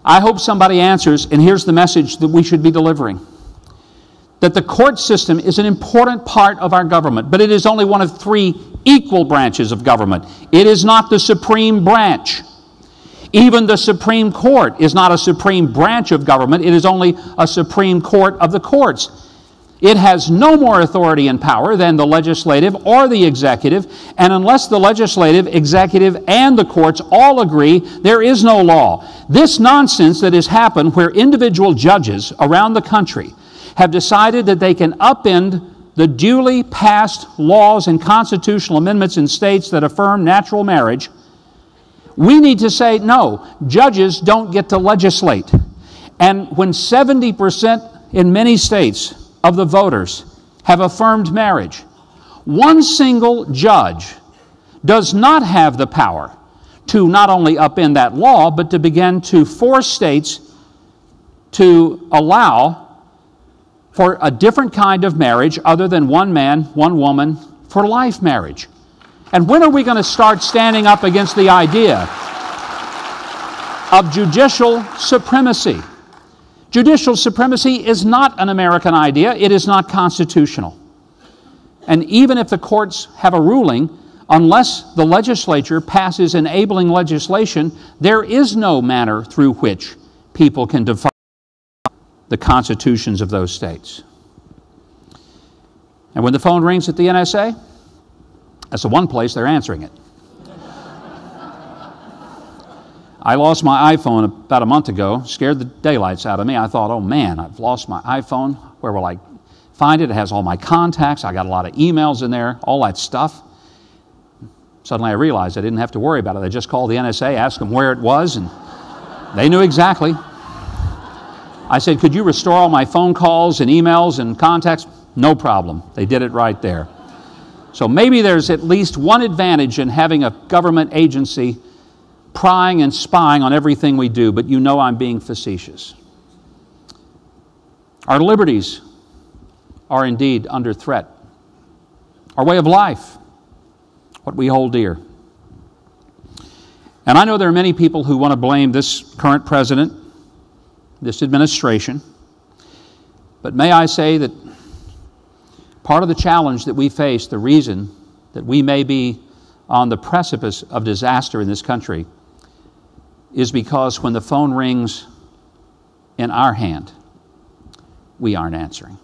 I hope somebody answers, and here's the message that we should be delivering. That the court system is an important part of our government, but it is only one of three equal branches of government. It is not the supreme branch. Even the Supreme Court is not a supreme branch of government. It is only a Supreme Court of the courts. It has no more authority and power than the legislative or the executive, and unless the legislative, executive, and the courts all agree, there is no law. This nonsense that has happened where individual judges around the country have decided that they can upend the duly passed laws and constitutional amendments in states that affirm natural marriage, we need to say, no, judges don't get to legislate. And when 70% in many states of the voters have affirmed marriage, one single judge does not have the power to not only upend that law, but to begin to force states to allow for a different kind of marriage other than one man, one woman, for life marriage. And when are we going to start standing up against the idea of judicial supremacy? Judicial supremacy is not an American idea. It is not constitutional. And even if the courts have a ruling, unless the legislature passes enabling legislation, there is no manner through which people can define the constitutions of those states. And when the phone rings at the NSA, that's the one place they're answering it. I lost my iPhone about a month ago, scared the daylights out of me. I thought, oh man, I've lost my iPhone. Where will I find it? It has all my contacts. I got a lot of emails in there, all that stuff. Suddenly I realized I didn't have to worry about it. I just called the NSA, asked them where it was, and they knew exactly. I said, could you restore all my phone calls and emails and contacts? No problem. They did it right there. So maybe there's at least one advantage in having a government agency prying and spying on everything we do, but you know I'm being facetious. Our liberties are indeed under threat. Our way of life, what we hold dear. And I know there are many people who want to blame this current president, this administration, but may I say that part of the challenge that we face, the reason that we may be on the precipice of disaster in this country, is because when the phone rings in our hand, we aren't answering.